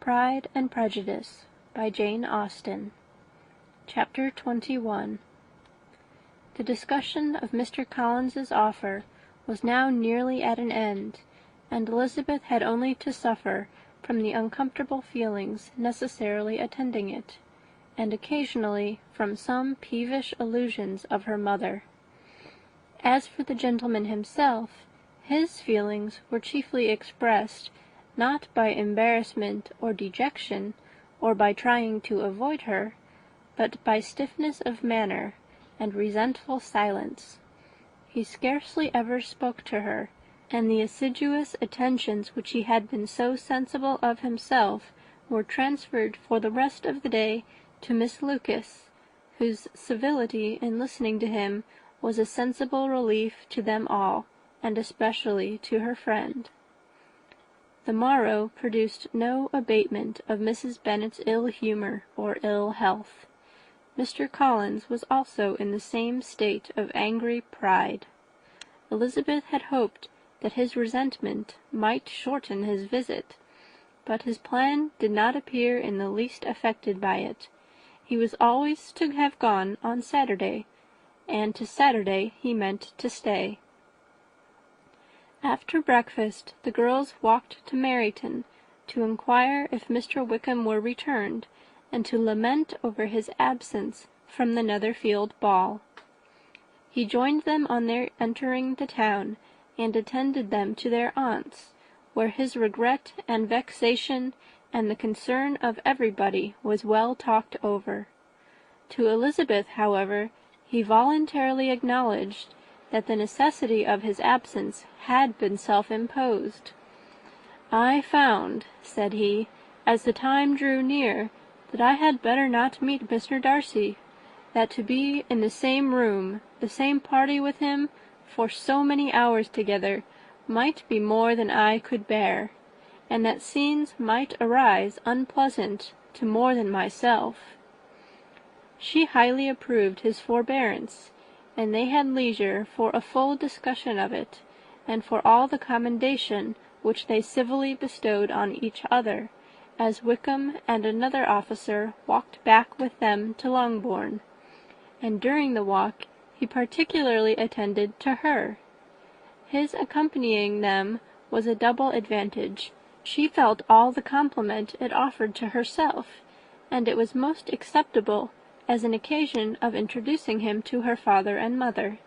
Pride and Prejudice by Jane Austen. Chapter 21. The discussion of Mr. Collins's offer was now nearly at an end, and Elizabeth had only to suffer from the uncomfortable feelings necessarily attending it, and occasionally from some peevish allusions of her mother. As for the gentleman himself, his feelings were chiefly expressed not by embarrassment or dejection, or by trying to avoid her, but by stiffness of manner and resentful silence. He scarcely ever spoke to her, and the assiduous attentions which he had been so sensible of himself were transferred for the rest of the day to Miss Lucas, whose civility in listening to him was a sensible relief to them all, and especially to her friend. The morrow produced no abatement of Mrs. Bennet's ill humour or ill health. Mr. Collins was also in the same state of angry pride. Elizabeth had hoped that his resentment might shorten his visit, but his plan did not appear in the least affected by it. He was always to have gone on Saturday, and to Saturday he meant to stay. After breakfast the girls walked to Meryton to inquire if Mr. Wickham were returned, and to lament over his absence from the Netherfield ball. He joined them on their entering the town, and attended them to their aunt's, where his regret and vexation and the concern of everybody was well talked over. To Elizabeth, however, he voluntarily acknowledged that the necessity of his absence had been self-imposed. "I found," said he, "as the time drew near, that I had better not meet Mr. Darcy, that to be in the same room, the same party with him, for so many hours together, might be more than I could bear, and that scenes might arise unpleasant to more than myself." She highly approved his forbearance, and they had leisure for a full discussion of it, and for all the commendation which they civilly bestowed on each other, as Wickham and another officer walked back with them to Longbourn, and during the walk he particularly attended to her. His accompanying them was a double advantage. She felt all the compliment it offered to herself, and it was most acceptable as an occasion of introducing him to her father and mother.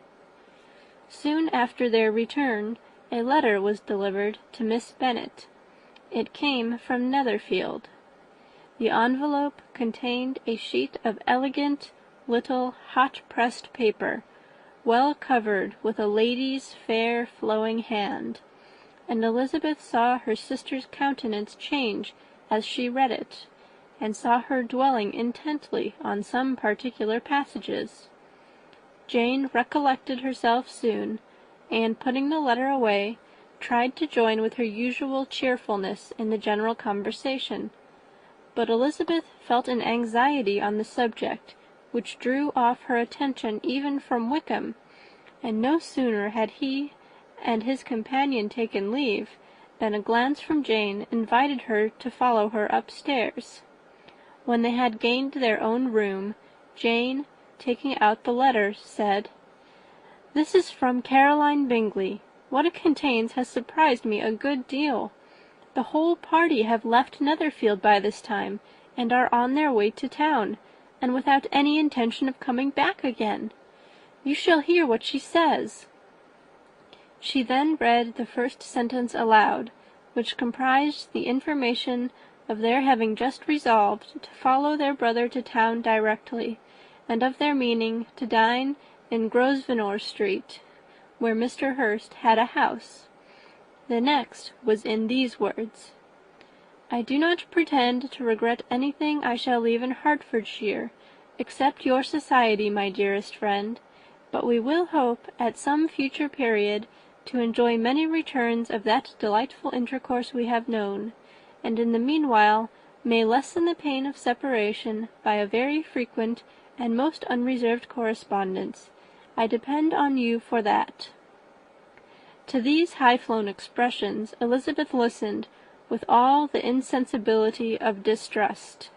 Soon after their return, a letter was delivered to Miss Bennet. It came from Netherfield. The envelope contained a sheet of elegant little hot-pressed paper, well covered with a lady's fair flowing hand, and Elizabeth saw her sister's countenance change as she read it, and saw her dwelling intently on some particular passages. Jane recollected herself soon, and, putting the letter away, tried to join with her usual cheerfulness in the general conversation. But Elizabeth felt an anxiety on the subject which drew off her attention even from Wickham, and no sooner had he and his companion taken leave than a glance from Jane invited her to follow her upstairs. When they had gained their own room, Jane, taking out the letter, said, "This is from Caroline Bingley. What it contains has surprised me a good deal. The whole party have left Netherfield by this time, and are on their way to town, and without any intention of coming back again. You shall hear what she says." She then read the first sentence aloud, which comprised the information of their having just resolved to follow their brother to town directly, and of their meaning to dine in Grosvenor Street, where Mr. Hurst had a house. The next was in these words: "I do not pretend to regret anything I shall leave in Hertfordshire, except your society, my dearest friend, but we will hope, at some future period, to enjoy many returns of that delightful intercourse we have known, and in the meanwhile may lessen the pain of separation by a very frequent and most unreserved correspondence. I depend on you for that." To these high-flown expressions Elizabeth listened with all the insensibility of distrust,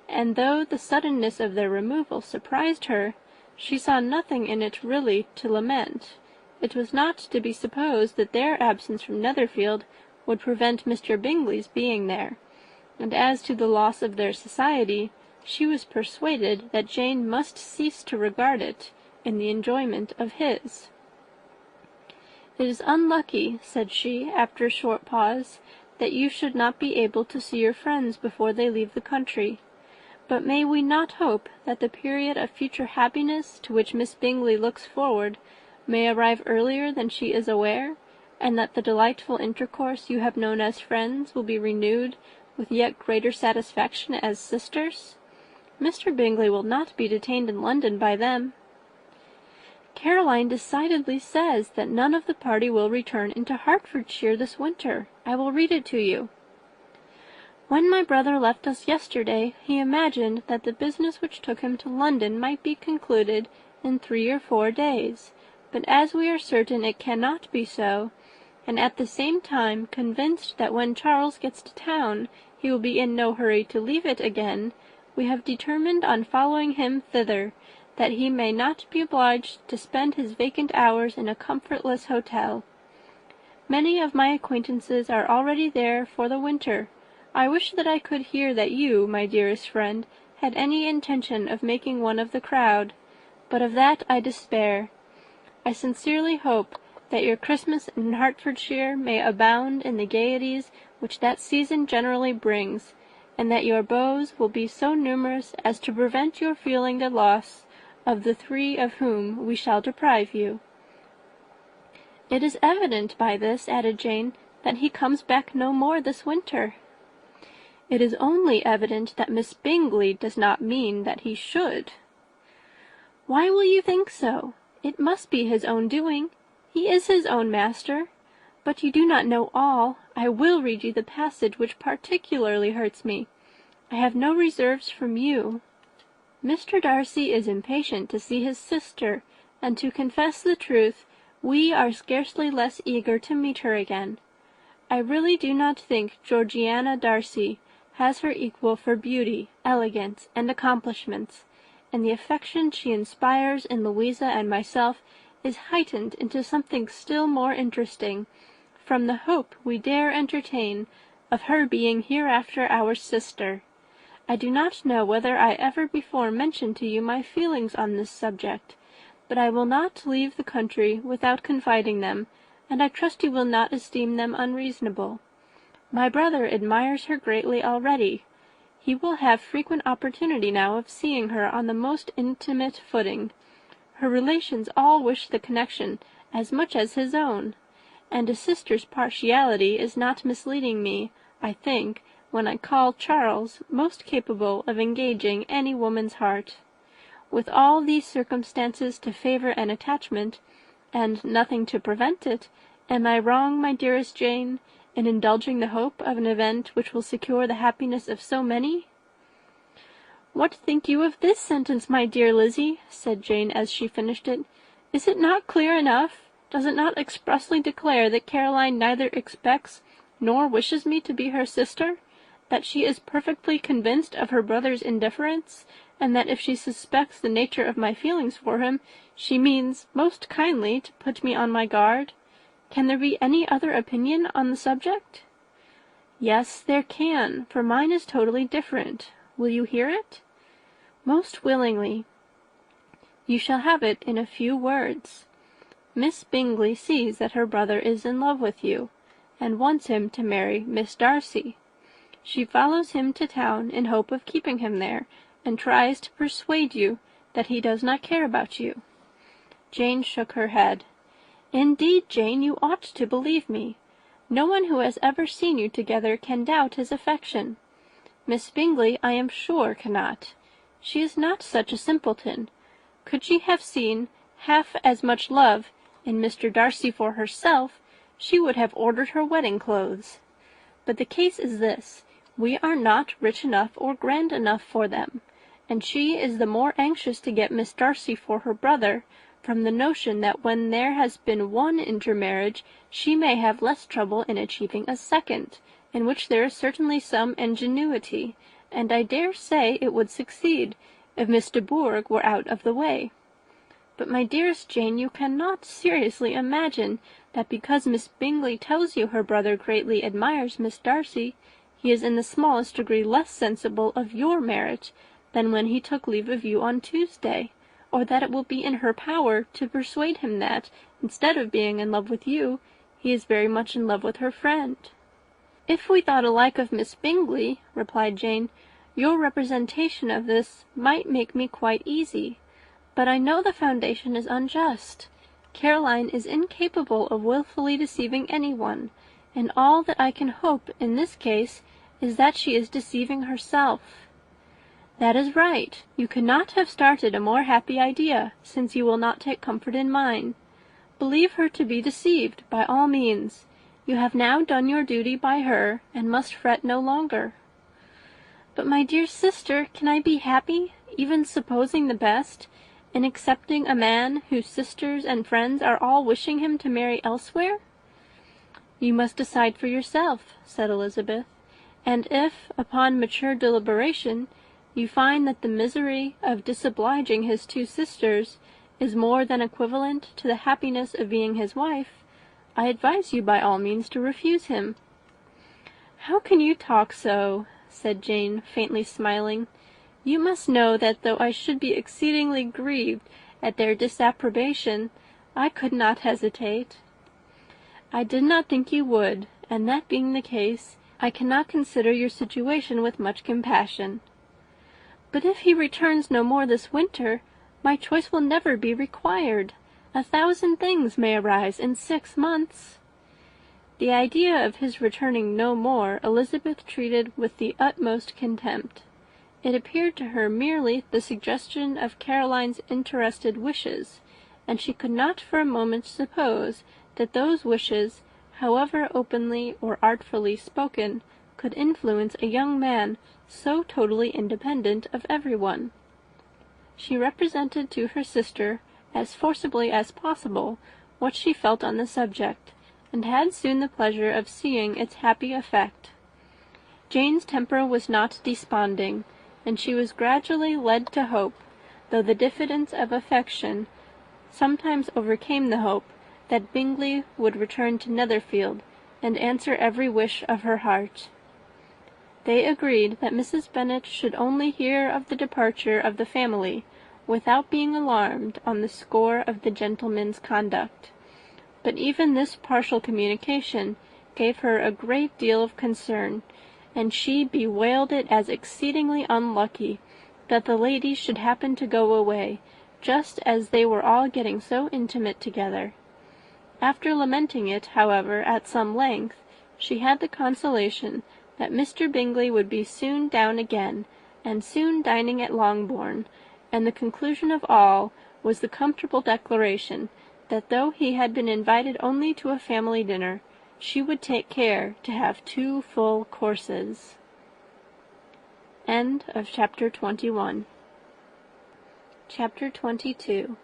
and though the suddenness of their removal surprised her, she saw nothing in it really to lament. It was not to be supposed that their absence from Netherfield would prevent Mr. Bingley's being there, and as to the loss of their society, she was persuaded that Jane must cease to regard it in the enjoyment of his. "It is unlucky," said she, after a short pause, "that you should not be able to see your friends before they leave the country. But may we not hope that the period of future happiness to which Miss Bingley looks forward may arrive earlier than she is aware, and that the delightful intercourse you have known as friends will be renewed with yet greater satisfaction as sisters? Mr. Bingley will not be detained in London by them." "Caroline decidedly says that none of the party will return into Hertfordshire this winter. I will read it to you. When my brother left us yesterday, he imagined that the business which took him to London might be concluded in 3 or 4 days, but as we are certain it cannot be so, and at the same time convinced that when Charles gets to town he will be in no hurry to leave it again, we have determined on following him thither, that he may not be obliged to spend his vacant hours in a comfortless hotel. Many of my acquaintances are already there for the winter. I wish that I could hear that you, my dearest friend, had any intention of making one of the crowd, but of that I despair. I sincerely hope that your Christmas in Hertfordshire may abound in the gaieties which that season generally brings, and that your beaux will be so numerous as to prevent your feeling the loss of the 3 of whom we shall deprive you." "It is evident by this," added Jane, "that he comes back no more this winter." "It is only evident that Miss Bingley does not mean that he should." "Why will you think so? It must be his own doing. He is his own master. But you do not know all. I will read you the passage which particularly hurts me. I have no reserves from you. Mr. Darcy is impatient to see his sister, and to confess the truth, we are scarcely less eager to meet her again. I really do not think Georgiana Darcy has her equal for beauty, elegance, and accomplishments, and the affection she inspires in Louisa and myself is heightened into something still more interesting from the hope we dare entertain of her being hereafter our sister. I do not know whether I ever before mentioned to you my feelings on this subject, but I will not leave the country without confiding them, and I trust you will not esteem them unreasonable. My brother admires her greatly already. He will have frequent opportunity now of seeing her on the most intimate footing. Her relations all wish the connection as much as his own, and a sister's partiality is not misleading me, I think, when I call Charles most capable of engaging any woman's heart. With all these circumstances to favour an attachment, and nothing to prevent it, am I wrong, my dearest Jane, in indulging the hope of an event which will secure the happiness of so many?" "What think you of this sentence, my dear Lizzie?" said Jane as she finished it. "Is it not clear enough? Does it not expressly declare that Caroline neither expects nor wishes me to be her sister? That she is perfectly convinced of her brother's indifference, and that if she suspects the nature of my feelings for him, she means most kindly to put me on my guard? Can there be any other opinion on the subject?" "Yes, there can, for mine is totally different. Will you hear it?" "Most willingly." "You shall have it in a few words. Miss Bingley sees that her brother is in love with you, and wants him to marry Miss Darcy. She follows him to town in hope of keeping him there, and tries to persuade you that he does not care about you." Jane shook her head. "Indeed, Jane, you ought to believe me. No one who has ever seen you together can doubt his affection. Miss Bingley, I am sure, cannot. She is not such a simpleton. Could she have seen half as much love in Mr. Darcy for herself, she would have ordered her wedding clothes. But the case is this. We are not rich enough or grand enough for them, and she is the more anxious to get Miss Darcy for her brother, from the notion that when there has been one intermarriage, she may have less trouble in achieving a second, in which there is certainly some ingenuity, and I dare say it would succeed, if Miss de Bourgh were out of the way. But, my dearest Jane, you cannot seriously imagine that because Miss Bingley tells you her brother greatly admires Miss Darcy, he is in the smallest degree less sensible of your merit than when he took leave of you on Tuesday, or that it will be in her power to persuade him that, instead of being in love with you, he is very much in love with her friend." "If we thought alike of Miss Bingley," replied Jane, "your representation of this might make me quite easy. But I know the foundation is unjust. Caroline is incapable of wilfully deceiving anyone, and all that I can hope in this case is that she is deceiving herself." "That is right. You could not have started a more happy idea, since you will not take comfort in mine. Believe her to be deceived, by all means. You have now done your duty by her, and must fret no longer." "But, my dear sister, can I be happy, even supposing the best, in accepting a man whose sisters and friends are all wishing him to marry elsewhere?" "You must decide for yourself," said Elizabeth, "and if, upon mature deliberation, you find that the misery of disobliging his two sisters is more than equivalent to the happiness of being his wife, I advise you by all means to refuse him." "How can you talk so?" said Jane, faintly smiling. "You must know that though I should be exceedingly grieved at their disapprobation, I could not hesitate." "I did not think you would, and that being the case, I cannot consider your situation with much compassion." "But if he returns no more this winter, my choice will never be required. 1,000 things may arise in 6 months." The idea of his returning no more Elizabeth treated with the utmost contempt. It appeared to her merely the suggestion of Caroline's interested wishes, and she could not for a moment suppose that those wishes, however openly or artfully spoken, could influence a young man so totally independent of everyone. She represented to her sister, as forcibly as possible, what she felt on the subject, and had soon the pleasure of seeing its happy effect. Jane's temper was not desponding, and she was gradually led to hope, though the diffidence of affection sometimes overcame the hope, that Bingley would return to Netherfield, and answer every wish of her heart. They agreed that Mrs. Bennet should only hear of the departure of the family, without being alarmed on the score of the gentleman's conduct. But even this partial communication gave her a great deal of concern, and she bewailed it as exceedingly unlucky that the ladies should happen to go away, just as they were all getting so intimate together. After lamenting it, however, at some length, she had the consolation that Mr. Bingley would be soon down again, and soon dining at Longbourn, and the conclusion of all was the comfortable declaration that though he had been invited only to a family dinner, she would take care to have 2 full courses. End of chapter 21. Chapter 22.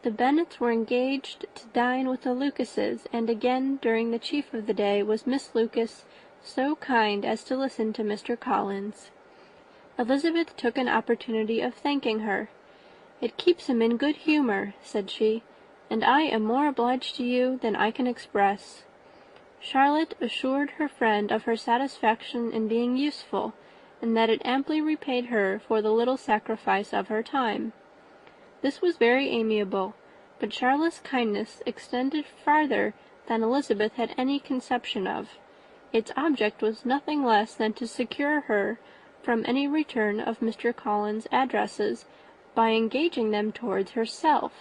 The Bennets were engaged to dine with the Lucases, and again during the chief of the day was Miss Lucas so kind as to listen to Mr. Collins. Elizabeth took an opportunity of thanking her. "It keeps him in good humour," said she, "and I am more obliged to you than I can express." Charlotte assured her friend of her satisfaction in being useful, and that it amply repaid her for the little sacrifice of her time. This was very amiable, but Charlotte's kindness extended farther than Elizabeth had any conception of. Its object was nothing less than to secure her from any return of Mr. Collins' addresses by engaging them towards herself.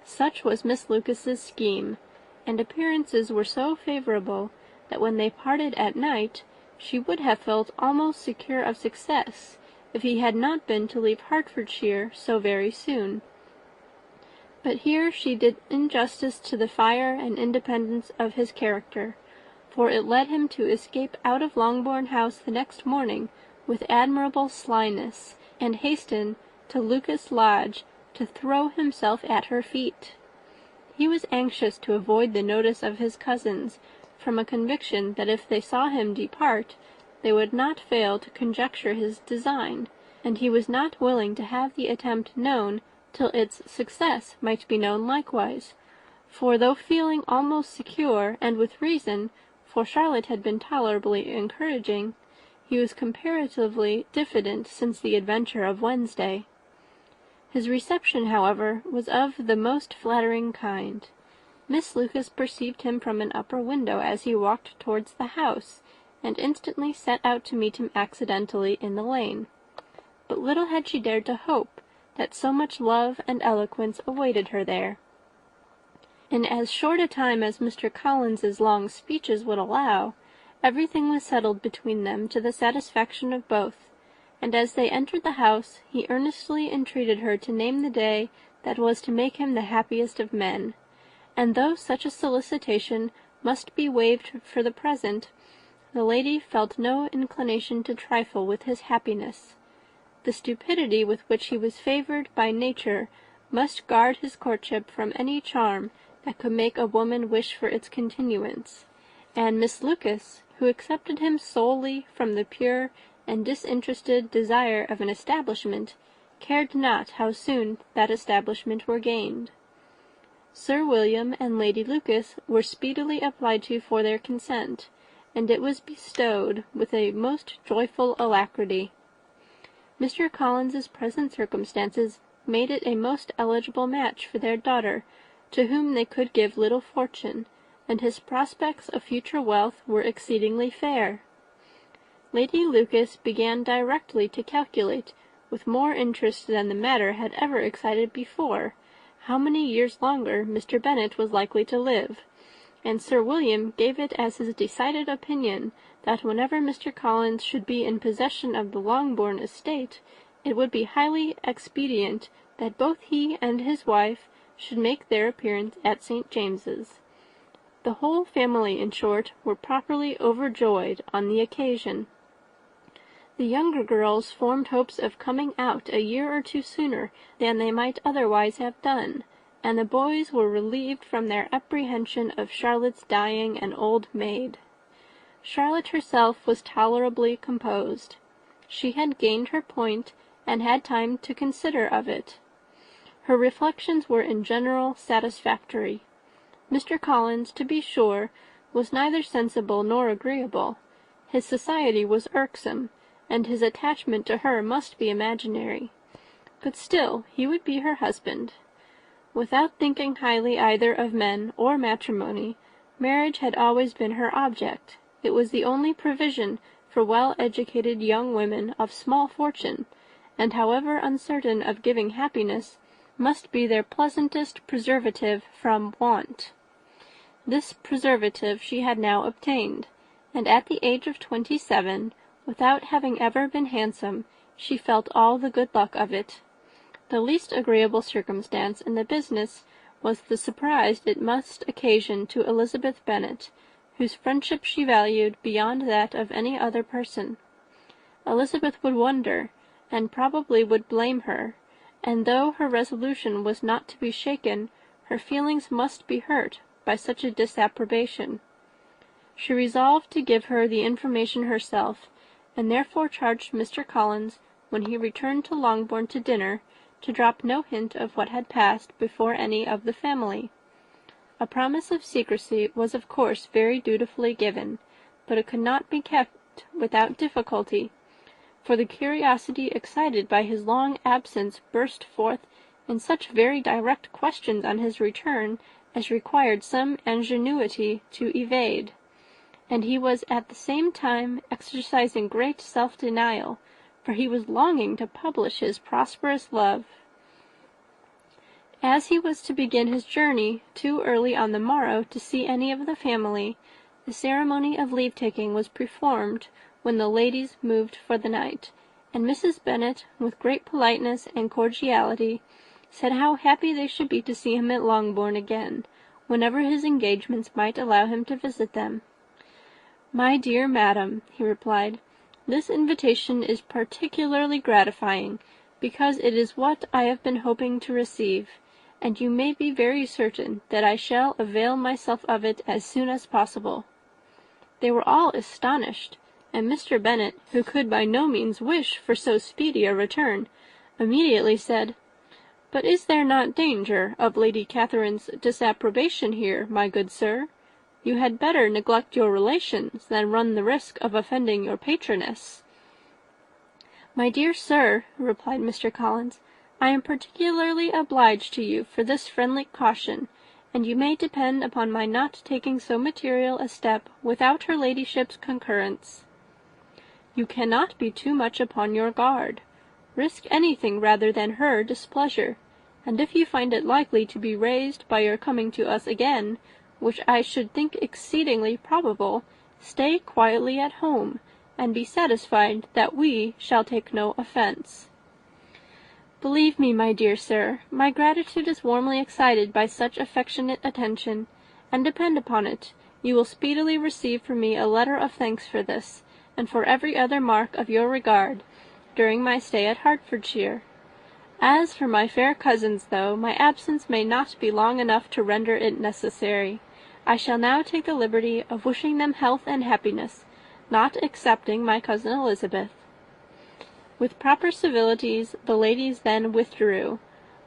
Such was Miss Lucas's scheme, and appearances were so favourable that when they parted at night she would have felt almost secure of success if he had not been to leave Hertfordshire so very soon. But here she did injustice to the fire and independence of his character, for it led him to escape out of Longbourn House the next morning with admirable slyness, and hasten to Lucas Lodge to throw himself at her feet. He was anxious to avoid the notice of his cousins, from a conviction that if they saw him depart, they would not fail to conjecture his design, and he was not willing to have the attempt known till its success might be known likewise, for though feeling almost secure, and with reason, for Charlotte had been tolerably encouraging, he was comparatively diffident since the adventure of Wednesday. His reception, however, was of the most flattering kind. Miss Lucas perceived him from an upper window as he walked towards the house, and instantly set out to meet him accidentally in the lane. But little had she dared to hope that so much love and eloquence awaited her there. In as short a time as Mr. Collins's long speeches would allow, everything was settled between them to the satisfaction of both, and as they entered the house, he earnestly entreated her to name the day that was to make him the happiest of men, and though such a solicitation must be waived for the present, the lady felt no inclination to trifle with his happiness. The stupidity with which he was favoured by nature must guard his courtship from any charm that could make a woman wish for its continuance, and Miss Lucas, who accepted him solely from the pure and disinterested desire of an establishment, cared not how soon that establishment were gained. Sir William and Lady Lucas were speedily applied to for their consent, and it was bestowed with a most joyful alacrity. Mr. Collins's present circumstances made it a most eligible match for their daughter, to whom they could give little fortune, and his prospects of future wealth were exceedingly fair. Lady Lucas began directly to calculate, with more interest than the matter had ever excited before, how many years longer Mr. Bennet was likely to live, and Sir William gave it as his decided opinion that whenever Mr. Collins should be in possession of the Longbourn estate, it would be highly expedient that both he and his wife should make their appearance at St. James's. The whole family, in short, were properly overjoyed on the occasion. The younger girls formed hopes of coming out a year or two sooner than they might otherwise have done, and the boys were relieved from their apprehension of Charlotte's dying an old maid. Charlotte herself was tolerably composed. She had gained her point, and had time to consider of it. Her reflections were in general satisfactory. Mr. Collins, to be sure, was neither sensible nor agreeable. His society was irksome, and his attachment to her must be imaginary. But still he would be her husband. Without thinking highly either of men or matrimony, marriage had always been her object. It was the only provision for well-educated young women of small fortune, and however uncertain of giving happiness, must be their pleasantest preservative from want. This preservative she had now obtained, and at the age of 27, without having ever been handsome, she felt all the good luck of it. The least agreeable circumstance in the business was the surprise it must occasion to Elizabeth Bennet, whose friendship she valued beyond that of any other person. Elizabeth would wonder, and probably would blame her, and though her resolution was not to be shaken, her feelings must be hurt by such a disapprobation. She resolved to give her the information herself, and therefore charged Mr. Collins, when he returned to Longbourn to dinner, to drop no hint of what had passed before any of the family. A promise of secrecy was of course very dutifully given, but it could not be kept without difficulty, for the curiosity excited by his long absence burst forth in such very direct questions on his return as required some ingenuity to evade, and he was at the same time exercising great self-denial, for he was longing to publish his prosperous love. As he was to begin his journey too early on the morrow to see any of the family, the ceremony of leave-taking was performed when the ladies moved for the night, and Mrs. Bennet, with great politeness and cordiality, said how happy they should be to see him at Longbourn again, whenever his engagements might allow him to visit them. "My dear madam," he replied, "this invitation is particularly gratifying, because it is what I have been hoping to receive, and you may be very certain that I shall avail myself of it as soon as possible." They were all astonished, and Mr. Bennet, who could by no means wish for so speedy a return, immediately said, "But is there not danger of Lady Catherine's disapprobation here, my good sir? You had better neglect your relations than run the risk of offending your patroness." "My dear sir," replied Mr. Collins, "I am particularly obliged to you for this friendly caution, and you may depend upon my not taking so material a step without her ladyship's concurrence." "You cannot be too much upon your guard. Risk anything rather than her displeasure, and if you find it likely to be raised by your coming to us again, which I should think exceedingly probable, stay quietly at home, and be satisfied that we shall take no offence." "Believe me, my dear sir, my gratitude is warmly excited by such affectionate attention, and depend upon it, you will speedily receive from me a letter of thanks for this, and for every other mark of your regard, during my stay at Hertfordshire. As for my fair cousins, though my absence may not be long enough to render it necessary, I shall now take the liberty of wishing them health and happiness, not excepting my cousin Elizabeth." With proper civilities the ladies then withdrew,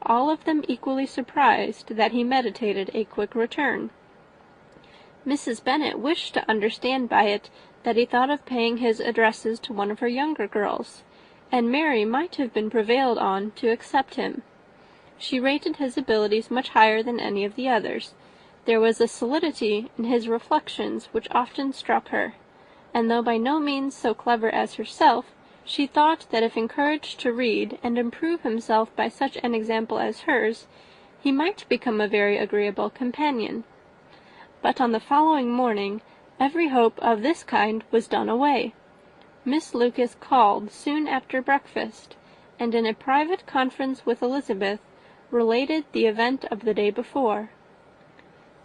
all of them equally surprised that he meditated a quick return. Mrs. Bennet wished to understand by it that he thought of paying his addresses to one of her younger girls, and Mary might have been prevailed on to accept him. She rated his abilities much higher than any of the others. There was a solidity in his reflections which often struck her, and though by no means so clever as herself, she thought that if encouraged to read and improve himself by such an example as hers, he might become a very agreeable companion. But on the following morning every hope of this kind was done away. Miss Lucas called soon after breakfast, and in a private conference with Elizabeth related the event of the day before.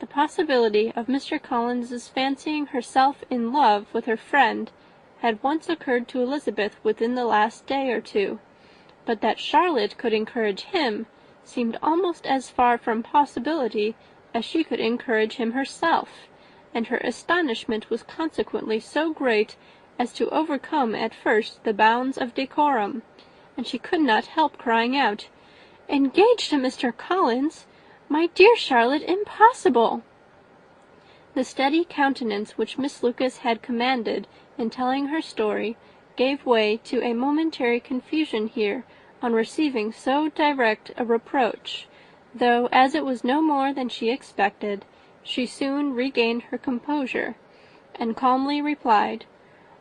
The possibility of Mr. Collins's fancying herself in love with her friend had once occurred to Elizabeth within the last day or two, but that Charlotte could encourage him seemed almost as far from possibility as she could encourage him herself, and her astonishment was consequently so great as to overcome at first the bounds of decorum, and she could not help crying out, "Engaged to Mr. Collins! My dear Charlotte, impossible!" The steady countenance which Miss Lucas had commanded in telling her story gave way to a momentary confusion here on receiving so direct a reproach, though, as it was no more than she expected, she soon regained her composure, and calmly replied,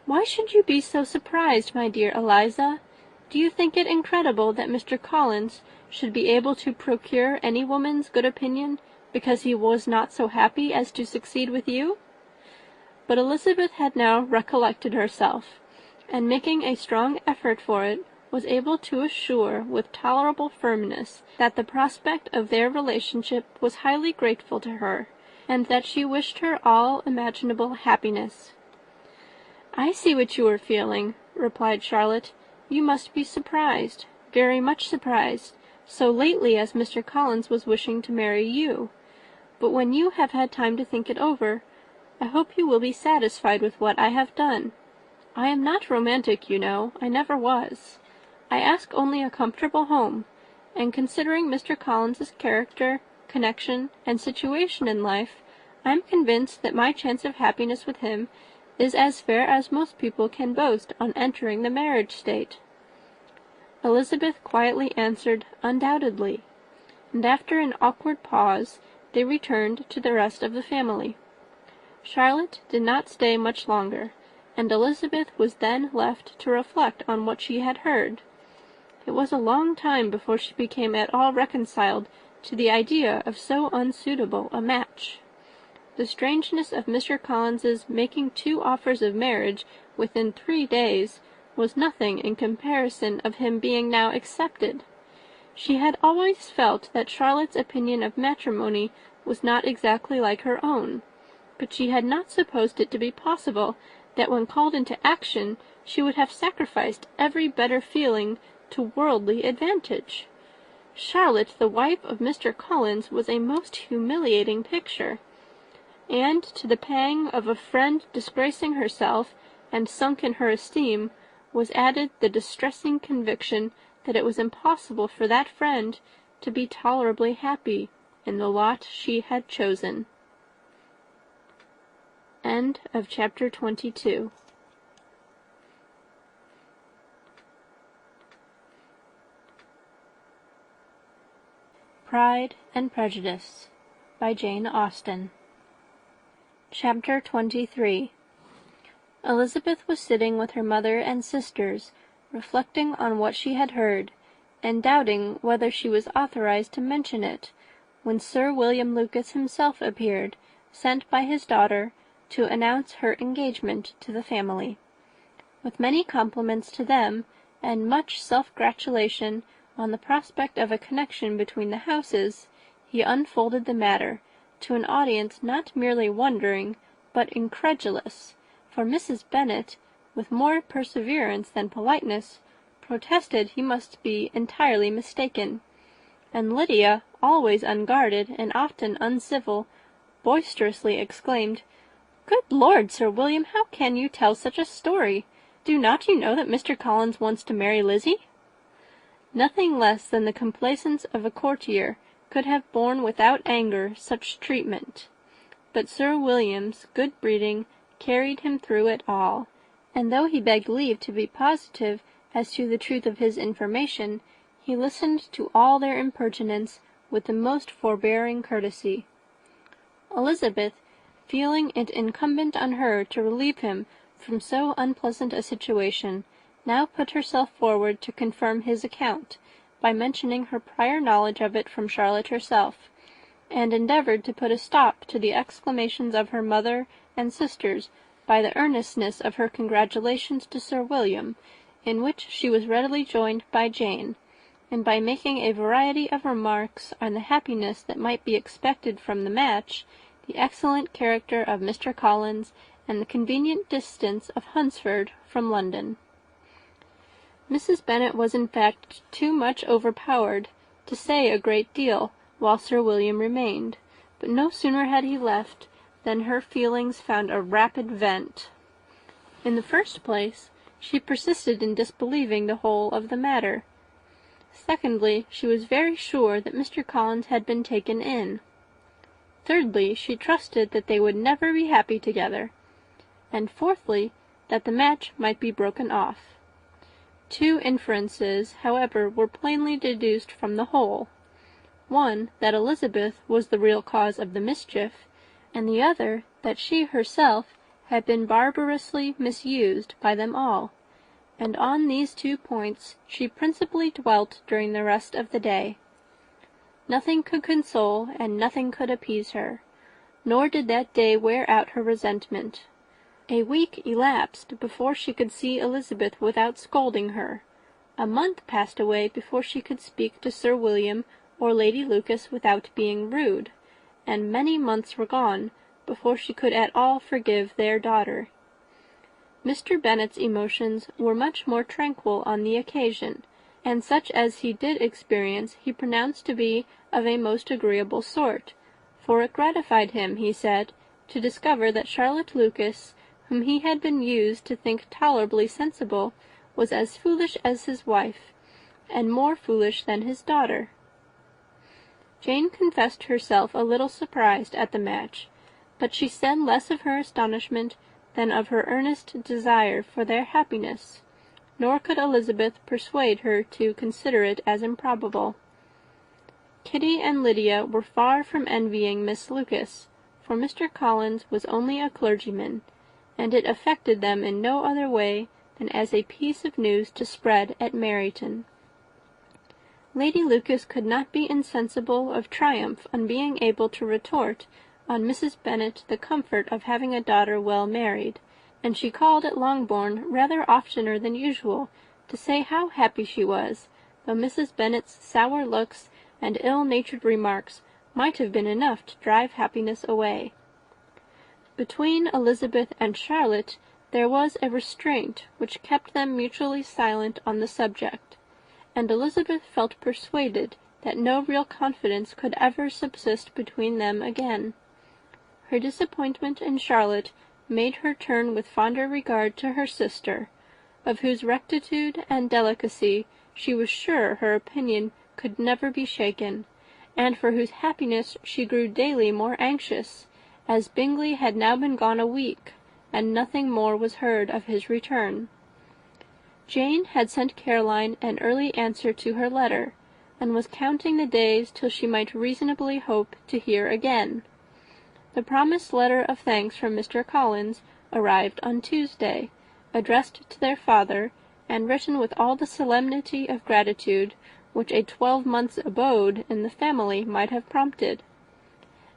"Why should you be so surprised, my dear Eliza? Do you think it incredible that Mr. Collins should be able to procure any woman's good opinion because he was not so happy as to succeed with you?" But Elizabeth had now recollected herself, and making a strong effort for it, was able to assure with tolerable firmness that the prospect of their relationship was highly grateful to her, and that she wished her all imaginable happiness. "I see what you are feeling," replied Charlotte. "You must be surprised, very much surprised, so lately as Mr. Collins was wishing to marry you. But when you have had time to think it over, I hope you will be satisfied with what I have done. I am not romantic, you know. I never was. I ask only a comfortable home, and considering Mr. Collins's character, connection, and situation in life, I am convinced that my chance of happiness with him is as fair as most people can boast on entering the marriage state." Elizabeth quietly answered, "Undoubtedly," and after an awkward pause they returned to the rest of the family. Charlotte did not stay much longer, and Elizabeth was then left to reflect on what she had heard. It was a long time before she became at all reconciled to the idea of so unsuitable a match. The strangeness of Mr. Collins's making 2 offers of marriage within 3 days was nothing in comparison of him being now accepted. She had always felt that Charlotte's opinion of matrimony was not exactly like her own, but she had not supposed it to be possible that when called into action she would have sacrificed every better feeling to worldly advantage. Charlotte, the wife of Mr. Collins, was a most humiliating picture. and to the pang of a friend disgracing herself and sunk in her esteem was added the distressing conviction that it was impossible for that friend to be tolerably happy in the lot she had chosen. End of chapter 22. Pride and Prejudice by Jane Austen. Chapter 23. Elizabeth was sitting with her mother and sisters, reflecting on what she had heard, and doubting whether she was authorized to mention it, when Sir William Lucas himself appeared, sent by his daughter to announce her engagement to the family. With many compliments to them, and much self-gratulation on the prospect of a connection between the houses, he unfolded the matter to an audience not merely wondering, but incredulous, for Mrs. Bennet, with more perseverance than politeness, protested he must be entirely mistaken, and Lydia, always unguarded and often uncivil, boisterously exclaimed, "Good Lord, Sir William, how can you tell such a story? Do not you know that Mr. Collins wants to marry Lizzie?" Nothing less than the complaisance of a courtier could have borne without anger such treatment, but Sir William's good breeding carried him through it all, and though he begged leave to be positive as to the truth of his information, he listened to all their impertinence with the most forbearing courtesy. Elizabeth, feeling it incumbent on her to relieve him from so unpleasant a situation, now put herself forward to confirm his account, by mentioning her prior knowledge of it from Charlotte herself, and endeavoured to put a stop to the exclamations of her mother and sisters by the earnestness of her congratulations to Sir William, in which she was readily joined by Jane, and by making a variety of remarks on the happiness that might be expected from the match, the excellent character of Mr. Collins, and the convenient distance of Hunsford from London. Mrs. Bennet was in fact too much overpowered to say a great deal while Sir William remained, but no sooner had he left than her feelings found a rapid vent. In the first place, she persisted in disbelieving the whole of the matter. Secondly, she was very sure that Mr. Collins had been taken in. Thirdly, she trusted that they would never be happy together. And fourthly, that the match might be broken off. Two inferences, however, were plainly deduced from the whole. One, that Elizabeth was the real cause of the mischief, and the other, that she herself had been barbarously misused by them all, and on these 2 points she principally dwelt during the rest of the day. Nothing could console and nothing could appease her, nor did that day wear out her resentment. A week elapsed before she could see Elizabeth without scolding her. A month passed away before she could speak to Sir William or Lady Lucas without being rude, and many months were gone before she could at all forgive their daughter. Mr. Bennet's emotions were much more tranquil on the occasion, and such as he did experience he pronounced to be of a most agreeable sort, for it gratified him, he said, to discover that Charlotte Lucas, whom he had been used to think tolerably sensible, was as foolish as his wife, and more foolish than his daughter. Jane confessed herself a little surprised at the match, but she said less of her astonishment than of her earnest desire for their happiness, nor could Elizabeth persuade her to consider it as improbable. Kitty and Lydia were far from envying Miss Lucas, for Mr. Collins was only a clergyman, and it affected them in no other way than as a piece of news to spread at Meryton. Lady Lucas could not be insensible of triumph on being able to retort on Mrs. Bennet the comfort of having a daughter well married, and she called at Longbourn rather oftener than usual to say how happy she was, though Mrs. Bennet's sour looks and ill-natured remarks might have been enough to drive happiness away. Between Elizabeth and Charlotte there was a restraint which kept them mutually silent on the subject, and Elizabeth felt persuaded that no real confidence could ever subsist between them again. Her disappointment in Charlotte made her turn with fonder regard to her sister, of whose rectitude and delicacy she was sure her opinion could never be shaken, and for whose happiness she grew daily more anxious, as Bingley had now been gone a week, and nothing more was heard of his return. Jane had sent Caroline an early answer to her letter, and was counting the days till she might reasonably hope to hear again. The promised letter of thanks from Mr. Collins arrived on Tuesday, addressed to their father, and written with all the solemnity of gratitude which a 12-month's abode in the family might have prompted.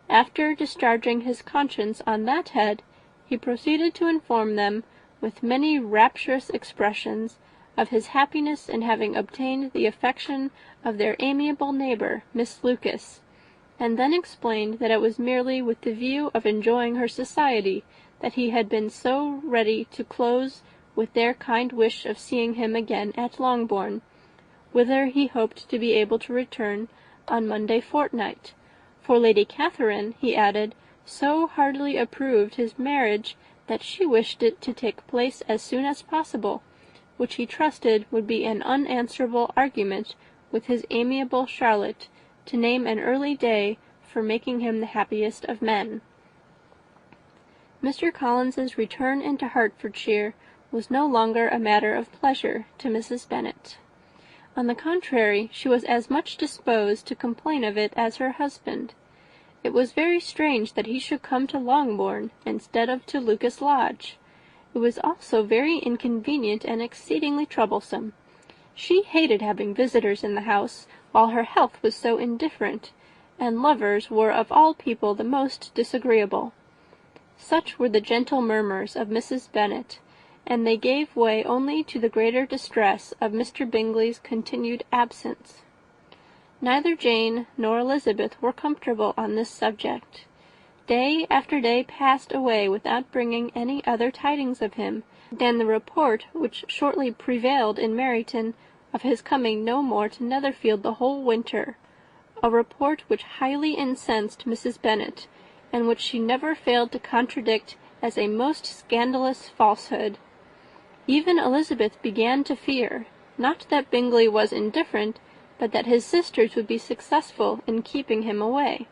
After discharging his conscience on that head, he proceeded to inform them, with many rapturous expressions, of his happiness in having obtained the affection of their amiable neighbour, Miss Lucas, and then explained that it was merely with the view of enjoying her society that he had been so ready to close with their kind wish of seeing him again at Longbourn, whither he hoped to be able to return on Monday fortnight, for Lady Catherine, he added, so heartily approved his marriage that she wished it to take place as soon as possible, which he trusted would be an unanswerable argument with his amiable Charlotte, to name an early day for making him the happiest of men. Mr. Collins's return into Hertfordshire was no longer a matter of pleasure to Mrs. Bennet. On the contrary, she was as much disposed to complain of it as her husband. It was very strange that he should come to Longbourn instead of to Lucas Lodge. It was also very inconvenient and exceedingly troublesome. She hated having visitors in the house, while her health was so indifferent, and lovers were of all people the most disagreeable. Such were the gentle murmurs of Mrs. Bennet, and they gave way only to the greater distress of Mr. Bingley's continued absence. Neither Jane nor Elizabeth were comfortable on this subject. Day after day passed away without bringing any other tidings of him than the report which shortly prevailed in Meryton of his coming no more to Netherfield the whole winter, a report which highly incensed Mrs. Bennet, and which she never failed to contradict as a most scandalous falsehood. Even Elizabeth began to fear, not that Bingley was indifferent, but that his sisters would be successful in keeping him away.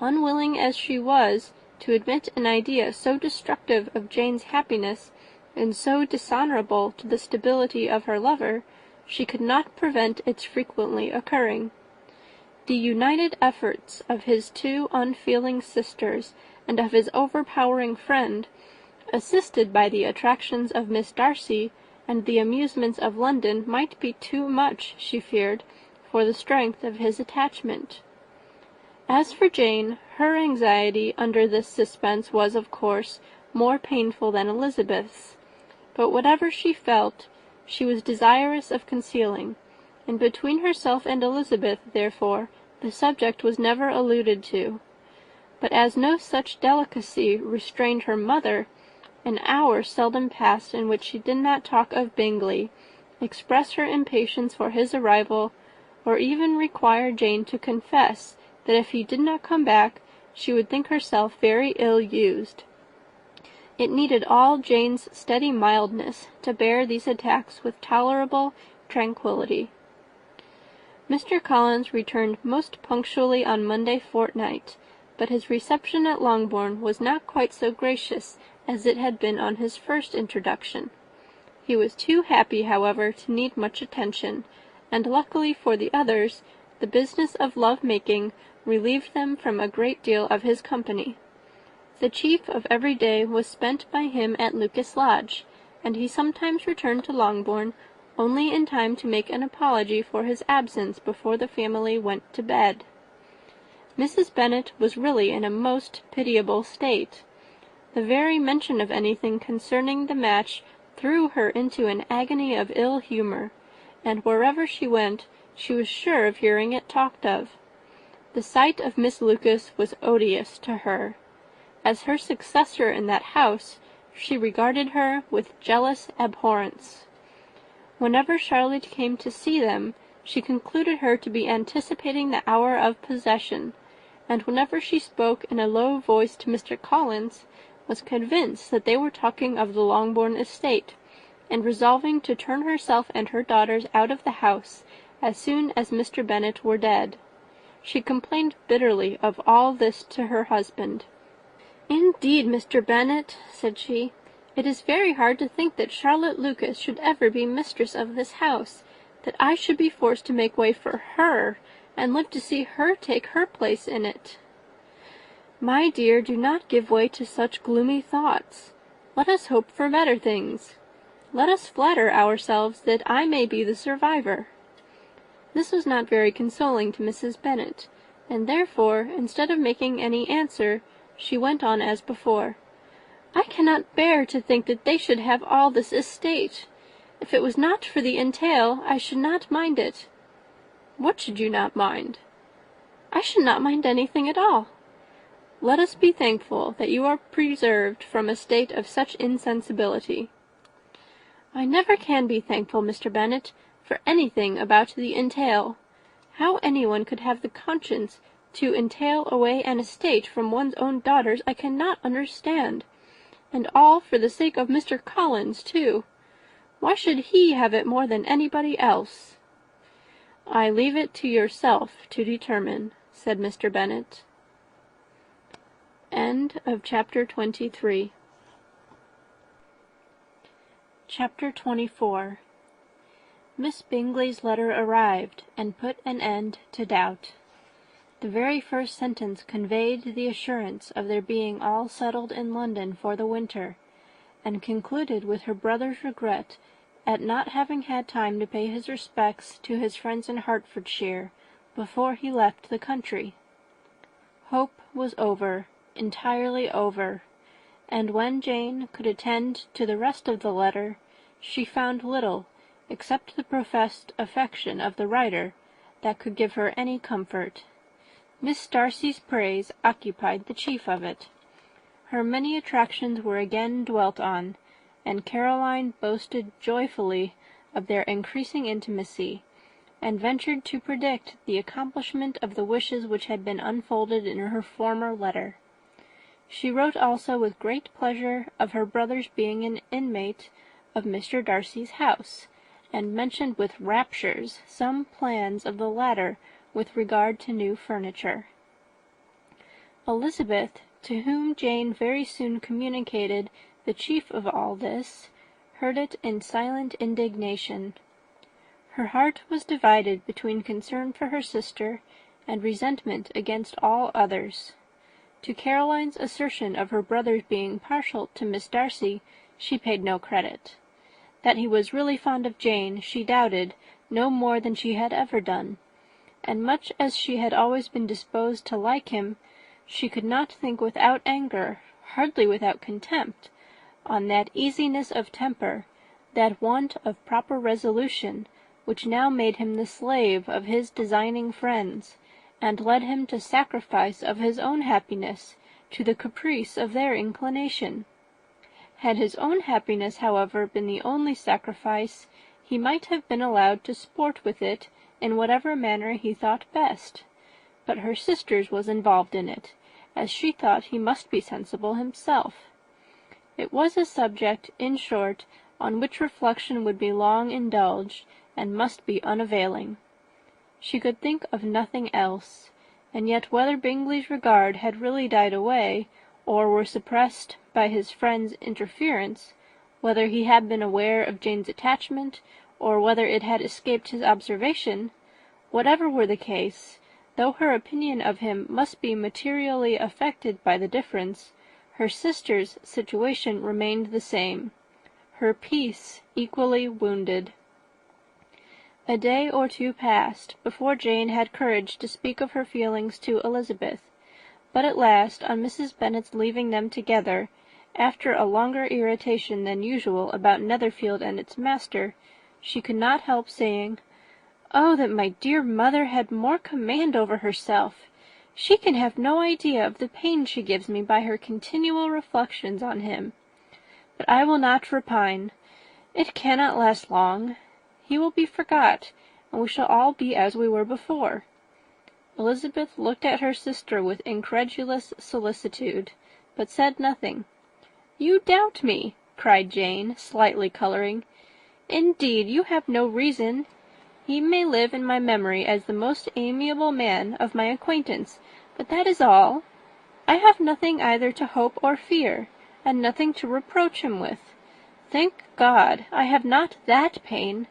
Unwilling as she was to admit an idea so destructive of Jane's happiness, and so dishonourable to the stability of her lover, she could not prevent its frequently occurring. The united efforts of his two unfeeling sisters, and of his overpowering friend, assisted by the attractions of Miss Darcy and the amusements of London, might be too much, she feared, for the strength of his attachment. As for Jane, her anxiety under this suspense was, of course, more painful than Elizabeth's, but whatever she felt, she was desirous of concealing, and between herself and Elizabeth, therefore, the subject was never alluded to. But as no such delicacy restrained her mother, an hour seldom passed in which she did not talk of Bingley, express her impatience for his arrival, or even require Jane to confess that if he did not come back, she would think herself very ill-used. It needed all Jane's steady mildness to bear these attacks with tolerable tranquillity. Mr. Collins returned most punctually on Monday fortnight, but his reception at Longbourn was not quite so gracious as it had been on his first introduction. He was too happy, however, to need much attention, and luckily for the others, the business of love-making relieved them from a great deal of his company. The chief of every day was spent by him at Lucas Lodge, and he sometimes returned to Longbourn only in time to make an apology for his absence before the family went to bed. Mrs. Bennet was really in a most pitiable state. The very mention of anything concerning the match threw her into an agony of ill humour, and wherever she went, she was sure of hearing it talked of. The sight of Miss Lucas was odious to her. As her successor in that house, she regarded her with jealous abhorrence. Whenever Charlotte came to see them, she concluded her to be anticipating the hour of possession, and whenever she spoke in a low voice to Mr. Collins, was convinced that they were talking of the Longbourn estate, and resolving to turn herself and her daughters out of the house as soon as Mr. Bennet were dead. She complained bitterly of all this to her husband. "Indeed, Mr. Bennet," said she, "it is very hard to think that Charlotte Lucas should ever be mistress of this house, that I should be forced to make way for her, and live to see her take her place in it." "My dear, do not give way to such gloomy thoughts. Let us hope for better things. Let us flatter ourselves that I may be the survivor." This was not very consoling to Mrs. Bennet, and therefore, instead of making any answer, she went on as before. "I cannot bear to think that they should have all this estate. If it was not for the entail, I should not mind it." "What should you not mind?" "I should not mind anything at all." "Let us be thankful that you are preserved from a state of such insensibility." "I never can be thankful, Mr. Bennet, for anything about the entail. How anyone could have the conscience to entail away an estate from one's own daughters I cannot understand. And all for the sake of Mr. Collins, too. Why should he have it more than anybody else?" "I leave it to yourself to determine," said Mr. Bennet. Chapter 23. Chapter 24. Miss Bingley's letter arrived, and put an end to doubt. The very first sentence conveyed the assurance of their being all settled in London for the winter, and concluded with her brother's regret at not having had time to pay his respects to his friends in Hertfordshire before he left the country. Hope was over, entirely over, and when Jane could attend to the rest of the letter, she found little, except the professed affection of the writer, that could give her any comfort. Miss Darcy's praise occupied the chief of it. Her many attractions were again dwelt on, and Caroline boasted joyfully of their increasing intimacy, and ventured to predict the accomplishment of the wishes which had been unfolded in her former letter. She wrote also with great pleasure of her brother's being an inmate of Mr. Darcy's house, and mentioned with raptures some plans of the latter with regard to new furniture. Elizabeth, to whom Jane very soon communicated the chief of all this, heard it in silent indignation. Her heart was divided between concern for her sister and resentment against all others. To Caroline's assertion of her brother's being partial to Miss Darcy she paid no credit. That he was really fond of Jane she doubted no more than she had ever done, and much as she had always been disposed to like him, she could not think without anger, hardly without contempt, on that easiness of temper, that want of proper resolution, which now made him the slave of his designing friends, and led him to sacrifice of his own happiness to the caprice of their inclination. Had his own happiness, however, been the only sacrifice, he might have been allowed to sport with it in whatever manner he thought best. But her sister's was involved in it, as she thought he must be sensible himself. It was a subject, in short, on which reflection would be long indulged, and must be unavailing. She could think of nothing else, and yet whether Bingley's regard had really died away, or were suppressed by his friend's interference, whether he had been aware of Jane's attachment, or whether it had escaped his observation, whatever were the case, though her opinion of him must be materially affected by the difference, her sister's situation remained the same, her peace equally wounded. A day or two passed before Jane had courage to speak of her feelings to Elizabeth, but at last, on Mrs. Bennet's leaving them together, after a longer irritation than usual about Netherfield and its master, she could not help saying, "Oh, that my dear mother had more command over herself! She can have no idea of the pain she gives me by her continual reflections on him. But I will not repine. It cannot last long. He will be forgot, and we shall all be as we were before." Elizabeth looked at her sister with incredulous solicitude, but said nothing. "You doubt me!" cried Jane, slightly colouring. "Indeed, you have no reason. He may live in my memory as the most amiable man of my acquaintance, but that is all. I have nothing either to hope or fear, and nothing to reproach him with. Thank God, I have not that pain.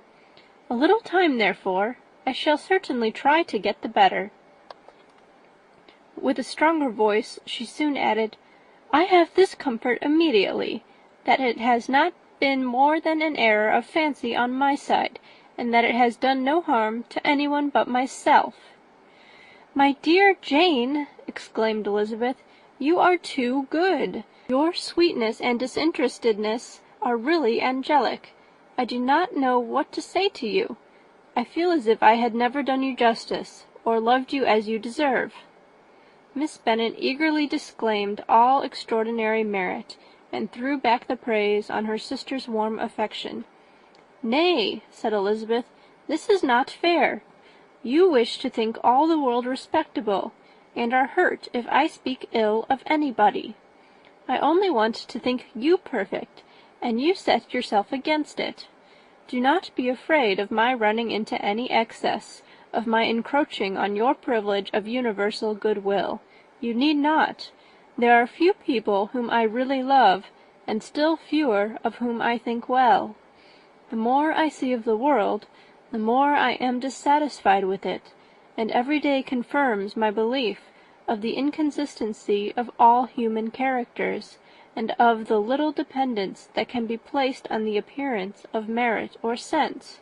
A little time, therefore. I shall certainly try to get the better." With a stronger voice, she soon added, "I have this comfort immediately, that it has not been more than an error of fancy on my side, and that it has done no harm to anyone but myself." "My dear Jane," exclaimed Elizabeth, "you are too good. Your sweetness and disinterestedness are really angelic. I do not know what to say to you. I feel as if I had never done you justice, or loved you as you deserve." Miss Bennet eagerly disclaimed all extraordinary merit, and threw back the praise on her sister's warm affection. "Nay," said Elizabeth, "this is not fair. You wish to think all the world respectable, and are hurt if I speak ill of anybody. I only want to think you perfect, and you set yourself against it. Do not be afraid of my running into any excess, of my encroaching on your privilege of universal goodwill. You need not. There are few people whom I really love, and still fewer of whom I think well. The more I see of the world, the more I am dissatisfied with it, and every day confirms my belief of the inconsistency of all human characters, and of the little dependence that can be placed on the appearance of merit or sense.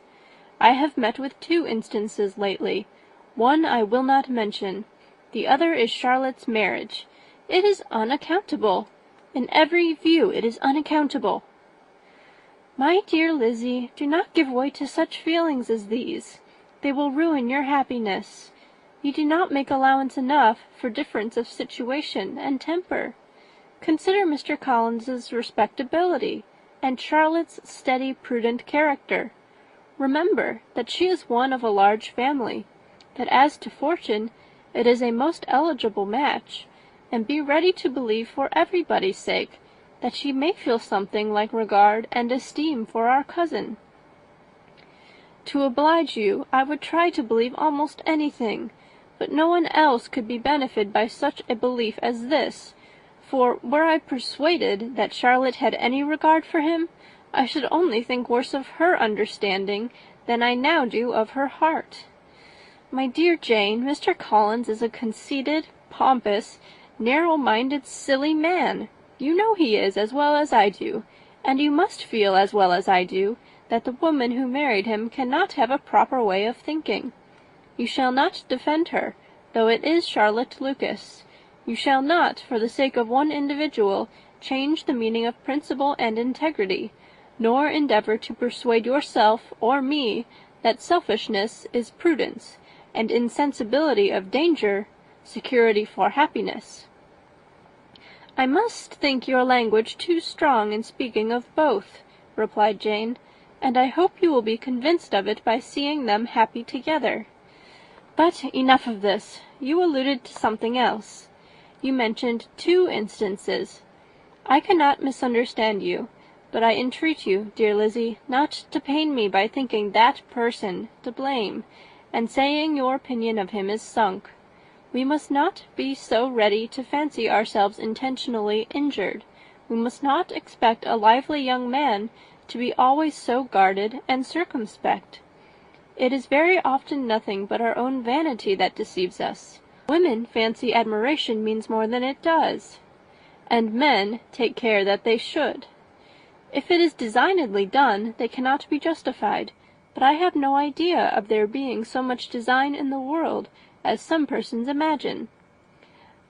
I have met with 2 instances lately. One I will not mention. The other is Charlotte's marriage. It is unaccountable. In every view it is unaccountable." "My dear Lizzie, do not give way to such feelings as these. They will ruin your happiness. You do not make allowance enough for difference of situation and temper. Consider Mr. Collins's respectability, and Charlotte's steady, prudent character. Remember that she is one of a large family, that as to fortune, it is a most eligible match, and be ready to believe for everybody's sake that she may feel something like regard and esteem for our cousin. To oblige you, I would try to believe almost anything, but no one else could be benefited by such a belief as this, for were I persuaded that Charlotte had any regard for him, I should only think worse of her understanding than I now do of her heart. My dear Jane, Mr. Collins is a conceited, pompous, narrow-minded, silly man. You know he is as well as I do, and you must feel as well as I do that the woman who married him cannot have a proper way of thinking. You shall not defend her, though it is Charlotte Lucas. You shall not, for the sake of one individual, change the meaning of principle and integrity, nor endeavour to persuade yourself or me that selfishness is prudence, and insensibility of danger security for happiness. I must think your language too strong in speaking of both, replied Jane, and I hope you will be convinced of it by seeing them happy together. But enough of this. You alluded to something else. You mentioned 2 instances. I cannot misunderstand you, but I entreat you, dear Lizzie, not to pain me by thinking that person to blame, and saying your opinion of him is sunk. We must not be so ready to fancy ourselves intentionally injured. We must not expect a lively young man to be always so guarded and circumspect. It is very often nothing but our own vanity that deceives us. Women fancy admiration means more than it does, and men take care that they should. If it is designedly done, they cannot be justified, but I have no idea of there being so much design in the world as some persons imagine.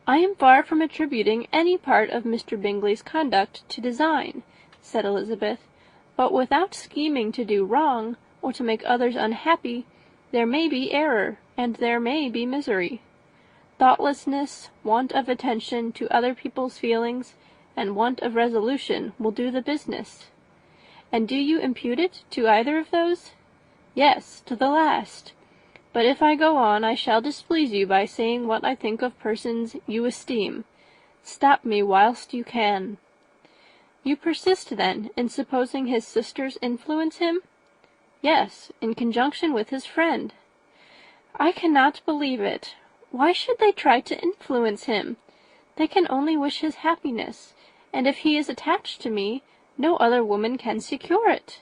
I am far from attributing any part of Mr. Bingley's conduct to design, said Elizabeth, but without scheming to do wrong, or to make others unhappy, there may be error, and there may be misery. Thoughtlessness, want of attention to other people's feelings, and want of resolution will do the business. And do you impute it to either of those? Yes, to the last. But if I go on, I shall displease you by saying what I think of persons you esteem. Stop me whilst you can." "You persist, then, in supposing his sisters influence him?" "Yes, in conjunction with his friend." "I cannot believe it. Why should they try to influence him? They can only wish his happiness, and if he is attached to me, no other woman can secure it."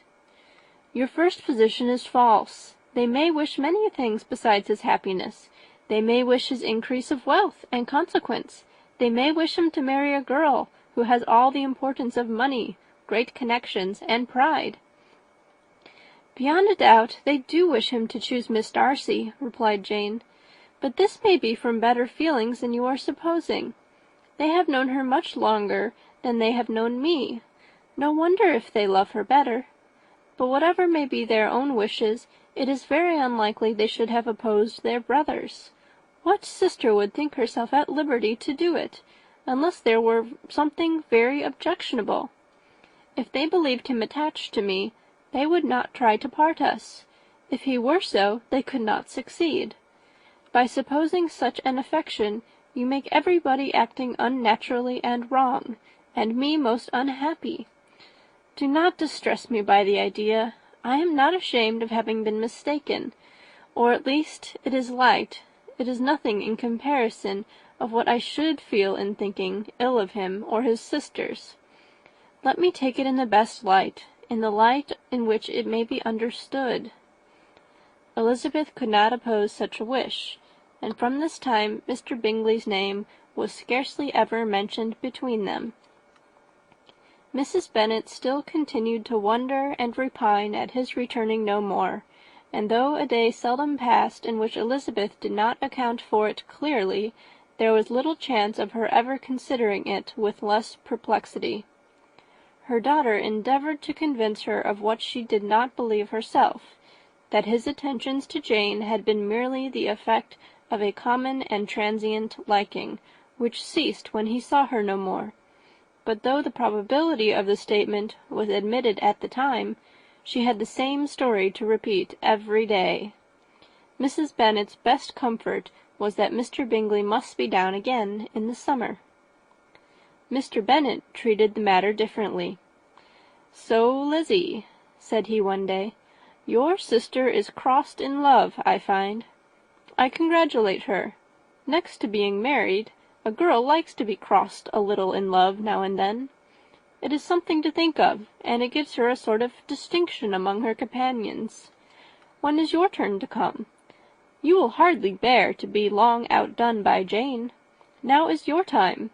"Your first position is false. They may wish many things besides his happiness. They may wish his increase of wealth and consequence. They may wish him to marry a girl who has all the importance of money, great connections, and pride." "Beyond a doubt they do wish him to choose Miss Darcy," replied Jane. "But this may be from better feelings than you are supposing. They have known her much longer than they have known me. No wonder if they love her better. But whatever may be their own wishes, it is very unlikely they should have opposed their brothers. What sister would think herself at liberty to do it, unless there were something very objectionable? If they believed him attached to me, they would not try to part us. If he were so, they could not succeed. By supposing such an affection, you make everybody acting unnaturally and wrong, and me most unhappy. Do not distress me by the idea. I am not ashamed of having been mistaken, or at least it is light. It is nothing in comparison of what I should feel in thinking ill of him or his sisters. Let me take it in the best light, in the light in which it may be understood." Elizabeth could not oppose such a wish, and from this time Mr. Bingley's name was scarcely ever mentioned between them. Mrs. Bennet still continued to wonder and repine at his returning no more, and though a day seldom passed in which Elizabeth did not account for it clearly, there was little chance of her ever considering it with less perplexity. Her daughter endeavoured to convince her of what she did not believe herself, that his attentions to Jane had been merely the effect of a common and transient liking, which ceased when he saw her no more. But though the probability of the statement was admitted at the time, she had the same story to repeat every day. Mrs. Bennet's best comfort was that Mr. Bingley must be down again in the summer. Mr. Bennet treated the matter differently. "So, Lizzie," said he one day, "your sister is crossed in love, I find. I congratulate her. Next to being married, a girl likes to be crossed a little in love now and then. It is something to think of, and it gives her a sort of distinction among her companions. When is your turn to come? You will hardly bear to be long outdone by Jane. Now is your time.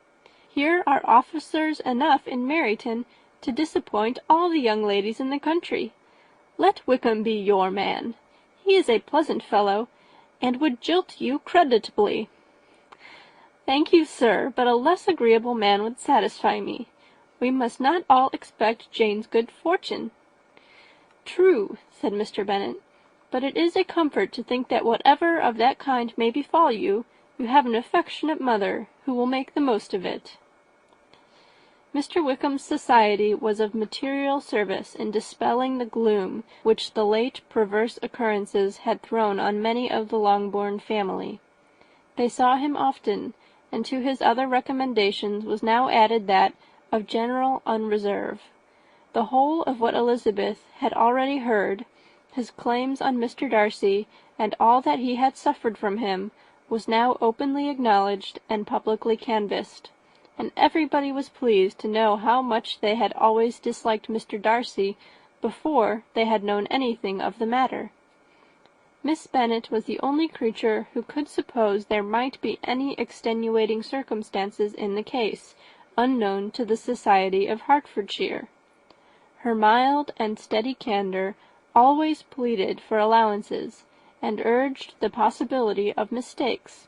Here are officers enough in Meryton to disappoint all the young ladies in the country. Let Wickham be your man. He is a pleasant fellow, and would jilt you creditably." "Thank you, sir, but a less agreeable man would satisfy me. We must not all expect Jane's good fortune." "True," said Mr. Bennet, "but it is a comfort to think that whatever of that kind may befall you, you have an affectionate mother who will make the most of it." Mr. Wickham's society was of material service in dispelling the gloom which the late perverse occurrences had thrown on many of the Longbourn family. They saw him often, and to his other recommendations was now added that of general unreserve. The whole of what Elizabeth had already heard, his claims on Mr. Darcy, and all that he had suffered from him, was now openly acknowledged and publicly canvassed, and everybody was pleased to know how much they had always disliked Mr. Darcy before they had known anything of the matter. Miss Bennet was the only creature who could suppose there might be any extenuating circumstances in the case, unknown to the society of Hertfordshire. Her mild and steady candour always pleaded for allowances, and urged the possibility of mistakes,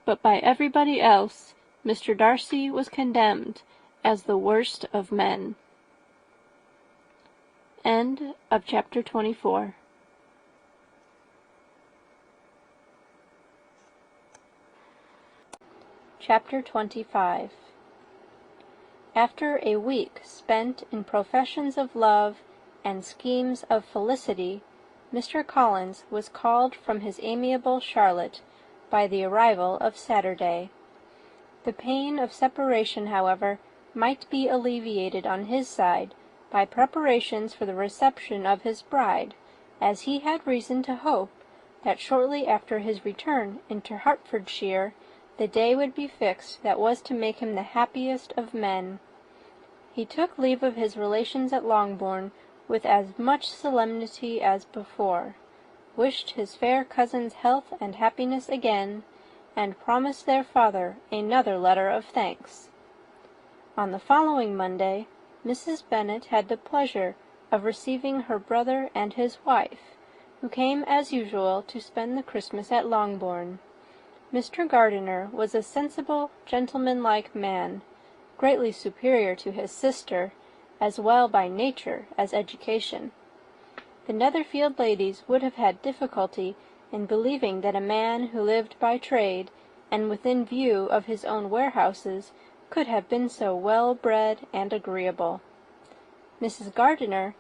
but by everybody else Mr. Darcy was condemned as the worst of men. End of chapter 24. Chapter 25. After a week spent in professions of love and schemes of felicity, Mr. Collins was called from his amiable Charlotte by the arrival of Saturday. The pain of separation, however, might be alleviated on his side by preparations for the reception of his bride, as he had reason to hope that shortly after his return into Hertfordshire the day would be fixed that was to make him the happiest of men. He took leave of his relations at Longbourn with as much solemnity as before, wished his fair cousin's health and happiness again, and promised their father another letter of thanks. On the following Monday, Mrs. Bennet had the pleasure of receiving her brother and his wife, who came as usual to spend the Christmas at Longbourn. Mr. Gardiner was a sensible, gentlemanlike man, greatly superior to his sister, as well by nature as education. The Netherfield ladies would have had difficulty in believing that a man who lived by trade, and within view of his own warehouses, could have been so well bred and agreeable. Mrs. Gardiner,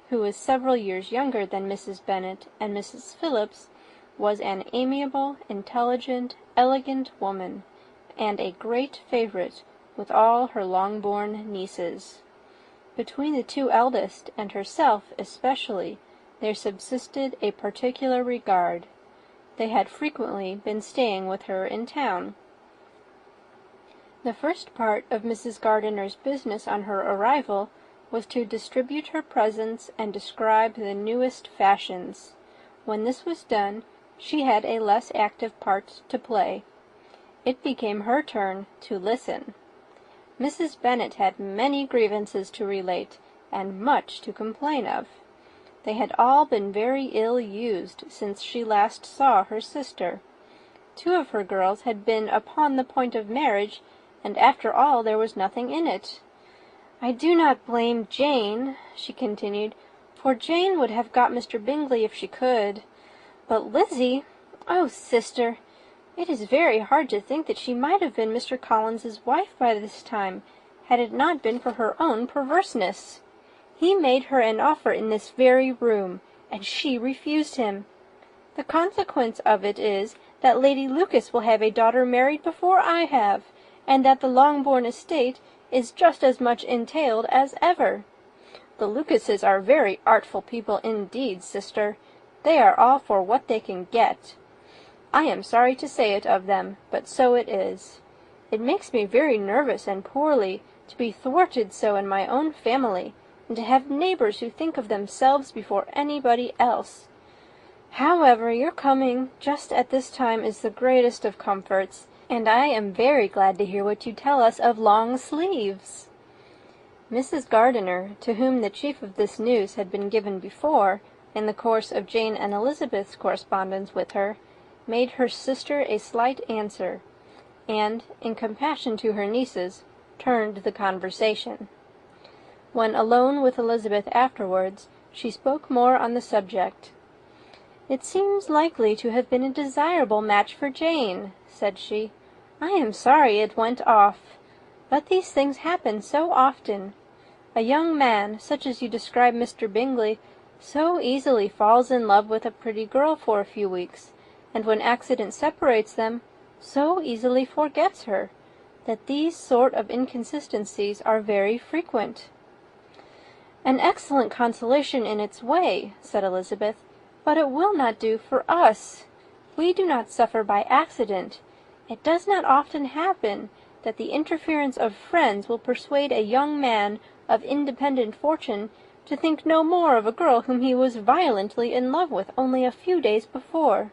who was several years younger than Mrs. Bennet and Mrs. Phillips, was an amiable, intelligent, elegant woman, and a great favourite with all her Longbourn nieces. Between the two eldest, and herself especially, there subsisted a particular regard. They had frequently been staying with her in town. The first part of Mrs. Gardiner's business on her arrival was to distribute her presents and describe the newest fashions. When this was done, she had a less active part to play. It became her turn to listen. Mrs. Bennet had many grievances to relate, and much to complain of. They had all been very ill used since she last saw her sister. 2 of her girls had been upon the point of marriage, and after all there was nothing in it. "I do not blame Jane," she continued, "for Jane would have got Mr. Bingley if she could. But Lizzie, oh, sister, it is very hard to think that she might have been Mr. Collins's wife by this time, had it not been for her own perverseness. He made her an offer in this very room, and she refused him. The consequence of it is that Lady Lucas will have a daughter married before I have, and that the Longbourn estate is just as much entailed as ever. The Lucases are very artful people indeed, sister. They are all for what they can get. I am sorry to say it of them, but so it is. It makes me very nervous and poorly to be thwarted so in my own family, and to have neighbours who think of themselves before anybody else. However, your coming just at this time is the greatest of comforts, and I am very glad to hear what you tell us of long sleeves." Mrs. Gardiner, to whom the chief of this news had been given before, in the course of Jane and Elizabeth's correspondence with her, made her sister a slight answer, and, in compassion to her nieces, turned the conversation. When alone with Elizabeth afterwards, she spoke more on the subject. "It seems likely to have been a desirable match for Jane," said she. "I am sorry it went off. But these things happen so often. A young man, such as you describe Mr. Bingley, so easily falls in love with a pretty girl for a few weeks, and when accident separates them, so easily forgets her, that these sort of inconsistencies are very frequent." "An excellent consolation in its way," said Elizabeth, "but it will not do for us. We do not suffer by accident. It does not often happen that the interference of friends will persuade a young man of independent fortune to think no more of a girl whom he was violently in love with only a few days before."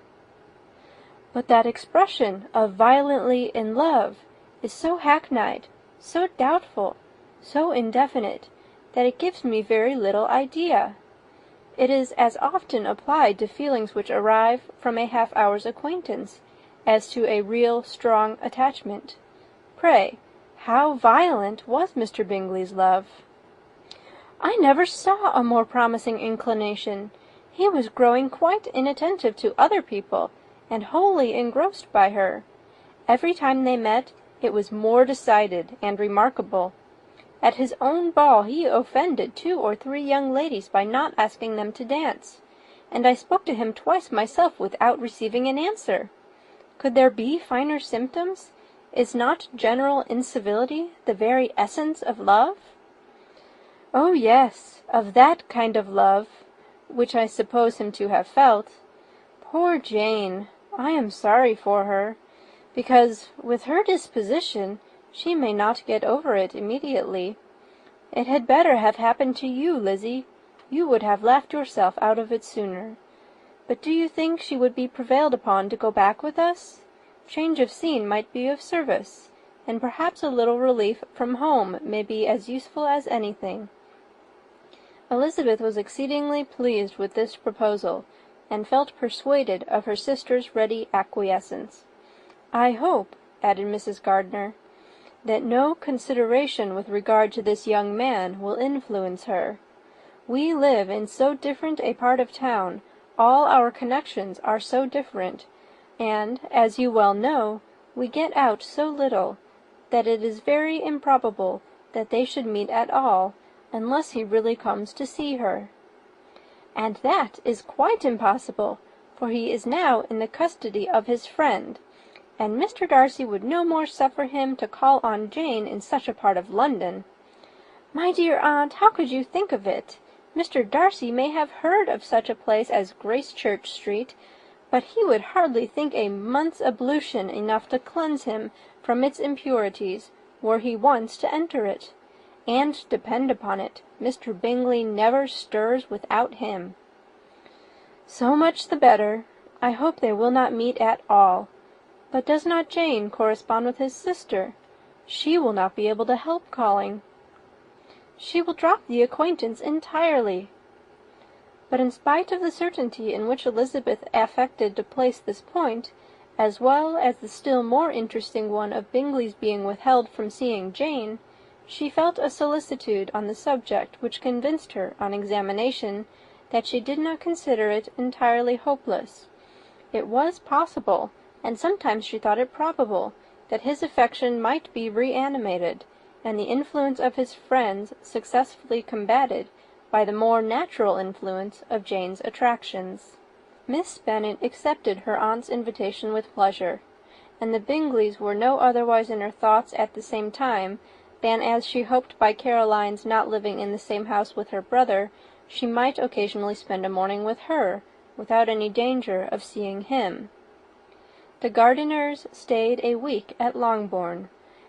"But that expression of violently in love is so hackneyed, so doubtful, so indefinite, that it gives me very little idea. It is as often applied to feelings which arrive from a half-hour's acquaintance, as to a real strong attachment. Pray, how violent was Mr. Bingley's love?" "I never saw a more promising inclination. He was growing quite inattentive to other people, and wholly engrossed by her. Every time they met, it was more decided and remarkable. At his own ball he offended 2 or 3 young ladies by not asking them to dance. and I spoke to him twice myself without receiving an answer. Could there be finer symptoms? Is not general incivility the very essence of love?" "Oh, yes, of that kind of love, which I suppose him to have felt. Poor Jane! I am sorry for her, because, with her disposition, she may not get over it immediately. It had better have happened to you, Lizzie. You would have laughed yourself out of it sooner. But do you think she would be prevailed upon to go back with us? Change of scene might be of service, and perhaps a little relief from home may be as useful as anything." Elizabeth was exceedingly pleased with this proposal, and felt persuaded of her sister's ready acquiescence. "I hope," added Mrs. Gardiner, "that no consideration with regard to this young man will influence her. We live in so different a part of town, all our connections are so different, and, as you well know, we get out so little, that it is very improbable that they should meet at all, unless he really comes to see her." "And that is quite impossible, for he is now in the custody of his friend, and Mr. Darcy would no more suffer him to call on Jane in such a part of London." "My dear aunt, how could you think of it? Mr. Darcy may have heard of such a place as Gracechurch Street, but he would hardly think a month's ablution enough to cleanse him from its impurities, were he once to enter it. And depend upon it, Mr. Bingley never stirs without him." "So much the better. I hope they will not meet at all. But does not Jane correspond with his sister? She will not be able to help calling." "She will drop the acquaintance entirely." But in spite of the certainty in which Elizabeth affected to place this point, as well as the still more interesting one of Bingley's being withheld from seeing Jane, she felt a solicitude on the subject which convinced her, on examination, that she did not consider it entirely hopeless. It was possible, and sometimes she thought it probable, that his affection might be reanimated, and the influence of his friends successfully combated by the more natural influence of Jane's attractions. Miss Bennet accepted her aunt's invitation with pleasure, and the Bingleys were no otherwise in her thoughts at the same time than as she hoped by Caroline's not living in the same house with her brother, she might occasionally spend a morning with her, without any danger of seeing him. The Gardiners stayed a week at Longbourn,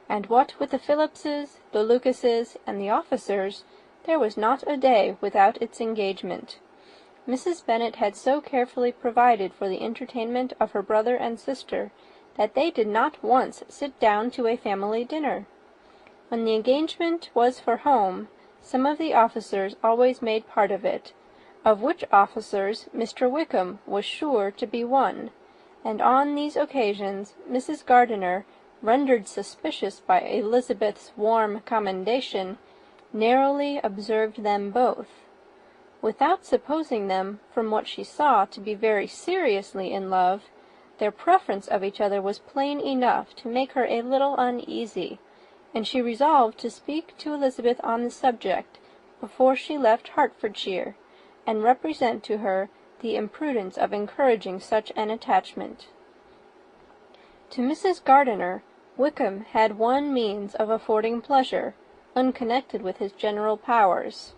and what with the Phillipses, the Lucases, and the officers, there was not a day without its engagement. Mrs. Bennet had so carefully provided for the entertainment of her brother and sister, that they did not once sit down to a family dinner. When the engagement was for home, some of the officers always made part of it, of which officers Mr. Wickham was sure to be one, and on these occasions Mrs. Gardiner, rendered suspicious by Elizabeth's warm commendation, narrowly observed them both. Without supposing them, from what she saw, to be very seriously in love, their preference of each other was plain enough to make her a little uneasy, and she resolved to speak to Elizabeth on the subject before she left Hertfordshire, and represent to her the imprudence of encouraging such an attachment. To Mrs. Gardiner, Wickham had one means of affording pleasure, unconnected with his general powers.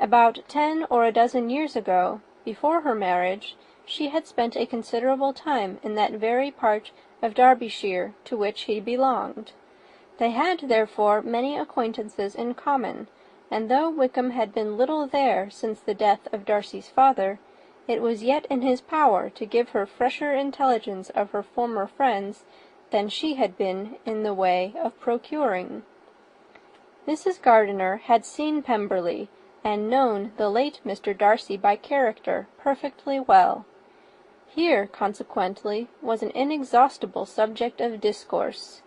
About 10 or a dozen years ago, before her marriage, she had spent a considerable time in that very part of Derbyshire to which he belonged. They had, therefore, many acquaintances in common, and though Wickham had been little there since the death of Darcy's father, it was yet in his power to give her fresher intelligence of her former friends than she had been in the way of procuring. Mrs. Gardiner had seen Pemberley, and known the late Mr. Darcy by character perfectly well. Here, consequently, was an inexhaustible subject of discourse.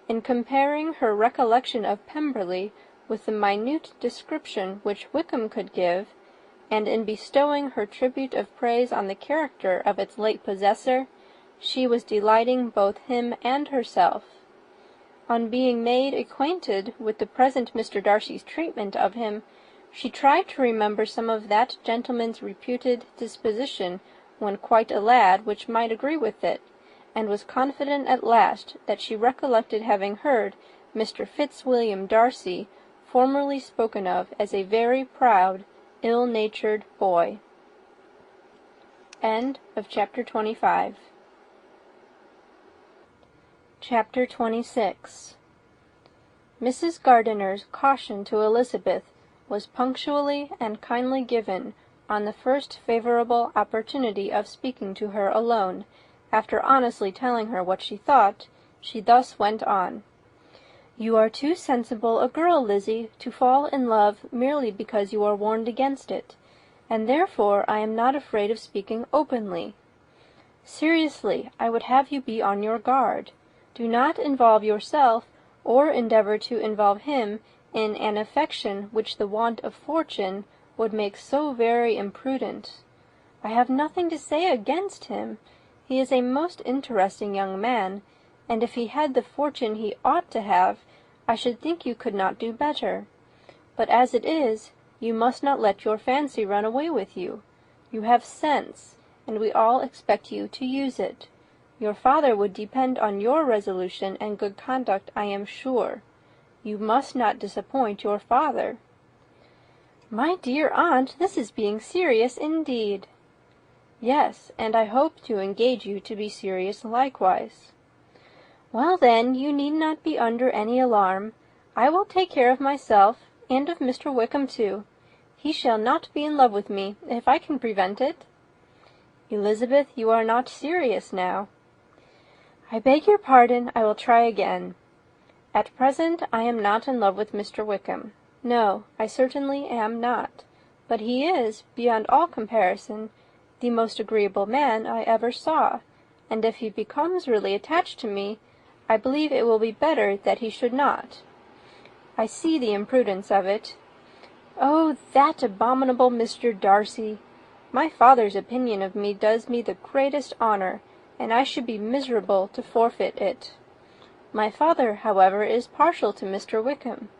In comparing her recollection of Pemberley with the minute description which Wickham could give, and in bestowing her tribute of praise on the character of its late possessor, she was delighting both him and herself. On being made acquainted with the present Mr. Darcy's treatment of him, She tried to remember some of that gentleman's reputed disposition when quite a lad which might agree with it, and was confident at last that she recollected having heard Mr. Fitzwilliam Darcy formerly spoken of as a very proud, ill-natured boy. End of chapter 25. Chapter 26. Mrs. Gardiner's caution to Elizabeth was punctually and kindly given on the first favourable opportunity of speaking to her alone. After honestly telling her what she thought, she thus went on. "You are too sensible a girl, Lizzie, to fall in love merely because you are warned against it, and therefore I am not afraid of speaking openly. Seriously, I would have you be on your guard. Do not involve yourself, or endeavour to involve him, in an affection which the want of fortune would make so very imprudent. I have nothing to say against him. He is a most interesting young man, and if he had the fortune he ought to have, I should think you could not do better. But as it is, you must not let your fancy run away with you. You have sense, and we all expect you to use it. Your father would depend on your resolution and good conduct, I am sure. You must not disappoint your father." "My dear aunt, this is being serious indeed." "Yes, and I hope to engage you to be serious likewise." "Well, then, you need not be under any alarm. I will take care of myself, and of Mr. Wickham too. He shall not be in love with me, if I can prevent it." "Elizabeth, you are not serious now." "I beg your pardon. I will try again. At present I am not in love with Mr. Wickham. No, I certainly am not. But he is, beyond all comparison, the most agreeable man I ever saw, and if he becomes really attached to me, I believe it will be better that he should not. I see the imprudence of it. Oh, that abominable Mr. Darcy! My father's opinion of me does me the greatest honour, and I should be miserable to forfeit it. My father, however, is partial to Mr. Wickham.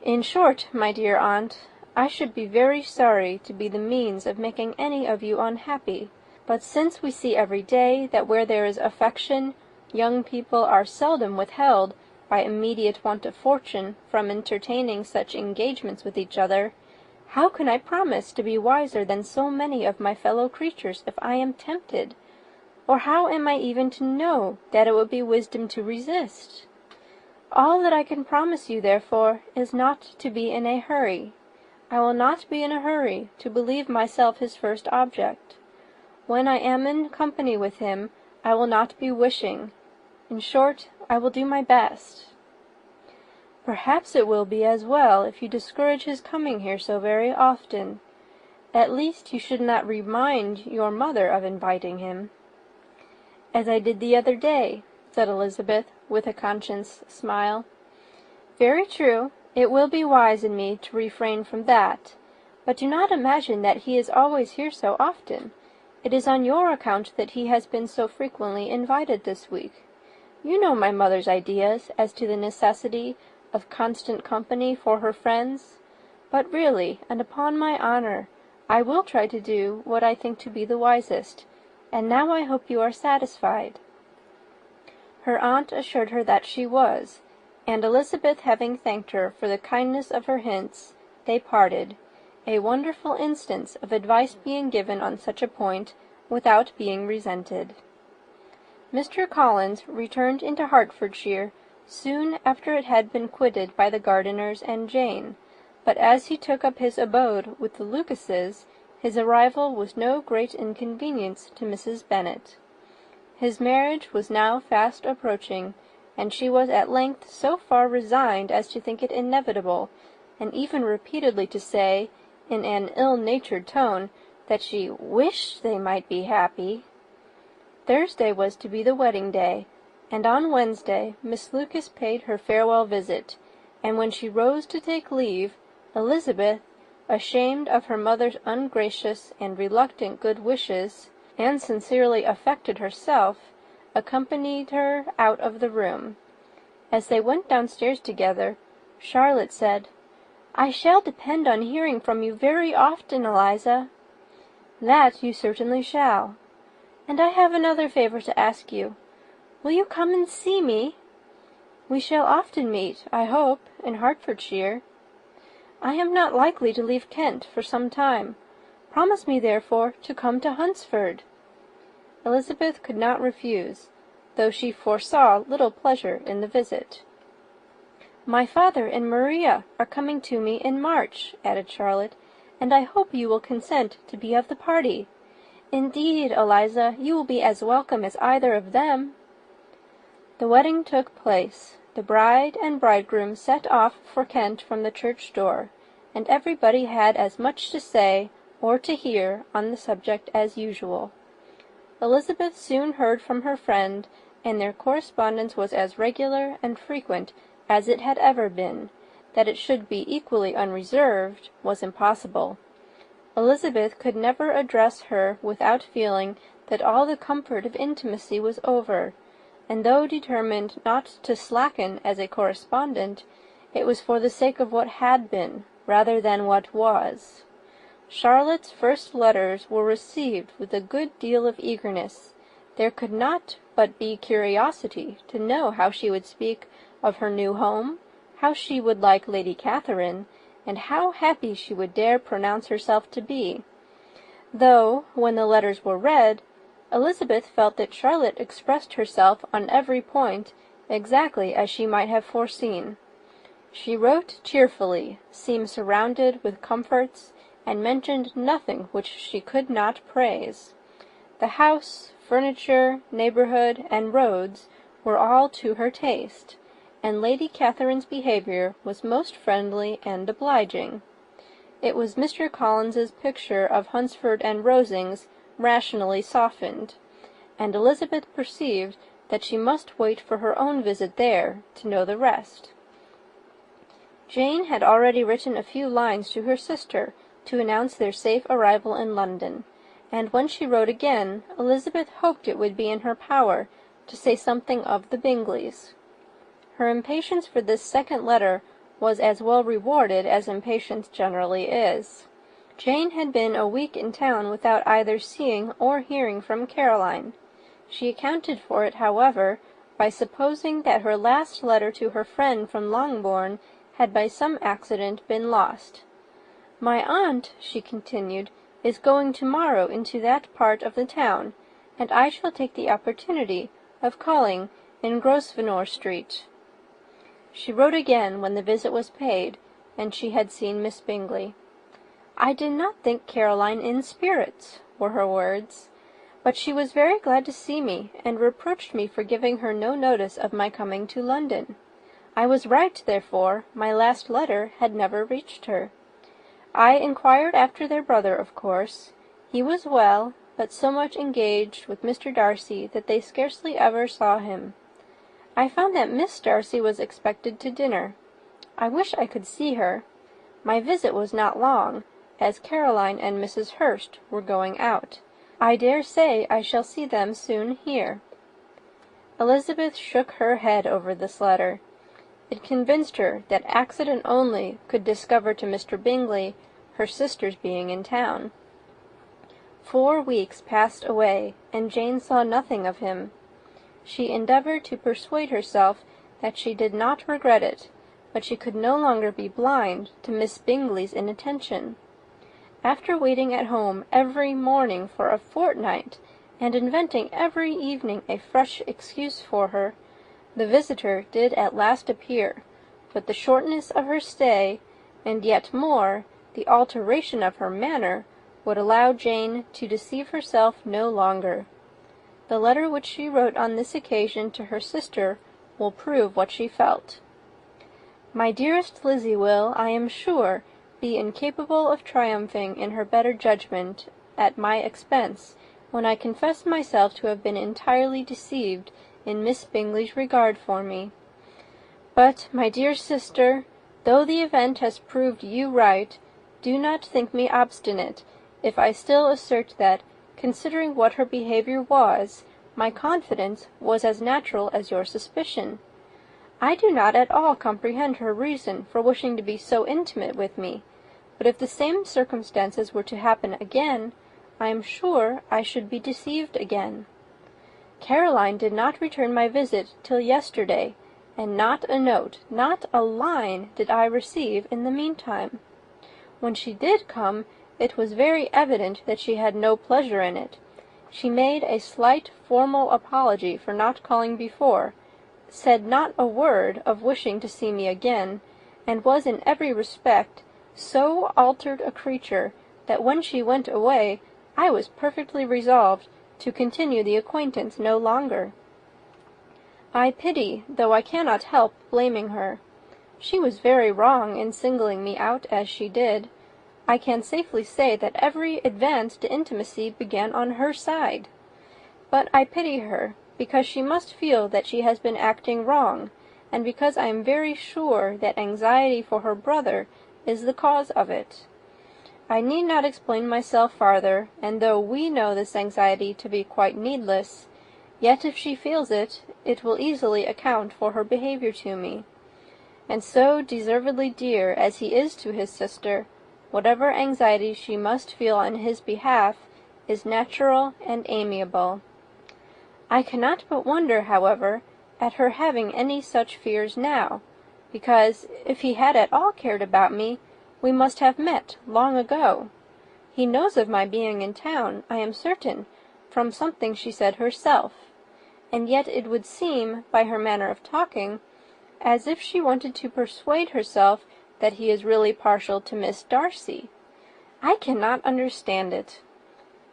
In short, my dear aunt, I should be very sorry to be the means of making any of you unhappy, but since we see every day that where there is affection, young people are seldom withheld, by immediate want of fortune, from entertaining such engagements with each other, how can I promise to be wiser than so many of my fellow creatures if I am tempted? Or how am I even to know that it would be wisdom to resist? All that I can promise you, therefore, is not to be in a hurry. I will not be in a hurry to believe myself his first object. When I am in company with him, I will not be wishing. In short, I will do my best. Perhaps it will be as well if you discourage his coming here so very often. At least you should not remind your mother of inviting him." "As I did the other day," said Elizabeth, with a conscious smile. "Very true. It will be wise in me to refrain from that. But do not imagine that he is always here so often. It is on your account that he has been so frequently invited this week. You know my mother's ideas as to the necessity of constant company for her friends. But really, and upon my honour, I will try to do what I think to be the wisest, and now I hope you are satisfied." Her aunt assured her that she was, and Elizabeth having thanked her for the kindness of her hints, they parted, a wonderful instance of advice being given on such a point without being resented. Mr. Collins returned into Hertfordshire soon after it had been quitted by the Gardiners and Jane, but as he took up his abode with the Lucases, his arrival was no great inconvenience to Mrs. Bennet. His marriage was now fast approaching, and she was at length so far resigned as to think it inevitable, and even repeatedly to say, in an ill-natured tone, that she wished they might be happy. Thursday was to be the wedding day, and on Wednesday Miss Lucas paid her farewell visit, and when she rose to take leave, Elizabeth, ashamed of her mother's ungracious and reluctant good wishes, and sincerely affected herself, accompanied her out of the room. As they went downstairs together, Charlotte said, "I shall depend on hearing from you very often, Eliza." "That you certainly shall." "And I have another favour to ask you. Will you come and see me?" "We shall often meet, I hope, in Hertfordshire." "I am not likely to leave Kent for some time. Promise me, therefore, to come to Hunsford." Elizabeth could not refuse, though she foresaw little pleasure in the visit. "My father and Maria are coming to me in March," added Charlotte, "and I hope you will consent to be of the party. Indeed, Eliza, you will be as welcome as either of them." The wedding took place. The bride and bridegroom set off for Kent from the church door, and everybody had as much to say or to hear on the subject as usual. Elizabeth soon heard from her friend, and their correspondence was as regular and frequent as it had ever been. That it should be equally unreserved was impossible. Elizabeth could never address her without feeling that all the comfort of intimacy was over, and though determined not to slacken as a correspondent, it was for the sake of what had been, rather than what was. Charlotte's first letters were received with a good deal of eagerness. There could not but be curiosity to know how she would speak of her new home, how she would like Lady Catherine, and how happy she would dare pronounce herself to be. Though, when the letters were read, Elizabeth felt that Charlotte expressed herself on every point exactly as she might have foreseen. She wrote cheerfully, seemed surrounded with comforts, and mentioned nothing which she could not praise. The house, furniture, neighbourhood, and roads were all to her taste, and Lady Catherine's behaviour was most friendly and obliging. It was Mr. Collins's picture of Hunsford and Rosings rationally softened, and Elizabeth perceived that she must wait for her own visit there to know the rest. Jane had already written a few lines to her sister to announce their safe arrival in London, and when she wrote again, Elizabeth hoped it would be in her power to say something of the Bingleys. Her impatience for this second letter was as well rewarded as impatience generally is. Jane had been a week in town without either seeing or hearing from Caroline. She accounted for it, however, by supposing that her last letter to her friend from Longbourn had by some accident been lost. "My aunt," she continued, "is going to-morrow into that part of the town, and I shall take the opportunity of calling in Grosvenor Street." She wrote again when the visit was paid, and she had seen Miss Bingley. "I did not think Caroline in spirits," were her words, "but she was very glad to see me, and reproached me for giving her no notice of my coming to London. I was right, therefore, my last letter had never reached her. I inquired after their brother, of course. He was well, but so much engaged with Mr. Darcy that they scarcely ever saw him. I found that Miss Darcy was expected to dinner. I wish I could see her. My visit was not long, as Caroline and Mrs. Hurst were going out. I dare say I shall see them soon here." Elizabeth shook her head over this letter. It convinced her that accident only could discover to Mr. Bingley her sister's being in town. 4 weeks passed away, and Jane saw nothing of him. She endeavoured to persuade herself that she did not regret it, but she could no longer be blind to Miss Bingley's inattention. After waiting at home every morning for a fortnight, and inventing every evening a fresh excuse for her, the visitor did at last appear, but the shortness of her stay, and yet more, the alteration of her manner, would allow Jane to deceive herself no longer. The letter which she wrote on this occasion to her sister will prove what she felt. "My dearest Lizzy will, I am sure, be incapable of triumphing in her better judgment at my expense, when I confess myself to have been entirely deceived in Miss Bingley's regard for me. But, my dear sister, though the event has proved you right, do not think me obstinate if I still assert that, considering what her behaviour was, my confidence was as natural as your suspicion. I do not at all comprehend her reason for wishing to be so intimate with me, but if the same circumstances were to happen again, I am sure I should be deceived again. Caroline did not return my visit till yesterday, and not a note, not a line did I receive in the meantime. When she did come, it was very evident that she had no pleasure in it. She made a slight formal apology for not calling before, said not a word of wishing to see me again, and was in every respect so altered a creature that when she went away I was perfectly resolved to continue the acquaintance no longer. I pity, though I cannot help blaming her. She was very wrong in singling me out as she did. I can safely say that every advance to intimacy began on her side. But I pity her, because she must feel that she has been acting wrong, and because I am very sure that anxiety for her brother is the cause of it. I need not explain myself farther, and though we know this anxiety to be quite needless, yet if she feels it, it will easily account for her behaviour to me. And so deservedly dear as he is to his sister, whatever anxiety she must feel on his behalf is natural and amiable. I cannot but wonder, however, at her having any such fears now, because, if he had at all cared about me, we must have met long ago. He knows of my being in town, I am certain, from something she said herself, and yet it would seem, by her manner of talking, as if she wanted to persuade herself that he is really partial to Miss Darcy. I cannot understand it.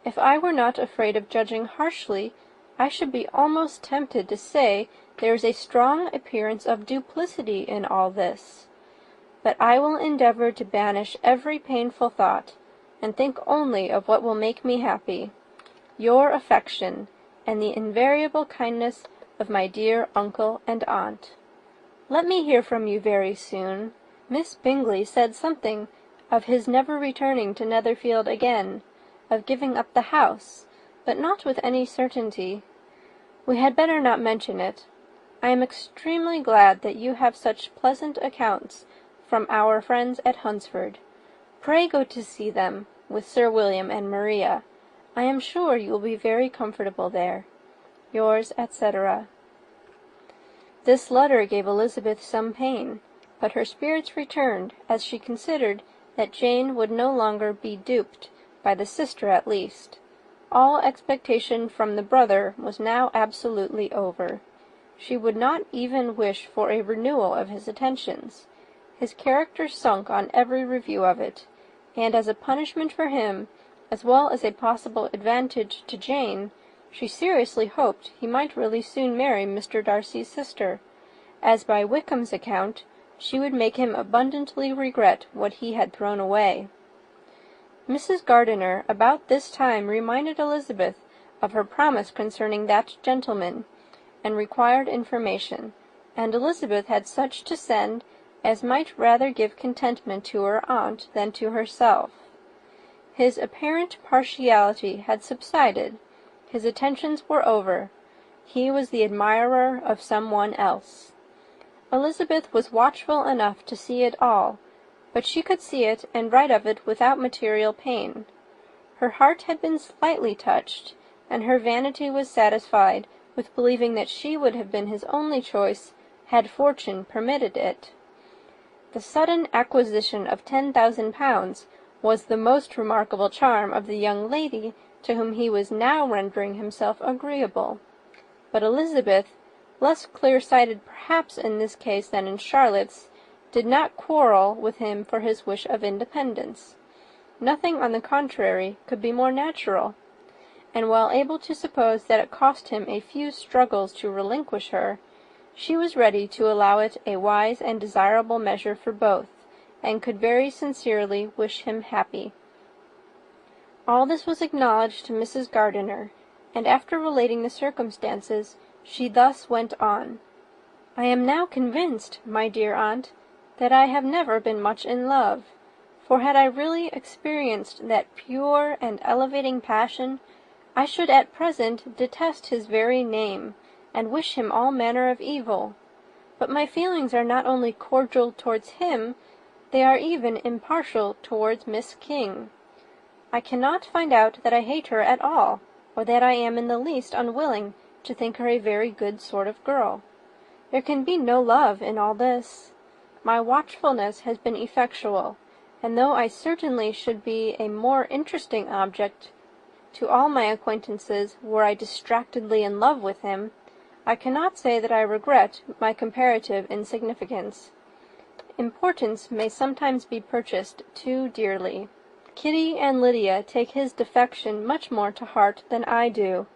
If I were not afraid of judging harshly, I should be almost tempted to say there is a strong appearance of duplicity in all this. But I will endeavour to banish every painful thought, and think only of what will make me happy. Your affection, and the invariable kindness of my dear uncle and aunt. Let me hear from you very soon. Miss Bingley said something of his never returning to Netherfield again, of giving up the house, but not with any certainty. We had better not mention it. I am extremely glad that you have such pleasant accounts from our friends at Hunsford. Pray go to see them, with Sir William and Maria. I am sure you will be very comfortable there. Yours, etc. This letter gave Elizabeth some pain, but her spirits returned as she considered that Jane would no longer be duped, by the sister at least. All expectation from the brother was now absolutely over. She would not even wish for a renewal of his attentions. His character sunk on every review of it, and as a punishment for him, as well as a possible advantage to Jane, she seriously hoped he might really soon marry Mr. Darcy's sister, as by Wickham's account she would make him abundantly regret what he had thrown away. Mrs. Gardiner about this time reminded Elizabeth of her promise concerning that gentleman, and required information, and Elizabeth had such to send as might rather give contentment to her aunt than to herself. His apparent partiality had subsided, his attentions were over, he was the admirer of some one else. Elizabeth was watchful enough to see it all, but she could see it and write of it without material pain. Her heart had been slightly touched, and her vanity was satisfied with believing that she would have been his only choice had fortune permitted it. The sudden acquisition of 10,000 pounds was the most remarkable charm of the young lady to whom he was now rendering himself agreeable. But Elizabeth, less clear-sighted perhaps in this case than in Charlotte's, did not quarrel with him for his wish of independence. Nothing, on the contrary, could be more natural, and while able to suppose that it cost him a few struggles to relinquish her, she was ready to allow it a wise and desirable measure for both, and could very sincerely wish him happy. All this was acknowledged to Mrs. Gardiner, and after relating the circumstances, she thus went on. "I am now convinced, my dear aunt, that I have never been much in love, for had I really experienced that pure and elevating passion, I should at present detest his very name, and wish him all manner of evil. But my feelings are not only cordial towards him, they are even impartial towards Miss King. I cannot find out that I hate her at all, or that I am in the least unwilling to think her a very good sort of girl. There can be no love in all this. My watchfulness has been effectual, and though I certainly should be a more interesting object to all my acquaintances were I distractedly in love with him, I cannot say that I regret my comparative insignificance. Importance may sometimes be purchased too dearly. Kitty and Lydia take his defection much more to heart than I do.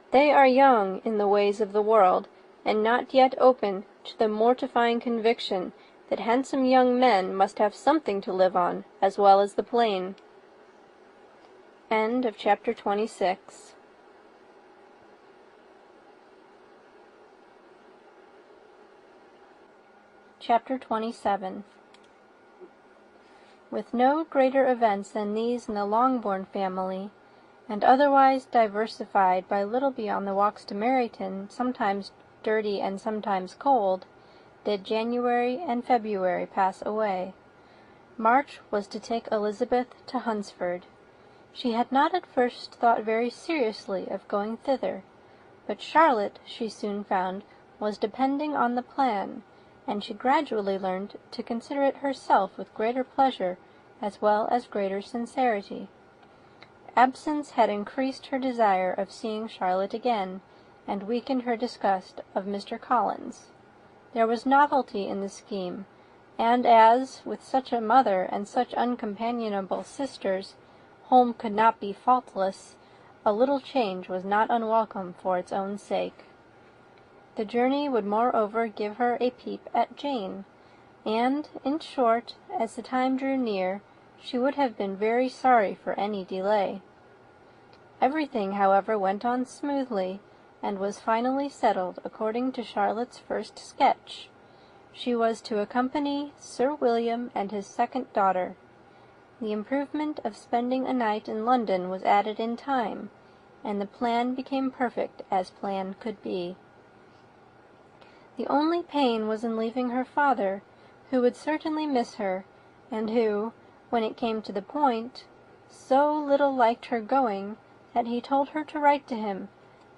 They are young in the ways of the world, and not yet open to the mortifying conviction that handsome young men must have something to live on, as well as the plain. End of chapter 26. Chapter 27. With no greater events than these in the Longbourn family, and otherwise diversified by little beyond the walks to Meryton, sometimes dirty and sometimes cold, did January and February pass away. March was to take Elizabeth to Hunsford. She had not at first thought very seriously of going thither, but Charlotte, she soon found, was depending on the plan, and she gradually learned to consider it herself with greater pleasure as well as greater sincerity. Absence had increased her desire of seeing Charlotte again, and weakened her disgust of Mr. Collins. There was novelty in the scheme, and as, with such a mother and such uncompanionable sisters, home could not be faultless, a little change was not unwelcome for its own sake. The journey would moreover give her a peep at Jane, and, in short, as the time drew near, she would have been very sorry for any delay. Everything, however, went on smoothly, and was finally settled according to Charlotte's first sketch. She was to accompany Sir William and his second daughter. The improvement of spending a night in London was added in time, and the plan became perfect as plan could be. The only pain was in leaving her father, who would certainly miss her, and who, when it came to the point, so little liked her going that he told her to write to him,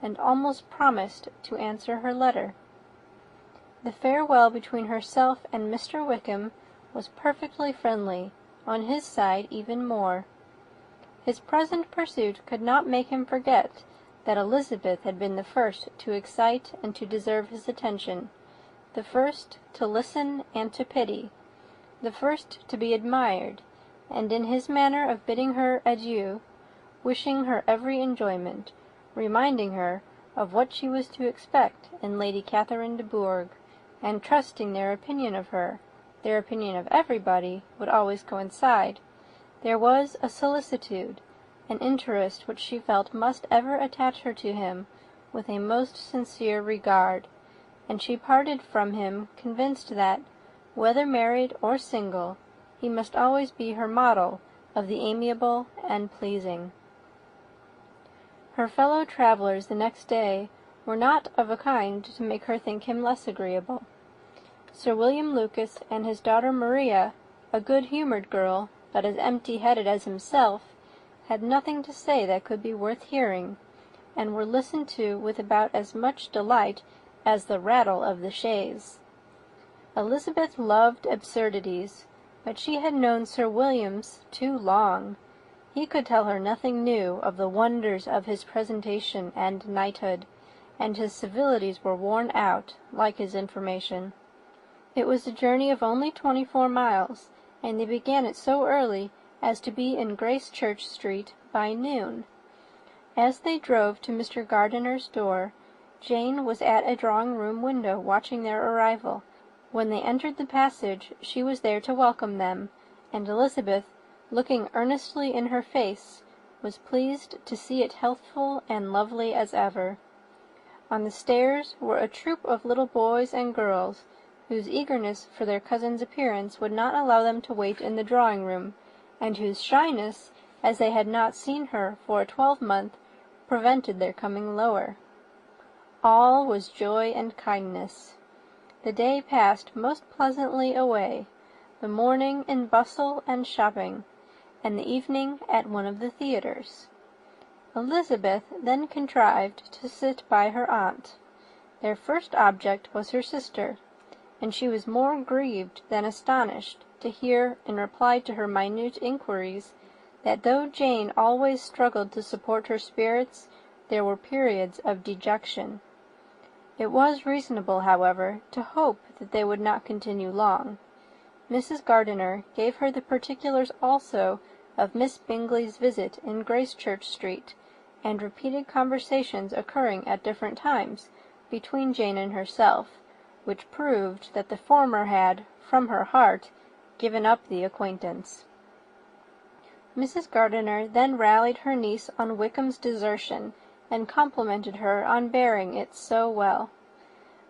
and almost promised to answer her letter. The farewell between herself and Mr. Wickham was perfectly friendly, on his side even more. His present pursuit could not make him forget that Elizabeth had been the first to excite and to deserve his attention, the first to listen and to pity, the first to be admired, and in his manner of bidding her adieu, wishing her every enjoyment, reminding her of what she was to expect in Lady Catherine de Bourgh, and trusting their opinion of her, their opinion of everybody, would always coincide, there was a solicitude, an interest which she felt must ever attach her to him with a most sincere regard, and she parted from him convinced that, whether married or single, he must always be her model of the amiable and pleasing. Her fellow travellers the next day were not of a kind to make her think him less agreeable. Sir William Lucas and his daughter Maria, a good-humoured girl, but as empty-headed as himself, had nothing to say that could be worth hearing, and were listened to with about as much delight as the rattle of the chaise. Elizabeth loved absurdities, but she had known Sir William's too long. He could tell her nothing new of the wonders of his presentation and knighthood, and his civilities were worn out, like his information. It was a journey of only 24 miles, and they began it so early as to be in Gracechurch Street by noon. As they drove to Mr. Gardiner's door, Jane was at a drawing-room window watching their arrival. When they entered the passage, she was there to welcome them, and Elizabeth, looking earnestly in her face, was pleased to see it healthful and lovely as ever. On the stairs were a troop of little boys and girls, whose eagerness for their cousin's appearance would not allow them to wait in the drawing-room, and whose shyness, as they had not seen her for a 12-month, prevented their coming lower. All was joy and kindness. The day passed most pleasantly away, the morning in bustle and shopping, and the evening at one of the theatres. Elizabeth then contrived to sit by her aunt. Their first object was her sister, and she was more grieved than astonished to hear, in reply to her minute inquiries, that though Jane always struggled to support her spirits, there were periods of dejection. It was reasonable, however, to hope that they would not continue long. Mrs. Gardiner gave her the particulars also of Miss Bingley's visit in Gracechurch Street, and repeated conversations occurring at different times between Jane and herself, which proved that the former had, from her heart, given up the acquaintance. Mrs. Gardiner then rallied her niece on Wickham's desertion, and complimented her on bearing it so well.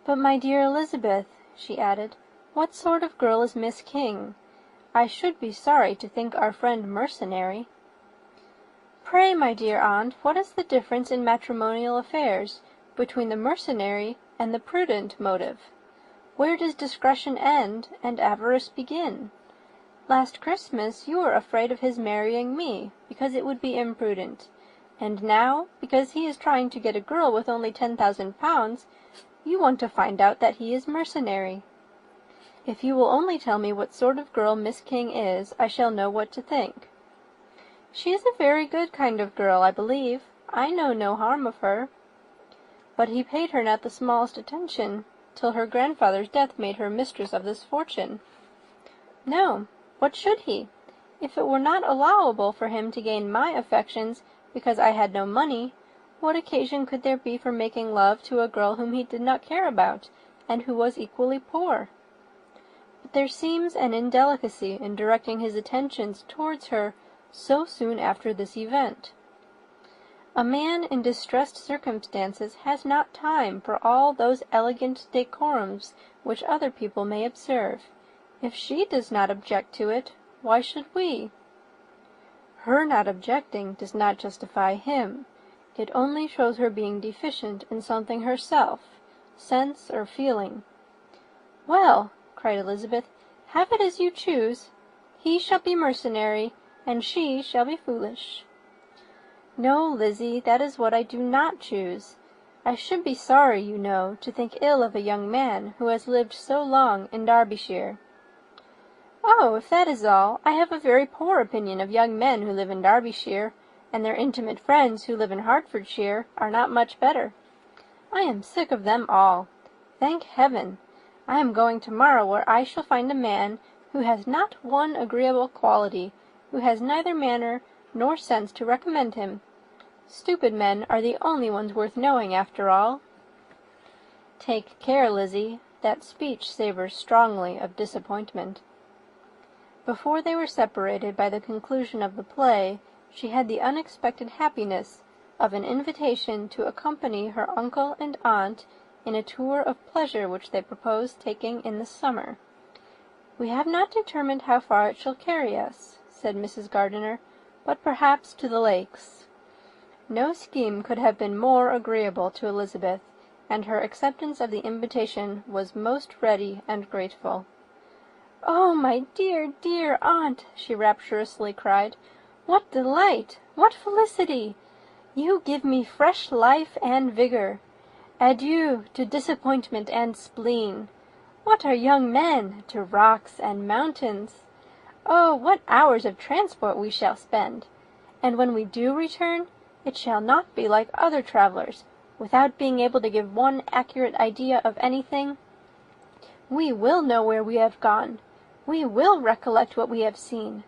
"But, my dear Elizabeth," she added, "what sort of girl is Miss King? I should be sorry to think our friend mercenary." "Pray, my dear aunt, what is the difference in matrimonial affairs between the mercenary and the prudent motive? Where does discretion end and avarice begin? Last Christmas you were afraid of his marrying me, because it would be imprudent, and now, because he is trying to get a girl with only 10,000 pounds, you want to find out that he is mercenary. If you will only tell me what sort of girl Miss King is, I shall know what to think." "She is a very good kind of girl, I believe. I know no harm of her." "But he paid her not the smallest attention, till her grandfather's death made her mistress of this fortune." "No. What should he? If it were not allowable for him to gain my affections because I had no money, what occasion could there be for making love to a girl whom he did not care about, and who was equally poor? But there seems an indelicacy in directing his attentions towards her so soon after this event. A man in distressed circumstances has not time for all those elegant decorums which other people may observe. If she does not object to it, why should we?" "Her not objecting does not justify him. It only shows her being deficient in something herself, sense or feeling." "Well," cried Elizabeth, "have it as you choose. He shall be mercenary, and she shall be foolish." "No, Lizzie, that is what I do not choose. I should be sorry, you know, to think ill of a young man who has lived so long in Derbyshire." "Oh, if that is all, I have a very poor opinion of young men who live in Derbyshire, and their intimate friends who live in Hertfordshire are not much better. I am sick of them all. Thank heaven! I am going to-morrow where I shall find a man who has not one agreeable quality, who has neither manner nor sense to recommend him. Stupid men are the only ones worth knowing, after all." "Take care, Lizzie. That speech savours strongly of disappointment." Before they were separated by the conclusion of the play, she had the unexpected happiness of an invitation to accompany her uncle and aunt in a tour of pleasure which they proposed taking in the summer. "We have not determined how far it shall carry us," said Mrs. Gardiner, "but perhaps to the lakes." No scheme could have been more agreeable to Elizabeth, and her acceptance of the invitation was most ready and grateful. "Oh, my dear, dear aunt," she rapturously cried, "what delight! What felicity! You give me fresh life and vigour. Adieu to disappointment and spleen. What are young men to rocks and mountains? Oh, what hours of transport we shall spend! And when we do return, it shall not be like other travellers, without being able to give one accurate idea of anything. We will know where we have gone. We will recollect what we have seen.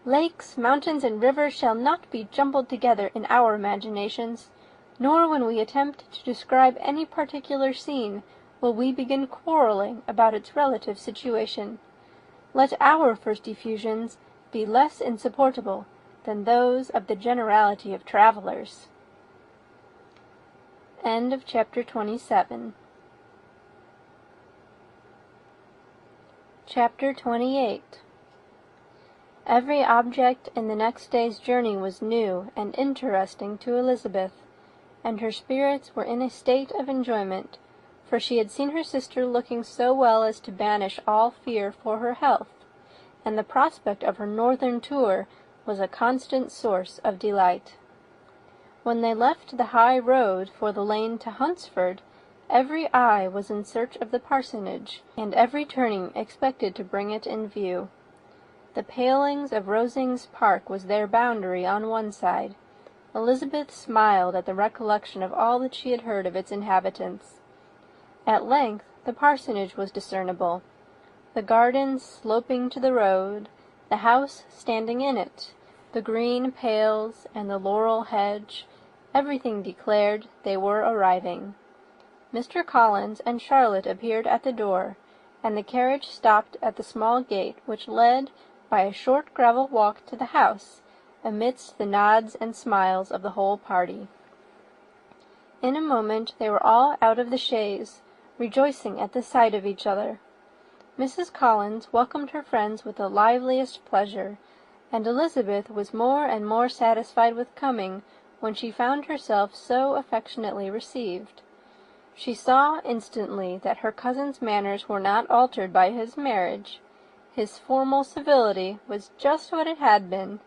Lakes, mountains, and rivers shall not be jumbled together in our imaginations, nor when we attempt to describe any particular scene will we begin quarrelling about its relative situation. Let our first effusions be less insupportable than those of the generality of travellers." End of chapter 27. Chapter 28. Every object in the next day's journey was new and interesting to Elizabeth, and her spirits were in a state of enjoyment, for she had seen her sister looking so well as to banish all fear for her health, and the prospect of her northern tour was a constant source of delight. When they left the high road for the lane to Hunsford, every eye was in search of the parsonage, and every turning expected to bring it in view. The palings of Rosings Park was their boundary on one side. Elizabeth smiled at the recollection of all that she had heard of its inhabitants. At length the parsonage was discernible, the garden sloping to the road, the house standing in it, the green pales and the laurel hedge. Everything declared they were arriving. Mr. Collins and Charlotte appeared at the door, and the carriage stopped at the small gate which led by a short gravel walk to the house, amidst the nods and smiles of the whole party. In a moment they were all out of the chaise, rejoicing at the sight of each other. Mrs. Collins welcomed her friends with the liveliest pleasure, and Elizabeth was more and more satisfied with coming when she found herself so affectionately received. She saw instantly that her cousin's manners were not altered by his marriage. His formal civility was just what it had been,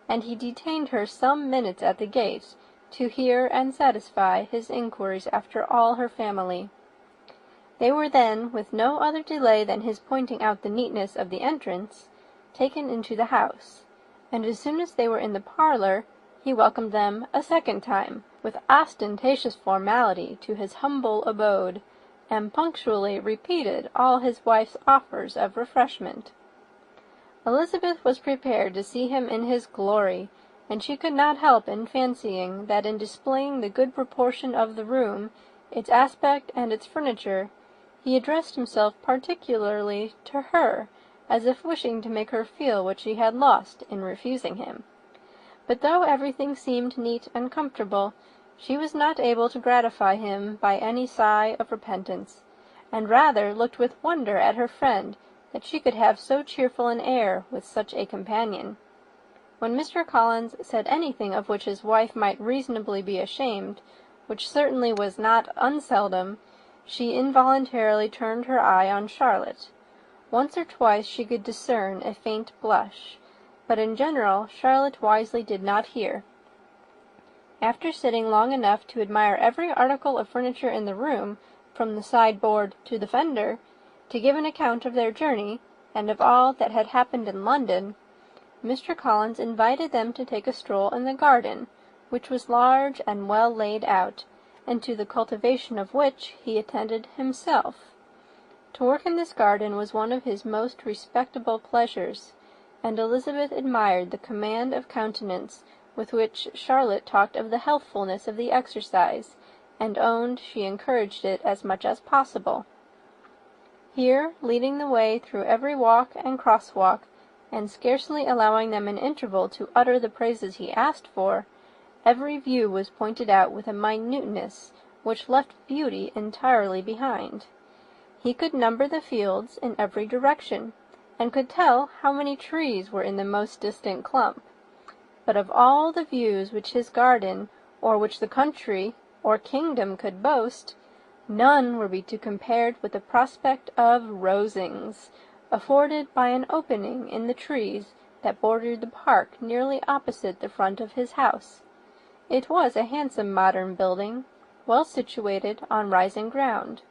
and he detained her some minutes at the gate to hear and satisfy his inquiries after all her family. They were then, with no other delay than his pointing out the neatness of the entrance, taken into the house, and as soon as they were in the parlour, he welcomed them a second time, with ostentatious formality, to his humble abode, and punctually repeated all his wife's offers of refreshment. Elizabeth was prepared to see him in his glory, and she could not help in fancying that in displaying the good proportion of the room, its aspect and its furniture, he addressed himself particularly to her, as if wishing to make her feel what she had lost in refusing him. But though everything seemed neat and comfortable, she was not able to gratify him by any sigh of repentance, and rather looked with wonder at her friend that she could have so cheerful an air with such a companion. When Mr. Collins said anything of which his wife might reasonably be ashamed, which certainly was not unseldom, she involuntarily turned her eye on Charlotte. Once or twice she could discern a faint blush, but in general Charlotte wisely did not hear. After sitting long enough to admire every article of furniture in the room, from the sideboard to the fender, to give an account of their journey, and of all that had happened in London, Mr. Collins invited them to take a stroll in the garden, which was large and well laid out, and to the cultivation of which he attended himself. To work in this garden was one of his most respectable pleasures, and Elizabeth admired the command of countenance with which Charlotte talked of the healthfulness of the exercise, and owned she encouraged it as much as possible. Here, leading the way through every walk and cross-walk, and scarcely allowing them an interval to utter the praises he asked for, every view was pointed out with a minuteness which left beauty entirely behind. He could number the fields in every direction, and could tell how many trees were in the most distant clump. But of all the views which his garden, or which the country, or kingdom could boast, none were to be compared with the prospect of Rosings, afforded by an opening in the trees that bordered the park nearly opposite the front of his house. It was a handsome modern building, well situated on rising ground.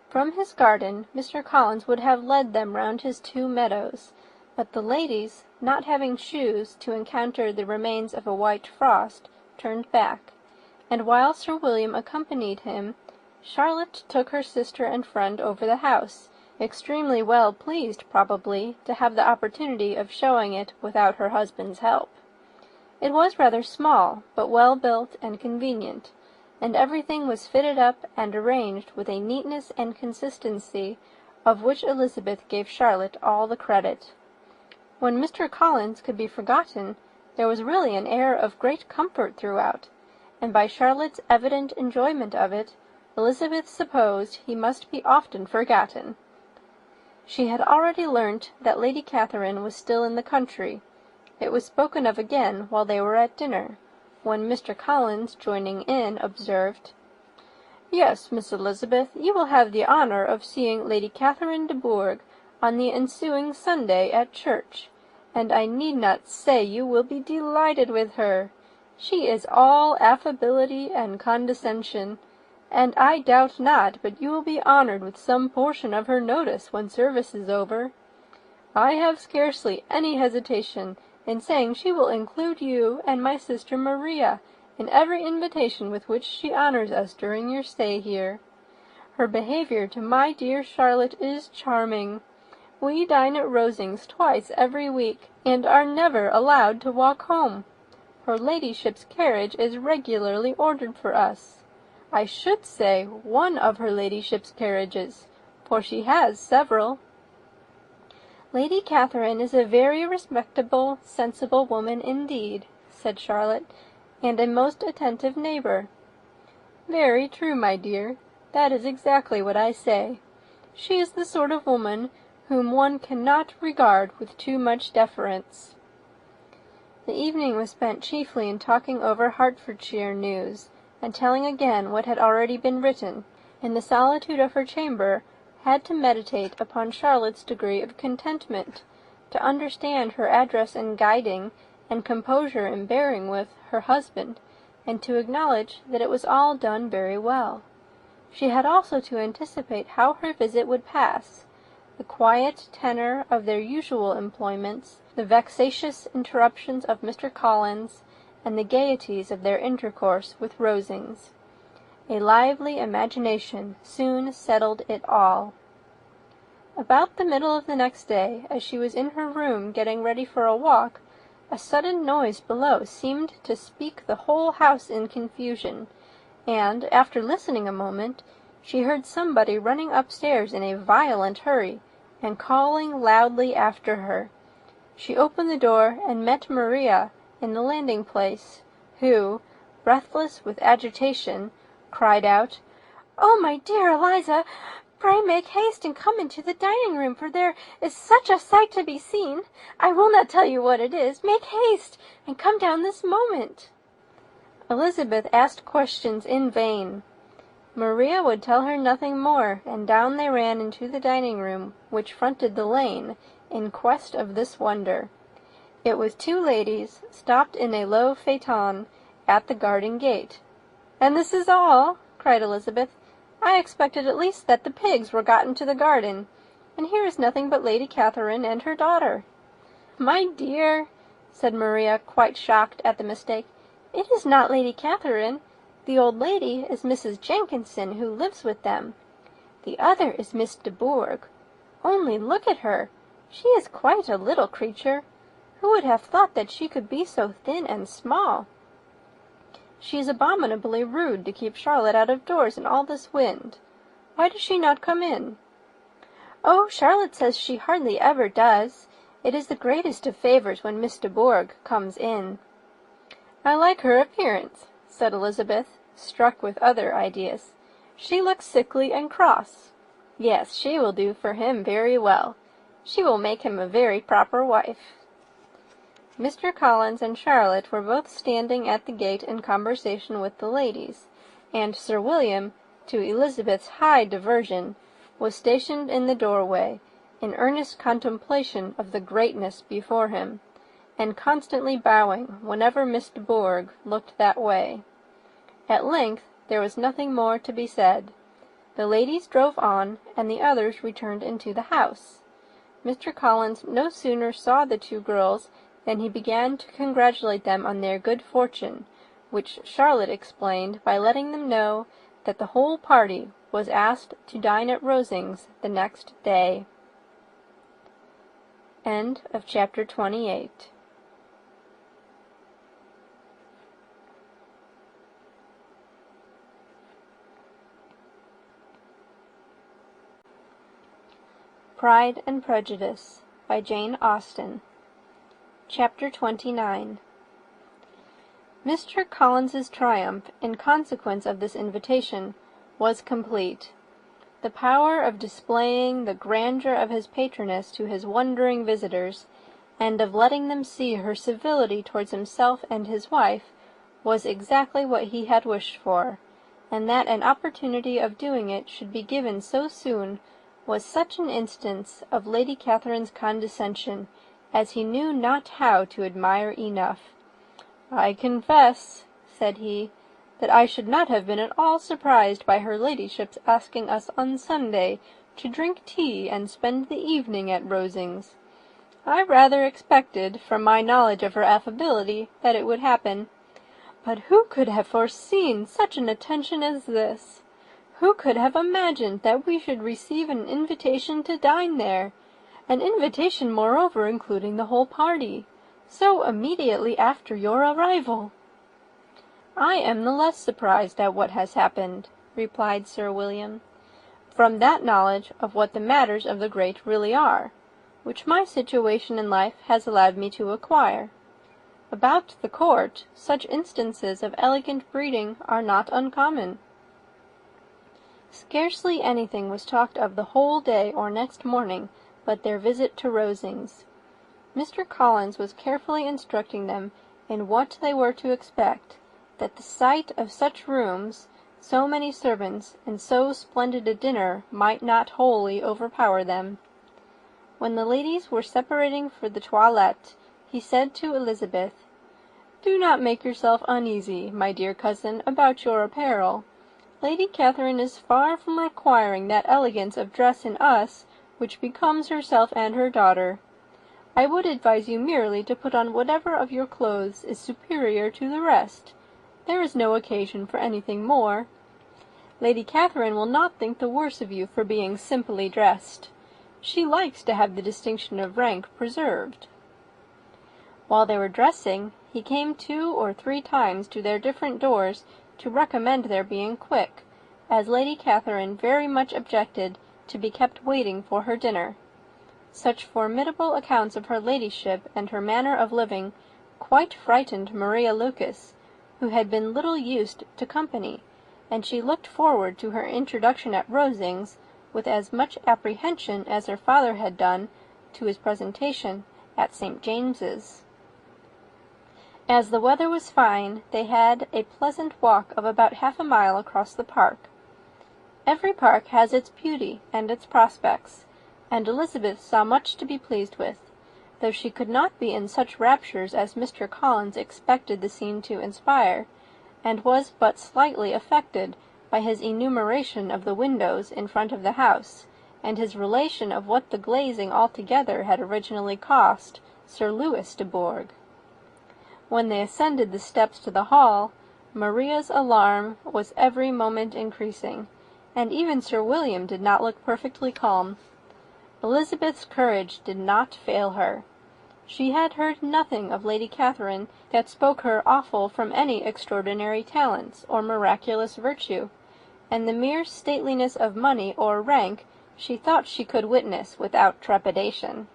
From his garden Mr. Collins would have led them round his 2 meadows, but the ladies, not having shoes to encounter the remains of a white frost, turned back, and while Sir William accompanied him, Charlotte took her sister and friend over the house, extremely well pleased, probably, to have the opportunity of showing it without her husband's help. It was rather small, but well built and convenient, and everything was fitted up and arranged with a neatness and consistency of which Elizabeth gave Charlotte all the credit. When Mr. Collins could be forgotten, there was really an air of great comfort throughout, and by Charlotte's evident enjoyment of it, Elizabeth supposed he must be often forgotten. She had already learnt that Lady Catherine was still in the country. It was spoken of again while they were at dinner, when Mr. Collins, joining in, observed, Yes, Miss Elizabeth, you will have the honour of seeing Lady Catherine de Bourgh on the ensuing Sunday at church, and I need not say you will be delighted with her. She is all affability and condescension, and I doubt not but you will be honoured with some portion of her notice when service is over. I have scarcely any hesitation in saying she will include you and my sister Maria in every invitation with which she honours us during your stay here. Her behaviour to my dear Charlotte is charming. We dine at Rosings twice every week, and are never allowed to walk home. Her ladyship's carriage is regularly ordered for us. I should say one of her ladyship's carriages, for she has several. Lady Catherine is a very respectable, sensible woman indeed, said Charlotte, and a most attentive neighbour. Very true, my dear. That is exactly what I say. She is the sort of woman whom one cannot regard with too much deference. The evening was spent chiefly in talking over Hertfordshire news, and telling again what had already been written. In the solitude of her chamber, had to meditate upon Charlotte's degree of contentment, to understand her address in guiding, and composure in bearing with, her husband, and to acknowledge that it was all done very well. She had also to anticipate how her visit would pass, the quiet tenor of their usual employments, the vexatious interruptions of Mr. Collins, and the gaieties of their intercourse with Rosings. A lively imagination soon settled it all. About the middle of the next day, as she was in her room getting ready for a walk, a sudden noise below seemed to speak the whole house in confusion, and, after listening a moment, she heard somebody running upstairs in a violent hurry, and calling loudly after her. She opened the door, and met Maria in the landing-place, who, breathless with agitation, cried out, "Oh, my dear Eliza, pray make haste and come into the dining-room, for there is such a sight to be seen. I will not tell you what it is. Make haste, and come down this moment." Elizabeth asked questions in vain. Maria would tell her nothing more, and down they ran into the dining-room, which fronted the lane, in quest of this wonder. It was two ladies, stopped in a low phaeton, at the garden gate. "And this is all?" cried Elizabeth. "I expected at least that the pigs were got into the garden, and here is nothing but Lady Catherine and her daughter." "My dear," said Maria, quite shocked at the mistake, "it is not Lady Catherine. The old lady is Mrs. Jenkinson, who lives with them. The other is Miss de Bourgh. Only look at her. She is quite a little creature. Who would have thought that she could be so thin and small? She is abominably rude to keep Charlotte out of doors in all this wind. Why does she not come in?" "Oh, Charlotte says she hardly ever does. It is the greatest of favours when Miss de Bourgh comes in." "I like her appearance," said Elizabeth, struck with other ideas. "She looks sickly and cross. Yes, she will do for him very well. She will make him a very proper wife." Mr. Collins and Charlotte were both standing at the gate in conversation with the ladies, and Sir William, to Elizabeth's high diversion, was stationed in the doorway, in earnest contemplation of the greatness before him, and constantly bowing whenever Miss de Bourgh looked that way. At length there was nothing more to be said. The ladies drove on, and the others returned into the house. Mr. Collins no sooner saw the two girls than he began to congratulate them on their good fortune, which Charlotte explained by letting them know that the whole party was asked to dine at Rosings the next day. End of chapter 28. Pride and Prejudice by Jane Austen. Chapter 29. Mr. Collins's triumph, in consequence of this invitation, was complete. The power of displaying the grandeur of his patroness to his wondering visitors, and of letting them see her civility towards himself and his wife, was exactly what he had wished for, and that an opportunity of doing it should be given so soon was such an instance of Lady Catherine's condescension as he knew not how to admire enough. "I confess," said he, "that I should not have been at all surprised by her ladyship's asking us on Sunday to drink tea and spend the evening at Rosings. I rather expected, from my knowledge of her affability, that it would happen. But who could have foreseen such an attention as this? Who could have imagined that we should receive an invitation to dine there, an invitation, moreover, including the whole party, so immediately after your arrival?" "I am the less surprised at what has happened," replied Sir William, "from that knowledge of what the matters of the great really are, which my situation in life has allowed me to acquire. About the court, such instances of elegant breeding are not uncommon." Scarcely anything was talked of the whole day or next morning but their visit to Rosings. Mr. Collins was carefully instructing them in what they were to expect, that the sight of such rooms, so many servants, and so splendid a dinner might not wholly overpower them. When the ladies were separating for the toilette, he said to Elizabeth, "Do not make yourself uneasy, my dear cousin, about your apparel. Lady Catherine is far from requiring that elegance of dress in us which becomes herself and her daughter. I would advise you merely to put on whatever of your clothes is superior to the rest. There is no occasion for anything more. Lady Catherine will not think the worse of you for being simply dressed. She likes to have the distinction of rank preserved." While they were dressing, he came 2 or 3 times to their different doors to recommend their being quick, as Lady Catherine very much objected to be kept waiting for her dinner. Such formidable accounts of her ladyship and her manner of living quite frightened Maria Lucas, who had been little used to company, and she looked forward to her introduction at Rosings with as much apprehension as her father had done to his presentation at St. James's. As the weather was fine, they had a pleasant walk of about half a mile across the park. Every park has its beauty and its prospects, and Elizabeth saw much to be pleased with, though she could not be in such raptures as Mr. Collins expected the scene to inspire, and was but slightly affected by his enumeration of the windows in front of the house, and his relation of what the glazing altogether had originally cost Sir Louis de Bourgh. When they ascended the steps to the hall, Maria's alarm was every moment increasing, and even Sir William did not look perfectly calm. Elizabeth's courage did not fail her. She had heard nothing of Lady Catherine that spoke her awful from any extraordinary talents or miraculous virtue, and the mere stateliness of money or rank she thought she could witness without trepidation.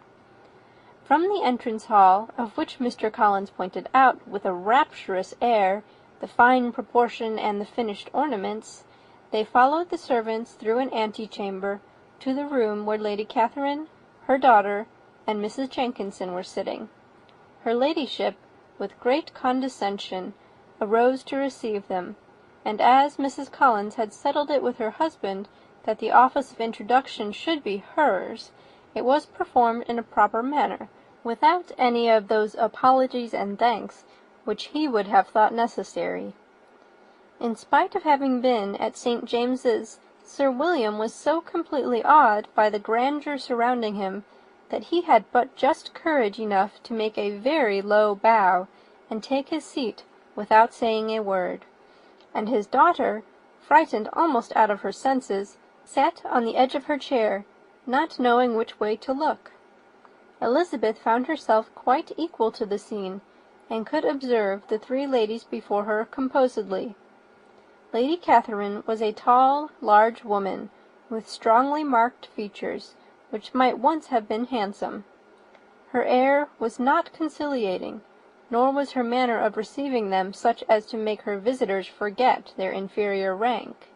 From the entrance hall, of which Mr. Collins pointed out with a rapturous air the fine proportion and the finished ornaments, they followed the servants through an antechamber to the room where Lady Catherine, her daughter, and Mrs. Jenkinson were sitting. Her ladyship, with great condescension, arose to receive them, and as Mrs. Collins had settled it with her husband that the office of introduction should be hers, it was performed in a proper manner, without any of those apologies and thanks which he would have thought necessary. In spite of having been at St. James's, Sir William was so completely awed by the grandeur surrounding him that he had but just courage enough to make a very low bow and take his seat without saying a word, and his daughter, frightened almost out of her senses, sat on the edge of her chair, not knowing which way to look. Elizabeth found herself quite equal to the scene, and could observe the 3 ladies before her composedly. Lady Catherine was a tall, large woman, with strongly marked features, which might once have been handsome. Her air was not conciliating, nor was her manner of receiving them such as to make her visitors forget their inferior rank.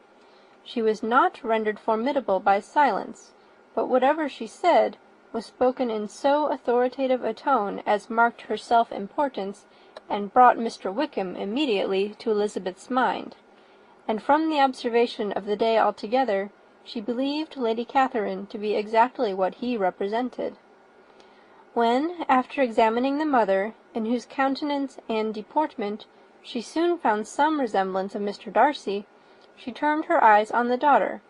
She was not rendered formidable by silence, but whatever she said was spoken in so authoritative a tone as marked her self-importance, and brought Mr. Wickham immediately to Elizabeth's mind, and from the observation of the day altogether, she believed Lady Catherine to be exactly what he represented. When, after examining the mother, in whose countenance and deportment she soon found some resemblance of Mr. Darcy, she turned her eyes on the daughter,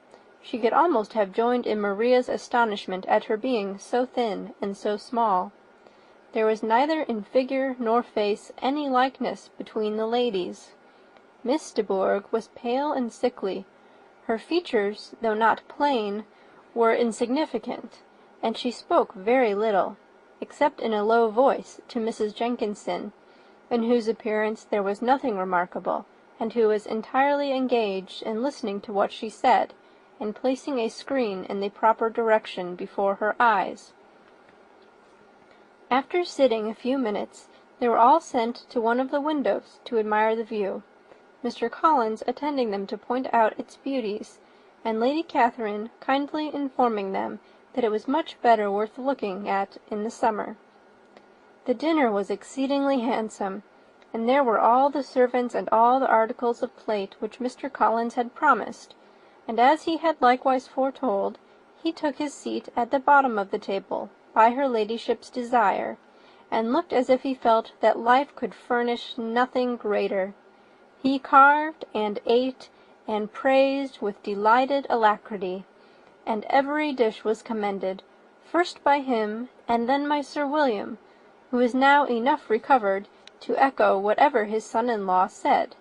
she could almost have joined in Maria's astonishment at her being so thin and so small. There was neither in figure nor face any likeness between the ladies. Miss de Bourgh was pale and sickly. Her features, though not plain, were insignificant, and she spoke very little, except in a low voice to Mrs. Jenkinson, in whose appearance there was nothing remarkable, and who was entirely engaged in listening to what she said, and placing a screen in the proper direction before her eyes. After sitting a few minutes, they were all sent to one of the windows to admire the view, Mr. Collins attending them to point out its beauties, and Lady Catherine kindly informing them that it was much better worth looking at in the summer. The dinner was exceedingly handsome, and there were all the servants and all the articles of plate which Mr. Collins had promised, and as he had likewise foretold, he took his seat at the bottom of the table, by her ladyship's desire, and looked as if he felt that life could furnish nothing greater. He carved and ate and praised with delighted alacrity, and every dish was commended, first by him and then by Sir William, who was now enough recovered to echo whatever his son-in-law said,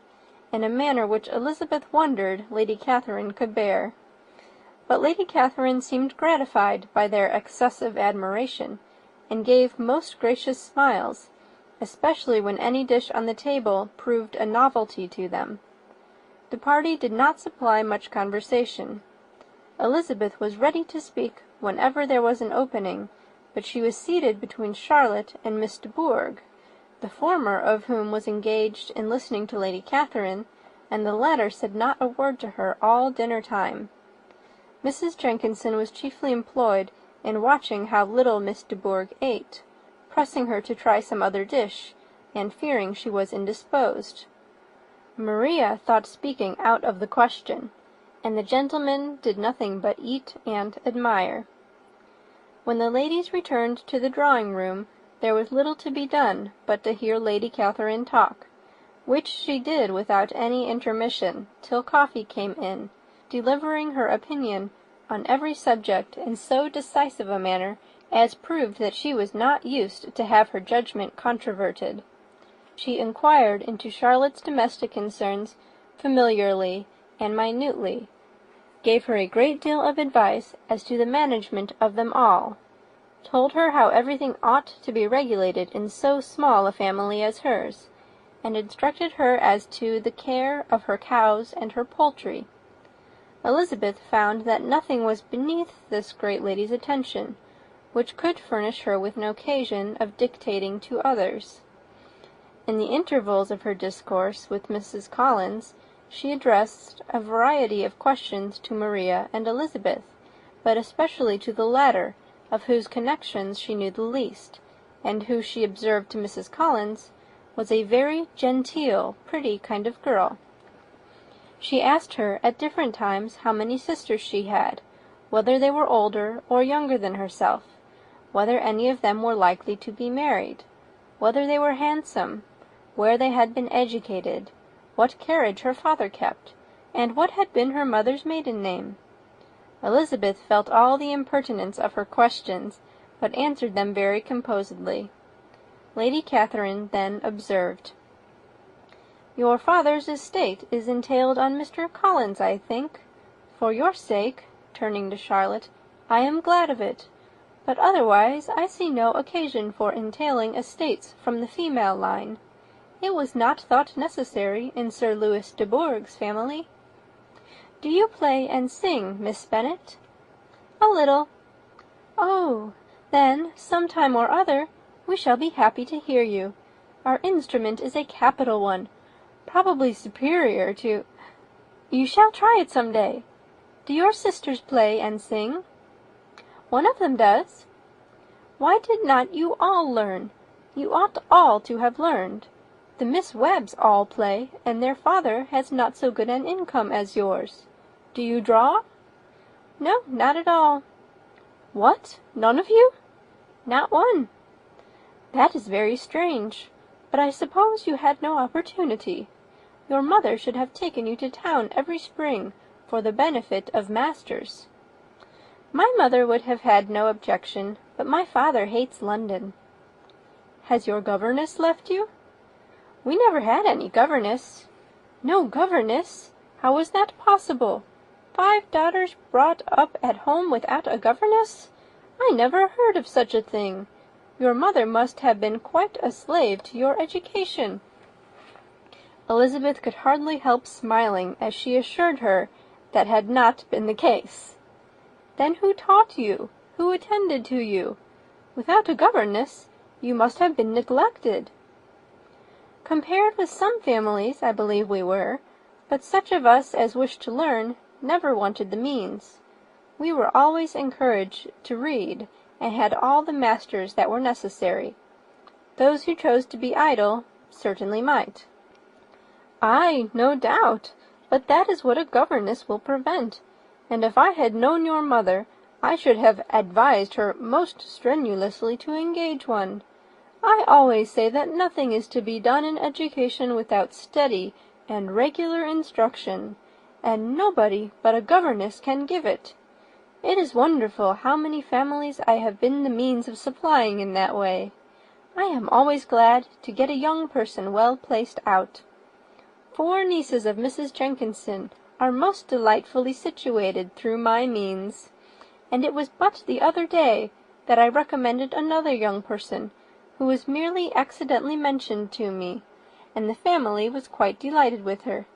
in a manner which Elizabeth wondered Lady Catherine could bear. But Lady Catherine seemed gratified by their excessive admiration, and gave most gracious smiles, especially when any dish on the table proved a novelty to them. The party did not supply much conversation. Elizabeth was ready to speak whenever there was an opening, but she was seated between Charlotte and Miss de Bourgh, the former of whom was engaged in listening to Lady Catherine, and the latter said not a word to her all dinner-time. Mrs. Jenkinson was chiefly employed in watching how little Miss de Bourgh ate, pressing her to try some other dish, and fearing she was indisposed. Maria thought speaking out of the question, and the gentlemen did nothing but eat and admire. When the ladies returned to the drawing-room, there was little to be done but to hear Lady Catherine talk, which she did without any intermission, till coffee came in, delivering her opinion on every subject in so decisive a manner as proved that she was not used to have her judgment controverted. She inquired into Charlotte's domestic concerns familiarly and minutely, gave her a great deal of advice as to the management of them all, told her how everything ought to be regulated in so small a family as hers, and instructed her as to the care of her cows and her poultry. Elizabeth found that nothing was beneath this great lady's attention, which could furnish her with an occasion of dictating to others. In the intervals of her discourse with Mrs. Collins, she addressed a variety of questions to Maria and Elizabeth, but especially to the latter, of whose connections she knew the least, and who, she observed to Mrs. Collins, was a very genteel, pretty kind of girl. She asked her at different times how many sisters she had, whether they were older or younger than herself, whether any of them were likely to be married, whether they were handsome, where they had been educated, what carriage her father kept, and what had been her mother's maiden name. Elizabeth felt all the impertinence of her questions, but answered them very composedly. Lady Catherine then observed, "Your father's estate is entailed on Mr. Collins, I think. For your sake," turning to Charlotte, "I am glad of it, but otherwise I see no occasion for entailing estates from the female line. It was not thought necessary in Sir Louis de Bourgh's family. Do you play and sing, Miss Bennet?" "A little." "Oh, then, some time or other, we shall be happy to hear you. Our instrument is a capital one, probably superior to— You shall try it some day. Do your sisters play and sing?" "One of them does." "Why did not you all learn? You ought all to have learned. The Miss Webbs all play, and their father has not so good an income as yours. Do you draw?" "No, not at all." "What? None of you?" "Not one." "That is very strange. But I suppose you had no opportunity. Your mother should have taken you to town every spring for the benefit of masters." "My mother would have had no objection, but my father hates London." "Has your governess left you?" "We never had any governess." "No governess? How was that possible? 5 daughters brought up at home without a governess? I never heard of such a thing. Your mother must have been quite a slave to your education." Elizabeth could hardly help smiling as she assured her that had not been the case. "Then who taught you? Who attended to you? Without a governess, you must have been neglected." "Compared with some families, I believe we were, but such of us as wished to learn never wanted the means. We were always encouraged to read, and had all the masters that were necessary. Those who chose to be idle certainly might." "Ay, no doubt, but that is what a governess will prevent, and if I had known your mother, I should have advised her most strenuously to engage one. I always say that nothing is to be done in education without steady and regular instruction, and nobody but a governess can give it. It is wonderful how many families I have been the means of supplying in that way. I am always glad to get a young person well placed out. 4 nieces of Mrs. Jenkinson are most delightfully situated through my means, and it was but the other day that I recommended another young person, who was merely accidentally mentioned to me, and the family was quite delighted with her.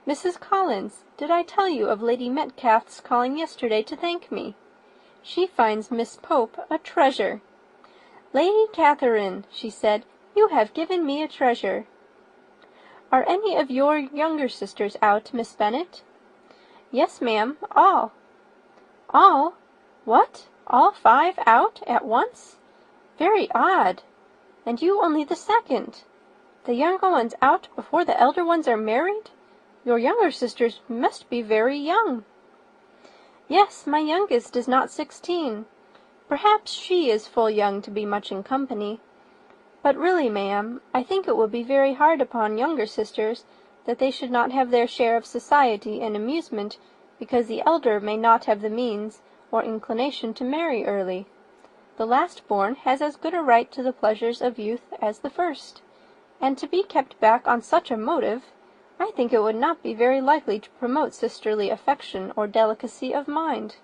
Mrs. Collins, did I tell you of Lady Metcalfe's calling yesterday to thank me? She finds Miss Pope a treasure. 'Lady Catherine,' she said, 'you have given me a treasure.' Are any of your younger sisters out, Miss Bennet?" "Yes, ma'am, all." "All? What, all 5 out at once? Very odd. And you only the second. The younger ones out before the elder ones are married? Your younger sisters must be very young." "Yes, my youngest is not 16. Perhaps she is full young to be much in company. But really, ma'am, I think it would be very hard upon younger sisters that they should not have their share of society and amusement because the elder may not have the means or inclination to marry early. The last-born has as good a right to the pleasures of youth as the first, and to be kept back on such a motive, I think it would not be very likely to promote sisterly affection or delicacy of mind."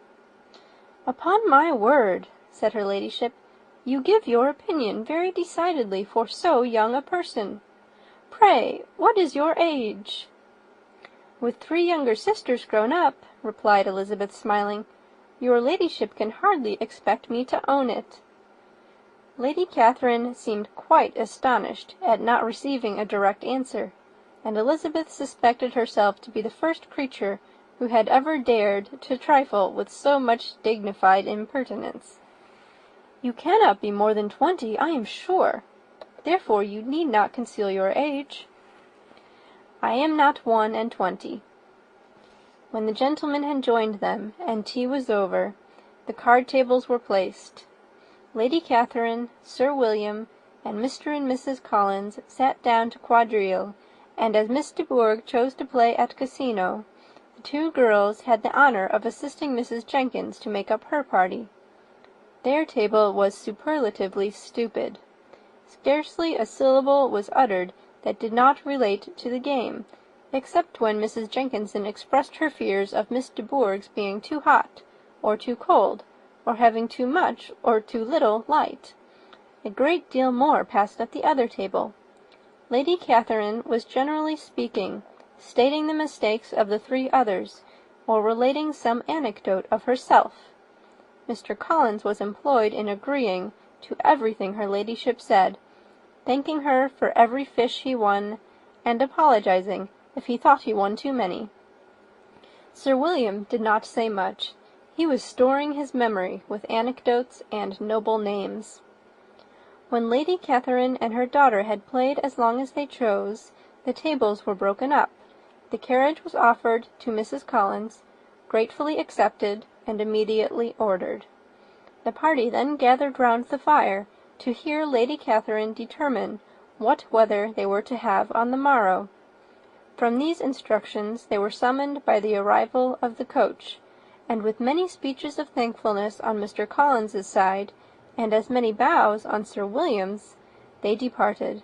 "Upon my word," said her ladyship, "you give your opinion very decidedly for so young a person. Pray, what is your age?" "With 3 younger sisters grown up," replied Elizabeth, smiling, "your ladyship can hardly expect me to own it." Lady Catherine seemed quite astonished at not receiving a direct answer, and Elizabeth suspected herself to be the first creature who had ever dared to trifle with so much dignified impertinence. "You cannot be more than 20, I am sure. Therefore you need not conceal your age." "I am not 21." When the gentlemen had joined them, and tea was over, the card-tables were placed. Lady Catherine, Sir William, and Mr. and Mrs. Collins sat down to quadrille, and as Miss de Bourgh chose to play at casino, the 2 girls had the honour of assisting Mrs. Jenkins to make up her party. Their table was superlatively stupid. Scarcely a syllable was uttered that did not relate to the game, except when Mrs. Jenkinson expressed her fears of Miss de Bourgh's being too hot, or too cold, or having too much or too little light. A great deal more passed at the other table. Lady Catherine was generally speaking, stating the mistakes of the 3 others, or relating some anecdote of herself. Mr. Collins was employed in agreeing to everything her ladyship said, thanking her for every fish he won, and apologizing if he thought he won too many. Sir William did not say much. He was storing his memory with anecdotes and noble names. When Lady Catherine and her daughter had played as long as they chose, the tables were broken up. The carriage was offered to Mrs. Collins, gratefully accepted, and immediately ordered. The party then gathered round the fire to hear Lady Catherine determine what weather they were to have on the morrow. From these instructions they were summoned by the arrival of the coach, and with many speeches of thankfulness on Mr. Collins's side, and as many bows on Sir William's, they departed.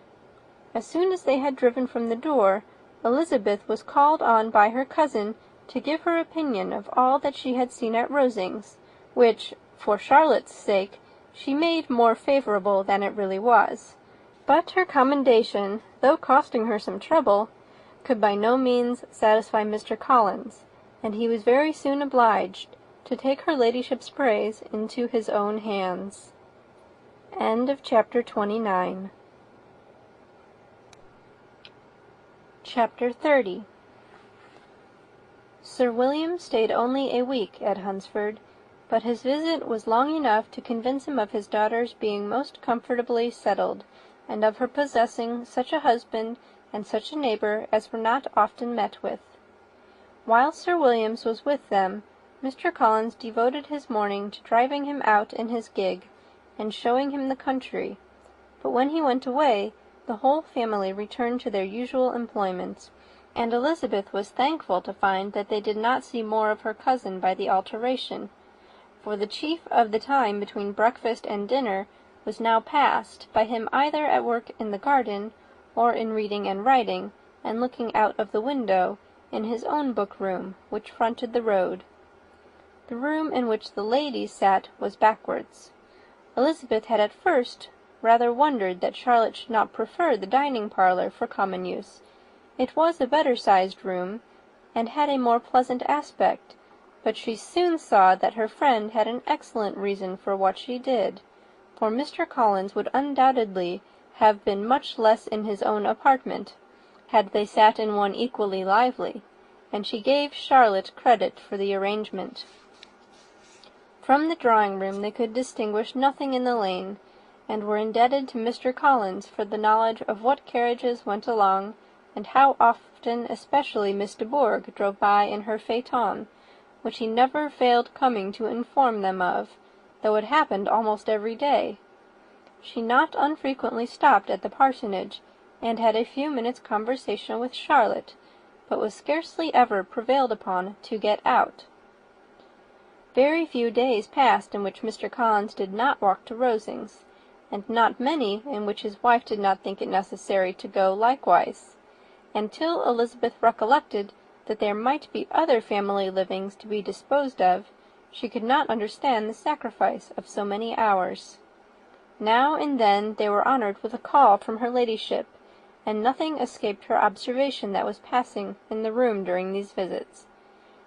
As soon as they had driven from the door, Elizabeth was called on by her cousin to give her opinion of all that she had seen at Rosings, which, for Charlotte's sake, she made more favourable than it really was. But her commendation, though costing her some trouble, could by no means satisfy Mr. Collins, and he was very soon obliged to take her ladyship's praise into his own hands. End of chapter 29. Chapter 30. Sir William stayed only a week at Hunsford, but his visit was long enough to convince him of his daughter's being most comfortably settled, and of her possessing such a husband and such a neighbour as were not often met with. While Sir William was with them, Mr. Collins devoted his morning to driving him out in his gig, and showing him the country, but when he went away, the whole family returned to their usual employments, and Elizabeth was thankful to find that they did not see more of her cousin by the alteration, for the chief of the time between breakfast and dinner was now passed by him either at work in the garden, or in reading and writing, and looking out of the window in his own book-room, which fronted the road. The room in which the ladies sat was backwards. Elizabeth had at first rather wondered that Charlotte should not prefer the dining-parlour for common use. It was a better-sized room, and had a more pleasant aspect, but she soon saw that her friend had an excellent reason for what she did, for Mr. Collins would undoubtedly have been much less in his own apartment, had they sat in one equally lively, and she gave Charlotte credit for the arrangement. From the drawing-room they could distinguish nothing in the lane, and were indebted to Mr. Collins for the knowledge of what carriages went along, and how often especially Miss de Bourgh drove by in her phaeton, which he never failed coming to inform them of, though it happened almost every day. She not unfrequently stopped at the parsonage, and had a few minutes' conversation with Charlotte, but was scarcely ever prevailed upon to get out. Very few days passed in which Mr. Collins did not walk to Rosings, and not many in which his wife did not think it necessary to go likewise, and till Elizabeth recollected that there might be other family livings to be disposed of, she could not understand the sacrifice of so many hours. Now and then they were honoured with a call from her ladyship, and nothing escaped her observation that was passing in the room during these visits.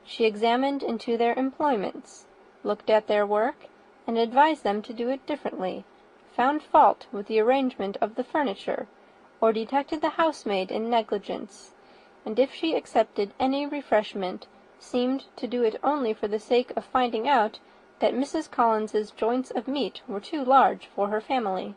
She examined into their employments, looked at their work, and advised them to do it differently, found fault with the arrangement of the furniture, or detected the housemaid in negligence, and if she accepted any refreshment, seemed to do it only for the sake of finding out that Mrs. Collins's joints of meat were too large for her family.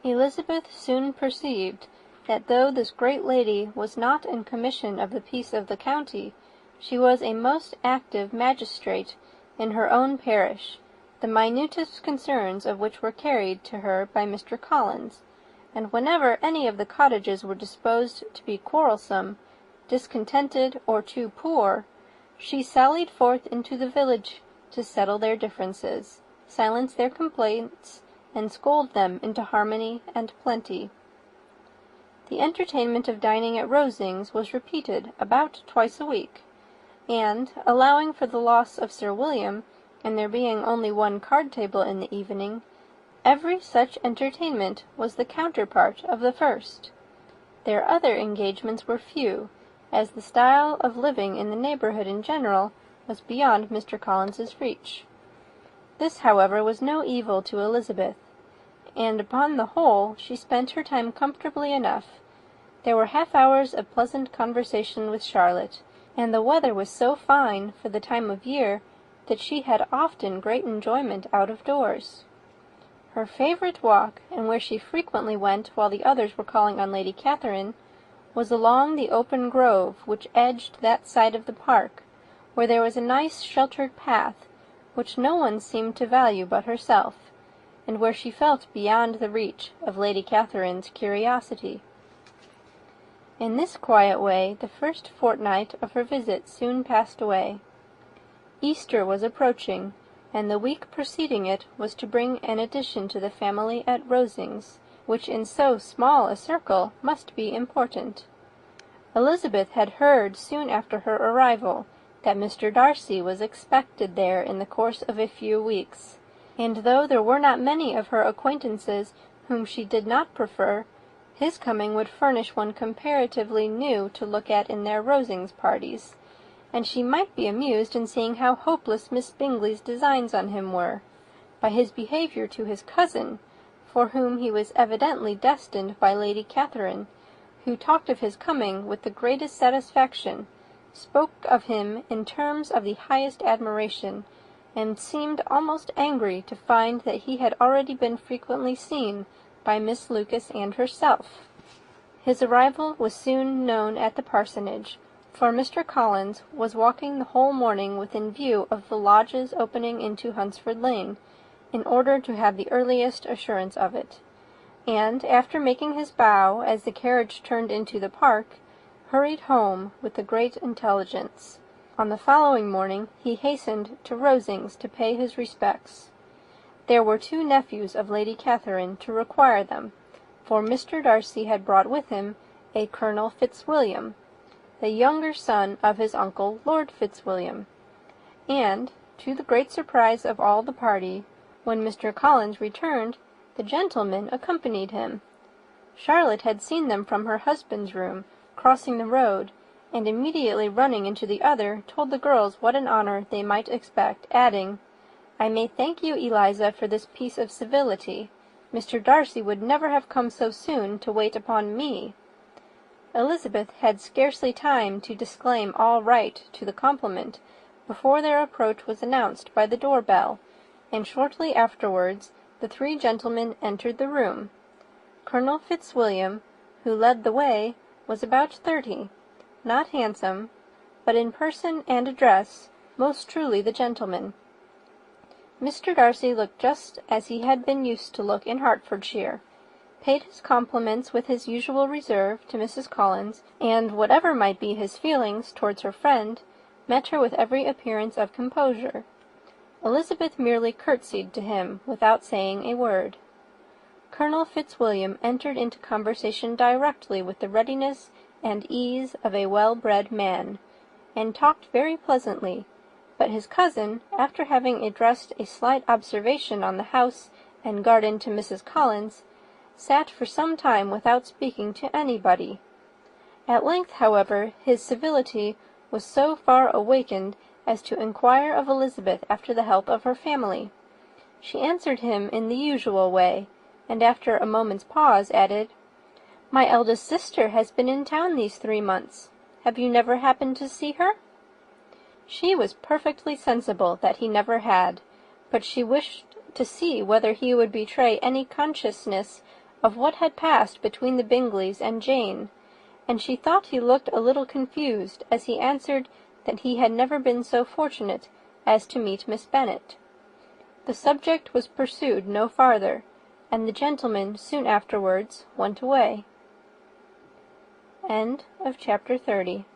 Elizabeth soon perceived that though this great lady was not in commission of the peace of the county, she was a most active magistrate in her own parish, the minutest concerns of which were carried to her by Mr. Collins, and whenever any of the cottages were disposed to be quarrelsome, discontented, or too poor, she sallied forth into the village to settle their differences, silence their complaints, and scold them into harmony and plenty. The entertainment of dining at Rosings was repeated about twice a week, and, allowing for the loss of Sir William, and there being only one card-table in the evening, every such entertainment was the counterpart of the first. Their other engagements were few, as the style of living in the neighbourhood in general was beyond Mr. Collins's reach. This, however, was no evil to Elizabeth, and upon the whole she spent her time comfortably enough. There were half-hours of pleasant conversation with Charlotte, and the weather was so fine for the time of year that she had often great enjoyment out of doors. Her favourite walk, and where she frequently went while the others were calling on Lady Catherine, was along the open grove which edged that side of the park, where there was a nice sheltered path, which no one seemed to value but herself, and where she felt beyond the reach of Lady Catherine's curiosity. In this quiet way the first fortnight of her visit soon passed away. Easter was approaching, and the week preceding it was to bring an addition to the family at Rosings, which in so small a circle must be important. Elizabeth had heard soon after her arrival that Mr. Darcy was expected there in the course of a few weeks, and though there were not many of her acquaintances whom she did not prefer, his coming would furnish one comparatively new to look at in their Rosings parties, and she might be amused in seeing how hopeless Miss Bingley's designs on him were, by his behaviour to his cousin, for whom he was evidently destined by Lady Catherine, who talked of his coming with the greatest satisfaction, spoke of him in terms of the highest admiration, and seemed almost angry to find that he had already been frequently seen by Miss Lucas and herself. His arrival was soon known at the parsonage, for Mr. Collins was walking the whole morning within view of the lodges opening into Hunsford Lane, in order to have the earliest assurance of it, and, after making his bow as the carriage turned into the park, hurried home with the great intelligence. On the following morning he hastened to Rosings to pay his respects. There were 2 nephews of Lady Catherine to require them, for Mr. Darcy had brought with him a Colonel Fitzwilliam, the younger son of his uncle Lord Fitzwilliam, and, to the great surprise of all the party, when Mr. Collins returned, the gentlemen accompanied him. Charlotte had seen them from her husband's room, crossing the road, and immediately running into the other, told the girls what an honour they might expect, adding, "I may thank you, Eliza, for this piece of civility. Mr. Darcy would never have come so soon to wait upon me." Elizabeth had scarcely time to disclaim all right to the compliment before their approach was announced by the door-bell, and shortly afterwards the 3 gentlemen entered the room. Colonel Fitzwilliam, who led the way, was about 30, not handsome, but in person and address most truly the gentleman. Mr. Darcy looked just as he had been used to look in Hertfordshire, paid his compliments with his usual reserve to Mrs. Collins, and, whatever might be his feelings towards her friend, met her with every appearance of composure. Elizabeth merely curtsied to him without saying a word. Colonel Fitzwilliam entered into conversation directly with the readiness and ease of a well-bred man, and talked very pleasantly, but his cousin, after having addressed a slight observation on the house and garden to Mrs. Collins, sat for some time without speaking to anybody. At length, however, his civility was so far awakened as to inquire of Elizabeth after the health of her family. She answered him in the usual way, and after a moment's pause added, "My eldest sister has been in town these 3 months. Have you never happened to see her?" She was perfectly sensible that he never had, but she wished to see whether he would betray any consciousness of what had passed between the Bingleys and Jane, and she thought he looked a little confused as he answered that he had never been so fortunate as to meet Miss Bennet. The subject was pursued no farther, and the gentlemen soon afterwards went away. End of chapter 30.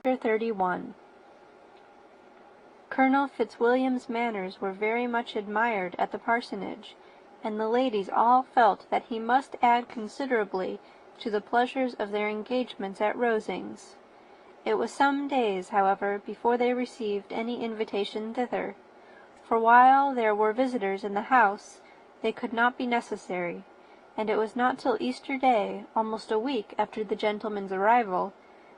Chapter 31. Colonel Fitzwilliam's manners were very much admired at the parsonage, and the ladies all felt that he must add considerably to the pleasures of their engagements at Rosings. It was some days, however, before they received any invitation thither, for while there were visitors in the house, they could not be necessary, and it was not till Easter Day, almost a week after the gentlemen's arrival,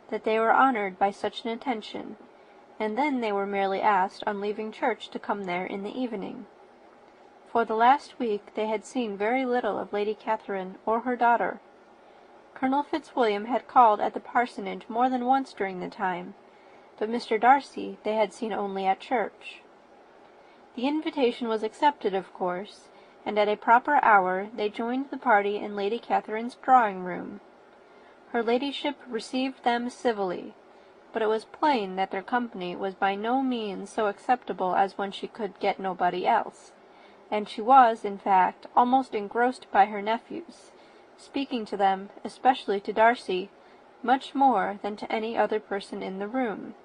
that they were honoured by such an attention, and then they were merely asked on leaving church to come there in the evening. For the last week they had seen very little of Lady Catherine or her daughter. Colonel Fitzwilliam had called at the parsonage more than once during the time, but Mr. Darcy they had seen only at church. The invitation was accepted, of course, and at a proper hour they joined the party in Lady Catherine's drawing-room. Her ladyship received them civilly, but it was plain that their company was by no means so acceptable as when she could get nobody else, and she was, in fact, almost engrossed by her nephews, speaking to them, especially to Darcy, much more than to any other person in the room.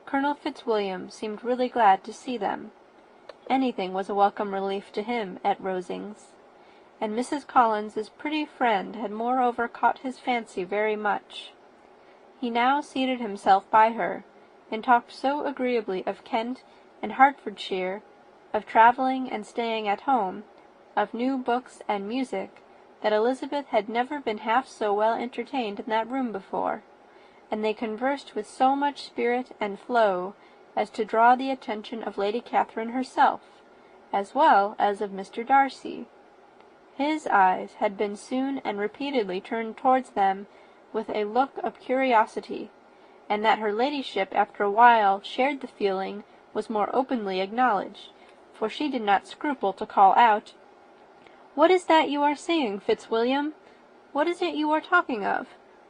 Colonel Fitzwilliam seemed really glad to see them. Anything was a welcome relief to him at Rosings, and Mrs. Collins's pretty friend had moreover caught his fancy very much. He now seated himself by her, and talked so agreeably of Kent and Hertfordshire, of travelling and staying at home, of new books and music, that Elizabeth had never been half so well entertained in that room before, and they conversed with so much spirit and flow as to draw the attention of Lady Catherine herself, as well as of Mr. Darcy. His eyes had been soon and repeatedly turned towards them with a look of curiosity, and that her ladyship after a while shared the feeling was more openly acknowledged, for she did not scruple to call out, "What is that you are saying, Fitzwilliam? What is it you are talking of?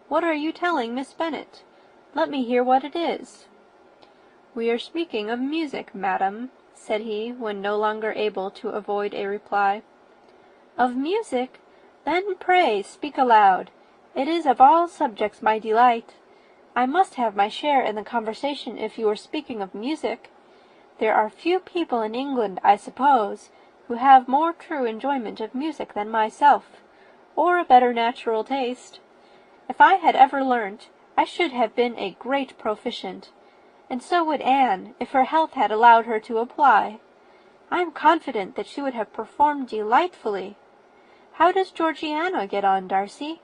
What are you telling Miss Bennet? Let me hear what it is." "We are speaking of music, madam," said he, when no longer able to avoid a reply. "Of music? Then pray speak aloud. It is of all subjects my delight. I must have my share in the conversation if you are speaking of music. There are few people in England, I suppose, who have more true enjoyment of music than myself, or a better natural taste. If I had ever learnt, I should have been a great proficient, and so would Anne, if her health had allowed her to apply. I am confident that she would have performed delightfully. How does Georgiana get on, Darcy?"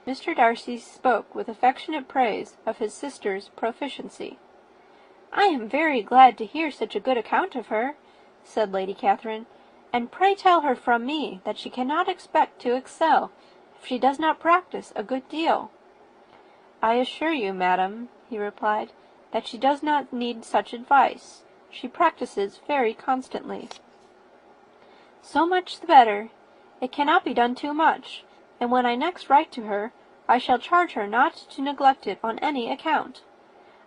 Mr. Darcy spoke with affectionate praise of his sister's proficiency. "I am very glad to hear such a good account of her," said Lady Catherine, "and pray tell her from me that she cannot expect to excel if she does not practice a good deal." "I assure you, madam," he replied, "that she does not need such advice. She practices very constantly." "So much the better. It cannot be done too much, and when I next write to her, I shall charge her not to neglect it on any account.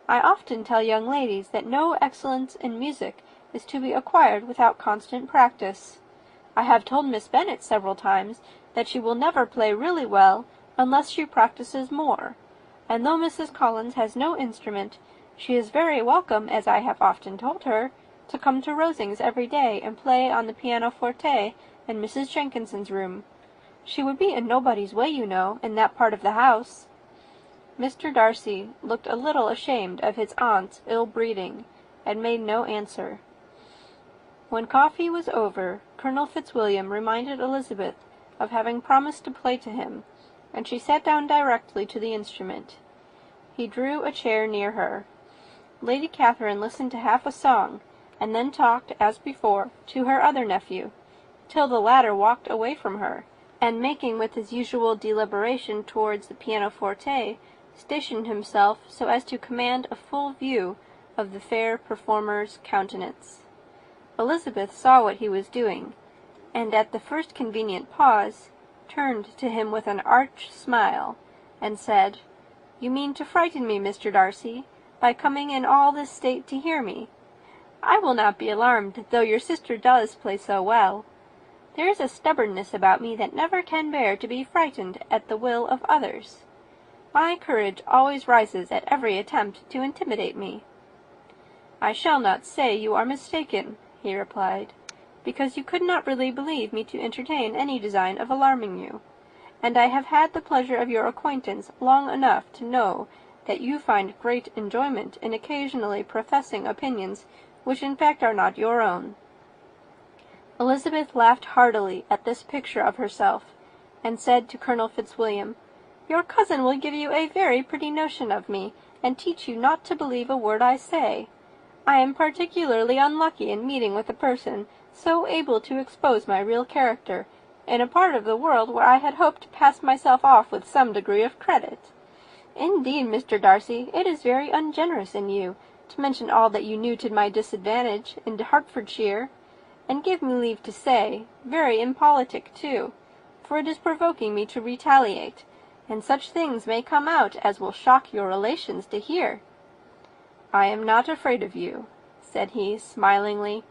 I often tell young ladies that no excellence in music is to be acquired without constant practice. I have told Miss Bennet several times that she will never play really well unless she practices more, and though Mrs. Collins has no instrument, she is very welcome, as I have often told her, to come to Rosings every day and play on the pianoforte in Mrs. Jenkinson's room. She would be in nobody's way, you know, in that part of the house." Mr. Darcy looked a little ashamed of his aunt's ill-breeding, and made no answer. When coffee was over, Colonel Fitzwilliam reminded Elizabeth of having promised to play to him, and she sat down directly to the instrument. He drew a chair near her. Lady Catherine listened to half a song, and then talked, as before, to her other nephew, till the latter walked away from her, and making with his usual deliberation towards the pianoforte, stationed himself so as to command a full view of the fair performer's countenance. Elizabeth saw what he was doing, and at the first convenient pause, turned to him with an arch smile, and said, "You mean to frighten me, Mr. Darcy, by coming in all this state to hear me. I will not be alarmed, though your sister does play so well. There is a stubbornness about me that never can bear to be frightened at the will of others. My courage always rises at every attempt to intimidate me." "I shall not say you are mistaken," he replied, "because you could not really believe me to entertain any design of alarming you, and I have had the pleasure of your acquaintance long enough to know that you find great enjoyment in occasionally professing opinions which in fact are not your own." Elizabeth laughed heartily at this picture of herself, and said to Colonel Fitzwilliam, "Your cousin will give you a very pretty notion of me, and teach you not to believe a word I say. I am particularly unlucky in meeting with a person so able to expose my real character, in a part of the world where I had hoped to pass myself off with some degree of credit. Indeed, Mr. Darcy, it is very ungenerous in you to mention all that you knew to my disadvantage in Hertfordshire, and give me leave to say, very impolitic too, for it is provoking me to retaliate, and such things may come out as will shock your relations to hear." "I am not afraid of you," said he, smilingly.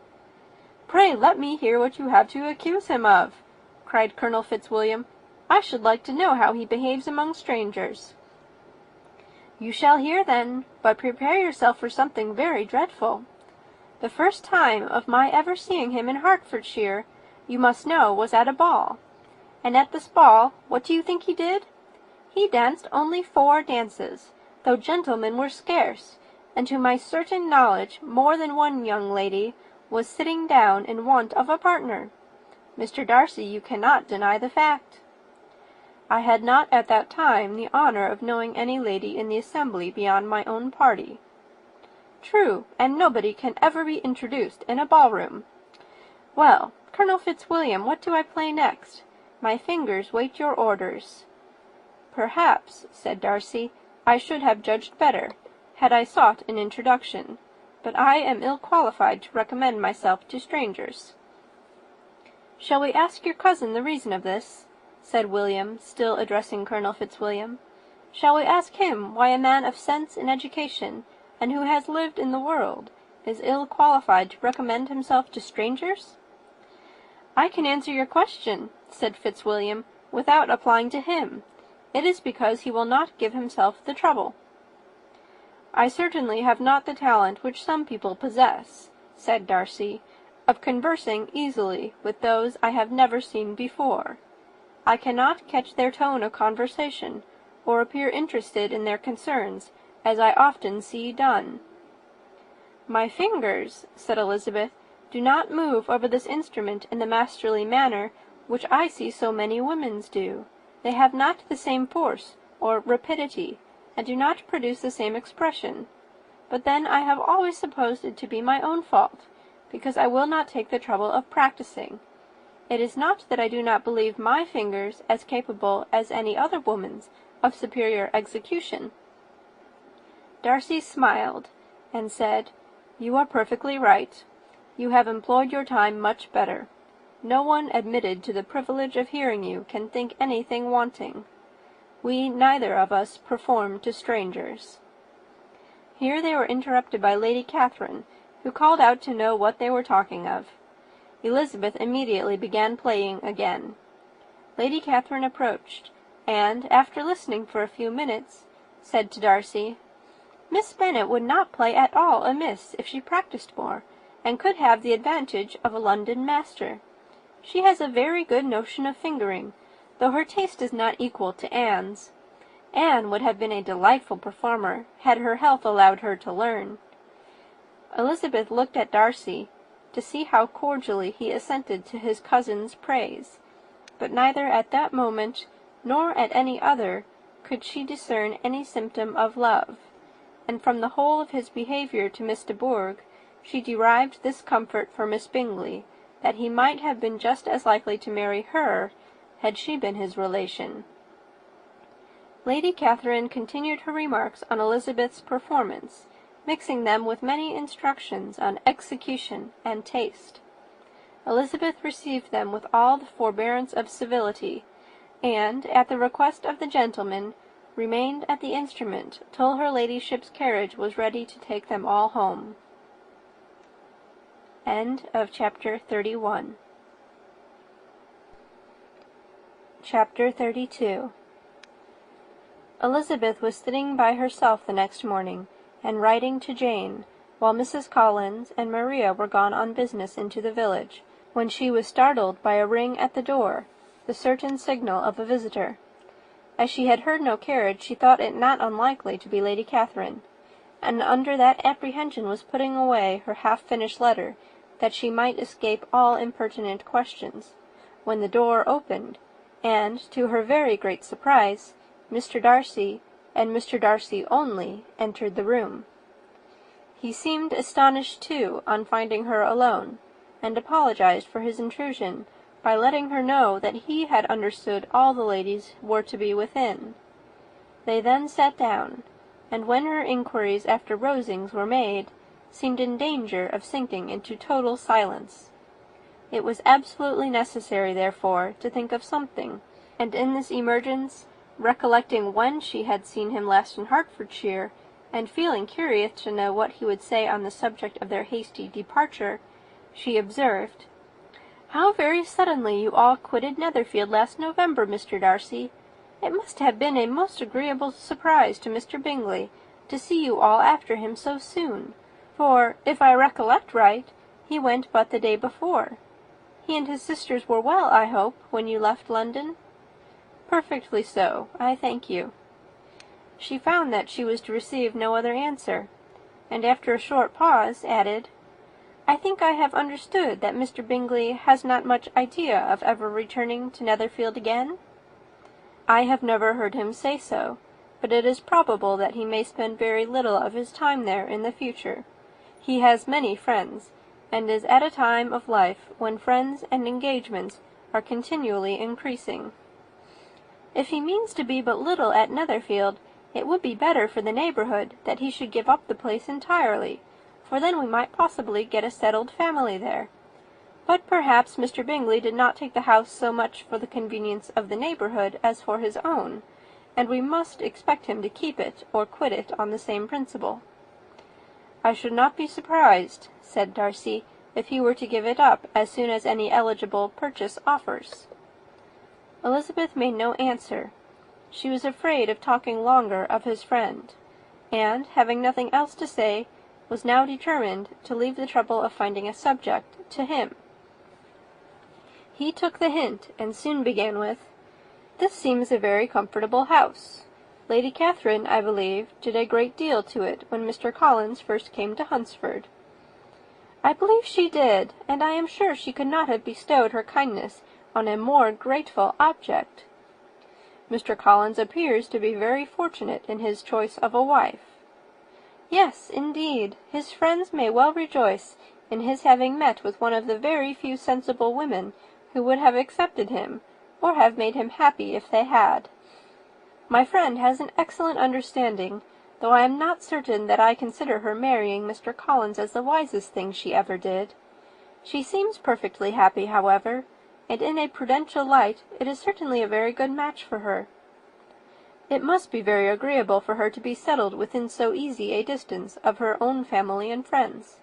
"Pray let me hear what you have to accuse him of," cried Colonel Fitzwilliam. "I should like to know how he behaves among strangers." "You shall hear then, but prepare yourself for something very dreadful. The first time of my ever seeing him in Hertfordshire, you must know, was at a ball. And at this ball, what do you think he did? He danced only 4 dances, though gentlemen were scarce, and to my certain knowledge more than one young lady was sitting down in want of a partner. Mr. Darcy, you cannot deny the fact." "I had not at that time the honour of knowing any lady in the assembly beyond my own party." "True, and nobody can ever be introduced in a ballroom. Well, Colonel Fitzwilliam, what do I play next? My fingers wait your orders." "Perhaps," said Darcy, "I should have judged better, had I sought an introduction, but I am ill qualified to recommend myself to strangers." "Shall we ask your cousin the reason of this?" said William, still addressing Colonel Fitzwilliam. "Shall we ask him why a man of sense and education, and who has lived in the world, is ill qualified to recommend himself to strangers?" "I can answer your question," said Fitzwilliam, "without applying to him. It is because he will not give himself the trouble." "I certainly have not the talent which some people possess," said Darcy, "of conversing easily with those I have never seen before. I cannot catch their tone of conversation, or appear interested in their concerns, as I often see done." "My fingers," said Elizabeth, "do not move over this instrument in the masterly manner which I see so many women's do. They have not the same force or rapidity, and do not produce the same expression. But then I have always supposed it to be my own fault, because I will not take the trouble of practising. It is not that I do not believe my fingers as capable as any other woman's of superior execution." Darcy smiled, and said, "You are perfectly right. You have employed your time much better. No one admitted to the privilege of hearing you can think anything wanting. We neither of us perform to strangers." Here they were interrupted by Lady Catherine, who called out to know what they were talking of. Elizabeth immediately began playing again. Lady Catherine approached, and, after listening for a few minutes, said to Darcy, "Miss Bennet would not play at all amiss if she practised more, and could have the advantage of a London master. She has a very good notion of fingering, though her taste is not equal to Anne's. Anne would have been a delightful performer, had her health allowed her to learn." Elizabeth looked at Darcy, to see how cordially he assented to his cousin's praise, but neither at that moment, nor at any other, could she discern any symptom of love, and from the whole of his behaviour to Miss de Bourgh, she derived this comfort for Miss Bingley, that he might have been just as likely to marry her, had she been his relation. Lady Catherine continued her remarks on Elizabeth's performance, mixing them with many instructions on execution and taste. Elizabeth received them with all the forbearance of civility, and, at the request of the gentleman, remained at the instrument till her ladyship's carriage was ready to take them all home. End of chapter 31. Chapter 32. Elizabeth was sitting by herself the next morning, and writing to Jane, while Mrs. Collins and Maria were gone on business into the village, when she was startled by a ring at the door, the certain signal of a visitor. As she had heard no carriage, she thought it not unlikely to be Lady Catherine, and under that apprehension was putting away her half-finished letter, that she might escape all impertinent questions, when the door opened, and, to her very great surprise, Mr. Darcy, and Mr. Darcy only, entered the room. He seemed astonished, too, on finding her alone, and apologized for his intrusion by letting her know that he had understood all the ladies were to be within. They then sat down, and when her inquiries after Rosings were made, seemed in danger of sinking into total silence. It was absolutely necessary, therefore, to think of something, and in this emergence, recollecting when she had seen him last in Hertfordshire, and feeling curious to know what he would say on the subject of their hasty departure, she observed, "How very suddenly you all quitted Netherfield last November, Mr. Darcy! It must have been a most agreeable surprise to Mr. Bingley to see you all after him so soon, for, if I recollect right, he went but the day before. He and his sisters were well, I hope, when you left London?" "Perfectly so, I thank you." She found that she was to receive no other answer, and after a short pause added, "I think I have understood that Mr. Bingley has not much idea of ever returning to Netherfield again?" "I have never heard him say so, but it is probable that he may spend very little of his time there in the future. He has many friends, and is at a time of life when friends and engagements are continually increasing." "If he means to be but little at Netherfield, it would be better for the neighbourhood that he should give up the place entirely, for then we might possibly get a settled family there. But perhaps Mr. Bingley did not take the house so much for the convenience of the neighbourhood as for his own, and we must expect him to keep it or quit it on the same principle." "I should not be surprised," said Darcy, "if he were to give it up as soon as any eligible purchase offers." Elizabeth made no answer. She was afraid of talking longer of his friend, and, having nothing else to say, was now determined to leave the trouble of finding a subject to him. He took the hint, and soon began with, "This seems a very comfortable house. Lady Catherine, I believe, did a great deal to it when Mr. Collins first came to Hunsford." "I believe she did, and I am sure she could not have bestowed her kindness on a more grateful object." "Mr. Collins appears to be very fortunate in his choice of a wife." "Yes, indeed, his friends may well rejoice in his having met with one of the very few sensible women who would have accepted him, or have made him happy if they had. My friend has an excellent understanding, though I am not certain that I consider her marrying Mr. Collins as the wisest thing she ever did. She seems perfectly happy, however, and in a prudential light it is certainly a very good match for her. It must be very agreeable for her to be settled within so easy a distance of her own family and friends."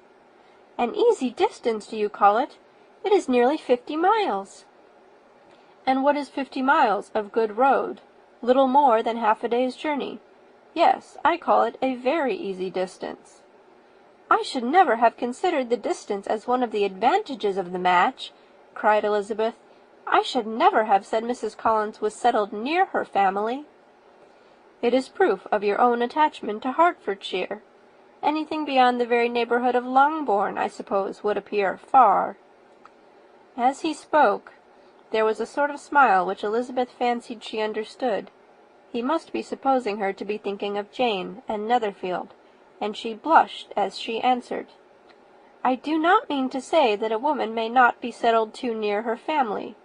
"An easy distance, do you call it? It is nearly 50 miles." "And what is 50 miles of good road? Little more than half a day's journey. Yes, I call it a very easy distance." "I should never have considered the distance as one of the advantages of the match," cried Elizabeth. "I should never have said Mrs. Collins was settled near her family." "It is proof of your own attachment to Hertfordshire. Anything beyond the very neighbourhood of Longbourn, I suppose, would appear far." As he spoke, there was a sort of smile which Elizabeth fancied she understood. He must be supposing her to be thinking of Jane and Netherfield, and she blushed as she answered, "I do not mean to say that a woman may not be settled too near her family.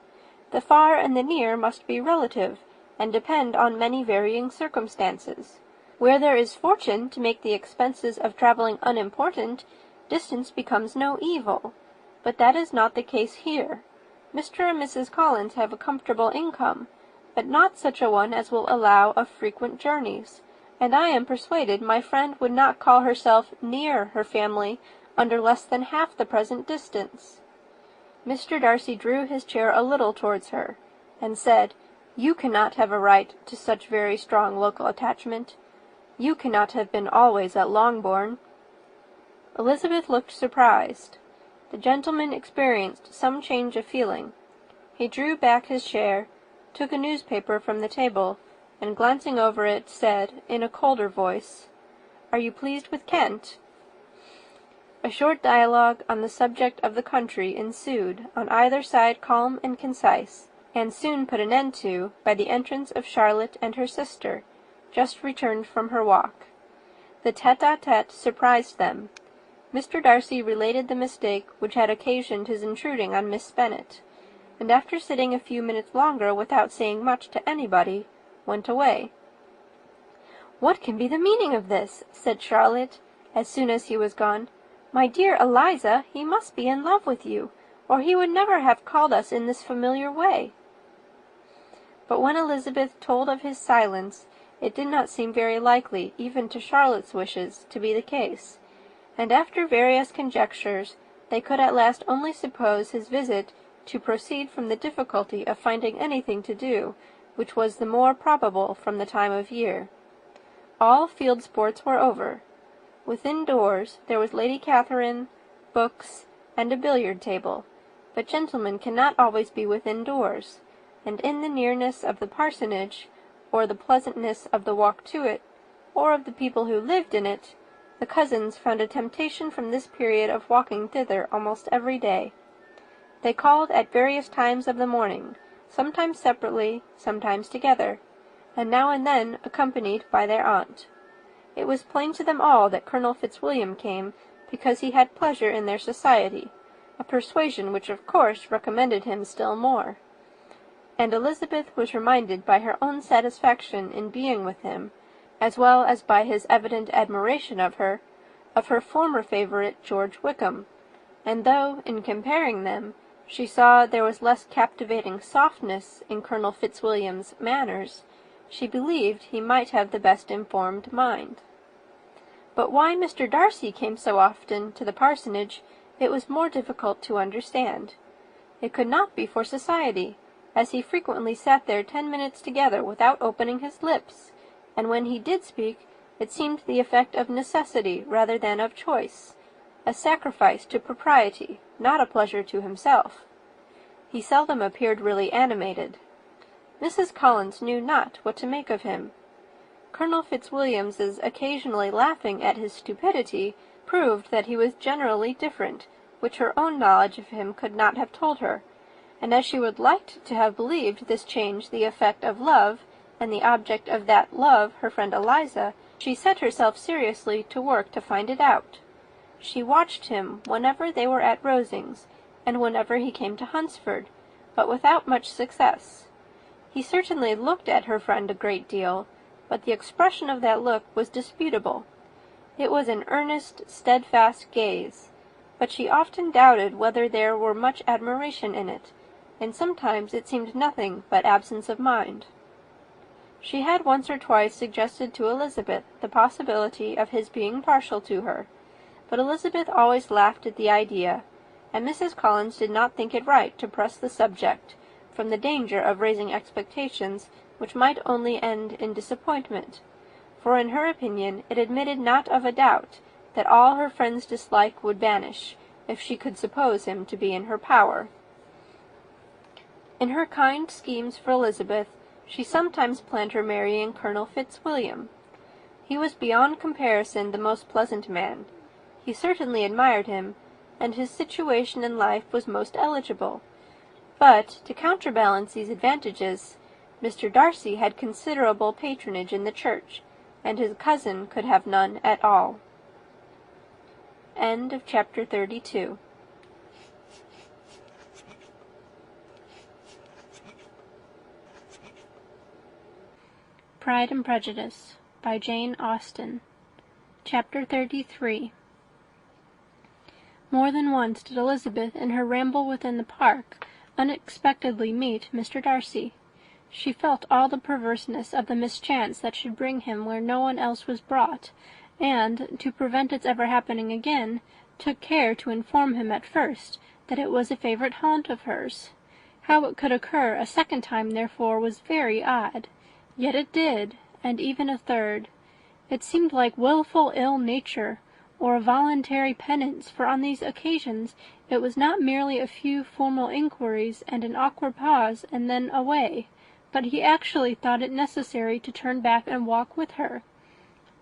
The far and the near must be relative, and depend on many varying circumstances. Where there is fortune to make the expenses of travelling unimportant, distance becomes no evil. But that is not the case here. Mr. and Mrs. Collins have a comfortable income, but not such a one as will allow of frequent journeys, and I am persuaded my friend would not call herself near her family under less than half the present distance." Mr. Darcy drew his chair a little towards her, and said, "You cannot have a right to such very strong local attachment. You cannot have been always at Longbourn." Elizabeth looked surprised. The gentleman experienced some change of feeling. He drew back his chair, took a newspaper from the table, and glancing over it, said, in a colder voice, "Are you pleased with Kent?" A short dialogue on the subject of the country ensued, on either side calm and concise, and soon put an end to by the entrance of Charlotte and her sister, just returned from her walk. The tête-à-tête surprised them. Mr. Darcy related the mistake which had occasioned his intruding on Miss Bennet, and after sitting a few minutes longer without saying much to anybody, went away. "What can be the meaning of this?" said Charlotte, as soon as he was gone. "My dear Eliza, he must be in love with you, or he would never have called us in this familiar way." But when Elizabeth told of his silence, it did not seem very likely, even to Charlotte's wishes, to be the case, and after various conjectures, they could at last only suppose his visit to proceed from the difficulty of finding anything to do, which was the more probable from the time of year. All field sports were over. Within doors there was Lady Catherine, books, and a billiard table, but gentlemen cannot always be within doors, and in the nearness of the parsonage, or the pleasantness of the walk to it, or of the people who lived in it, the cousins found a temptation from this period of walking thither almost every day. They called at various times of the morning, sometimes separately, sometimes together, and now and then accompanied by their aunt. It was plain to them all that Colonel Fitzwilliam came because he had pleasure in their society, a persuasion which of course recommended him still more. And Elizabeth was reminded by her own satisfaction in being with him, as well as by his evident admiration of her former favourite George Wickham, and though, in comparing them, she saw there was less captivating softness in Colonel Fitzwilliam's manners, she believed he might have the best informed mind. But why Mr. Darcy came so often to the parsonage, it was more difficult to understand. It could not be for society, as he frequently sat there 10 minutes together without opening his lips, and when he did speak, it seemed the effect of necessity rather than of choice, a sacrifice to propriety, not a pleasure to himself. He seldom appeared really animated. Mrs. Collins knew not what to make of him. Colonel Fitzwilliam's occasionally laughing at his stupidity proved that he was generally different, which her own knowledge of him could not have told her, and as she would like to have believed this change the effect of love, and the object of that love her friend Eliza, she set herself seriously to work to find it out. She watched him whenever they were at Rosings, and whenever he came to Hunsford, but without much success. He certainly looked at her friend a great deal, but the expression of that look was disputable. It was an earnest, steadfast gaze, but she often doubted whether there were much admiration in it, and sometimes it seemed nothing but absence of mind. She had once or twice suggested to Elizabeth the possibility of his being partial to her, but Elizabeth always laughed at the idea, and Mrs. Collins did not think it right to press the subject, from the danger of raising expectations which might only end in disappointment, for in her opinion it admitted not of a doubt that all her friend's dislike would vanish, if she could suppose him to be in her power. In her kind schemes for Elizabeth, she sometimes planned her marrying Colonel Fitzwilliam. He was beyond comparison the most pleasant man. He certainly admired him, and his situation in life was most eligible. But, to counterbalance these advantages, Mr. Darcy had considerable patronage in the church, and his cousin could have none at all. End of chapter 32. Pride and Prejudice by Jane Austen. Chapter 33. More than once did Elizabeth in her ramble within the park unexpectedly meet Mr. Darcy. She felt all the perverseness of the mischance that should bring him where no one else was brought, and, to prevent its ever happening again, took care to inform him at first that it was a favourite haunt of hers. How it could occur a second time, therefore, was very odd. Yet it did, and even a third. It seemed like wilful ill-nature, or a voluntary penance, for on these occasions it was not merely a few formal inquiries and an awkward pause, and then away, but he actually thought it necessary to turn back and walk with her.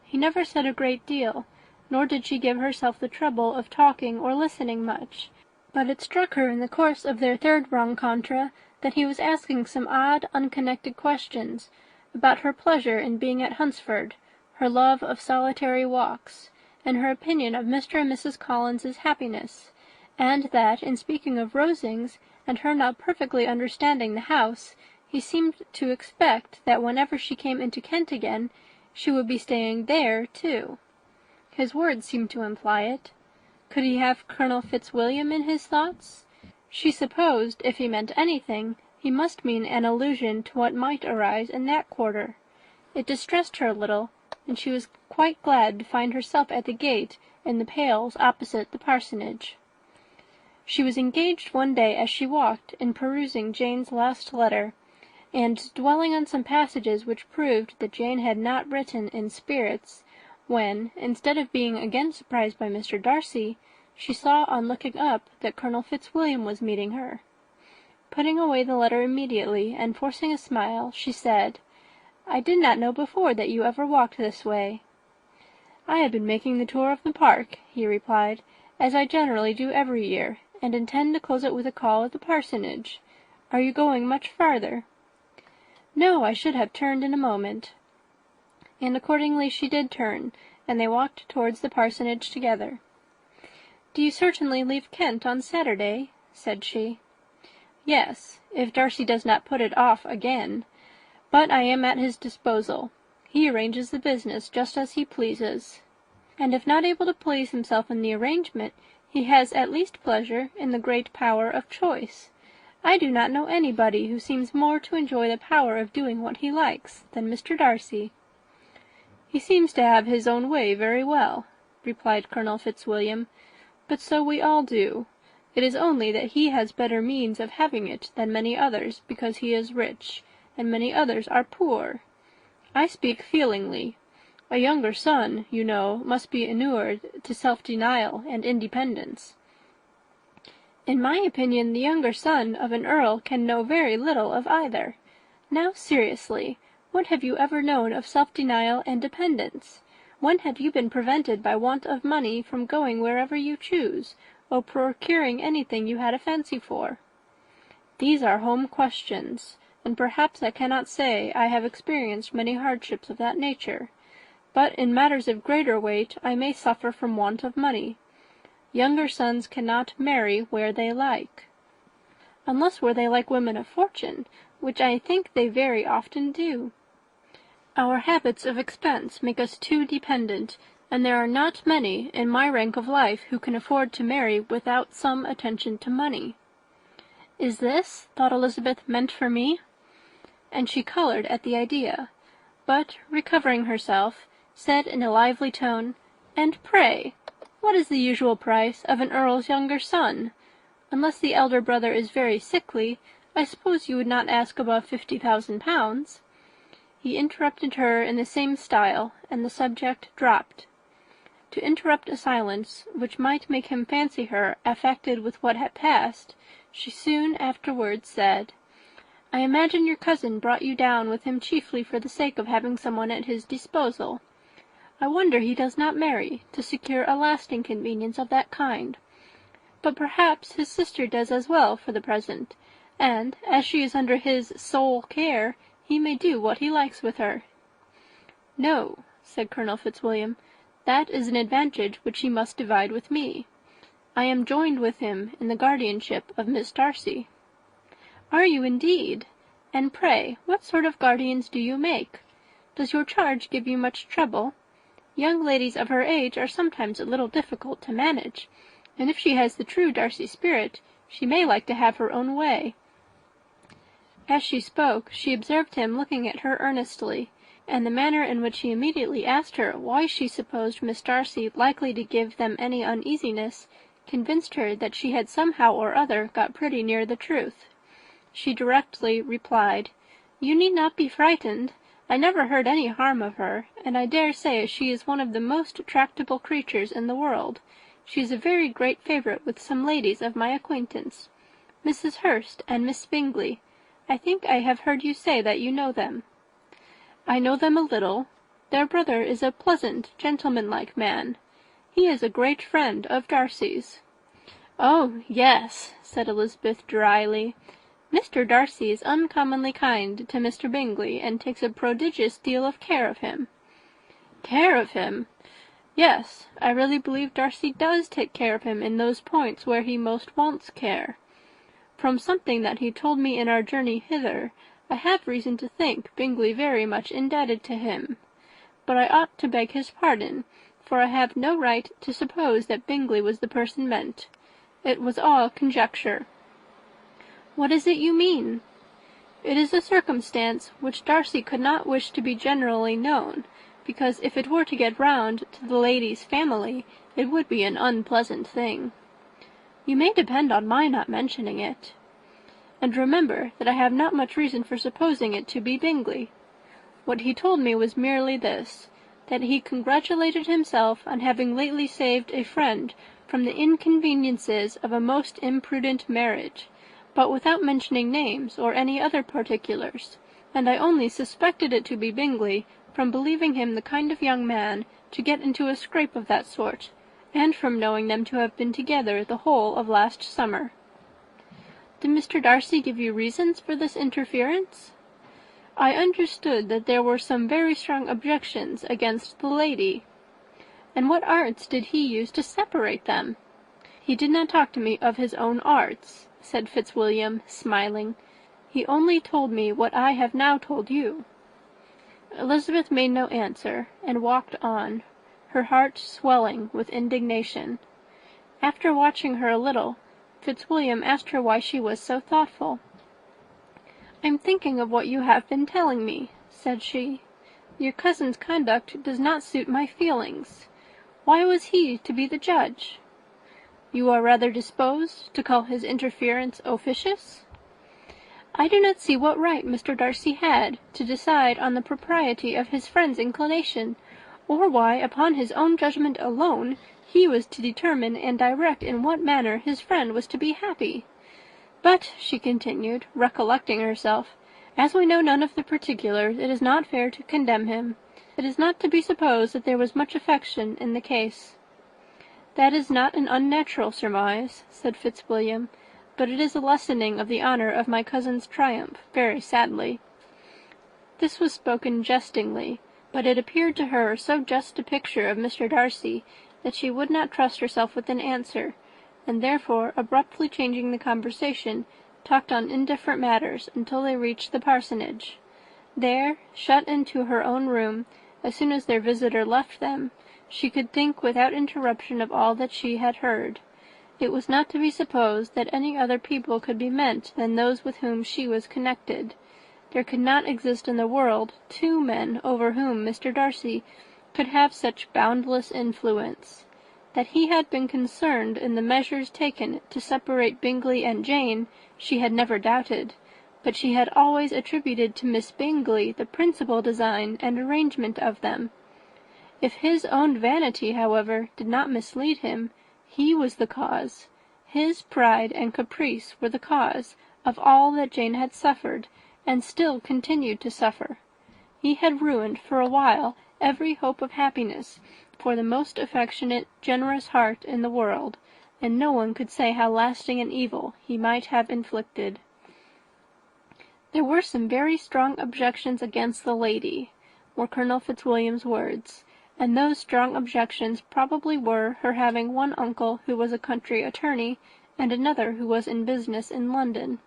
He never said a great deal, nor did she give herself the trouble of talking or listening much, but it struck her in the course of their third rencontre that he was asking some odd, unconnected questions about her pleasure in being at Hunsford, her love of solitary walks, and her opinion of Mr. and Mrs. Collins's happiness, and that, in speaking of Rosings, and her not perfectly understanding the house, he seemed to expect that whenever she came into Kent again, She would be staying there, too. His words seemed to imply it. Could he have Colonel Fitzwilliam in his thoughts? She supposed, if he meant anything, he must mean an allusion to what might arise in that quarter. It distressed her a little, and she was quite glad to find herself at the gate in the pales opposite the parsonage. She was engaged one day as she walked in perusing Jane's last letter, and dwelling on some passages which proved that Jane had not written in spirits, when, instead of being again surprised by Mr. Darcy, she saw on looking up that Colonel Fitzwilliam was meeting her. Putting away the letter immediately, and forcing a smile, she said, "I did not know before that you ever walked this way." "I have been making the tour of the park," he replied, "as I generally do every year, and intend to close it with a call at the parsonage. Are you going much farther?" "No, I should have turned in a moment." And accordingly she did turn, and they walked towards the parsonage together. "Do you certainly leave Kent on Saturday?" said she. "Yes, if Darcy does not put it off again. But I am at his disposal. He arranges the business just as he pleases. And if not able to please himself in the arrangement, he has at least pleasure in the great power of choice. I do not know anybody who seems more to enjoy the power of doing what he likes than Mr. Darcy." "He seems to have his own way very well," replied Colonel Fitzwilliam, "but so we all do. It is only that he has better means of having it than many others, because he is rich, and many others are poor. I speak feelingly. A younger son, you know, must be inured to self-denial and independence." "In my opinion, the younger son of an earl can know very little of either. Now, seriously, what have you ever known of self-denial and dependence? When have you been prevented by want of money from going wherever you choose, or procuring anything you had a fancy for? These are home questions, and perhaps I cannot say I have experienced many hardships of that nature. But in matters of greater weight I may suffer from want of money. Younger sons cannot marry where they like, unless where they like women of fortune, which I think they very often do. Our habits of expense make us too dependent, and there are not many in my rank of life who can afford to marry without some attention to money." "Is this," thought Elizabeth, "meant for me?" And she coloured at the idea, but, recovering herself, said in a lively tone, "And pray, what is the usual price of an earl's younger son? Unless the elder brother is very sickly, I suppose you would not ask above 50,000 pounds. He interrupted her in the same style, and the subject dropped. To interrupt a silence which might make him fancy her affected with what had passed, she soon afterwards said, "I imagine your cousin brought you down with him chiefly for the sake of having someone at his disposal. I wonder he does not marry, to secure a lasting convenience of that kind. But perhaps his sister does as well for the present, and, as she is under his sole care, he may do what he likes with her." "No," said Colonel Fitzwilliam, "that is an advantage which he must divide with me. I am joined with him in the guardianship of Miss Darcy." "Are you indeed? And pray, what sort of guardians do you make? Does your charge give you much trouble? Young ladies of her age are sometimes a little difficult to manage, and if she has the true Darcy spirit, she may like to have her own way." As she spoke, she observed him looking at her earnestly, and the manner in which he immediately asked her why she supposed Miss Darcy likely to give them any uneasiness, convinced her that she had somehow or other got pretty near the truth. She directly replied, "You need not be frightened. I never heard any harm of her, and I dare say she is one of the most tractable creatures in the world. She is a very great favourite with some ladies of my acquaintance. Mrs. Hurst and Miss Bingley. I think I have heard you say that you know them." "I know them a little. Their brother is a pleasant, gentlemanlike man. He is a great friend of Darcy's." "Oh, yes," said Elizabeth dryly. "Mr. Darcy is uncommonly kind to Mr. Bingley, and takes a prodigious deal of care of him." "Care of him!" "Yes, I really believe Darcy does take care of him in those points where he most wants care. From something that he told me in our journey hither, I have reason to think Bingley very much indebted to him. but I ought to beg his pardon, for I have no right to suppose that Bingley was the person meant. It was all conjecture." "What is it you mean?" "It is a circumstance which Darcy could not wish to be generally known, because if it were to get round to the lady's family, it would be an unpleasant thing." "You may depend on my not mentioning it." "And remember that I have not much reason for supposing it to be Bingley. What he told me was merely this, that he congratulated himself on having lately saved a friend from the inconveniences of a most imprudent marriage, but without mentioning names or any other particulars, and I only suspected it to be Bingley from believing him the kind of young man to get into a scrape of that sort, and from knowing them to have been together the whole of last summer." "Did Mr. Darcy give you reasons for this interference?" "I understood that there were some very strong objections against the lady." "And what arts did he use to separate them?" "He did not talk to me of his own arts," said Fitzwilliam, smiling. "He only told me what I have now told you." Elizabeth made no answer, and walked on, her heart swelling with indignation. After watching her a little, Fitzwilliam asked her why she was so thoughtful. "I'm thinking of what you have been telling me," said she. "Your cousin's conduct does not suit my feelings. Why was he to be the judge?" "You are rather disposed to call his interference officious?" "I do not see what right Mr. Darcy had to decide on the propriety of his friend's inclination, or why, upon his own judgment alone, he was to determine and direct in what manner his friend was to be happy. But," she continued, recollecting herself, "as we know none of the particulars, it is not fair to condemn him. It is not to be supposed that there was much affection in the case." "That is not an unnatural surmise," said Fitzwilliam, "but it is a lessening of the honour of my cousin's triumph, very sadly." This was spoken jestingly, but it appeared to her so just a picture of Mr. Darcy that she would not trust herself with an answer, and therefore, abruptly changing the conversation, talked on indifferent matters until they reached the parsonage. There, shut into her own room, as soon as their visitor left them, she could think without interruption of all that she had heard. It was not to be supposed that any other people could be meant than those with whom she was connected. There could not exist in the world two men over whom Mr. Darcy could have such boundless influence. That he had been concerned in the measures taken to separate Bingley and Jane, she had never doubted, but she had always attributed to Miss Bingley the principal design and arrangement of them. If his own vanity, however, did not mislead him, he was the cause. His pride and caprice were the cause of all that Jane had suffered, and still continued to suffer. He had ruined for a while every hope of happiness for the most affectionate, generous heart in the world, and no one could say how lasting an evil he might have inflicted. "There were some very strong objections against the lady," were Colonel Fitzwilliam's words, and those strong objections probably were her having one uncle who was a country attorney, and another who was in business in London.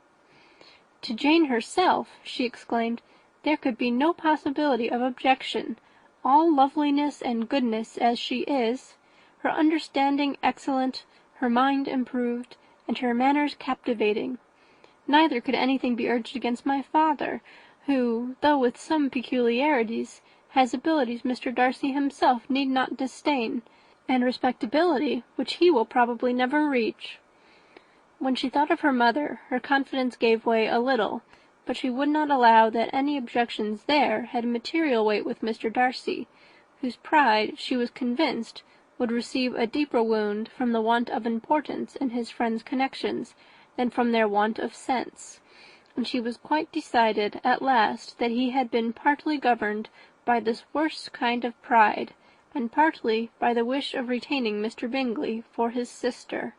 To Jane herself, she exclaimed, there could be no possibility of objection. All loveliness and goodness as she is, her understanding excellent, her mind improved, and her manners captivating. Neither could anything be urged against my father, who, though with some peculiarities, has abilities Mr. Darcy himself need not disdain, and respectability which he will probably never reach." When she thought of her mother, her confidence gave way a little, but she would not allow that any objections there had material weight with Mr. Darcy, whose pride, she was convinced, would receive a deeper wound from the want of importance in his friends' connections than from their want of sense, and she was quite decided at last that he had been partly governed by this worst kind of pride, and partly by the wish of retaining Mr. Bingley for his sister.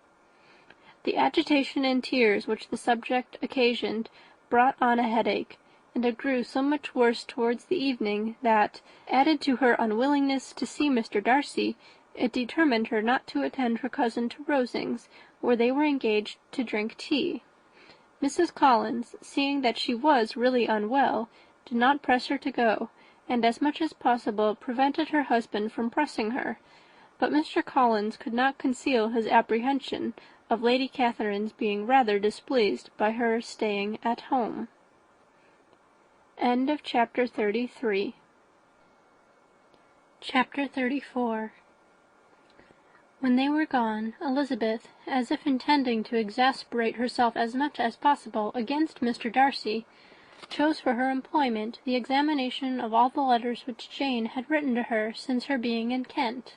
The agitation and tears which the subject occasioned brought on a headache, and it grew so much worse towards the evening that, added to her unwillingness to see Mr. Darcy, it determined her not to attend her cousin to Rosings, where they were engaged to drink tea. Mrs. Collins, seeing that she was really unwell, did not press her to go, and as much as possible prevented her husband from pressing her, but Mr. Collins could not conceal his apprehension of Lady Catherine's being rather displeased by her staying at home. End of Chapter 33. Chapter 34. When they were gone, Elizabeth, as if intending to exasperate herself as much as possible against Mr. Darcy, chose for her employment the examination of all the letters which Jane had written to her since her being in Kent.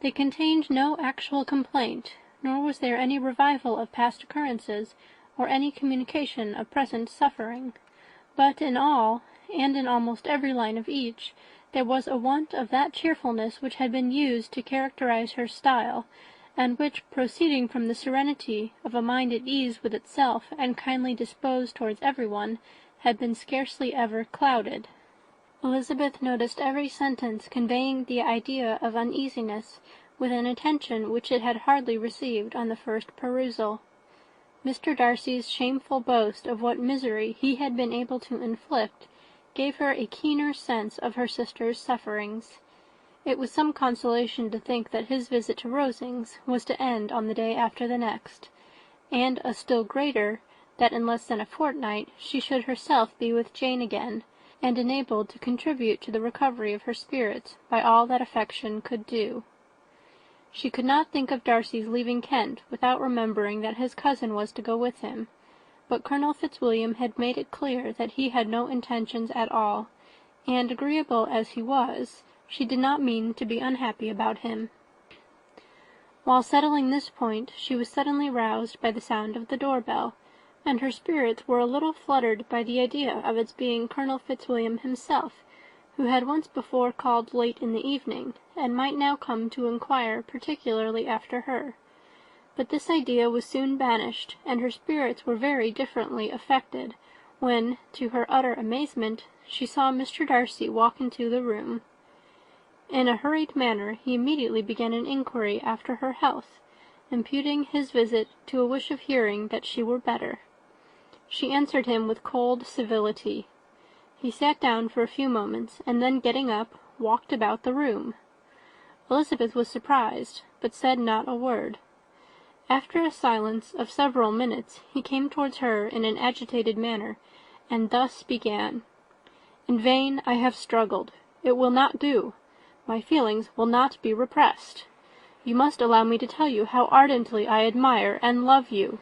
They contained no actual complaint, nor was there any revival of past occurrences, or any communication of present suffering. But in all, and in almost every line of each, there was a want of that cheerfulness which had been used to characterize her style, and which, proceeding from the serenity of a mind at ease with itself and kindly disposed towards everyone, had been scarcely ever clouded. Elizabeth noticed every sentence conveying the idea of uneasiness, with an attention which it had hardly received on the first perusal. Mr. Darcy's shameful boast of what misery he had been able to inflict gave her a keener sense of her sister's sufferings. It was some consolation to think that his visit to Rosings was to end on the day after the next, and a still greater, that in less than a fortnight she should herself be with Jane again, and enabled to contribute to the recovery of her spirits by all that affection could do. She could not think of Darcy's leaving Kent without remembering that his cousin was to go with him, but Colonel Fitzwilliam had made it clear that he had no intentions at all, and, agreeable as he was, she did not mean to be unhappy about him. While settling this point, she was suddenly roused by the sound of the door-bell, and her spirits were a little fluttered by the idea of its being Colonel Fitzwilliam himself, who had once before called late in the evening, and might now come to inquire particularly after her. But this idea was soon banished, and her spirits were very differently affected, when, to her utter amazement, she saw Mr. Darcy walk into the room. In a hurried manner he immediately began an inquiry after her health, imputing his visit to a wish of hearing that she were better. She answered him with cold civility. He sat down for a few moments, and then getting up, walked about the room. Elizabeth was surprised, but said not a word. After a silence of several minutes, he came towards her in an agitated manner, and thus began. "In vain I have struggled. It will not do. My feelings will not be repressed. You must allow me to tell you how ardently I admire and love you."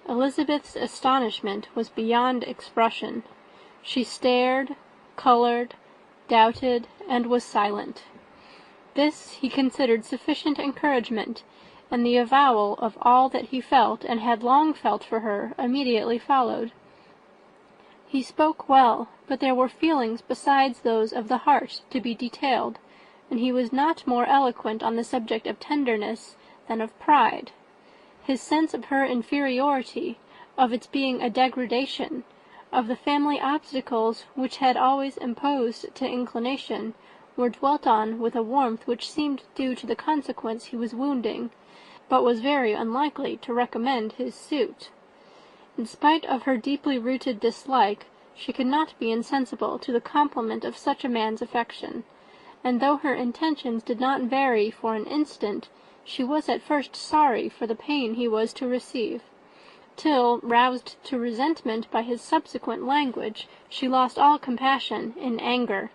Elizabeth's astonishment was beyond expression. She stared, coloured, doubted, and was silent. This he considered sufficient encouragement, and the avowal of all that he felt and had long felt for her immediately followed. He spoke well, but there were feelings besides those of the heart to be detailed, and he was not more eloquent on the subject of tenderness than of pride. His sense of her inferiority, of its being a degradation, of the family obstacles which had always imposed to inclination, were dwelt on with a warmth which seemed due to the consequence he was wounding, but was very unlikely to recommend his suit. In spite of her deeply rooted dislike, she could not be insensible to the compliment of such a man's affection, and though her intentions did not vary for an instant, she was at first sorry for the pain he was to receive, till, roused to resentment by his subsequent language, she lost all compassion in anger.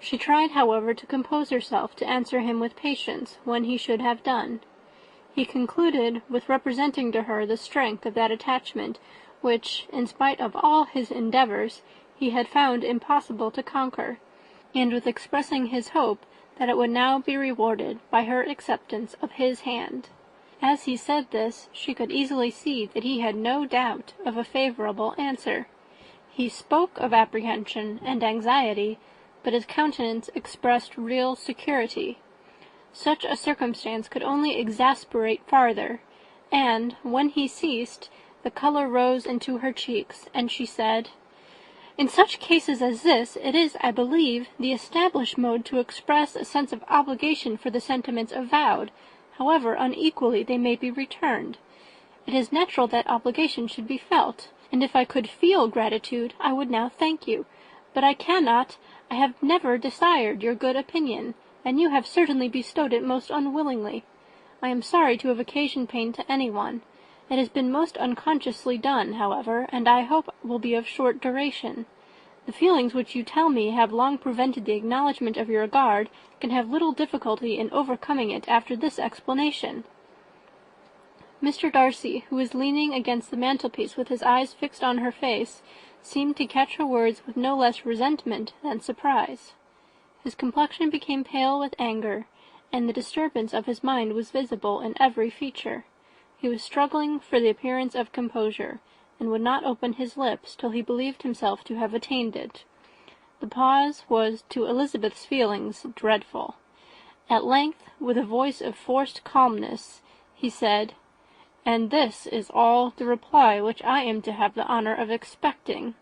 She tried, however, to compose herself to answer him with patience when he should have done. He concluded with representing to her the strength of that attachment which, in spite of all his endeavours, he had found impossible to conquer, and with expressing his hope that it would now be rewarded by her acceptance of his hand. As he said this, she could easily see that he had no doubt of a favourable answer. He spoke of apprehension and anxiety, but his countenance expressed real security. Such a circumstance could only exasperate farther, and, when he ceased, the colour rose into her cheeks, and she said, "In such cases as this, it is, I believe, the established mode to express a sense of obligation for the sentiments avowed, however unequally they may be returned. It is natural that obligation should be felt, and if I could feel gratitude, I would now thank you. but I cannot. I have never desired your good opinion, and you have certainly bestowed it most unwillingly. I am sorry to have occasioned pain to any one. It has been most unconsciously done, however, and I hope will be of short duration. The feelings which you tell me have long prevented the acknowledgment of your regard can have little difficulty in overcoming it after this explanation." Mr. Darcy, who was leaning against the mantelpiece with his eyes fixed on her face, seemed to catch her words with no less resentment than surprise. His complexion became pale with anger, and the disturbance of his mind was visible in every feature. He was struggling for the appearance of composure, and would not open his lips till he believed himself to have attained it. The pause was, to Elizabeth's feelings, dreadful. At length, with a voice of forced calmness, he said, "And this is all the reply which I am to have the honour of expecting.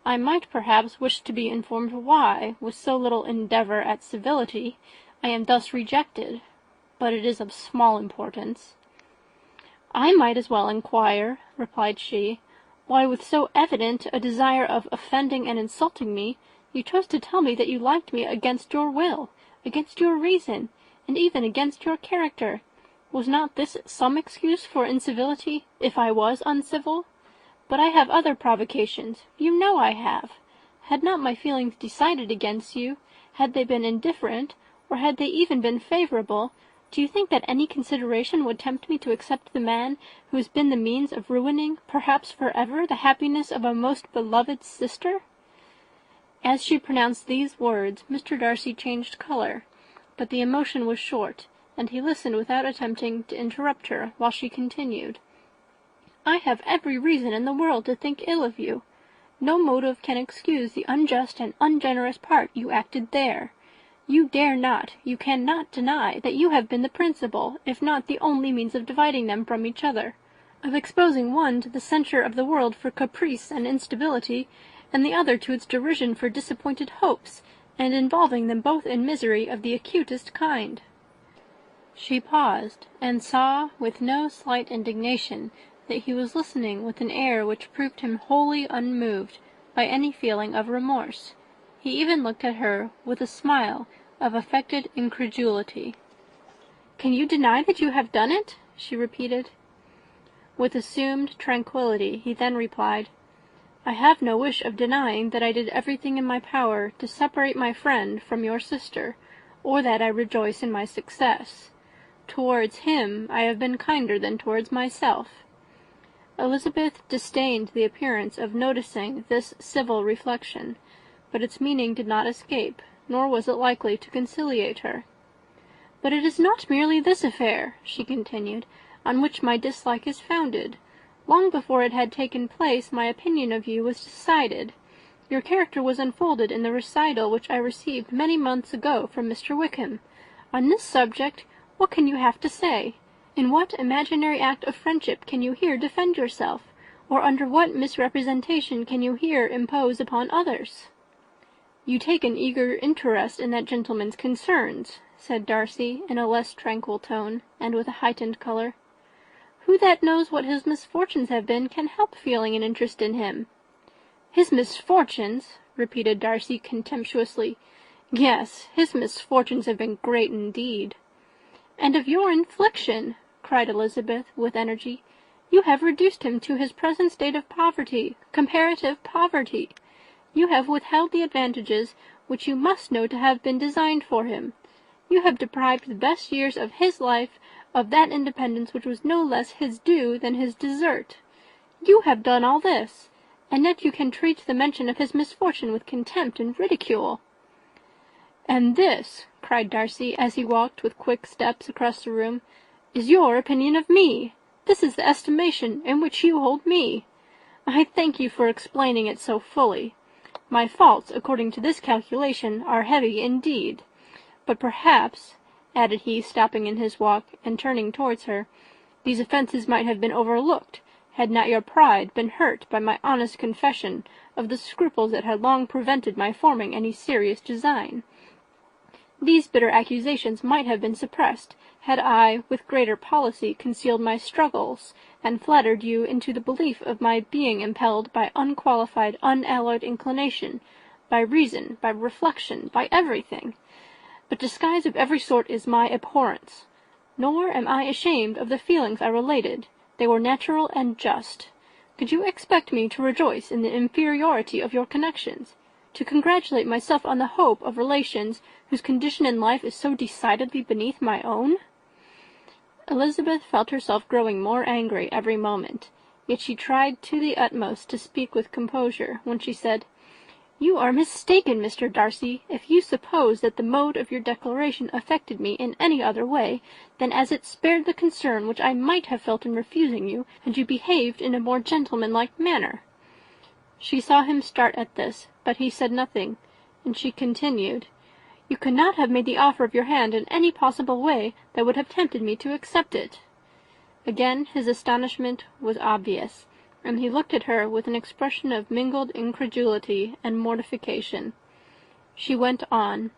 I might perhaps wish to be informed why, with so little endeavour at civility, I am thus rejected, but it is of small importance." "I might as well inquire," replied she, "why, with so evident a desire of offending and insulting me, you chose to tell me that you liked me against your will, against your reason, and even against your character. Was not this some excuse for incivility, if I was uncivil? But I have other provocations, you know I have. Had not my feelings decided against you, had they been indifferent, or had they even been favourable, do you think that any consideration would tempt me to accept the man who has been the means of ruining, perhaps for ever, the happiness of a most beloved sister?" As she pronounced these words, Mr. Darcy changed colour, but the emotion was short, and he listened without attempting to interrupt her, while she continued, "I have every reason in the world to think ill of you. No motive can excuse the unjust and ungenerous part you acted there. You dare not, you cannot deny that you have been the principal, if not the only means of dividing them from each other, of exposing one to the censure of the world for caprice and instability, and the other to its derision for disappointed hopes, and involving them both in misery of the acutest kind." She paused, and saw, with no slight indignation, that he was listening with an air which proved him wholly unmoved by any feeling of remorse. He even looked at her with a smile of affected incredulity. "Can you deny that you have done it?" she repeated. With assumed tranquillity he then replied, "I have no wish of denying that I did everything in my power to separate my friend from your sister, or that I rejoice in my success. Towards him I have been kinder than towards myself." Elizabeth disdained the appearance of noticing this civil reflection, but its meaning did not escape, nor was it likely to conciliate her. "But it is not merely this affair," she continued, "on which my dislike is founded. Long before it had taken place, my opinion of you was decided. Your character was unfolded in the recital which I received many months ago from Mr. Wickham. On this subject, what can you have to say? In what imaginary act of friendship can you here defend yourself, or under what misrepresentation can you here impose upon others?" "You take an eager interest in that gentleman's concerns," said Darcy, in a less tranquil tone, and with a heightened colour. "Who that knows what his misfortunes have been can help feeling an interest in him?" "His misfortunes!" repeated Darcy contemptuously. "Yes, his misfortunes have been great indeed." "And of your infliction," cried Elizabeth, with energy. "You have reduced him to his present state of poverty, comparative poverty. You have withheld the advantages which you must know to have been designed for him. You have deprived the best years of his life of that independence which was no less his due than his desert. You have done all this, and yet you can treat the mention of his misfortune with contempt and ridicule." "And this," cried Darcy, as he walked with quick steps across the room, "is your opinion of me! This is the estimation in which you hold me! I thank you for explaining it so fully. My faults, according to this calculation, are heavy indeed. But perhaps," added he, stopping in his walk, and turning towards her, "these offences might have been overlooked, had not your pride been hurt by my honest confession of the scruples that had long prevented my forming any serious design. These bitter accusations might have been suppressed, had I, with greater policy, concealed my struggles, and flattered you into the belief of my being impelled by unqualified, unalloyed inclination, by reason, by reflection, by everything. But disguise of every sort is my abhorrence. Nor am I ashamed of the feelings I related. They were natural and just. Could you expect me to rejoice in the inferiority of your connections, to congratulate myself on the hope of relations whose condition in life is so decidedly beneath my own?" Elizabeth felt herself growing more angry every moment, yet she tried to the utmost to speak with composure, when she said, "You are mistaken, Mr. Darcy, if you suppose that the mode of your declaration affected me in any other way than as it spared the concern which I might have felt in refusing you, had you behaved in a more gentlemanlike manner." She saw him start at this, but he said nothing, and she continued, "You could not have made the offer of your hand in any possible way that would have tempted me to accept it." Again his astonishment was obvious, and he looked at her with an expression of mingled incredulity and mortification. She went on,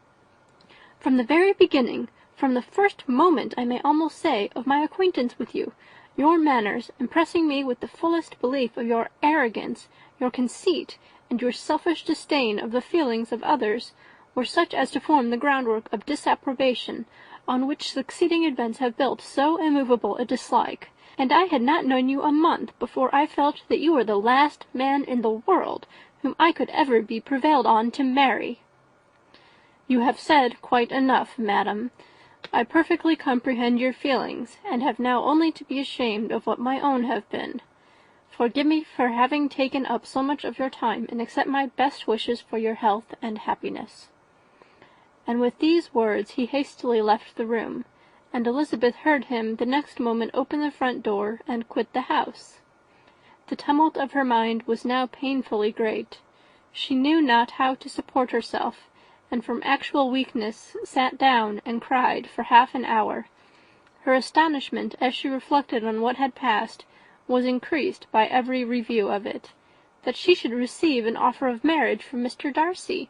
"From the very beginning, from the first moment, I may almost say, of my acquaintance with you, your manners, impressing me with the fullest belief of your arrogance, your conceit, and your selfish disdain of the feelings of others, were such as to form the groundwork of disapprobation, on which succeeding events have built so immovable a dislike, and I had not known you a month before I felt that you were the last man in the world whom I could ever be prevailed on to marry." "You have said quite enough, madam. I perfectly comprehend your feelings, and have now only to be ashamed of what my own have been. Forgive me for having taken up so much of your time, and accept my best wishes for your health and happiness." And with these words he hastily left the room, and Elizabeth heard him the next moment open the front door and quit the house. The tumult of her mind was now painfully great. She knew not how to support herself, and from actual weakness sat down and cried for half an hour. Her astonishment, as she reflected on what had passed, was increased by every review of it. That she should receive an offer of marriage from Mr. Darcy!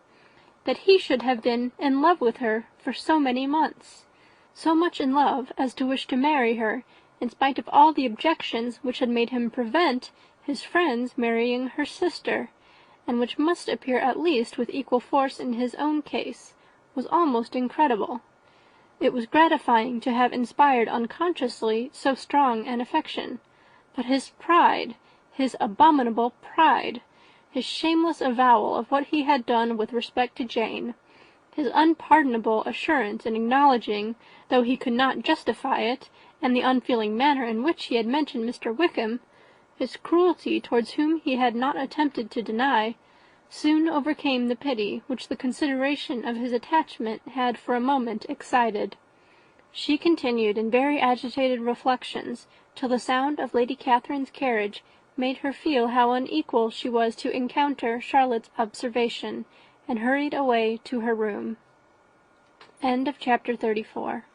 That he should have been in love with her for so many months! So much in love as to wish to marry her, in spite of all the objections which had made him prevent his friends marrying her sister, and which must appear at least with equal force in his own case, was almost incredible. It was gratifying to have inspired unconsciously so strong an affection, but his pride, his abominable pride, his shameless avowal of what he had done with respect to Jane, his unpardonable assurance in acknowledging, though he could not justify it, and the unfeeling manner in which he had mentioned Mr. Wickham, his cruelty towards whom he had not attempted to deny, soon overcame the pity which the consideration of his attachment had for a moment excited. She continued in very agitated reflections till the sound of Lady Catherine's carriage made her feel how unequal she was to encounter Charlotte's observation, and hurried away to her room. End of chapter 34.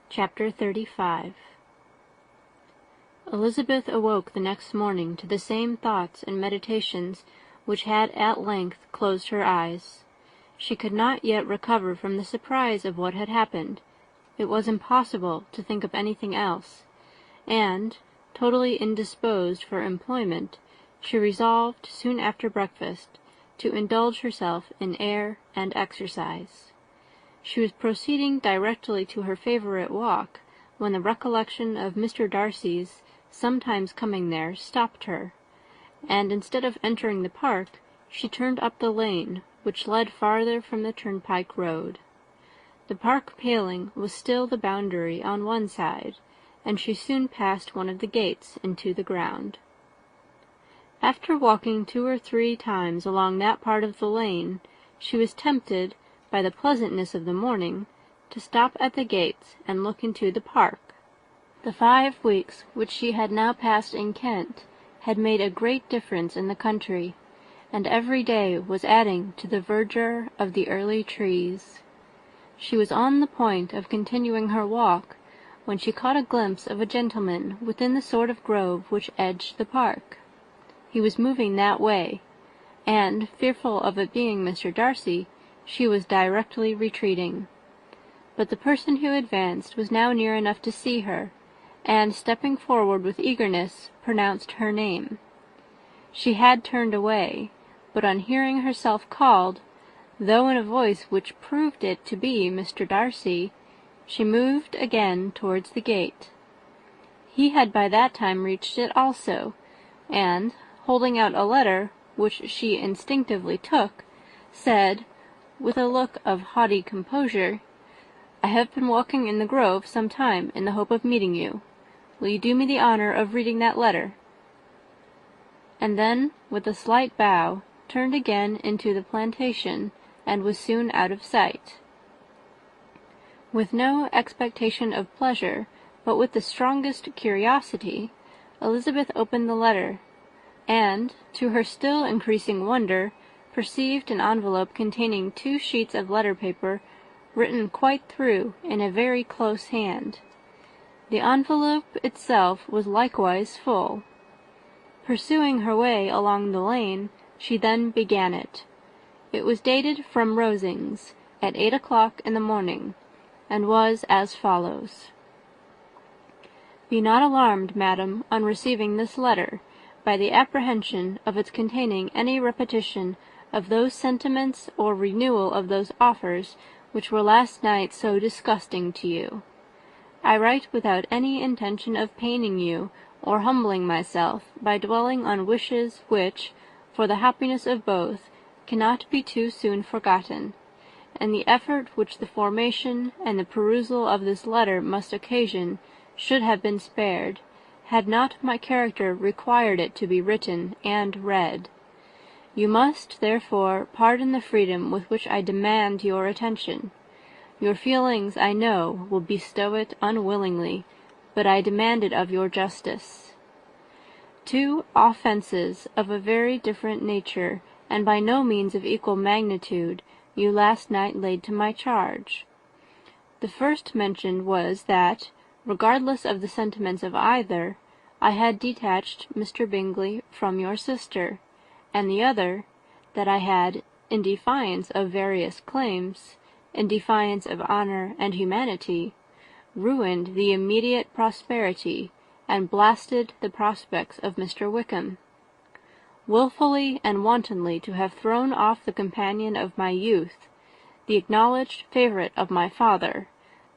Chapter 35. Elizabeth awoke the next morning to the same thoughts and meditations which had at length closed her eyes. She could not yet recover from the surprise of what had happened. It was impossible to think of anything else, and, totally indisposed for employment, she resolved, soon after breakfast, to indulge herself in air and exercise. She was proceeding directly to her favourite walk, when the recollection of Mr. Darcy's sometimes coming there stopped her, and instead of entering the park, she turned up the lane, which led farther from the turnpike road. The park paling was still the boundary on one side, and she soon passed one of the gates into the ground. After walking 2 or 3 times along that part of the lane, she was tempted, by the pleasantness of the morning, to stop at the gates and look into the park. The 5 weeks which she had now passed in Kent had made a great difference in the country, and every day was adding to the verdure of the early trees. She was on the point of continuing her walk, when she caught a glimpse of a gentleman within the sort of grove which edged the park. He was moving that way, and, fearful of it being Mr. Darcy, she was directly retreating. But the person who advanced was now near enough to see her, and, stepping forward with eagerness, pronounced her name. She had turned away, but on hearing herself called, though in a voice which proved it to be Mr. Darcy, she moved again towards the gate. He had by that time reached it also, and, holding out a letter, which she instinctively took, said, with a look of haughty composure, "I have been walking in the grove some time in the hope of meeting you. Will you do me the honour of reading that letter?" And then, with a slight bow, turned again into the plantation, and was soon out of sight. With no expectation of pleasure, but with the strongest curiosity, Elizabeth opened the letter, and, to her still increasing wonder, perceived an envelope containing 2 sheets of letter-paper, written quite through in a very close hand. The envelope itself was likewise full. Pursuing her way along the lane, she then began it. It was dated from Rosings, at 8 o'clock in the morning, and was as follows: "Be not alarmed, madam, on receiving this letter, by the apprehension of its containing any repetition of those sentiments or renewal of those offers which were last night so disgusting to you. I write without any intention of paining you or humbling myself by dwelling on wishes which, for the happiness of both, cannot be too soon forgotten, and the effort which the formation and the perusal of this letter must occasion should have been spared, had not my character required it to be written and read. You must, therefore, pardon the freedom with which I demand your attention. Your feelings, I know, will bestow it unwillingly, but I demand it of your justice. 2 offences of a very different nature, and by no means of equal magnitude, you last night laid to my charge. The first mentioned was that, regardless of the sentiments of either, I had detached Mr. Bingley from your sister, and the other, that I had, in defiance of various claims, in defiance of honour and humanity, ruined the immediate prosperity and blasted the prospects of Mr. Wickham. Wilfully and wantonly to have thrown off the companion of my youth, the acknowledged favourite of my father,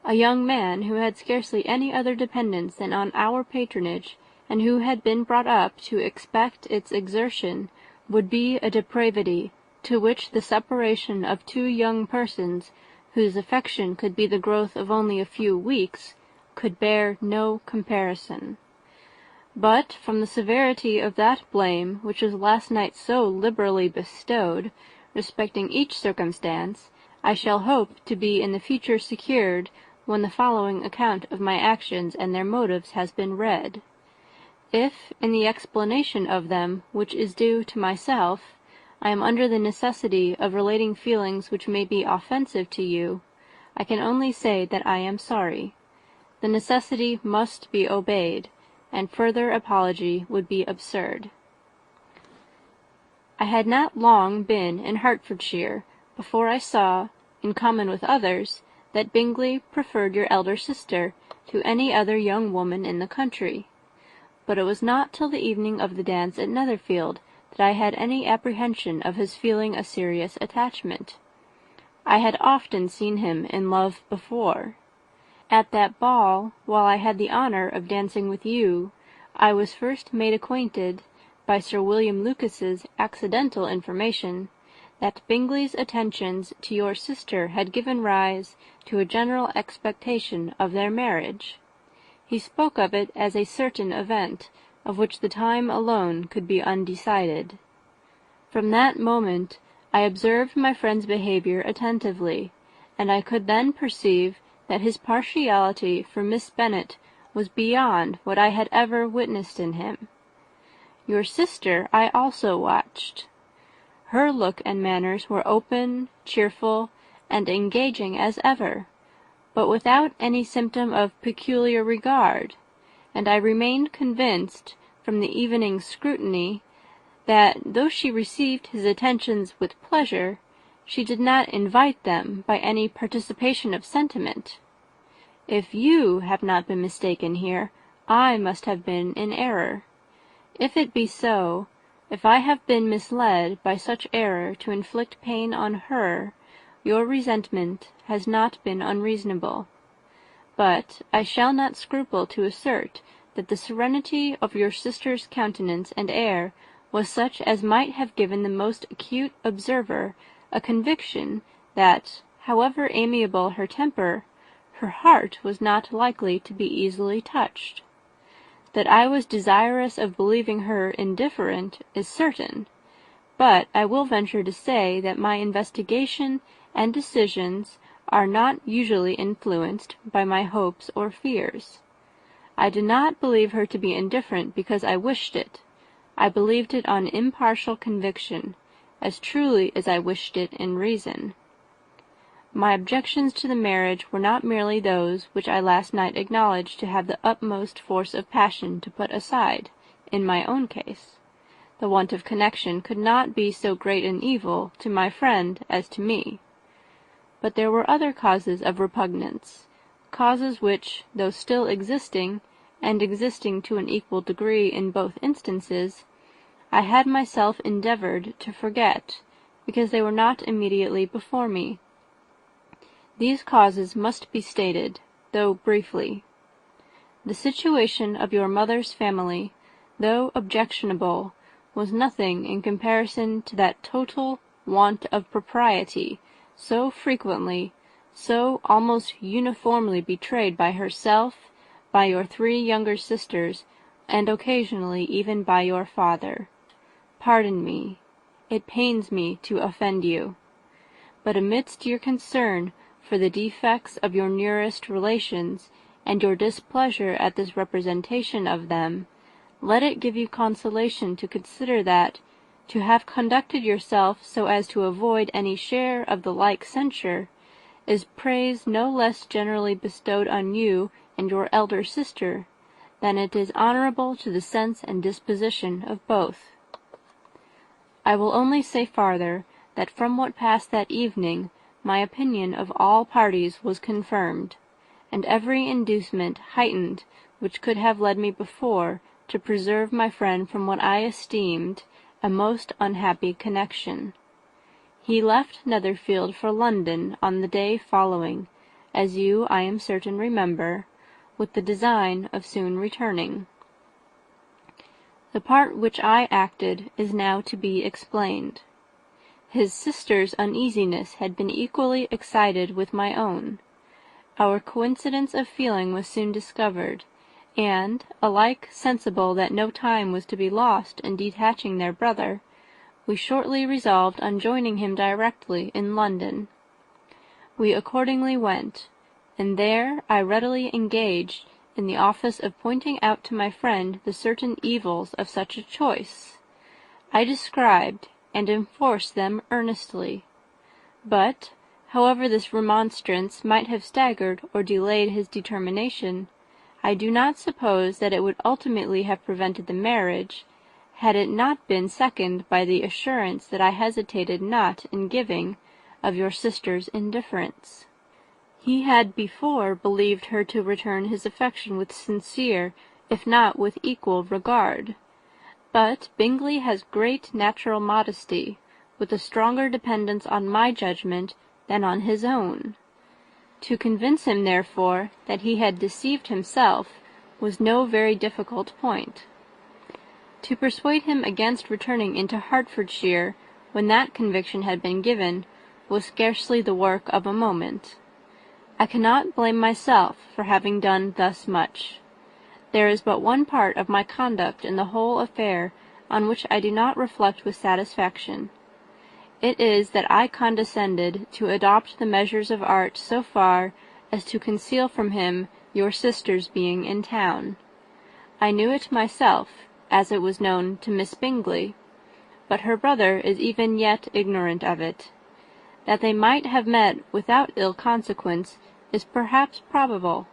a young man who had scarcely any other dependence than on our patronage, and who had been brought up to expect its exertion, would be a depravity to which the separation of 2 young persons, whose affection could be the growth of only a few weeks, could bear no comparison. But from the severity of that blame which was last night so liberally bestowed, respecting each circumstance, I shall hope to be in the future secured when the following account of my actions and their motives has been read. If, in the explanation of them, which is due to myself, I am under the necessity of relating feelings which may be offensive to you, I can only say that I am sorry. The necessity must be obeyed, and further apology would be absurd. I had not long been in Hertfordshire before I saw, in common with others, that Bingley preferred your elder sister to any other young woman in the country. But it was not till the evening of the dance at Netherfield that I had any apprehension of his feeling a serious attachment. I had often seen him in love before. At that ball, while I had the honour of dancing with you, I was first made acquainted, by Sir William Lucas's accidental information, that Bingley's attentions to your sister had given rise to a general expectation of their marriage. He spoke of it as a certain event, of which the time alone could be undecided. From that moment I observed my friend's behaviour attentively, and I could then perceive that his partiality for Miss Bennet was beyond what I had ever witnessed in him. Your sister I also watched. Her look and manners were open, cheerful, and engaging as ever, but without any symptom of peculiar regard, and I remained convinced, from the evening's scrutiny, that, though she received his attentions with pleasure, she did not invite them by any participation of sentiment. If you have not been mistaken here, I must have been in error. If it be so, If I have been misled by such error to inflict pain on her, your resentment has not been unreasonable. But I shall not scruple to assert that the serenity of your sister's countenance and air was such as might have given the most acute observer a conviction that, however amiable her temper, her heart was not likely to be easily touched. That I was desirous of believing her indifferent is certain, but I will venture to say that my investigation and decisions are not usually influenced by my hopes or fears. I did not believe her to be indifferent because I wished it. I believed it on impartial conviction, as truly as I wished it in reason. My objections to the marriage were not merely those which I last night acknowledged to have the utmost force of passion to put aside, in my own case. The want of connection could not be so great an evil to my friend as to me. But there were other causes of repugnance, causes which, though still existing, and existing to an equal degree in both instances, I had myself endeavoured to forget, because they were not immediately before me. These causes must be stated, though briefly. The situation of your mother's family, though objectionable, was nothing in comparison to that total want of propriety so frequently, so almost uniformly betrayed by herself, by your 3 younger sisters, and occasionally even by your father. Pardon me. It pains me to offend you. But amidst your concern for the defects of your nearest relations, and your displeasure at this representation of them, let it give you consolation to consider that, to have conducted yourself so as to avoid any share of the like censure, is praise no less generally bestowed on you and your elder sister, than it is honourable to the sense and disposition of both. I will only say farther, that from what passed that evening, my opinion of all parties was confirmed, and every inducement heightened which could have led me before to preserve my friend from what I esteemed a most unhappy connection. He left Netherfield for London on the day following, as you, I am certain, remember, with the design of soon returning. The part which I acted is now to be explained. His sister's uneasiness had been equally excited with my own. Our coincidence of feeling was soon discovered, and, alike sensible that no time was to be lost in detaching their brother, we shortly resolved on joining him directly in London. We accordingly went, and there I readily engaged in the office of pointing out to my friend the certain evils of such a choice. I described and enforced them earnestly. But, however this remonstrance might have staggered or delayed his determination, I do not suppose that it would ultimately have prevented the marriage, had it not been seconded by the assurance that I hesitated not in giving of your sister's indifference. He had before believed her to return his affection with sincere, if not with equal, regard. But Bingley has great natural modesty, with a stronger dependence on my judgment than on his own. To convince him, therefore, that he had deceived himself was no very difficult point. To persuade him against returning into Hertfordshire, when that conviction had been given, was scarcely the work of a moment. I cannot blame myself for having done thus much. There is but one part of my conduct in the whole affair on which I do not reflect with satisfaction. It is that I condescended to adopt the measures of art so far as to conceal from him your sister's being in town. I knew it myself, as it was known to Miss Bingley, but her brother is even yet ignorant of it. That they might have met without ill consequence is perhaps probable,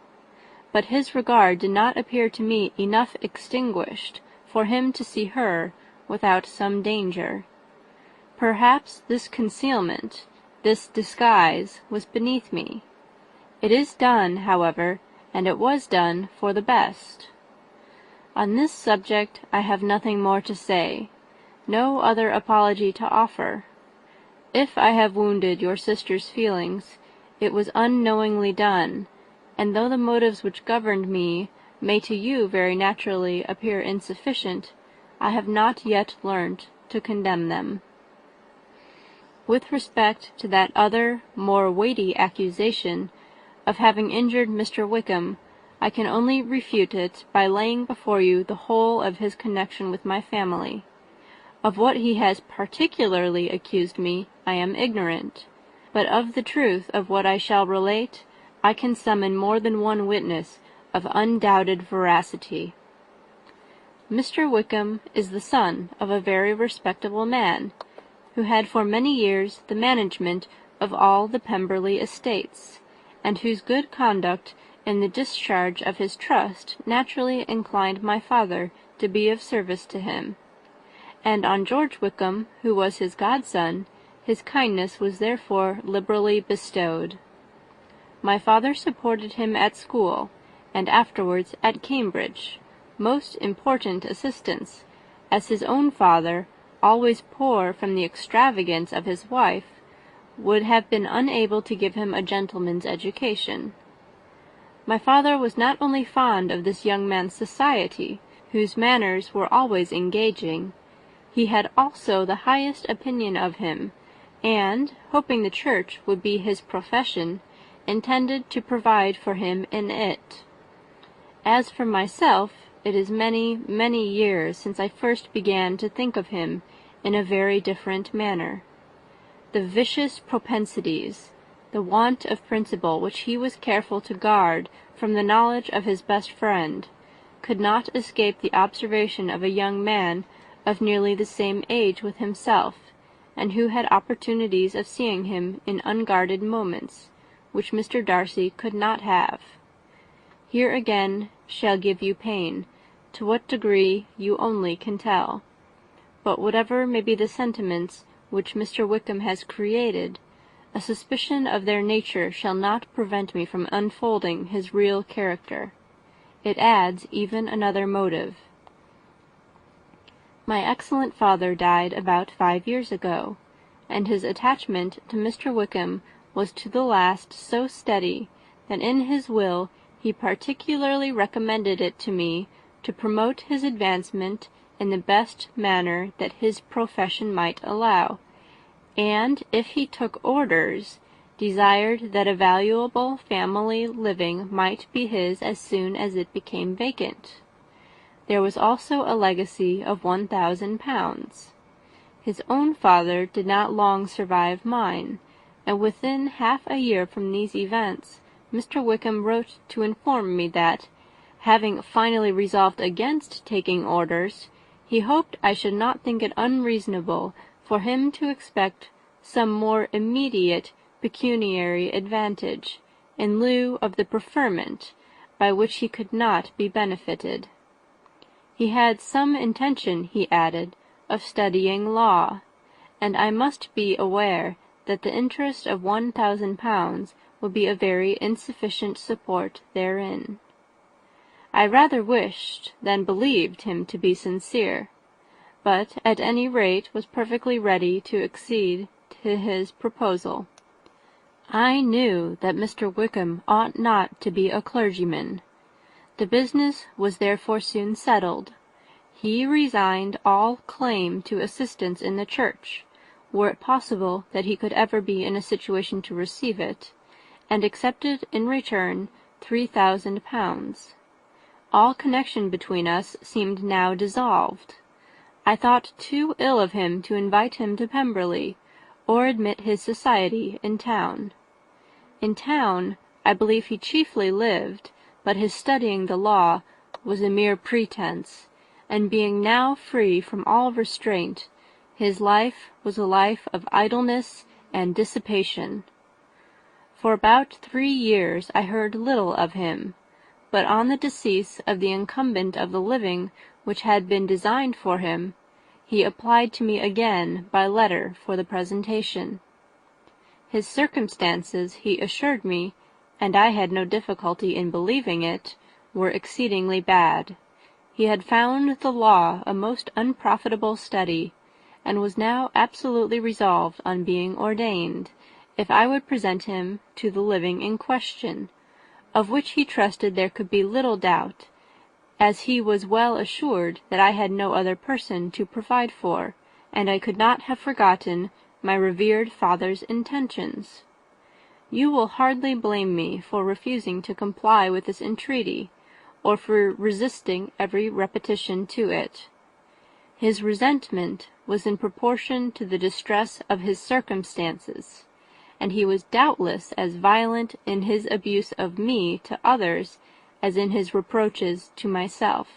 but his regard did not appear to me enough extinguished for him to see her without some danger. Perhaps this concealment, this disguise, was beneath me. It is done, however, and it was done for the best. On this subject I have nothing more to say. no other apology to offer. If I have wounded your sister's feelings, it was unknowingly done, and though the motives which governed me may to you very naturally appear insufficient, I have not yet learnt to condemn them. With respect to that other, more weighty accusation of having injured Mr. Wickham, I can only refute it by laying before you the whole of his connection with my family. Of what he has particularly accused me, I am ignorant, but of the truth of what I shall relate, I can summon more than one witness of undoubted veracity. Mr. Wickham is the son of a very respectable man, who had for many years the management of all the Pemberley estates, and whose good conduct in the discharge of his trust naturally inclined my father to be of service to him. And on George Wickham, who was his godson, his kindness was therefore liberally bestowed. My father supported him at school, and afterwards at Cambridge, most important assistance, as his own father, always poor from the extravagance of his wife, would have been unable to give him a gentleman's education. My father was not only fond of this young man's society, whose manners were always engaging, he had also the highest opinion of him, and, hoping the church would be his profession, intended to provide for him in it. As for myself, it is many, many years since I first began to think of him in a very different manner. The vicious propensities, the want of principle which he was careful to guard from the knowledge of his best friend, could not escape the observation of a young man of nearly the same age with himself, and who had opportunities of seeing him in unguarded moments, which Mr. Darcy could not have. Here again shall give you pain, to what degree you only can tell. But whatever may be the sentiments which Mr. Wickham has created, a suspicion of their nature shall not prevent me from unfolding his real character. It adds even another motive. My excellent father died about 5 years ago, and his attachment to Mr. Wickham was to the last so steady that in his will he particularly recommended it to me to promote his advancement in the best manner that his profession might allow, and, if he took orders, desired that a valuable family living might be his as soon as it became vacant. There was also a legacy of £1,000. His own father did not long survive mine, and within half a year from these events, Mr. Wickham wrote to inform me that, having finally resolved against taking orders, he hoped I should not think it unreasonable for him to expect some more immediate pecuniary advantage, in lieu of the preferment, by which he could not be benefited. He had some intention, he added, of studying law, and I must be aware that the interest of £1,000 would be a very insufficient support therein. I rather wished than believed him to be sincere, but at any rate was perfectly ready to accede to his proposal. I knew that Mr. Wickham ought not to be a clergyman. The business was therefore soon settled. He resigned all claim to assistance in the church, were it possible that he could ever be in a situation to receive it, and accepted in return £3,000. All connection between us seemed now dissolved. I thought too ill of him to invite him to Pemberley, or admit his society in town. In town I believe he chiefly lived, but his studying the law was a mere pretence, and being now free from all restraint, his life was a life of idleness and dissipation. For about 3 years I heard little of him, but on the decease of the incumbent of the living which had been designed for him, he applied to me again by letter for the presentation. His circumstances, he assured me, and I had no difficulty in believing it, were exceedingly bad. He had found the law a most unprofitable study, and was now absolutely resolved on being ordained, if I would present him to the living in question, of which he trusted there could be little doubt, as he was well assured that I had no other person to provide for, and I could not have forgotten my revered father's intentions. You will hardly blame me for refusing to comply with this entreaty, or for resisting every repetition to it. His resentment was in proportion to the distress of his circumstances, and he was doubtless as violent in his abuse of me to others as in his reproaches to myself.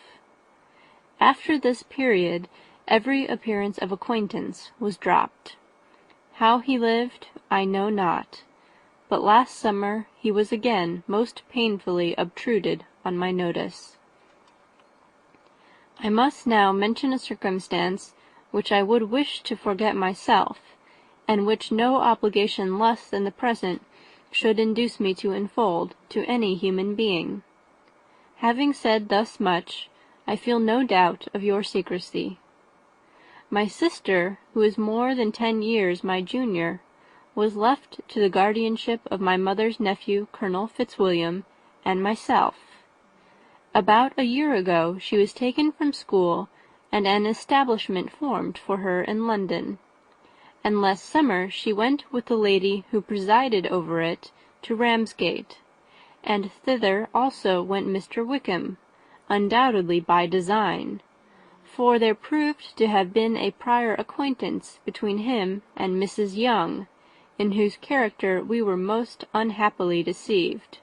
After this period, every appearance of acquaintance was dropped. How he lived, I know not, but last summer he was again most painfully obtruded on my notice. I must now mention a circumstance which I would wish to forget myself, and which no obligation less than the present should induce me to unfold to any human being. Having said thus much, I feel no doubt of your secrecy. My sister, who is more than 10 years my junior, was left to the guardianship of my mother's nephew, Colonel Fitzwilliam, and myself. About a year ago she was taken from school, and an establishment formed for her in London, and last summer she went with the lady who presided over it to Ramsgate, and thither also went Mr. Wickham, undoubtedly by design, for there proved to have been a prior acquaintance between him and Mrs. Young, in whose character we were most unhappily deceived,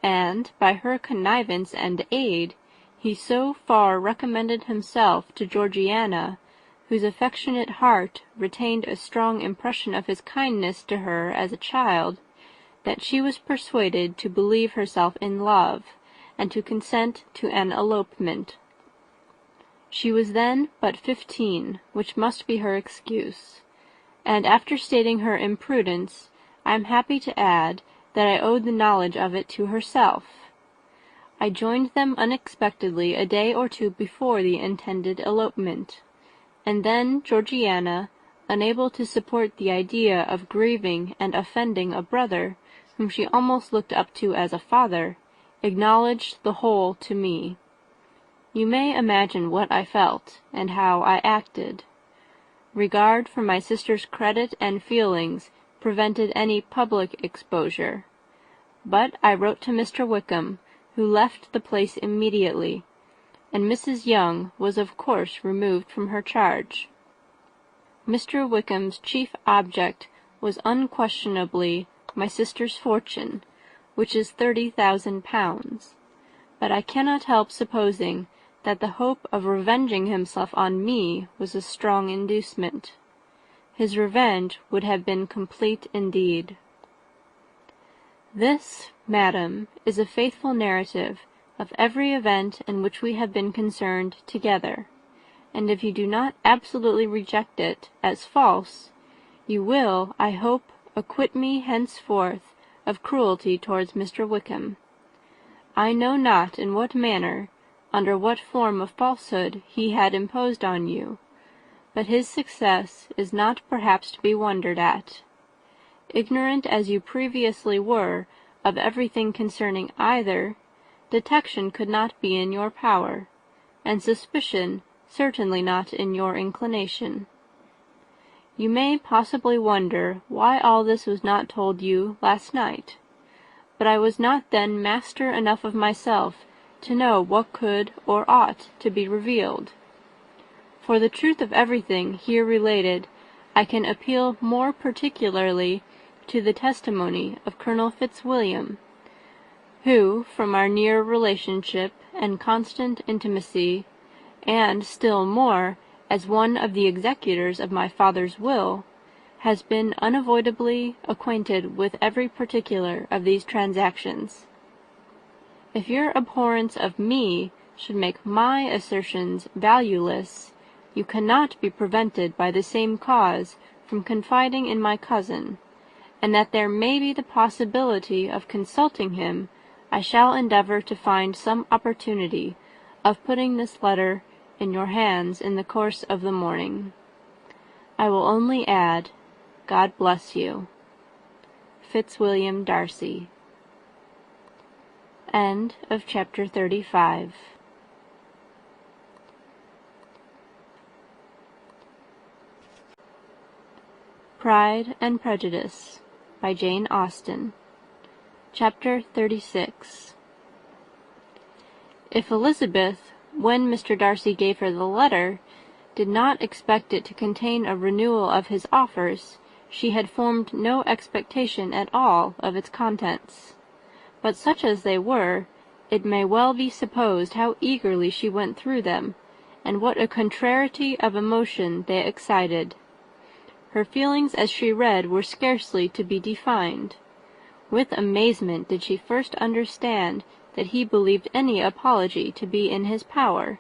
and, by her connivance and aid, he so far recommended himself to Georgiana, whose affectionate heart retained a strong impression of his kindness to her as a child, that she was persuaded to believe herself in love, and to consent to an elopement. She was then but 15, which must be her excuse, and after stating her imprudence, I am happy to add that I owed the knowledge of it to herself. I joined them unexpectedly a day or two before the intended elopement, and then Georgiana, unable to support the idea of grieving and offending a brother whom she almost looked up to as a father, acknowledged the whole to me. You may imagine what I felt, and how I acted. Regard for my sister's credit and feelings prevented any public exposure, but I wrote to Mr. Wickham, who left the place immediately, and Mrs. Young was of course removed from her charge. Mr. Wickham's chief object was unquestionably my sister's fortune, which is £30,000, but I cannot help supposing that the hope of revenging himself on me was a strong inducement. His revenge would have been complete indeed. This, madam, is a faithful narrative of every event in which we have been concerned together, and if you do not absolutely reject it as false, you will, I hope, acquit me henceforth of cruelty towards Mr. Wickham. I know not in what manner, under what form of falsehood he had imposed on you, but his success is not perhaps to be wondered at. Ignorant as you previously were of everything concerning either, detection could not be in your power, and suspicion certainly not in your inclination. You may possibly wonder why all this was not told you last night, but I was not then master enough of myself to know what could or ought to be revealed. For the truth of everything here related, I can appeal more particularly to the testimony of Colonel Fitzwilliam, who, from our near relationship and constant intimacy, and still more as one of the executors of my father's will, has been unavoidably acquainted with every particular of these transactions. If your abhorrence of me should make my assertions valueless, you cannot be prevented by the same cause from confiding in my cousin, and that there may be the possibility of consulting him, I shall endeavour to find some opportunity of putting this letter in your hands in the course of the morning. I will only add, God bless you. Fitzwilliam Darcy. End of chapter 35. Pride and Prejudice by Jane Austen. Chapter 36. If Elizabeth, when Mr. Darcy gave her the letter, did not expect it to contain a renewal of his offers, she had formed no expectation at all of its contents. But such as they were, it may well be supposed how eagerly she went through them, and what a contrariety of emotion they excited. Her feelings as she read were scarcely to be defined. With amazement did she first understand that he believed any apology to be in his power,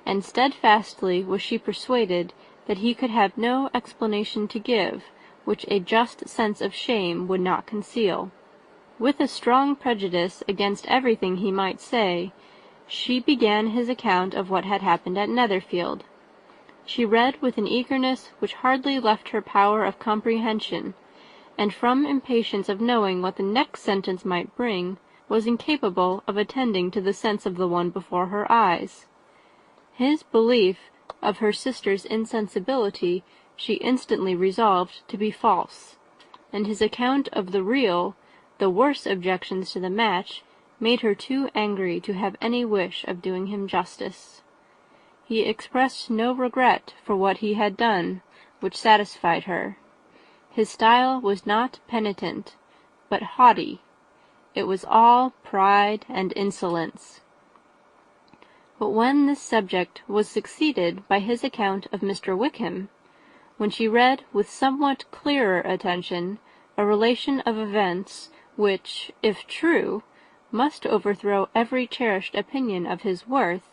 and steadfastly was she persuaded that he could have no explanation to give which a just sense of shame would not conceal. With a strong prejudice against everything he might say, she began his account of what had happened at Netherfield. She read with an eagerness which hardly left her power of comprehension, and from impatience of knowing what the next sentence might bring, was incapable of attending to the sense of the one before her eyes. His belief of her sister's insensibility she instantly resolved to be false, and his account of the real, the worse objections to the match, made her too angry to have any wish of doing him justice. He expressed no regret for what he had done, which satisfied her. His style was not penitent, but haughty. It was all pride and insolence. But when this subject was succeeded by his account of Mr. Wickham, when she read with somewhat clearer attention a relation of events which, if true, must overthrow every cherished opinion of his worth,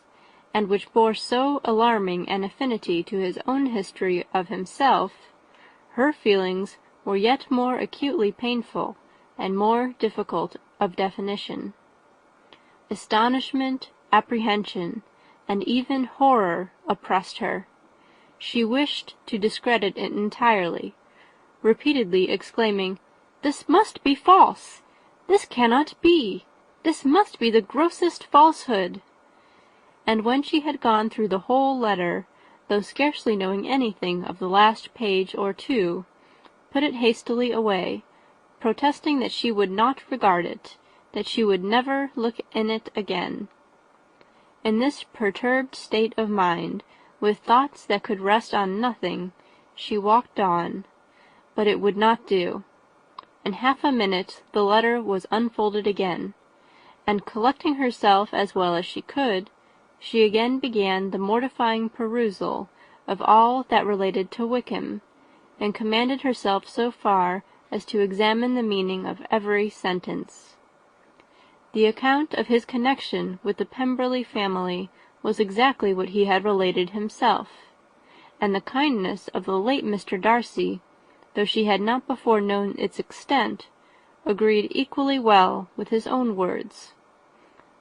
and which bore so alarming an affinity to his own history of himself, her feelings were yet more acutely painful and more difficult of definition. Astonishment, apprehension, and even horror oppressed her. She wished to discredit it entirely, repeatedly exclaiming, "This must be false! This cannot be! This must be the grossest falsehood!" And when she had gone through the whole letter, though scarcely knowing anything of the last page or two, put it hastily away, protesting that she would not regard it, that she would never look in it again. In this perturbed state of mind, with thoughts that could rest on nothing, she walked on, but it would not do. In half a minute the letter was unfolded again, and collecting herself as well as she could, she again began the mortifying perusal of all that related to Wickham, and commanded herself so far as to examine the meaning of every sentence. The account of his connection with the Pemberley family was exactly what he had related himself, and the kindness of the late Mr. Darcy, though she had not before known its extent, agreed equally well with his own words.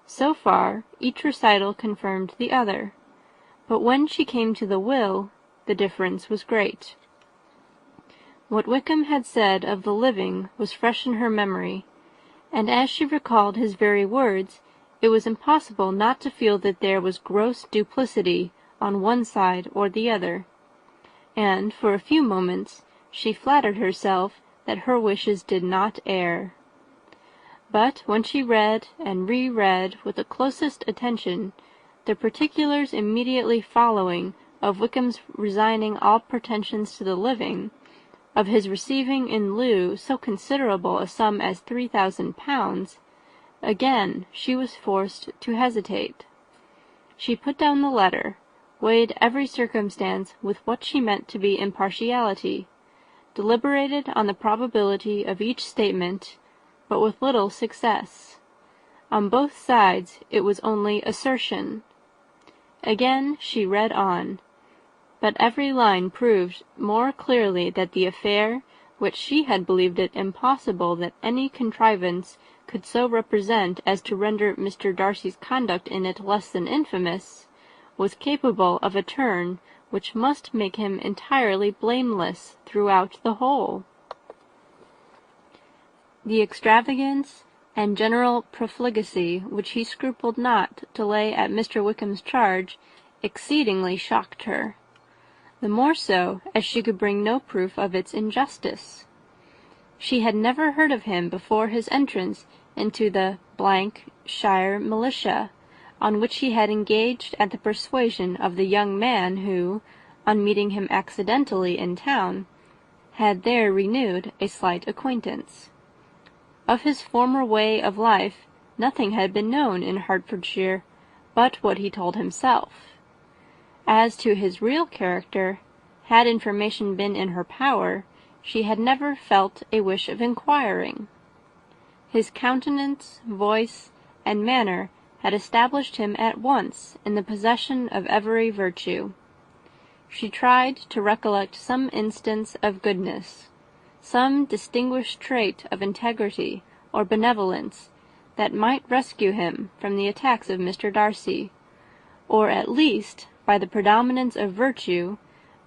So far each recital confirmed the other, but when she came to the will, the difference was great. What Wickham had said of the living was fresh in her memory, and as she recalled his very words, it was impossible not to feel that there was gross duplicity on one side or the other, and for a few moments she flattered herself that her wishes did not err. But when she read and re-read with the closest attention the particulars immediately following of Wickham's resigning all pretensions to the living, of his receiving in lieu so considerable a sum as £3,000, again she was forced to hesitate. She put down the letter, weighed every circumstance with what she meant to be impartiality, deliberated on the probability of each statement, but with little success. On both sides it was only assertion. Again she read on, but every line proved more clearly that the affair, which she had believed it impossible that any contrivance could so represent as to render Mr. Darcy's conduct in it less than infamous, was capable of a turn which must make him entirely blameless throughout the whole. The extravagance and general profligacy which he scrupled not to lay at Mr. Wickham's charge exceedingly shocked her, the more so as she could bring no proof of its injustice. She had never heard of him before his entrance into the shire militia, on which he had engaged at the persuasion of the young man who, on meeting him accidentally in town, had there renewed a slight acquaintance. Of his former way of life nothing had been known in Hertfordshire but what he told himself. As to his real character, had information been in her power, she had never felt a wish of inquiring. His countenance, voice, and manner had established him at once in the possession of every virtue. She tried to recollect some instance of goodness, some distinguished trait of integrity or benevolence, that might rescue him from the attacks of Mr. Darcy, or at least, by the predominance of virtue,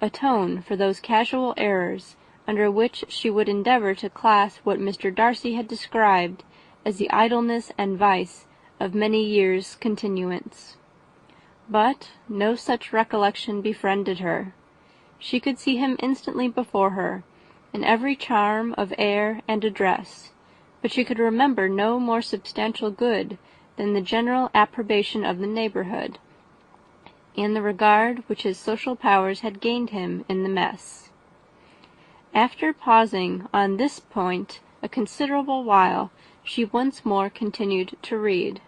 atone for those casual errors under which she would endeavour to class what Mr. Darcy had described as the idleness and vice of many years' continuance. But no such recollection befriended her. She could see him instantly before her, in every charm of air and address, but she could remember no more substantial good than the general approbation of the neighbourhood, and the regard which his social powers had gained him in the mess. After pausing on this point a considerable while, she once more continued to read.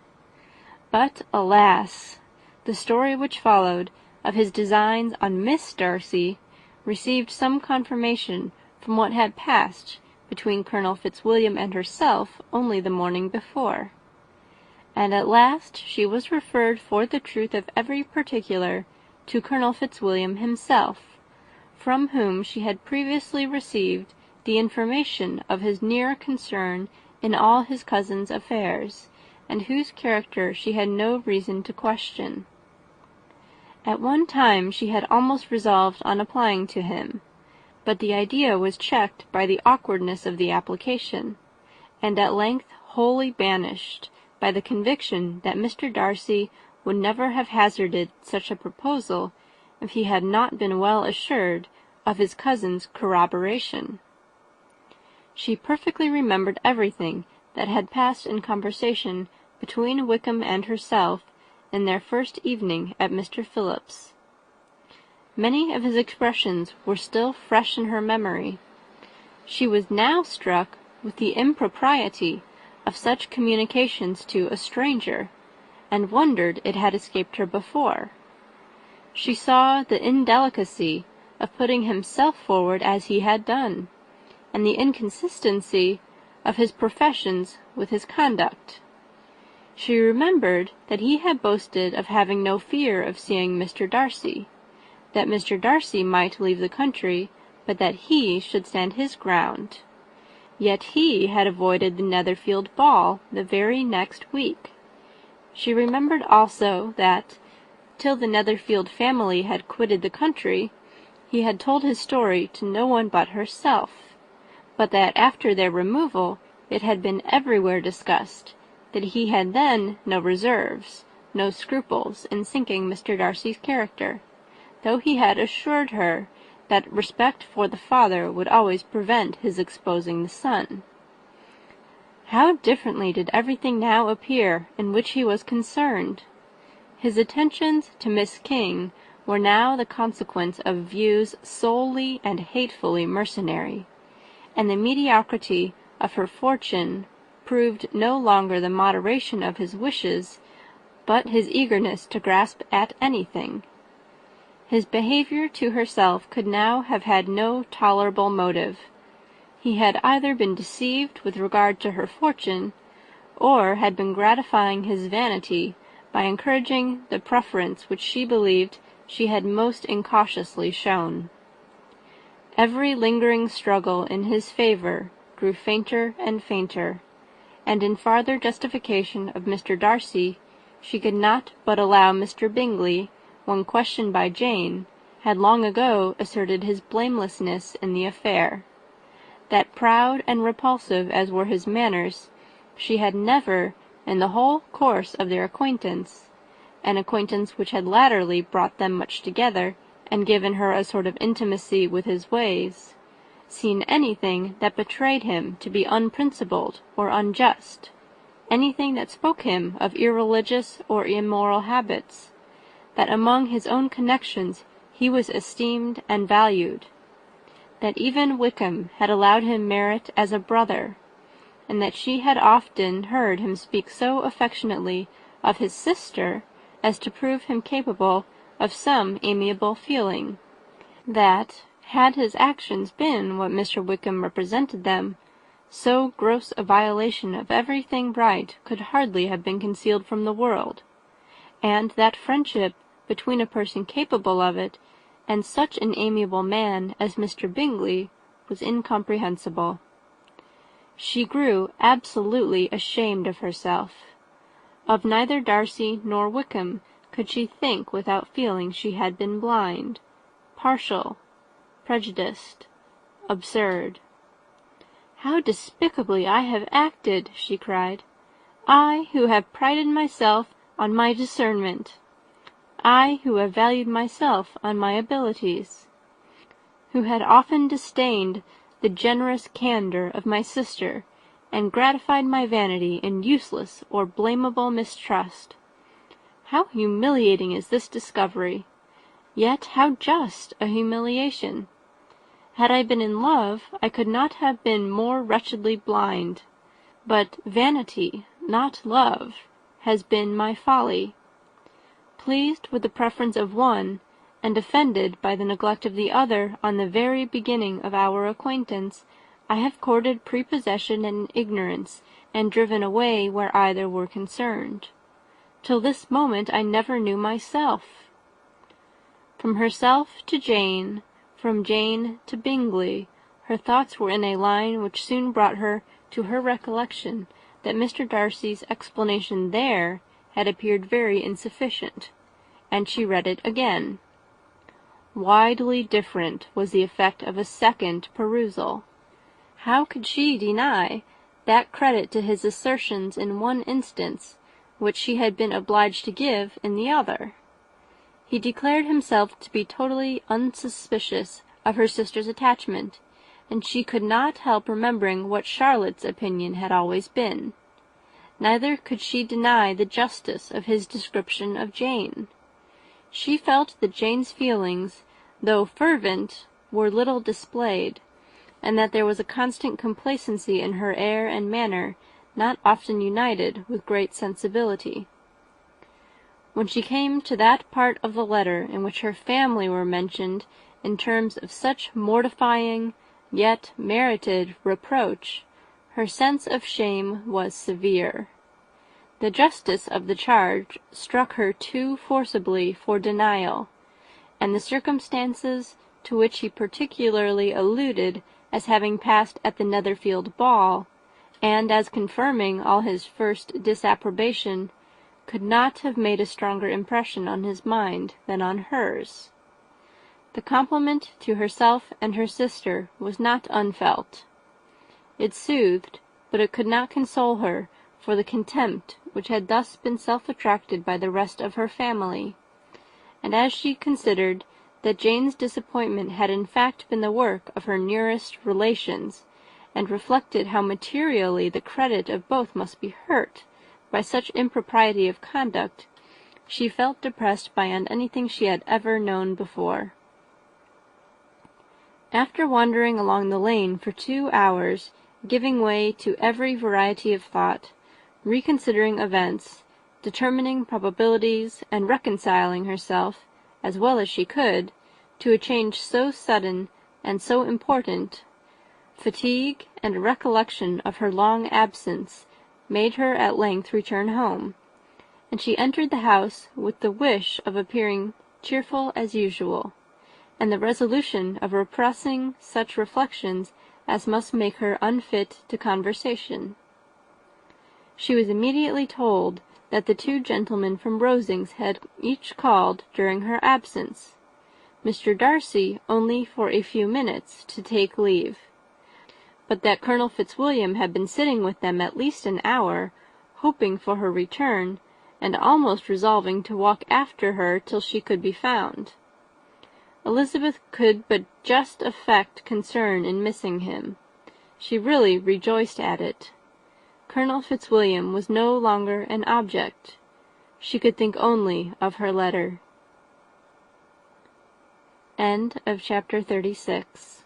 But, alas! the story which followed of his designs on Miss Darcy received some confirmation from what had passed between Colonel Fitzwilliam and herself only the morning before, and at last she was referred for the truth of every particular to Colonel Fitzwilliam himself, from whom she had previously received the information of his near concern in all his cousin's affairs, and whose character she had no reason to question. At one time she had almost resolved on applying to him, but the idea was checked by the awkwardness of the application, and at length wholly banished by the conviction that Mr. Darcy would never have hazarded such a proposal if he had not been well assured of his cousin's corroboration. She perfectly remembered everything that had passed in conversation between Wickham and herself in their first evening at Mr. Phillips's. Many of his expressions were still fresh in her memory. She was now struck with the impropriety of such communications to a stranger, and wondered it had escaped her before. She saw the indelicacy of putting himself forward as he had done, and the inconsistency of his professions with his conduct. She remembered that he had boasted of having no fear of seeing Mr. Darcy, that Mr. Darcy might leave the country, but that he should stand his ground. Yet he had avoided the Netherfield ball the very next week. She remembered also that, till the Netherfield family had quitted the country, he had told his story to no one but herself, but that after their removal it had been everywhere discussed, that he had then no reserves, no scruples in sinking Mr. Darcy's character, though he had assured her that respect for the father would always prevent his exposing the son. How differently did everything now appear in which he was concerned! His attentions to Miss King were now the consequence of views solely and hatefully mercenary, and the mediocrity of her fortune proved no longer the moderation of his wishes, but his eagerness to grasp at anything. His behaviour to herself could now have had no tolerable motive. He had either been deceived with regard to her fortune, or had been gratifying his vanity by encouraging the preference which she believed she had most incautiously shown. Every lingering struggle in his favour grew fainter and fainter, and in farther justification of Mr. Darcy, she could not but allow Mr. Bingley, when questioned by Jane, had long ago asserted his blamelessness in the affair. That proud and repulsive as were his manners, she had never, in the whole course of their acquaintance, an acquaintance which had latterly brought them much together, and given her a sort of intimacy with his ways, seen anything that betrayed him to be unprincipled or unjust, anything that spoke him of irreligious or immoral habits, that among his own connections he was esteemed and valued, that even Wickham had allowed him merit as a brother, and that she had often heard him speak so affectionately of his sister as to prove him capable of some amiable feeling, that, had his actions been what Mr. Wickham represented them, so gross a violation of everything right could hardly have been concealed from the world, and that friendship between a person capable of it and such an amiable man as Mr. Bingley was incomprehensible. She grew absolutely ashamed of herself. Of neither Darcy nor Wickham could she think without feeling she had been blind, partial, prejudiced, absurd. "How despicably I have acted!" she cried. "I, who have prided myself on my discernment! I, who have valued myself on my abilities! Who had often disdained the generous candour of my sister, and gratified my vanity in useless or blamable mistrust! How humiliating is this discovery! Yet how just a humiliation! Had I been in love, I could not have been more wretchedly blind. But vanity, not love, has been my folly. Pleased with the preference of one, and offended by the neglect of the other on the very beginning of our acquaintance, I have courted prepossession and ignorance, and driven away where either were concerned. Till this moment I never knew myself." From herself to Jane, from Jane to Bingley, her thoughts were in a line which soon brought her to her recollection that Mr. Darcy's explanation there had appeared very insufficient, and she read it again. Widely different was the effect of a second perusal. How could she deny that credit to his assertions in one instance which she had been obliged to give in the other? He declared himself to be totally unsuspicious of her sister's attachment, and she could not help remembering what Charlotte's opinion had always been. Neither could she deny the justice of his description of Jane. She felt that Jane's feelings, though fervent, were little displayed, and that there was a constant complacency in her air and manner not often united with great sensibility. When she came to that part of the letter in which her family were mentioned in terms of such mortifying, yet merited, reproach, her sense of shame was severe. The justice of the charge struck her too forcibly for denial, and the circumstances to which he particularly alluded as having passed at the Netherfield ball, and as confirming all his first disapprobation, could not have made a stronger impression on his mind than on hers. The compliment to herself and her sister was not unfelt. It soothed, but it could not console her for the contempt which had thus been self-attracted by the rest of her family, and as she considered that Jane's disappointment had in fact been the work of her nearest relations, and reflected how materially the credit of both must be hurt by such impropriety of conduct, she felt depressed beyond anything she had ever known before. After wandering along the lane for 2 hours, giving way to every variety of thought, reconsidering events, determining probabilities, and reconciling herself, as well as she could, to a change so sudden and so important, fatigue and a recollection of her long absence made her at length return home, and she entered the house with the wish of appearing cheerful as usual, and the resolution of repressing such reflections as must make her unfit to conversation. She was immediately told that the 2 gentlemen from Rosings had each called during her absence. Mr. Darcy only for a few minutes to take leave, but that Colonel Fitzwilliam had been sitting with them at least an hour, hoping for her return, and almost resolving to walk after her till she could be found. Elizabeth could but just affect concern in missing him. She really rejoiced at it. Colonel Fitzwilliam was no longer an object. She could think only of her letter. End of chapter 36.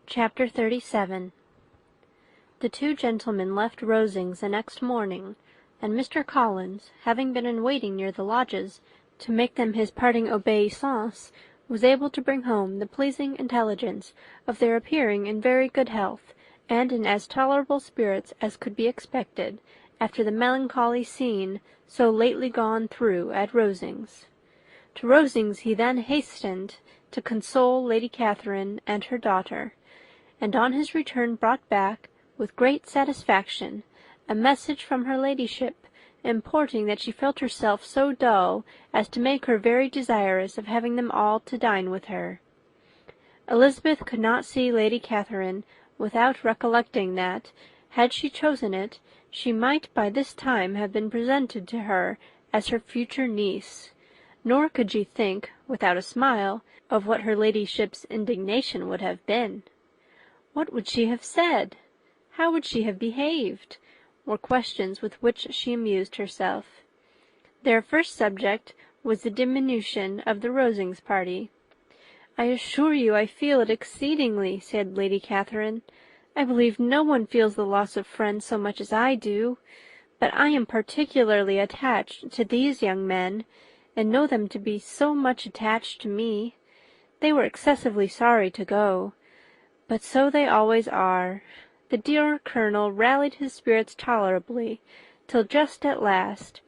Chapter 37. The two gentlemen left Rosings the next morning, and Mr. Collins, having been in waiting near the lodges to make them his parting obeisance, was able to bring home the pleasing intelligence of their appearing in very good health, and in as tolerable spirits as could be expected, after the melancholy scene so lately gone through at Rosings. To Rosings he then hastened to console Lady Catherine and her daughter, and on his return brought back, with great satisfaction, a message from her ladyship, importing that she felt herself so dull as to make her very desirous of having them all to dine with her. Elizabeth could not see Lady Catherine without recollecting that, had she chosen it, she might by this time have been presented to her as her future niece, nor could she think, without a smile, of what her ladyship's indignation would have been. What would she have said? How would she have behaved? Were questions with which she amused herself. Their first subject was the diminution of the Rosings party. "I assure you I feel it exceedingly," said Lady Catherine. "I believe no one feels the loss of friends so much as I do, but I am particularly attached to these young men, and know them to be so much attached to me. They were excessively sorry to go, but so they always are. The dear Colonel rallied his spirits tolerably, till just at last,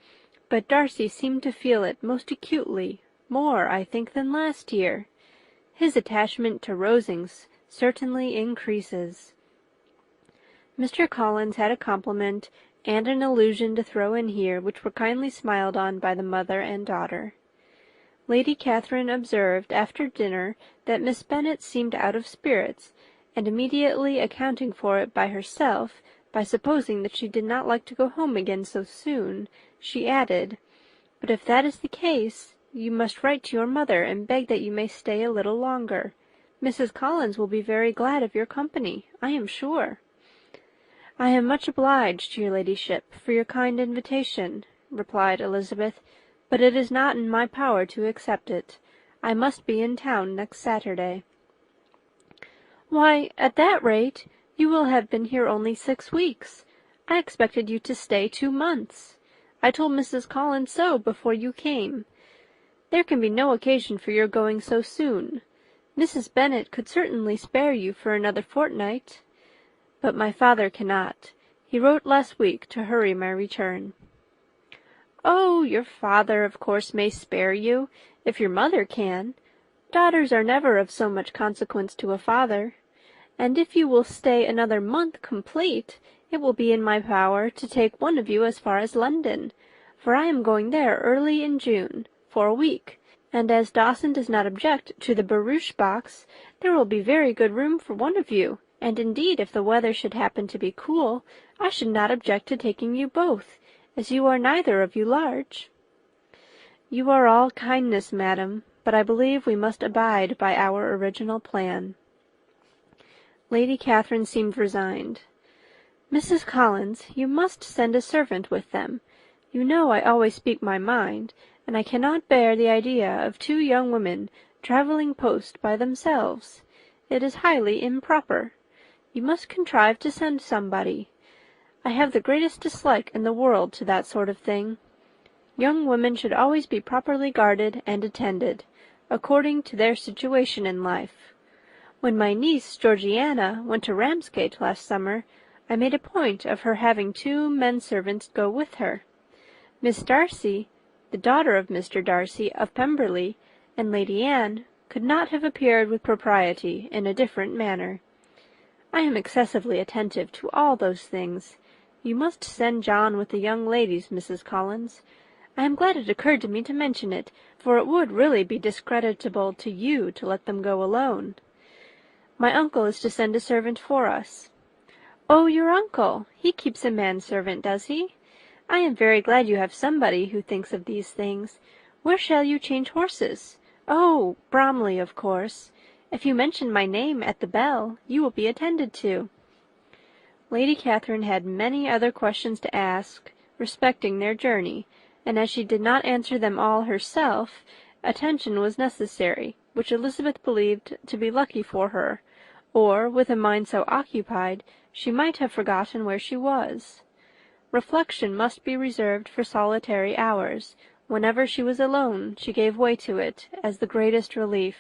but Darcy seemed to feel it most acutely, more, I think, than last year. His attachment to Rosings certainly increases." Mr. Collins had a compliment and an allusion to throw in here, which were kindly smiled on by the mother and daughter. Lady Catherine observed after dinner that Miss Bennet seemed out of spirits, and immediately accounting for it by herself, by supposing that she did not like to go home again so soon, she added, "But if that is the case, you must write to your mother and beg that you may stay a little longer. Mrs. Collins will be very glad of your company, I am sure." "I am much obliged to your ladyship for your kind invitation," replied Elizabeth, "but it is not in my power to accept it. I must be in town next Saturday." "Why, at that rate, you will have been here only 6 weeks. I expected you to stay 2 months. I told Mrs. Collins so before you came. There can be no occasion for your going so soon. Mrs. Bennet could certainly spare you for another fortnight. But my father cannot. He wrote last week to hurry my return." "Oh, your father, of course, may spare you, if your mother can. Daughters are never of so much consequence to a father. And if you will stay another month complete, it will be in my power to take one of you as far as London, for I am going there early in June, for a week, and as Dawson does not object to the barouche box, there will be very good room for one of you, and indeed if the weather should happen to be cool, I should not object to taking you both, as you are neither of you large." "You are all kindness, madam, but I believe we must abide by our original plan." Lady Catherine seemed resigned. "Mrs. Collins, you must send a servant with them. You know I always speak my mind, and I cannot bear the idea of 2 young women travelling post by themselves. It is highly improper. You must contrive to send somebody. I have the greatest dislike in the world to that sort of thing. Young women should always be properly guarded and attended, according to their situation in life. When my niece Georgiana went to Ramsgate last summer, I made a point of her having 2 men-servants go with her. Miss Darcy, the daughter of Mr. Darcy of Pemberley, and Lady Anne could not have appeared with propriety in a different manner. I am excessively attentive to all those things. You must send John with the young ladies, Mrs. Collins. I am glad it occurred to me to mention it, for it would really be discreditable to you to let them go alone. My uncle is to send a servant for us." "Oh, your uncle! He keeps a manservant, does he? I am very glad you have somebody who thinks of these things. Where shall you change horses? Oh, Bromley, of course. If you mention my name at the bell, you will be attended to." Lady Catherine had many other questions to ask respecting their journey, and as she did not answer them all herself, attention was necessary, which Elizabeth believed to be lucky for her, or, with a mind so occupied, she might have forgotten where she was. Reflection must be reserved for solitary hours. Whenever she was alone, she gave way to it, as the greatest relief,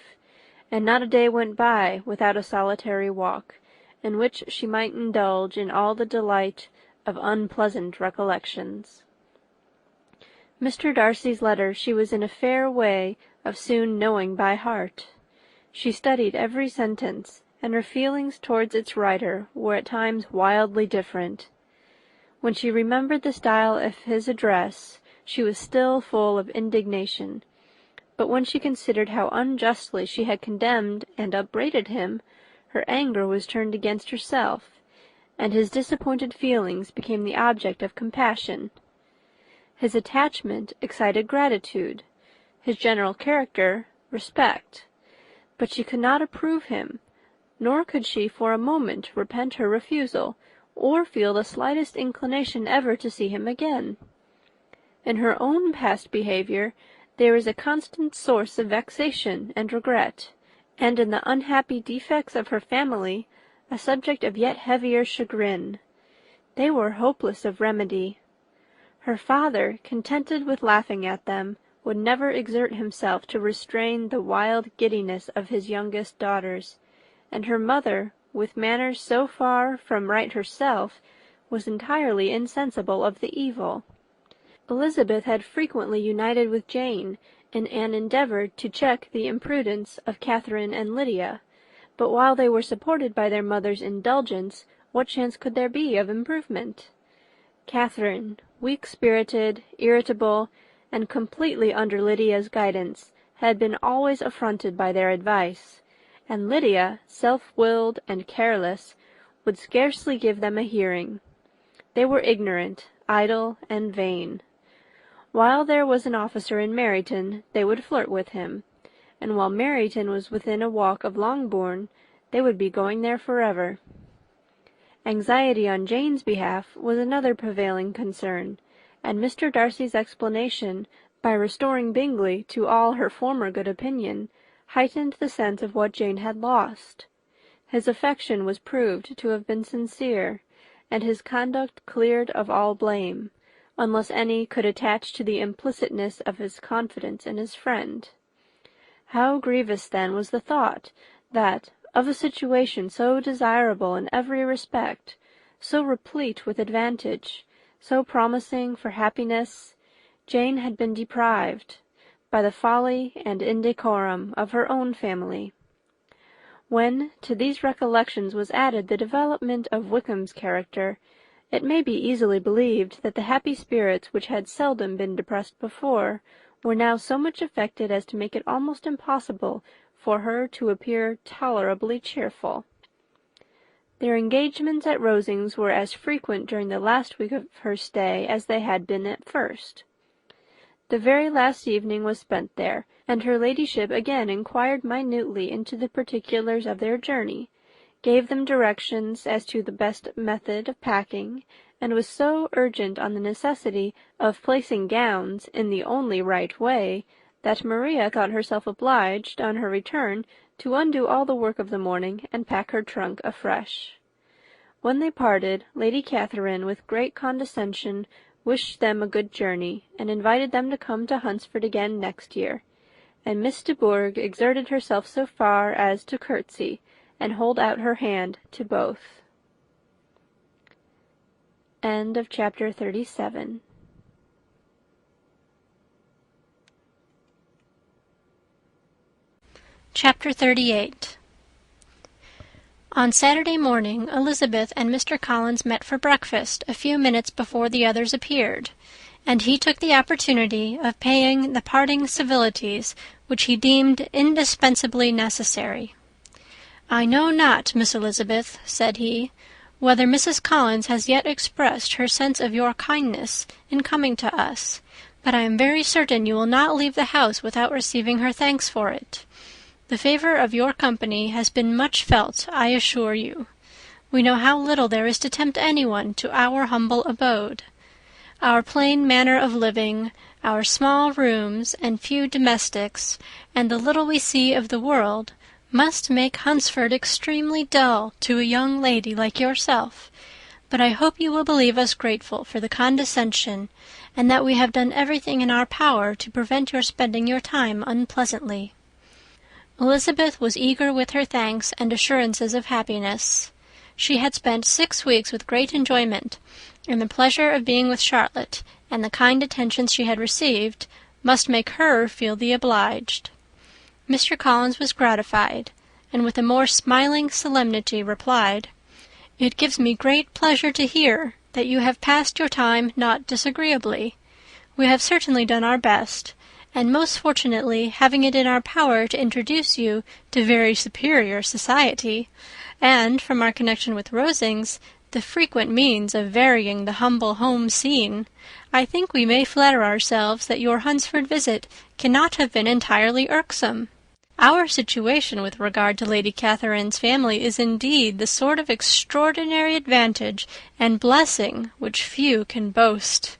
and not a day went by without a solitary walk, in which she might indulge in all the delight of unpleasant recollections. Mr. Darcy's letter she was in a fair way of soon knowing by heart. She studied every sentence, and her feelings towards its writer were at times wildly different. When she remembered the style of his address, she was still full of indignation, but when she considered how unjustly she had condemned and upbraided him, her anger was turned against herself, and his disappointed feelings became the object of compassion. His attachment excited gratitude, his general character respect, but she could not approve him, nor could she for a moment repent her refusal, or feel the slightest inclination ever to see him again. In her own past behaviour there is a constant source of vexation and regret, and in the unhappy defects of her family a subject of yet heavier chagrin. They were hopeless of remedy. Her father, contented with laughing at them, would never exert himself to restrain the wild giddiness of his youngest daughters, and her mother, with manners so far from right herself, was entirely insensible of the evil. Elizabeth had frequently united with Jane in an endeavour to check the imprudence of Catherine and Lydia, but while they were supported by their mother's indulgence, what chance could there be of improvement? Catherine, weak-spirited, irritable, and completely under Lydia's guidance, had been always affronted by their advice, and Lydia, self-willed and careless, would scarcely give them a hearing. They were ignorant, idle, and vain. While there was an officer in Meryton, they would flirt with him, and while Meryton was within a walk of Longbourn, they would be going there forever. Anxiety on Jane's behalf was another prevailing concern, and Mr. Darcy's explanation, by restoring Bingley to all her former good opinion, heightened the sense of what Jane had lost. His affection was proved to have been sincere, and his conduct cleared of all blame, unless any could attach to the implicitness of his confidence in his friend. How grievous then was the thought, that, of a situation so desirable in every respect, so replete with advantage, so promising for happiness, Jane had been deprived, by the folly and indecorum of her own family. When to these recollections was added the development of Wickham's character, it may be easily believed that the happy spirits which had seldom been depressed before were now so much affected as to make it almost impossible for her to appear tolerably cheerful. Their engagements at Rosings were as frequent during the last week of her stay as they had been at first. The very last evening was spent there, and her ladyship again inquired minutely into the particulars of their journey, gave them directions as to the best method of packing, and was so urgent on the necessity of placing gowns in the only right way, that Maria thought herself obliged, on her return, to undo all the work of the morning and pack her trunk afresh. When they parted, Lady Catherine, with great condescension, wished them a good journey, and invited them to come to Hunsford again next year, and Miss de Bourgh exerted herself so far as to curtsy, and hold out her hand to both. End of chapter 37. Chapter 38. On Saturday morning, Elizabeth and Mr. Collins met for breakfast a few minutes before the others appeared, and he took the opportunity of paying the parting civilities which he deemed indispensably necessary. "I know not, Miss Elizabeth," said he, "whether Mrs. Collins has yet expressed her sense of your kindness in coming to us, but I am very certain you will not leave the house without receiving her thanks for it. The favour of your company has been much felt, I assure you. We know how little there is to tempt anyone to our humble abode. Our plain manner of living, our small rooms and few domestics, and the little we see of the world, must make Hunsford extremely dull to a young lady like yourself, but I hope you will believe us grateful for the condescension, and that we have done everything in our power to prevent your spending your time unpleasantly." Elizabeth was eager with her thanks and assurances of happiness. She had spent 6 weeks with great enjoyment, and the pleasure of being with Charlotte, and the kind attentions she had received, must make her feel the obliged. Mr. Collins was gratified, and with a more smiling solemnity replied, "It gives me great pleasure to hear that you have passed your time not disagreeably. We have certainly done our best, and most fortunately having it in our power to introduce you to very superior society, and, from our connection with Rosings, the frequent means of varying the humble home scene, I think we may flatter ourselves that your Hunsford visit cannot have been entirely irksome. Our situation with regard to Lady Catherine's family is indeed the sort of extraordinary advantage and blessing which few can boast.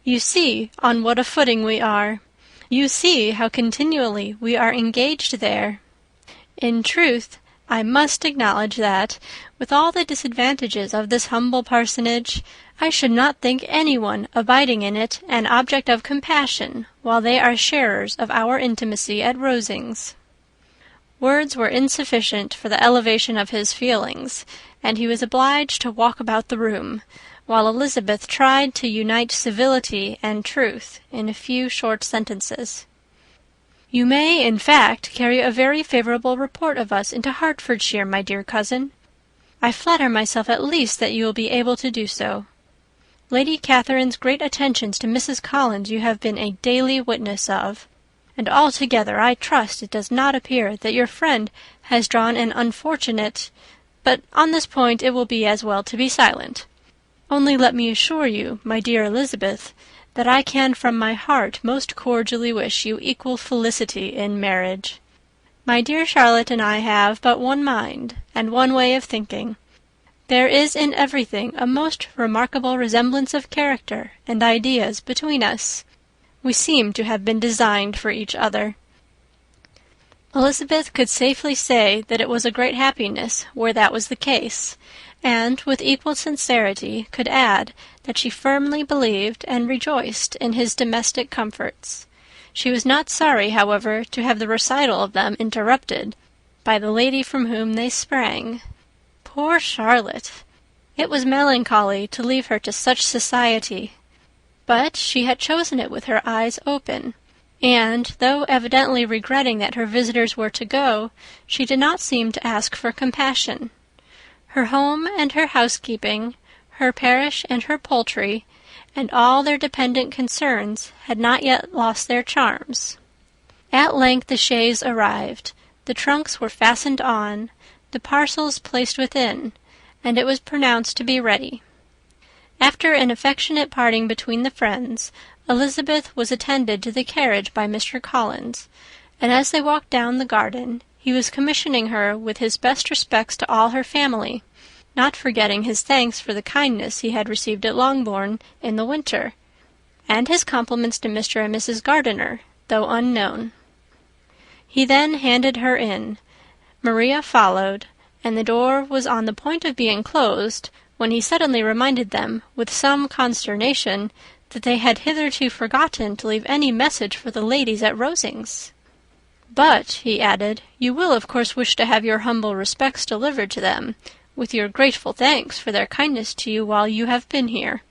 You see on what a footing we are. You see how continually we are engaged there. In truth, I must acknowledge that, with all the disadvantages of this humble parsonage, I should not think anyone abiding in it an object of compassion while they are sharers of our intimacy at Rosings." Words were insufficient for the elevation of his feelings, and he was obliged to walk about the room, while Elizabeth tried to unite civility and truth in a few short sentences. "You may, in fact, carry a very favourable report of us into Hertfordshire, my dear cousin. I flatter myself at least that you will be able to do so. Lady Catherine's great attentions to Mrs. Collins you have been a daily witness of, and altogether I trust it does not appear that your friend has drawn an unfortunate... but on this point it will be as well to be silent. Only let me assure you, my dear Elizabeth, that I can from my heart most cordially wish you equal felicity in marriage. My dear Charlotte and I have but one mind, and one way of thinking. There is in everything a most remarkable resemblance of character and ideas between us. We seem to have been designed for each other." Elizabeth could safely say that it was a great happiness where that was the case, and with equal sincerity could add that she firmly believed and rejoiced in his domestic comforts. She was not sorry, however, to have the recital of them interrupted by the lady from whom they sprang. Poor Charlotte! It was melancholy to leave her to such society, but she had chosen it with her eyes open, and, though evidently regretting that her visitors were to go, she did not seem to ask for compassion. Her home and her housekeeping, her parish and her poultry, and all their dependent concerns had not yet lost their charms. At length the chaise arrived, the trunks were fastened on, the parcels placed within, and it was pronounced to be ready. After an affectionate parting between the friends, Elizabeth was attended to the carriage by Mr. Collins, and as they walked down the garden, he was commissioning her with his best respects to all her family, not forgetting his thanks for the kindness he had received at Longbourn in the winter, and his compliments to Mr. and Mrs. Gardiner, though unknown. He then handed her in. Maria followed, and the door was on the point of being closed, when he suddenly reminded them, with some consternation, that they had hitherto forgotten to leave any message for the ladies at Rosings. "But," he added, "you will of course wish to have your humble respects delivered to them, with your grateful thanks for their kindness to you while you have been here."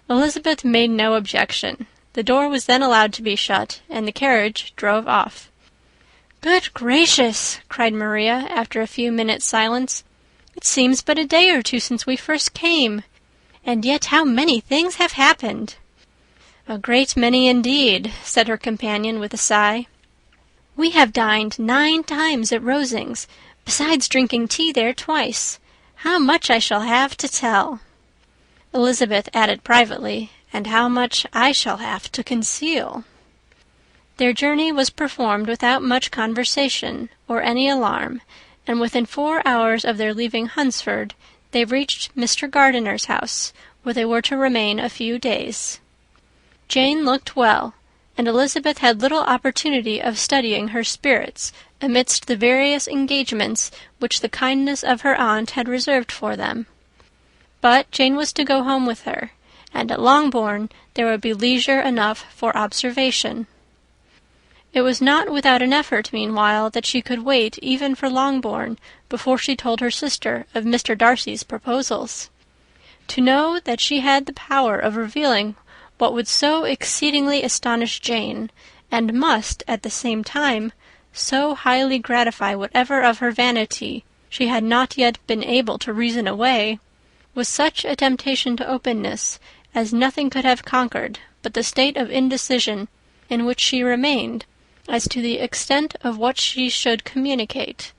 Elizabeth made no objection. The door was then allowed to be shut, and the carriage drove off. "Good gracious!" cried Maria, after a few minutes' silence. "It seems but a day or two since we first came, and yet how many things have happened!" "A great many indeed," said her companion with a sigh. "We have dined 9 times at Rosings, besides drinking tea there twice. How much I shall have to tell!" Elizabeth added privately, "and how much I shall have to conceal." Their journey was performed without much conversation or any alarm, and within 4 hours of their leaving Hunsford they reached Mr. Gardiner's house, where they were to remain a few days. Jane looked well, and Elizabeth had little opportunity of studying her spirits amidst the various engagements which the kindness of her aunt had reserved for them. But Jane was to go home with her, and at Longbourn there would be leisure enough for observation. It was not without an effort, meanwhile, that she could wait even for Longbourn before she told her sister of Mr. Darcy's proposals. To know that she had the power of revealing what would so exceedingly astonish Jane, and must, at the same time, so highly gratify whatever of her vanity she had not yet been able to reason away, was such a temptation to openness as nothing could have conquered but the state of indecision in which she remained as to the extent of what she should communicate,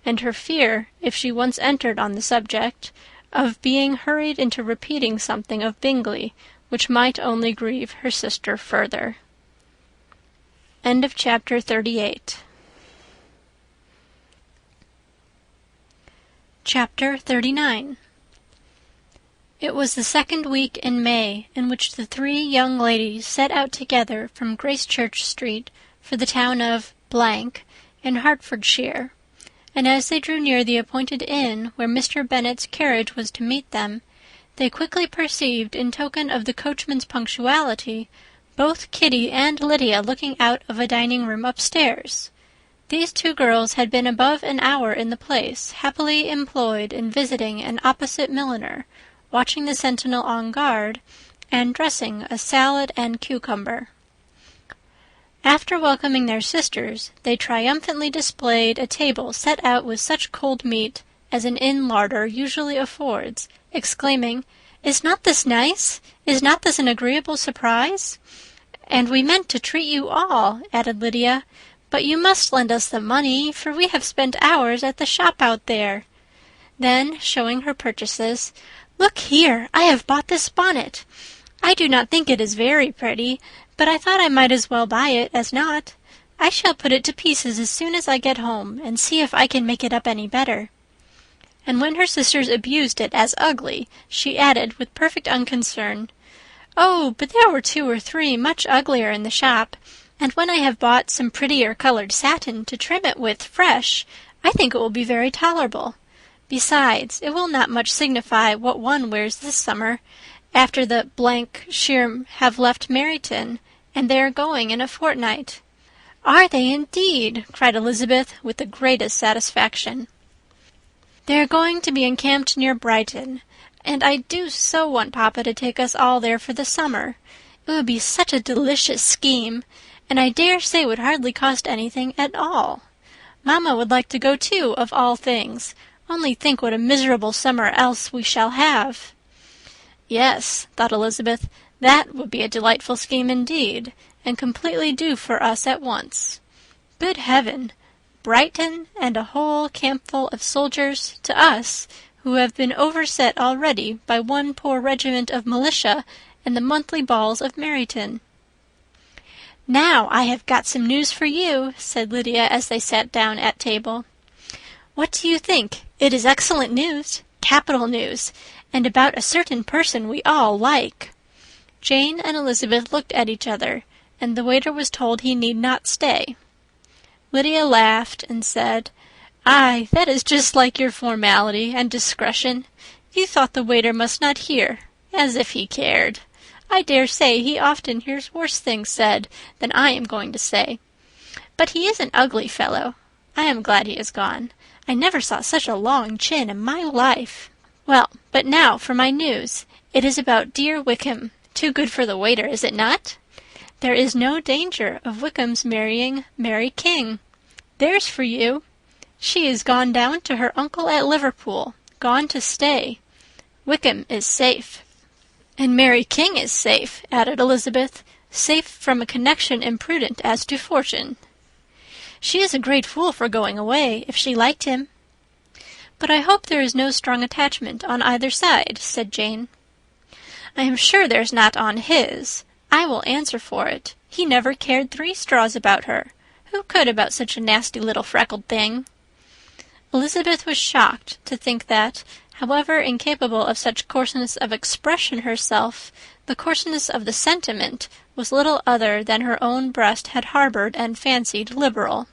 and her fear, if she once entered on the subject, of being hurried into repeating something of Bingley which might only grieve her sister further. Chapter 39. It was the 2nd week in May in which the 3 young ladies set out together from Gracechurch Street for the town of in Hertfordshire, and as they drew near the appointed inn where Mr. Bennet's carriage was to meet them, they quickly perceived, in token of the coachman's punctuality, both Kitty and Lydia looking out of a dining-room upstairs. These 2 girls had been above an hour in the place, happily employed in visiting an opposite milliner, watching the sentinel on guard, and dressing a salad and cucumber. After welcoming their sisters, they triumphantly displayed a table set out with such cold meat as an inn larder usually affords, exclaiming, "Is not this nice? Is not this an agreeable surprise?" "And we meant to treat you all," added Lydia, "but you must lend us the money, for we have spent hours at the shop out there." Then, showing her purchases, "Look here, I have bought this bonnet. I do not think it is very pretty, but I thought I might as well buy it as not. I shall put it to pieces as soon as I get home, and see if I can make it up any better." And when her sisters abused it as ugly, she added, with perfect unconcern, "Oh, but there were 2 or 3 much uglier in the shop, and when I have bought some prettier coloured satin to trim it with fresh, I think it will be very tolerable. Besides, it will not much signify what one wears this summer, after the shire have left Meryton, and they are going in a fortnight." "Are they indeed?" cried Elizabeth with the greatest satisfaction. "They are going to be encamped near Brighton, and I do so want papa to take us all there for the summer. It would be such a delicious scheme, and I dare say would hardly cost anything at all. Mamma would like to go too, of all things. Only think what a miserable summer else we shall have." "Yes," thought Elizabeth, "that would be a delightful scheme indeed, and completely do for us at once. Good heaven! Brighton, and a whole campful of soldiers, to us, who have been overset already by one poor regiment of militia and the monthly balls of Meryton." "Now I have got some news for you," said Lydia as they sat down at table. "What do you think? It is excellent news, capital news, and about a certain person we all like." Jane and Elizabeth looked at each other, and the waiter was told he need not stay. Lydia laughed and said, "Aye, that is just like your formality and discretion. You thought the waiter must not hear, as if he cared. I dare say he often hears worse things said than I am going to say. But he is an ugly fellow. I am glad he is gone. I never saw such a long chin in my life. Well, but now for my news. It is about dear Wickham. Too good for the waiter, is it not? There is no danger of Wickham's marrying Mary King. There's for you. She is gone down to her uncle at Liverpool, gone to stay. Wickham is safe." "And Mary King is safe," added Elizabeth. safe from a connection imprudent as to fortune. She is a great fool for going away, if she liked him. But I hope there is no strong attachment on either side, said Jane. I am sure there's not on his. I will answer for it. He never cared 3 straws about her. Who could about such a nasty little freckled thing? Elizabeth was shocked to think that, however incapable of such coarseness of expression herself, the coarseness of the sentiment was little other than her own breast had harboured and fancied liberal.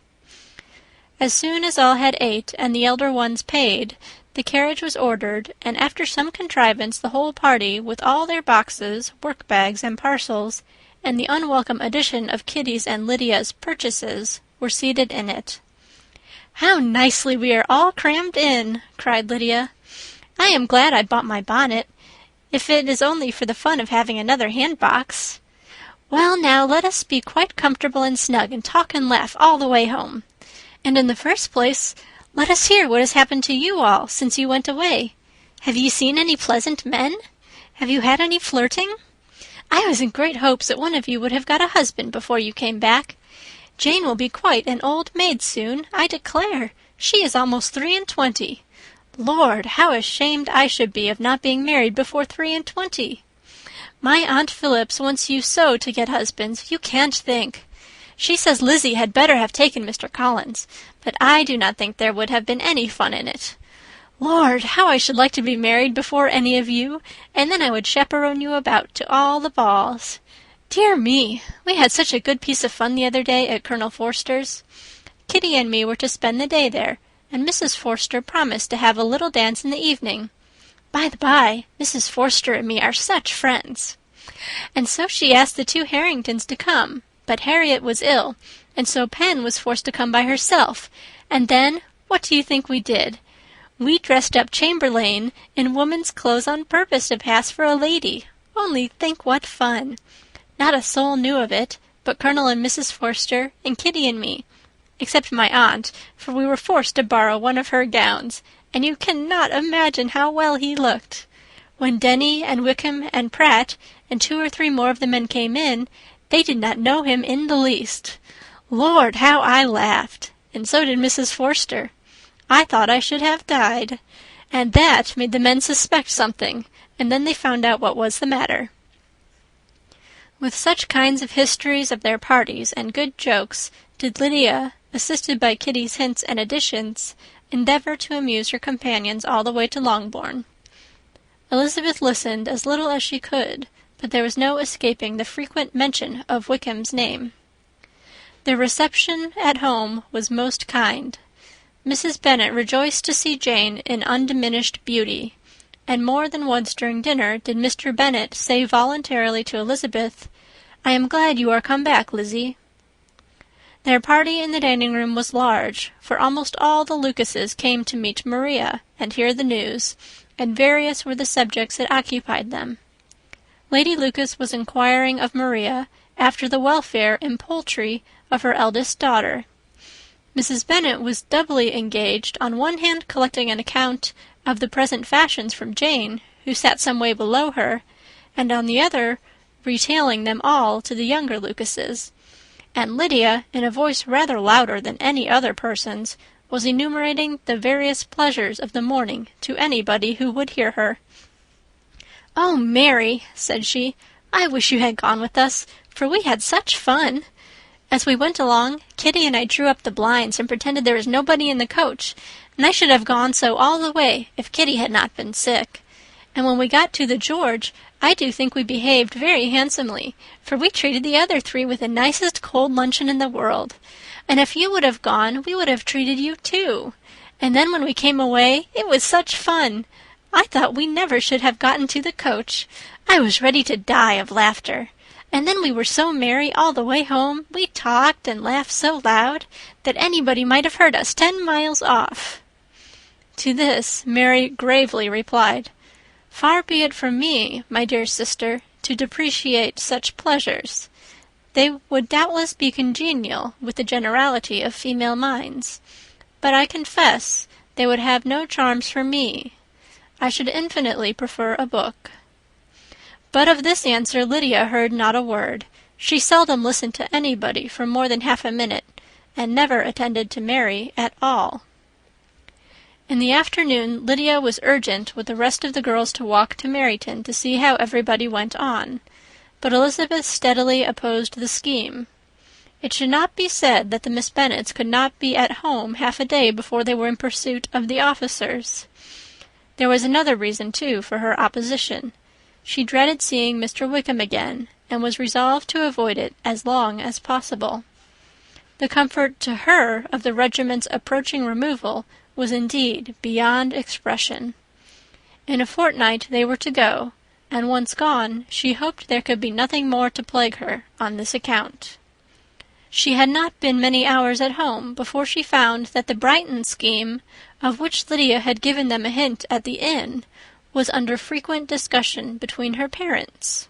As soon as all had ate and the elder ones paid, the carriage was ordered, and after some contrivance the whole party, with all their boxes, work-bags, and parcels, and the unwelcome addition of Kitty's and Lydia's purchases, were seated in it. "How nicely we are all crammed in!" cried Lydia. "I am glad I bought my bonnet, if it is only for the fun of having another hand-box. Well, now, let us be quite comfortable and snug, and talk and laugh all the way home. And in the first place, let us hear what has happened to you all since you went away. Have you seen any pleasant men? Have you had any flirting? I was in great hopes that one of you would have got a husband before you came back. Jane will be quite an old maid soon, I declare. She is almost 23. Lord, how ashamed I should be of not being married before 23. My Aunt Phillips wants you so to get husbands, you can't think. She says Lizzie had better have taken Mr. Collins, but I do not think there would have been any fun in it. Lord, how I should like to be married before any of you, and then I would chaperone you about to all the balls. Dear me, we had such a good piece of fun the other day at Colonel Forster's. Kitty and me were to spend the day there, and Mrs. Forster promised to have a little dance in the evening. By the by, Mrs. Forster and me are such friends. And so she asked the 2 Harringtons to come, but Harriet was ill, and so Pen was forced to come by herself, and then, what do you think we did? We dressed up Chamberlain in woman's clothes on purpose to pass for a lady. Only think what fun! Not a soul knew of it, but Colonel and Mrs. Forster, and Kitty and me, except my aunt, for we were forced to borrow one of her gowns, and you cannot imagine how well he looked. When Denny and Wickham and Pratt and 2 or 3 more of the men came in, they did not know him in the least. Lord, how I laughed! And so did Mrs. Forster. I thought I should have died. And that made the men suspect something, and then they found out what was the matter. With such kinds of histories of their parties and good jokes did Lydia, assisted by Kitty's hints and additions, endeavour to amuse her companions all the way to Longbourn. Elizabeth listened as little as she could, but there was no escaping the frequent mention of Wickham's name. Their reception at home was most kind. Mrs. Bennet rejoiced to see Jane in undiminished beauty, and more than once during dinner did Mr. Bennet say voluntarily to Elizabeth, "I am glad you are come back, Lizzie." Their party in the dining-room was large, for almost all the Lucases came to meet Maria and hear the news, and various were the subjects that occupied them. Lady Lucas was inquiring of Maria after the welfare and poultry of her eldest daughter. Mrs. Bennet was doubly engaged, on one hand collecting an account of the present fashions from Jane, who sat some way below her, and on the other retailing them all to the younger Lucases, and Lydia, in a voice rather louder than any other person's, was enumerating the various pleasures of the morning to anybody who would hear her. "Oh, Mary," said she, "I wish you had gone with us, for we had such fun. As we went along, Kitty and I drew up the blinds and pretended there was nobody in the coach, and I should have gone so all the way if Kitty had not been sick. And when we got to the George, I do think we behaved very handsomely, for we treated the other 3 with the nicest cold luncheon in the world. And if you would have gone, we would have treated you too. And then when we came away, it was such fun. I thought we never should have gotten to the coach. I was ready to die of laughter. And then we were so merry all the way home, we talked and laughed so loud that anybody might have heard us 10 miles off." To this Mary gravely replied, "Far be it from me, my dear sister, to depreciate such pleasures. They would doubtless be congenial with the generality of female minds, but I confess they would have no charms for me. I should infinitely prefer a book." But of this answer Lydia heard not a word. She seldom listened to anybody for more than half a minute, and never attended to Mary at all. In the afternoon Lydia was urgent with the rest of the girls to walk to Meryton to see how everybody went on, but Elizabeth steadily opposed the scheme. It should not be said that the Miss Bennets could not be at home half a day before they were in pursuit of the officers. There was another reason, too, for her opposition. She dreaded seeing Mr. Wickham again, and was resolved to avoid it as long as possible. The comfort to her of the regiment's approaching removal was indeed beyond expression. In a fortnight they were to go, and once gone, she hoped there could be nothing more to plague her on this account. She had not been many hours at home before she found that the Brighton scheme, of which Lydia had given them a hint at the inn, was under frequent discussion between her parents.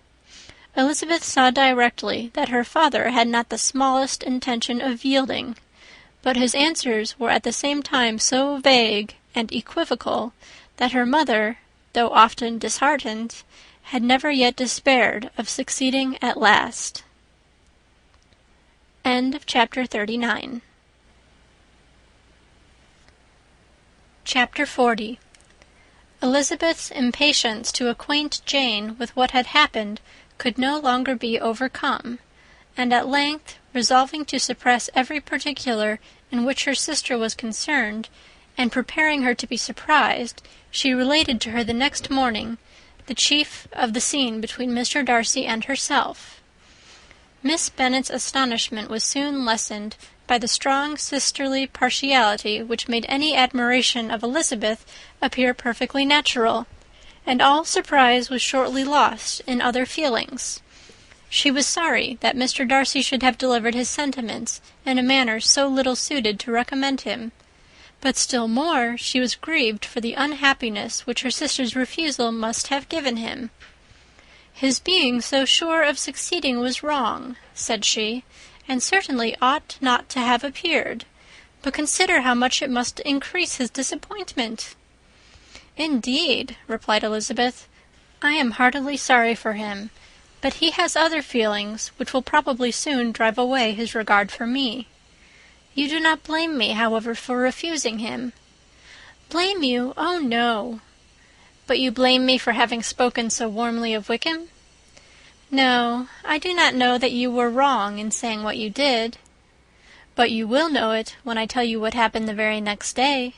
Elizabeth saw directly that her father had not the smallest intention of yielding, but his answers were at the same time so vague and equivocal that her mother, though often disheartened, had never yet despaired of succeeding at last. End of chapter 39. Chapter 40. Elizabeth's impatience to acquaint Jane with what had happened could no longer be overcome, and at length, resolving to suppress every particular in which her sister was concerned, and preparing her to be surprised, she related to her the next morning the chief of the scene between Mr. Darcy and herself. Miss Bennet's astonishment was soon lessened by the strong sisterly partiality which made any admiration of Elizabeth appear perfectly natural, and all surprise was shortly lost in other feelings. She was sorry that Mr. Darcy should have delivered his sentiments in a manner so little suited to recommend him, but still more she was grieved for the unhappiness which her sister's refusal must have given him. "His being so sure of succeeding was wrong," said she, "and certainly ought not to have appeared. But consider how much it must increase his disappointment." "Indeed," replied Elizabeth, "I am heartily sorry for him, but he has other feelings which will probably soon drive away his regard for me. You do not blame me, however, for refusing him." "Blame you? Oh, no." "But you blame me for having spoken so warmly of Wickham?" "No, I do not know that you were wrong in saying what you did." "But you will know it when I tell you what happened the very next day."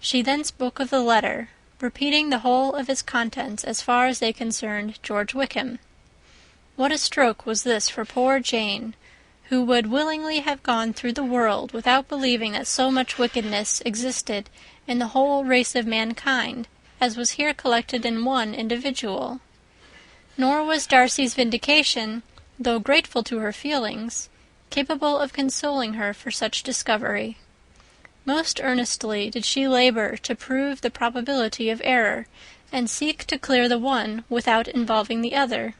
She then spoke of the letter, repeating the whole of its contents as far as they concerned George Wickham. What a stroke was this for poor Jane, who would willingly have gone through the world without believing that so much wickedness existed in the whole race of mankind as was here collected in one individual. Nor was Darcy's vindication, though grateful to her feelings, capable of consoling her for such discovery. Most earnestly did she labour to prove the probability of error, and seek to clear the one without involving the other.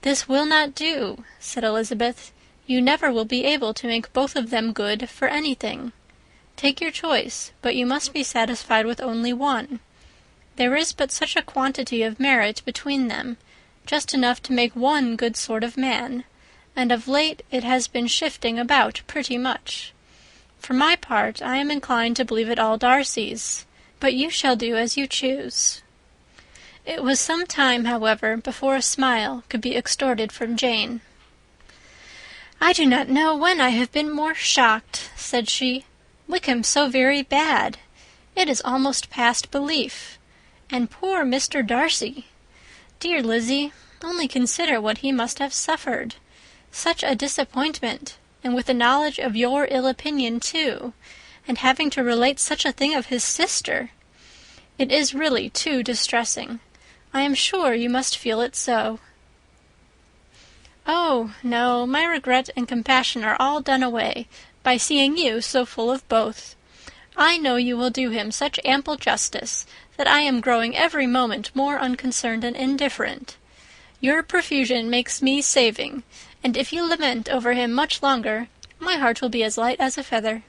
"This will not do," said Elizabeth. "You never will be able to make both of them good for anything. Take your choice, but you must be satisfied with only one. There is but such a quantity of merit between them, just enough to make one good sort of man, and of late it has been shifting about pretty much. For my part, I am inclined to believe it all Darcy's, but you shall do as you choose." It was some time, however, before a smile could be extorted from Jane. "I do not know when I have been more shocked," said she. "Wickham so very bad! It is almost past belief. And poor Mr. Darcy! Dear Lizzie, only consider what he must have suffered. Such a disappointment, and with the knowledge of your ill opinion too, and having to relate such a thing of his sister! It is really too distressing. I am sure you must feel it so." "Oh, no, my regret and compassion are all done away by seeing you so full of both. I know you will do him such ample justice that I am growing every moment more unconcerned and indifferent. Your profusion makes me saving, and if you lament over him much longer, my heart will be as light as a feather."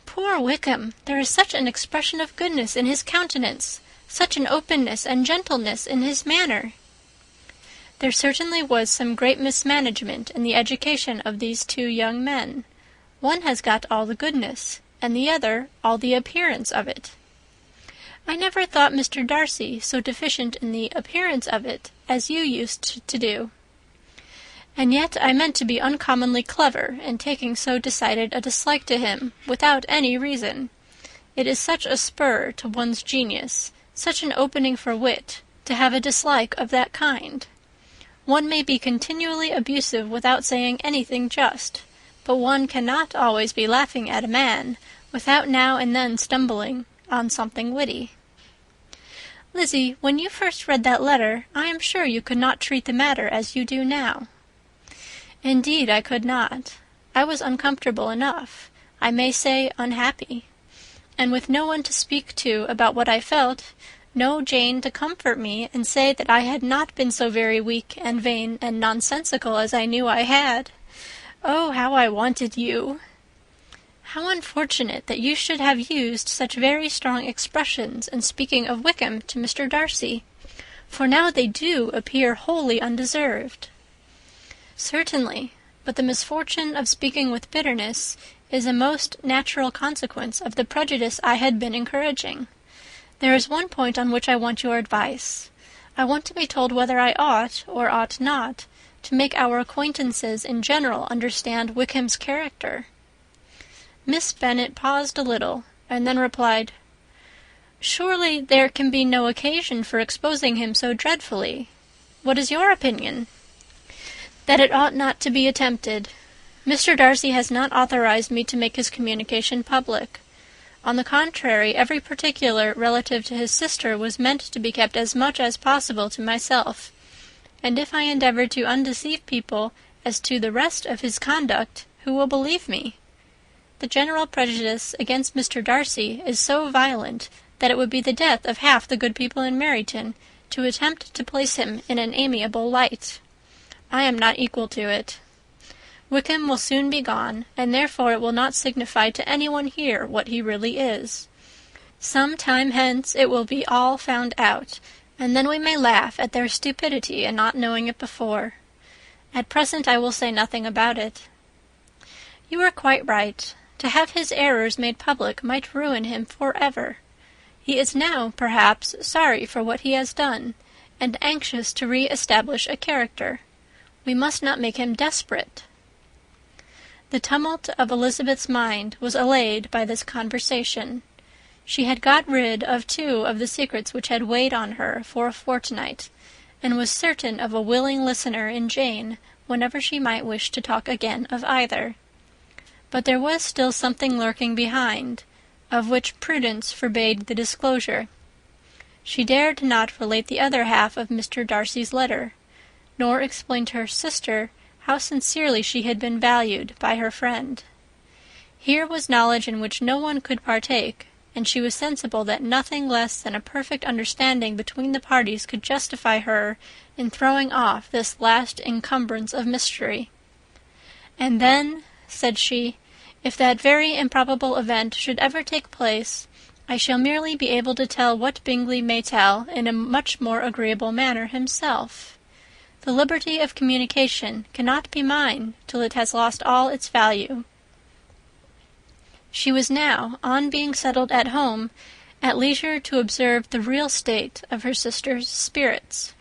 "Poor Wickham! There is such an expression of goodness in his countenance, such an openness and gentleness in his manner." There certainly was some great mismanagement in the education of these two young men. One has got all the goodness, and the other all the appearance of it. I never thought Mr. Darcy so deficient in the appearance of it as you used to do. And yet I meant to be uncommonly clever in taking so decided a dislike to him, without any reason. It is such a spur to one's genius, such an opening for wit, to have a dislike of that kind. One may be continually abusive without saying anything just, but one cannot always be laughing at a man without now and then stumbling on something witty. Lizzie, when you first read that letter, I am sure you could not treat the matter as you do now. Indeed, I could not. I was uncomfortable enough, I may say unhappy, and with no one to speak to about what I felt, no Jane to comfort me and say that I had not been so very weak and vain and nonsensical as I knew I had. Oh, how I wanted you! How unfortunate that you should have used such very strong expressions in speaking of Wickham to Mr. Darcy, for now they do appear wholly undeserved. Certainly, but the misfortune of speaking with bitterness is a most natural consequence of the prejudice I had been encouraging. There is one point on which I want your advice. I want to be told whether I ought, or ought not, to make our acquaintances in general understand Wickham's character. Miss Bennet paused a little, and then replied, "Surely there can be no occasion for exposing him so dreadfully. What is your opinion?" "That it ought not to be attempted. Mr. Darcy has not authorized me to make his communication public. On the contrary, every particular relative to his sister was meant to be kept as much as possible to myself, and if I endeavour to undeceive people as to the rest of his conduct, who will believe me? The general prejudice against Mr. Darcy is so violent that it would be the death of half the good people in Meryton to attempt to place him in an amiable light. I am not equal to it. Wickham will soon be gone, and therefore it will not signify to anyone here what he really is. Some time hence it will be all found out, and then we may laugh at their stupidity in not knowing it before. At present I will say nothing about it. You are quite right. To have his errors made public might ruin him for ever. He is now, perhaps, sorry for what he has done, and anxious to re-establish a character. We must not make him desperate." The tumult of Elizabeth's mind was allayed by this conversation. She had got rid of 2 of the secrets which had weighed on her for a fortnight, and was certain of a willing listener in Jane whenever she might wish to talk again of either. But there was still something lurking behind, of which prudence forbade the disclosure. She dared not relate the other half of Mr. Darcy's letter, nor explain to her sister how sincerely she had been valued by her friend. Here was knowledge in which no one could partake, and she was sensible that nothing less than a perfect understanding between the parties could justify her in throwing off this last encumbrance of mystery. "And then," said she, "if that very improbable event should ever take place, I shall merely be able to tell what Bingley may tell in a much more agreeable manner himself. The liberty of communication cannot be mine till it has lost all its value." She was now, on being settled at home, at leisure to observe the real state of her sister's spirits.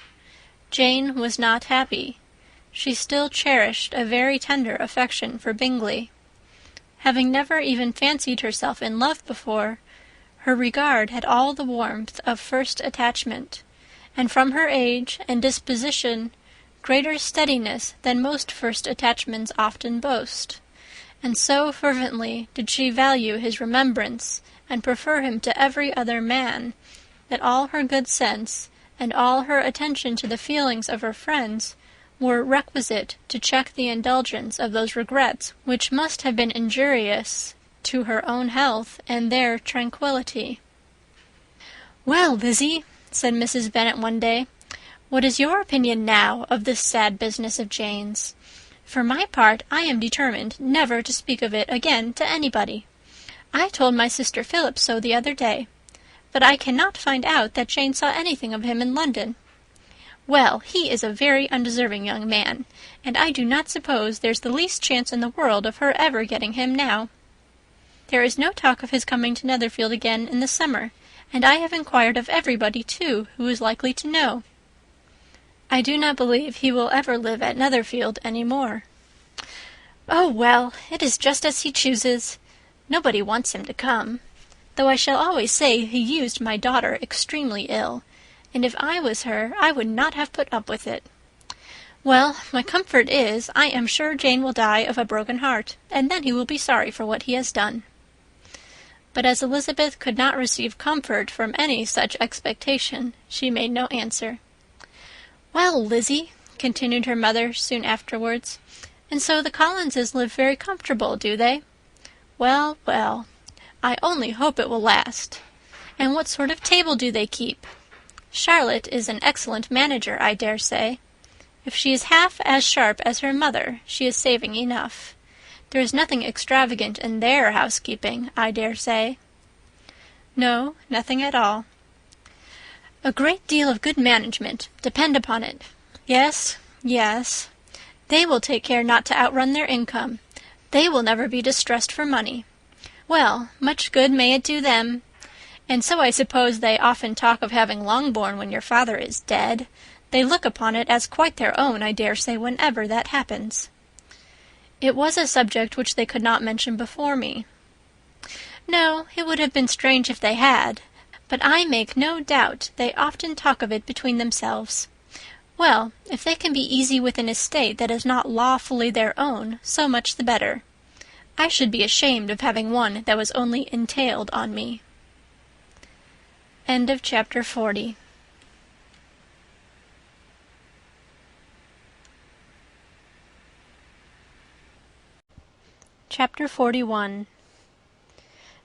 Jane was not happy. She still cherished a very tender affection for Bingley. Having never even fancied herself in love before, her regard had all the warmth of first attachment, and from her age and disposition greater steadiness than most first attachments often boast, and so fervently did she value his remembrance and prefer him to every other man, that all her good sense and all her attention to the feelings of her friends were requisite to check the indulgence of those regrets which must have been injurious to her own health and their tranquillity. "Well, Lizzie," said Mrs. Bennet one day, "what is your opinion now of this sad business of Jane's? For my part, I am determined never to speak of it again to anybody. I told my sister Philip so the other day, but I cannot find out that Jane saw anything of him in London. Well, he is a very undeserving young man, and I do not suppose there's the least chance in the world of her ever getting him now. There is no talk of his coming to Netherfield again in the summer, and I have inquired of everybody, too, who is likely to know. I do not believe he will ever live at Netherfield any more. Oh, well, it is just as he chooses. Nobody wants him to come, though I shall always say he used my daughter extremely ill, and if I was her, I would not have put up with it. Well, my comfort is, I am sure Jane will die of a broken heart, and then he will be sorry for what he has done. But as Elizabeth could not receive comfort from any such expectation, she made no answer. Well, Lizzie, continued her mother soon afterwards, and so the Collinses live very comfortable, do they? Well, well, I only hope it will last. And what sort of table do they keep? Charlotte is an excellent manager, I dare say. If she is half as sharp as her mother, she is saving enough. There is nothing extravagant in their housekeeping, I dare say. No, nothing at all. A great deal of good management, depend upon it. Yes, yes. They will take care not to outrun their income. They will never be distressed for money. Well, much good may it do them. And so I suppose they often talk of having Longbourn when your father is dead. They look upon it as quite their own, I dare say, whenever that happens. It was a subject which they could not mention before me. No, it would have been strange if they had, but I make no doubt they often talk of it between themselves. Well, if they can be easy with an estate that is not lawfully their own, so much the better. I should be ashamed of having one that was only entailed on me. End of chapter 40. Chapter 41.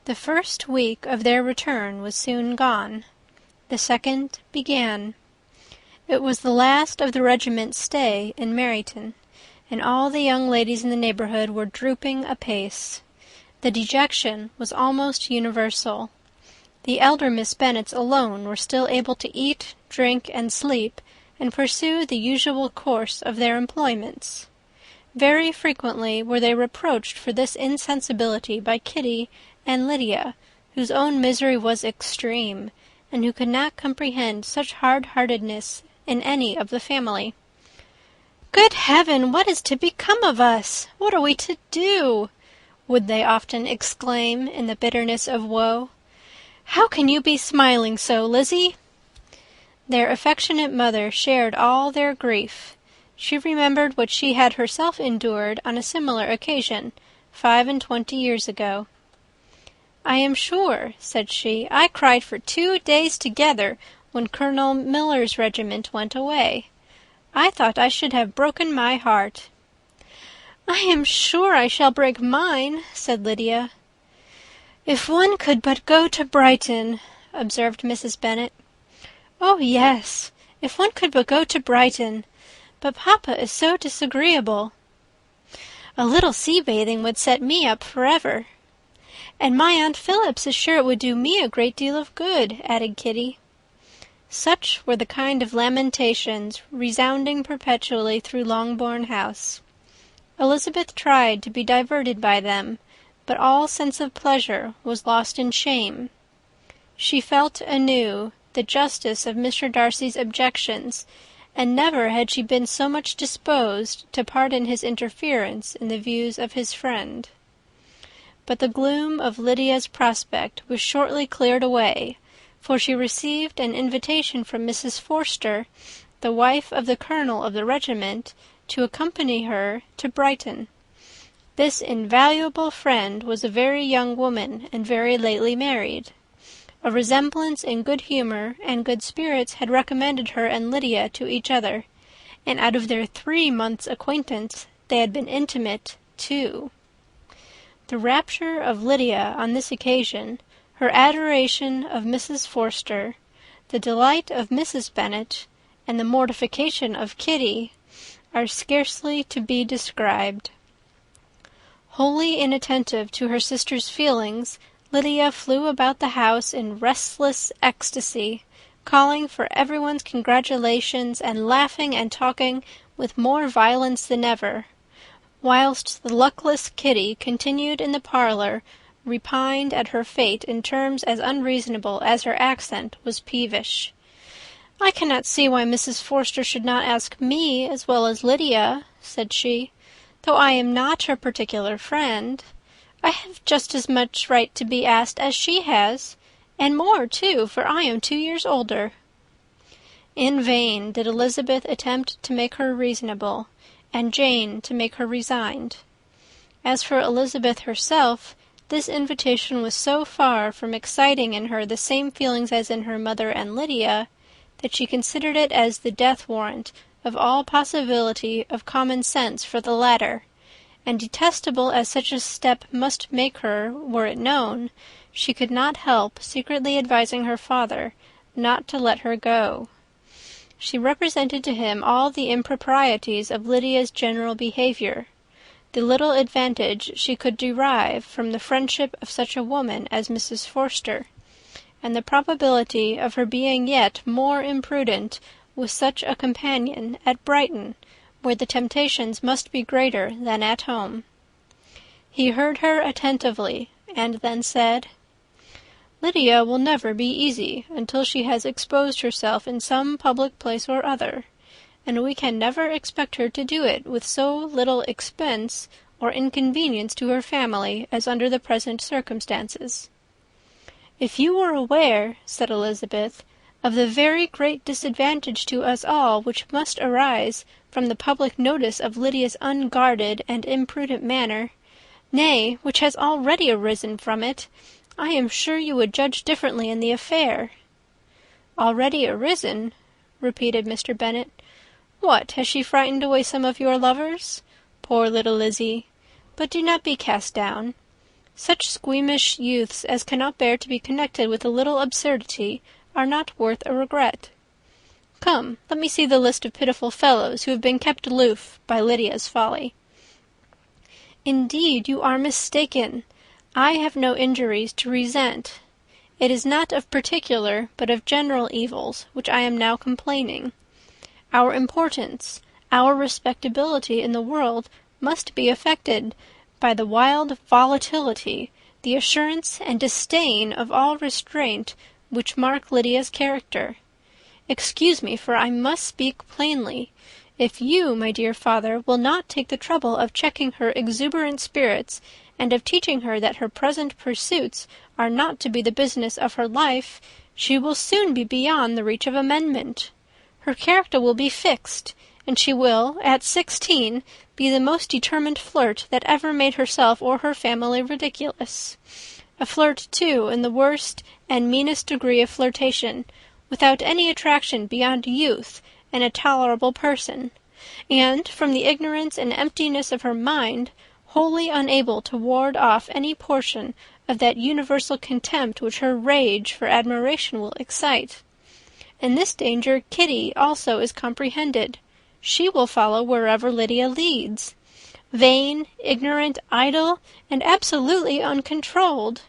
The first week of their return was soon gone. The second began. It was the last of the regiment's stay in Meryton, and all the young ladies in the neighbourhood were drooping apace. The dejection was almost universal. The elder Miss Bennets alone were still able to eat, drink, and sleep, and pursue the usual course of their employments. Very frequently were they reproached for this insensibility by Kitty and Lydia, whose own misery was extreme, and who could not comprehend such hard-heartedness in any of the family. "Good heaven, what is to become of us? What are we to do?" would they often exclaim in the bitterness of woe. "How can you be smiling so, Lizzie?" Their affectionate mother shared all their grief. She remembered what she had herself endured on a similar occasion 25 years ago. "I am sure," said she, "I cried for 2 days together when Colonel Miller's regiment went away. I thought I should have broken my heart." "I am sure I shall break mine," said Lydia. "If one could but go to Brighton," observed Mrs. Bennet. "Oh, yes, if one could but go to Brighton. But papa is so disagreeable." "A little sea-bathing would set me up forever." "And my Aunt Phillips is sure it would do me a great deal of good," added Kitty. Such were the kind of lamentations resounding perpetually through Longbourn House. Elizabeth tried to be diverted by them, but all sense of pleasure was lost in shame. She felt anew the justice of Mr. Darcy's objections, and never had she been so much disposed to pardon his interference in the views of his friend. But the gloom of Lydia's prospect was shortly cleared away, for she received an invitation from Mrs. Forster, the wife of the colonel of the regiment, to accompany her to Brighton. This invaluable friend was a very young woman, and very lately married. A resemblance in good humour and good spirits had recommended her and Lydia to each other, and out of their 3 months' acquaintance they had been intimate 2. The rapture of Lydia on this occasion, her adoration of Mrs. Forster, the delight of Mrs. Bennet, and the mortification of Kitty, are scarcely to be described. Wholly inattentive to her sister's feelings, Lydia flew about the house in restless ecstasy, calling for everyone's congratulations, and laughing and talking with more violence than ever, whilst the luckless Kitty continued in the parlour, repined at her fate in terms as unreasonable as her accent was peevish. "I cannot see why Mrs. Forster should not ask me as well as Lydia," said she, "though I am not her particular friend. I have just as much right to be asked as she has, and more too, for I am 2 years older." In vain did Elizabeth attempt to make her reasonable, and Jane to make her resigned. As for Elizabeth herself, this invitation was so far from exciting in her the same feelings as in her mother and Lydia, that she considered it as the death warrant of all possibility of common sense for the latter, and detestable as such a step must make her, were it known, she could not help secretly advising her father not to let her go. She represented to him all the improprieties of Lydia's general behaviour, the little advantage she could derive from the friendship of such a woman as Mrs. Forster, and the probability of her being yet more imprudent with such a companion at Brighton, where the temptations must be greater than at home. He heard her attentively, and then said, "Lydia will never be easy until she has exposed herself in some public place or other, and we can never expect her to do it with so little expense or inconvenience to her family as under the present circumstances." "If you were aware," said Elizabeth, "of the very great disadvantage to us all which must arise from the public notice of Lydia's unguarded and imprudent manner, nay, which has already arisen from it, I am sure you would judge differently in the affair." "Already arisen?" repeated Mr. Bennet. "What, has she frightened away some of your lovers? Poor little Lizzy! But do not be cast down. Such squeamish youths as cannot bear to be connected with a little absurdity are not worth a regret. Come, let me see the list of pitiful fellows who have been kept aloof by Lydia's folly." "Indeed, you are mistaken. I have no injuries to resent. It is not of particular, but of general evils, which I am now complaining. Our importance, our respectability in the world must be affected by the wild volatility, the assurance and disdain of all restraint which mark Lydia's character. Excuse me, for I must speak plainly. If you, my dear father, will not take the trouble of checking her exuberant spirits, and of teaching her that her present pursuits are not to be the business of her life, she will soon be beyond the reach of amendment. Her character will be fixed, and she will, at 16, be the most determined flirt that ever made herself or her family ridiculous. A flirt, too, in the worst and meanest degree of flirtation, without any attraction beyond youth and a tolerable person, and, from the ignorance and emptiness of her mind, wholly unable to ward off any portion of that universal contempt which her rage for admiration will excite. In this danger Kitty also is comprehended. She will follow wherever Lydia leads. Vain, ignorant, idle, and absolutely uncontrolled.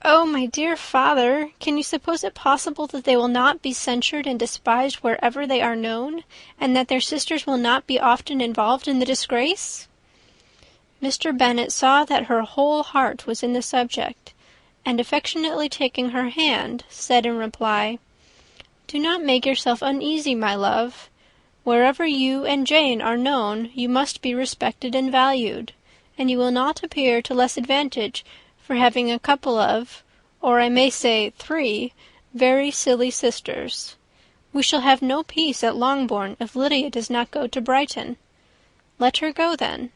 Oh, my dear father, can you suppose it possible that they will not be censured and despised wherever they are known, and that their sisters will not be often involved in the disgrace?" Mr. Bennet saw that her whole heart was in the subject, and affectionately taking her hand, said in reply, "Do not make yourself uneasy, my love. Wherever you and Jane are known, you must be respected and valued, and you will not appear to less advantage for having a couple of, or I may say 3, very silly sisters. We shall have no peace at Longbourn if Lydia does not go to Brighton. Let her go then.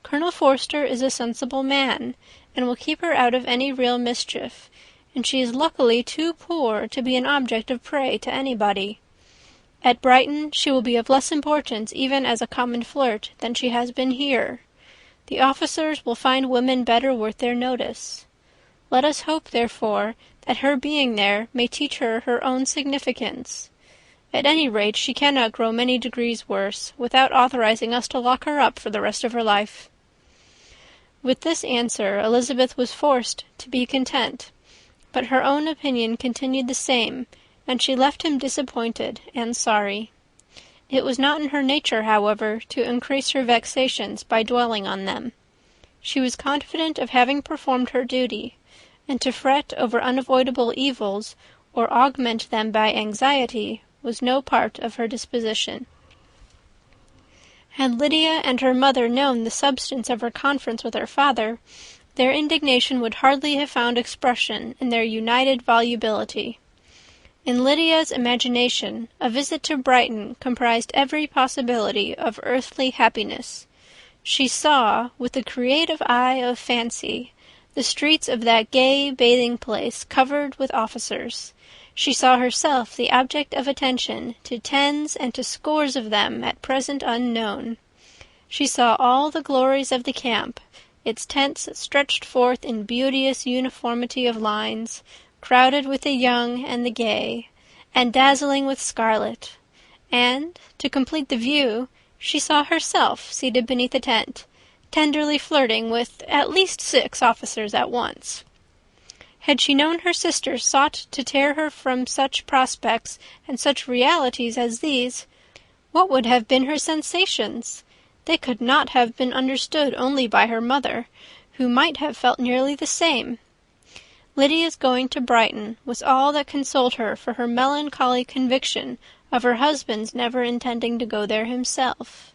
Colonel Forster is a sensible man, and will keep her out of any real mischief, and she is luckily too poor to be an object of prey to anybody. At Brighton she will be of less importance even as a common flirt than she has been here. The officers will find women better worth their notice. Let us hope, therefore, that her being there may teach her her own significance. At any rate, she cannot grow many degrees worse, without authorizing us to lock her up for the rest of her life." With this answer Elizabeth was forced to be content, but her own opinion continued the same, and she left him disappointed and sorry. It was not in her nature, however, to increase her vexations by dwelling on them. She was confident of having performed her duty, and to fret over unavoidable evils or augment them by anxiety was no part of her disposition. Had Lydia and her mother known the substance of her conference with her father, their indignation would hardly have found expression in their united volubility. In Lydia's imagination, a visit to Brighton comprised every possibility of earthly happiness. She saw, with the creative eye of fancy, the streets of that gay bathing-place covered with officers. She saw herself the object of attention to tens and to scores of them at present unknown. She saw all the glories of the camp, its tents stretched forth in beauteous uniformity of lines, crowded with the young and the gay, and dazzling with scarlet. And, to complete the view, she saw herself seated beneath a tent, tenderly flirting with at least 6 officers at once. Had she known her sister sought to tear her from such prospects and such realities as these, what would have been her sensations? They could not have been understood only by her mother, who might have felt nearly the same. Lydia's going to Brighton was all that consoled her for her melancholy conviction of her husband's never intending to go there himself.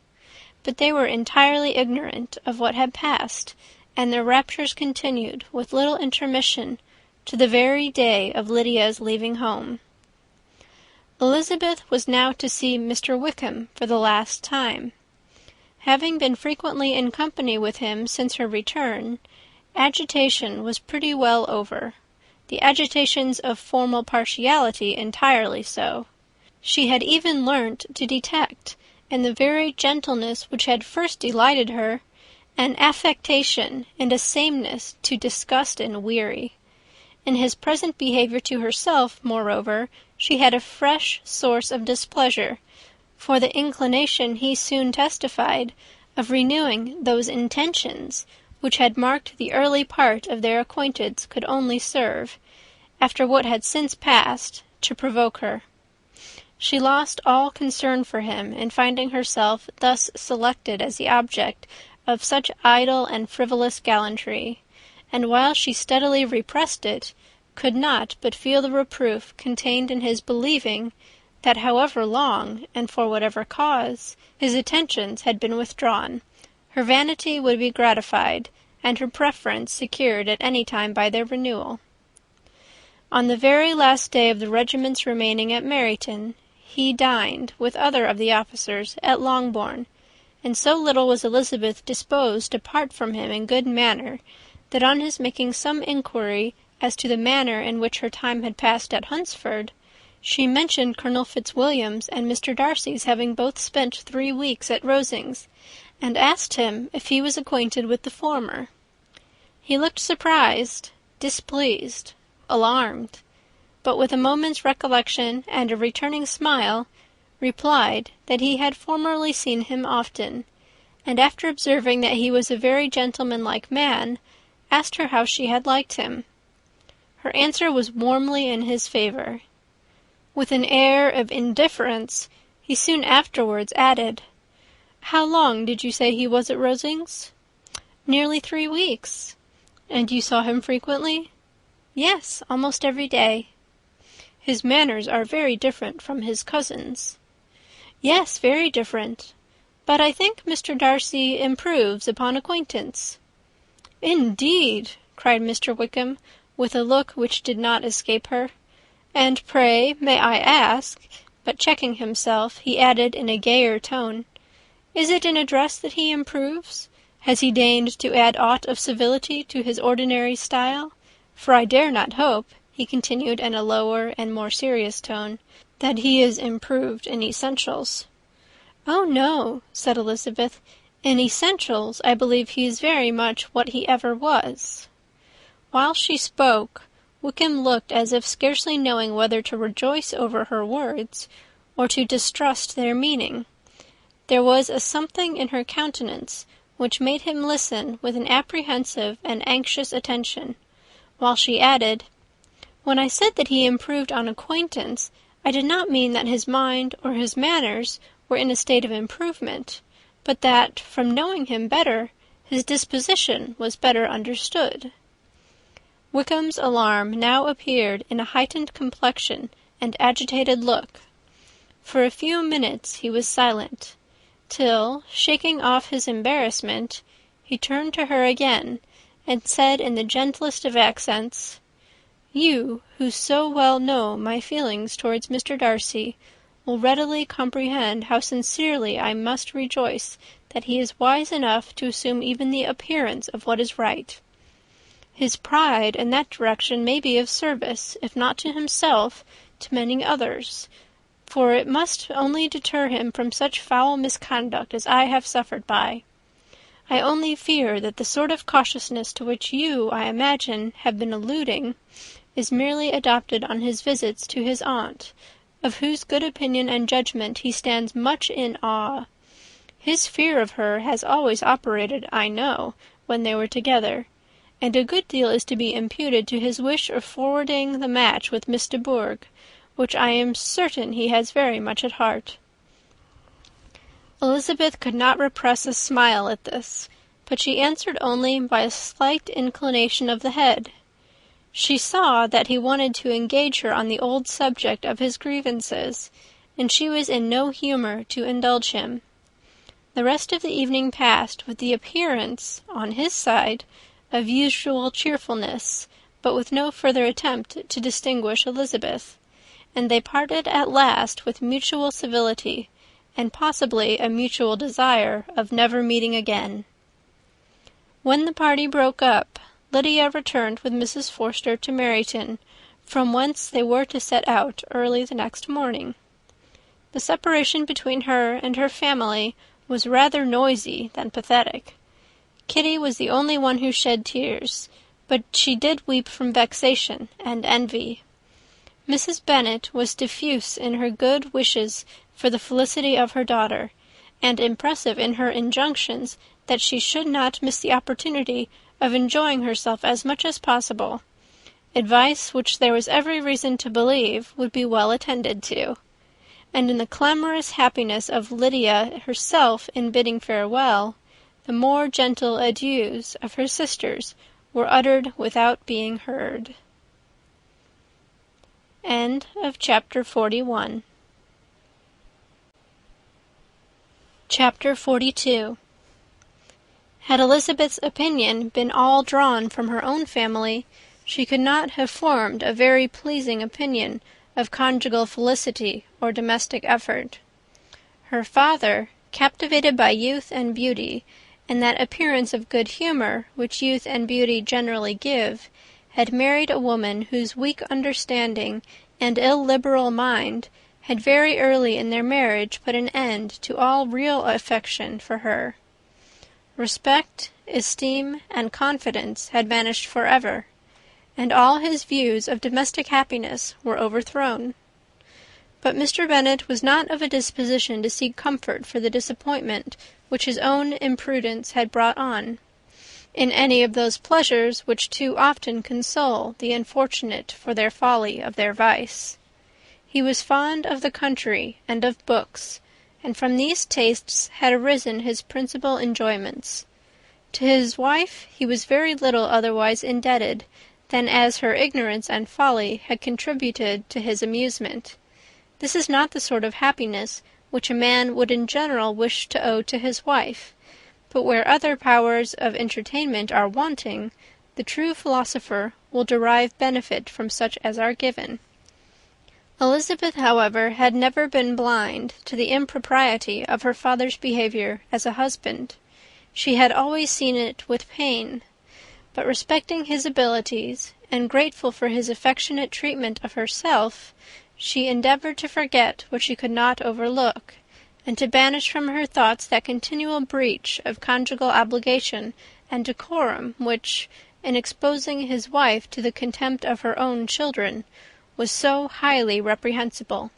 But they were entirely ignorant of what had passed, and their raptures continued with little intermission to the very day of Lydia's leaving home. Elizabeth was now to see Mr. Wickham for the last time. Having been frequently in company with him since her return, agitation was pretty well over, the agitations of formal partiality entirely so. She had even learnt to detect, in the very gentleness which had first delighted her, an affectation and a sameness to disgust and weary. In his present behaviour to herself, moreover, she had a fresh source of displeasure, for the inclination he soon testified of renewing those intentions which had marked the early part of their acquaintance could only serve, after what had since passed, to provoke her. She lost all concern for him in finding herself thus selected as the object of such idle and frivolous gallantry, and while she steadily repressed it, could not but feel the reproof contained in his believing that however long, and for whatever cause, his attentions had been withdrawn, her vanity would be gratified, and her preference secured at any time by their renewal. On the very last day of the regiment's remaining at Meryton, he dined, with other of the officers, at Longbourn, and so little was Elizabeth disposed to part from him in good manner, that on his making some inquiry as to the manner in which her time had passed at Hunsford, she mentioned Colonel Fitzwilliam's and Mr. Darcy's having both spent 3 weeks at Rosings, and asked him if he was acquainted with the former. He looked surprised, displeased, alarmed, but with a moment's recollection and a returning smile, replied that he had formerly seen him often, and after observing that he was a very gentlemanlike man, asked her how she had liked him. Her answer was warmly in his favour. With an air of indifference, he soon afterwards added, "How long did you say he was at Rosings?" "Nearly 3 weeks." "And you saw him frequently?" "Yes, almost every day." "His manners are very different from his cousin's." "Yes, very different. But I think Mr. Darcy improves upon acquaintance." "Indeed!" cried Mr. Wickham, with a look which did not escape her. "And pray, may I ask," but checking himself, he added in a gayer tone, "is it in address that he improves? Has he deigned to add aught of civility to his ordinary style? For I dare not hope," he continued in a lower and more serious tone, "that he is improved in essentials." "Oh, no," said Elizabeth. "In essentials I believe he is very much what he ever was." While she spoke, Wickham looked as if scarcely knowing whether to rejoice over her words or to distrust their meaning. There was a something in her countenance which made him listen with an apprehensive and anxious attention, while she added, When I said that he improved on acquaintance, I did not mean that his mind or his manners were in a state of improvement, but that, from knowing him better, his disposition was better understood." Wickham's alarm now appeared in a heightened complexion and agitated look. For a few minutes he was silent, till, shaking off his embarrassment, he turned to her again, and said in the gentlest of accents, "You, who so well know my feelings towards Mr. Darcy, will readily comprehend how sincerely I must rejoice that he is wise enough to assume even the appearance of what is right. His pride in that direction may be of service, if not to himself, to many others, for it must only deter him from such foul misconduct as I have suffered by. I only fear that the sort of cautiousness to which you, I imagine, have been alluding, is merely adopted on his visits to his aunt, of whose good opinion and judgment he stands much in awe. His fear of her has always operated, I know, when they were together, and a good deal is to be imputed to his wish of forwarding the match with Miss de Bourgh, which I am certain he has very much at heart." Elizabeth could not repress a smile at this, but she answered only by a slight inclination of the head. She saw that he wanted to engage her on the old subject of his grievances, and she was in no humour to indulge him. The rest of the evening passed with the appearance, on his side, of usual cheerfulness, but with no further attempt to distinguish Elizabeth, and they parted at last with mutual civility, and possibly a mutual desire of never meeting again. When the party broke up, Lydia returned with Mrs. Forster to Meryton, from whence they were to set out early the next morning. The separation between her and her family was rather noisy than pathetic. Kitty was the only one who shed tears, but she did weep from vexation and envy. Mrs. Bennet was diffuse in her good wishes for the felicity of her daughter, and impressive in her injunctions that she should not miss the opportunity of enjoying herself as much as possible, advice which there was every reason to believe would be well attended to; and in the clamorous happiness of Lydia herself in bidding farewell, the more gentle adieus of her sisters were uttered without being heard. End of chapter 41. Chapter 42. Had Elizabeth's opinion been all drawn from her own family, she could not have formed a very pleasing opinion of conjugal felicity or domestic effort. Her father, captivated by youth and beauty, and that appearance of good humour which youth and beauty generally give, had married a woman whose weak understanding and illiberal mind had very early in their marriage put an end to all real affection for her. Respect, esteem, and confidence had vanished for ever, and all his views of domestic happiness were overthrown. But Mr. Bennet was not of a disposition to seek comfort for the disappointment which his own imprudence had brought on, in any of those pleasures which too often console the unfortunate for their folly of their vice. He was fond of the country and of books, and from these tastes had arisen his principal enjoyments. To his wife he was very little otherwise indebted than as her ignorance and folly had contributed to his amusement. This is not the sort of happiness which a man would in general wish to owe to his wife, but where other powers of entertainment are wanting, the true philosopher will derive benefit from such as are given. Elizabeth, however, had never been blind to the impropriety of her father's behaviour as a husband. She had always seen it with pain, but respecting his abilities, and grateful for his affectionate treatment of herself, she endeavoured to forget what she could not overlook, and to banish from her thoughts that continual breach of conjugal obligation and decorum which, in exposing his wife to the contempt of her own children, was so highly reprehensible.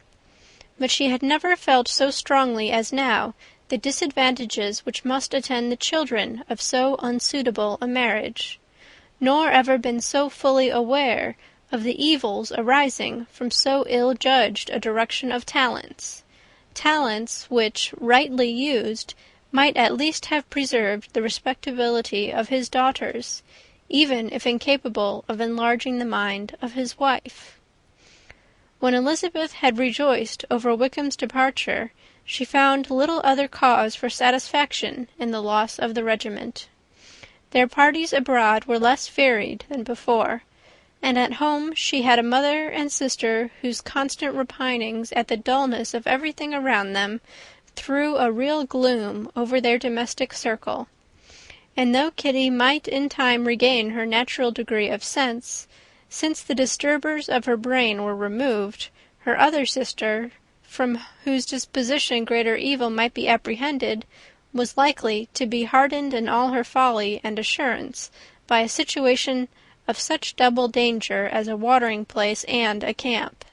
But she had never felt so strongly as now the disadvantages which must attend the children of so unsuitable a marriage, nor ever been so fully aware of the evils arising from so ill-judged a direction of talents, which, rightly used, might at least have preserved the respectability of his daughters, even if incapable of enlarging the mind of his wife. When Elizabeth had rejoiced over Wickham's departure, she found little other cause for satisfaction in the loss of the regiment. Their parties abroad were less varied than before, and at home she had a mother and sister whose constant repinings at the dullness of everything around them threw a real gloom over their domestic circle. And though Kitty might in time regain her natural degree of sense, since the disturbers of her brain were removed, her other sister, from whose disposition greater evil might be apprehended, was likely to be hardened in all her folly and assurance by a situation of such double danger as a watering-place and a camp.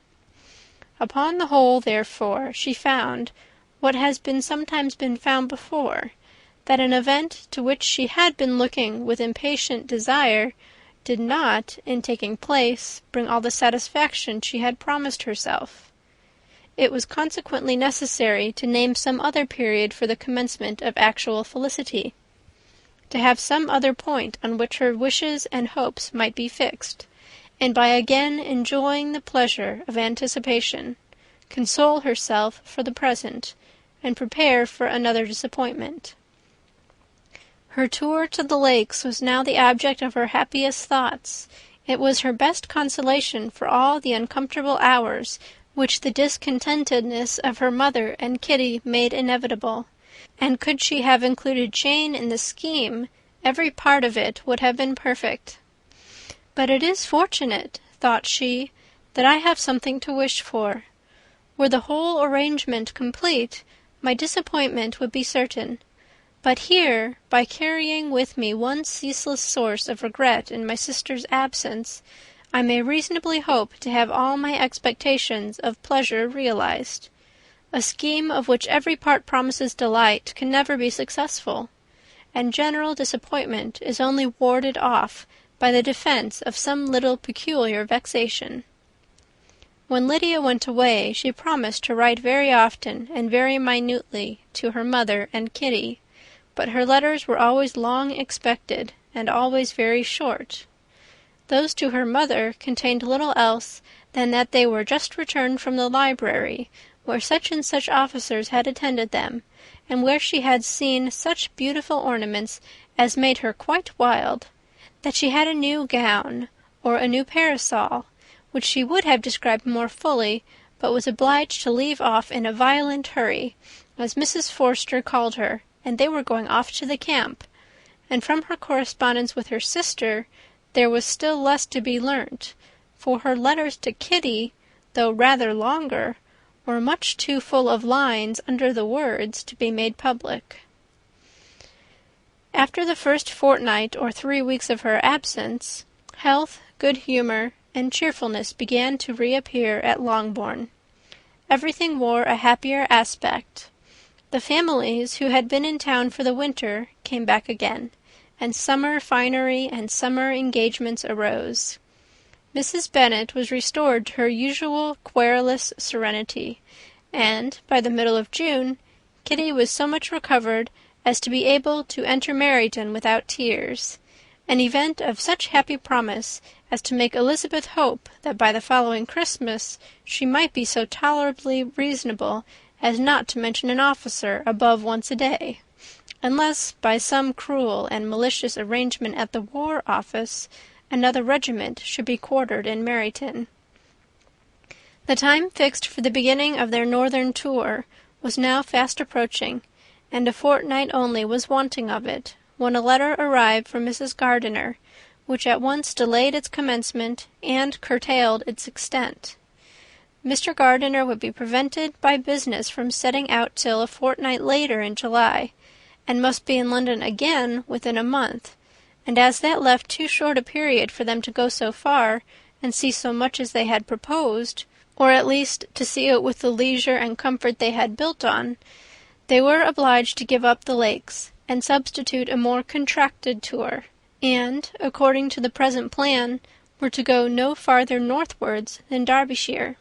Upon the whole, therefore, she found, what has sometimes been found before, that an event to which she had been looking with impatient desire did not, in taking place, bring all the satisfaction she had promised herself. It was consequently necessary to name some other period for the commencement of actual felicity, to have some other point on which her wishes and hopes might be fixed, and by again enjoying the pleasure of anticipation, console herself for the present, and prepare for another disappointment. Her tour to the lakes was now the object of her happiest thoughts. It was her best consolation for all the uncomfortable hours which the discontentedness of her mother and Kitty made inevitable, and could she have included Jane in the scheme, every part of it would have been perfect. But it is fortunate, thought she, that I have something to wish for. Were the whole arrangement complete, my disappointment would be certain. But here, by carrying with me one ceaseless source of regret in my sister's absence, I may reasonably hope to have all my expectations of pleasure realized. A scheme of which every part promises delight can never be successful, and general disappointment is only warded off by the defence of some little peculiar vexation. When Lydia went away, she promised to write very often and very minutely to her mother and Kitty, but her letters were always long expected, and always very short. Those to her mother contained little else than that they were just returned from the library, where such and such officers had attended them, and where she had seen such beautiful ornaments as made her quite wild, that she had a new gown, or a new parasol, which she would have described more fully, but was obliged to leave off in a violent hurry, as Mrs. Forster called her, and they were going off to the camp. And from her correspondence with her sister there was still less to be learnt, for her letters to Kitty, though rather longer, were much too full of lines under the words to be made public. After the first fortnight or 3 weeks of her absence, health, good humour, and cheerfulness began to reappear at Longbourn. Everything wore a happier aspect. The families who had been in town for the winter came back again, and summer finery and summer engagements arose. Mrs. Bennet was restored to her usual querulous serenity, and, by the middle of June, Kitty was so much recovered as to be able to enter Meryton without tears, an event of such happy promise as to make Elizabeth hope that by the following Christmas she might be so tolerably reasonable as not to mention an officer above once a day, unless, by some cruel and malicious arrangement at the War Office, another regiment should be quartered in Meryton. The time fixed for the beginning of their northern tour was now fast approaching, and a fortnight only was wanting of it, when a letter arrived from Mrs. Gardiner, which at once delayed its commencement and curtailed its extent. Mr. Gardiner would be prevented by business from setting out till a fortnight later in July, and must be in London again within a month, and as that left too short a period for them to go so far and see so much as they had proposed, or at least to see it with the leisure and comfort they had built on, they were obliged to give up the lakes, and substitute a more contracted tour, and, according to the present plan, were to go no farther northwards than Derbyshire.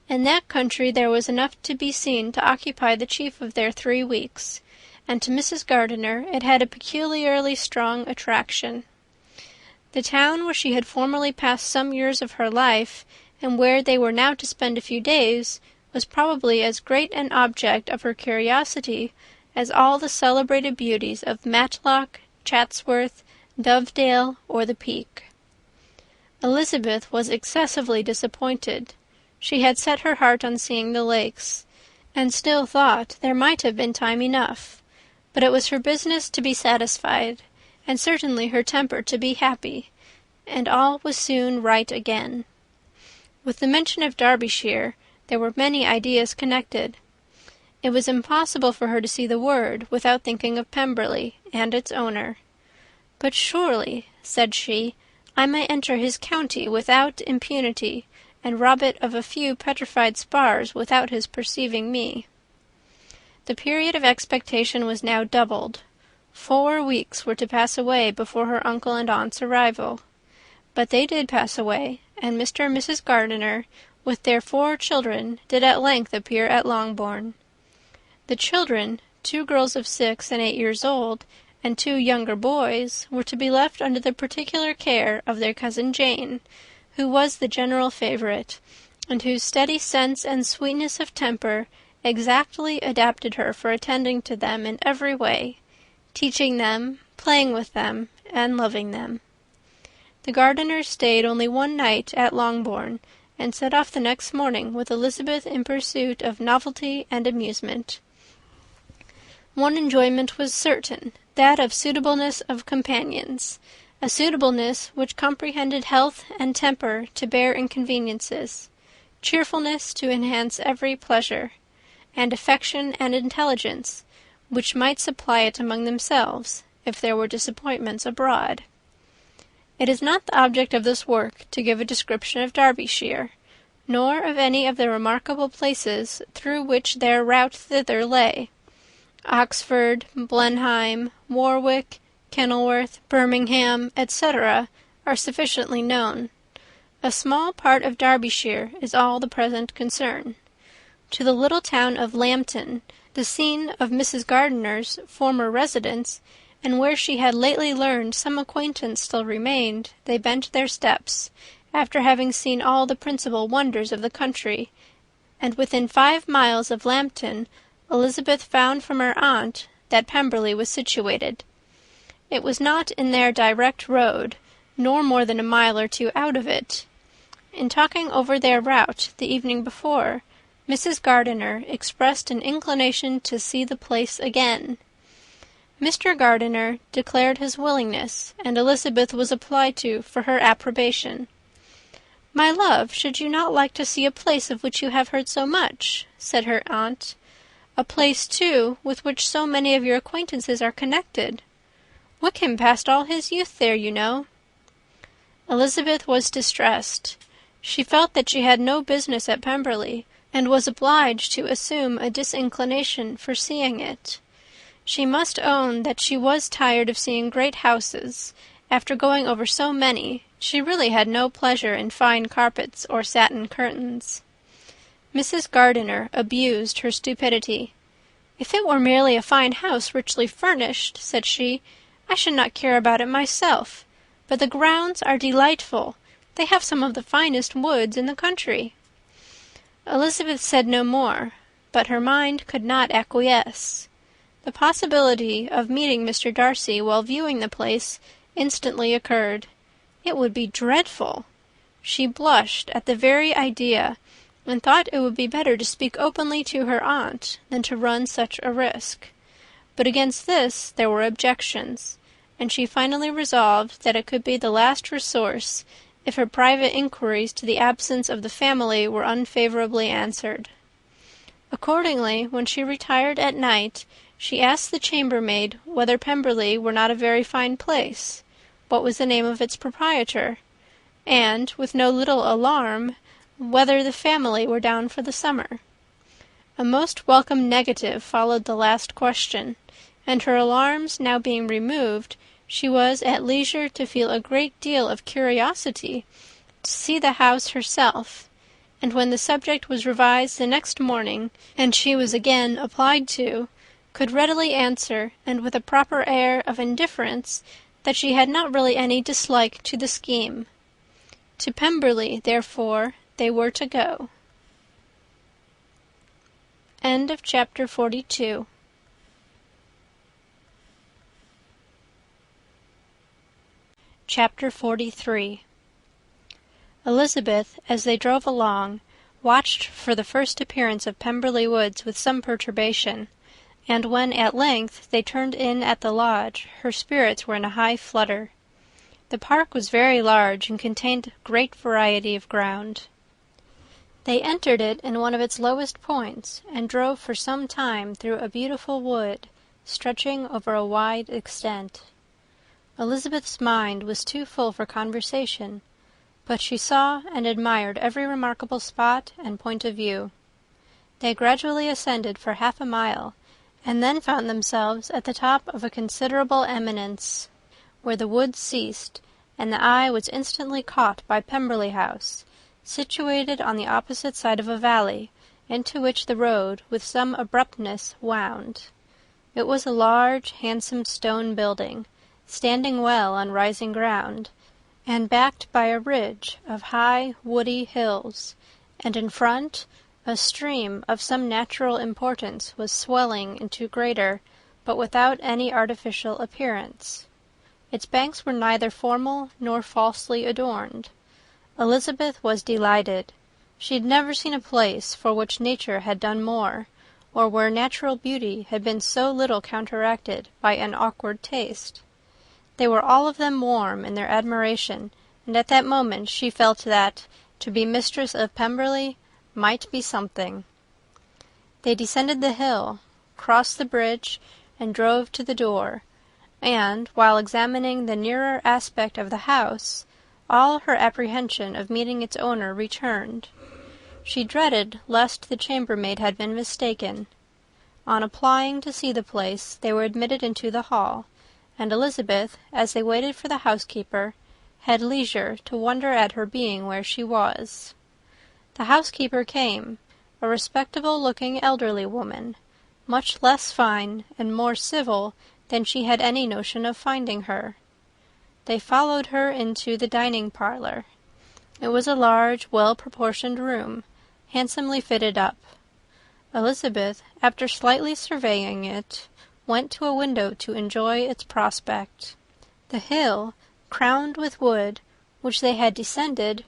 In that country there was enough to be seen to occupy the chief of their 3 weeks, and to Mrs. Gardiner it had a peculiarly strong attraction. The town where she had formerly passed some years of her life, and where they were now to spend a few days, was probably as great an object of her curiosity as all the celebrated beauties of Matlock, Chatsworth, Dovedale, or the Peak. Elizabeth was excessively disappointed. She had set her heart on seeing the Lakes, and still thought there might have been time enough; but it was her business to be satisfied, and certainly her temper to be happy, and all was soon right again. With the mention of Derbyshire, there were many ideas connected. It was impossible for her to see the word without thinking of Pemberley and its owner. "But surely," said she, "I may enter his county without impunity, and rob it of a few petrified spars without his perceiving me." The period of expectation was now doubled. 4 weeks were to pass away before her uncle and aunt's arrival. But they did pass away, and Mr. and Mrs. Gardiner, with their 4 children, did at length appear at Longbourn. The children, 2 girls of 6 and 8 years old, and 2 younger boys, were to be left under the particular care of their cousin Jane, who was the general favourite, and whose steady sense and sweetness of temper exactly adapted her for attending to them in every way, teaching them, playing with them, and loving them. The Gardiners stayed only 1 night at Longbourn, and set off the next morning with Elizabeth in pursuit of novelty and amusement. One enjoyment was certain, that of suitableness of companions, a suitableness which comprehended health and temper to bear inconveniences, cheerfulness to enhance every pleasure, and affection and intelligence, which might supply it among themselves, if there were disappointments abroad. It is not the object of this work to give a description of Derbyshire, nor of any of the remarkable places through which their route thither lay. Oxford, Blenheim, Warwick, Kenilworth, Birmingham, etc., are sufficiently known. A small part of Derbyshire is all the present concern. To the little town of Lambton, the scene of Mrs. Gardiner's former residence, and where she had lately learned some acquaintance still remained, they bent their steps, after having seen all the principal wonders of the country, and within 5 miles of Lambton Elizabeth found from her aunt that Pemberley was situated. It was not in their direct road, nor more than a mile or 2 out of it. In talking over their route the evening before, Mrs. Gardiner expressed an inclination to see the place again. Mr. Gardiner declared his willingness, and Elizabeth was applied to for her approbation. "My love, should you not like to see a place of which you have heard so much?" said her aunt. "A place, too, with which so many of your acquaintances are connected. Wickham passed all his youth there, you know." Elizabeth was distressed. She felt that she had no business at Pemberley, and was obliged to assume a disinclination for seeing it. She must own that she was tired of seeing great houses. After going over so many, she really had no pleasure in fine carpets or satin curtains. Mrs. Gardiner abused her stupidity. "If it were merely a fine house richly furnished," said she, "I should not care about it myself. But the grounds are delightful. They have some of the finest woods in the country." Elizabeth said no more, but her mind could not acquiesce. The possibility of meeting Mr. Darcy while viewing the place instantly occurred. It would be dreadful. She blushed at the very idea, and thought it would be better to speak openly to her aunt than to run such a risk. But against this there were objections, and she finally resolved that it could be the last resource if her private inquiries to the absence of the family were unfavourably answered. Accordingly, when she retired at night, she asked the chambermaid whether Pemberley were not a very fine place, what was the name of its proprietor, and, with no little alarm, whether the family were down for the summer. A most welcome negative followed the last question, and her alarms now being removed, She was at leisure to feel a great deal of curiosity to see the house herself, and when the subject was revised the next morning, and she was again applied to, could readily answer, and with a proper air of indifference, that she had not really any dislike to the scheme. To Pemberley, therefore, they were to go. End of chapter 42. Chapter 43. Elizabeth, as they drove along, watched for the first appearance of Pemberley Woods with some perturbation, and when at length they turned in at the lodge, her spirits were in a high flutter. The park was very large and contained great variety of ground. They entered it in one of its lowest points, and drove for some time through a beautiful wood, stretching over a wide extent. Elizabeth's mind was too full for conversation, but she saw and admired every remarkable spot and point of view. They gradually ascended for 1/2 mile, and then found themselves at the top of a considerable eminence, where the wood ceased, and the eye was instantly caught by Pemberley House, situated on the opposite side of a valley, into which the road with some abruptness wound. It was a large, handsome stone building, standing well on rising ground, and backed by a ridge of high woody hills, and in front a stream of some natural importance was swelling into greater, but without any artificial appearance. Its banks were neither formal nor falsely adorned. Elizabeth was delighted. She had never seen a place for which nature had done more, or where natural beauty had been so little counteracted by an awkward taste. They were all of them warm in their admiration, and at that moment she felt that, to be mistress of Pemberley, might be something. They descended the hill, crossed the bridge, and drove to the door, and, while examining the nearer aspect of the house, all her apprehension of meeting its owner returned. She dreaded lest the chambermaid had been mistaken. On applying to see the place, they were admitted into the hall, and Elizabeth, as they waited for the housekeeper, had leisure to wonder at her being where she was. The housekeeper came, a respectable-looking elderly woman, much less fine and more civil than she had any notion of finding her. They followed her into the dining-parlour. It was a large, well-proportioned room, handsomely fitted up. Elizabeth, after slightly surveying it, went to a window to enjoy its prospect. The hill, crowned with wood, which they had descended,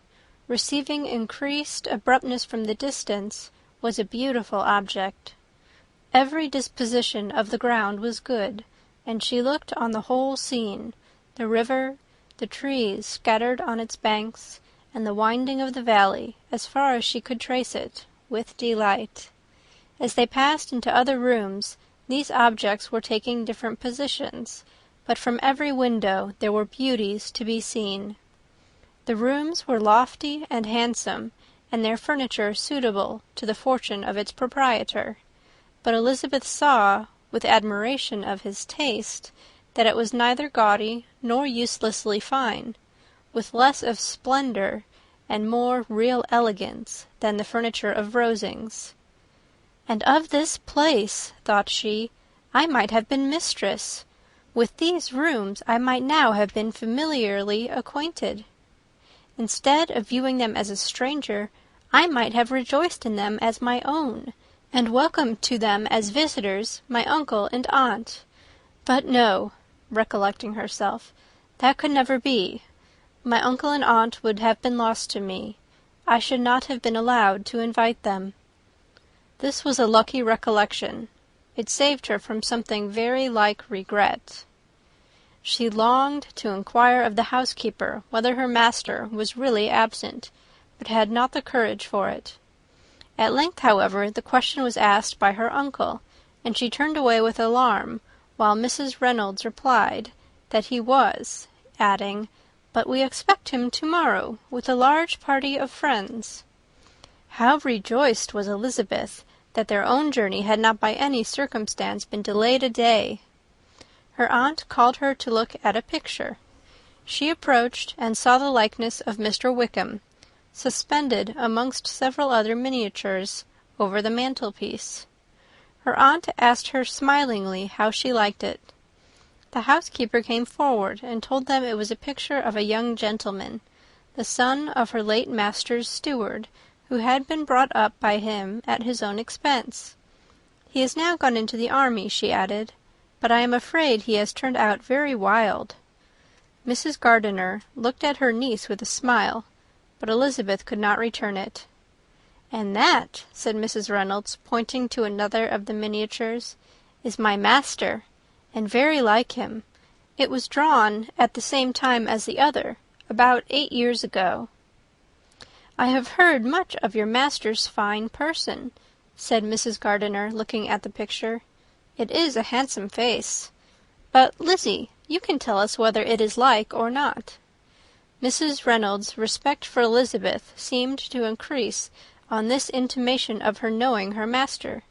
receiving increased abruptness from the distance, was a beautiful object. Every disposition of the ground was good, and she looked on the whole scene, the river, the trees scattered on its banks, and the winding of the valley, as far as she could trace it, with delight. As they passed into other rooms, these objects were taking different positions, but from every window there were beauties to be seen. The rooms were lofty and handsome, and their furniture suitable to the fortune of its proprietor, but Elizabeth saw, with admiration of his taste, that it was neither gaudy nor uselessly fine, with less of splendour and more real elegance than the furniture of Rosings. "And of this place," thought she, "I might have been mistress. With these rooms I might now have been familiarly acquainted. Instead of viewing them as a stranger, I might have rejoiced in them as my own, and welcomed to them as visitors my uncle and aunt. But no," recollecting herself, "that could never be. My uncle and aunt would have been lost to me. I should not have been allowed to invite them." This was a lucky recollection. It saved her from something very like regret. She longed to inquire of the housekeeper whether her master was really absent, but had not the courage for it. At length, however, the question was asked by her uncle, and she turned away with alarm, while Mrs. Reynolds replied that he was, adding, "But we expect him to-morrow, with a large party of friends." How rejoiced was Elizabeth that their own journey had not by any circumstance been delayed a day! Her aunt called her to look at a picture. She approached and saw the likeness of Mr. Wickham, suspended amongst several other miniatures, over the mantelpiece. Her aunt asked her smilingly how she liked it. The housekeeper came forward and told them it was a picture of a young gentleman, the son of her late master's steward, who had been brought up by him at his own expense. He is now gone into the army, she added, but I am afraid he has turned out very wild. Mrs. Gardiner looked at her niece with a smile, but Elizabeth could not return it. "And that," said Mrs. Reynolds, pointing to another of the miniatures, "is my master, and very like him. It was drawn at the same time as the other, about 8 years ago." "I have heard much of your master's fine person," said Mrs. Gardiner, looking at the picture. "It is a handsome face. But, Lizzie, you can tell us whether it is like or not." Mrs. Reynolds' respect for Elizabeth seemed to increase on this intimation of her knowing her master.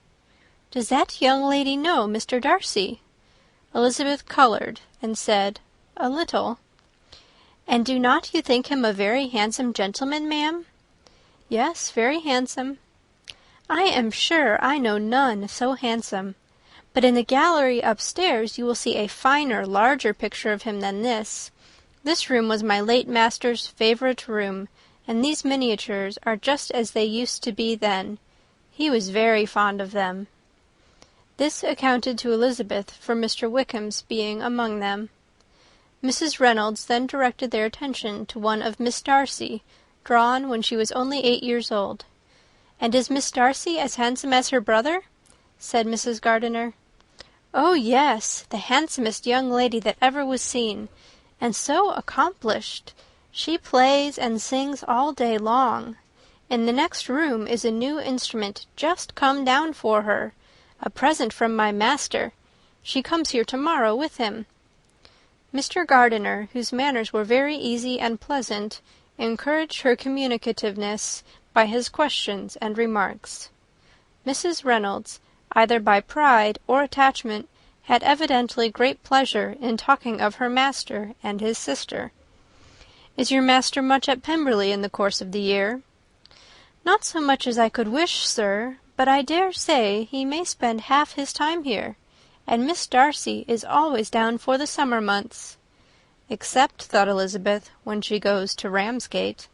"Does that young lady know Mr. Darcy?" Elizabeth coloured, and said, "A little." "And do not you think him a very handsome gentleman, ma'am?" "Yes, very handsome." "I am sure I know none so handsome. But in the gallery upstairs you will see a finer, larger picture of him than this. This room was my late master's favourite room, and these miniatures are just as they used to be then. He was very fond of them." This accounted to Elizabeth for Mr. Wickham's being among them. Mrs. Reynolds then directed their attention to one of Miss Darcy, drawn when she was only 8 years old. "And is Miss Darcy as handsome as her brother?" said Mrs. Gardiner. "Oh, yes, the handsomest young lady that ever was seen, and so accomplished. She plays and sings all day long. In the next room is a new instrument just come down for her, a present from my master. She comes here to-morrow with him." Mr. Gardiner, whose manners were very easy and pleasant, encouraged her communicativeness by his questions and remarks. Mrs. Reynolds, either by pride or attachment, had evidently great pleasure in talking of her master and his sister. "Is your master much at Pemberley in the course of the year?" "Not so much as I could wish, sir, but I dare say he may spend half his time here, and Miss Darcy is always down for the summer months." "Except," thought Elizabeth, "when she goes to Ramsgate."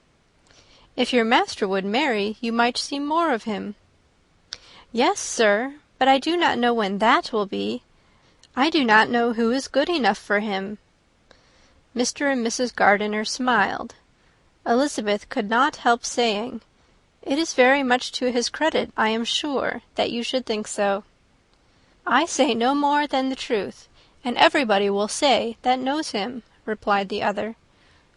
"If your master would marry, you might see more of him." "Yes, sir, but I do not know when that will be. I do not know who is good enough for him." Mr. and Mrs. Gardiner smiled. Elizabeth could not help saying, "It is very much to his credit, I am sure, that you should think so." "I say no more than the truth, and everybody will say that knows him," replied the other.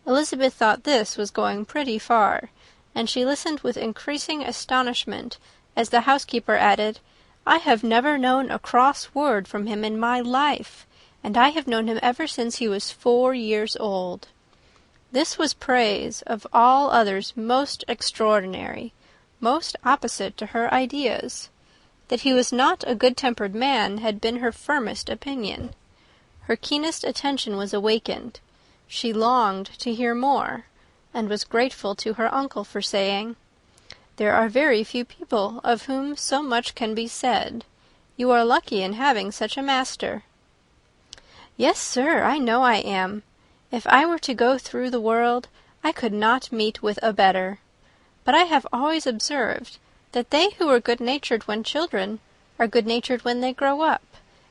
Elizabeth thought this was going pretty far, and she listened with increasing astonishment as the housekeeper added, "I have never known a cross word from him in my life, and I have known him ever since he was 4 years old." This was praise of all others most extraordinary, most opposite to her ideas. That he was not a good-tempered man had been her firmest opinion. Her keenest attention was awakened. She longed to hear more, and was grateful to her uncle for saying, "There are very few people of whom so much can be said. You are lucky in having such a master." "Yes, sir, I know I am. If I were to go through the world, I could not meet with a better. But I have always observed that they who are good-natured when children are good-natured when they grow up,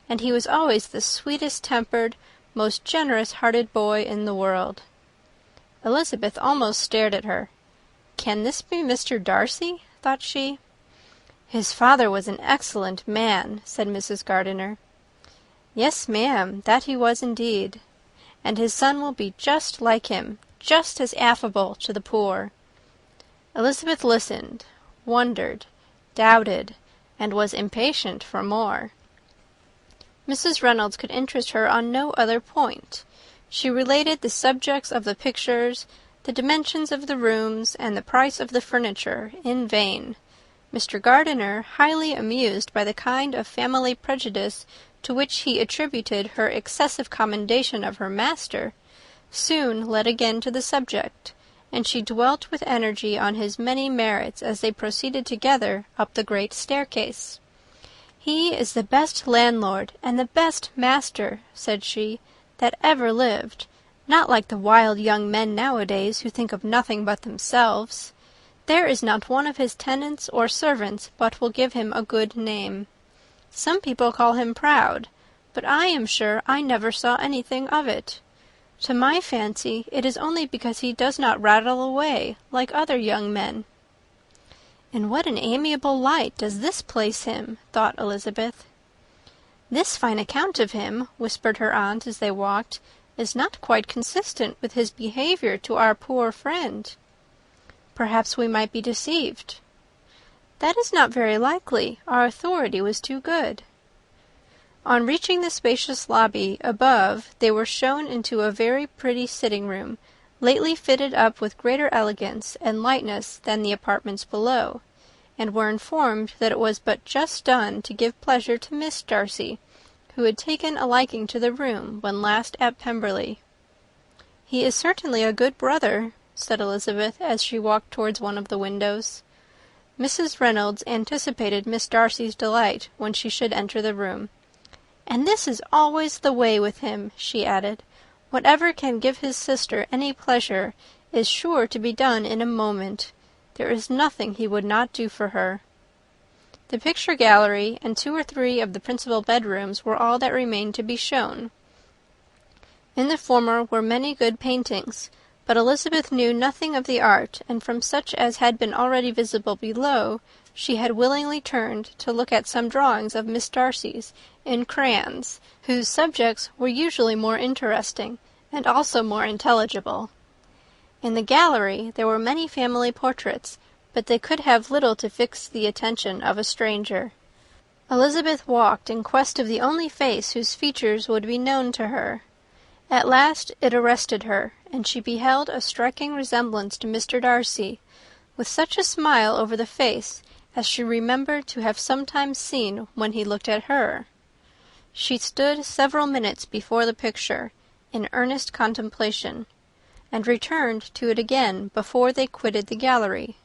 and he was always the sweetest-tempered, most generous-hearted boy in the world." Elizabeth almost stared at her. "Can this be Mr. Darcy?" thought she. "His father was an excellent man," said Mrs. Gardiner. "Yes, ma'am, that he was indeed. And his son will be just like him, just as affable to the poor." Elizabeth listened, wondered, doubted, and was impatient for more. Mrs. Reynolds could interest her on no other point. She related the subjects of the pictures, the dimensions of the rooms, and the price of the furniture, in vain. Mr. Gardiner, highly amused by the kind of family prejudice to which he attributed her excessive commendation of her master, soon led again to the subject, and she dwelt with energy on his many merits as they proceeded together up the great staircase. "He is the best landlord and the best master," said she, "that ever lived, not like the wild young men nowadays who think of nothing but themselves. There is not one of his tenants or servants but will give him a good name. Some people call him proud, but I am sure I never saw anything of it. To my fancy, it is only because he does not rattle away like other young men." "In what an amiable light does this place him!" thought Elizabeth. "This fine account of him," whispered her aunt as they walked, "is not quite consistent with his behaviour to our poor friend. Perhaps we might be deceived." "That is not very likely. Our authority was too good." On reaching the spacious lobby above, they were shown into a very pretty sitting-room, lately fitted up with greater elegance and lightness than the apartments below, and were informed that it was but just done to give pleasure to Miss Darcy, who had taken a liking to the room when last at Pemberley. "He is certainly a good brother," said Elizabeth, as she walked towards one of the windows. Mrs. Reynolds anticipated Miss Darcy's delight when she should enter the room. "And this is always the way with him," she added. "Whatever can give his sister any pleasure is sure to be done in a moment. There is nothing he would not do for her." The picture gallery and 2 or 3 of the principal bedrooms were all that remained to be shown. In the former were many good paintings, but Elizabeth knew nothing of the art, and from such as had been already visible below, she had willingly turned to look at some drawings of Miss Darcy's in crayons, whose subjects were usually more interesting, and also more intelligible. In the gallery there were many family portraits, but they could have little to fix the attention of a stranger. Elizabeth walked in quest of the only face whose features would be known to her. At last it arrested her, and she beheld a striking resemblance to Mr. Darcy, with such a smile over the face as she remembered to have sometimes seen when he looked at her. She stood several minutes before the picture, in earnest contemplation, and returned to it again before they quitted the gallery.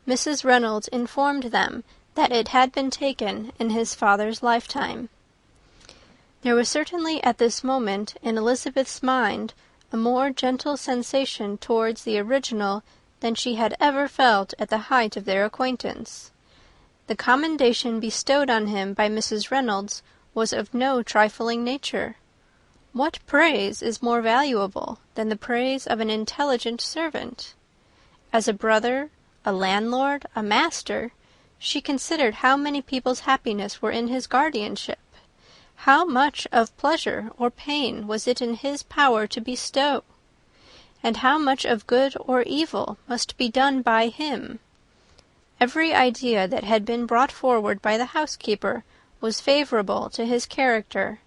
Mrs. Reynolds informed them that it had been taken in his father's lifetime. There was certainly at this moment in Elizabeth's mind a more gentle sensation towards the original than she had ever felt at the height of their acquaintance. The commendation bestowed on him by Mrs. Reynolds was of no trifling nature. What praise is more valuable than the praise of an intelligent servant? As a brother, a landlord, a master, she considered how many people's happiness were in his guardianship. How much of pleasure or pain was it in his power to bestow? And how much of good or evil must be done by him? Every idea that had been brought forward by the housekeeper was favourable to his character,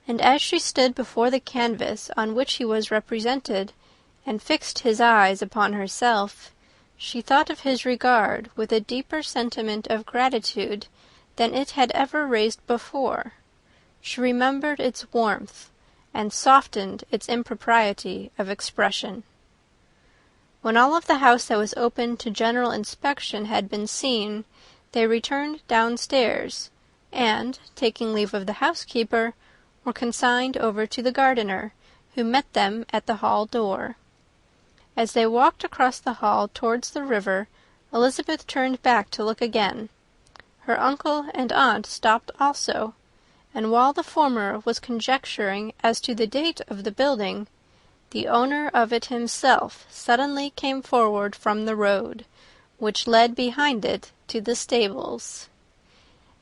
and as she stood before the canvas on which he was represented, and fixed his eyes upon herself, she thought of his regard with a deeper sentiment of gratitude than it had ever raised before. She remembered its warmth, and softened its impropriety of expression. When all of the house that was open to general inspection had been seen, they returned downstairs, and, taking leave of the housekeeper, were consigned over to the gardener, who met them at the hall door. As they walked across the hall towards the river, Elizabeth turned back to look again. Her uncle and aunt stopped also, and while the former was conjecturing as to the date of the building, the owner of it himself suddenly came forward from the road, which led behind it to the stables.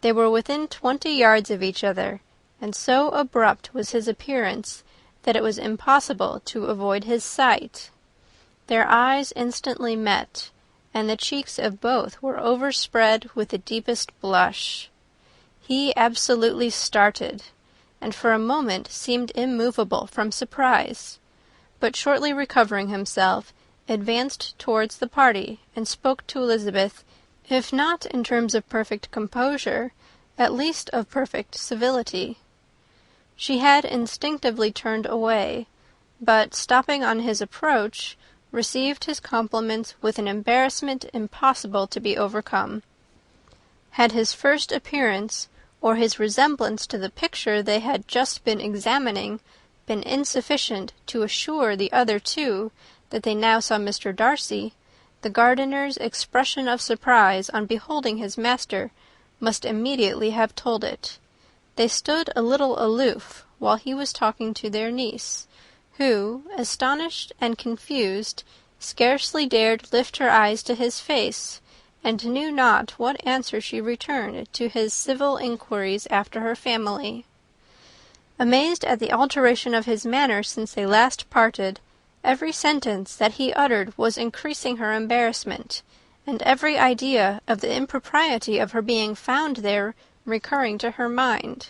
They were within 20 yards of each other, and so abrupt was his appearance that it was impossible to avoid his sight. Their eyes instantly met, and the cheeks of both were overspread with the deepest blush. He absolutely started, and for a moment seemed immovable from surprise, but shortly recovering himself, advanced towards the party, and spoke to Elizabeth, if not in terms of perfect composure, at least of perfect civility. She had instinctively turned away, but, stopping on his approach, received his compliments with an embarrassment impossible to be overcome. Had his first appearance, or his resemblance to the picture they had just been examining, been insufficient to assure the other two that they now saw Mr. Darcy, the gardener's expression of surprise on beholding his master must immediately have told it. They stood a little aloof while he was talking to their niece, who, astonished and confused, scarcely dared lift her eyes to his face, and knew not what answer she returned to his civil inquiries after her family. Amazed at the alteration of his manner since they last parted, every sentence that he uttered was increasing her embarrassment, and every idea of the impropriety of her being found there recurring to her mind.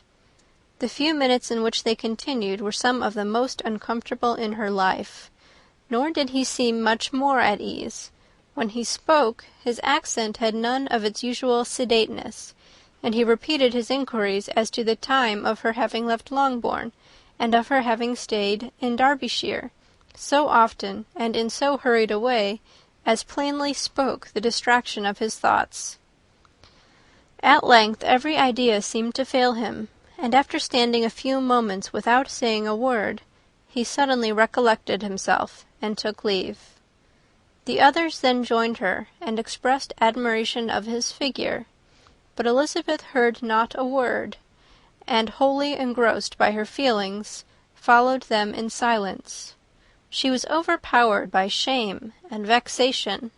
The few minutes in which they continued were some of the most uncomfortable in her life, nor did he seem much more at ease. When he spoke, his accent had none of its usual sedateness, and he repeated his inquiries as to the time of her having left Longbourn, and of her having stayed in Derbyshire, so often and in so hurried a way as plainly spoke the distraction of his thoughts. At length every idea seemed to fail him, and after standing a few moments without saying a word, he suddenly recollected himself, and took leave. The others then joined her, and expressed admiration of his figure, but Elizabeth heard not a word, and, wholly engrossed by her feelings, followed them in silence. She was overpowered by shame and vexation.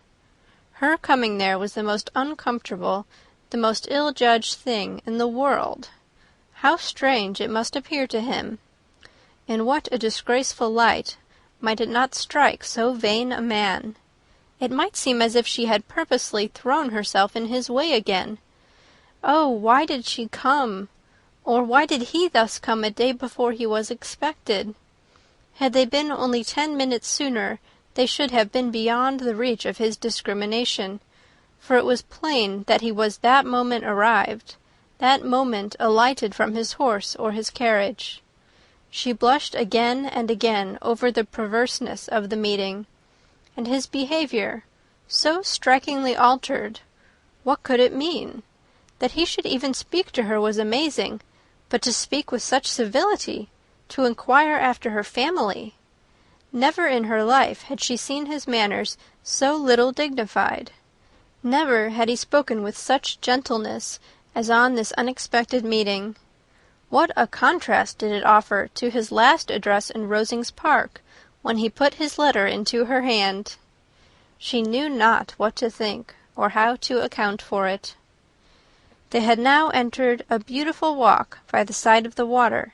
Her coming there was the most uncomfortable, the most ill-judged thing in the world. How strange it must appear to him! In what a disgraceful light might it not strike so vain a man! It might seem as if she had purposely thrown herself in his way again. Oh, why did she come? Or why did he thus come a day before he was expected? Had they been only 10 minutes sooner, they should have been beyond the reach of his discrimination, for it was plain that he was that moment arrived, that moment alighted from his horse or his carriage. She blushed again and again over the perverseness of the meeting, and his behaviour, so strikingly altered. What could it mean? That he should even speak to her was amazing, but to speak with such civility, to inquire after her family! Never in her life had she seen his manners so little dignified. Never had he spoken with such gentleness as on this unexpected meeting. What a contrast did it offer to his last address in Rosings Park, when he put his letter into her hand! She knew not what to think, or how to account for it. They had now entered a beautiful walk by the side of the water,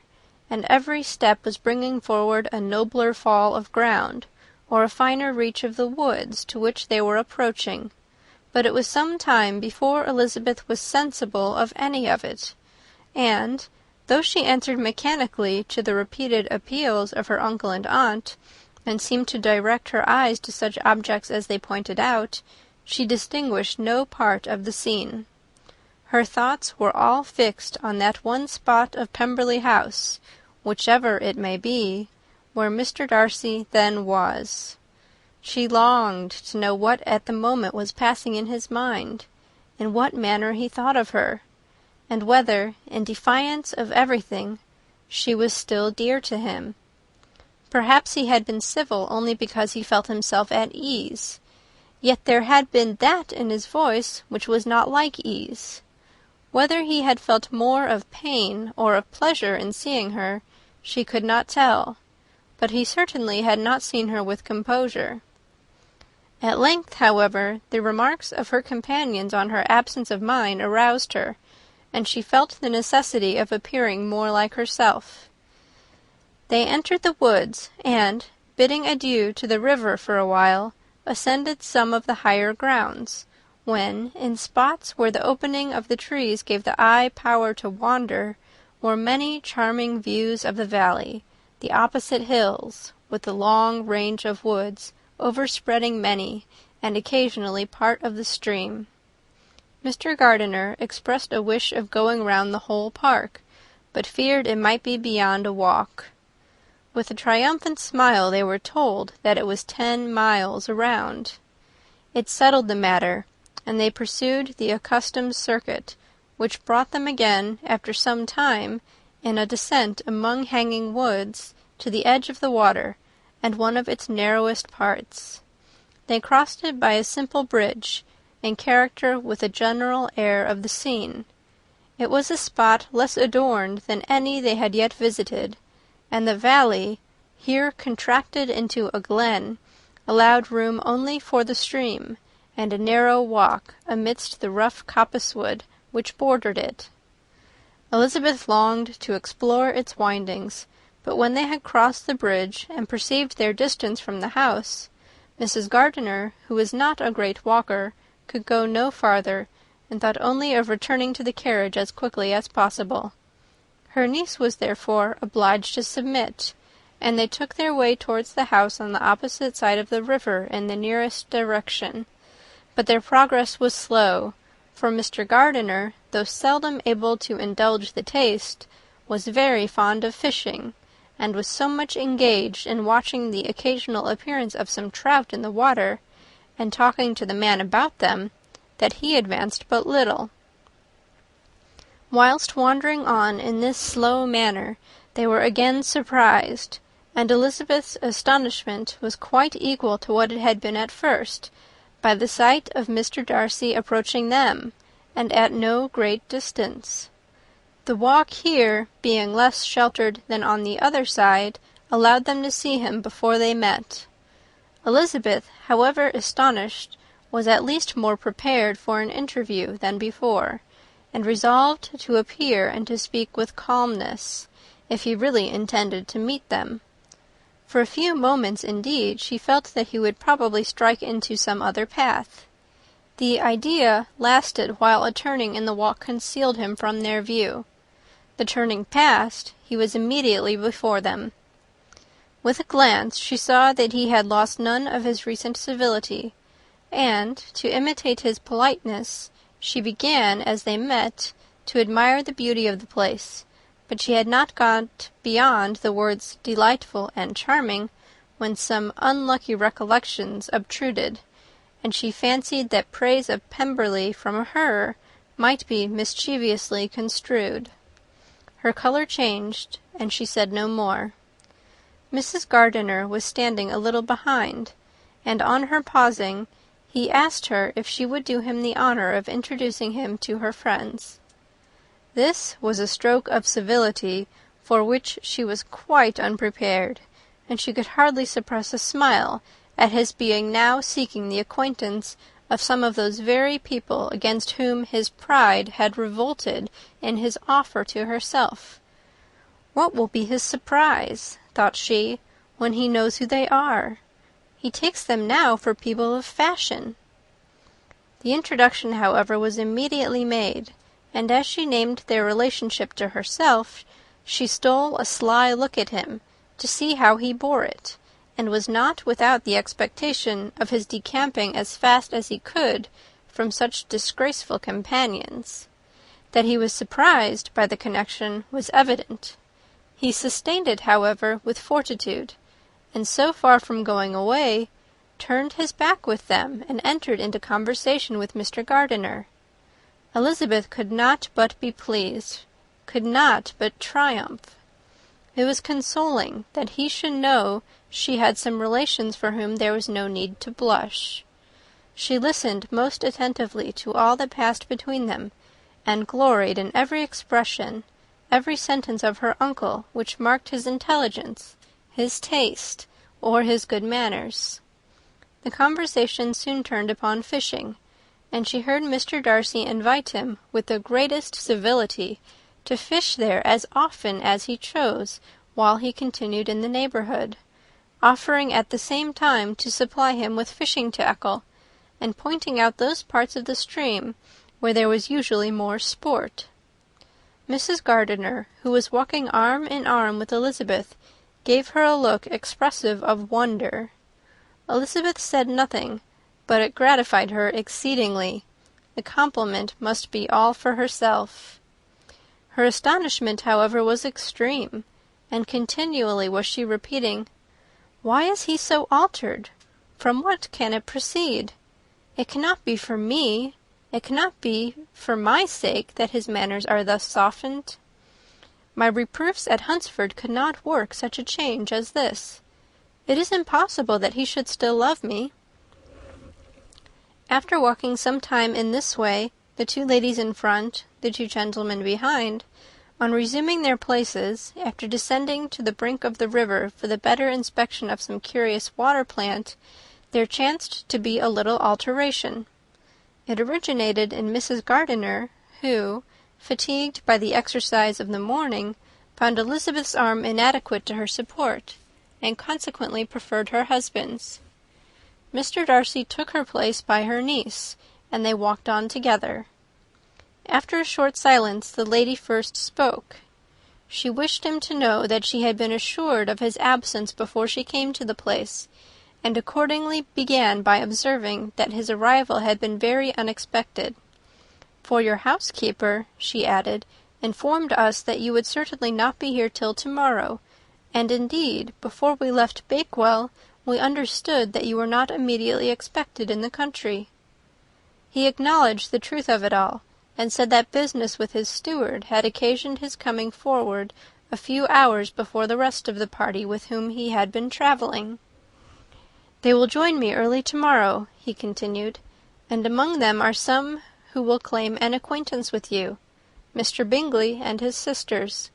and every step was bringing forward a nobler fall of ground, or a finer reach of the woods to which they were approaching, but it was some time before Elizabeth was sensible of any of it, and, though she answered mechanically to the repeated appeals of her uncle and aunt, and seemed to direct her eyes to such objects as they pointed out, she distinguished no part of the scene. Her thoughts were all fixed on that one spot of Pemberley House, whichever it may be, where Mr. Darcy then was. She longed to know what at the moment was passing in his mind, in what manner he thought of her, and whether, in defiance of everything, she was still dear to him. Perhaps he had been civil only because he felt himself at ease, yet there had been that in his voice which was not like ease. Whether he had felt more of pain or of pleasure in seeing her, she could not tell, but he certainly had not seen her with composure. At length, however, the remarks of her companions on her absence of mind aroused her, and she felt the necessity of appearing more like herself. They entered the woods, and, bidding adieu to the river for a while, ascended some of the higher grounds, when, in spots where the opening of the trees gave the eye power to wander, were many charming views of the valley, the opposite hills, with the long range of woods, overspreading many, and occasionally part of the stream. Mr. Gardiner expressed a wish of going round the whole park, but feared it might be beyond a walk. With a triumphant smile they were told that it was 10 miles around. It settled the matter, and they pursued the accustomed circuit, which brought them again, after some time, in a descent among hanging woods, to the edge of the water, and one of its narrowest parts. They crossed it by a simple bridge, in character with the general air of the scene. It was a spot less adorned than any they had yet visited, and the valley, here contracted into a glen, allowed room only for the stream, and a narrow walk amidst the rough coppice-wood which bordered it. Elizabeth longed to explore its windings, but when they had crossed the bridge and perceived their distance from the house, Mrs. Gardiner, who was not a great walker, could go no farther, and thought only of returning to the carriage as quickly as possible. Her niece was therefore obliged to submit, and they took their way towards the house on the opposite side of the river in the nearest direction. But their progress was slow, for Mr. Gardiner, though seldom able to indulge the taste, was very fond of fishing, and was so much engaged in watching the occasional appearance of some trout in the water, and talking to the man about them, that he advanced but little. Whilst wandering on in this slow manner, they were again surprised, and Elizabeth's astonishment was quite equal to what it had been at first, by the sight of Mr. Darcy approaching them, and at no great distance. The walk here, being less sheltered than on the other side, allowed them to see him before they met. Elizabeth, however astonished, was at least more prepared for an interview than before, and resolved to appear and to speak with calmness, if he really intended to meet them. For a few moments, indeed, she felt that he would probably strike into some other path. The idea lasted while a turning in the walk concealed him from their view. The turning past, he was immediately before them. With a glance she saw that he had lost none of his recent civility, and, to imitate his politeness, she began, as they met, to admire the beauty of the place, but she had not got beyond the words delightful and charming, when some unlucky recollections obtruded, and she fancied that praise of Pemberley from her might be mischievously construed. Her colour changed, and she said no more. Mrs. Gardiner was standing a little behind, and on her pausing, he asked her if she would do him the honour of introducing him to her friends. This was a stroke of civility for which she was quite unprepared, and she could hardly suppress a smile at his being now seeking the acquaintance of some of those very people against whom his pride had revolted in his offer to herself. What will be his surprise, thought she, when he knows who they are? He takes them now for people of fashion. The introduction, however, was immediately made, and as she named their relationship to herself, she stole a sly look at him, to see how he bore it, and was not without the expectation of his decamping as fast as he could from such disgraceful companions. That he was surprised by the connection was evident. He sustained it, however, with fortitude, and so far from going away, turned his back with them and entered into conversation with Mr. Gardiner. Elizabeth could not but be pleased, could not but triumph. It was consoling that he should know she had some relations for whom there was no need to blush. She listened most attentively to all that passed between them, and gloried in every expression, every sentence of her uncle which marked his intelligence, his taste, or his good manners. The conversation soon turned upon fishing, and she heard Mr. Darcy invite him, with the greatest civility, to fish there as often as he chose while he continued in the neighbourhood, offering at the same time to supply him with fishing tackle, and pointing out those parts of the stream where there was usually more sport. Mrs. Gardiner, who was walking arm in arm with Elizabeth, gave her a look expressive of wonder. Elizabeth said nothing, but it gratified her exceedingly. The compliment must be all for herself. Her astonishment, however, was extreme, and continually was she repeating, "Why is he so altered? From what can it proceed? It cannot be for me, it cannot be for my sake that his manners are thus softened. My reproofs at Hunsford could not work such a change as this. It is impossible that he should still love me." After walking some time in this way, the two ladies in front, the two gentlemen behind, on resuming their places, after descending to the brink of the river for the better inspection of some curious water plant, there chanced to be a little alteration. It originated in Mrs. Gardiner, who, fatigued by the exercise of the morning, found Elizabeth's arm inadequate to her support, and consequently preferred her husband's. Mr. Darcy took her place by her niece, and they walked on together. After a short silence, the lady first spoke. She wished him to know that she had been assured of his absence before she came to the place, and accordingly began by observing that his arrival had been very unexpected. "For your housekeeper," she added, "informed us that you would certainly not be here till tomorrow, and indeed, before we left Bakewell, we understood that you were not immediately expected in the country." He acknowledged the truth of it all, and said that business with his steward had occasioned his coming forward a few hours before the rest of the party with whom he had been travelling. "They will join me early tomorrow," he continued, "and among them are some who will claim an acquaintance with you, Mr. Bingley and his sisters."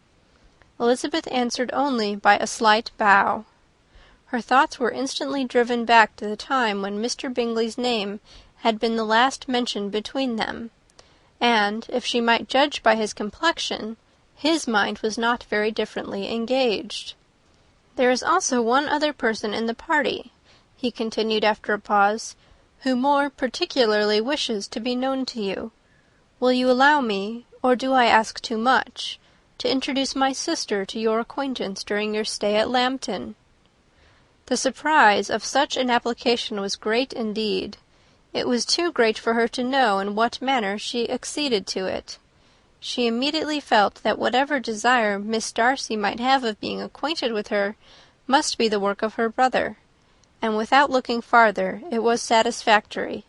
Elizabeth answered only by a slight bow. Her thoughts were instantly driven back to the time when Mr. Bingley's name had been the last mentioned between them, and, if she might judge by his complexion, his mind was not very differently engaged. "There is also one other person in the party," he continued after a pause, "who more particularly wishes to be known to you. Will you allow me, or do I ask too much, to introduce my sister to your acquaintance during your stay at Lambton?" The surprise of such an application was great indeed. It was too great for her to know in what manner she acceded to it. She immediately felt that whatever desire Miss Darcy might have of being acquainted with her must be the work of her brother, and without looking farther, it was satisfactory.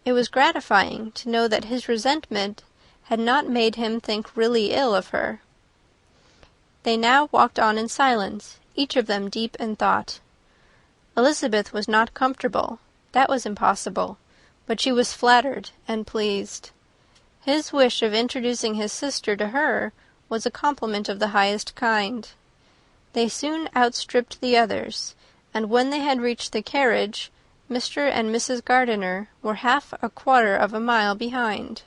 It was gratifying to know that his resentment had not made him think really ill of her. They now walked on in silence, each of them deep in thought. Elizabeth was not comfortable, that was impossible, but she was flattered and pleased. His wish of introducing his sister to her was a compliment of the highest kind. They soon outstripped the others, and when they had reached the carriage, Mr. and Mrs. Gardiner were half a quarter of a mile behind.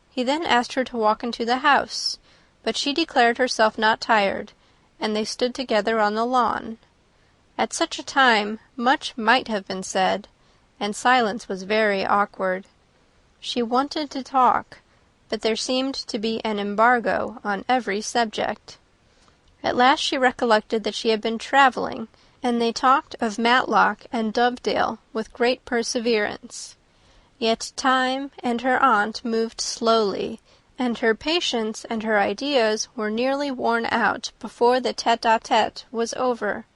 He then asked her to walk into the house, but she declared herself not tired, and they stood together on the lawn. At such a time much might have been said, and silence was very awkward. She wanted to talk, but there seemed to be an embargo on every subject. At last she recollected that she had been travelling, and they talked of Matlock and Dovedale with great perseverance. Yet time and her aunt moved slowly, and her patience and her ideas were nearly worn out before the tete-a-tete was over.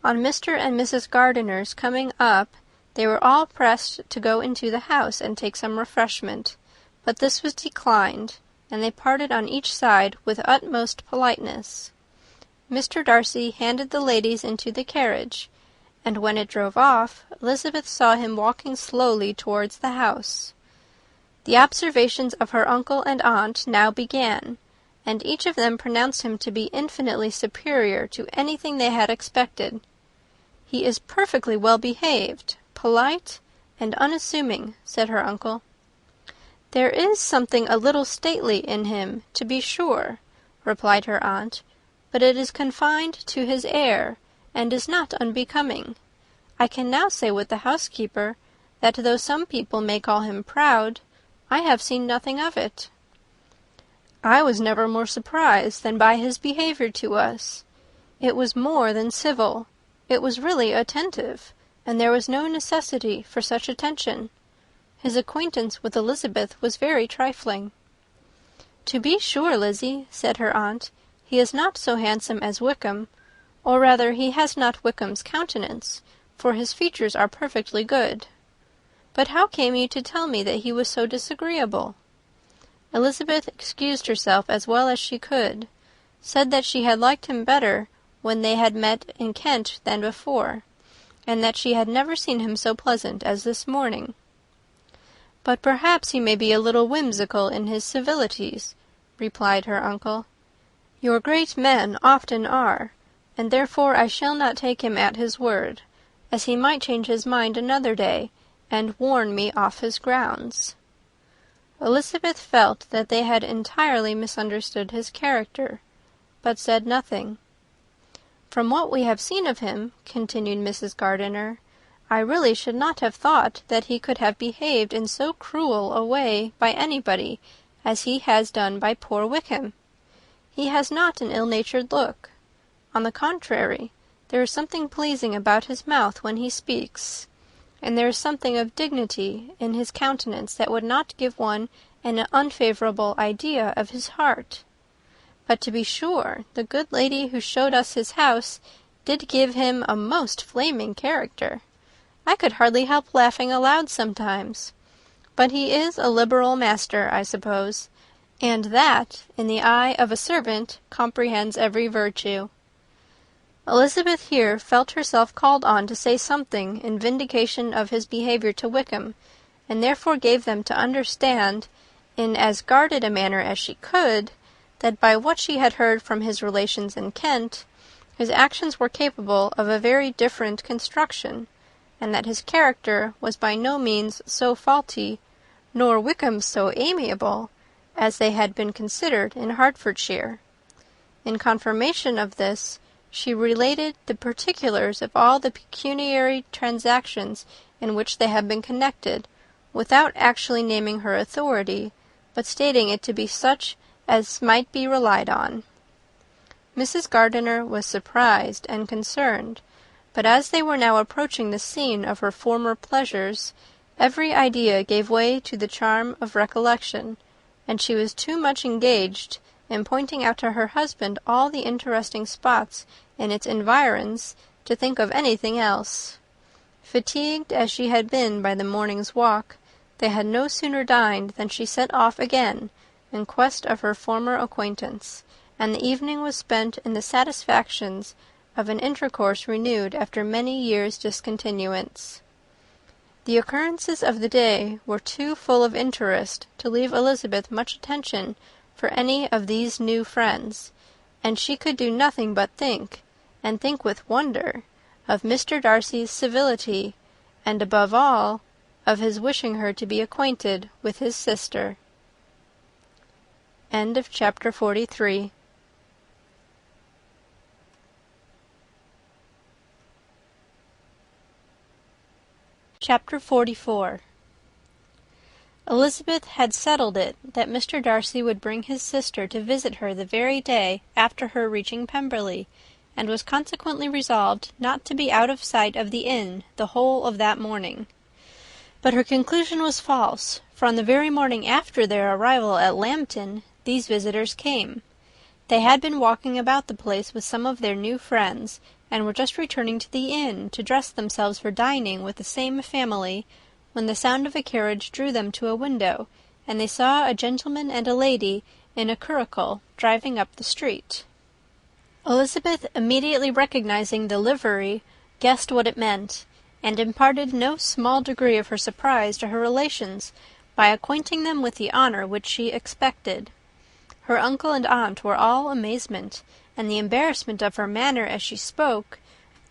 On Mr. and Mrs. Gardiner's coming up, they were all pressed to go into the house and take some refreshment, but this was declined, and they parted on each side with utmost politeness. Mr. Darcy handed the ladies into the carriage, and when it drove off, Elizabeth saw him walking slowly towards the house. The observations of her uncle and aunt now began, and each of them pronounced him to be infinitely superior to anything they had expected. "He is perfectly well behaved, polite, and unassuming," said her uncle. "There is something a little stately in him, to be sure," replied her aunt, "but it is confined to his air, and is not unbecoming. I can now say with the housekeeper, that though some people may call him proud, I have seen nothing of it." "I was never more surprised than by his behaviour to us. It was more than civil. It was really attentive, and there was no necessity for such attention. His acquaintance with Elizabeth was very trifling." "To be sure, Lizzy," said her aunt, "he is not so handsome as Wickham, or rather he has not Wickham's countenance, for his features are perfectly good. But how came you to tell me that he was so disagreeable?" Elizabeth excused herself as well as she could, said that she had liked him better when they had met in Kent than before, and that she had never seen him so pleasant as this morning. "But perhaps he may be a little whimsical in his civilities," replied her uncle. "Your great men often are, and therefore I shall not take him at his word, as he might change his mind another day, and warn me off his grounds." Elizabeth felt that they had entirely misunderstood his character, but said nothing. "From what we have seen of him," continued Mrs. Gardiner, "I really should not have thought that he could have behaved in so cruel a way by anybody as he has done by poor Wickham. He has not an ill-natured look. On the contrary, there is something pleasing about his mouth when he speaks, and there is something of dignity in his countenance that would not give one an unfavourable idea of his heart. But to be sure, the good lady who showed us his house did give him a most flaming character. I could hardly help laughing aloud sometimes. But he is a liberal master, I suppose, and that, in the eye of a servant, comprehends every virtue." Elizabeth here felt herself called on to say something in vindication of his behaviour to Wickham, and therefore gave them to understand, in as guarded a manner as she could, that by what she had heard from his relations in Kent, his actions were capable of a very different construction, and that his character was by no means so faulty, nor Wickham's so amiable, as they had been considered in Hertfordshire. In confirmation of this, she related the particulars of all the pecuniary transactions in which they had been connected, without actually naming her authority, but stating it to be such as might be relied on. Mrs. Gardiner was surprised and concerned, but as they were now approaching the scene of her former pleasures, every idea gave way to the charm of recollection, and she was too much engaged in pointing out to her husband all the interesting spots in its environs to think of anything else. Fatigued as she had been by the morning's walk, they had no sooner dined than she set off again in quest of her former acquaintance, and the evening was spent in the satisfactions of an intercourse renewed after many years' discontinuance. The occurrences of the day were too full of interest to leave Elizabeth much attention for any of these new friends, and she could do nothing but think, and think with wonder, of Mr. Darcy's civility, and above all, of his wishing her to be acquainted with his sister. End of chapter 43. Chapter 44. Elizabeth had settled it that Mr. Darcy would bring his sister to visit her the very day after her reaching Pemberley, and was consequently resolved not to be out of sight of the inn the whole of that morning. But her conclusion was false, for on the very morning after their arrival at Lambton, these visitors came. They had been walking about the place with some of their new friends, and were just returning to the inn to dress themselves for dining with the same family, when the sound of a carriage drew them to a window, and they saw a gentleman and a lady in a curricle driving up the street. Elizabeth, immediately recognizing the livery, guessed what it meant, and imparted no small degree of her surprise to her relations by acquainting them with the honour which she expected. Her uncle and aunt were all amazement, and the embarrassment of her manner as she spoke,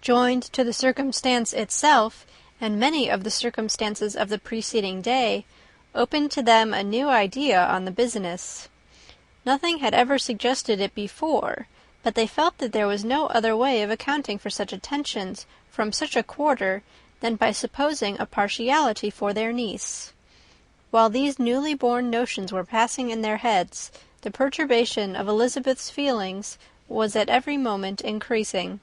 joined to the circumstance itself, and many of the circumstances of the preceding day, opened to them a new idea on the business. Nothing had ever suggested it before, but they felt that there was no other way of accounting for such attentions from such a quarter than by supposing a partiality for their niece. While these newly born notions were passing in their heads, the perturbation of Elizabeth's feelings was at every moment increasing.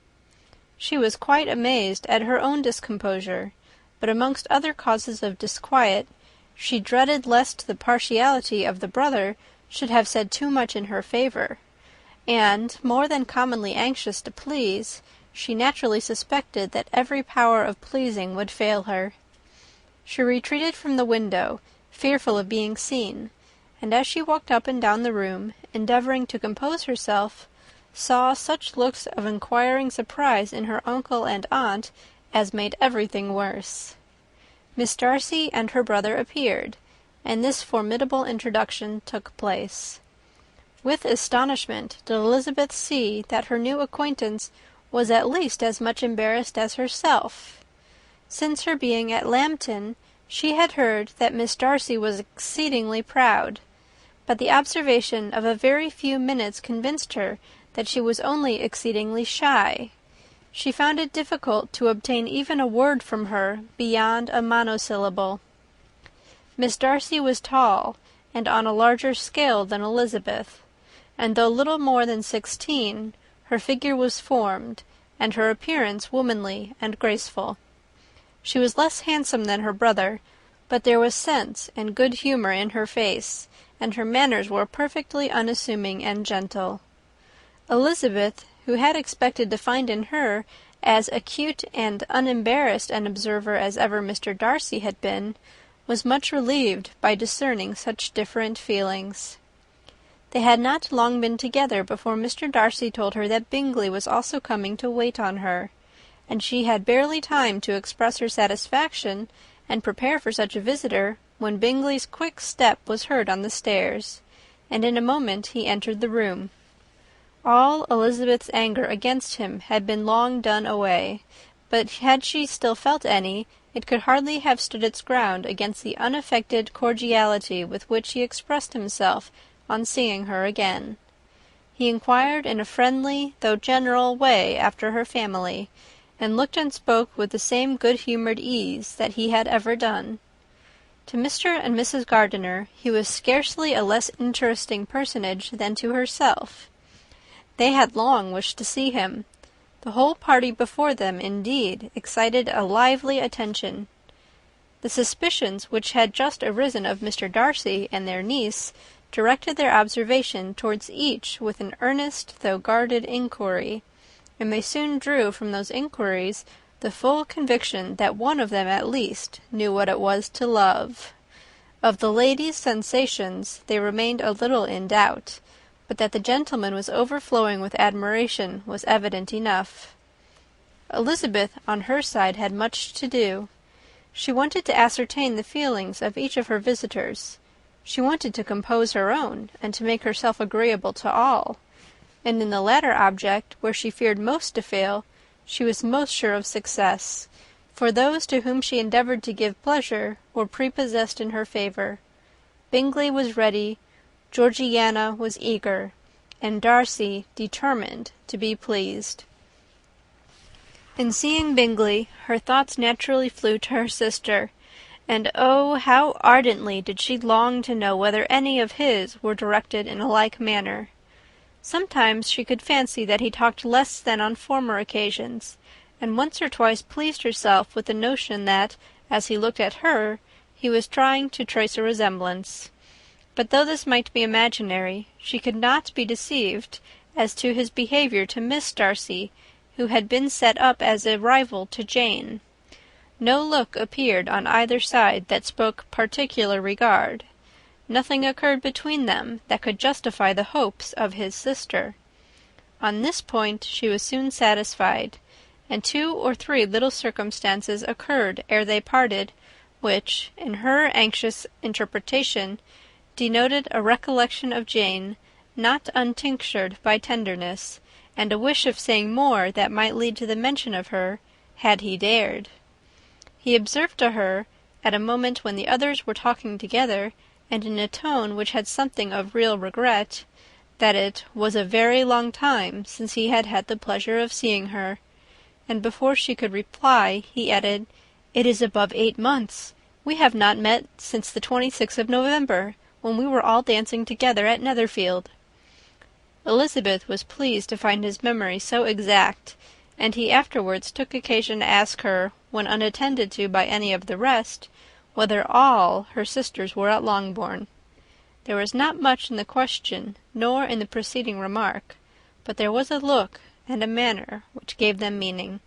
She was quite amazed at her own discomposure, but amongst other causes of disquiet, she dreaded lest the partiality of the brother should have said too much in her favour, and, more than commonly anxious to please, she naturally suspected that every power of pleasing would fail her. She retreated from the window, fearful of being seen, and as she walked up and down the room, endeavouring to compose herself, saw such looks of inquiring surprise in her uncle and aunt as made everything worse. Miss Darcy and her brother appeared, and this formidable introduction took place. With astonishment did Elizabeth see that her new acquaintance was at least as much embarrassed as herself. Since her being at Lambton, she had heard that Miss Darcy was exceedingly proud, but the observation of a very few minutes convinced her that she was only exceedingly shy. She found it difficult to obtain even a word from her beyond a monosyllable. Miss Darcy was tall, and on a larger scale than Elizabeth, and though little more than 16, her figure was formed, and her appearance womanly and graceful. She was less handsome than her brother, but there was sense and good humour in her face, and her manners were perfectly unassuming and gentle. Elizabeth, who had expected to find in her as acute and unembarrassed an observer as ever Mr. Darcy had been, was much relieved by discerning such different feelings. They had not long been together before Mr. Darcy told her that Bingley was also coming to wait on her, and she had barely time to express her satisfaction and prepare for such a visitor when Bingley's quick step was heard on the stairs, and in a moment he entered the room. All Elizabeth's anger against him had been long done away, but had she still felt any, it could hardly have stood its ground against the unaffected cordiality with which he expressed himself on seeing her again. He inquired in a friendly, though general, way after her family, and looked and spoke with the same good-humoured ease that he had ever done. To Mr. and Mrs. Gardiner he was scarcely a less interesting personage than to herself. They had long wished to see him. The whole party before them, indeed, excited a lively attention. The suspicions which had just arisen of Mr. Darcy and their niece directed their observation towards each with an earnest though guarded inquiry, and they soon drew from those inquiries the full conviction that one of them at least knew what it was to love. Of the lady's sensations they remained a little in doubt, but that the gentleman was overflowing with admiration was evident enough. Elizabeth, on her side, had much to do. She wanted to ascertain the feelings of each of her visitors. She wanted to compose her own, and to make herself agreeable to all. And in the latter object, where she feared most to fail, she was most sure of success, for those to whom she endeavoured to give pleasure were prepossessed in her favour. Bingley was ready, Georgiana was eager, and Darcy determined to be pleased. In seeing Bingley, her thoughts naturally flew to her sister, and oh, how ardently did she long to know whether any of his were directed in a like manner. Sometimes she could fancy that he talked less than on former occasions, and once or twice pleased herself with the notion that, as he looked at her, he was trying to trace a resemblance. But though this might be imaginary, she could not be deceived as to his behaviour to Miss Darcy, who had been set up as a rival to Jane. No look appeared on either side that spoke particular regard. Nothing occurred between them that could justify the hopes of his sister. On this point she was soon satisfied, and 2 or 3 little circumstances occurred ere they parted, which, in her anxious interpretation, denoted a recollection of Jane, not untinctured by tenderness, and a wish of saying more that might lead to the mention of her, had he dared. He observed to her, at a moment when the others were talking together, and in a tone which had something of real regret, that it was a very long time since he had had the pleasure of seeing her, and before she could reply, he added, "It is above 8 months. We have not met since the 26th of November, when we were all dancing together at Netherfield." Elizabeth was pleased to find his memory so exact, and he afterwards took occasion to ask her, when unattended to by any of the rest, whether all her sisters were at Longbourn. There was not much in the question, nor in the preceding remark, but there was a look and a manner which gave them meaning.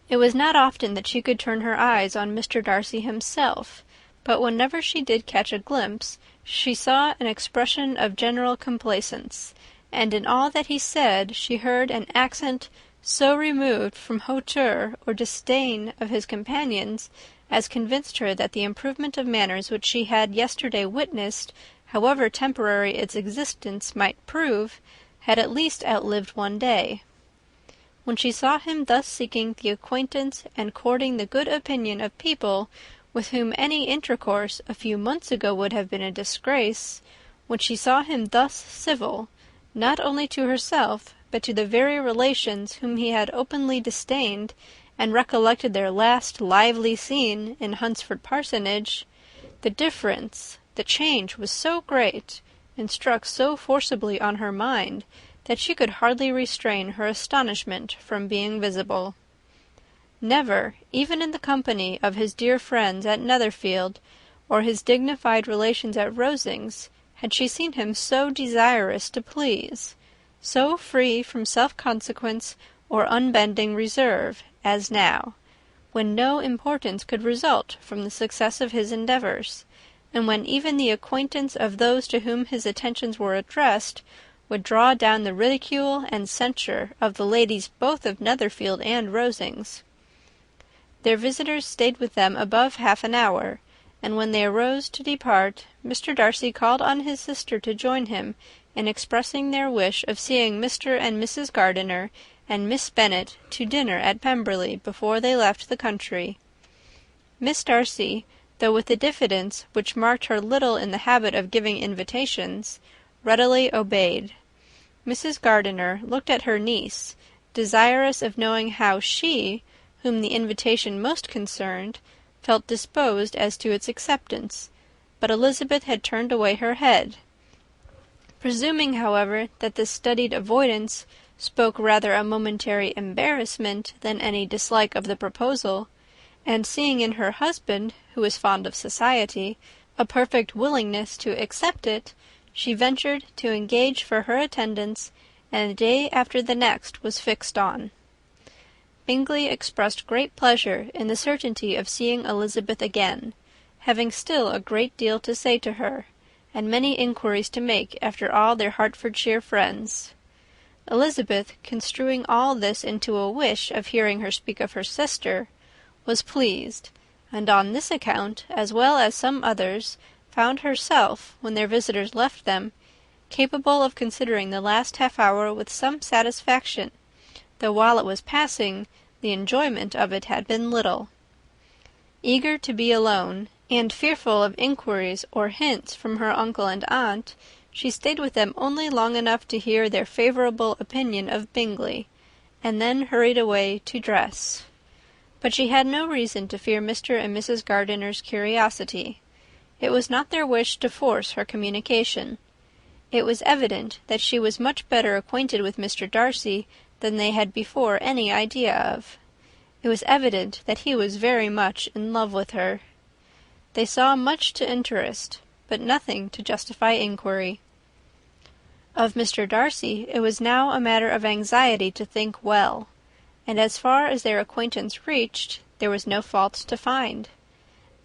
It was not often that she could turn her eyes on Mr. Darcy himself, but whenever she did catch a glimpse, she saw an expression of general complacence, and in all that he said she heard an accent so removed from hauteur or disdain of his companions as convinced her that the improvement of manners which she had yesterday witnessed, however temporary its existence might prove, had at least outlived one day. When she saw him thus seeking the acquaintance and courting the good opinion of people with whom any intercourse a few months ago would have been a disgrace, when she saw him thus civil, not only to herself, but to the very relations whom he had openly disdained, and recollected their last lively scene in Hunsford Parsonage, the difference, the change was so great, and struck so forcibly on her mind, that she could hardly restrain her astonishment from being visible. Never, even in the company of his dear friends at Netherfield, or his dignified relations at Rosings, had she seen him so desirous to please, so free from self-consequence or unbending reserve, as now, when no importance could result from the success of his endeavours, and when even the acquaintance of those to whom his attentions were addressed would draw down the ridicule and censure of the ladies both of Netherfield and Rosings. Their visitors stayed with them above half an hour, and when they arose to depart, Mr. Darcy called on his sister to join him in expressing their wish of seeing Mr. and Mrs. Gardiner and Miss Bennet to dinner at Pemberley before they left the country. Miss Darcy, though with a diffidence which marked her little in the habit of giving invitations, readily obeyed. Mrs. Gardiner looked at her niece, desirous of knowing how she, whom the invitation most concerned, felt disposed as to its acceptance, but Elizabeth had turned away her head. Presuming, however, that this studied avoidance spoke rather a momentary embarrassment than any dislike of the proposal, and seeing in her husband, who was fond of society, a perfect willingness to accept it, she ventured to engage for her attendance, and the day after the next was fixed on. Bingley expressed great pleasure in the certainty of seeing Elizabeth again, having still a great deal to say to her, and many inquiries to make after all their Hertfordshire friends. Elizabeth, construing all this into a wish of hearing her speak of her sister, was pleased, and on this account, as well as some others, found herself, when their visitors left them, capable of considering the last half-hour with some satisfaction, though while it was passing, the enjoyment of it had been little. Eager to be alone, and fearful of inquiries or hints from her uncle and aunt, she stayed with them only long enough to hear their favourable opinion of Bingley, and then hurried away to dress. But she had no reason to fear Mr. and Mrs. Gardiner's curiosity. It was not their wish to force her communication. It was evident that she was much better acquainted with Mr. Darcy than they had before any idea of. It was evident that he was very much in love with her. They saw much to interest, but nothing to justify inquiry. Of Mr. Darcy it was now a matter of anxiety to think well, and as far as their acquaintance reached, there was no fault to find.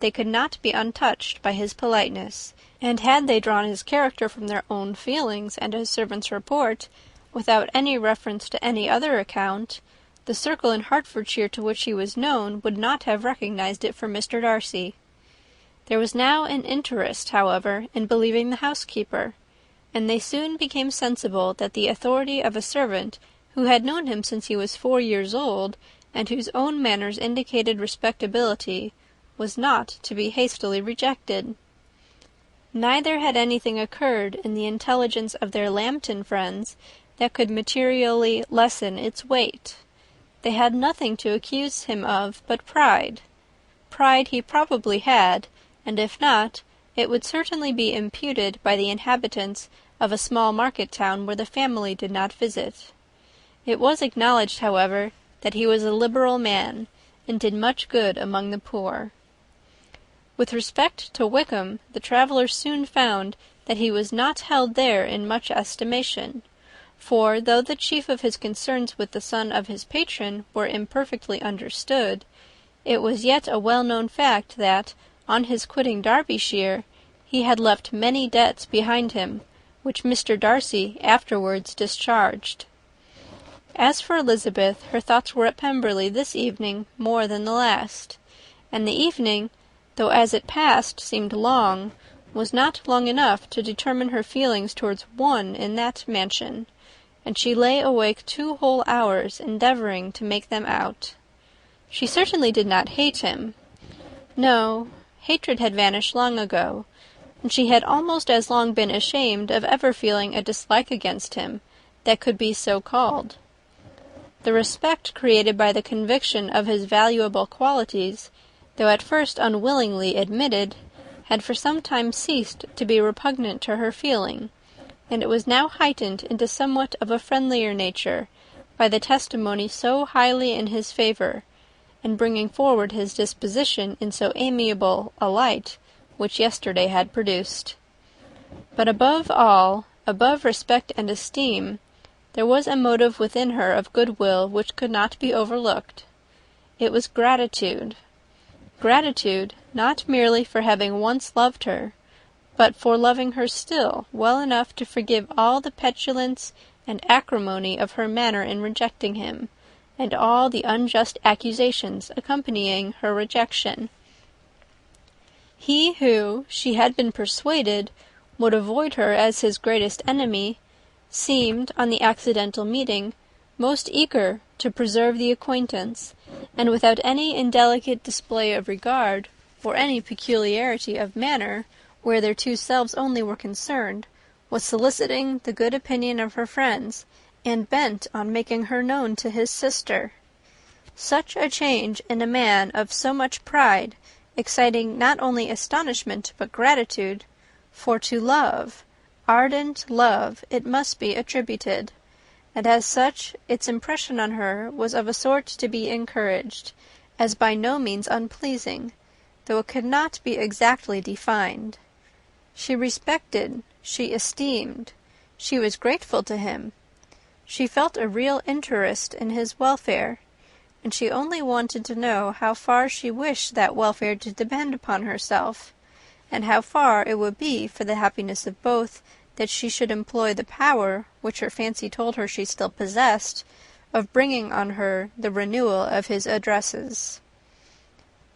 They could not be untouched by his politeness, and had they drawn his character from their own feelings and his servant's report, without any reference to any other account, the circle in Hertfordshire to which he was known would not have recognized it for Mr. Darcy. There was now an interest, however, in believing the housekeeper, and they soon became sensible that the authority of a servant who had known him since he was 4 years old, and whose own manners indicated respectability, was not to be hastily rejected. Neither had anything occurred in the intelligence of their Lambton friends that could materially lessen its weight. They had nothing to accuse him of but pride. Pride he probably had, and if not, it would certainly be imputed by the inhabitants of a small market town where the family did not visit. It was acknowledged, however, that he was a liberal man, and did much good among the poor. With respect to Wickham, the travellers soon found that he was not held there in much estimation; for, though the chief of his concerns with the son of his patron were imperfectly understood, it was yet a well-known fact that, on his quitting Derbyshire, he had left many debts behind him, which Mr. Darcy afterwards discharged. As for Elizabeth, her thoughts were at Pemberley this evening more than the last; and the evening, though as it passed seemed long, was not long enough to determine her feelings towards one in that mansion, and she lay awake 2 whole hours endeavouring to make them out. She certainly did not hate him. No, hatred had vanished long ago, and she had almost as long been ashamed of ever feeling a dislike against him that could be so called. The respect created by the conviction of his valuable qualities, though at first unwillingly admitted, had for some time ceased to be repugnant to her feeling, and it was now heightened into somewhat of a friendlier nature by the testimony so highly in his favour, and bringing forward his disposition in so amiable a light, which yesterday had produced. But above all, above respect and esteem, there was a motive within her of goodwill which could not be overlooked. It was gratitude. Gratitude, not merely for having once loved her, but for loving her still well enough to forgive all the petulance and acrimony of her manner in rejecting him, and all the unjust accusations accompanying her rejection. He who, she had been persuaded, would avoid her as his greatest enemy, seemed, on the accidental meeting, most eager to preserve the acquaintance, and without any indelicate display of regard, or any peculiarity of manner, where their 2 selves only were concerned, was soliciting the good opinion of her friends, and bent on making her known to his sister. Such a change in a man of so much pride, exciting not only astonishment but gratitude, for to love, ardent love, it must be attributed, and as such its impression on her was of a sort to be encouraged, as by no means unpleasing, though it could not be exactly defined. She respected, she esteemed, she was grateful to him. She felt a real interest in his welfare, and she only wanted to know how far she wished that welfare to depend upon herself, and how far it would be for the happiness of both that she should employ the power, which her fancy told her she still possessed, of bringing on her the renewal of his addresses.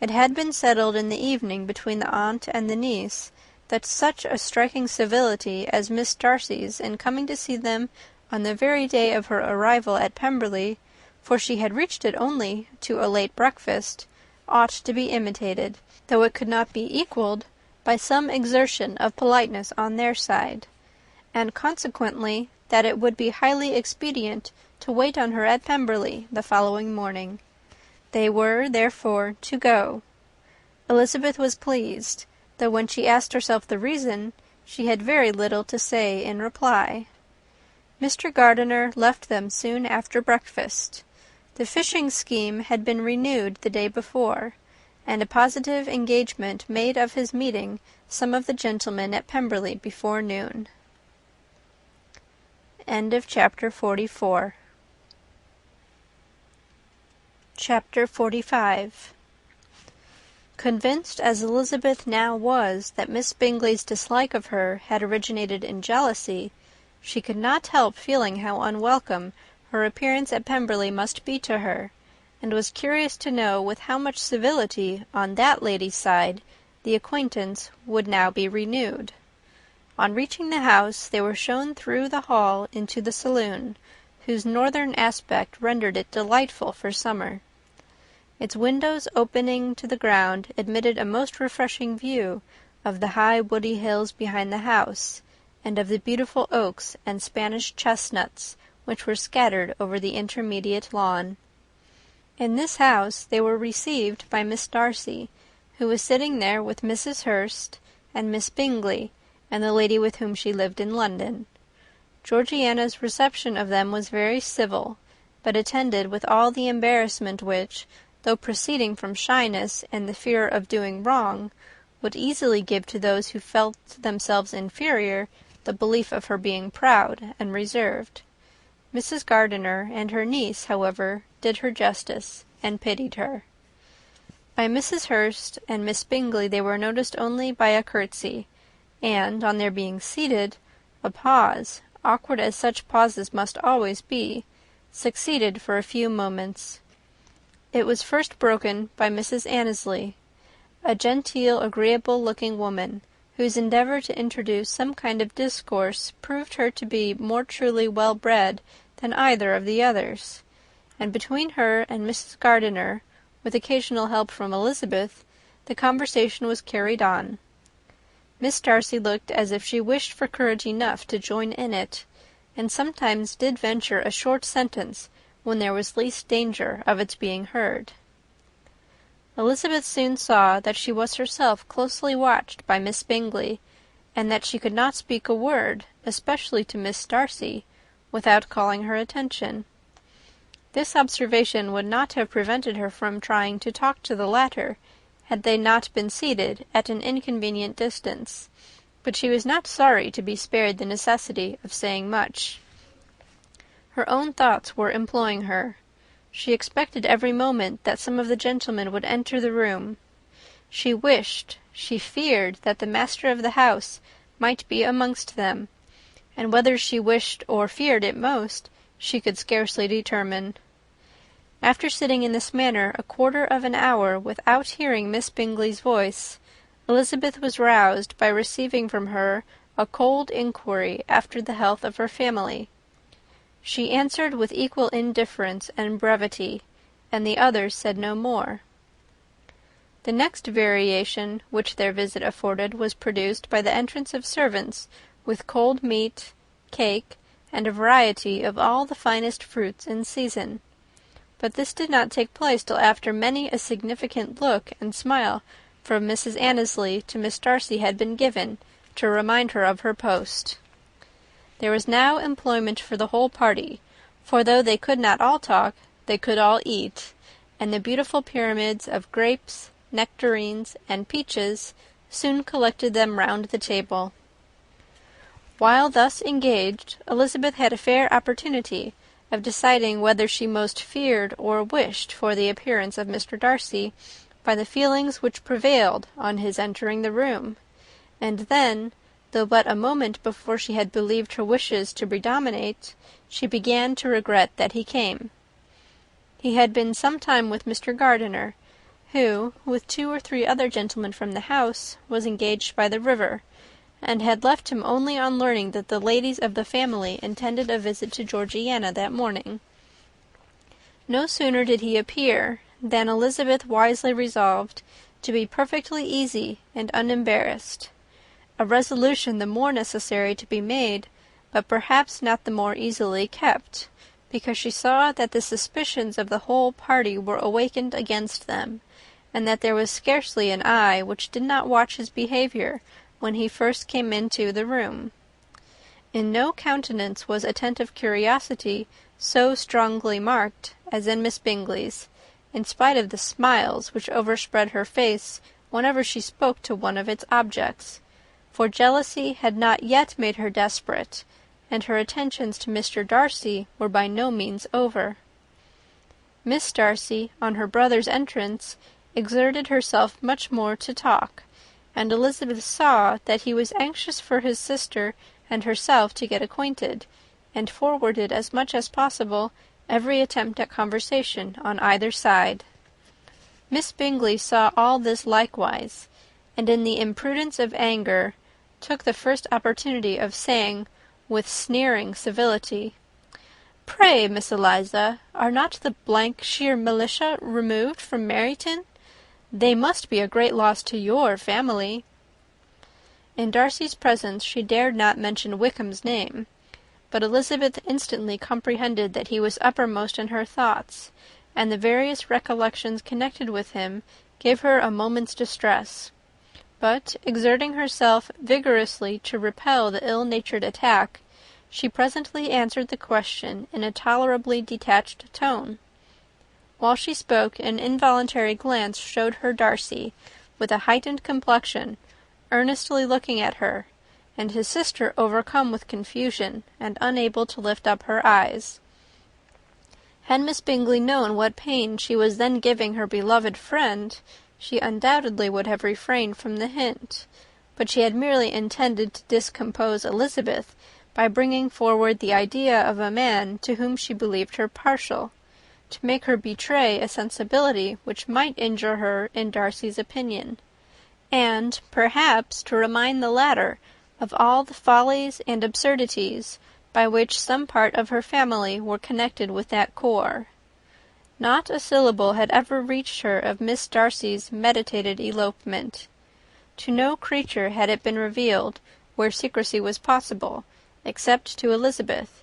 It had been settled in the evening between the aunt and the niece that such a striking civility as Miss Darcy's in coming to see them on the very day of her arrival at Pemberley, for she had reached it only to a late breakfast, ought to be imitated, though it could not be equalled, by some exertion of politeness on their side, and consequently that it would be highly expedient to wait on her at Pemberley the following morning. They were, therefore, to go. Elizabeth was pleased, though when she asked herself the reason, she had very little to say in reply. Mr. Gardiner left them soon after breakfast. The fishing scheme had been renewed the day before, and a positive engagement made of his meeting some of the gentlemen at Pemberley before noon. End of chapter 44. Chapter 45. Convinced as Elizabeth now was that Miss Bingley's dislike of her had originated in jealousy, she could not help feeling how unwelcome her appearance at Pemberley must be to her, and was curious to know with how much civility on that lady's side the acquaintance would now be renewed. On reaching the house, they were shown through the hall into the saloon, whose northern aspect rendered it delightful for summer. Its windows opening to the ground admitted a most refreshing view of the high woody hills behind the house, and of the beautiful oaks and Spanish chestnuts which were scattered over the intermediate lawn. In this house they were received by Miss Darcy, who was sitting there with Mrs. Hurst and Miss Bingley, and the lady with whom she lived in London. Georgiana's reception of them was very civil, but attended with all the embarrassment which, though proceeding from shyness and the fear of doing wrong, would easily give to those who felt themselves inferior the belief of her being proud and reserved. Mrs. Gardiner and her niece, however, did her justice, and pitied her. By Mrs. Hurst and Miss Bingley they were noticed only by a curtsy, and, on their being seated, a pause, awkward as such pauses must always be, succeeded for a few moments. It was first broken by Mrs. Annesley, a genteel, agreeable-looking woman, whose endeavour to introduce some kind of discourse proved her to be more truly well-bred than either of the others, and between her and Mrs. Gardiner, with occasional help from Elizabeth, the conversation was carried on. Miss Darcy looked as if she wished for courage enough to join in it, and sometimes did venture a short sentence when there was least danger of its being heard. Elizabeth soon saw that she was herself closely watched by Miss Bingley, and that she could not speak a word, especially to Miss Darcy, without calling her attention. This observation would not have prevented her from trying to talk to the latter, had they not been seated at an inconvenient distance, but she was not sorry to be spared the necessity of saying much. Her own thoughts were employing her. She expected every moment that some of the gentlemen would enter the room. She wished, she feared that the master of the house might be amongst them, and whether she wished or feared it most, she could scarcely determine. After sitting in this manner a quarter of an hour without hearing Miss Bingley's voice, Elizabeth was roused by receiving from her a cold inquiry after the health of her family. She answered with equal indifference and brevity, and the others said no more. The next variation which their visit afforded was produced by the entrance of servants with cold meat, cake, and a variety of all the finest fruits in season. But this did not take place till after many a significant look and smile from Mrs. Annesley to Miss Darcy had been given, to remind her of her post. There was now employment for the whole party, for though they could not all talk, they could all eat, and the beautiful pyramids of grapes, nectarines, and peaches soon collected them round the table. While thus engaged, Elizabeth had a fair opportunity of deciding whether she most feared or wished for the appearance of Mr. Darcy by the feelings which prevailed on his entering the room, and then, though but a moment before she had believed her wishes to predominate, she began to regret that he came. He had been some time with Mr. Gardiner, who, with 2 or 3 other gentlemen from the house, was engaged by the river, and had left him only on learning that the ladies of the family intended a visit to Georgiana that morning. No sooner did he appear than Elizabeth wisely resolved to be perfectly easy and unembarrassed, a resolution the more necessary to be made, but perhaps not the more easily kept, because she saw that the suspicions of the whole party were awakened against them, and that there was scarcely an eye which did not watch his behaviour when he first came into the room. In no countenance was attentive curiosity so strongly marked as in Miss Bingley's, in spite of the smiles which overspread her face whenever she spoke to one of its objects, for jealousy had not yet made her desperate, and her attentions to Mr. Darcy were by no means over. Miss Darcy, on her brother's entrance, exerted herself much more to talk, and Elizabeth saw that he was anxious for his sister and herself to get acquainted, and forwarded as much as possible every attempt at conversation on either side. Miss Bingley saw all this likewise, and in the imprudence of anger took the first opportunity of saying, with sneering civility, "Pray, Miss Eliza, are not the —shire militia removed from Meryton? They must be a great loss to your family." In Darcy's presence she dared not mention Wickham's name, but Elizabeth instantly comprehended that he was uppermost in her thoughts, and the various recollections connected with him gave her a moment's distress. But, exerting herself vigorously to repel the ill-natured attack, she presently answered the question in a tolerably detached tone. While she spoke, an involuntary glance showed her Darcy, with a heightened complexion, earnestly looking at her, and his sister overcome with confusion, and unable to lift up her eyes. Had Miss Bingley known what pain she was then giving her beloved friend, she undoubtedly would have refrained from the hint, but she had merely intended to discompose Elizabeth by bringing forward the idea of a man to whom she believed her partial, to make her betray a sensibility which might injure her in Darcy's opinion, and perhaps to remind the latter of all the follies and absurdities by which some part of her family were connected with that corps. Not a syllable had ever reached her of Miss Darcy's meditated elopement. To no creature had it been revealed, where secrecy was possible, except to Elizabeth,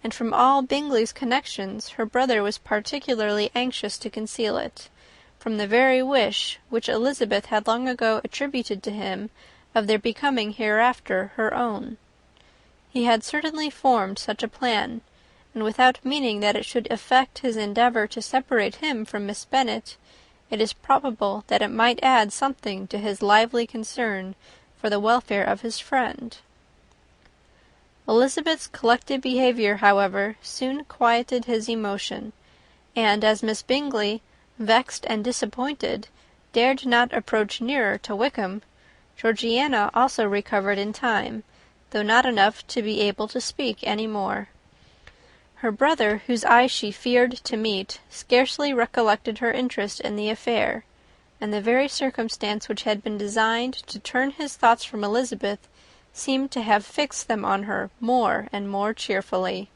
and from all Bingley's connections her brother was particularly anxious to conceal it, from the very wish which Elizabeth had long ago attributed to him of their becoming hereafter her own. He had certainly formed such a plan, and without meaning that it should affect his endeavour to separate him from Miss Bennet, it is probable that it might add something to his lively concern for the welfare of his friend. Elizabeth's collected behaviour, however, soon quieted his emotion, and as Miss Bingley, vexed and disappointed, dared not approach nearer to Wickham, Georgiana also recovered in time, though not enough to be able to speak any more. Her brother, whose eye she feared to meet, scarcely recollected her interest in the affair, and the very circumstance which had been designed to turn his thoughts from Elizabeth seemed to have fixed them on her more and more cheerfully.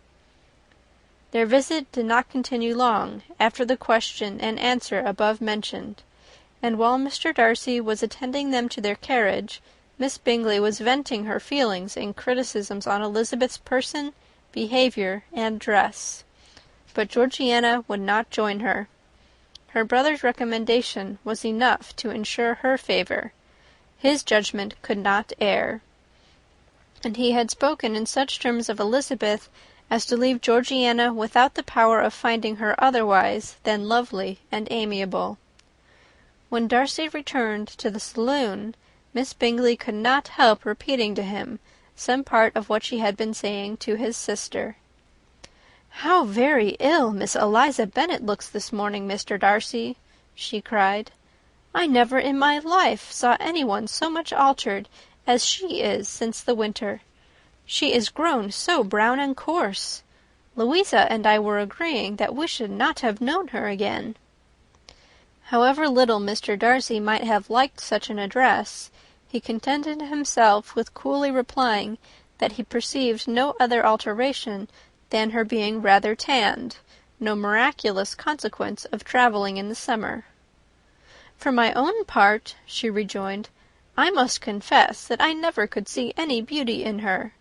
Their visit did not continue long after the question and answer above mentioned, and while Mr. Darcy was attending them to their carriage, Miss Bingley was venting her feelings in criticisms on Elizabeth's person, behaviour, and dress. But Georgiana would not join her. Her brother's recommendation was enough to ensure her favour. His judgment could not err, and he had spoken in such terms of Elizabeth as to leave Georgiana without the power of finding her otherwise than lovely and amiable. When Darcy returned to the saloon, Miss Bingley could not help repeating to him some part of what she had been saying to his sister. "How very ill Miss Eliza Bennet looks this morning, Mr. Darcy!" she cried. "I never in my life saw anyone so much altered as she is since the winter. She is grown so brown and coarse. Louisa and I were agreeing that we should not have known her again." However little Mr. Darcy might have liked such an address, he contented himself with coolly replying that he perceived no other alteration than her being rather tanned, no miraculous consequence of travelling in the summer. "For my own part," she rejoined, "I must confess that I never could see any beauty in her.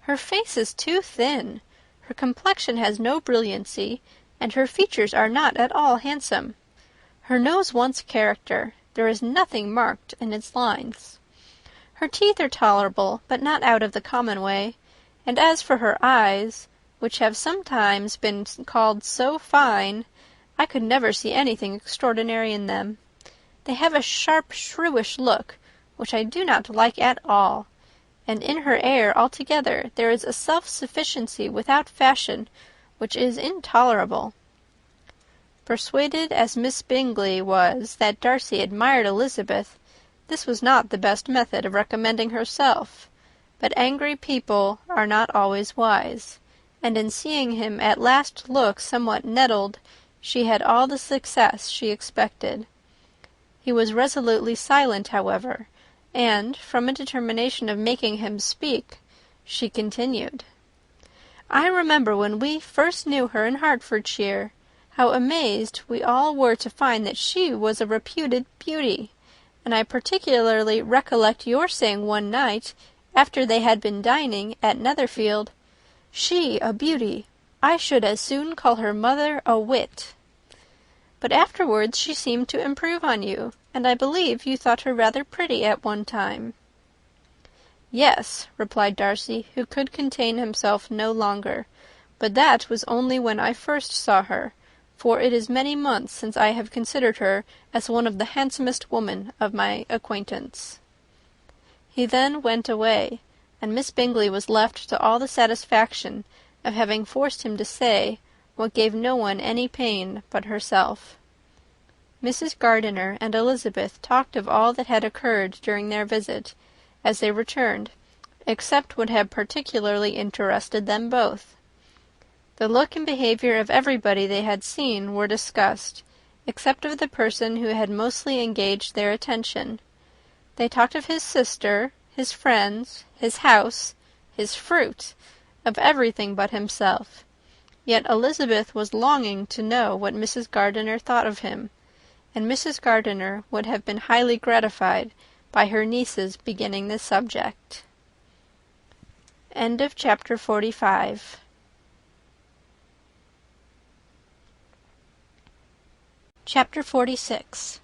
Her face is too thin, her complexion has no brilliancy, and her features are not at all handsome. Her nose wants character, there is nothing marked in its lines. Her teeth are tolerable, but not out of the common way, and as for her eyes, which have sometimes been called so fine, I could never see anything extraordinary in them. They have a sharp, shrewish look, which I do not like at all, and in her air altogether there is a self-sufficiency without fashion which is intolerable." Persuaded as Miss Bingley was that Darcy admired Elizabeth, this was not the best method of recommending herself, but angry people are not always wise, and in seeing him at last look somewhat nettled, she had all the success she expected. He was resolutely silent, however, and, from a determination of making him speak, she continued, "I remember when we first knew her in Hertfordshire, how amazed we all were to find that she was a reputed beauty, and I particularly recollect your saying one night, after they had been dining at Netherfield, 'She a beauty! I should as soon call her mother a wit.' But afterwards she seemed to improve on you, and I believe you thought her rather pretty at one time." "Yes," replied Darcy, who could contain himself no longer, "but that was only when I first saw her. for it is many months since I have considered her as one of the handsomest women of my acquaintance." He then went away, and Miss Bingley was left to all the satisfaction of having forced him to say what gave no one any pain but herself. Mrs. Gardiner and Elizabeth talked of all that had occurred during their visit, as they returned, except what had particularly interested them both. The look and behaviour of everybody they had seen were discussed, except of the person who had mostly engaged their attention. They talked of his sister, his friends, his house, his fruit, of everything but himself. Yet Elizabeth was longing to know what Mrs. Gardiner thought of him, and Mrs. Gardiner would have been highly gratified by her niece's beginning the subject. End of chapter 45. Chapter 46.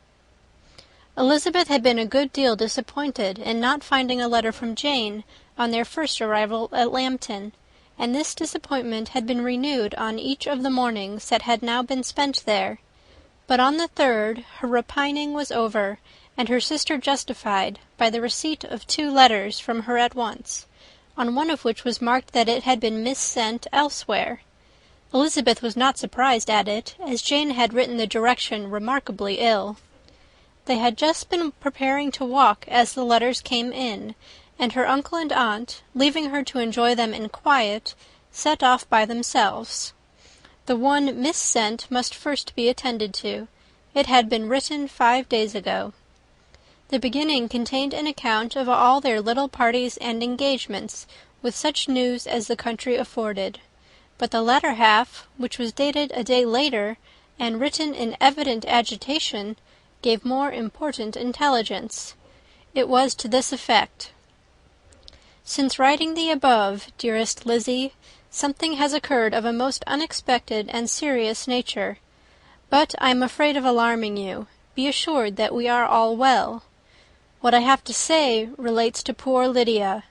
Elizabeth had been a good deal disappointed in not finding a letter from Jane on their first arrival at Lambton, and this disappointment had been renewed on each of the mornings that had now been spent there. But on the third her repining was over, and her sister justified by the receipt of 2 letters from her at once, on one of which was marked that it had been missent elsewhere. Elizabeth was not surprised at it, as Jane had written the direction remarkably ill. They had just been preparing to walk as the letters came in, and her uncle and aunt, leaving her to enjoy them in quiet, set off by themselves. The one missent must first be attended to. It had been written 5 days ago. The beginning contained an account of all their little parties and engagements, with such news as the country afforded. But the latter half, which was dated a day later, and written in evident agitation, gave more important intelligence. It was to this effect: "Since writing the above, dearest Lizzy, something has occurred of a most unexpected and serious nature. But I am afraid of alarming you. Be assured that we are all well. What I have to say relates to poor Lydia.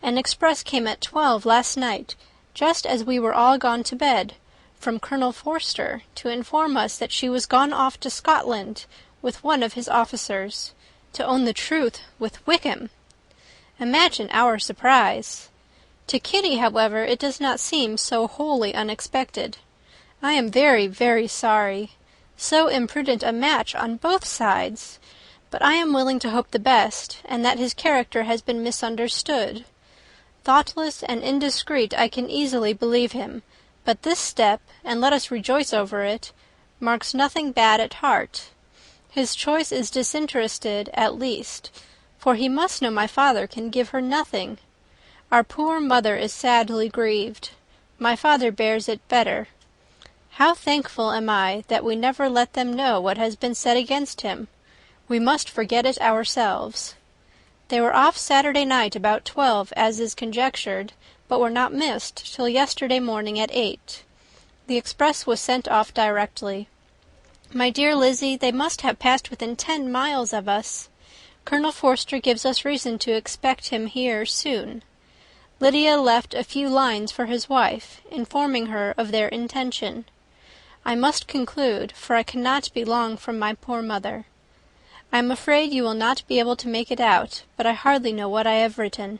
An express came at 12 last night, just as we were all gone to bed, from Colonel Forster, to inform us that she was gone off to Scotland with one of his officers, to own the truth, with Wickham. Imagine our surprise. To Kitty, however, it does not seem so wholly unexpected. I am very, very sorry. So imprudent a match on both sides. But I am willing to hope the best, and that his character has been misunderstood. Thoughtless and indiscreet I can easily believe him, but this step, and let us rejoice over it, marks nothing bad at heart. His choice is disinterested, at least, for he must know my father can give her nothing. Our poor mother is sadly grieved. My father bears it better. How thankful am I that we never let them know what has been said against him. We must forget it ourselves. They were off Saturday night about 12, as is conjectured, but were not missed till yesterday morning at 8. The express was sent off directly. My dear Lizzy, they must have passed within 10 miles of us. Colonel Forster gives us reason to expect him here soon. Lydia left a few lines for his wife, informing her of their intention. I must conclude, for I cannot be long from my poor mother. I am afraid you will not be able to make it out, but I hardly know what I have written."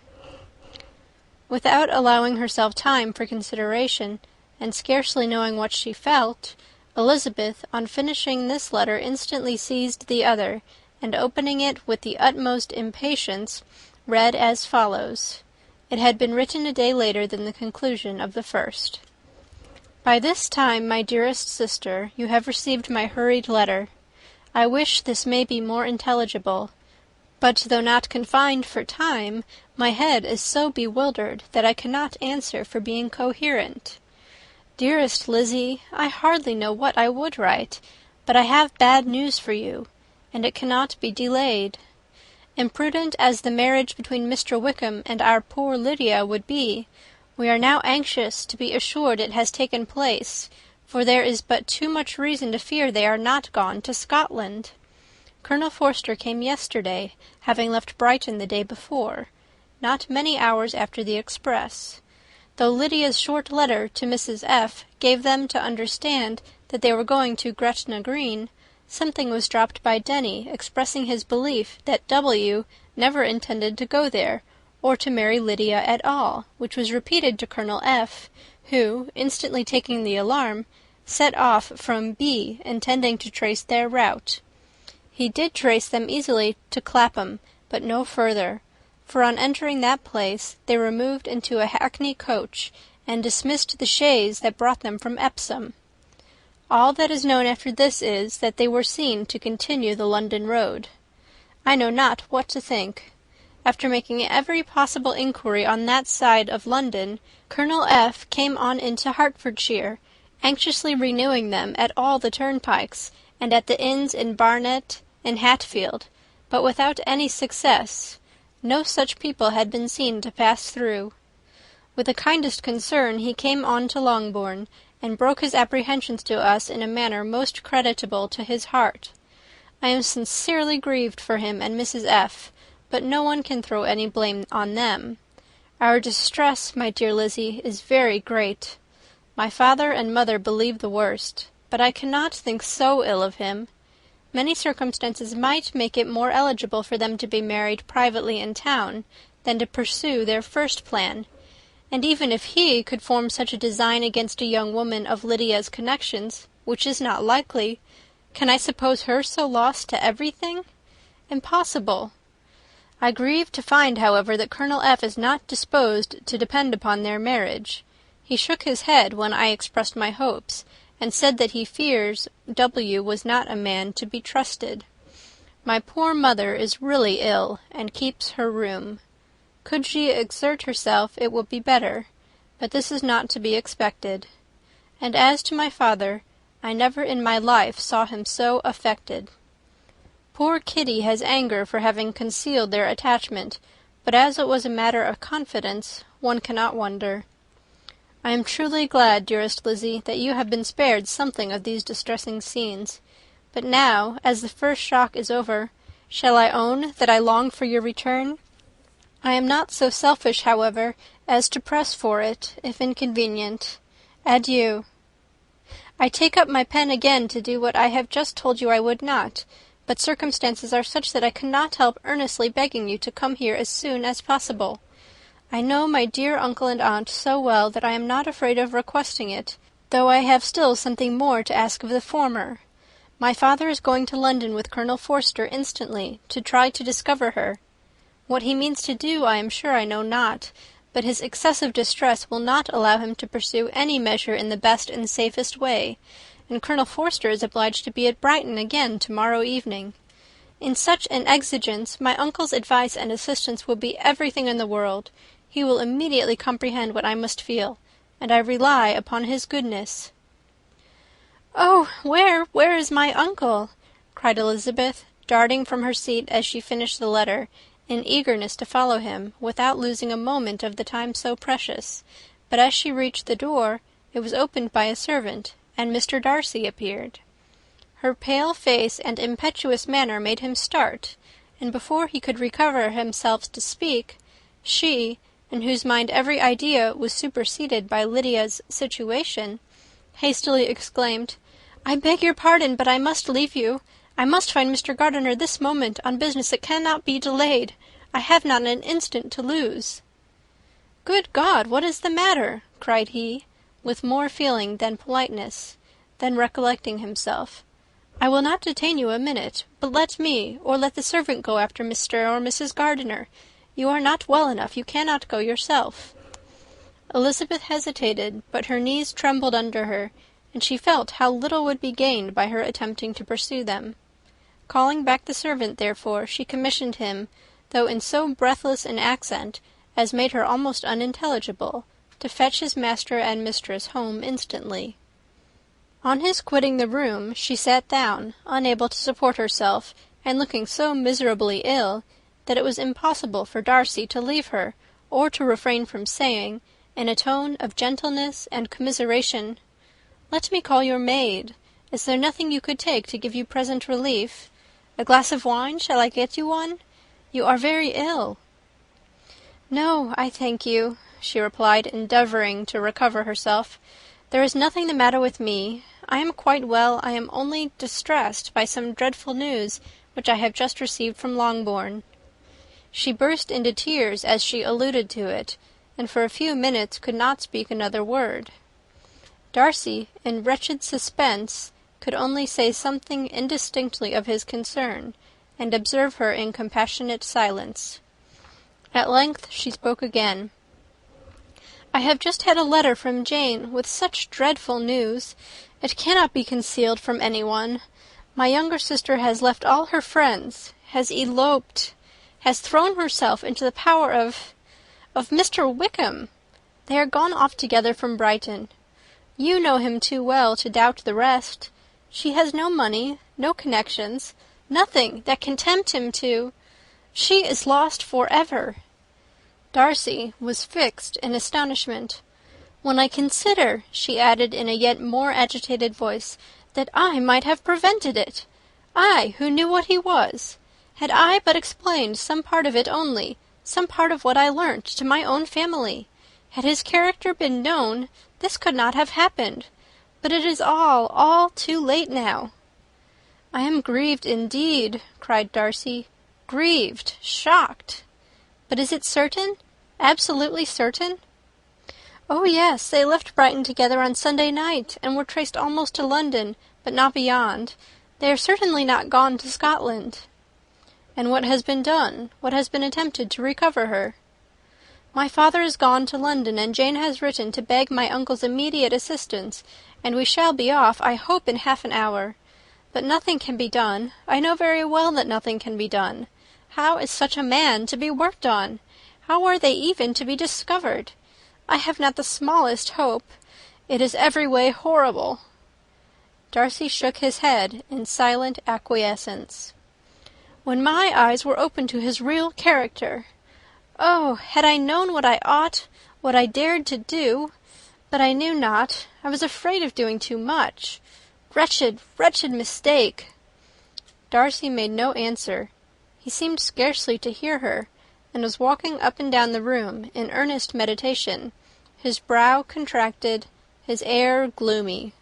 Without allowing herself time for consideration, and scarcely knowing what she felt, Elizabeth, on finishing this letter, instantly seized the other, and opening it with the utmost impatience, read as follows. It had been written a day later than the conclusion of the first. "By this time, my dearest sister, you have received my hurried letter. I wish this may be more intelligible, but though not confined for time, my head is so bewildered that I cannot answer for being coherent. Dearest Lizzy, I hardly know what I would write, but I have bad news for you, and it cannot be delayed. Imprudent as the marriage between Mr. Wickham and our poor Lydia would be, we are now anxious to be assured it has taken place, for there is but too much reason to fear they are not gone to Scotland. Colonel Forster came yesterday, having left Brighton the day before, not many hours after the express. Though Lydia's short letter to Mrs. F. gave them to understand that they were going to Gretna Green, something was dropped by Denny expressing his belief that W. never intended to go there, or to marry Lydia at all, which was repeated to Colonel F., who, instantly taking the alarm, set off from B., intending to trace their route. He did trace them easily to Clapham, but no further, for on entering that place they removed into a hackney coach, and dismissed the chaise that brought them from Epsom. All that is known after this is, that they were seen to continue the London road. I know not what to think. After making every possible inquiry on that side of London, Colonel F. came on into Hertfordshire, anxiously renewing them at all the turnpikes, and at the inns in Barnet and Hatfield, but without any success. No such people had been seen to pass through. With the kindest concern he came on to Longbourn, and broke his apprehensions to us in a manner most creditable to his heart. I am sincerely grieved for him and Mrs. F., but no one can throw any blame on them. Our distress, my dear Lizzy, is very great. My father and mother believe the worst, but I cannot think so ill of him. Many circumstances might make it more eligible for them to be married privately in town than to pursue their first plan, and even if he could form such a design against a young woman of Lydia's connections, which is not likely, can I suppose her so lost to everything? Impossible. I grieve to find, however, that Colonel F. is not disposed to depend upon their marriage. He shook his head when I expressed my hopes, and said that he fears W. was not a man to be trusted. My poor mother is really ill, and keeps her room. Could she exert herself, it would be better, but this is not to be expected. And as to my father, I never in my life saw him so affected. Poor Kitty has anger for having concealed their attachment, but as it was a matter of confidence, one cannot wonder. I am truly glad, dearest Lizzy, that you have been spared something of these distressing scenes. But now, as the first shock is over, shall I own that I long for your return? I am not so selfish, however, as to press for it, if inconvenient. Adieu. I take up my pen again to do what I have just told you I would not, but circumstances are such that I cannot help earnestly begging you to come here as soon as possible. I know my dear uncle and aunt so well that I am not afraid of requesting it, though I have still something more to ask of the former. My father is going to London with Colonel Forster instantly, to try to discover her. What he means to do I am sure I know not, but his excessive distress will not allow him to pursue any measure in the best and safest way, and Colonel Forster is obliged to be at Brighton again to-morrow evening. In such an exigence my uncle's advice and assistance will be everything in the world. He will immediately comprehend what I must feel, and I rely upon his goodness." "Oh, where is my uncle?" cried Elizabeth, darting from her seat as she finished the letter, in eagerness to follow him, without losing a moment of the time so precious. But as she reached the door, it was opened by a servant, and Mr. Darcy appeared. Her pale face and impetuous manner made him start, and before he could recover himself to speak, she, in whose mind every idea was superseded by Lydia's situation, hastily exclaimed, "I beg your pardon, but I must leave you. I must find Mr. Gardiner this moment, on business that cannot be delayed. I have not an instant to lose." "Good God, what is the matter?" cried he, with more feeling than politeness. Then recollecting himself, "I will not detain you a minute, but let me, or let the servant go after Mr. or Mrs. Gardiner. You are not well enough, you cannot go yourself." Elizabeth hesitated, but her knees trembled under her, and she felt how little would be gained by her attempting to pursue them. Calling back the servant, therefore, she commissioned him, though in so breathless an accent as made her almost unintelligible, to fetch his master and mistress home instantly. On his quitting the room, she sat down, unable to support herself, and looking so miserably ill, that it was impossible for Darcy to leave her, or to refrain from saying, in a tone of gentleness and commiseration, "Let me call your maid. Is there nothing you could take to give you present relief? A glass of wine? Shall I get you one? You are very ill." "No, I thank you," she replied, endeavouring to recover herself. "There is nothing the matter with me. I am quite well. I am only distressed by some dreadful news which I have just received from Longbourn." She burst into tears as she alluded to it, and for a few minutes could not speak another word. Darcy, in wretched suspense, could only say something indistinctly of his concern, and observe her in compassionate silence. At length she spoke again. "I have just had a letter from Jane with such dreadful news. It cannot be concealed from anyone. My younger sister has left all her friends, has eloped, has thrown herself into the power of Mr. Wickham. They are gone off together from Brighton. You know him too well to doubt the rest. She has no money, no connections, nothing that can tempt him to... She is lost for ever." Darcy was fixed in astonishment. "When I consider," she added in a yet more agitated voice, "that I might have prevented it, I who knew what he was. Had I but explained some part of it only, some part of what I learnt, to my own family, had his character been known, this could not have happened. But it is all too late now." "I am grieved indeed," cried Darcy. "Grieved, shocked. But is it certain? Absolutely certain?" "Oh yes, they left Brighton together on Sunday night, and were traced almost to London, but not beyond. They are certainly not gone to Scotland." "And what has been done? What has been attempted to recover her?" "My father is gone to London, and Jane has written to beg my uncle's immediate assistance, and we shall be off, I hope, in half an hour. But nothing can be done. I know very well that nothing can be done. How is such a man to be worked on? How are they even to be discovered? I have not the smallest hope. It is every way horrible." Darcy shook his head in silent acquiescence. "When my eyes were opened to his real character! Oh, had I known what I ought, what I dared to do! But I knew not. I was afraid of doing too much. Wretched, wretched mistake!" Darcy made no answer. He seemed scarcely to hear her, and was walking up and down the room in earnest meditation, his brow contracted, his air gloomy.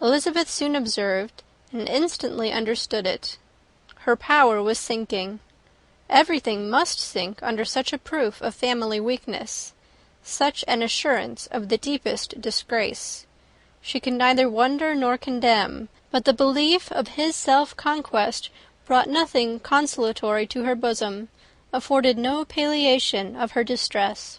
Elizabeth soon observed, and instantly understood it. Her power was sinking. Everything must sink under such a proof of family weakness, such an assurance of the deepest disgrace. She could neither wonder nor condemn, but the belief of his self-conquest brought nothing consolatory to her bosom, afforded no palliation of her distress.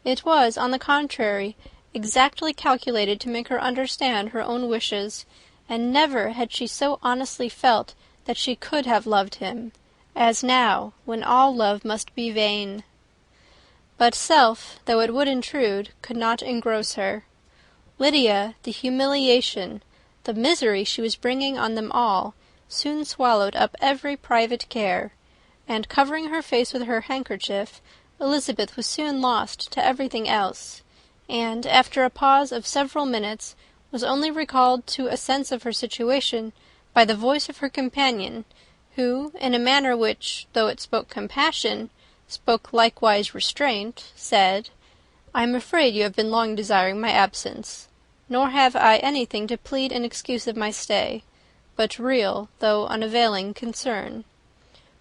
It was, on the contrary, exactly calculated to make her understand her own wishes, and never had she so honestly felt that she could have loved him, as now, when all love must be vain. But self, though it would intrude, could not engross her. Lydia, the humiliation, the misery she was bringing on them all, soon swallowed up every private care, and, covering her face with her handkerchief, Elizabeth was soon lost to everything else, and, after a pause of several minutes, was only recalled to a sense of her situation by the voice of her companion, who, in a manner which, though it spoke compassion, spoke likewise restraint, said, "I am afraid you have been long desiring my absence, nor have I anything to plead in excuse of my stay, but real, though unavailing, concern.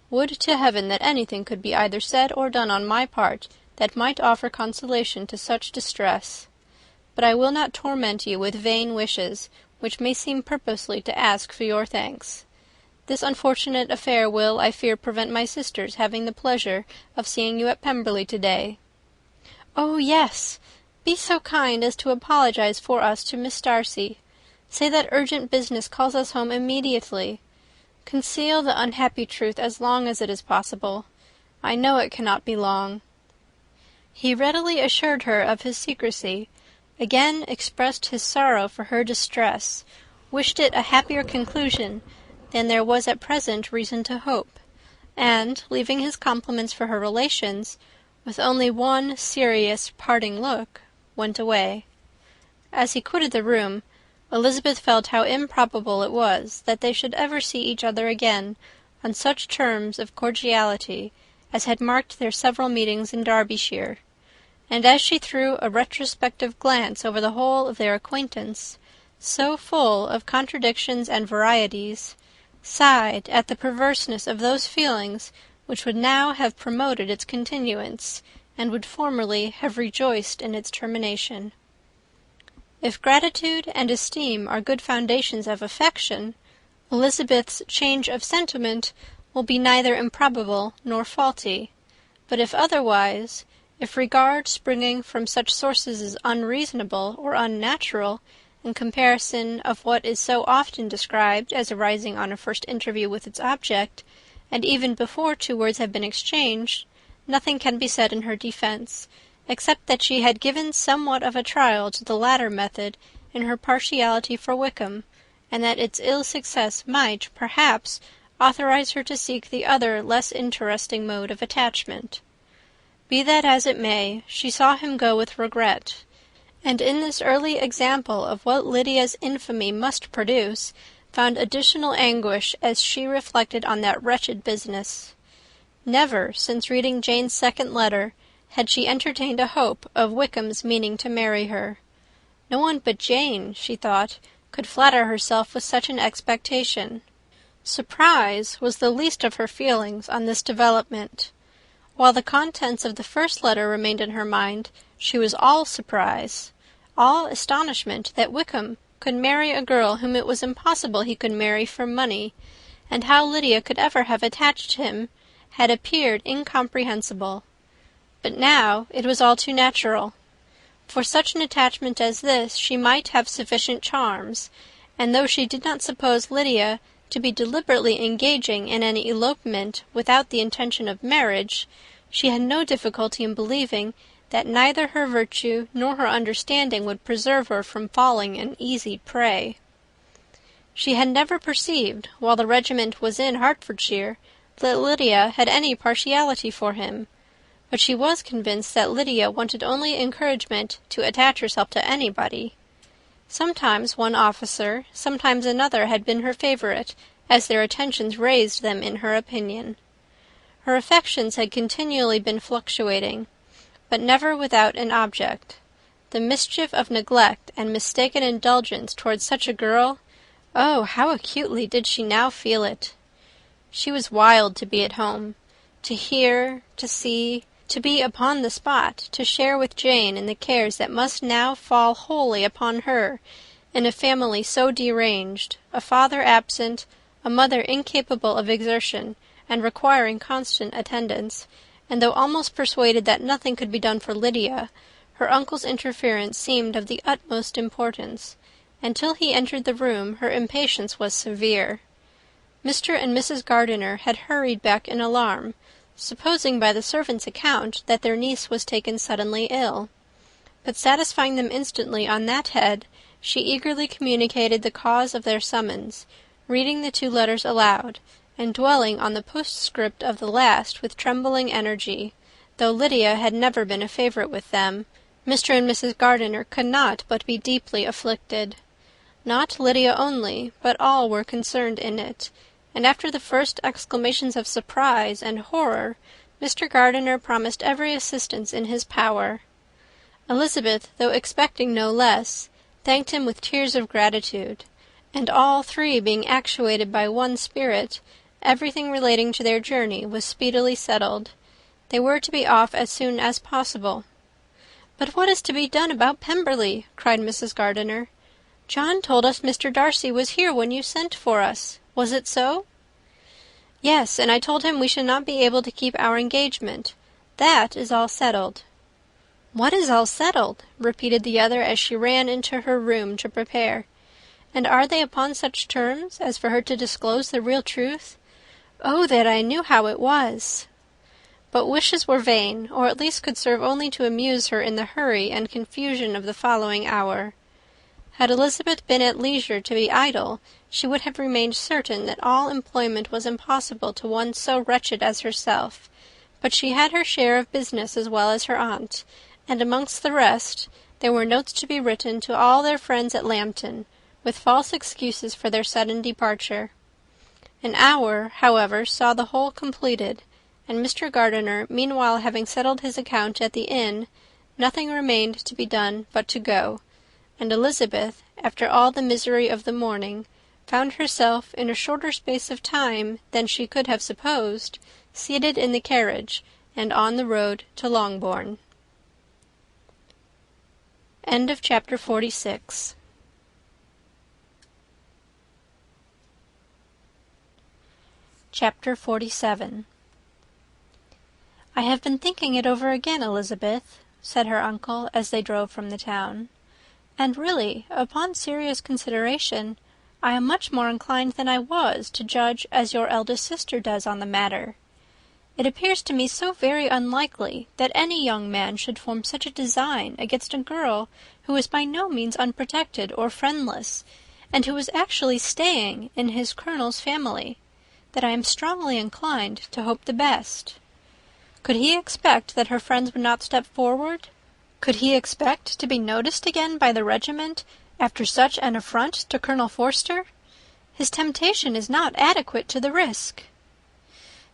Would to heaven that anything could be either said or done on my part that might offer consolation to such distress. But I will not torment you with vain wishes, which may seem purposely to ask for your thanks. This unfortunate affair will, I fear, prevent my sister's having the pleasure of seeing you at Pemberley to-day." "Oh, yes! Be so kind as to apologize for us to Miss Darcy. Say that urgent business calls us home immediately. Conceal the unhappy truth as long as it is possible. I know it cannot be long." He readily assured her of his secrecy, again expressed his sorrow for her distress, wished it a happier conclusion than there was at present reason to hope, and, leaving his compliments for her relations, with only one serious parting look, went away. As he quitted the room, Elizabeth felt how improbable it was that they should ever see each other again on such terms of cordiality as had marked their several meetings in Derbyshire; and as she threw a retrospective glance over the whole of their acquaintance, so full of contradictions and varieties, sighed at the perverseness of those feelings which would now have promoted its continuance, and would formerly have rejoiced in its termination. If gratitude and esteem are good foundations of affection, Elizabeth's change of sentiment will be neither improbable nor faulty; but if otherwise, if regard springing from such sources is unreasonable or unnatural, in comparison of what is so often described as arising on a first interview with its object, and even before 2 words have been exchanged, nothing can be said in her defence, except that she had given somewhat of a trial to the latter method in her partiality for Wickham, and that its ill success might, perhaps, authorize her to seek the other less interesting mode of attachment. Be that as it may, she saw him go with regret, and in this early example of what Lydia's infamy must produce, found additional anguish as she reflected on that wretched business. Never, since reading Jane's second letter, had she entertained a hope of Wickham's meaning to marry her. No one but Jane, she thought, could flatter herself with such an expectation. Surprise was the least of her feelings on this development. While the contents of the first letter remained in her mind, she was all surprise, all astonishment that Wickham could marry a girl whom it was impossible he could marry for money, and how Lydia could ever have attached him had appeared incomprehensible. But now it was all too natural. For such an attachment as this she might have sufficient charms, and though she did not suppose Lydia to be deliberately engaging in any elopement without the intention of marriage, she had no difficulty in believing that neither her virtue nor her understanding would preserve her from falling an easy prey. She had never perceived, while the regiment was in Hertfordshire, that Lydia had any partiality for him, but she was convinced that Lydia wanted only encouragement to attach herself to anybody. Sometimes one officer, sometimes another had been her favourite, as their attentions raised them in her opinion. Her affections had continually been fluctuating, but never without an object. The mischief of neglect and mistaken indulgence towards such a girl, oh, how acutely did she now feel it! She was wild to be at home, to hear, to see, to be upon the spot, to share with Jane in the cares that must now fall wholly upon her, in a family so deranged, a father absent, a mother incapable of exertion, and requiring constant attendance, and though almost persuaded that nothing could be done for Lydia, her uncle's interference seemed of the utmost importance. Until he entered the room, her impatience was severe. Mr. and Mrs. Gardiner had hurried back in alarm, supposing by the servant's account that their niece was taken suddenly ill. But satisfying them instantly on that head, she eagerly communicated the cause of their summons, reading the 2 letters aloud, and dwelling on the postscript of the last with trembling energy. Though Lydia had never been a favourite with them, Mr. and Mrs. Gardiner could not but be deeply afflicted. Not Lydia only, but all were concerned in it, and after the first exclamations of surprise and horror, Mr. Gardiner promised every assistance in his power. Elizabeth, though expecting no less, thanked him with tears of gratitude, and all 3 being actuated by one spirit, everything relating to their journey was speedily settled. They were to be off as soon as possible. "But what is to be done about Pemberley?" cried Mrs. Gardiner. "John told us Mr. Darcy was here when you sent for us. Was it so?" "Yes, and I told him we should not be able to keep our engagement. That is all settled." "What is all settled?" repeated the other as she ran into her room to prepare. "And are they upon such terms as for her to disclose the real truth? Oh, that I knew how it was!" But wishes were vain, or at least could serve only to amuse her in the hurry and confusion of the following hour. Had Elizabeth been at leisure to be idle, she would have remained certain that all employment was impossible to one so wretched as herself; but she had her share of business as well as her aunt, and amongst the rest, there were notes to be written to all their friends at Lambton, with false excuses for their sudden departure. An hour, however, saw the whole completed, and Mr. Gardiner meanwhile having settled his account at the inn, nothing remained to be done but to go, and Elizabeth, after all the misery of the morning, found herself, in a shorter space of time than she could have supposed, seated in the carriage, and on the road to Longbourn. End of chapter 46. Chapter 47. "I have been thinking it over again, Elizabeth," said her uncle, as they drove from the town, "and really, upon serious consideration, I am much more inclined than I was to judge as your eldest sister does on the matter. It appears to me so very unlikely that any young man should form such a design against a girl who is by no means unprotected or friendless, and who is actually staying in his colonel's family, that I am strongly inclined to hope the best. Could he expect that her friends would not step forward? Could he expect to be noticed again by the regiment after such an affront to Colonel Forster? His temptation is not adequate to the risk."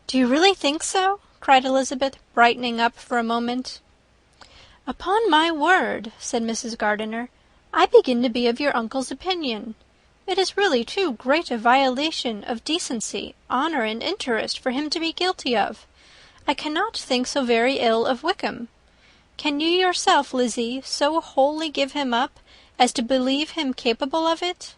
"Do you really think so?" cried Elizabeth, brightening up for a moment. "Upon my word," said Mrs. Gardiner, "I begin to be of your uncle's opinion. It is really too great a violation of decency, honour, and interest for him to be guilty of. I cannot think so very ill of Wickham. Can you yourself, Lizzie, so wholly give him up as to believe him capable of it?"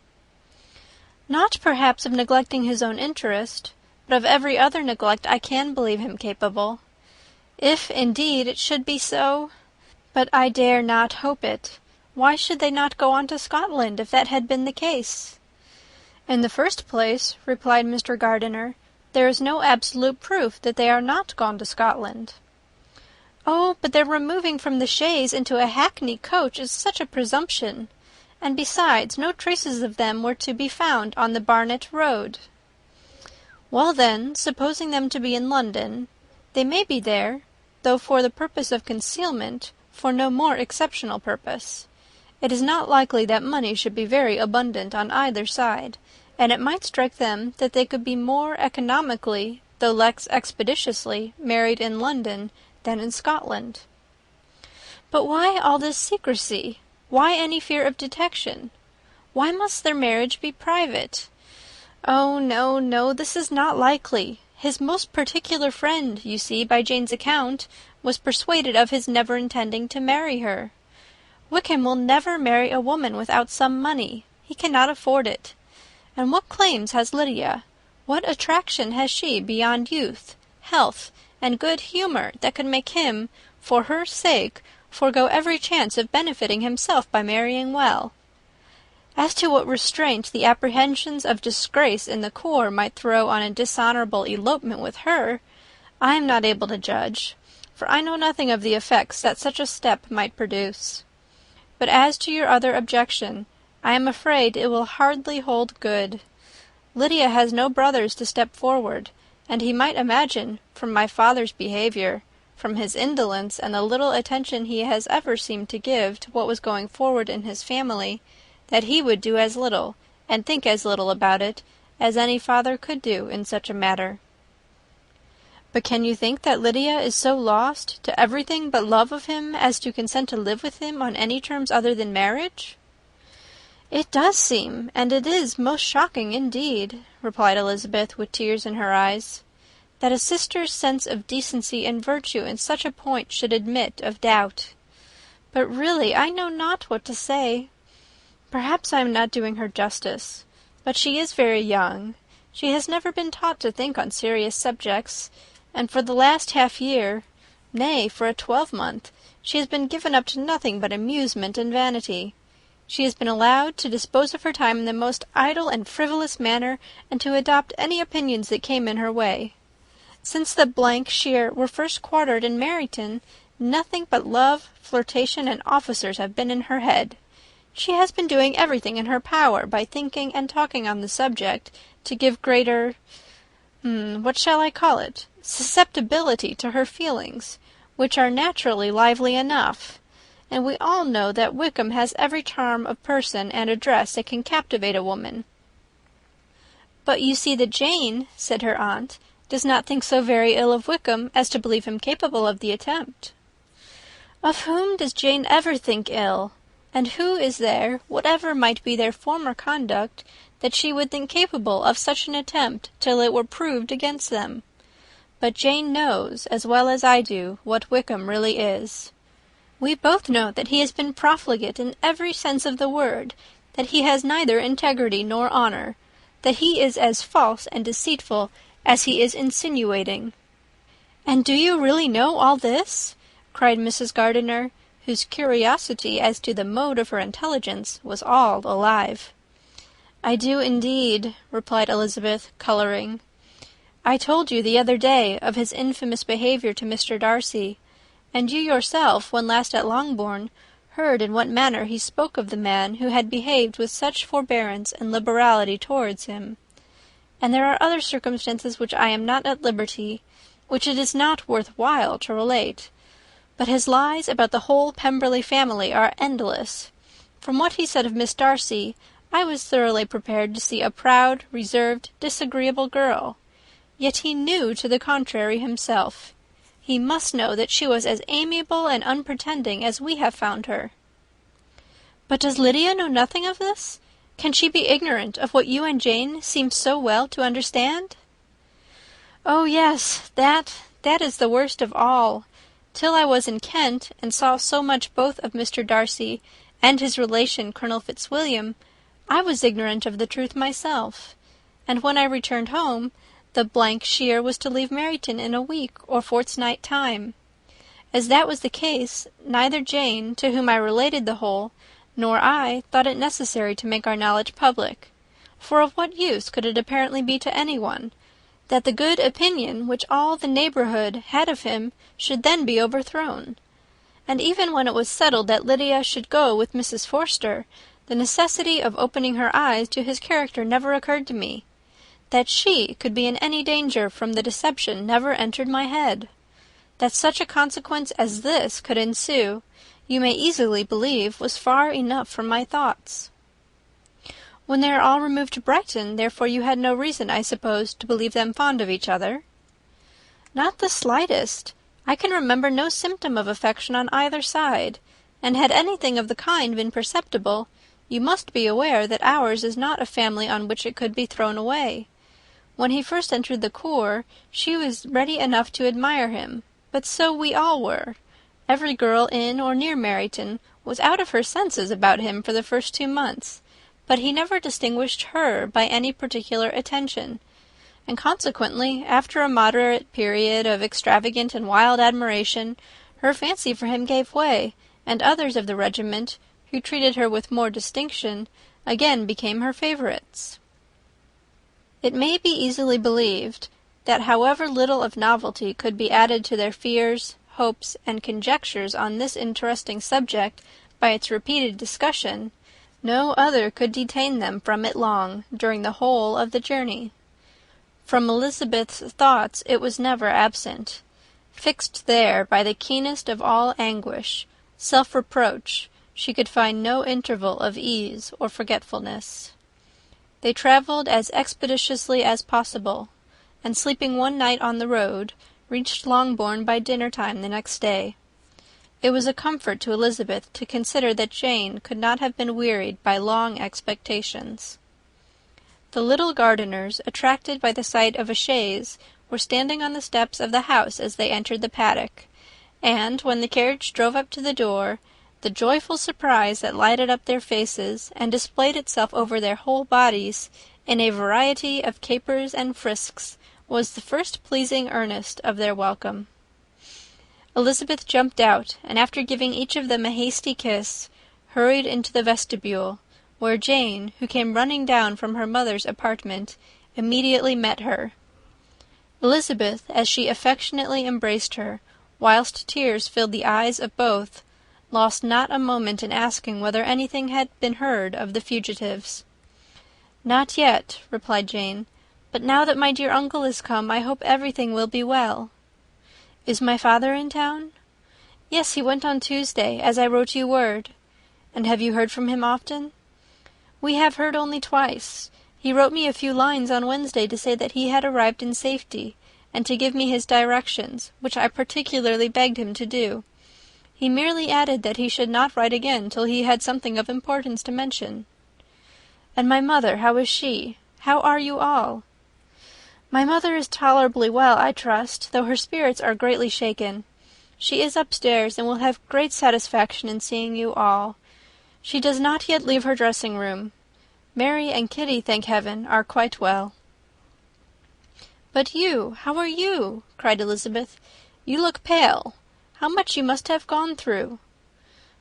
"Not perhaps of neglecting his own interest, but of every other neglect I can believe him capable. If, indeed, it should be so. But I dare not hope it. Why should they not go on to Scotland, if that had been the case?" "In the first place," replied Mr. Gardiner, "there is no absolute proof that they are not gone to Scotland." "Oh, but their removing from the chaise into a hackney coach is such a presumption. And besides, no traces of them were to be found on the Barnet road." "Well then, supposing them to be in London, they may be there, though for the purpose of concealment, for no more exceptional purpose. It is not likely that money should be very abundant on either side, and it might strike them that they could be more economically, though less expeditiously, married in London than in Scotland." "But why all this secrecy? Why any fear of detection? Why must their marriage be private? Oh, no, no, this is not likely. His most particular friend, you see, by Jane's account, was persuaded of his never intending to marry her. Wickham will never marry a woman without some money. He cannot afford it. And what claims has Lydia? What attraction has she beyond youth, health, and good humour that could make him, for her sake, forego every chance of benefiting himself by marrying well? As to what restraint the apprehensions of disgrace in the corps might throw on a dishonourable elopement with her, I am not able to judge, for I know nothing of the effects that such a step might produce. But as to your other objection, I am afraid it will hardly hold good. Lydia has no brothers to step forward, and he might imagine, from my father's behaviour, from his indolence and the little attention he has ever seemed to give to what was going forward in his family, that he would do as little, and think as little about it, as any father could do in such a matter." "But can you think that Lydia is so lost to everything but love of him as to consent to live with him on any terms other than marriage?" "It does seem, and it is most shocking indeed," replied Elizabeth, with tears in her eyes, "that a sister's sense of decency and virtue in such a point should admit of doubt. But really I know not what to say. Perhaps I am not doing her justice, but she is very young. She has never been taught to think on serious subjects, and for the last half-year, nay, for a 12-month, she has been given up to nothing but amusement and vanity. She has been allowed to dispose of her time in the most idle and frivolous manner, and to adopt any opinions that came in her way. Since the shire were first quartered in Meryton, nothing but love, flirtation, and officers have been in her head. She has been doing everything in her power by thinking and talking on the subject to give greater, what shall I call it, susceptibility to her feelings, which are naturally lively enough. And we all know that Wickham has every charm of person and address that can captivate a woman." "But you see that Jane," said her aunt, "does not think so very ill of Wickham as to believe him capable of the attempt." "Of whom does Jane ever think ill? And who is there, whatever might be their former conduct, that she would think capable of such an attempt till it were proved against them? But Jane knows, as well as I do, what Wickham really is. We both know that he has been profligate in every sense of the word, that he has neither integrity nor honour, that he is as false and deceitful as he is insinuating." "And do you really know all this?" cried Mrs. Gardiner, whose curiosity as to the mode of her intelligence was all alive. "I do indeed," replied Elizabeth, colouring. "I told you the other day of his infamous behaviour to Mr. Darcy, and you yourself, when last at Longbourn, heard in what manner he spoke of the man who had behaved with such forbearance and liberality towards him. And there are other circumstances which I am not at liberty, which it is not worth while to relate. But his lies about the whole Pemberley family are endless. From what he said of Miss Darcy, I was thoroughly prepared to see a proud, reserved, disagreeable girl. Yet he knew to the contrary himself. He must know that she was as amiable and unpretending as we have found her." "But does Lydia know nothing of this? Can she be ignorant of what you and Jane seem so well to understand?" "Oh, yes, that is the worst of all. Till I was in Kent, and saw so much both of Mr. Darcy and his relation Colonel Fitzwilliam, I was ignorant of the truth myself. And when I returned home, the shear was to leave Meryton in a week or fortnight time. As that was the case, neither Jane, to whom I related the whole, nor I thought it necessary to make our knowledge public. For of what use could it apparently be to anyone, that the good opinion which all the neighbourhood had of him should then be overthrown? And even when it was settled that Lydia should go with Mrs. Forster, the necessity of opening her eyes to his character never occurred to me. That she could be in any danger from the deception never entered my head. That such a consequence as this could ensue, you may easily believe, was far enough from my thoughts." "When they are all removed to Brighton, therefore, you had no reason, I suppose, to believe them fond of each other?" "Not the slightest. I can remember no symptom of affection on either side, and had anything of the kind been perceptible, you must be aware that ours is not a family on which it could be thrown away. When he first entered the corps, she was ready enough to admire him, but so we all were. Every girl in or near Meryton was out of her senses about him for the first 2 months, but he never distinguished her by any particular attention, and consequently, after a moderate period of extravagant and wild admiration, her fancy for him gave way, and others of the regiment, who treated her with more distinction, again became her favourites." It may be easily believed that however little of novelty could be added to their fears, hopes, and conjectures on this interesting subject by its repeated discussion, no other could detain them from it long during the whole of the journey. From Elizabeth's thoughts it was never absent. Fixed there by the keenest of all anguish, self-reproach, she could find no interval of ease or forgetfulness. They travelled as expeditiously as possible, and sleeping one night on the road, reached Longbourn by dinner-time the next day. It was a comfort to Elizabeth to consider that Jane could not have been wearied by long expectations. The little Gardiners, attracted by the sight of a chaise, were standing on the steps of the house as they entered the paddock, and, when the carriage drove up to the door, the joyful surprise that lighted up their faces and displayed itself over their whole bodies in a variety of capers and frisks was the first pleasing earnest of their welcome. Elizabeth jumped out, and after giving each of them a hasty kiss, hurried into the vestibule, where Jane, who came running down from her mother's apartment, immediately met her. Elizabeth, as she affectionately embraced her, whilst tears filled the eyes of both, lost not a moment in asking whether anything had been heard of the fugitives. "Not yet," replied Jane, "but now that my dear uncle is come, I hope everything will be well." "Is my father in town?" "Yes, he went on Tuesday, as I wrote you word." "And have you heard from him often?" "We have heard only twice. He wrote me a few lines on Wednesday to say that he had arrived in safety, and to give me his directions, which I particularly begged him to do. He merely added that he should not write again till he had something of importance to mention. "And my mother, how is she? How are you all?" "My mother is tolerably well, I trust, though her spirits are greatly shaken. She is upstairs, and will have great satisfaction in seeing you all. She does not yet leave her dressing-room. Mary and Kitty, thank heaven, are quite well." "But you, how are you?" cried Elizabeth. "You look pale. How much you must have gone through!"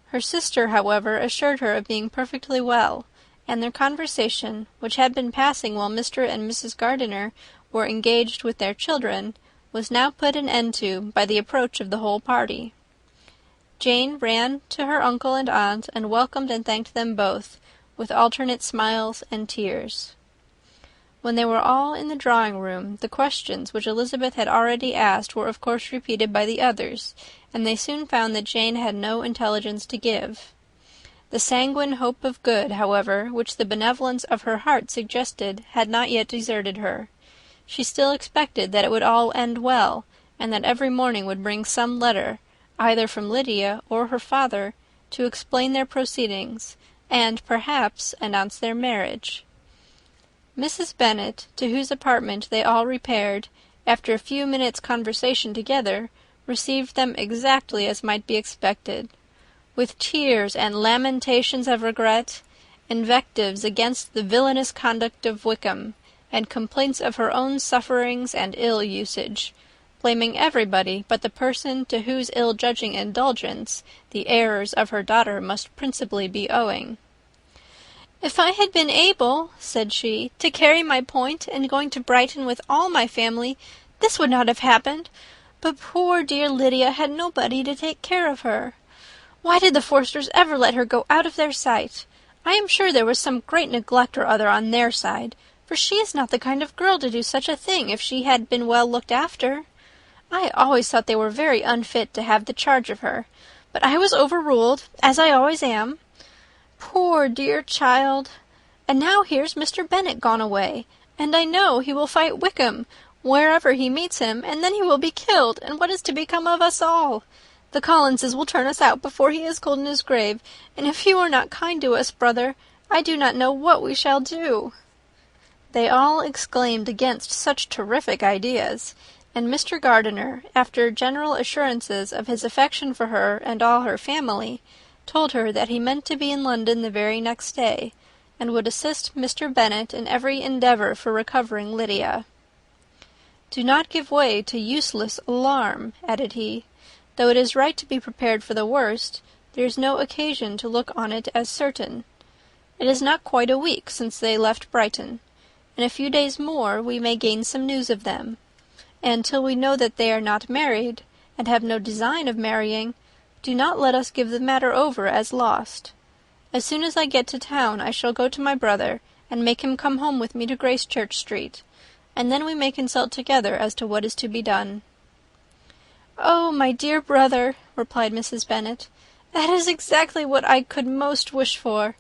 Her sister, however, assured her of being perfectly well, and their conversation, which had been passing while Mr. and Mrs. Gardiner were engaged with their children, was now put an end to by the approach of the whole party. Jane ran to her uncle and aunt, and welcomed and thanked them both, with alternate smiles and tears. When they were all in the drawing-room, the questions which Elizabeth had already asked were of course repeated by the others, and they soon found that Jane had no intelligence to give. The sanguine hope of good, however, which the benevolence of her heart suggested, had not yet deserted her. She still expected that it would all end well, and that every morning would bring some letter, either from Lydia or her father, to explain their proceedings, and, perhaps, announce their marriage. Mrs. Bennet, to whose apartment they all repaired, after a few minutes' conversation together, received them exactly as might be expected. With tears and lamentations of regret, invectives against the villainous conduct of Wickham, and complaints of her own sufferings and ill usage, blaming everybody but the person to whose ill-judging indulgence the errors of her daughter must principally be owing. "If I had been able," said she, "to carry my point in going to Brighton with all my family, this would not have happened. But poor dear Lydia had nobody to take care of her. Why did the Forsters ever let her go out of their sight? I am sure there was some great neglect or other on their side, for she is not the kind of girl to do such a thing if she had been well looked after. I always thought they were very unfit to have the charge of her, but I was overruled, as I always am. Poor dear child! And now here's Mr. Bennet gone away, and I know he will fight Wickham wherever he meets him, and then he will be killed, and what is to become of us all? The Collinses will turn us out before he is cold in his grave, and if you are not kind to us, brother, I do not know what we shall do." They all exclaimed against such terrific ideas, and Mr. Gardiner, after general assurances of his affection for her and all her family, told her that he meant to be in London the very next day, and would assist Mr. Bennet in every endeavour for recovering Lydia. "Do not give way to useless alarm," added he. "Though it is right to be prepared for the worst, there is no occasion to look on it as certain. It is not quite a week since they left Brighton. In a few days more we may gain some news of them, and till we know that they are not married, and have no design of marrying, do not let us give the matter over as lost. As soon as I get to town I shall go to my brother, and make him come home with me to Gracechurch Street, and then we may consult together as to what is to be done." "Oh, my dear brother," replied Mrs. Bennet, "that is exactly what I could most wish for.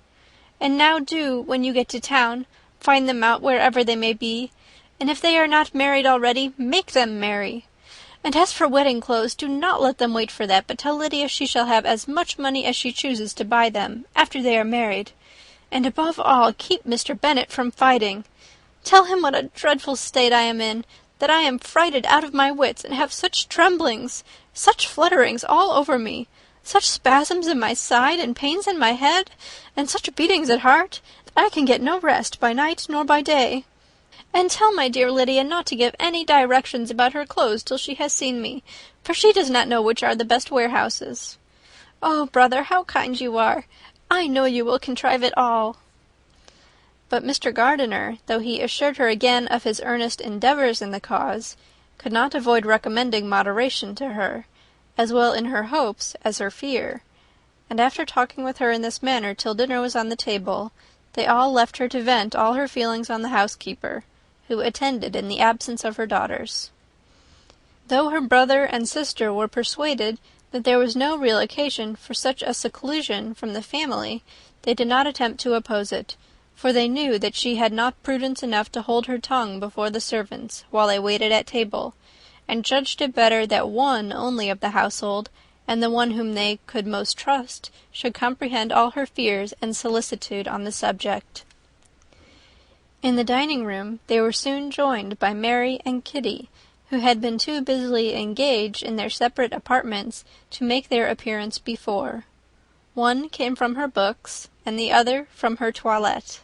And now do, when you get to town, find them out wherever they may be, and if they are not married already, make them marry. And as for wedding clothes, do not let them wait for that, but tell Lydia she shall have as much money as she chooses to buy them, after they are married. And above all, keep Mr. Bennet from fighting. Tell him what a dreadful state I am in, that I am frighted out of my wits, and have such tremblings, such flutterings all over me, such spasms in my side, and pains in my head, and such beatings at heart, that I can get no rest by night nor by day. And tell my dear Lydia not to give any directions about her clothes till she has seen me, for she does not know which are the best warehouses. Oh, brother, how kind you are! I know you will contrive it all." But Mr. Gardiner, though he assured her again of his earnest endeavours in the cause, could not avoid recommending moderation to her, as well in her hopes as her fear, and after talking with her in this manner till dinner was on the table, they all left her to vent all her feelings on the housekeeper, who attended in the absence of her daughters. Though her brother and sister were persuaded that there was no real occasion for such a seclusion from the family, they did not attempt to oppose it, for they knew that she had not prudence enough to hold her tongue before the servants while they waited at table, and judged it better that one only of the household, and the one whom they could most trust should comprehend all her fears and solicitude on the subject. In the dining-room they were soon joined by Mary and Kitty, who had been too busily engaged in their separate apartments to make their appearance before. One came from her books, and the other from her toilette.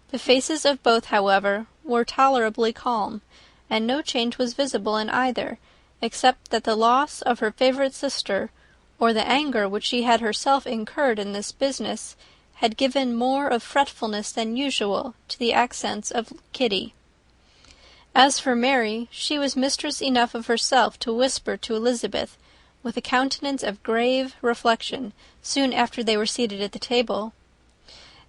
The faces of both, however, were tolerably calm, and no change was visible in either, except that the loss of her favourite sister, or the anger which she had herself incurred in this business, had given more of fretfulness than usual to the accents of Kitty. As for Mary, she was mistress enough of herself to whisper to Elizabeth, with a countenance of grave reflection, soon after they were seated at the table,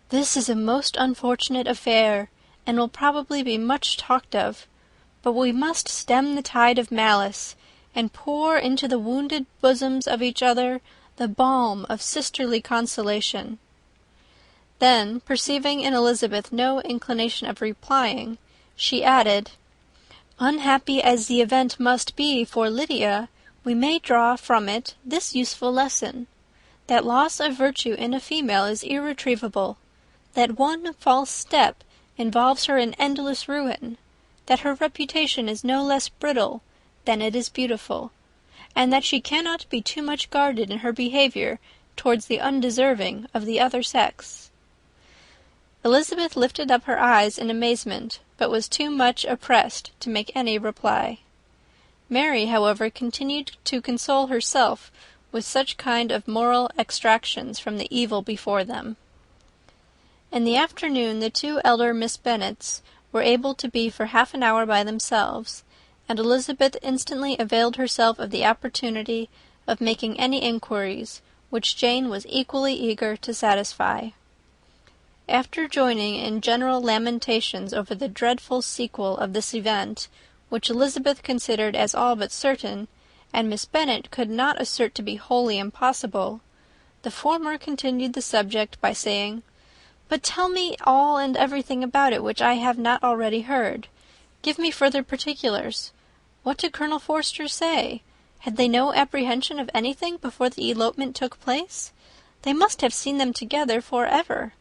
"This is a most unfortunate affair, and will probably be much talked of. But we must stem the tide of malice, and pour into the wounded bosoms of each other the balm of sisterly consolation." Then, perceiving in Elizabeth no inclination of replying, she added, "Unhappy as the event must be for Lydia, we may draw from it this useful lesson, that loss of virtue in a female is irretrievable, that one false step involves her in endless ruin, that her reputation is no less brittle than it is beautiful, and that she cannot be too much guarded in her behaviour towards the undeserving of the other sex." Elizabeth lifted up her eyes in amazement, but was too much oppressed to make any reply. Mary, however, continued to console herself with such kind of moral extractions from the evil before them. In the afternoon the two elder Miss Bennets were able to be for half an hour by themselves, and Elizabeth instantly availed herself of the opportunity of making any inquiries, which Jane was equally eager to satisfy. After joining in general lamentations over the dreadful sequel of this event, which Elizabeth considered as all but certain, and Miss Bennet could not assert to be wholly impossible, the former continued the subject by saying, "But tell me all and everything about it which I have not already heard. Give me further particulars. What did Colonel Forster say? Had they no apprehension of anything before the elopement took place? They must have seen them together for ever."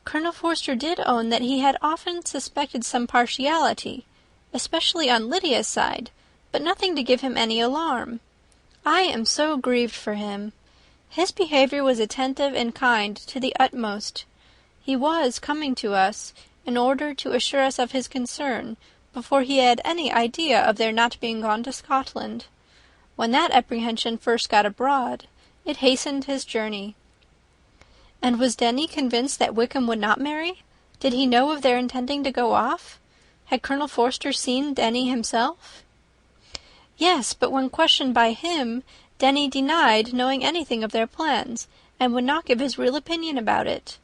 "Colonel Forster did own that he had often suspected some partiality, especially on Lydia's side, but nothing to give him any alarm. I am so grieved for him. His behaviour was attentive and kind to the utmost. He was coming to us in order to assure us of his concern before he had any idea of their not being gone to Scotland. When that apprehension first got abroad, it hastened his journey." "And was Denny convinced that Wickham would not marry? Did he know of their intending to go off? Had Colonel Forster seen Denny himself?" "Yes, but when questioned by him, Denny denied knowing anything of their plans, and would not give his real opinion about it.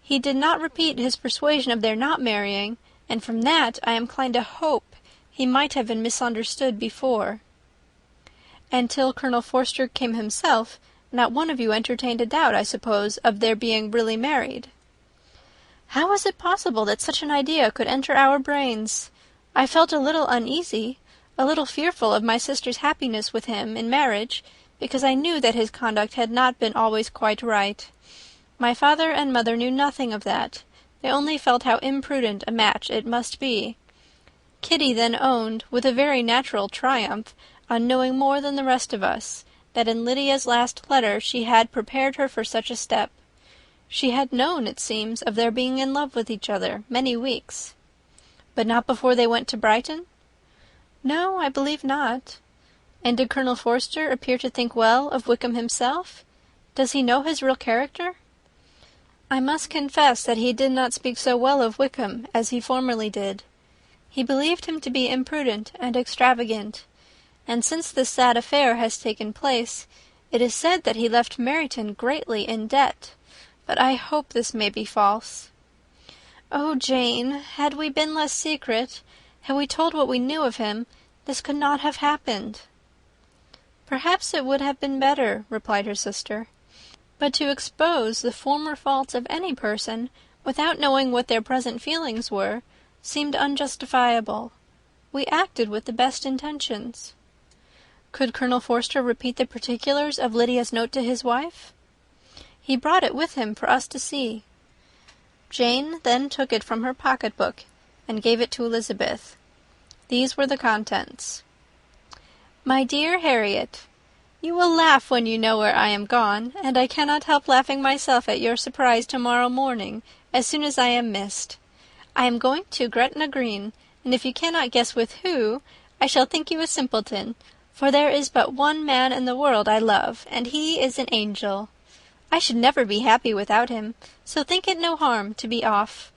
He did not repeat his persuasion of their not marrying, and from that I am inclined to hope he might have been misunderstood before." "And till Colonel Forster came himself, not one of you entertained a doubt, I suppose, of their being really married?" "How was it possible that such an idea could enter our brains? I felt a little uneasy, a little fearful of my sister's happiness with him in marriage, because I knew that his conduct had not been always quite right. My father and mother knew nothing of that. They only felt how imprudent a match it must be. Kitty then owned, with a very natural triumph, on knowing more than the rest of us, that in Lydia's last letter she had prepared her for such a step. She had known, it seems, of their being in love with each other many weeks." "But not before they went to Brighton?" "No, I believe not." "And did Colonel Forster appear to think well of Wickham himself? Does he know his real character?" "I must confess that he did not speak so well of Wickham as he formerly did. He believed him to be imprudent and extravagant, and since this sad affair has taken place, it is said that he left Meryton greatly in debt. But I hope this may be false." "Oh, Jane, had we been less secret, had we told what we knew of him, this could not have happened." "Perhaps it would have been better," replied her sister. "But to expose the former faults of any person, without knowing what their present feelings were, seemed unjustifiable. We acted with the best intentions." Could Colonel Forster repeat the particulars of Lydia's note to his wife? He brought it with him for us to see. Jane then took it from her pocket-book and gave it to Elizabeth. These were the contents. My dear Harriet, you will laugh when you know where I am gone, and I cannot help laughing myself at your surprise tomorrow morning, as soon as I am missed. I am going to Gretna Green, and if you cannot guess with who, I shall think you a simpleton, for there is but one man in the world I love, and he is an angel. I should never be happy without him, so think it no harm to be off.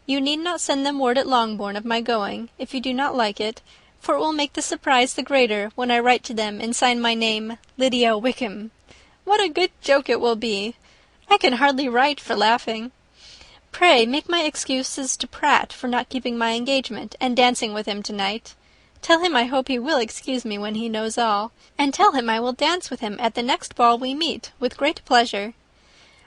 You need not send them word at Longbourn of my going, if you do not like it, for it will make the surprise the greater when I write to them and sign my name Lydia Wickham. What a good joke it will be! I can hardly write for laughing. Pray make my excuses to Pratt for not keeping my engagement and dancing with him tonight. Tell him I hope he will excuse me when he knows all, and tell him I will dance with him at the next ball we meet, with great pleasure.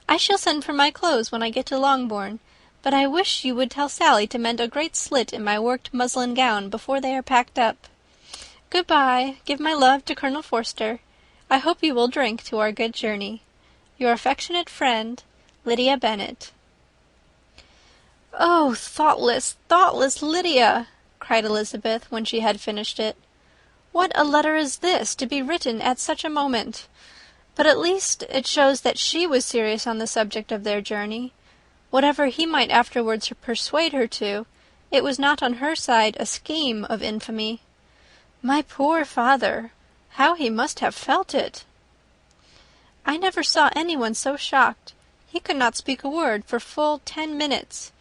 I shall send for my clothes when I get to Longbourn, but I wish you would tell Sally to mend a great slit in my worked muslin gown before they are packed up. Good-bye. Give my love to Colonel Forster. I hope you will drink to our good journey. Your affectionate friend, Lydia Bennet. Oh, thoughtless, thoughtless Lydia! Cried Elizabeth, when she had finished it. What a letter is this, to be written at such a moment! But at least it shows that she was serious on the subject of their journey. Whatever he might afterwards persuade her to, it was not on her side a scheme of infamy. My poor father! How he must have felt it! I never saw anyone so shocked. He could not speak a word for full 10 minutes.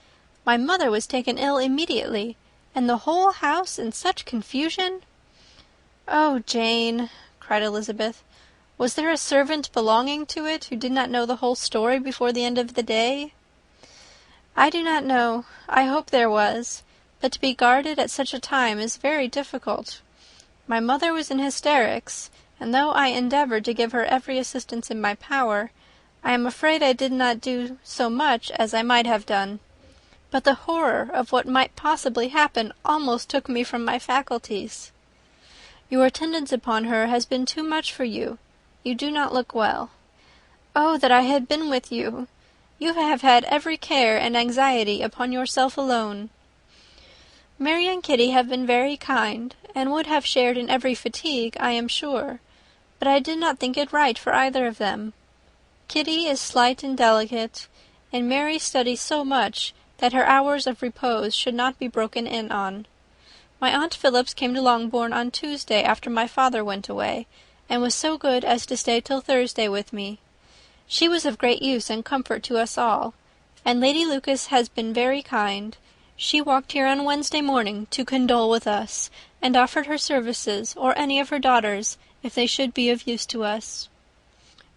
My mother was taken ill immediately, and the whole house in such confusion. Oh, Jane, cried Elizabeth, was there a servant belonging to it who did not know the whole story before the end of the day? I do not know. I hope there was, but to be guarded at such a time is very difficult. My mother was in hysterics, and though I endeavoured to give her every assistance in my power, I am afraid I did not do so much as I might have done. But the horror of what might possibly happen almost took me from my faculties. Your attendance upon her has been too much for you. You do not look well. Oh, that I had been with you! You have had every care and anxiety upon yourself alone. Mary and Kitty have been very kind, and would have shared in every fatigue, I am sure, but I did not think it right for either of them. Kitty is slight and delicate, and Mary studies so much that her hours of repose should not be broken in on. My Aunt Phillips came to Longbourn on Tuesday after my father went away, and was so good as to stay till Thursday with me. She was of great use and comfort to us all, and Lady Lucas has been very kind. She walked here on Wednesday morning to condole with us, and offered her services, or any of her daughters, if they should be of use to us.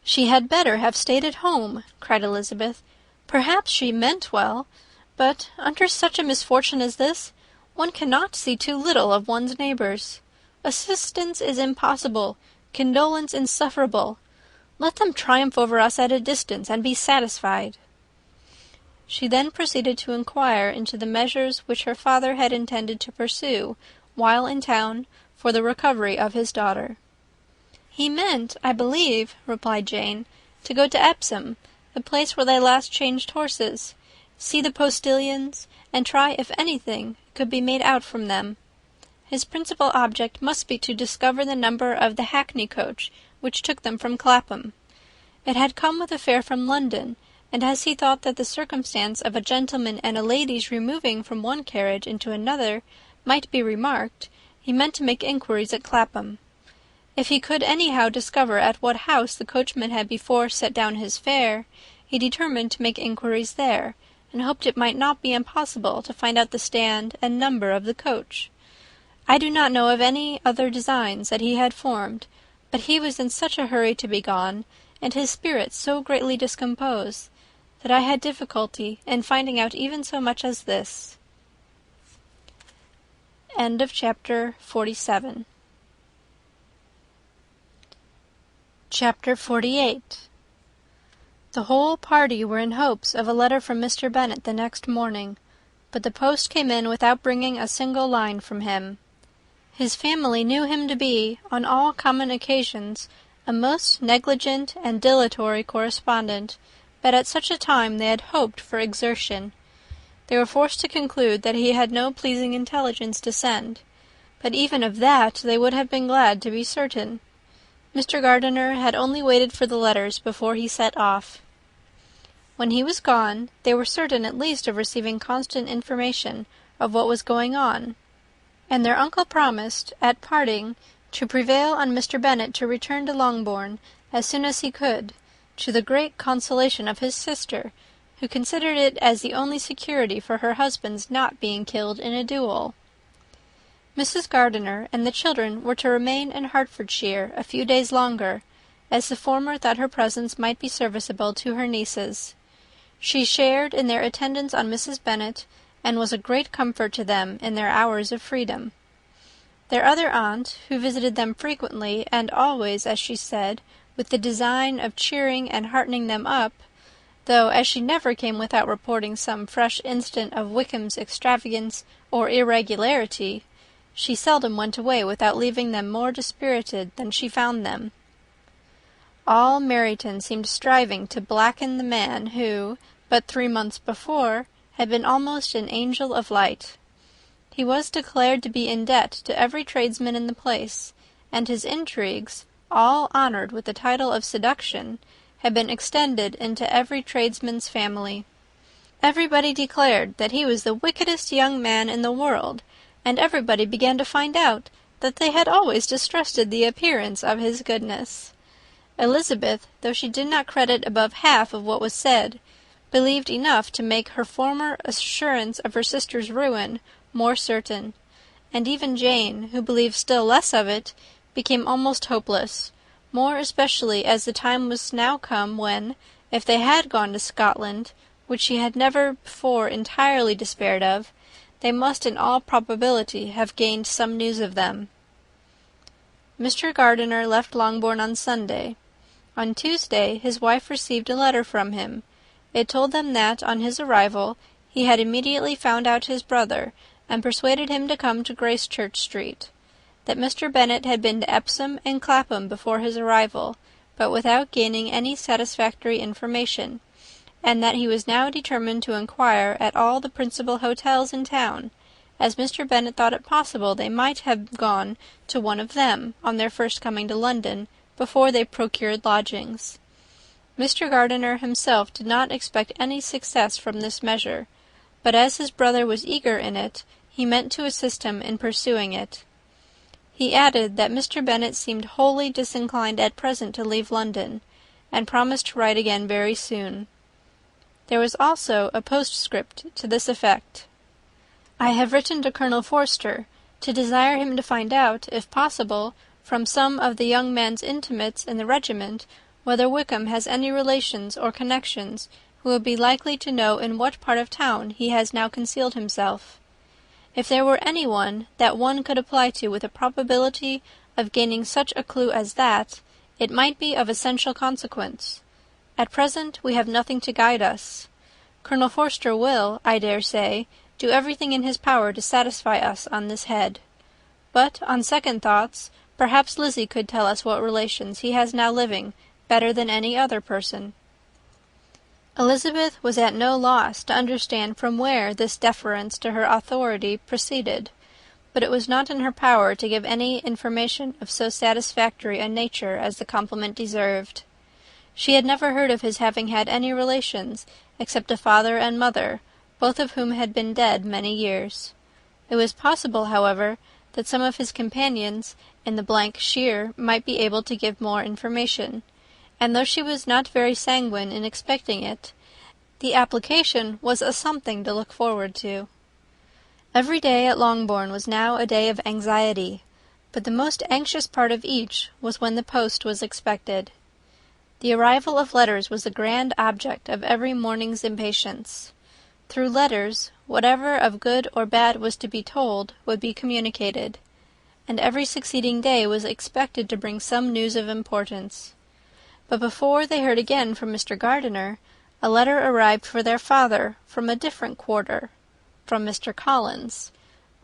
She had better have stayed at home, cried Elizabeth. Perhaps she meant well, but under such a misfortune as this, one cannot see too little of one's neighbours. Assistance is impossible, condolence insufferable. Let them triumph over us at a distance, and be satisfied. She then proceeded to inquire into the measures which her father had intended to pursue, while in town, for the recovery of his daughter. He meant, I believe, replied Jane, to go to Epsom, the place where they last changed horses, see the postilions, and try if anything could be made out from them. His principal object must be to discover the number of the hackney coach which took them from Clapham. It had come with a fare from London, and as he thought that the circumstance of a gentleman and a lady's removing from one carriage into another might be remarked, he meant to make inquiries at Clapham. If he could anyhow discover at what house the coachman had before set down his fare, he determined to make inquiries there, and hoped it might not be impossible to find out the stand and number of the coach. I do not know of any other designs that he had formed, but he was in such a hurry to be gone, and his spirits so greatly discomposed, that I had difficulty in finding out even so much as this. End of chapter 47. Chapter 48. The whole party were in hopes of a letter from Mr. Bennet the next morning, but the post came in without bringing a single line from him. His family knew him to be, on all common occasions, a most negligent and dilatory correspondent, but at such a time they had hoped for exertion. They were forced to conclude that he had no pleasing intelligence to send, but even of that they would have been glad to be certain. Mr. Gardiner had only waited for the letters before he set off. When he was gone, they were certain at least of receiving constant information of what was going on, and their uncle promised, at parting, to prevail on Mr. Bennet to return to Longbourn as soon as he could, to the great consolation of his sister, who considered it as the only security for her husband's not being killed in a duel. Mrs. Gardiner and the children were to remain in Hertfordshire a few days longer, as the former thought her presence might be serviceable to her nieces. She shared in their attendance on Mrs. Bennet, and was a great comfort to them in their hours of freedom. Their other aunt, who visited them frequently, and always, as she said, with the design of cheering and heartening them up, though as she never came without reporting some fresh instance of Wickham's extravagance or irregularity, she seldom went away without leaving them more dispirited than she found them. All Meryton seemed striving to blacken the man who, but 3 months before, had been almost an angel of light. He was declared to be in debt to every tradesman in the place, and his intrigues, all honoured with the title of seduction, had been extended into every tradesman's family. Everybody declared that he was the wickedest young man in the world, and everybody began to find out that they had always distrusted the appearance of his goodness. Elizabeth, though she did not credit above half of what was said, believed enough to make her former assurance of her sister's ruin more certain, and even Jane, who believed still less of it, became almost hopeless, more especially as the time was now come when, if they had gone to Scotland, which she had never before entirely despaired of, they must in all probability have gained some news of them. Mr. Gardiner left Longbourn on Sunday. On Tuesday his wife received a letter from him. It told them that, on his arrival, he had immediately found out his brother, and persuaded him to come to Gracechurch Street; that Mr. Bennet had been to Epsom and Clapham before his arrival, but without gaining any satisfactory information, and that he was now determined to inquire at all the principal hotels in town, as Mr. Bennet thought it possible they might have gone to one of them, on their first coming to London, before they procured lodgings. Mr. Gardiner himself did not expect any success from this measure, but as his brother was eager in it, he meant to assist him in pursuing it. He added that Mr. Bennet seemed wholly disinclined at present to leave London, and promised to write again very soon. There was also a postscript to this effect: "I have written to Colonel Forster, to desire him to find out, if possible, from some of the young man's intimates in the regiment, whether Wickham has any relations or connections who will be likely to know in what part of town he has now concealed himself. If there were any one that one could apply to with a probability of gaining such a clue as that, it might be of essential consequence. At present we have nothing to guide us. Colonel Forster will, I dare say, do everything in his power to satisfy us on this head. But, on second thoughts, perhaps Lizzie could tell us what relations he has now living, better than any other person." Elizabeth was at no loss to understand from where this deference to her authority proceeded, but it was not in her power to give any information of so satisfactory a nature as the compliment deserved. She had never heard of his having had any relations, except a father and mother, both of whom had been dead many years. It was possible, however, that some of his companions in the shire might be able to give more information, and though she was not very sanguine in expecting it, the application was a something to look forward to. Every day at Longbourn was now a day of anxiety, but the most anxious part of each was when the post was expected. The arrival of letters was the grand object of every morning's impatience. Through letters, whatever of good or bad was to be told would be communicated, and every succeeding day was expected to bring some news of importance. But before they heard again from Mr. Gardiner, a letter arrived for their father from a different quarter, from Mr. Collins,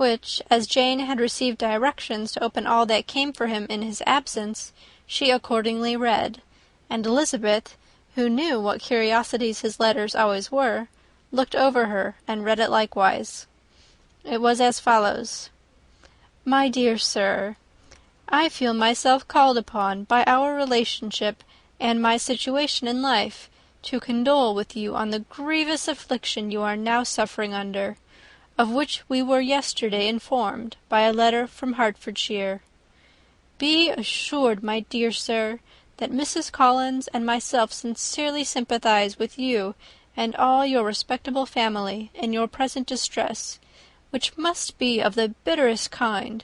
which, as Jane had received directions to open all that came for him in his absence, she accordingly read, and Elizabeth, who knew what curiosities his letters always were, looked over her and read it likewise. It was as follows: "My dear Sir, I feel myself called upon by our relationship and my situation in life to condole with you on the grievous affliction you are now suffering under, of which we were yesterday informed by a letter from Hertfordshire. Be assured, my dear sir, that Mrs. Collins and myself sincerely sympathize with you and all your respectable family in your present distress, which must be of the bitterest kind,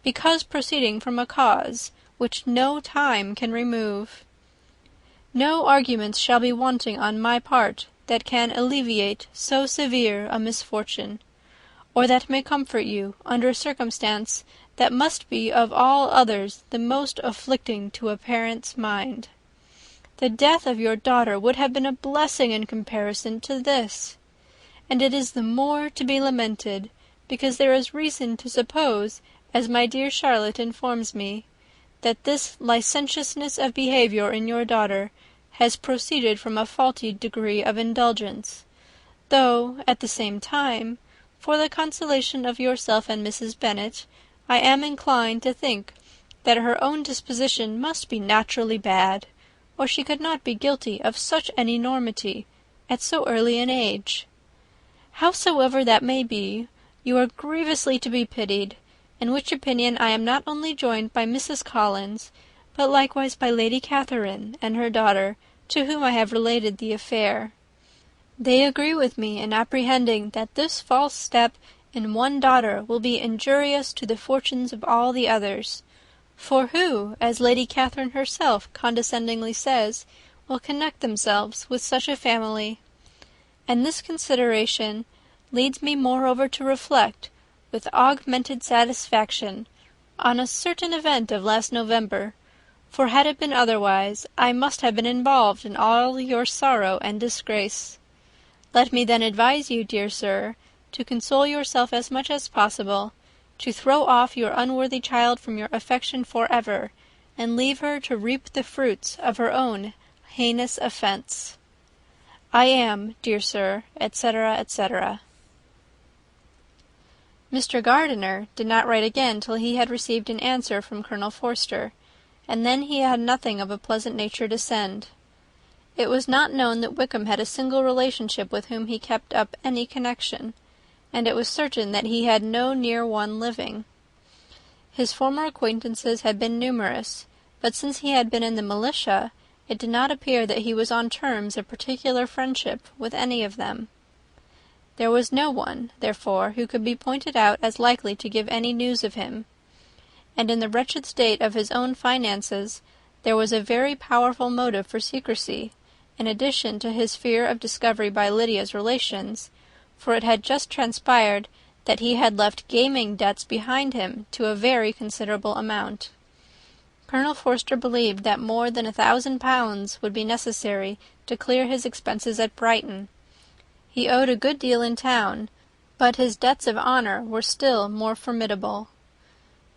because proceeding from a cause which no time can remove. No arguments shall be wanting on my part that can alleviate so severe a misfortune, or that may comfort you under a circumstance that must be of all others the most afflicting to a parent's mind. The death of your daughter would have been a blessing in comparison to this, and it is the more to be lamented, because there is reason to suppose, as my dear Charlotte informs me, that this licentiousness of behaviour in your daughter has proceeded from a faulty degree of indulgence, though, at the same time, for the consolation of yourself and Mrs. Bennet, I am inclined to think that her own disposition must be naturally bad, or she could not be guilty of such an enormity at so early an age. Howsoever that may be, you are grievously to be pitied, in which opinion I am not only joined by Mrs. Collins, but likewise by Lady Catherine and her daughter, to whom I have related the affair. They agree with me in apprehending that this false step in one daughter will be injurious to the fortunes of all the others, for who, as Lady Catherine herself condescendingly says, will connect themselves with such a family? And this consideration leads me moreover to reflect, with augmented satisfaction, on a certain event of last November, for had it been otherwise, I must have been involved in all your sorrow and disgrace. Let me then advise you, dear sir, to console yourself as much as possible, to throw off your unworthy child from your affection for ever, and leave her to reap the fruits of her own heinous offence. I am, dear sir, etc., etc." Mr. Gardiner did not write again till he had received an answer from Colonel Forster, and then he had nothing of a pleasant nature to send. It was not known that Wickham had a single relationship with whom he kept up any connection, and it was certain that he had no near one living. His former acquaintances had been numerous, but since he had been in the militia, it did not appear that he was on terms of particular friendship with any of them. There was no one, therefore, who could be pointed out as likely to give any news of him, and in the wretched state of his own finances there was a very powerful motive for secrecy, in addition to his fear of discovery by Lydia's relations, for it had just transpired that he had left gaming debts behind him to a very considerable amount. Colonel Forster believed that more than £1,000 would be necessary to clear his expenses at Brighton. He owed a good deal in town, but his debts of honour were still more formidable.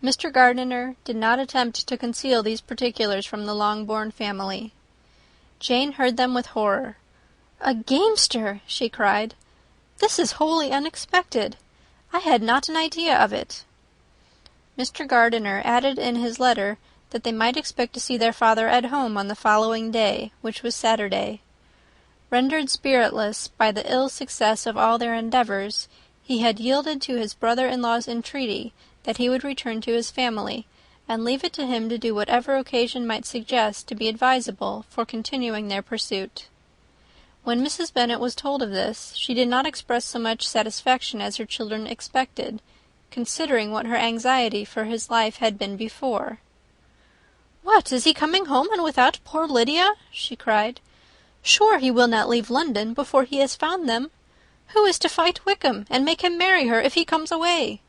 Mr. Gardiner did not attempt to conceal these particulars from the Longbourn family. Jane heard them with horror. "A gamester!" she cried. "This is wholly unexpected. I had not an idea of it." Mr. Gardiner added in his letter that they might expect to see their father at home on the following day, which was Saturday. Rendered spiritless by the ill success of all their endeavours, he had yielded to his brother-in-law's entreaty that he would return to his family, and leave it to him to do whatever occasion might suggest to be advisable for continuing their pursuit. When Mrs. Bennet was told of this, she did not express so much satisfaction as her children expected, considering what her anxiety for his life had been before. "What, is he coming home, and without poor Lydia?" she cried. "Sure he will not leave London before he has found them. Who is to fight Wickham, and make him marry her if he comes away?"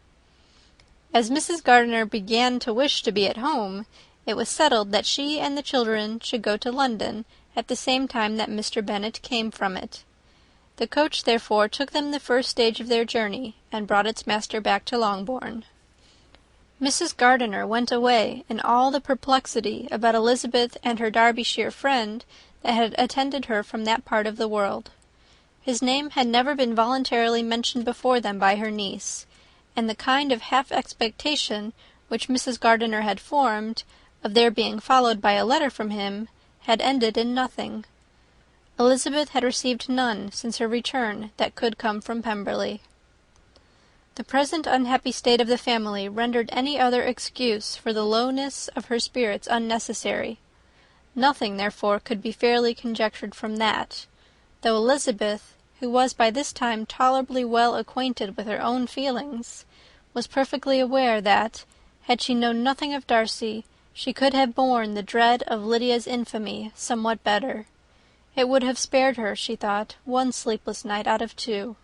As Mrs. Gardiner began to wish to be at home, it was settled that she and the children should go to London at the same time that Mr. Bennet came from it. The coach, therefore, took them the first stage of their journey, and brought its master back to Longbourn. Mrs. Gardiner went away in all the perplexity about Elizabeth and her Derbyshire friend that had attended her from that part of the world. His name had never been voluntarily mentioned before them by her niece, and the kind of half-expectation which Mrs. Gardiner had formed, of their being followed by a letter from him, had ended in nothing. Elizabeth had received none since her return that could come from Pemberley. The present unhappy state of the family rendered any other excuse for the lowness of her spirits unnecessary. Nothing, therefore, could be fairly conjectured from that, though Elizabeth, who was by this time tolerably well acquainted with her own feelings, was perfectly aware that, had she known nothing of Darcy, she could have borne the dread of Lydia's infamy somewhat better. It would have spared her, she thought, one sleepless night out of 2.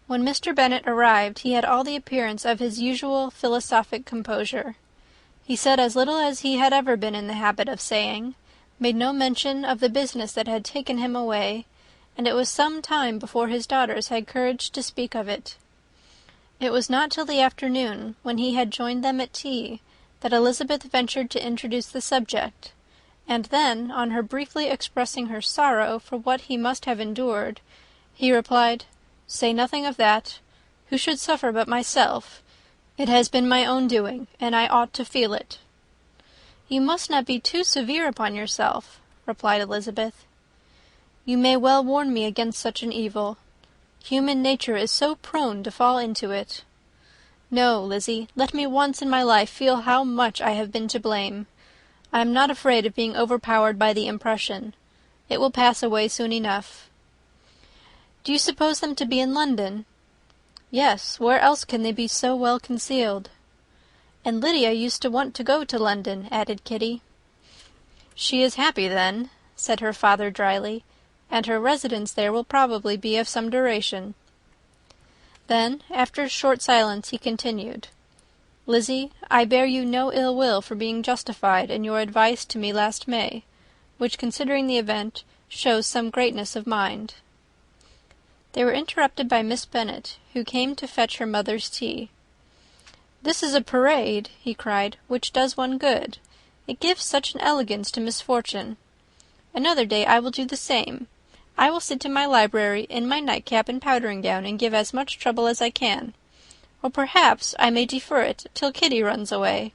When Mr. Bennet arrived, he had all the appearance of his usual philosophic composure. He said as little as he had ever been in the habit of saying, made no mention of the business that had taken him away, and it was some time before his daughters had courage to speak of it. It was not till the afternoon, when he had joined them at tea, that Elizabeth ventured to introduce the subject, and then, on her briefly expressing her sorrow for what he must have endured, he replied, "Say nothing of that. Who should suffer but myself? It has been my own doing, and I ought to feel it." "You must not be too severe upon yourself," replied Elizabeth. "You may well warn me against such an evil. Human nature is so prone to fall into it. No, Lizzy, let me once in my life feel how much I have been to blame. I am not afraid of being overpowered by the impression. It will pass away soon enough." "Do you suppose them to be in London?" "Yes, where else can they be so well concealed?" "And Lydia used to want to go to London," added Kitty. "She is happy, then," said her father dryly, "and her residence there will probably be of some duration." Then, after a short silence, he continued, "Lizzy, I bear you no ill will for being justified in your advice to me last May, which, considering the event, shows some greatness of mind." They were interrupted by Miss Bennet, who came to fetch her mother's tea. "This is a parade," he cried, "which does one good. It gives such an elegance to misfortune. Another day I will do the same. I will sit in my library in my nightcap and powdering gown, and give as much trouble as I can. Or perhaps I may defer it till Kitty runs away."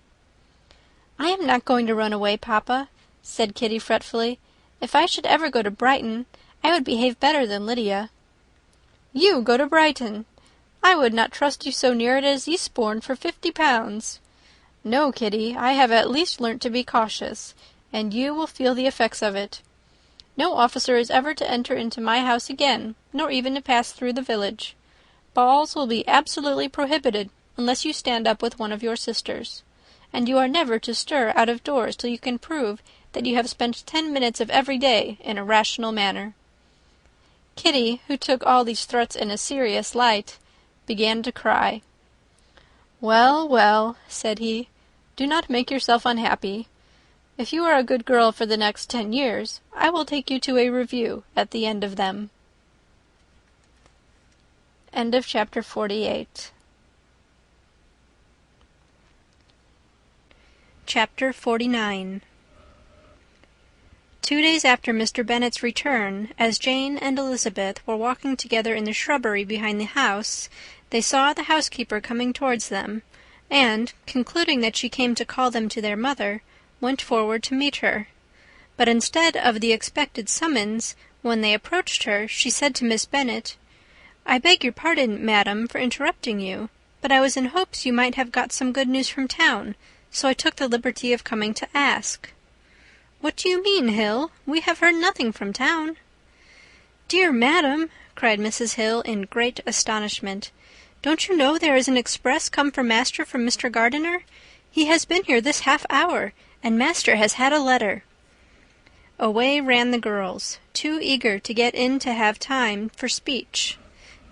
"I am not going to run away, papa," said Kitty fretfully. "If I should ever go to Brighton, I would behave better than Lydia." "You go to Brighton! I would not trust you so near it as Eastbourne for 50 pounds. No, Kitty, I have at least learnt to be cautious, and you will feel the effects of it. No officer is ever to enter into my house again, nor even to pass through the village. Balls will be absolutely prohibited, unless you stand up with one of your sisters. And you are never to stir out of doors till you can prove that you have spent 10 minutes of every day in a rational manner." Kitty, who took all these threats in a serious light, began to cry. "Well, well," said he, "do not make yourself unhappy. If you are a good girl for the next 10 years, I will take you to a review at the end of them." End of chapter 48. Chapter 49. 2 days after Mr. Bennet's return, as Jane and Elizabeth were walking together in the shrubbery behind the house, they saw the housekeeper coming towards them, and, concluding that she came to call them to their mother, went forward to meet her. But instead of the expected summons, when they approached her, she said to Miss Bennet, "I beg your pardon, madam, for interrupting you, but I was in hopes you might have got some good news from town, so I took the liberty of coming to ask." "What do you mean, Hill? We have heard nothing from town." "Dear madam," cried Mrs. Hill in great astonishment, "don't you know there is an express come for master from Mr. Gardiner? He has been here this half hour, and master has had a letter." Away ran the girls, too eager to get in to have time for speech.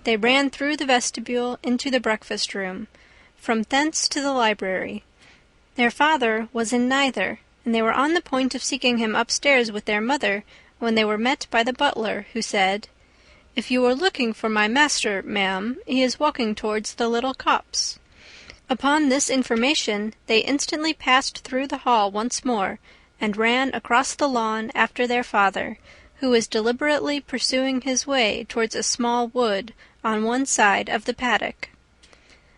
They ran through the vestibule into the breakfast-room, from thence to the library. Their father was in neither, and they were on the point of seeking him upstairs with their mother, when they were met by the butler, who said, "If you are looking for my master, ma'am, he is walking towards the little copse." Upon this information, they instantly passed through the hall once more, and ran across the lawn after their father, who was deliberately pursuing his way towards a small wood on one side of the paddock.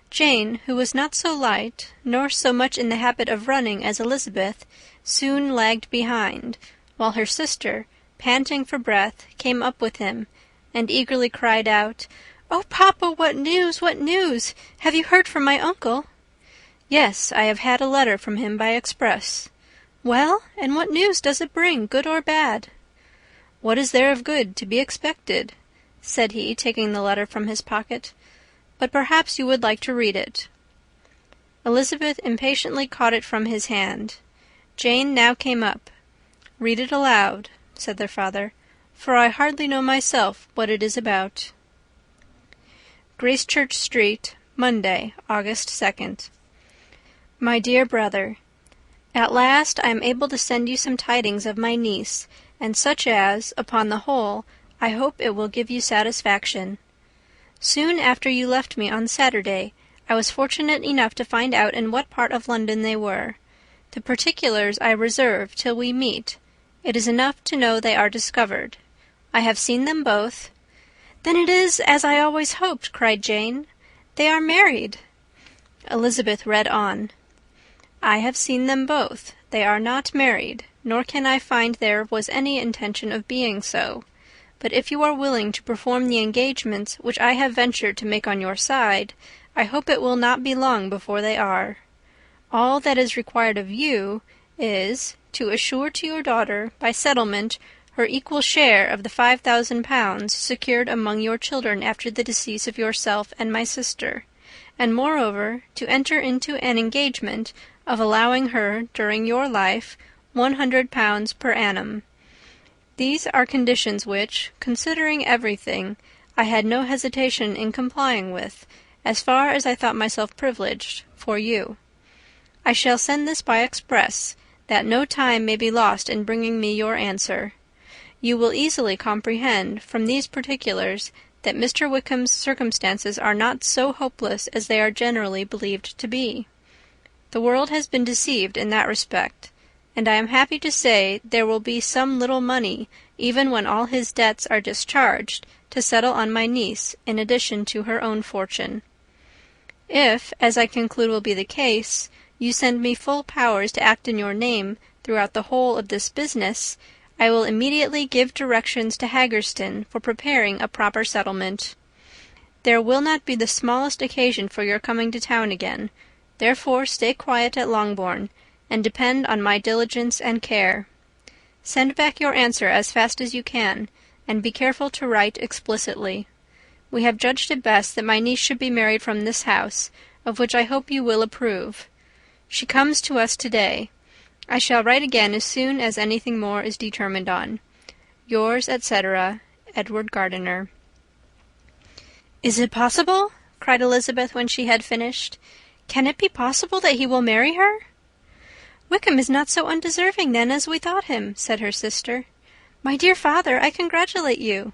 Jane, who was not so light, nor so much in the habit of running as Elizabeth, soon lagged behind, while her sister, panting for breath, came up with him, and eagerly cried out, "Oh, papa, what news, what news? Have you heard from my uncle?" "Yes, I have had a letter from him by express." "Well, and what news does it bring, good or bad?" "What is there of good to be expected?" said he, taking the letter from his pocket. "But perhaps you would like to read it." Elizabeth impatiently caught it from his hand. Jane now came up. "Read it aloud," said their father, "for I hardly know myself what it is about." Gracechurch Street, Monday, August 2nd. My dear brother, at last I am able to send you some tidings of my niece, and such as, upon the whole, I hope it will give you satisfaction. Soon after you left me on Saturday, I was fortunate enough to find out in what part of London they were. The particulars I reserve till we meet. It is enough to know they are discovered. I have seen them both. "Then it is as I always hoped," cried Jane. "They are married." Elizabeth read on. "I have seen them both. They are not married, nor can I find there was any intention of being so. But if you are willing to perform the engagements which I have ventured to make on your side, I hope it will not be long before they are. All that is required of you is, to assure to your daughter, by settlement, her equal share of the 5,000 secured among your children after the decease of yourself and my sister, and moreover to enter into an engagement of allowing her, during your life, 100 per annum. These are conditions which, considering everything, I had no hesitation in complying with, as far as I thought myself privileged, for you. I shall send this by express, that no time may be lost in bringing me your answer. You will easily comprehend, from these particulars, that Mr. Wickham's circumstances are not so hopeless as they are generally believed to be. The world has been deceived in that respect, and I am happy to say there will be some little money, even when all his debts are discharged, to settle on my niece, in addition to her own fortune. If, as I conclude will be the case, you send me full powers to act in your name throughout the whole of this business, I will immediately give directions to Haggerston for preparing a proper settlement. There will not be the smallest occasion for your coming to town again, therefore stay quiet at Longbourn, and depend on my diligence and care. Send back your answer as fast as you can, and be careful to write explicitly. We have judged it best that my niece should be married from this house, of which I hope you will approve. She comes to us to-day. I shall write again as soon as anything more is determined on. Yours, etc., Edward Gardiner. "Is it possible?" cried Elizabeth when she had finished. "Can it be possible that he will marry her?" "Wickham is not so undeserving, then, as we thought him," said her sister. "My dear father, I congratulate you."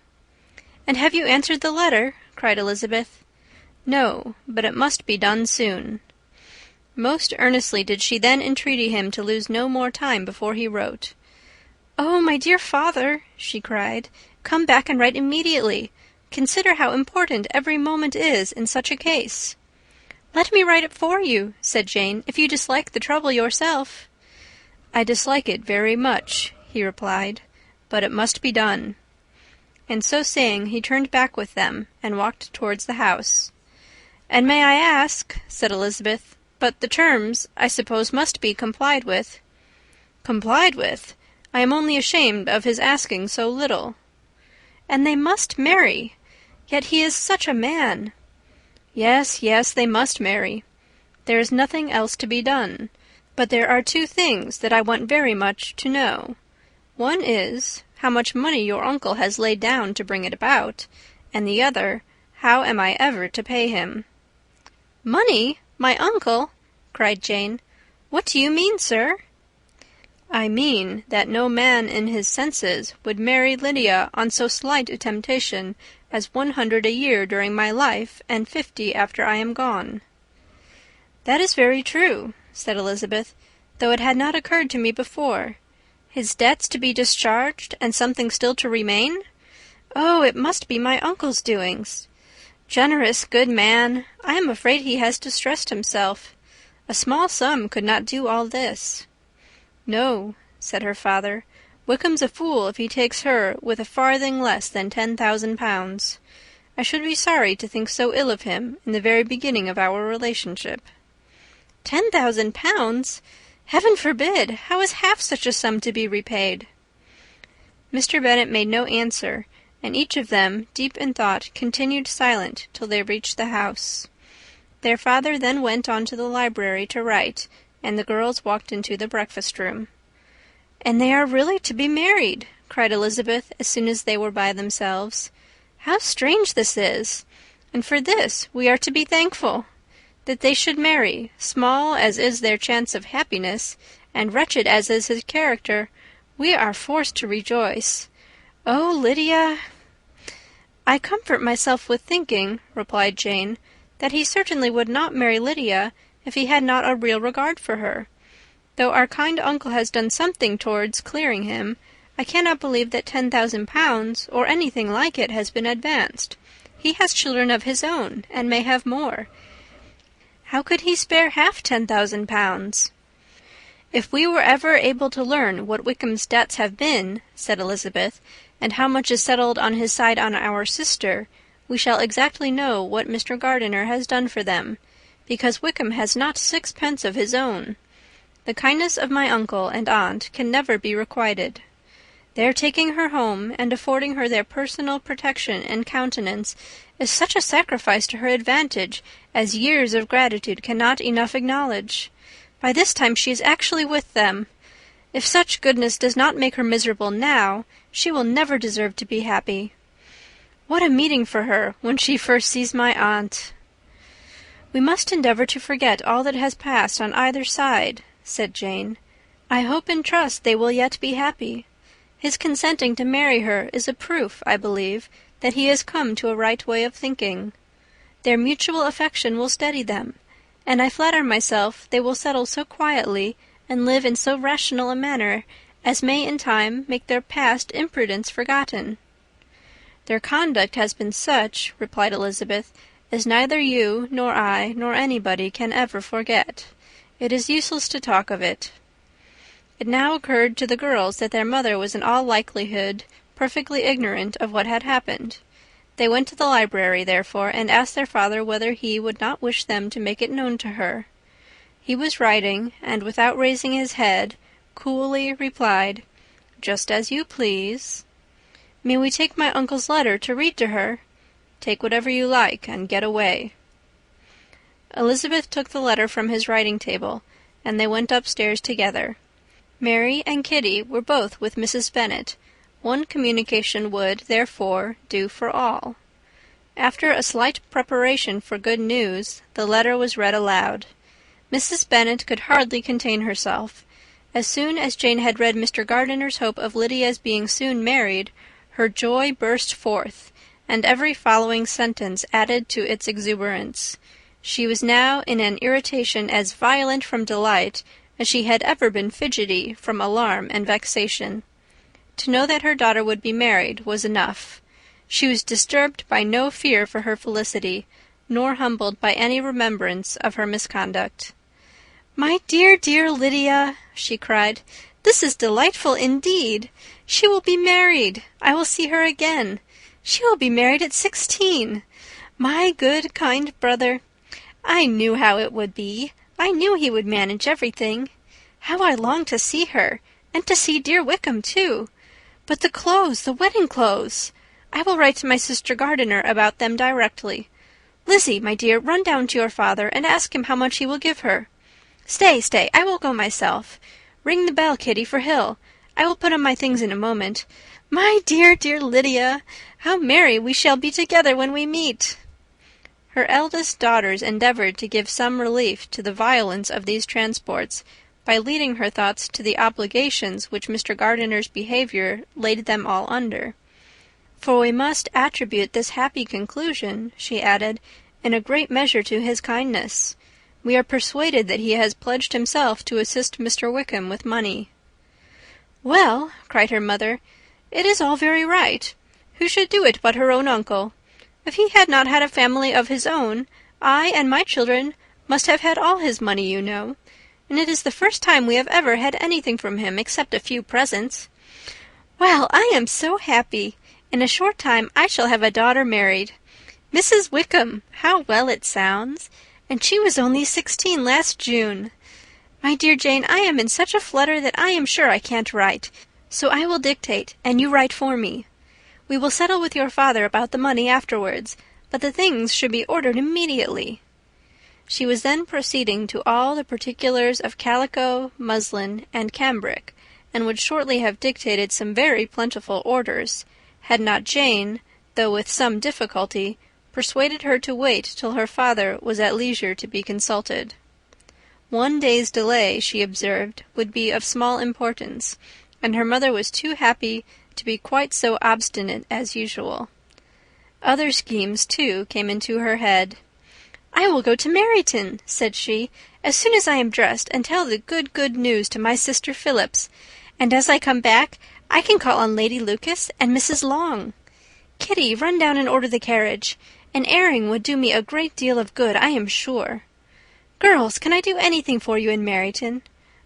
"And have you answered the letter?" cried Elizabeth. "No, but it must be done soon." Most earnestly did she then entreat him to lose no more time before he wrote. "Oh, my dear father," she cried, "come back and write immediately. Consider how important every moment is in such a case." "Let me write it for you," said Jane, "if you dislike the trouble yourself." "I dislike it very much," he replied, "but it must be done." And so saying, he turned back with them, and walked towards the house. "And may I ask," said Elizabeth, "but the terms, I suppose, must be complied with." "Complied with? I am only ashamed of his asking so little." "And they must marry. Yet he is such a man." "Yes, yes, they must marry. There is nothing else to be done. But there are two things that I want very much to know. One is, how much money your uncle has laid down to bring it about, and the other, how am I ever to pay him?" "Money! My uncle!" cried Jane. "What do you mean, sir?" "I mean that no man in his senses would marry Lydia on so slight a temptation as 100 a year during my life, and 50 after I am gone." "That is very true," said Elizabeth, "though it had not occurred to me before. His debts to be discharged, and something still to remain? Oh, it must be my uncle's doings. Generous, good man! I am afraid he has distressed himself. A small sum could not do all this." "No," said her father, "Wickham's a fool if he takes her with a farthing less than 10,000 pounds. I should be sorry to think so ill of him in the very beginning of our relationship." 10,000 pounds! Heaven forbid! How is half such a sum to be repaid? Mr. Bennet made no answer, and each of them, deep in thought, continued silent till they reached the house. Their father then went on to the library to write, and the girls walked into the breakfast-room. "And they are really to be married!" cried Elizabeth, as soon as they were by themselves. "How strange this is! And for this we are to be thankful! That they should marry, small as is their chance of happiness, and wretched as is his character, we are forced to rejoice. Oh, Lydia!" "I comfort myself with thinking," replied Jane, "that he certainly would not marry Lydia if he had not a real regard for her. Though our kind uncle has done something towards clearing him, I cannot believe that 10,000 pounds, or anything like it, has been advanced. He has children of his own, and may have more. How could he spare half 10,000 pounds? "If we were ever able to learn what Wickham's debts have been," said Elizabeth, "and how much is settled on his side on our sister, we shall exactly know what Mr. Gardiner has done for them, because Wickham has not 6 pence of his own. The kindness of my uncle and aunt can never be requited. Their taking her home and affording her their personal protection and countenance is such a sacrifice to her advantage as years of gratitude cannot enough acknowledge. By this time she is actually with them. If such goodness does not make her miserable now, she will never deserve to be happy. What a meeting for her when she first sees my aunt!" "We must endeavour to forget all that has passed on either side," said Jane. "I hope and trust they will yet be happy. His consenting to marry her is a proof, I believe, that he has come to a right way of thinking. Their mutual affection will steady them, and I flatter myself they will settle so quietly and live in so rational a manner as may in time make their past imprudence forgotten." "Their conduct has been such," replied Elizabeth, "as neither you nor I nor anybody can ever forget. It is useless to talk of it." It now occurred to the girls that their mother was in all likelihood perfectly ignorant of what had happened. They went to the library, therefore, and asked their father whether he would not wish them to make it known to her. He was writing, and without raising his head, coolly replied, "Just as you please." "May we take my uncle's letter to read to her?" "Take whatever you like, and get away." Elizabeth took the letter from his writing-table, and they went upstairs together. Mary and Kitty were both with Mrs. Bennet. One communication would, therefore, do for all. After a slight preparation for good news, the letter was read aloud. Mrs. Bennet could hardly contain herself. As soon as Jane had read Mr. Gardiner's hope of Lydia's being soon married, her joy burst forth, and every following sentence added to its exuberance. She was now in an irritation as violent from delight as she had ever been fidgety from alarm and vexation. To know that her daughter would be married was enough. She was disturbed by no fear for her felicity, nor humbled by any remembrance of her misconduct. "My dear, dear Lydia," she cried, "this is delightful indeed. She will be married. I will see her again. She will be married at 16. My good, kind brother. I knew how it would be. I knew he would manage everything. How I long to see her, and to see dear Wickham too. But the clothes, the wedding clothes! I will write to my sister Gardiner about them directly. Lizzie, my dear, run down to your father, and ask him how much he will give her. Stay, I will go myself. Ring the bell, Kitty, for Hill. I will put on my things in a moment. My dear, dear Lydia, how merry we shall be together when we meet!" Her eldest daughters endeavoured to give some relief to the violence of these transports, by leading her thoughts to the obligations which Mr. Gardiner's behaviour laid them all under. "For we must attribute this happy conclusion," she added, "in a great measure to his kindness. We are persuaded that he has pledged himself to assist Mr. Wickham with money." "Well," cried her mother, "it is all very right. Who should do it but her own uncle? If he had not had a family of his own, I and my children must have had all his money, you know. And it is the first time we have ever had anything from him except a few presents. Well, I am so happy. In a short time I shall have a daughter married. Mrs. Wickham, how well it sounds! And she was only 16 last June. My dear Jane, I am in such a flutter that I am sure I can't write, so I will dictate, and you write for me. We will settle with your father about the money afterwards, but the things should be ordered immediately." She was then proceeding to all the particulars of calico, muslin, and cambric, and would shortly have dictated some very plentiful orders, had not Jane, though with some difficulty, persuaded her to wait till her father was at leisure to be consulted. One day's delay, she observed, would be of small importance, and her mother was too happy to be quite so obstinate as usual. Other schemes, too, came into her head. "I will go to Meryton," said she, "as soon as I am dressed, and tell the good news to my sister Phillips, and as I come back I can call on Lady Lucas and Mrs. Long. Kitty, run down and order the carriage. An airing would do me a great deal of good, I am sure. Girls, can I do anything for you in Meryton?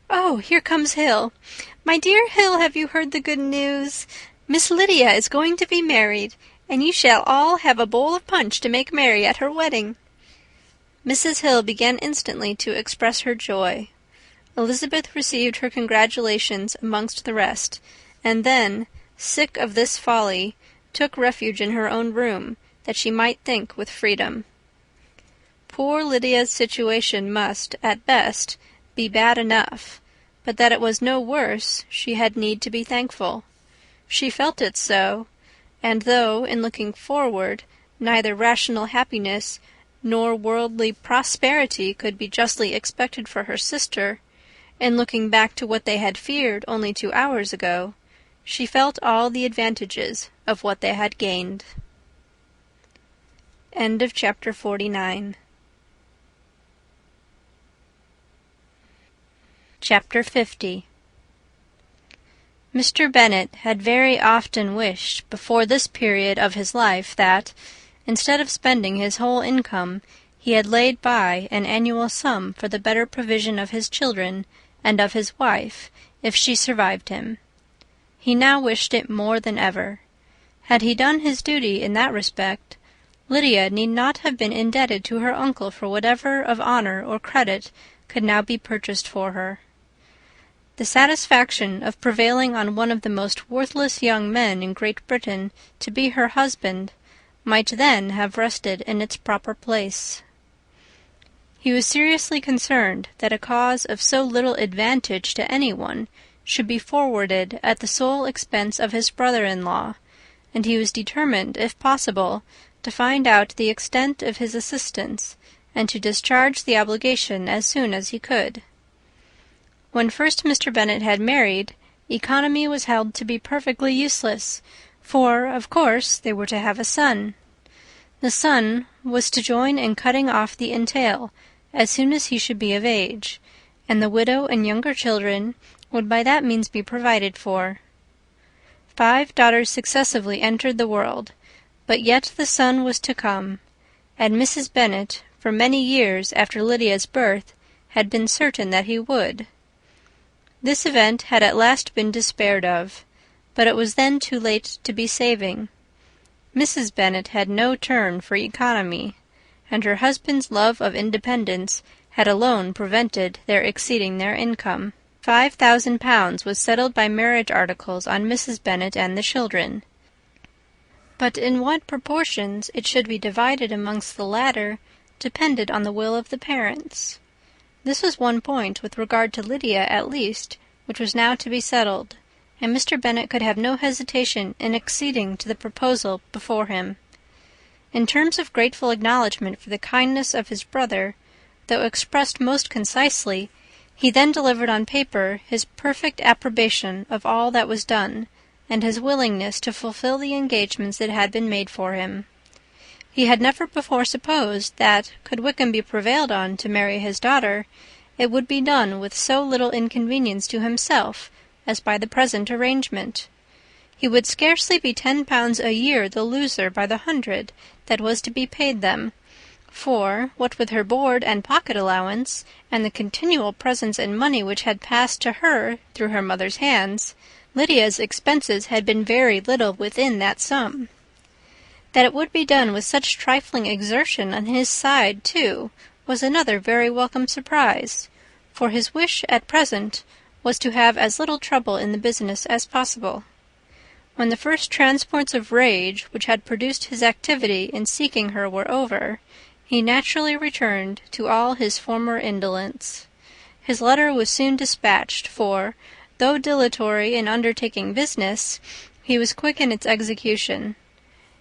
Oh, here comes Hill. My dear Hill, have you heard the good news? Miss Lydia is going to be married, and you shall all have a bowl of punch to make merry at her wedding." Mrs. Hill began instantly to express her joy. Elizabeth received her congratulations amongst the rest, and then, sick of this folly, took refuge in her own room, that she might think with freedom. Poor Lydia's situation must, at best, be bad enough, but that it was no worse she had need to be thankful. She felt it so, and though, in looking forward, neither rational happiness nor worldly prosperity could be justly expected for her sister, in looking back to what they had feared only 2 hours ago, she felt all the advantages of what they had gained. End of chapter 49. Chapter 50. Mr. Bennet had very often wished before this period of his life that, instead of spending his whole income, he had laid by an annual sum for the better provision of his children and of his wife, if she survived him. He now wished it more than ever. Had he done his duty in that respect, Lydia need not have been indebted to her uncle for whatever of honour or credit could now be purchased for her. The satisfaction of prevailing on one of the most worthless young men in Great Britain to be her husband might then have rested in its proper place. He was seriously concerned that a cause of so little advantage to anyone should be forwarded at the sole expense of his brother-in-law, and he was determined, if possible, to find out the extent of his assistance, and to discharge the obligation as soon as he could. When first Mr. Bennet had married, economy was held to be perfectly useless, for, of course, they were to have a son. The son was to join in cutting off the entail as soon as he should be of age, and the widow and younger children would by that means be provided for. 5 daughters successively entered the world, but yet the son was to come, and Mrs. Bennet, for many years after Lydia's birth, had been certain that he would. This event had at last been despaired of, but it was then too late to be saving. Mrs. Bennet had no turn for economy, and her husband's love of independence had alone prevented their exceeding their income. 5,000 was settled by marriage articles on Mrs. Bennet and the children, but in what proportions it should be divided amongst the latter depended on the will of the parents. This was one point, with regard to Lydia at least, which was now to be settled, and Mr. Bennet could have no hesitation in acceding to the proposal before him. In terms of grateful acknowledgment for the kindness of his brother, though expressed most concisely, He then delivered on paper his perfect approbation of all that was done, and his willingness to fulfill the engagements that had been made for him. He had never before supposed that, could Wickham be prevailed on to marry his daughter, it would be done with so little inconvenience to himself as by the present arrangement. He would scarcely be £10 a year the loser by the 100 that was to be paid them, for, what with her board and pocket allowance, and the continual presents in money which had passed to her through her mother's hands, Lydia's expenses had been very little within that sum. That it would be done with such trifling exertion on his side, too, was another very welcome surprise, for his wish at present was to have as little trouble in the business as possible. When the first transports of rage which had produced his activity in seeking her were over, he naturally returned to all his former indolence. His letter was soon dispatched, for, though dilatory in undertaking business, he was quick in its execution.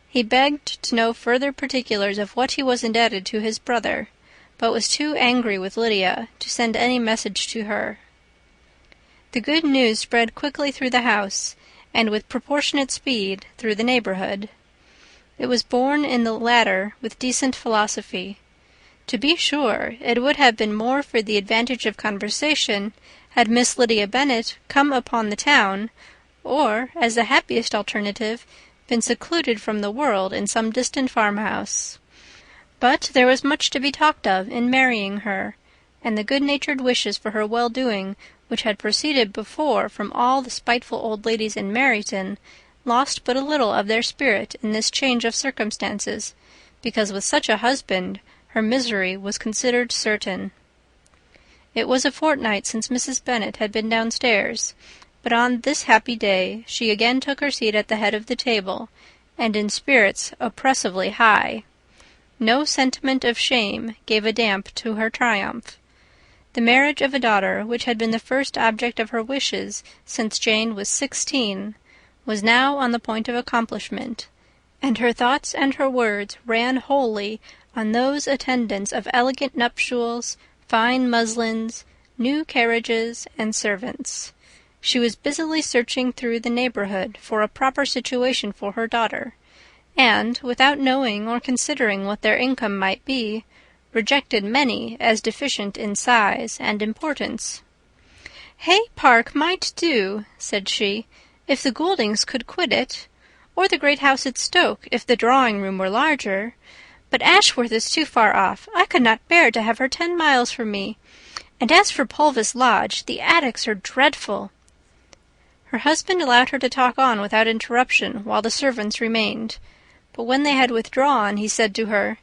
He begged to know further particulars of what he was indebted to his brother, but was too angry with Lydia to send any message to her. The good news spread quickly through the house, and with proportionate speed through the neighbourhood. It was borne in the latter with decent philosophy. To be sure, it would have been more for the advantage of conversation had Miss Lydia Bennet come upon the town, or, as the happiest alternative, been secluded from the world in some distant farmhouse. But there was much to be talked of in marrying her, and the good-natured wishes for her well-doing which had proceeded before from all the spiteful old ladies in Meryton lost but a little of their spirit in this change of circumstances, because with such a husband her misery was considered certain. It was a fortnight since Mrs. Bennet had been downstairs, but on this happy day she again took her seat at the head of the table, and in spirits oppressively high. No sentiment of shame gave a damp to her triumph. The marriage of a daughter, which had been the first object of her wishes since Jane was 16, was now on the point of accomplishment, and her thoughts and her words ran wholly on those attendants of elegant nuptials, fine muslins, new carriages, and servants. She was busily searching through the neighbourhood for a proper situation for her daughter, and, without knowing or considering what their income might be, rejected many as deficient in size and importance. "Hay Park might do," said she, "if the Gouldings could quit it, or the great house at Stoke, if the drawing-room were larger. But Ashworth is too far off. I could not bear to have her 10 miles from me. And as for Pulvis Lodge, the attics are dreadful." Her husband allowed her to talk on without interruption while the servants remained, but when they had withdrawn, he said to her,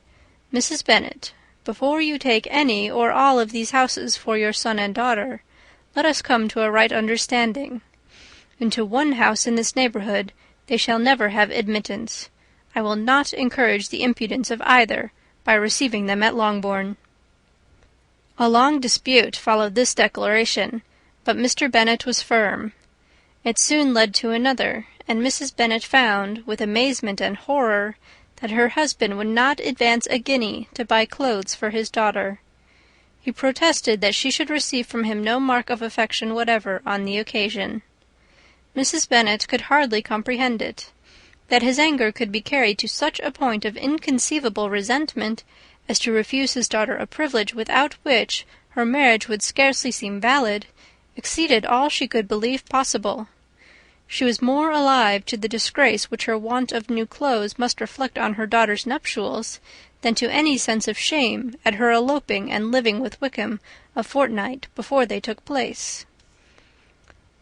"Mrs. Bennet, before you take any or all of these houses for your son and daughter, let us come to a right understanding. Into one house in this neighbourhood they shall never have admittance. I will not encourage the impudence of either by receiving them at Longbourn." A long dispute followed this declaration, but Mr. Bennet was firm. It soon led to another, and Mrs. Bennet found, with amazement and horror, that her husband would not advance a guinea to buy clothes for his daughter. He protested that she should receive from him no mark of affection whatever on the occasion. Mrs. Bennet could hardly comprehend it. That his anger could be carried to such a point of inconceivable resentment as to refuse his daughter a privilege without which her marriage would scarcely seem valid, exceeded all she could believe possible. She was more alive to the disgrace which her want of new clothes must reflect on her daughter's nuptials than to any sense of shame at her eloping and living with Wickham a fortnight before they took place.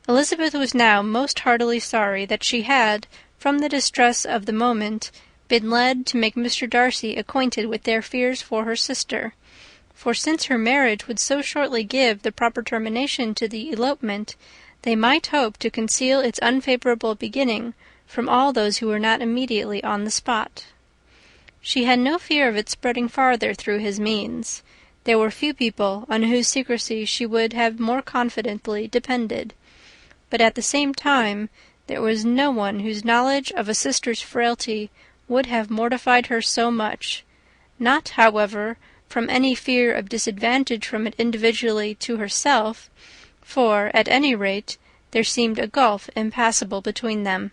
Elizabeth was now most heartily sorry that she had, from the distress of the moment, been led to make Mr. Darcy acquainted with their fears for her sister, for since her marriage would so shortly give the proper termination to the elopement, they might hope to conceal its unfavourable beginning from all those who were not immediately on the spot. She had no fear of its spreading farther through his means. There were few people on whose secrecy she would have more confidently depended, but at the same time there was no one whose knowledge of a sister's frailty would have mortified her so much, not, however, from any fear of disadvantage from it individually to herself, for, at any rate, there seemed a gulf impassable between them.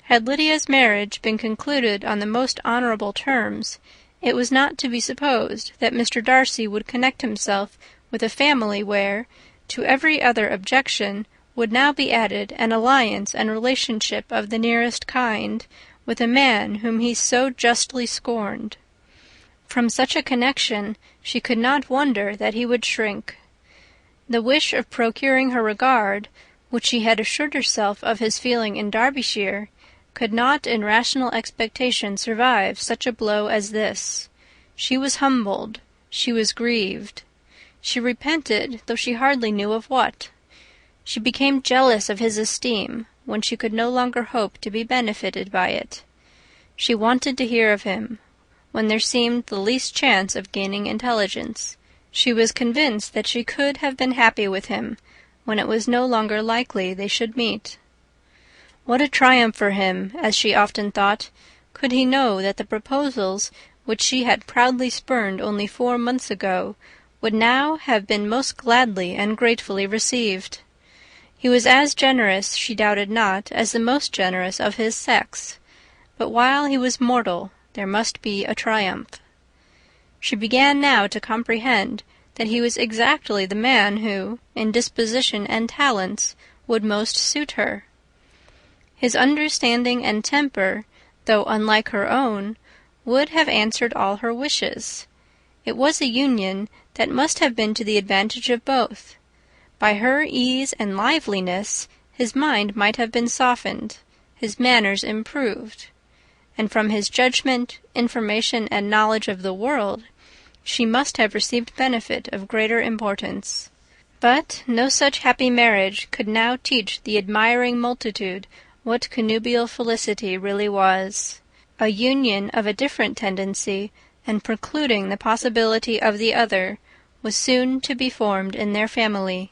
Had Lydia's marriage been concluded on the most honourable terms, it was not to be supposed that Mr. Darcy would connect himself with a family where, to every other objection, would now be added an alliance and relationship of the nearest kind with a man whom he so justly scorned. From such a connection she could not wonder that he would shrink. The wish of procuring her regard, which she had assured herself of his feeling in Derbyshire, could not in rational expectation survive such a blow as this. She was humbled, she was grieved. She repented, though she hardly knew of what. She became jealous of his esteem, when she could no longer hope to be benefited by it. She wanted to hear of him, when there seemed the least chance of gaining intelligence. She was convinced that she could have been happy with him, when it was no longer likely they should meet. What a triumph for him, as she often thought, could he know that the proposals which she had proudly spurned only 4 months ago would now have been most gladly and gratefully received. He was as generous, she doubted not, as the most generous of his sex, but while he was mortal there must be a triumph. She began now to comprehend that he was exactly the man who, in disposition and talents, would most suit her. His understanding and temper, though unlike her own, would have answered all her wishes. It was a union that must have been to the advantage of both. By her ease and liveliness his mind might have been softened, his manners improved, and from his judgment, information, and knowledge of the world, she must have received benefit of greater importance. But no such happy marriage could now teach the admiring multitude what connubial felicity really was. A union of a different tendency, and precluding the possibility of the other, was soon to be formed in their family.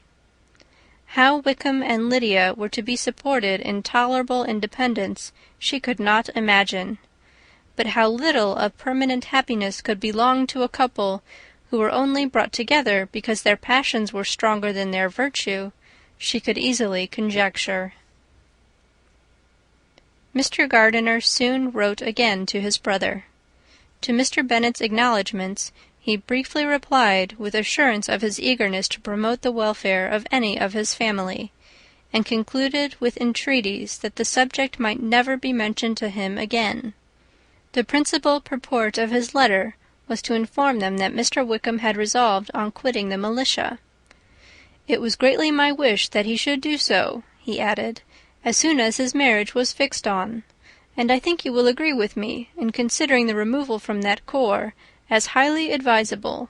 How Wickham and Lydia were to be supported in tolerable independence she could not imagine. But how little of permanent happiness could belong to a couple who were only brought together because their passions were stronger than their virtue, she could easily conjecture. Mr. Gardiner soon wrote again to his brother. To Mr. Bennet's acknowledgments he briefly replied with assurance of his eagerness to promote the welfare of any of his family, and concluded with entreaties that the subject might never be mentioned to him again. The principal purport of his letter was to inform them that Mr. Wickham had resolved on quitting the militia. It was greatly my wish that he should do so, he added, as soon as his marriage was fixed on, and I think you will agree with me in considering the removal from that corps as highly advisable,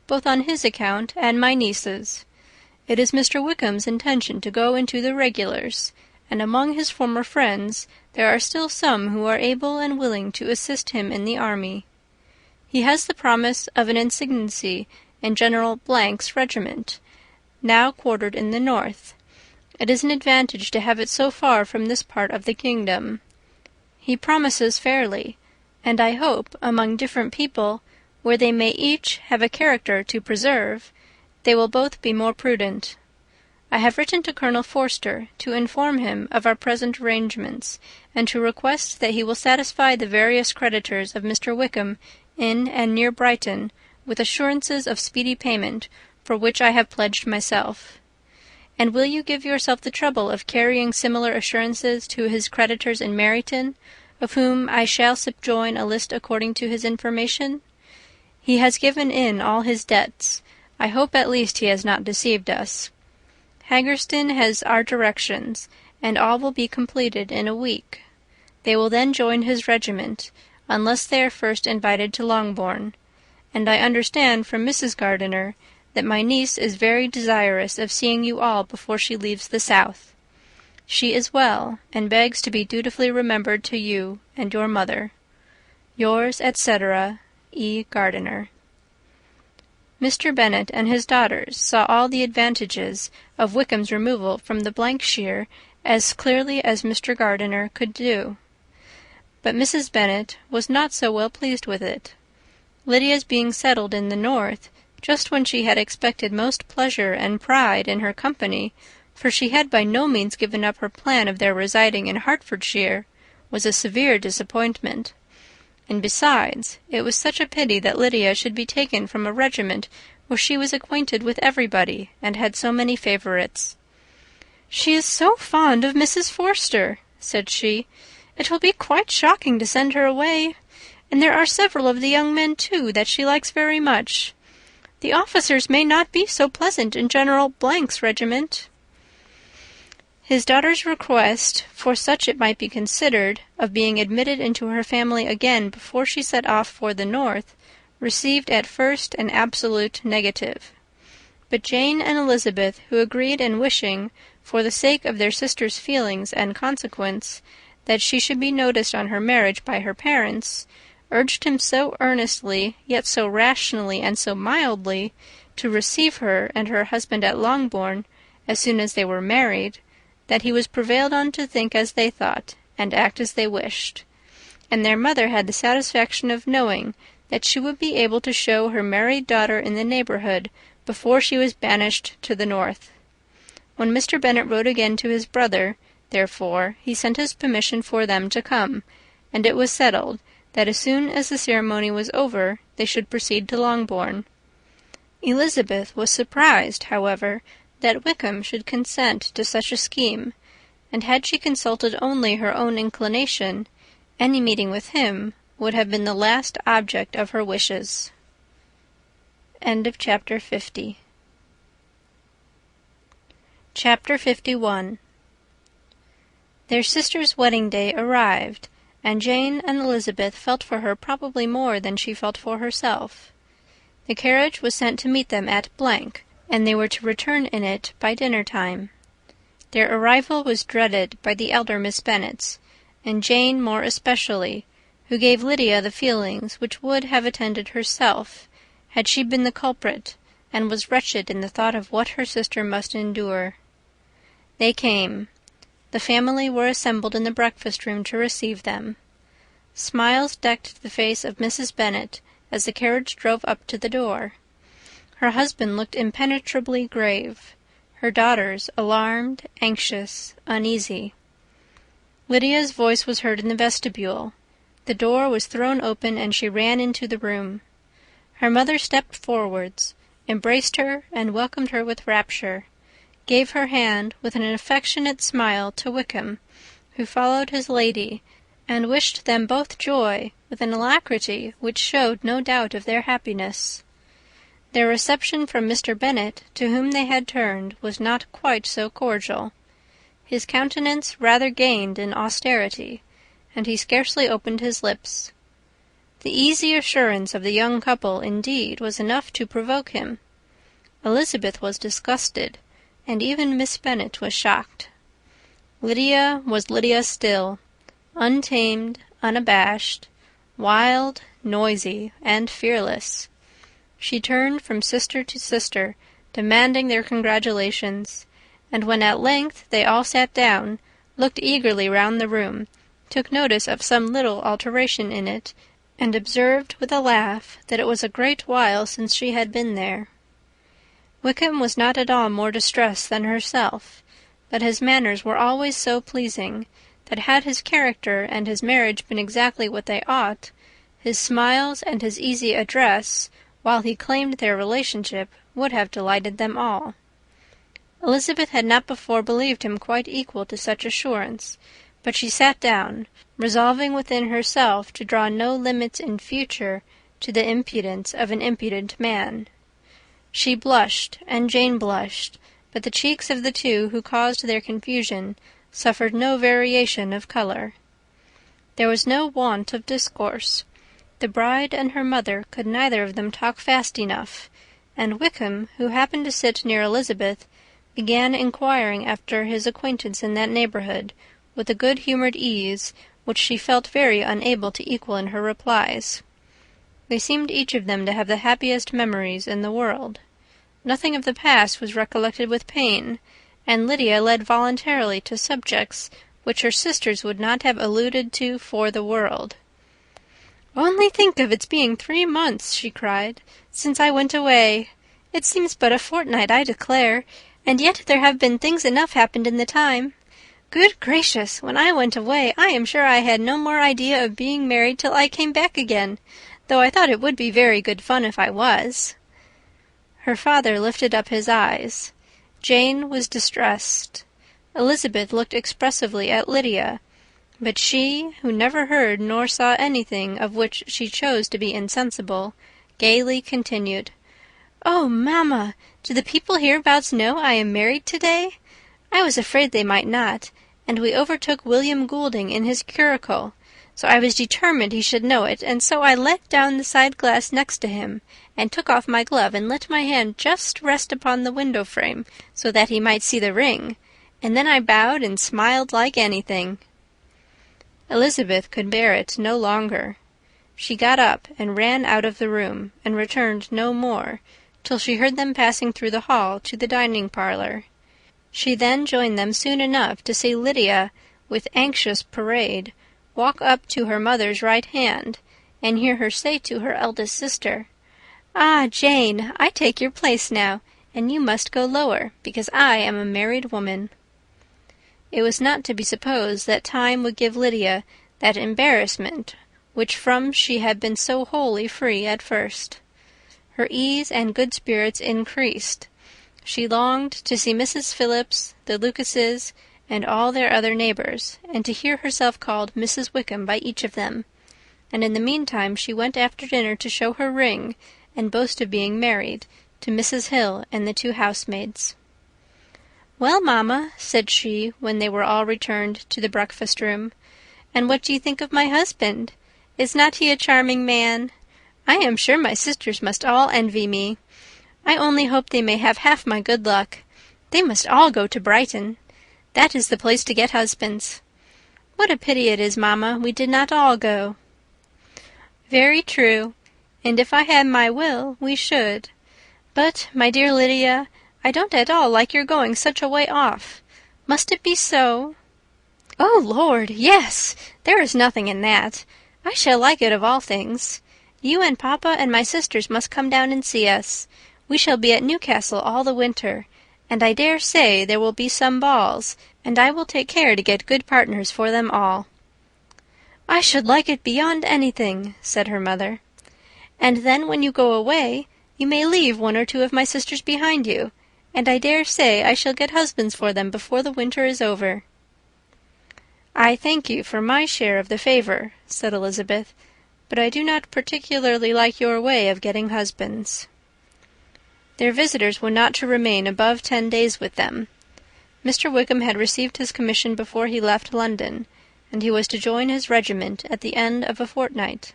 both on his account and my niece's. It is Mr. Wickham's intention to go into the regulars, and among his former friends there are still some who are able and willing to assist him in the army. He has the promise of an insigniancy in General 's regiment, now quartered in the north. It is an advantage to have it so far from this part of the kingdom. He promises fairly, and I hope among different people, where they may each have a character to preserve, they will both be more prudent. I have written to Colonel Forster to inform him of our present arrangements, and to request that he will satisfy the various creditors of Mr. Wickham in and near Brighton with assurances of speedy payment, for which I have pledged myself. And will you give yourself the trouble of carrying similar assurances to his creditors in Meryton, of whom I shall subjoin a list according to his information? He has given in all his debts. I hope at least he has not deceived us. Haggerston has our directions, and all will be completed in a week. They will then join his regiment, unless they are first invited to Longbourn, and I understand from Mrs. Gardiner that my niece is very desirous of seeing you all before she leaves the south. She is well, and begs to be dutifully remembered to you and your mother. Yours, etc., E. Gardiner. Mr. Bennet and his daughters saw all the advantages of Wickham's removal from the shire as clearly as Mr. Gardiner could do. But Mrs. Bennet was not so well pleased with it. Lydia's being settled in the north, just when she had expected most pleasure and pride in her company, for she had by no means given up her plan of their residing in Hertfordshire, was a severe disappointment. And besides, it was such a pity that Lydia should be taken from a regiment where she was acquainted with everybody, and had so many favourites. "She is so fond of Mrs. Forster," said she. "It will be quite shocking to send her away. And there are several of the young men, too, that she likes very much. The officers may not be so pleasant in General 's regiment." His daughter's request, for such it might be considered, of being admitted into her family again before she set off for the north, received at first an absolute negative. But Jane and Elizabeth, who agreed in wishing, for the sake of their sister's feelings and consequence, that she should be noticed on her marriage by her parents, urged him so earnestly, yet so rationally and so mildly, to receive her and her husband at Longbourn, as soon as they were married, that he was prevailed on to think as they thought, and act as they wished. And their mother had the satisfaction of knowing that she would be able to show her married daughter in the neighbourhood before she was banished to the north. When Mr. Bennet wrote again to his brother, therefore, he sent his permission for them to come, and it was settled that as soon as the ceremony was over they should proceed to Longbourn. Elizabeth was surprised, however, that Wickham should consent to such a scheme, and had she consulted only her own inclination, any meeting with him would have been the last object of her wishes. Chapter 50. Chapter 51. Their sister's wedding day arrived, and Jane and Elizabeth felt for her probably more than she felt for herself. The carriage was sent to meet them at , and they were to return in it by dinner-time. Their arrival was dreaded by the elder Miss Bennets, and Jane more especially, who gave Lydia the feelings which would have attended herself, had she been the culprit, and was wretched in the thought of what her sister must endure. They came. The family were assembled in the breakfast-room to receive them. Smiles decked the face of Mrs. Bennet as the carriage drove up to the door. Her husband looked impenetrably grave; her daughters alarmed, anxious, uneasy. Lydia's voice was heard in the vestibule. The door was thrown open, and she ran into the room. Her mother stepped forwards, embraced her, and welcomed her with rapture, gave her hand with an affectionate smile to Wickham, who followed his lady, and wished them both joy with an alacrity which showed no doubt of their happiness. Their reception from Mr. Bennet, to whom they had turned, was not quite so cordial. His countenance rather gained in austerity, and he scarcely opened his lips. The easy assurance of the young couple, indeed, was enough to provoke him. Elizabeth was disgusted, and even Miss Bennet was shocked. Lydia was Lydia still, untamed, unabashed, wild, noisy, and fearless. She turned from sister to sister, demanding their congratulations, and when at length they all sat down, looked eagerly round the room, took notice of some little alteration in it, and observed with a laugh that it was a great while since she had been there. Wickham was not at all more distressed than herself, but his manners were always so pleasing, that had his character and his marriage been exactly what they ought, his smiles and his easy address, while he claimed their relationship, would have delighted them all. Elizabeth had not before believed him quite equal to such assurance, but she sat down, resolving within herself to draw no limits in future to the impudence of an impudent man. She blushed, and Jane blushed, but the cheeks of the two who caused their confusion suffered no variation of colour. There was no want of discourse. The bride and her mother could neither of them talk fast enough, and Wickham, who happened to sit near Elizabeth, began inquiring after his acquaintance in that neighbourhood, with a good-humoured ease which she felt very unable to equal in her replies. They seemed each of them to have the happiest memories in the world. Nothing of the past was recollected with pain, and Lydia led voluntarily to subjects which her sisters would not have alluded to for the world. "Only think of its being 3 months," she cried, "since I went away. It seems but a fortnight, I declare, and yet there have been things enough happened in the time. Good gracious! When I went away, I am sure I had no more idea of being married till I came back again, though I thought it would be very good fun if I was." Her father lifted up his eyes. Jane was distressed. Elizabeth looked expressively at Lydia, but she, who never heard nor saw anything of which she chose to be insensible, gaily continued, "Oh, mamma, do the people hereabouts know I am married to-day? I was afraid they might not, and we overtook William Goulding in his curricle, so I was determined he should know it, and so I let down the side glass next to him, and took off my glove and let my hand just rest upon the window frame, so that he might see the ring, and then I bowed and smiled like anything." Elizabeth could bear it no longer. She got up and ran out of the room, and returned no more, till she heard them passing through the hall to the dining-parlour. She then joined them soon enough to see Lydia, with anxious parade, walk up to her mother's right hand, and hear her say to her eldest sister, "Ah, Jane, I take your place now, and you must go lower, because I am a married woman." It was not to be supposed that time would give Lydia that embarrassment which from she had been so wholly free at first. Her ease and good spirits increased. She longed to see Mrs. Phillips, the Lucases, and all their other neighbours, and to hear herself called Mrs. Wickham by each of them, and in the meantime she went after dinner to show her ring, and boast of being married, to Mrs. Hill and the 2 housemaids. "Well, mamma," said she, when they were all returned to the breakfast-room, "and what do you think of my husband? Is not he a charming man? I am sure my sisters must all envy me. I only hope they may have half my good luck. They must all go to Brighton. That is the place to get husbands. What a pity it is, mamma, we did not all go." "Very true, and if I had my will, we should. But, my dear Lydia, I don't at all like your going such a way off. Must it be so?" "Oh, Lord, yes! There is nothing in that. I shall like it of all things. You and papa and my sisters must come down and see us. We shall be at Newcastle all the winter, and I dare say there will be some balls, and I will take care to get good partners for them all." "I should like it beyond anything," said her mother. "And then when you go away, you may leave 1 or 2 of my sisters behind you, and I dare say I shall get husbands for them before the winter is over." "I thank you for my share of the favour," said Elizabeth, "but I do not particularly like your way of getting husbands." Their visitors were not to remain above 10 days with them. Mr. Wickham had received his commission before he left London, and he was to join his regiment at the end of a fortnight.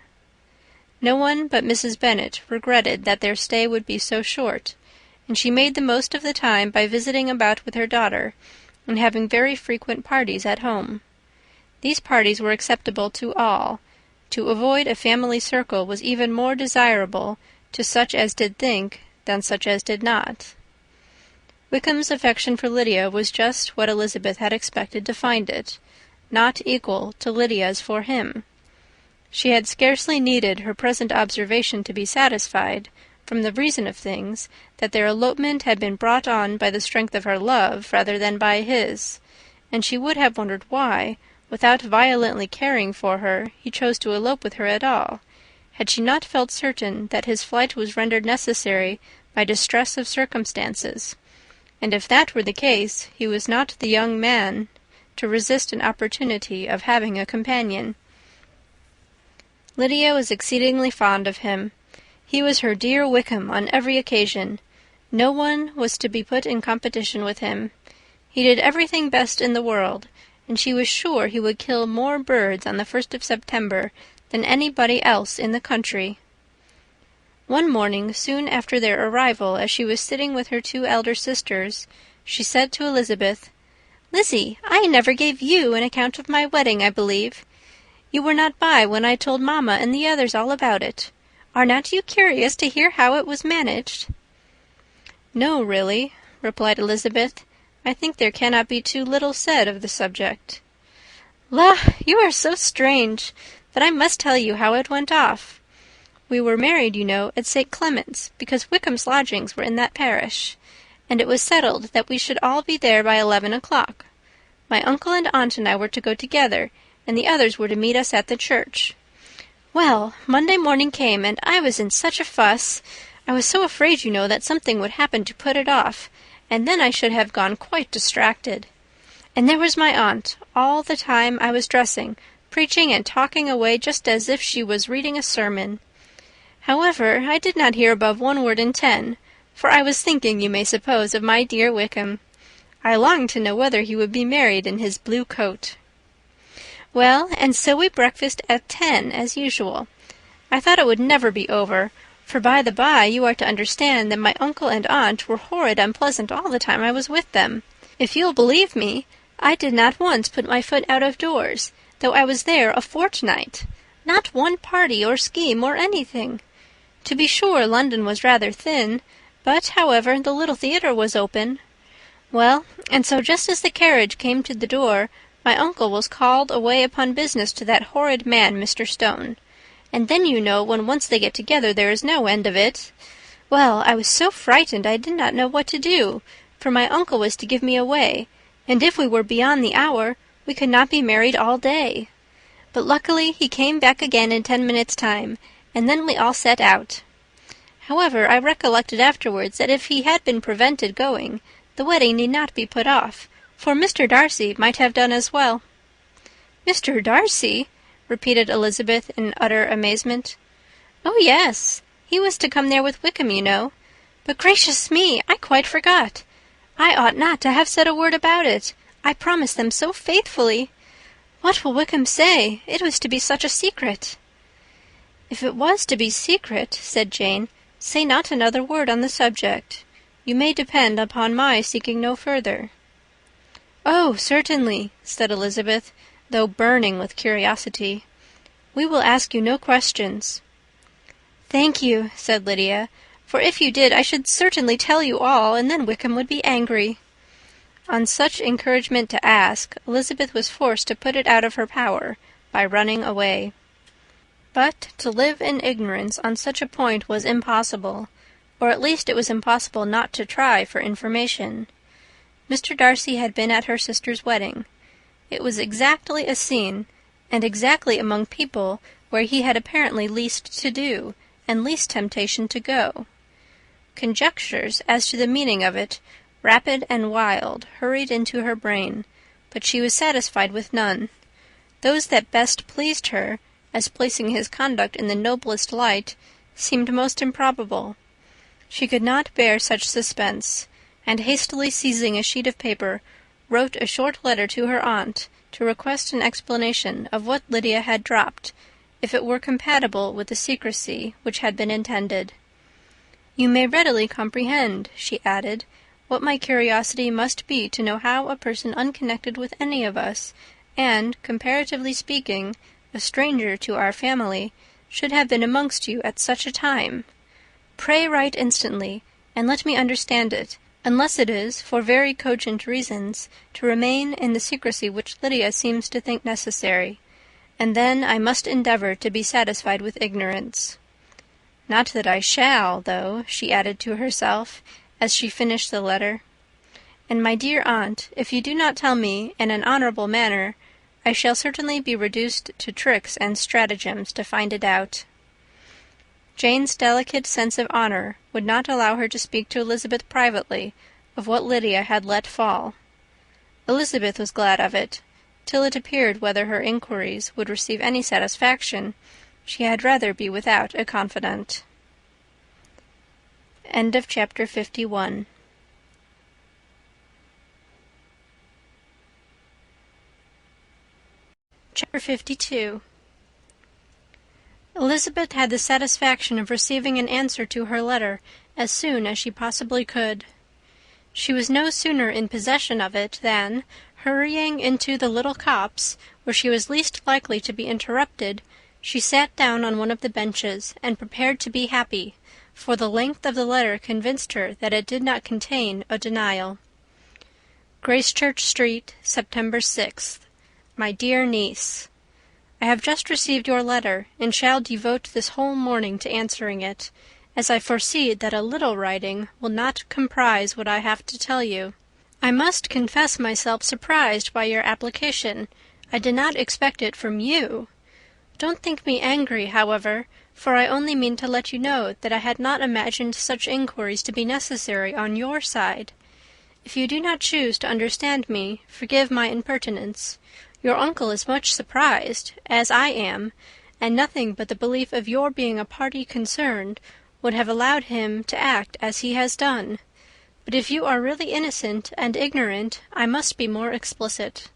No one but Mrs. Bennet regretted that their stay would be so short, and she made the most of the time by visiting about with her daughter, and having very frequent parties at home. These parties were acceptable to all. To avoid a family circle was even more desirable to such as did think than such as did not. Wickham's affection for Lydia was just what Elizabeth had expected to find it, not equal to Lydia's for him. She had scarcely needed her present observation to be satisfied, from the reason of things, that their elopement had been brought on by the strength of her love rather than by his, and she would have wondered why, without violently caring for her, he chose to elope with her at all, had she not felt certain that his flight was rendered necessary by distress of circumstances, and if that were the case, he was not the young man to resist an opportunity of having a companion. Lydia was exceedingly fond of him. He was her dear Wickham on every occasion. No one was to be put in competition with him. He did everything best in the world, and she was sure he would kill more birds on the 1st of September than anybody else in the country. One morning, soon after their arrival, as she was sitting with her 2 elder sisters, she said to Elizabeth, "Lizzie, I never gave you an account of my wedding, I believe. You were not by when I told mamma and the others all about it. Are not you curious to hear how it was managed?" "No, really," replied Elizabeth. "I think there cannot be too little said of the subject." "La, you are so strange! but I must tell you how it went off. We were married, you know, at St. Clement's, because Wickham's lodgings were in that parish, and it was settled that we should all be there by 11 o'clock. My uncle and aunt and I were to go together, and the others were to meet us at the church. Well, Monday morning came, and I was in such a fuss. I was so afraid, you know, that something would happen to put it off, and then I should have gone quite distracted. And there was my aunt, all the time I was dressing, preaching and talking away just as if she was reading a sermon. However, I did not hear above 1 word in 10, for I was thinking, you may suppose, of my dear Wickham. I longed to know whether he would be married in his blue coat. Well, and so we breakfast at 10, as usual. I thought it would never be over, for by the by you are to understand that my uncle and aunt were horrid unpleasant all the time I was with them. If you'll believe me, I did not once put my foot out of doors, though I was there a fortnight. Not one party or scheme or anything. To be sure, London was rather thin, but, however, the little theatre was open. Well, and so just as the carriage came to the door, my uncle was called away upon business to that horrid man, Mr. Stone. And then, you know, when once they get together, there is no end of it. Well, I was so frightened I did not know what to do, for my uncle was to give me away, and if we were beyond the hour, we could not be married all day. But luckily he came back again in 10 minutes' time, and then we all set out. However, I recollected afterwards that if he had been prevented going, the wedding need not be put off, for Mr. Darcy might have done as well. Mr. Darcy? Repeated Elizabeth in utter amazement. Oh, yes, he was to come there with Wickham, you know. But gracious me, I quite forgot. I ought not to have said a word about it. I promised them so faithfully. What will Wickham say? It was to be such a secret. If it was to be secret, said Jane, say not another word on the subject. You may depend upon my seeking no further. Oh, certainly, said Elizabeth, though burning with curiosity. We will ask you no questions. Thank you, said Lydia, for if you did I should certainly tell you all, and then Wickham would be angry. On such encouragement to ask, Elizabeth was forced to put it out of her power by running away. But to live in ignorance on such a point was impossible, or at least it was impossible not to try for information. Mr. Darcy had been at her sister's wedding. It was exactly a scene, and exactly among people where he had apparently least to do, and least temptation to go. Conjectures as to the meaning of it, rapid and wild, hurried into her brain, but she was satisfied with none. Those that best pleased her, as placing his conduct in the noblest light, seemed most improbable. She could not bear such suspense, and hastily seizing a sheet of paper, wrote a short letter to her aunt to request an explanation of what Lydia had dropped, if it were compatible with the secrecy which had been intended. You may readily comprehend, she added, what my curiosity must be to know how a person unconnected with any of us, and, comparatively speaking, a stranger to our family, should have been amongst you at such a time. Pray write instantly, and let me understand it, unless it is, for very cogent reasons, to remain in the secrecy which Lydia seems to think necessary, and then I must endeavour to be satisfied with ignorance. Not that I shall, though, she added to herself, as she finished the letter. And my dear aunt, if you do not tell me in an honourable manner, I shall certainly be reduced to tricks and stratagems to find it out. Jane's delicate sense of honour would not allow her to speak to Elizabeth privately of what Lydia had let fall. Elizabeth was glad of it. Till it appeared whether her inquiries would receive any satisfaction, she had rather be without a confidant. End of chapter 51. Chapter 52. Elizabeth had the satisfaction of receiving an answer to her letter as soon as she possibly could. She was no sooner in possession of it than, hurrying into the little copse, where she was least likely to be interrupted, she sat down on one of the benches and prepared to be happy, for the length of the letter convinced her that it did not contain a denial. Gracechurch Street, September 6th. My dear niece, I have just received your letter, and shall devote this whole morning to answering it, as I foresee that a little writing will not comprise what I have to tell you. I must confess myself surprised by your application. I did not expect it from you. Don't think me angry, however, for I only mean to let you know that I had not imagined such inquiries to be necessary on your side. If you do not choose to understand me, forgive my impertinence. Your uncle is much surprised, as I am, and nothing but the belief of your being a party concerned would have allowed him to act as he has done. But if you are really innocent and ignorant, I must be more explicit.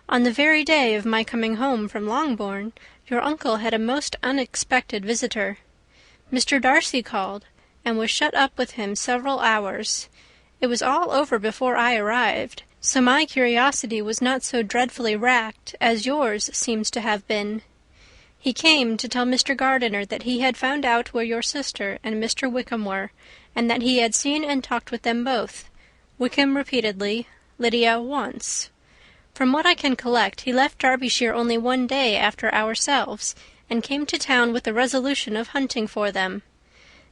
On the very day of my coming home from Longbourn, your uncle had a most unexpected visitor. Mr. Darcy called, and was shut up with him several hours. It was all over before I arrived, so my curiosity was not so dreadfully racked as yours seems to have been. He came to tell Mr. Gardiner that he had found out where your sister and Mr. Wickham were, and that he had seen and talked with them both, Wickham repeatedly, Lydia once. From what I can collect, he left Derbyshire only one day after ourselves, and came to town with the resolution of hunting for them.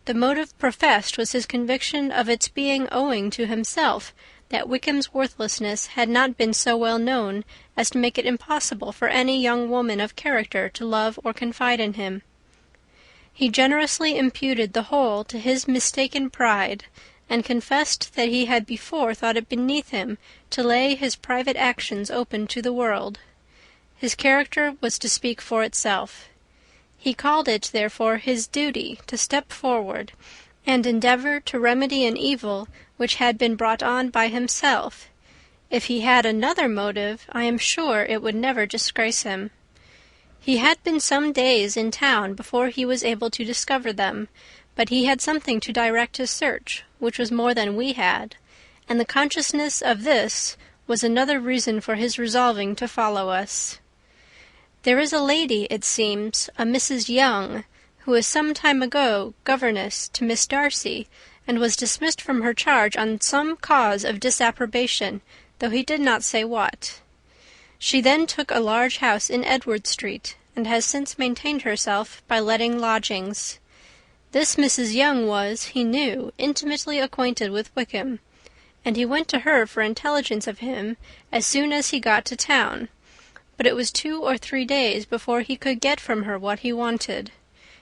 The motive professed was his conviction of its being owing to himself that Wickham's worthlessness had not been so well known as to make it impossible for any young woman of character to love or confide in him. He generously imputed the whole to his mistaken pride, and confessed that he had before thought it beneath him to lay his private actions open to the world. His character was to speak for itself. He called it, therefore, his duty to step forward and endeavour to remedy an evil which had been brought on by himself. If he had another motive, I am sure it would never disgrace him. He had been some days in town before he was able to discover them, but he had something to direct his search, which was more than we had, and the consciousness of this was another reason for his resolving to follow us. There is a lady, it seems, a Mrs. Young, who was some time ago governess to Miss Darcy, and was dismissed from her charge on some cause of disapprobation, though he did not say what. She then took a large house in Edward Street, and has since maintained herself by letting lodgings. This Mrs. Young was, he knew, intimately acquainted with Wickham, and he went to her for intelligence of him as soon as he got to town, but it was 2 or 3 days before he could get from her what he wanted.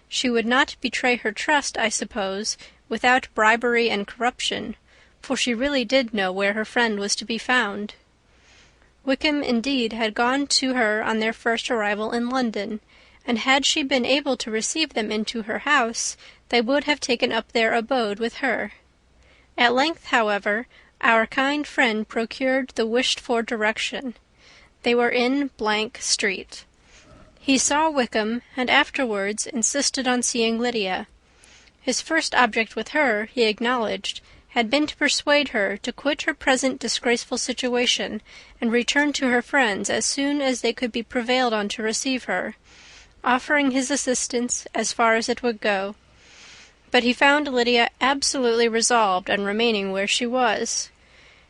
She would not betray her trust, I suppose, without bribery and corruption, for she really did know where her friend was to be found. Wickham, indeed, had gone to her on their first arrival in London, and had she been able to receive them into her house, they would have taken up their abode with her. At length, however, our kind friend procured the wished-for direction. They were in Street. He saw Wickham, and afterwards insisted on seeing Lydia. His first object with her, he acknowledged, had been to persuade her to quit her present disgraceful situation, and return to her friends as soon as they could be prevailed on to receive her, offering his assistance as far as it would go. But he found Lydia absolutely resolved on remaining where she was.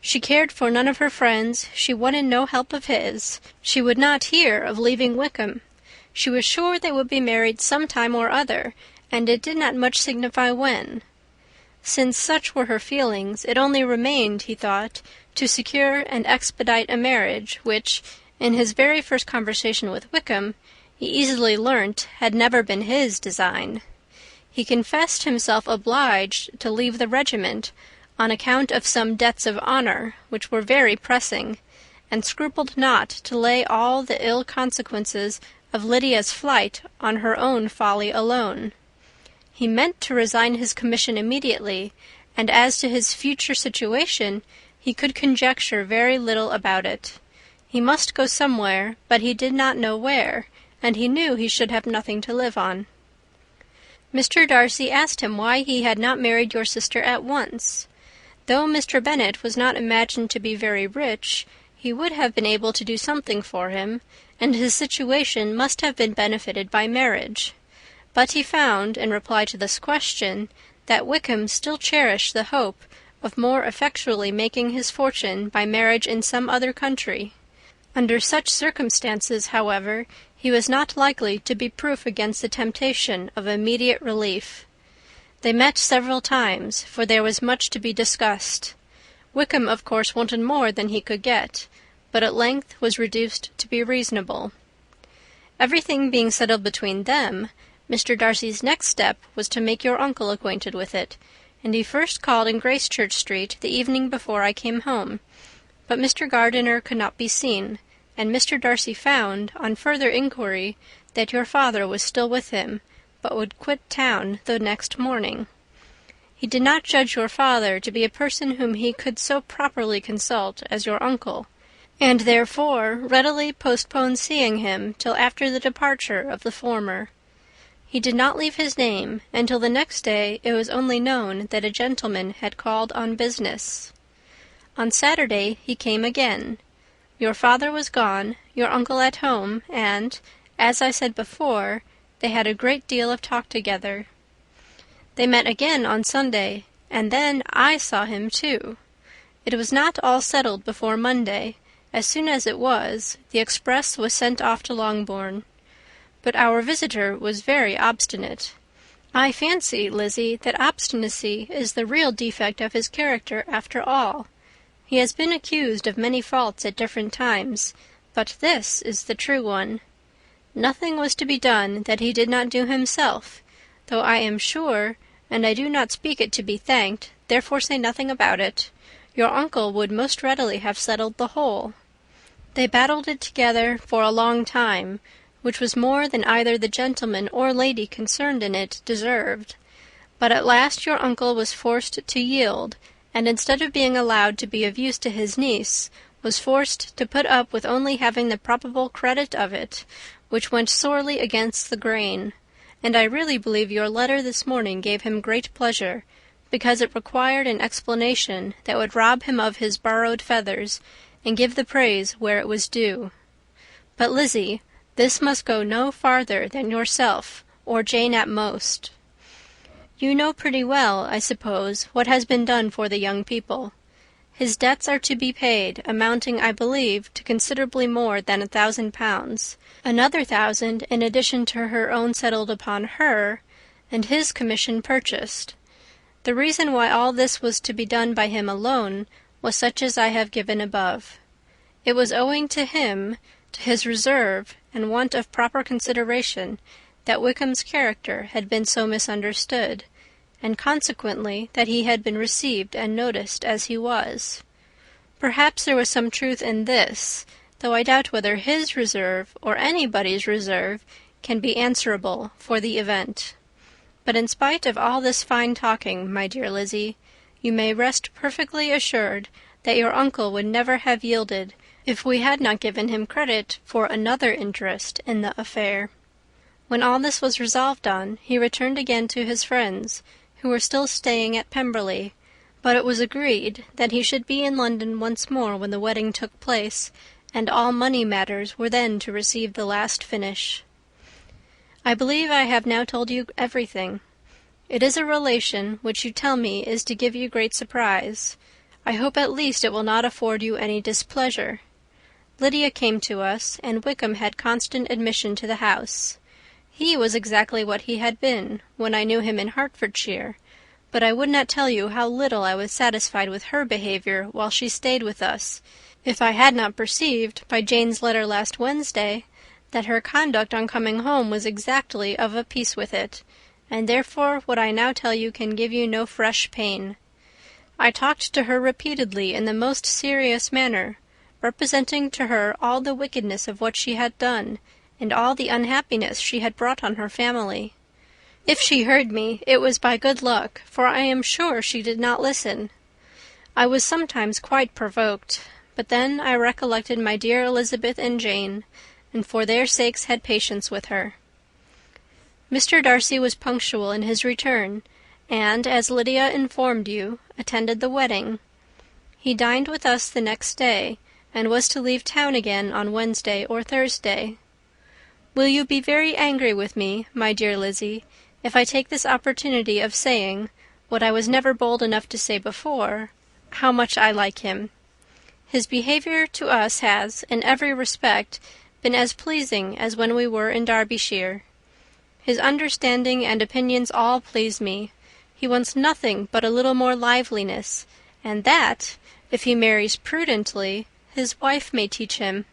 She cared for none of her friends, she wanted no help of his, she would not hear of leaving Wickham. She was sure they would be married some time or other, and it did not much signify when. Since such were her feelings, it only remained, he thought, to secure and expedite a marriage, which, in his very first conversation with Wickham, he easily learnt had never been his design. He confessed himself obliged to leave the regiment on account of some debts of honour, which were very pressing, and scrupled not to lay all the ill consequences of Lydia's flight on her own folly alone. He meant to resign his commission immediately, and as to his future situation, he could conjecture very little about it. He must go somewhere, but he did not know where, and he knew he should have nothing to live on. Mr. Darcy asked him why he had not married your sister at once. Though Mr. Bennet was not imagined to be very rich, he would have been able to do something for him, and his situation must have been benefited by marriage. But he found, in reply to this question, that Wickham still cherished the hope of more effectually making his fortune by marriage in some other country. Under such circumstances, however, He was not likely to be proof against the temptation of immediate relief. They met several times, for there was much to be discussed. Wickham, of course, wanted more than he could get, but at length was reduced to be reasonable. Everything being settled between them, Mr. Darcy's next step was to make your uncle acquainted with it, and he first called in Gracechurch Street the evening before I came home. But Mr. Gardiner could not be seen, and Mr. Darcy found, on further inquiry, that your father was still with him, but would quit town the next morning. He did not judge your father to be a person whom he could so properly consult as your uncle, and therefore readily postponed seeing him till after the departure of the former. He did not leave his name, and till the next day it was only known that a gentleman had called on business. On Saturday he came again. Your father was gone, your uncle at home, and, as I said before, they had a great deal of talk together. They met again on Sunday, and then I saw him too. It was not all settled before Monday. As soon as it was, the express was sent off to Longbourn. But our visitor was very obstinate. I fancy, Lizzie, that obstinacy is the real defect of his character after all. He has been accused of many faults at different times, but this is the true one. Nothing was to be done that he did not do himself, though I am sure, and I do not speak it to be thanked, therefore say nothing about it, your uncle would most readily have settled the whole. They battled it together for a long time, which was more than either the gentleman or lady concerned in it deserved. But at last your uncle was forced to yield, and instead of being allowed to be of use to his niece, was forced to put up with only having the probable credit of it, which went sorely against the grain. And I really believe your letter this morning gave him great pleasure, because it required an explanation that would rob him of his borrowed feathers, and give the praise where it was due. But, Lizzie, this must go no farther than yourself, or Jane at most. You know pretty well, I suppose, what has been done for the young people. His debts are to be paid, amounting, I believe, to considerably more than £1,000, another 1,000 in addition to her own settled upon her, and his commission purchased. The reason why all this was to be done by him alone was such as I have given above. It was owing to him, to his reserve and want of proper consideration, that Wickham's character had been so misunderstood, and consequently that he had been received and noticed as he was. Perhaps there was some truth in this, though I doubt whether his reserve or anybody's reserve can be answerable for the event. But in spite of all this fine talking, my dear Lizzie, you may rest perfectly assured that your uncle would never have yielded if we had not given him credit for another interest in the affair. When all this was resolved on, he returned again to his friends, who were still staying at Pemberley, but it was agreed that he should be in London once more when the wedding took place, and all money matters were then to receive the last finish. I believe I have now told you everything. It is a relation which you tell me is to give you great surprise. I hope at least it will not afford you any displeasure. Lydia came to us, and Wickham had constant admission to the house. He was exactly what he had been when I knew him in Hertfordshire, but I would not tell you how little I was satisfied with her behaviour while she stayed with us, if I had not perceived, by Jane's letter last Wednesday, that her conduct on coming home was exactly of a piece with it, and therefore what I now tell you can give you no fresh pain. I talked to her repeatedly in the most serious manner, representing to her all the wickedness of what she had done, and all the unhappiness she had brought on her family. If she heard me, it was by good luck, for I am sure she did not listen. I was sometimes quite provoked, but then I recollected my dear Elizabeth and Jane, and for their sakes had patience with her. Mr. Darcy was punctual in his return, and, as Lydia informed you, attended the wedding. He dined with us the next day, and was to leave town again on Wednesday or Thursday. Will you be very angry with me, my dear Lizzie, if I take this opportunity of saying, what I was never bold enough to say before, how much I like him? His behaviour to us has, in every respect, been as pleasing as when we were in Derbyshire. His understanding and opinions all please me. He wants nothing but a little more liveliness, and that, if he marries prudently, his wife may teach him.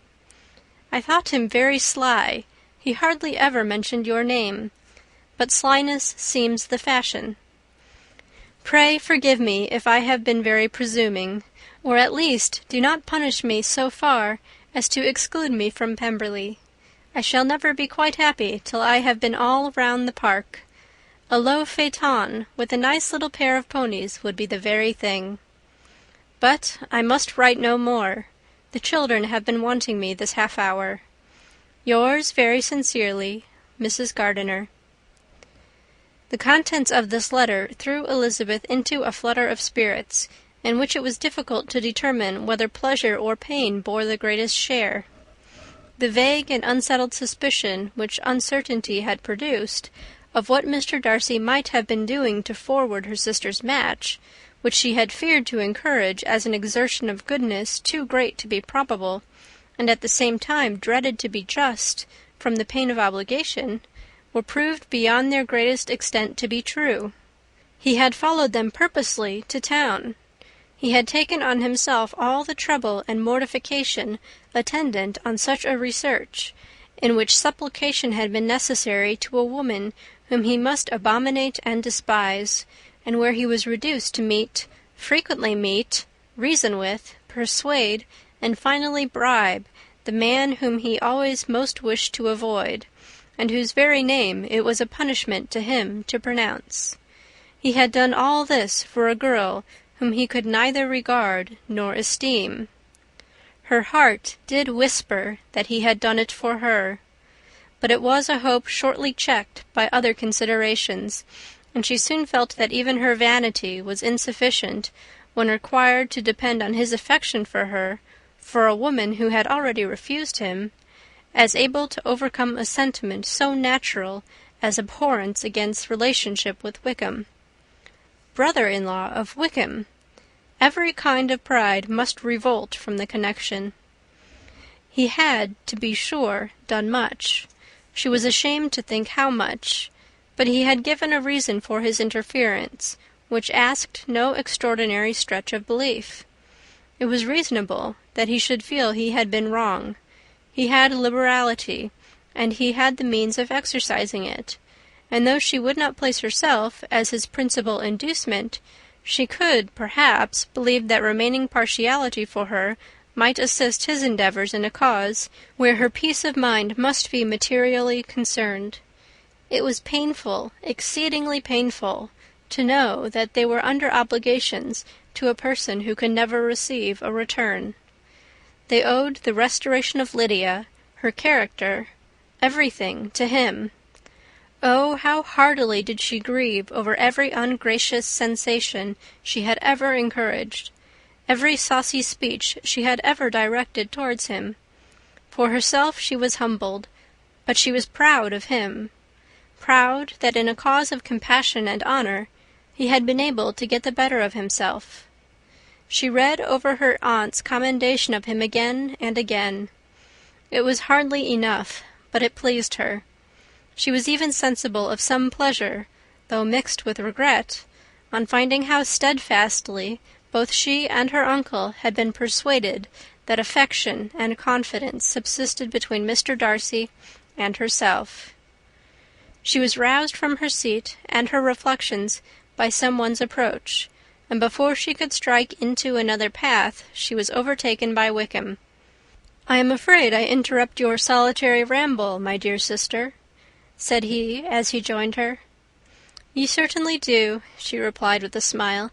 I thought him very sly. He hardly ever mentioned your name, but slyness seems the fashion. Pray forgive me if I have been very presuming, or at least do not punish me so far as to exclude me from Pemberley. I shall never be quite happy till I have been all round the park. A low phaeton with a nice little pair of ponies would be the very thing. But I must write no more. The children have been wanting me this half-hour. Yours very sincerely, Mrs. Gardiner. The contents of this letter threw Elizabeth into a flutter of spirits, in which it was difficult to determine whether pleasure or pain bore the greatest share. The vague and unsettled suspicion which uncertainty had produced of what Mr. Darcy might have been doing to forward her sister's match, which she had feared to encourage as an exertion of goodness too great to be probable, and at the same time dreaded to be just, from the pain of obligation, were proved beyond their greatest extent to be true. He had followed them purposely to town. He had taken on himself all the trouble and mortification attendant on such a research, in which supplication had been necessary to a woman whom he must abominate and despise, and where he was reduced to frequently meet, reason with, persuade, and finally bribe the man whom he always most wished to avoid, and whose very name it was a punishment to him to pronounce. He had done all this for a girl whom he could neither regard nor esteem. Her heart did whisper that he had done it for her, but it was a hope shortly checked by other considerations, and she soon felt that even her vanity was insufficient when required to depend on his affection for her, for a woman who had already refused him, as able to overcome a sentiment so natural as abhorrence against relationship with Wickham. Brother-in-law of Wickham! Every kind of pride must revolt from the connection. He had, to be sure, done much. She was ashamed to think how much, but he had given a reason for his interference, which asked no extraordinary stretch of belief. It was reasonable that he should feel he had been wrong. He had liberality, and he had the means of exercising it, and though she would not place herself as his principal inducement, she could, perhaps, believe that remaining partiality for her might assist his endeavours in a cause where her peace of mind must be materially concerned. It was painful, exceedingly painful, to know that they were under obligations to a person who could never receive a return. They owed the restoration of Lydia, her character, everything to him. Oh, how heartily did she grieve over every ungracious sensation she had ever encouraged, every saucy speech she had ever directed towards him. For herself she was humbled, but she was proud of him, proud that in a cause of compassion and honour he had been able to get the better of himself. She read over her aunt's commendation of him again and again. It was hardly enough, but it pleased her. She was even sensible of some pleasure, though mixed with regret, on finding how steadfastly both she and her uncle had been persuaded that affection and confidence subsisted between Mr. Darcy and herself. She was roused from her seat and her reflections by some one's approach, and before she could strike into another path she was overtaken by Wickham. "I am afraid I interrupt your solitary ramble, my dear sister," said he, as he joined her. "You certainly do," she replied with a smile,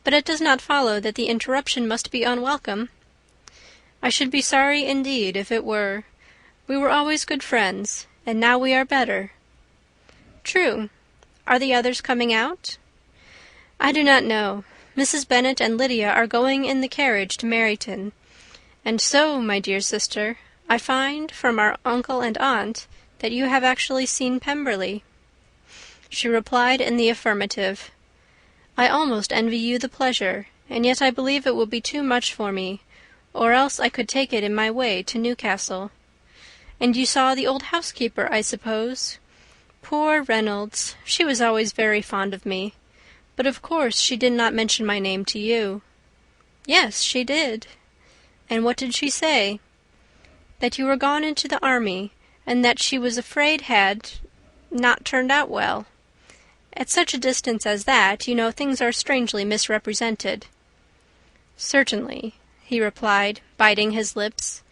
"but it does not follow that the interruption must be unwelcome." "I should be sorry indeed if it were. We were always good friends, and now we are better." "True. Are the others coming out?" "I do not know. Mrs. Bennet and Lydia are going in the carriage to Meryton. And so, my dear sister, I find from our uncle and aunt that you have actually seen Pemberley." She replied in the affirmative. "I almost envy you the pleasure, and yet I believe it will be too much for me, or else I could take it in my way to Newcastle. And you saw the old housekeeper, I suppose? Poor Reynolds! She was always very fond of me. But of course she did not mention my name to you." "Yes, she did." "And what did she say?" "That you were gone into the army, and that she was afraid had not turned out well. At such a distance as that, you know, things are strangely misrepresented." "Certainly," he replied, biting his lips.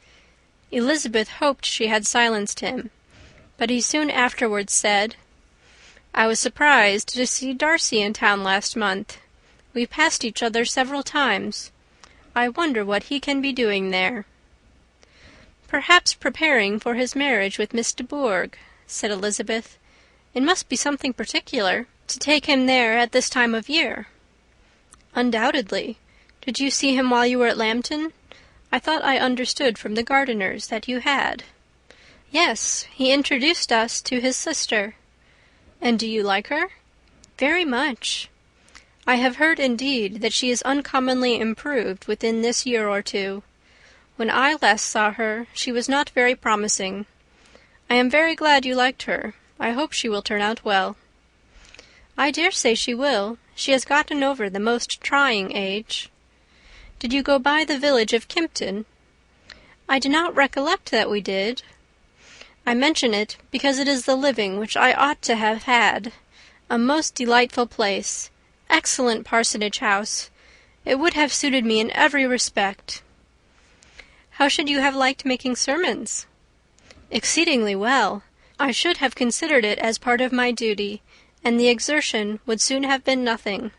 Elizabeth hoped she had silenced him, but he soon afterwards said, "I was surprised to see Darcy in town last month. We passed each other several times. I wonder what he can be doing there." "Perhaps preparing for his marriage with Miss de Bourgh," said Elizabeth. "It must be something particular to take him there at this time of year." "Undoubtedly. Did you see him while you were at Lambton? I thought I understood from the gardeners that you had." "Yes, he introduced us to his sister." "And do you like her?" "Very much." "I have heard, indeed, that she is uncommonly improved within this year or two. When I last saw her, she was not very promising. I am very glad you liked her. I hope she will turn out well." "I dare say she will. She has gotten over the most trying age." "Did you go by the village of Kympton?" "I do not recollect that we did." "I mention it because it is the living which I ought to have had. A most delightful place. Excellent parsonage house. It would have suited me in every respect." "How should you have liked making sermons?" "Exceedingly well. I should have considered it as part of my duty, and the exertion would soon have been nothing.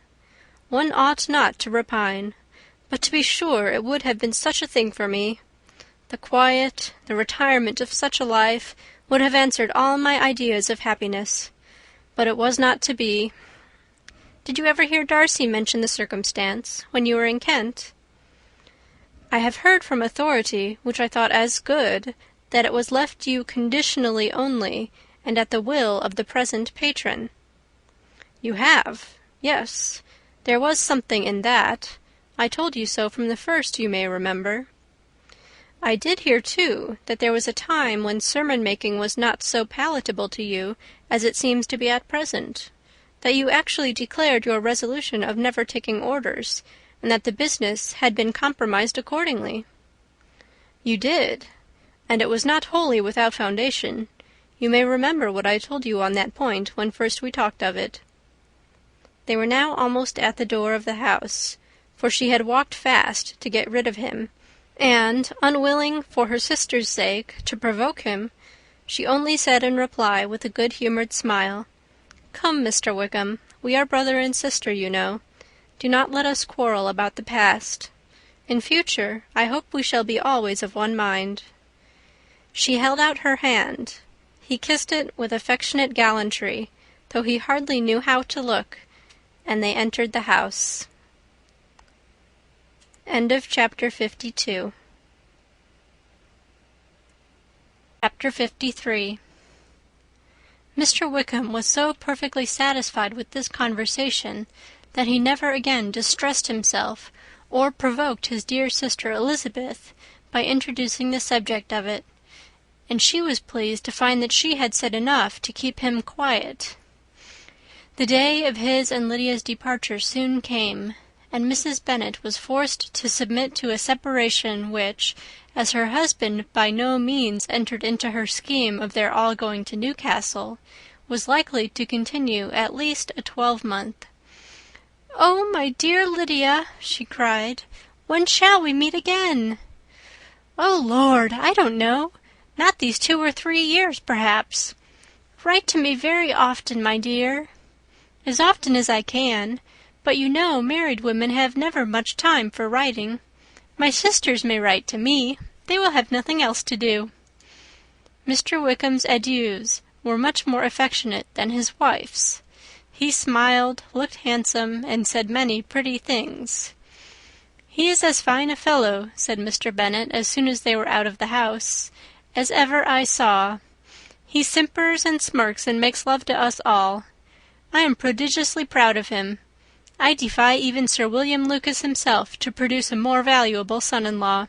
One ought not to repine. But to be sure it would have been such a thing for me. The quiet, the retirement of such a life would have answered all my ideas of happiness. But it was not to be. Did you ever hear Darcy mention the circumstance when you were in Kent?" "I have heard from authority, which I thought as good, that it was left you conditionally only, and at the will of the present patron." "You have? Yes. There was something in that. I told you so from the first, you may remember." "I did hear, too, that there was a time when sermon-making was not so palatable to you as it seems to be at present, that you actually declared your resolution of never taking orders, and that the business had been compromised accordingly." "You did, and it was not wholly without foundation. You may remember what I told you on that point when first we talked of it." They were now almost at the door of the house, for she had walked fast to get rid of him, and, unwilling, for her sister's sake, to provoke him, she only said in reply, with a good-humoured smile, "Come, Mr. Wickham, we are brother and sister, you know. Do not let us quarrel about the past. In future, I hope we shall be always of one mind." She held out her hand. He kissed it with affectionate gallantry, though he hardly knew how to look, and they entered the house. End of chapter 52. Chapter 53. Mr. Wickham was so perfectly satisfied with this conversation that he never again distressed himself or provoked his dear sister Elizabeth by introducing the subject of it, and she was pleased to find that she had said enough to keep him quiet. The day of his and Lydia's departure soon came, and Mrs. Bennet was forced to submit to a separation which, as her husband by no means entered into her scheme of their all going to Newcastle, was likely to continue at least a 12-month. "Oh, my dear Lydia," she cried, "when shall we meet again?" "Oh, Lord, I don't know. Not these 2 or 3 years, perhaps. Write to me very often, my dear." "As often as I can. But you know married women have never much time for writing. My sisters may write to me. They will have nothing else to do." Mr. Wickham's adieus were much more affectionate than his wife's. He smiled, looked handsome, and said many pretty things. "He is as fine a fellow," said Mr. Bennet, as soon as they were out of the house, "as ever I saw. He simpers and smirks and makes love to us all. I am prodigiously proud of him. I defy even Sir William Lucas himself to produce a more valuable son-in-law."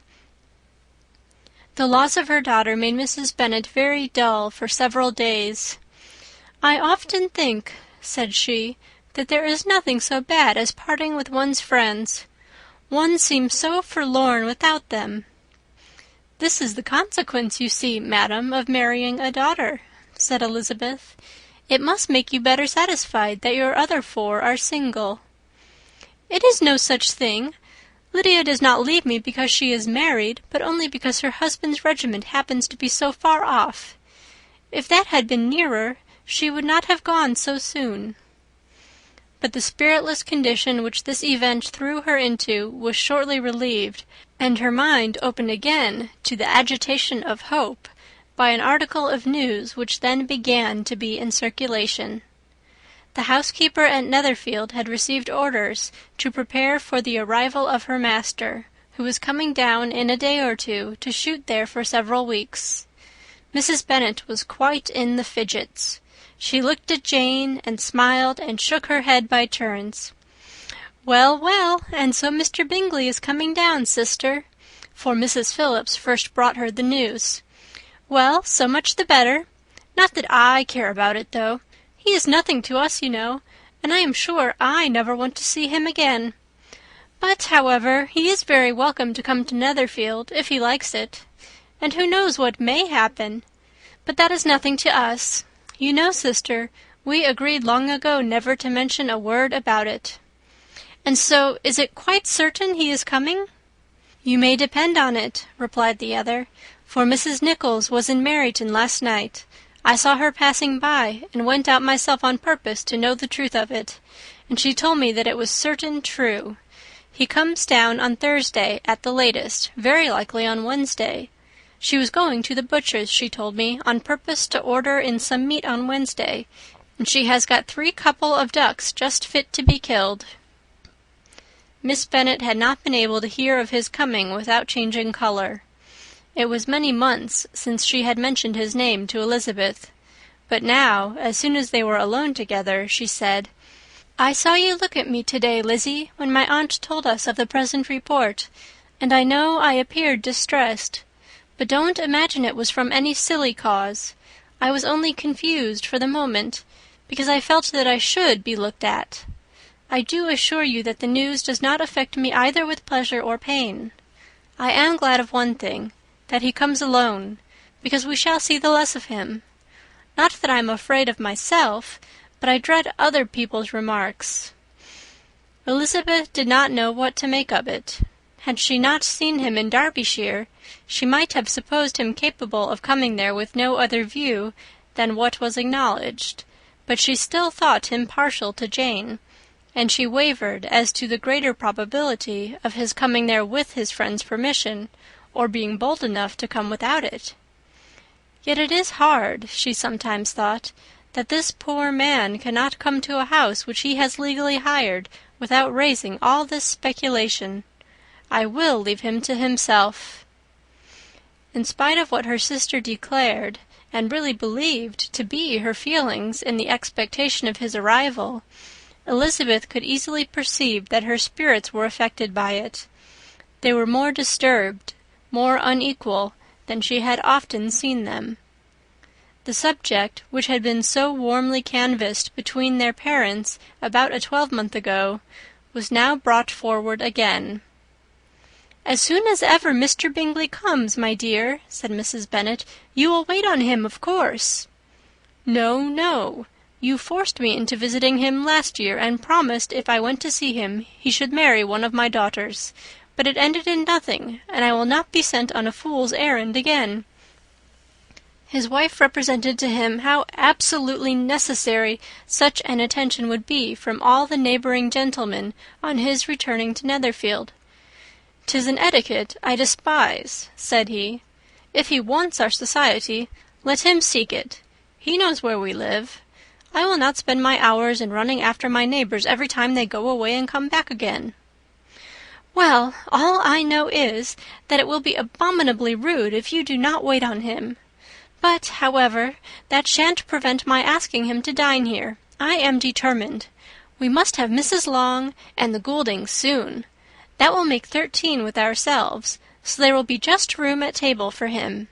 The loss of her daughter made Mrs. Bennet very dull for several days. "I often think," said she, "that there is nothing so bad as parting with one's friends. One seems so forlorn without them." "This is the consequence, you see, madam, of marrying a daughter," said Elizabeth. "It must make you better satisfied that your other 4 are single." "It is no such thing. Lydia does not leave me because she is married, but only because her husband's regiment happens to be so far off. If that had been nearer, she would not have gone so soon." But the spiritless condition which this event threw her into was shortly relieved, and her mind opened again to the agitation of hope by an article of news which then began to be in circulation. The housekeeper at Netherfield had received orders to prepare for the arrival of her master, who was coming down in a day or two to shoot there for several weeks. Mrs. Bennet was quite in the fidgets. She looked at Jane, and smiled and shook her head by turns. "Well, well, and so Mr. Bingley is coming down, sister," for Mrs. Phillips first brought her the news. "Well, so much the better. Not that I care about it, though. He is nothing to us, you know, and I am sure I never want to see him again. But, however, he is very welcome to come to Netherfield, if he likes it. And who knows what may happen? But that is nothing to us. You know, sister, we agreed long ago never to mention a word about it. And so, is it quite certain he is coming?" "You may depend on it," replied the other, "for Mrs. Nichols was in Meryton last night. I saw her passing by, and went out myself on purpose to know the truth of it, and she told me that it was certain true. He comes down on Thursday at the latest, very likely on Wednesday. She was going to the butcher's, she told me, on purpose to order in some meat on Wednesday, and she has got 3 couple of ducks just fit to be killed." Miss Bennet had not been able to hear of his coming without changing colour. It was many months since she had mentioned his name to Elizabeth, but now, as soon as they were alone together, she said, "I saw you look at me to-day, Lizzie, when my aunt told us of the present report, and I know I appeared distressed. But don't imagine it was from any silly cause. I was only confused for the moment, because I felt that I should be looked at. I do assure you that the news does not affect me either with pleasure or pain. I am glad of one thing, that he comes alone, because we shall see the less of him. Not that I am afraid of myself, but I dread other people's remarks." Elizabeth did not know what to make of it. Had she not seen him in Derbyshire, she might have supposed him capable of coming there with no other view than what was acknowledged, but she still thought him partial to Jane, and she wavered as to the greater probability of his coming there with his friend's permission, or being bold enough to come without it. Yet it is hard, she sometimes thought, that this poor man cannot come to a house which he has legally hired without raising all this speculation. I will leave him to himself. In spite of what her sister declared, and really believed to be her feelings in the expectation of his arrival, Elizabeth could easily perceive that her spirits were affected by it. They were more disturbed, more unequal, than she had often seen them. The subject, which had been so warmly canvassed between their parents about a 12-month ago, was now brought forward again. "As soon as ever Mr. Bingley comes, my dear," said Mrs. Bennet, "you will wait on him, of course." "No, no. You forced me into visiting him last year, and promised if I went to see him he should marry one of my daughters. But it ended in nothing, and I will not be sent on a fool's errand again." His wife represented to him how absolutely necessary such an attention would be from all the neighbouring gentlemen on his returning to Netherfield. "'Tis an etiquette I despise," said he. "If he wants our society, let him seek it. He knows where we live. I will not spend my hours in running after my neighbours every time they go away and come back again." "Well, all I know is, that it will be abominably rude if you do not wait on him. But, however, that shan't prevent my asking him to dine here. I am determined. We must have Mrs. Long and the Gouldings soon. That will make 13 with ourselves, so there will be just room at table for him."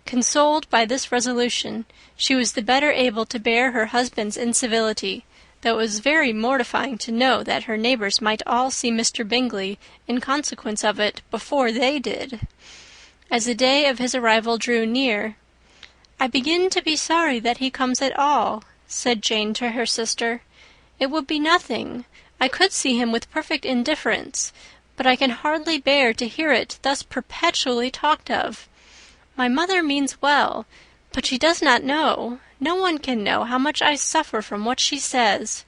Consoled by this resolution, she was the better able to bear her husband's incivility, though it was very mortifying to know that her neighbours might all see Mr. Bingley in consequence of it before they did. As the day of his arrival drew near, "I begin to be sorry that he comes at all," said Jane to her sister. "It would be nothing. I could see him with perfect indifference, but I can hardly bear to hear it thus perpetually talked of. My mother means well, but she does not know, no one can know, how much I suffer from what she says.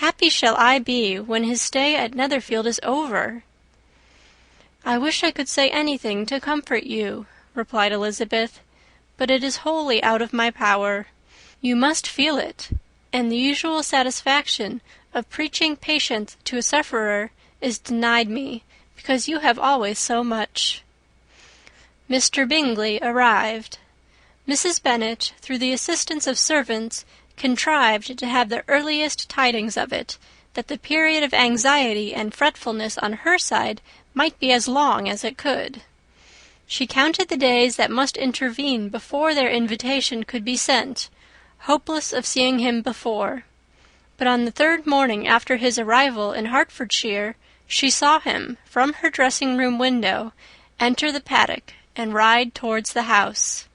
Happy shall I be when his stay at Netherfield is over." "I wish I could say anything to comfort you," replied Elizabeth, "but it is wholly out of my power. You must feel it, and the usual satisfaction of preaching patience to a sufferer is denied me, because you have always so much." Mr. Bingley arrived. Mrs. Bennet, through the assistance of servants, contrived to have the earliest tidings of it, that the period of anxiety and fretfulness on her side might be as long as it could. She counted the days that must intervene before their invitation could be sent, hopeless of seeing him before. But on the third morning after his arrival in Hertfordshire, she saw him, from her dressing-room window, enter the paddock and ride towards the house.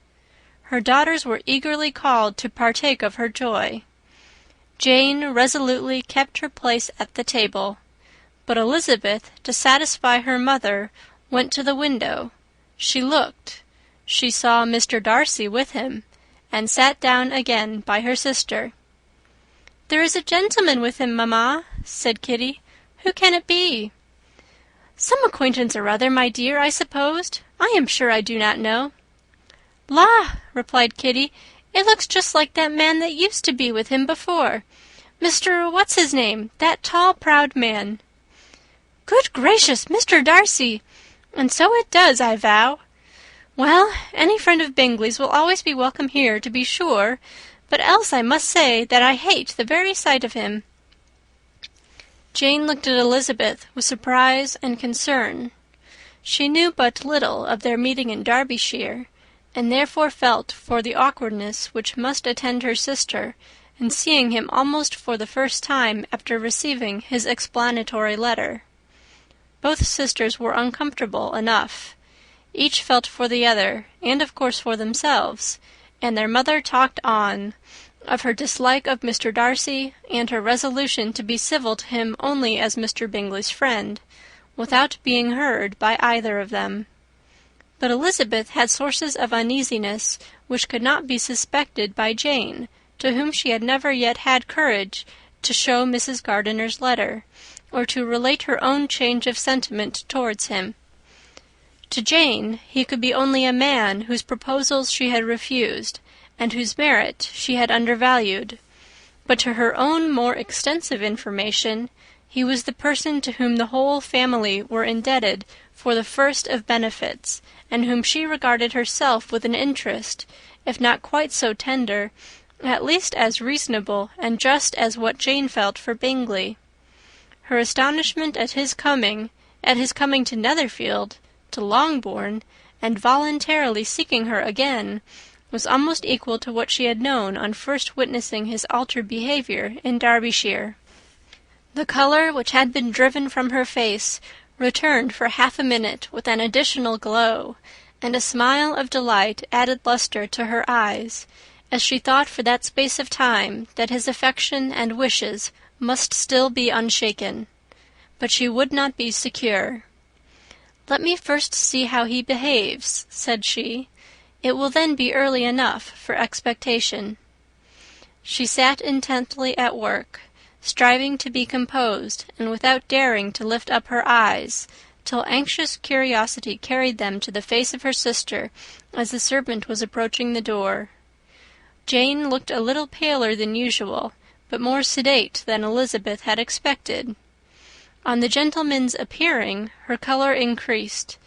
Her daughters were eagerly called to partake of her joy. Jane resolutely kept her place at the table, but Elizabeth, to satisfy her mother, went to the window. She looked. She saw Mr. Darcy with him, and sat down again by her sister. "There is a gentleman with him, mamma," said Kitty. "Who can it be?" "Some acquaintance or other, my dear, I supposed. I am sure I do not know." "La!" replied Kitty, "it looks just like that man that used to be with him before. Mr. What's-his-name, that tall, proud man." "Good gracious, Mr. Darcy! And so it does, I vow. Well, any friend of Bingley's will always be welcome here, to be sure, but else I must say that I hate the very sight of him." Jane looked at Elizabeth with surprise and concern. She knew but little of their meeting in Derbyshire, and therefore felt for the awkwardness which must attend her sister in seeing him almost for the first time after receiving his explanatory letter. Both sisters were uncomfortable enough. Each felt for the other, and of course for themselves, and their mother talked on, of her dislike of Mr. Darcy, and her resolution to be civil to him only as Mr. Bingley's friend, without being heard by either of them. But Elizabeth had sources of uneasiness which could not be suspected by Jane, to whom she had never yet had courage to show Mrs. Gardiner's letter, or to relate her own change of sentiment towards him. To Jane he could be only a man whose proposals she had refused, and whose merit she had undervalued. But to her own more extensive information, he was the person to whom the whole family were indebted for the first of benefits, and whom she regarded herself with an interest, if not quite so tender, at least as reasonable and just as what Jane felt for Bingley. Her astonishment at his coming to Netherfield, to Longbourn, and voluntarily seeking her again, was almost equal to what she had known on first witnessing his altered behaviour in Derbyshire. The colour which had been driven from her face returned for half a minute with an additional glow, and a smile of delight added lustre to her eyes, as she thought for that space of time that his affection and wishes must still be unshaken. But she would not be secure. "Let me first see how he behaves," said she. "It will then be early enough for expectation." She sat intently at work, striving to be composed, and without daring to lift up her eyes, till anxious curiosity carried them to the face of her sister as the servant was approaching the door. Jane looked a little paler than usual, but more sedate than Elizabeth had expected. On the gentlemen's appearing, her colour increased,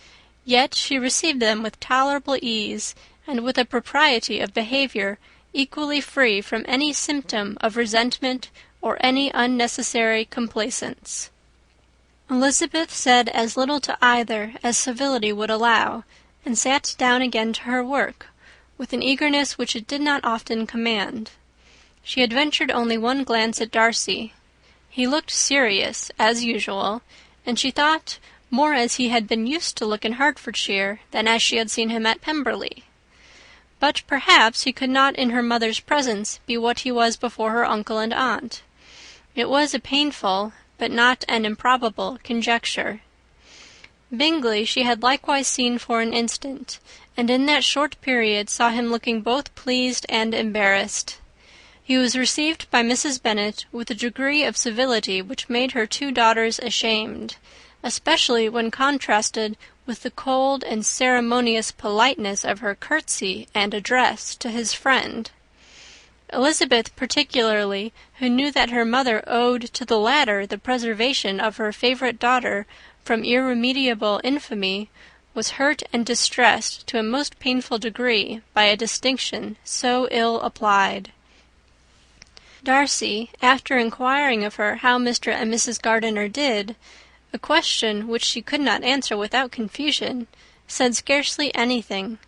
yet she received them with tolerable ease, and with a propriety of behaviour equally free from any symptom of resentment or any unnecessary complaisance. Elizabeth said as little to either as civility would allow, and sat down again to her work, with an eagerness which it did not often command. She had ventured only one glance at Darcy. He looked serious, as usual, and she thought more as he had been used to look in Hertfordshire than as she had seen him at Pemberley. But perhaps he could not in her mother's presence be what he was before her uncle and aunt. It was a painful, but not an improbable, conjecture. Bingley she had likewise seen for an instant, and in that short period saw him looking both pleased and embarrassed. He was received by Mrs. Bennet with a degree of civility which made her two daughters ashamed, especially when contrasted with the cold and ceremonious politeness of her curtsy and address to his friend. Elizabeth particularly, who knew that her mother owed to the latter the preservation of her favourite daughter from irremediable infamy, was hurt and distressed to a most painful degree by a distinction so ill applied. Darcy, after inquiring of her how Mr. and Mrs. Gardiner did, a question which she could not answer without confusion, said scarcely anything.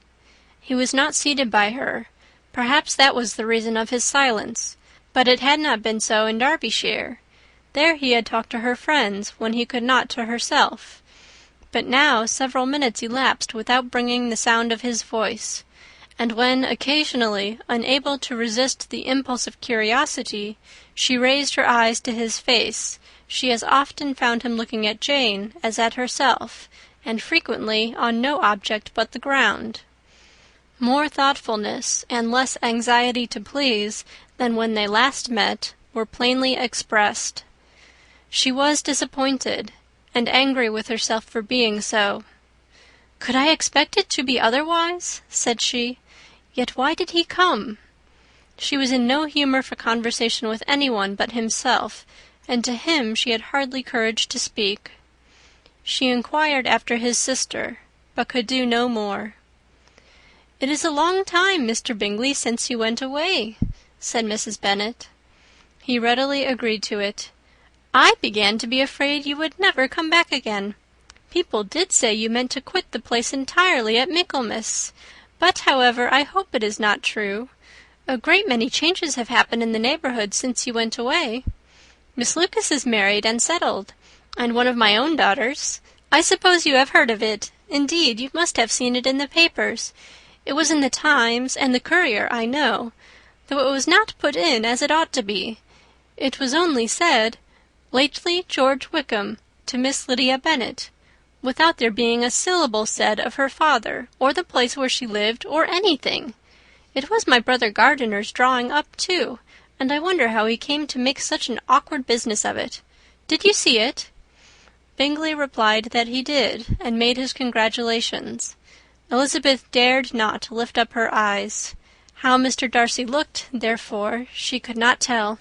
He was not seated by her. Perhaps that was the reason of his silence, but it had not been so in Derbyshire. There he had talked to her friends when he could not to herself. But now several minutes elapsed without bringing the sound of his voice, and when, occasionally, unable to resist the impulse of curiosity, she raised her eyes to his face, she as often found him looking at Jane as at herself, and frequently on no object but the ground. More thoughtfulness and less anxiety to please than when they last met were plainly expressed. She was disappointed, and angry with herself for being so. "Could I expect it to be otherwise?" said she. "Yet why did he come?" She was in no humour for conversation with anyone but himself, and to him she had hardly courage to speak. She inquired after his sister, but could do no more. "It is a long time, Mr. Bingley, since you went away," said Mrs. Bennet. He readily agreed to it. "I began to be afraid you would never come back again. People did say you meant to quit the place entirely at Michaelmas; but, however, I hope it is not true. A great many changes have happened in the neighbourhood since you went away. Miss Lucas is married and settled, and one of my own daughters. I suppose you have heard of it. Indeed, you must have seen it in the papers. It was in the Times and the Courier, I know, though it was not put in as it ought to be. It was only said, 'Lately George Wickham to Miss Lydia Bennet,' without there being a syllable said of her father, or the place where she lived, or anything. It was my brother Gardiner's drawing up, too, and I wonder how he came to make such an awkward business of it. Did you see it?" Bingley replied that he did, and made his congratulations. Elizabeth dared not lift up her eyes. How Mr. Darcy looked, therefore, she could not tell.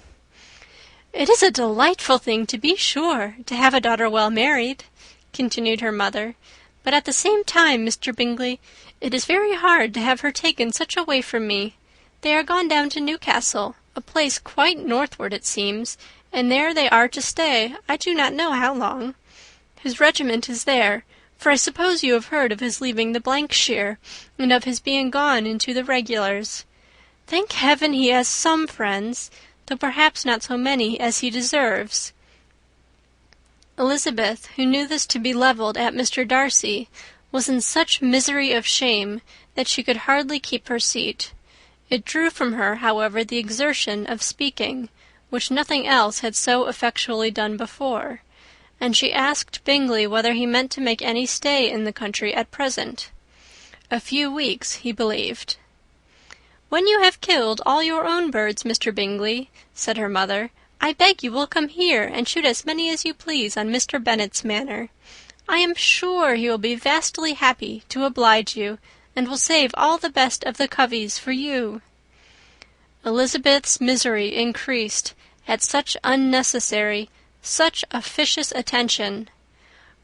"It is a delightful thing, to be sure, to have a daughter well married," continued her mother; "but at the same time, Mr. Bingley, it is very hard to have her taken such a way from me. They are gone down to Newcastle, a place quite northward, it seems, and there they are to stay, I do not know how long. His regiment is there, for I suppose you have heard of his leaving the shire, and of his being gone into the regulars. Thank heaven he has some friends, though perhaps not so many as he deserves." Elizabeth, who knew this to be levelled at Mr. Darcy, was in such misery of shame that she could hardly keep her seat. It drew from her, however, the exertion of speaking, which nothing else had so effectually done before, and she asked Bingley whether he meant to make any stay in the country at present. A few weeks, he believed. "When you have killed all your own birds, Mr. Bingley," said her mother, "I beg you will come here and shoot as many as you please on Mr. Bennet's manor. I am sure he will be vastly happy to oblige you, and will save all the best of the coveys for you." Elizabeth's misery increased at such unnecessary, such officious attention.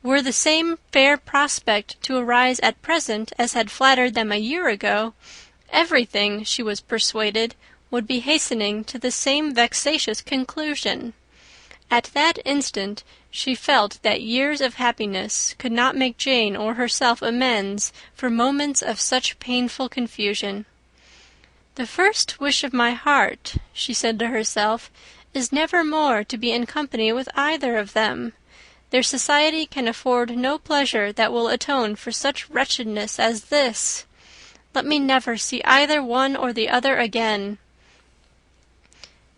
Were the same fair prospect to arise at present as had flattered them a year ago, everything, she was persuaded, would be hastening to the same vexatious conclusion. At that instant she felt that years of happiness could not make Jane or herself amends for moments of such painful confusion. "The first wish of my heart," she said to herself, "is never more to be in company with either of them. Their society can afford no pleasure that will atone for such wretchedness as this. Let me never see either one or the other again."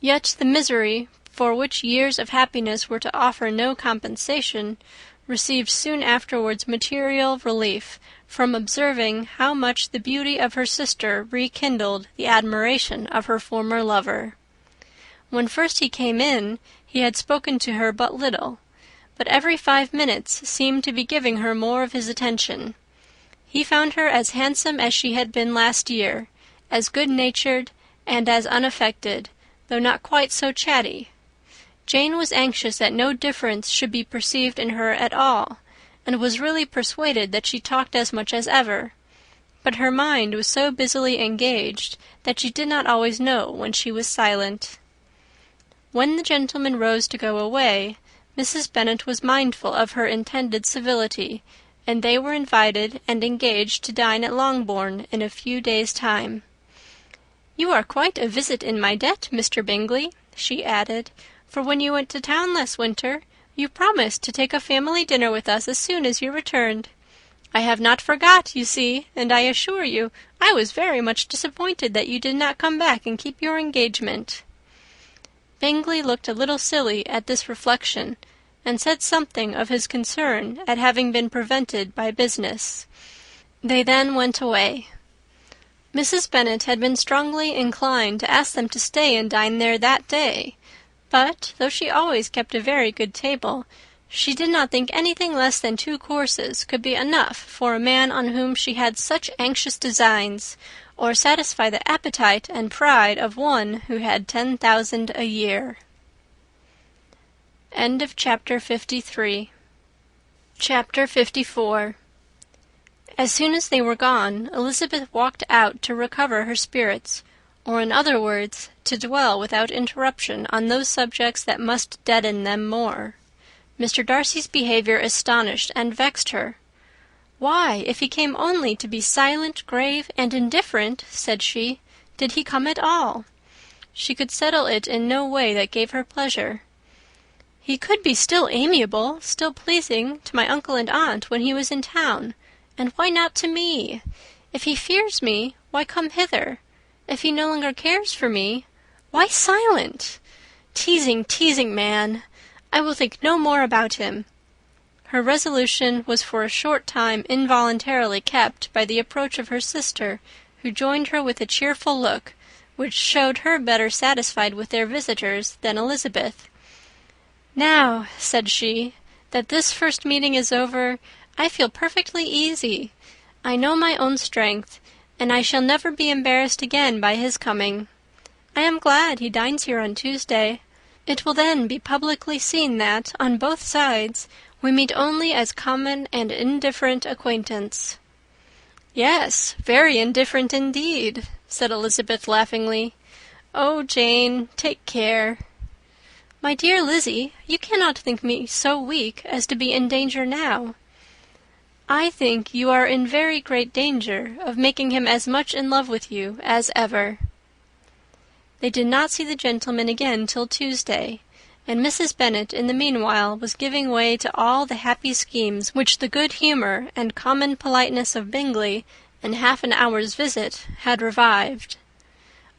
Yet the misery, for which years of happiness were to offer no compensation, received soon afterwards material relief from observing how much the beauty of her sister rekindled the admiration of her former lover. When first he came in, he had spoken to her but little, but every 5 minutes seemed to be giving her more of his attention. He found her as handsome as she had been last year, as good-natured and as unaffected, though not quite so chatty. Jane was anxious that no difference should be perceived in her at all, and was really persuaded that she talked as much as ever. But her mind was so busily engaged that she did not always know when she was silent. When the gentlemen rose to go away, Mrs. Bennet was mindful of her intended civility, and they were invited and engaged to dine at Longbourn in a few days' time. "You are quite a visit in my debt, Mr. Bingley," she added, "for when you went to town last winter, you promised to take a family dinner with us as soon as you returned. I have not forgot, you see, and I assure you I was very much disappointed that you did not come back and keep your engagement." Bingley looked a little silly at this reflection, and said something of his concern at having been prevented by business. They then went away. Mrs. Bennet had been strongly inclined to ask them to stay and dine there that day, but, though she always kept a very good table, she did not think anything less than 2 courses could be enough for a man on whom she had such anxious designs, or satisfy the appetite and pride of one who had 10,000 a year. Chapter 53. Chapter 54. As soon as they were gone, Elizabeth walked out to recover her spirits, or in other words, to dwell without interruption on those subjects that must deaden them more. Mr. Darcy's behaviour astonished and vexed her. "Why, if he came only to be silent, grave, and indifferent," said she, "did he come at all?" She could settle it in no way that gave her pleasure. "He could be still amiable, still pleasing to my uncle and aunt when he was in town, and why not to me? If he fears me, why come hither? If he no longer cares for me, why silent? Teasing, teasing man! I will think no more about him." Her resolution was for a short time involuntarily kept by the approach of her sister, who joined her with a cheerful look, which showed her better satisfied with their visitors than Elizabeth. "Now," said she, "that this first meeting is over, I feel perfectly easy. I know my own strength, and I shall never be embarrassed again by his coming. I am glad he dines here on Tuesday. It will then be publicly seen that, on both sides, we meet only as common and indifferent acquaintance." "Yes, very indifferent indeed," said Elizabeth laughingly. "Oh, Jane, take care." "My dear Lizzy, you cannot think me so weak as to be in danger now." "I think you are in very great danger of making him as much in love with you as ever." They did not see the gentleman again till Tuesday, and Mrs. Bennet in the meanwhile was giving way to all the happy schemes which the good humour and common politeness of Bingley and half an hour's visit had revived.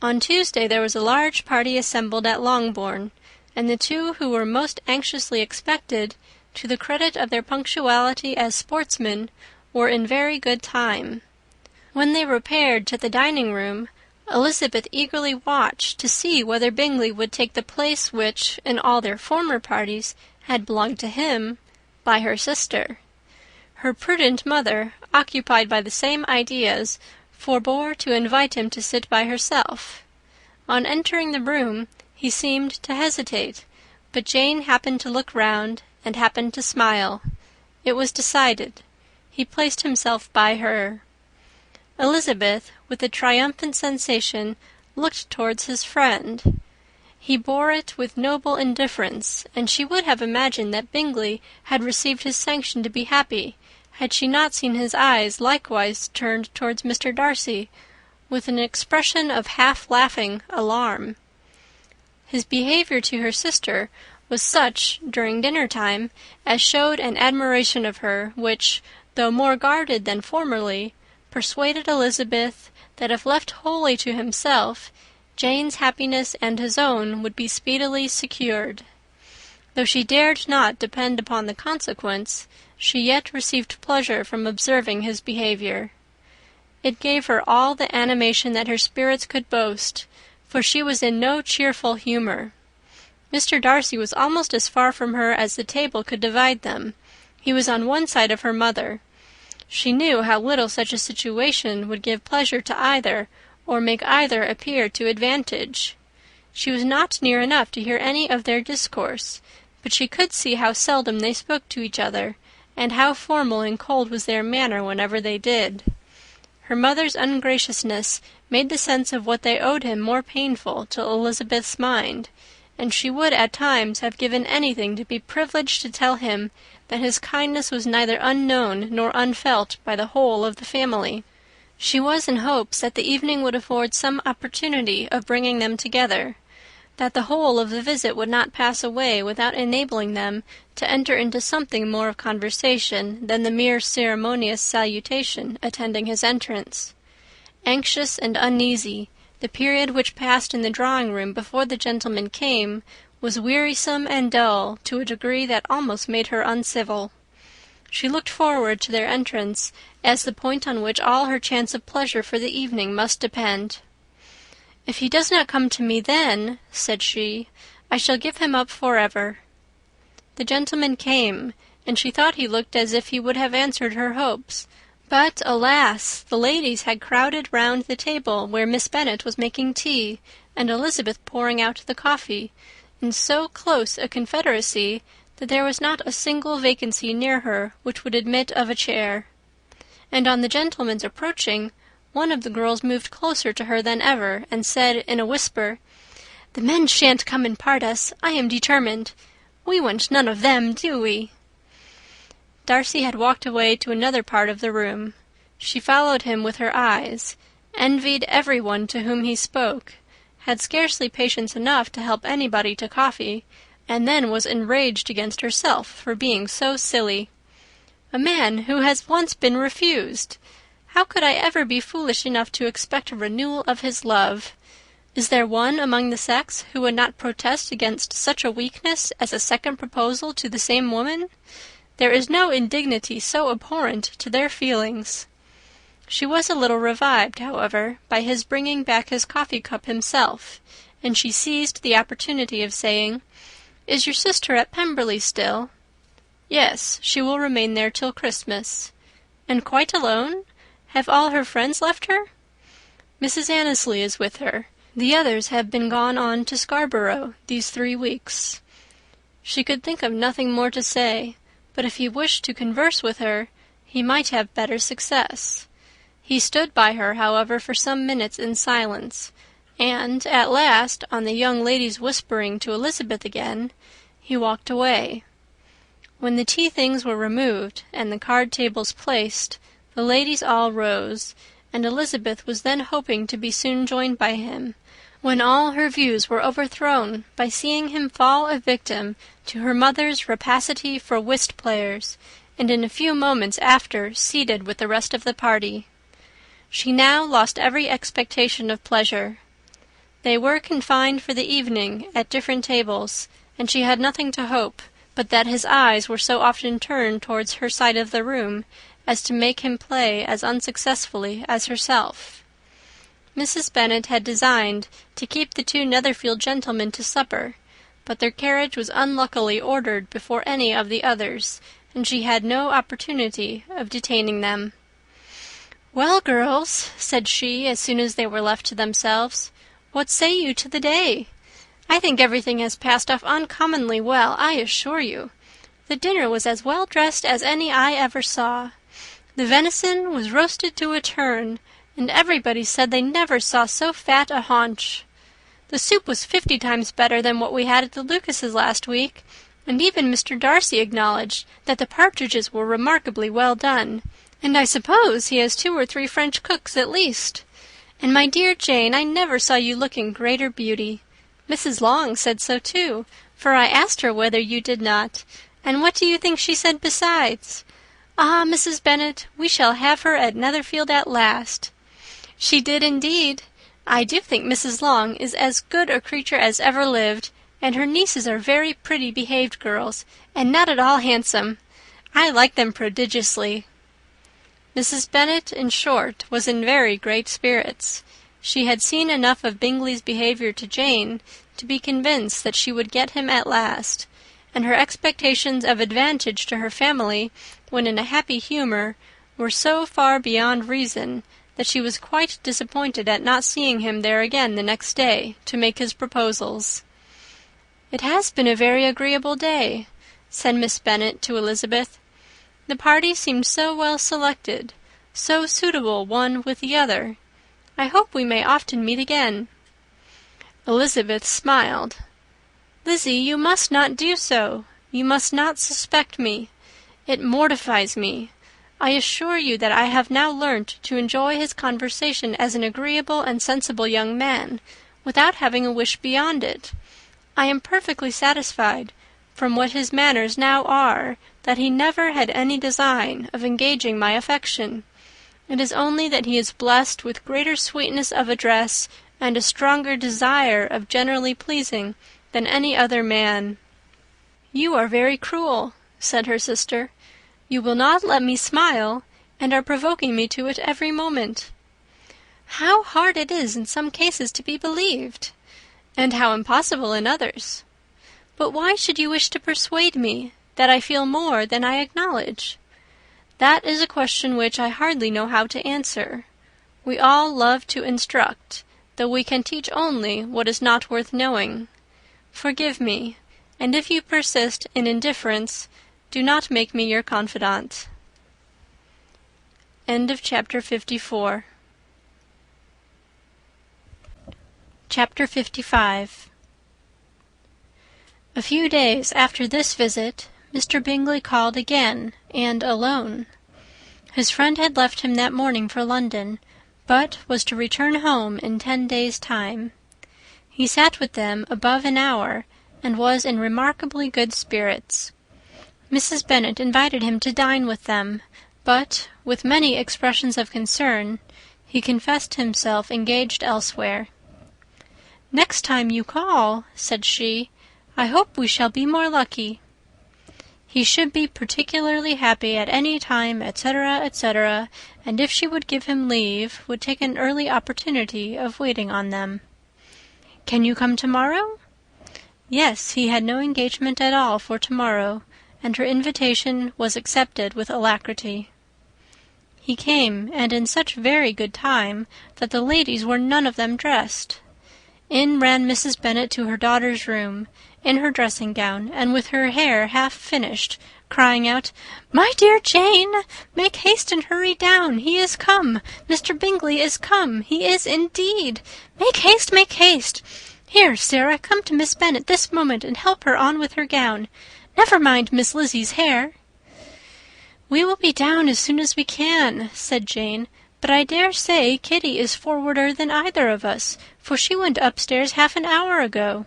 On Tuesday there was a large party assembled at Longbourn, and the two who were most anxiously expected, to the credit of their punctuality as sportsmen, were in very good time. When they repaired to the dining-room, Elizabeth eagerly watched to see whether Bingley would take the place which, in all their former parties, had belonged to him by her sister. Her prudent mother, occupied by the same ideas, forbore to invite him to sit by herself. On entering the room, he seemed to hesitate, but Jane happened to look round, and happened to smile. It was decided. He placed himself by her. Elizabeth, with a triumphant sensation, looked towards his friend. He bore it with noble indifference, and she would have imagined that Bingley had received his sanction to be happy, had she not seen his eyes likewise turned towards Mr. Darcy, with an expression of half-laughing alarm. His behaviour to her sister was such, during dinner-time, as showed an admiration of her, which, though more guarded than formerly, persuaded Elizabeth that if left wholly to himself, Jane's happiness and his own would be speedily secured. Though she dared not depend upon the consequence, she yet received pleasure from observing his behaviour. It gave her all the animation that her spirits could boast, for she was in no cheerful humour. Mr. Darcy was almost as far from her as the table could divide them. He was on one side of her mother. She knew how little such a situation would give pleasure to either, or make either appear to advantage. She was not near enough to hear any of their discourse, but she could see how seldom they spoke to each other, and how formal and cold was their manner whenever they did. Her mother's ungraciousness made the sense of what they owed him more painful to Elizabeth's mind, and she would at times have given anything to be privileged to tell him that his kindness was neither unknown nor unfelt by the whole of the family. She was in hopes that the evening would afford some opportunity of bringing them together, that the whole of the visit would not pass away without enabling them to enter into something more of conversation than the mere ceremonious salutation attending his entrance. Anxious and uneasy, the period which passed in the drawing-room before the gentlemen came was wearisome and dull to a degree that almost made her uncivil. She looked forward to their entrance as the point on which all her chance of pleasure for the evening must depend. "If he does not come to me then," said she, "I shall give him up for ever." The gentleman came, and she thought he looked as if he would have answered her hopes; but, alas! the ladies had crowded round the table where Miss Bennet was making tea, and Elizabeth pouring out the coffee, in so close a confederacy that there was not a single vacancy near her which would admit of a chair. And on the gentleman's approaching, one of the girls moved closer to her than ever, and said in a whisper, "The men shan't come and part us, I am determined. We want none of them, do we?" Darcy had walked away to another part of the room. She followed him with her eyes, envied every one to whom he spoke, had scarcely patience enough to help anybody to coffee, and then was enraged against herself for being so silly. A man who has once been refused! How could I ever be foolish enough to expect a renewal of his love? Is there one among the sex who would not protest against such a weakness as a second proposal to the same woman? There is no indignity so abhorrent to their feelings. She was a little revived, however, by his bringing back his coffee-cup himself, and she seized the opportunity of saying, "Is your sister at Pemberley still?" "Yes, she will remain there till Christmas." "And quite alone? Have all her friends left her?" "Mrs. Annesley is with her. The others have been gone on to Scarborough these 3 weeks." She could think of nothing more to say, but if he wished to converse with her, he might have better success. He stood by her, however, for some minutes in silence, and at last, on the young lady's whispering to Elizabeth again, he walked away. When the tea-things were removed and the card-tables placed, the ladies all rose, and Elizabeth was then hoping to be soon joined by him, when all her views were overthrown by seeing him fall a victim to her mother's rapacity for whist-players, and in a few moments after seated with the rest of the party. She now lost every expectation of pleasure. They were confined for the evening at different tables, and she had nothing to hope but that his eyes were so often turned towards her side of the room as to make him play as unsuccessfully as herself. Mrs. Bennet had designed to keep the 2 Netherfield gentlemen to supper, but their carriage was unluckily ordered before any of the others, and she had no opportunity of detaining them. "Well, girls," said she, as soon as they were left to themselves, "what say you to the day? I think everything has passed off uncommonly well, I assure you. The dinner was as well dressed as any I ever saw. The venison was roasted to a turn, and everybody said they never saw so fat a haunch. The soup was 50 times better than what we had at the Lucases last week, and even Mr. Darcy acknowledged that the partridges were remarkably well done, and I suppose he has 2 or 3 French cooks at least. And my dear Jane, I never saw you look in greater beauty. Mrs. Long said so too, for I asked her whether you did not, and what do you think she said besides? Ah, Mrs. Bennet, we shall have her at Netherfield at last. She did indeed. I do think Mrs. Long is as good a creature as ever lived, and her nieces are very pretty behaved girls, and not at all handsome. I like them prodigiously. Mrs. Bennet, in short, was in very great spirits. She had seen enough of Bingley's behaviour to Jane to be convinced that she would get him at last, and her expectations of advantage to her family when in a happy humour were so far beyond reason that she was quite disappointed at not seeing him there again the next day to make his proposals. "It has been a very agreeable day," said Miss Bennet to Elizabeth. "The party seemed so well selected, so suitable one with the other. I hope we may often meet again." Elizabeth smiled. "Lizzie, you must not do so. You must not suspect me. It mortifies me. I assure you that I have now learnt to enjoy his conversation as an agreeable and sensible young man, without having a wish beyond it. I am perfectly satisfied, from what his manners now are, that he never had any design of engaging my affection. It is only that he is blessed with greater sweetness of address and a stronger desire of generally pleasing than any other man." "You are very cruel," said her sister. "You will not let me smile, and are provoking me to it every moment." "How hard it is in some cases to be believed!" "And how impossible in others." "But why should you wish to persuade me that I feel more than I acknowledge?" "That is a question which I hardly know how to answer. We all love to instruct, though we can teach only what is not worth knowing. Forgive me, and if you persist in indifference, do not make me your confidant." Chapter 55. A few days after this visit, Mr. Bingley called again, and alone. His friend had left him that morning for London, but was to return home in 10 days' time. He sat with them above an hour, and was in remarkably good spirits. Mrs. Bennet invited him to dine with them, but, with many expressions of concern, he confessed himself engaged elsewhere. "Next time you call," said she, "I hope we shall be more lucky." He should be particularly happy at any time, etc., etc., and if she would give him leave, would take an early opportunity of waiting on them. "Can you come tomorrow?" Yes, he had no engagement at all for tomorrow, and her invitation was accepted with alacrity. He came, and in such very good time that the ladies were none of them dressed. In ran Mrs. Bennet to her daughter's room, in her dressing-gown, and with her hair half finished, crying out, "My dear Jane, make haste and hurry down. He is come. Mr. Bingley is come. He is indeed. Make haste, make haste. Here, Sarah, come to Miss Bennet this moment, and help her on with her gown. Never mind Miss Lizzie's hair." "We will be down as soon as we can," said Jane, "but I dare say Kitty is forwarder than either of us, for she went upstairs half an hour ago."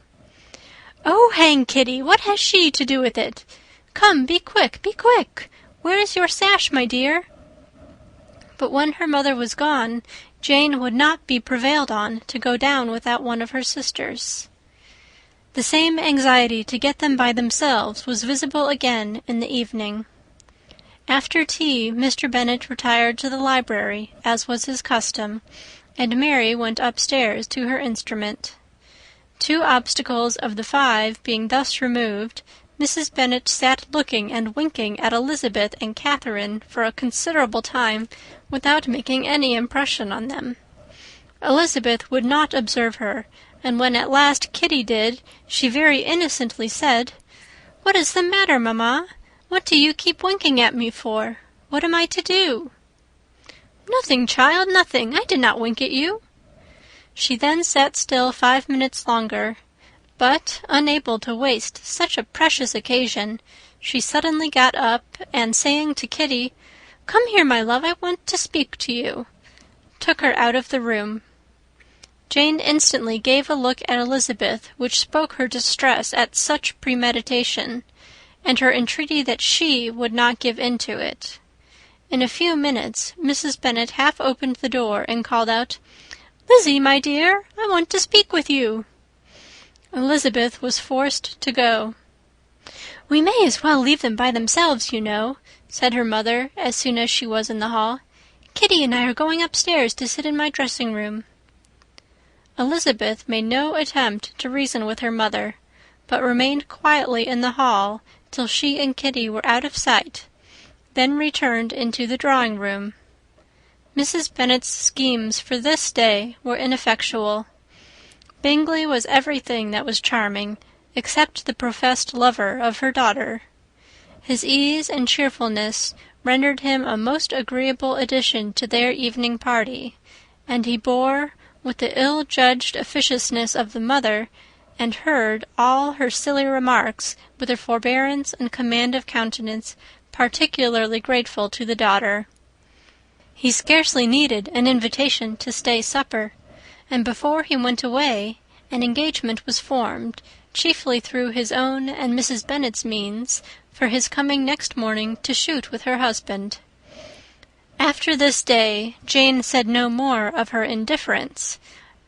"Oh, hang Kitty! What has she to do with it? Come, be quick, be quick! Where is your sash, my dear?" But when her mother was gone, Jane would not be prevailed on to go down without one of her sisters. The same anxiety to get them by themselves was visible again in the evening. After tea, Mr. Bennet retired to the library, as was his custom, and Mary went upstairs to her instrument. 2 obstacles of the 5 being thus removed, Mrs. Bennet sat looking and winking at Elizabeth and Catherine for a considerable time without making any impression on them. Elizabeth would not observe her, and when at last Kitty did, she very innocently said, "What is the matter, mamma? What do you keep winking at me for? What am I to do?" "Nothing, child, nothing. I did not wink at you." She then sat still 5 minutes longer, but, unable to waste such a precious occasion, she suddenly got up, and saying to Kitty, "Come here, my love, I want to speak to you," took her out of the room. Jane instantly gave a look at Elizabeth which spoke her distress at such premeditation, and her entreaty that she would not give in to it. In a few minutes Mrs. Bennet half opened the door and called out, "Lizzie, my dear, I want to speak with you." Elizabeth was forced to go. "We may as well leave them by themselves, you know," said her mother, as soon as she was in the hall. "Kitty and I are going upstairs to sit in my dressing-room." Elizabeth made no attempt to reason with her mother, but remained quietly in the hall till she and Kitty were out of sight, then returned into the drawing-room. Mrs. Bennet's schemes for this day were ineffectual. Bingley was everything that was charming, except the professed lover of her daughter. His ease and cheerfulness rendered him a most agreeable addition to their evening party, and he bore, with the ill-judged officiousness of the mother, and heard all her silly remarks with a forbearance and command of countenance particularly grateful to the daughter. He scarcely needed an invitation to stay supper, and before he went away an engagement was formed, chiefly through his own and Mrs. Bennet's means, for his coming next morning to shoot with her husband. After this day Jane said no more of her indifference.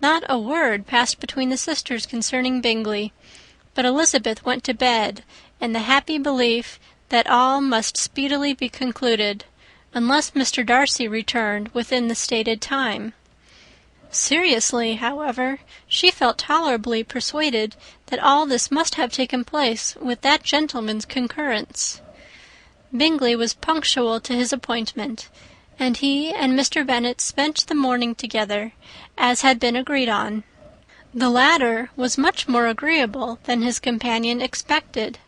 Not a word passed between the sisters concerning Bingley, but Elizabeth went to bed in the happy belief that all must speedily be concluded, unless Mr. Darcy returned within the stated time. Seriously, however, she felt tolerably persuaded that all this must have taken place with that gentleman's concurrence. Bingley was punctual to his appointment, and he and Mr. Bennet spent the morning together, as had been agreed on. The latter was much more agreeable than his companion expected.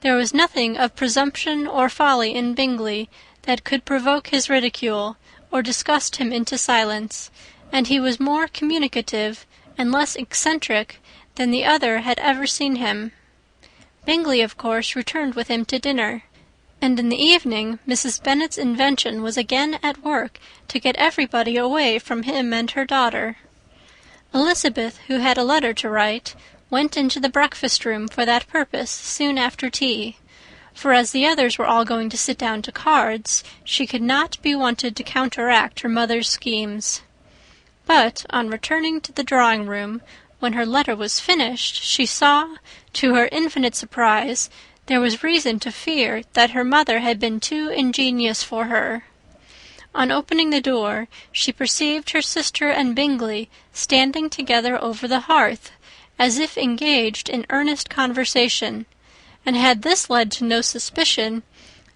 There was nothing of presumption or folly in Bingley that could provoke his ridicule, or disgust him into silence, and he was more communicative and less eccentric than the other had ever seen him. Bingley, of course, returned with him to dinner, and in the evening Mrs. Bennet's invention was again at work to get everybody away from him and her daughter. Elizabeth, who had a letter to write, went into the breakfast-room for that purpose soon after tea, for as the others were all going to sit down to cards, she could not be wanted to counteract her mother's schemes. But on returning to the drawing-room, when her letter was finished, she saw, to her infinite surprise, there was reason to fear that her mother had been too ingenious for her. On opening the door, she perceived her sister and Bingley standing together over the hearth, as if engaged in earnest conversation, and had this led to no suspicion,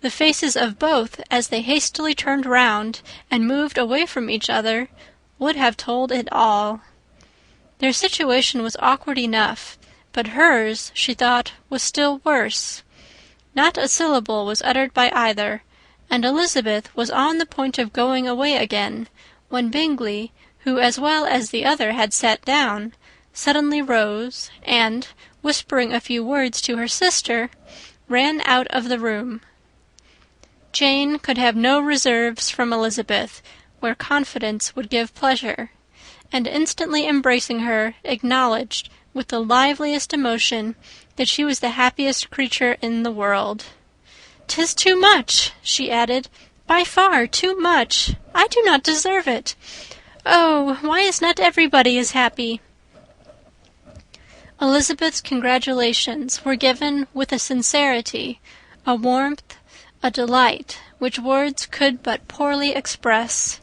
the faces of both, as they hastily turned round and moved away from each other, would have told it all. Their situation was awkward enough, but hers, she thought, was still worse. Not a syllable was uttered by either, and Elizabeth was on the point of going away again, when Bingley, who as well as the other had sat down, suddenly rose, and, whispering a few words to her sister, ran out of the room. Jane could have no reserves from Elizabeth, where confidence would give pleasure, and instantly embracing her, acknowledged, with the liveliest emotion, that she was the happiest creature in the world. "'Tis too much," she added, "by far too much. I do not deserve it. Oh, why is not everybody as happy?" Elizabeth's congratulations were given with a sincerity, a warmth, a delight, which words could but poorly express.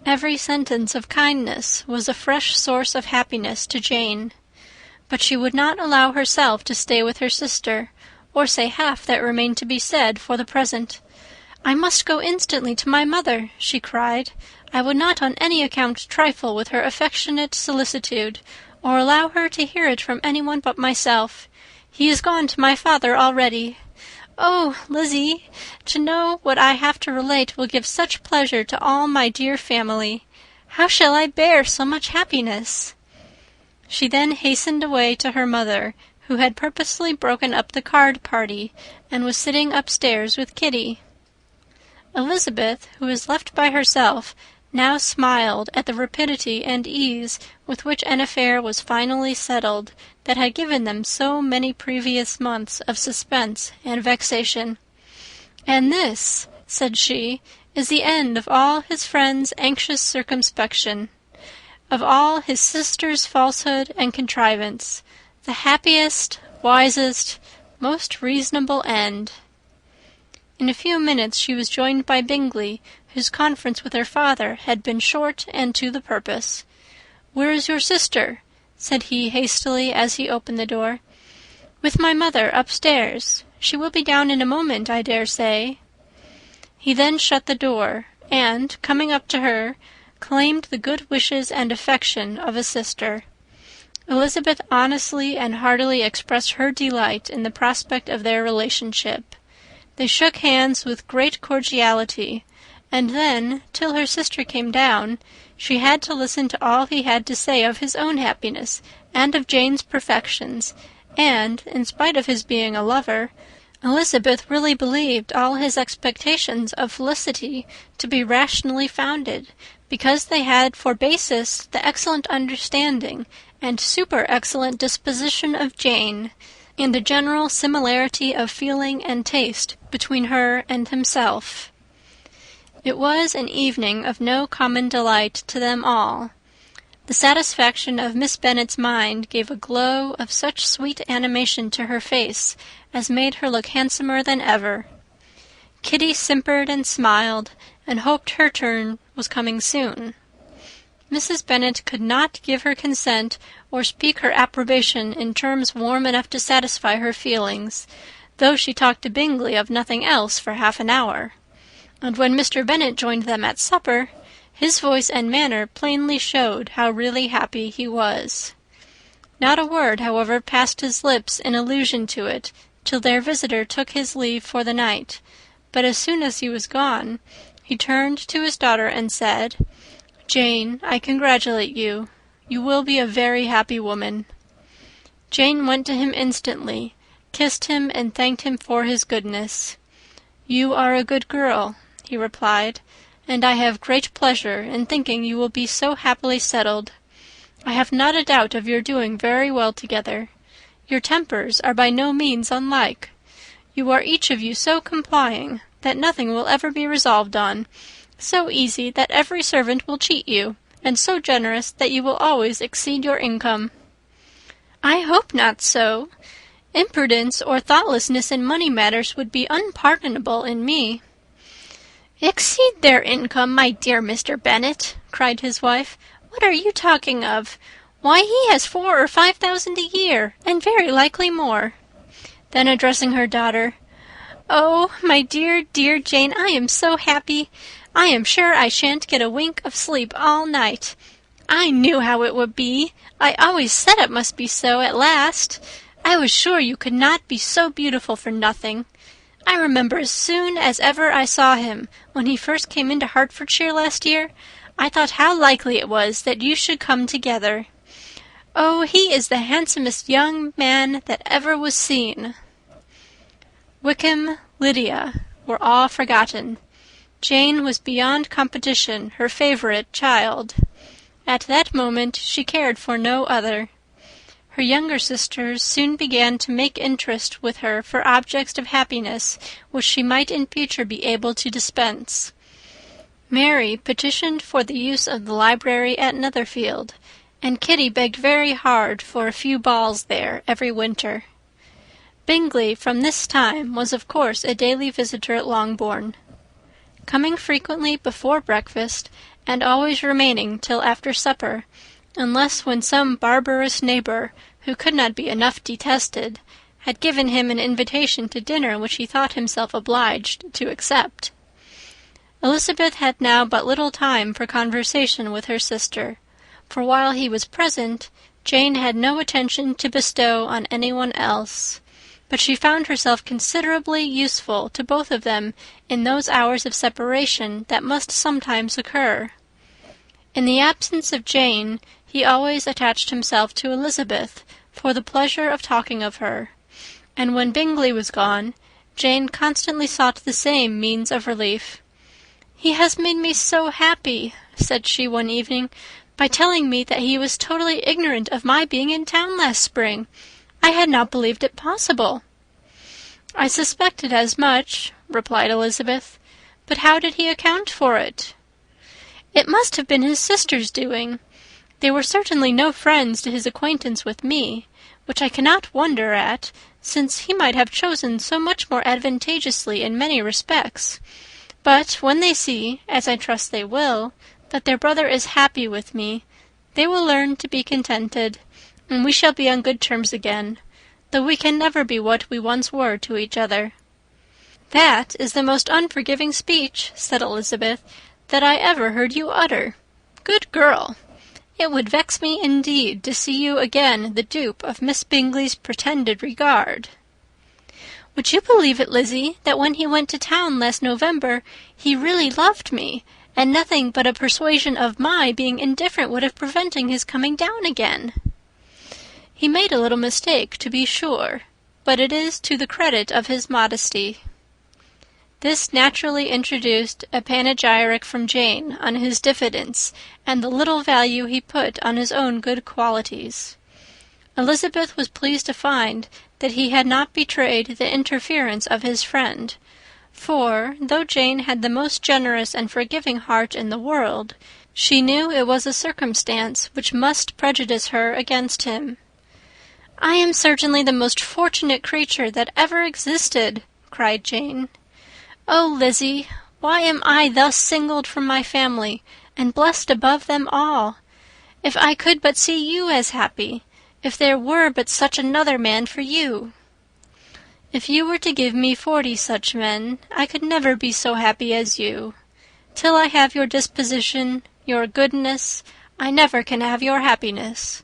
Every sentence of kindness was a fresh source of happiness to Jane. But she would not allow herself to stay with her sister, or say half that remained to be said for the present. "I must go instantly to my mother," she cried. "I would not on any account trifle with her affectionate solicitude, or allow her to hear it from anyone but myself. He is gone to my father already. Oh, Lizzie, to know what I have to relate will give such pleasure to all my dear family. How shall I bear so much happiness?" She then hastened away to her mother, who had purposely broken up the card party, and was sitting upstairs with Kitty. Elizabeth, who was left by herself, now smiled at the rapidity and ease with which an affair was finally settled that had given them so many previous months of suspense and vexation. "And this," said she, "is the end of all his friend's anxious circumspection, of all his sister's falsehood and contrivance, the happiest, wisest, most reasonable end." In a few minutes she was joined by Bingley, whose conference with her father had been short and to the purpose. "Where is your sister?" said he hastily as he opened the door. "With my mother upstairs. She will be down in a moment, I dare say." He then shut the door, and, coming up to her, claimed the good wishes and affection of a sister. Elizabeth honestly and heartily expressed her delight in the prospect of their relationship. They shook hands with great cordiality, and then, till her sister came down, she had to listen to all he had to say of his own happiness and of Jane's perfections, and, in spite of his being a lover, Elizabeth really believed all his expectations of felicity to be rationally founded, because they had for basis the excellent understanding and super-excellent disposition of Jane, and a general similarity of feeling and taste between her and himself. It was an evening of no common delight to them all. The satisfaction of Miss Bennet's mind gave a glow of such sweet animation to her face as made her look handsomer than ever. Kitty simpered and smiled, and hoped her turn was coming soon. Mrs. Bennet could not give her consent or speak her approbation in terms warm enough to satisfy her feelings, though she talked to Bingley of nothing else for half an hour. And when Mr. Bennet joined them at supper, his voice and manner plainly showed how really happy he was. Not a word, however, passed his lips in allusion to it till their visitor took his leave for the night, but as soon as he was gone, he turned to his daughter and said, "Jane, I congratulate you. You will be a very happy woman." Jane went to him instantly, kissed him, and thanked him for his goodness. "You are a good girl," he replied, "and I have great pleasure in thinking you will be so happily settled. I have not a doubt of your doing very well together. Your tempers are by no means unlike. You are each of you so complying that nothing will ever be resolved on, so easy that every servant will cheat you, and so generous that you will always exceed your income." "I hope not so. Imprudence or thoughtlessness in money matters would be unpardonable in me." "Exceed their income, my dear Mr. Bennet!" cried his wife. "What are you talking of? Why, he has 4,000 or 5,000 a year, and very likely more." Then addressing her daughter, "Oh, my dear, dear Jane, I am so happy! I am sure I shan't get a wink of sleep all night. I knew how it would be. I always said it must be so at last. I was sure you could not be so beautiful for nothing. I remember as soon as ever I saw him, when he first came into Hertfordshire last year, I thought how likely it was that you should come together. Oh, he is the handsomest young man that ever was seen." Wickham, Lydia, were all forgotten. Jane was beyond competition her favourite child. At that moment she cared for no other. Her younger sisters soon began to make interest with her for objects of happiness which she might in future be able to dispense. Mary petitioned for the use of the library at Netherfield, and Kitty begged very hard for a few balls there every winter. Bingley from this time was of course a daily visitor at Longbourn, coming frequently before breakfast, and always remaining till after supper, unless when some barbarous neighbour, who could not be enough detested, had given him an invitation to dinner which he thought himself obliged to accept. Elizabeth had now but little time for conversation with her sister, for while he was present, Jane had no attention to bestow on anyone else, but she found herself considerably useful to both of them in those hours of separation that must sometimes occur. In the absence of Jane, he always attached himself to Elizabeth for the pleasure of talking of her, and when Bingley was gone, Jane constantly sought the same means of relief. "He has made me so happy," said she one evening, "by telling me that he was totally ignorant of my being in town last spring. I had not believed it possible." "I suspected as much," replied Elizabeth. "But how did he account for it?" "It must have been his sister's doing. They were certainly no friends to his acquaintance with me, which I cannot wonder at, since he might have chosen so much more advantageously in many respects. But when they see, as I trust they will, that their brother is happy with me, they will learn to be contented, and we shall be on good terms again, though we can never be what we once were to each other." "That is the most unforgiving speech," said Elizabeth, "that I ever heard you utter. Good girl! It would vex me indeed to see you again the dupe of Miss Bingley's pretended regard." "Would you believe it, Lizzie, that when he went to town last November, he really loved me, and nothing but a persuasion of my being indifferent would have prevented his coming down again?" "He made a little mistake, to be sure, but it is to the credit of his modesty." This naturally introduced a panegyric from Jane on his diffidence and the little value he put on his own good qualities. Elizabeth was pleased to find that he had not betrayed the interference of his friend, for, though Jane had the most generous and forgiving heart in the world, she knew it was a circumstance which must prejudice her against him. "I am certainly the most fortunate creature that ever existed," cried Jane. "Oh, Lizzie, why am I thus singled from my family, and blessed above them all? If I could but see you as happy, if there were but such another man for you!" "If you were to give me 40 such men, I could never be so happy as you. Till I have your disposition, your goodness, I never can have your happiness.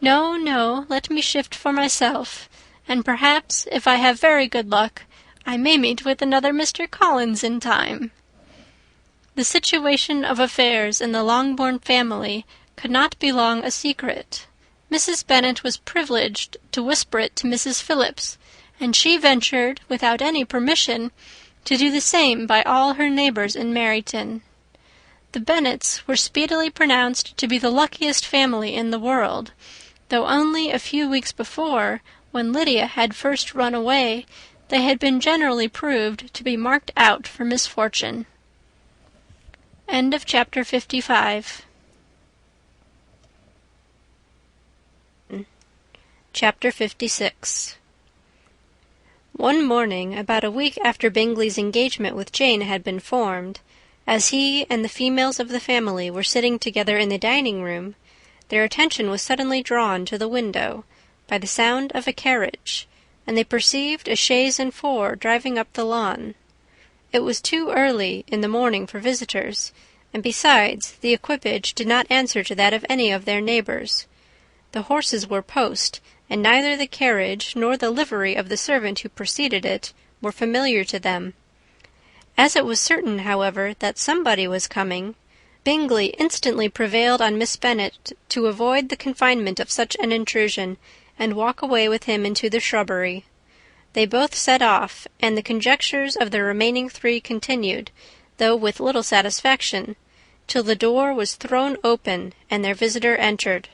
No, no, let me shift for myself, and perhaps, if I have very good luck, I may meet with another Mr. Collins in time." The situation of affairs in the Longbourn family could not be long a secret. Mrs. Bennet was privileged to whisper it to Mrs. Phillips, and she ventured, without any permission, to do the same by all her neighbours in Meryton. The Bennets were speedily pronounced to be the luckiest family in the world, though only a few weeks before, when Lydia had first run away, they had been generally proved to be marked out for misfortune. Chapter 56. One morning, about a week after Bingley's engagement with Jane had been formed, as he and the females of the family were sitting together in the dining-room, their attention was suddenly drawn to the window by the sound of a carriage, and they perceived a chaise and four driving up the lawn. It was too early in the morning for visitors, and besides, the equipage did not answer to that of any of their neighbours. The horses were post, and neither the carriage nor the livery of the servant who preceded it were familiar to them. As it was certain, however, that somebody was coming, Bingley instantly prevailed on Miss Bennet to avoid the confinement of such an intrusion, and walk away with him into the shrubbery. They both set off, and the conjectures of the remaining 3 continued, though with little satisfaction, till the door was thrown open and their visitor entered.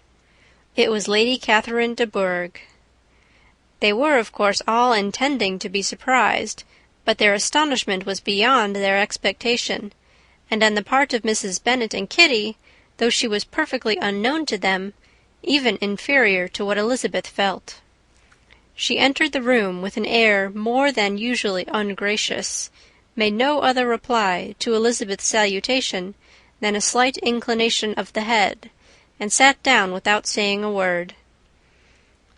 It was Lady Catherine de Bourgh. They were, of course, all intending to be surprised, but their astonishment was beyond their expectation, and on the part of Mrs. Bennet and Kitty, though she was perfectly unknown to them, even inferior to what Elizabeth felt. She entered the room with an air more than usually ungracious, made no other reply to Elizabeth's salutation than a slight inclination of the head, and sat down without saying a word.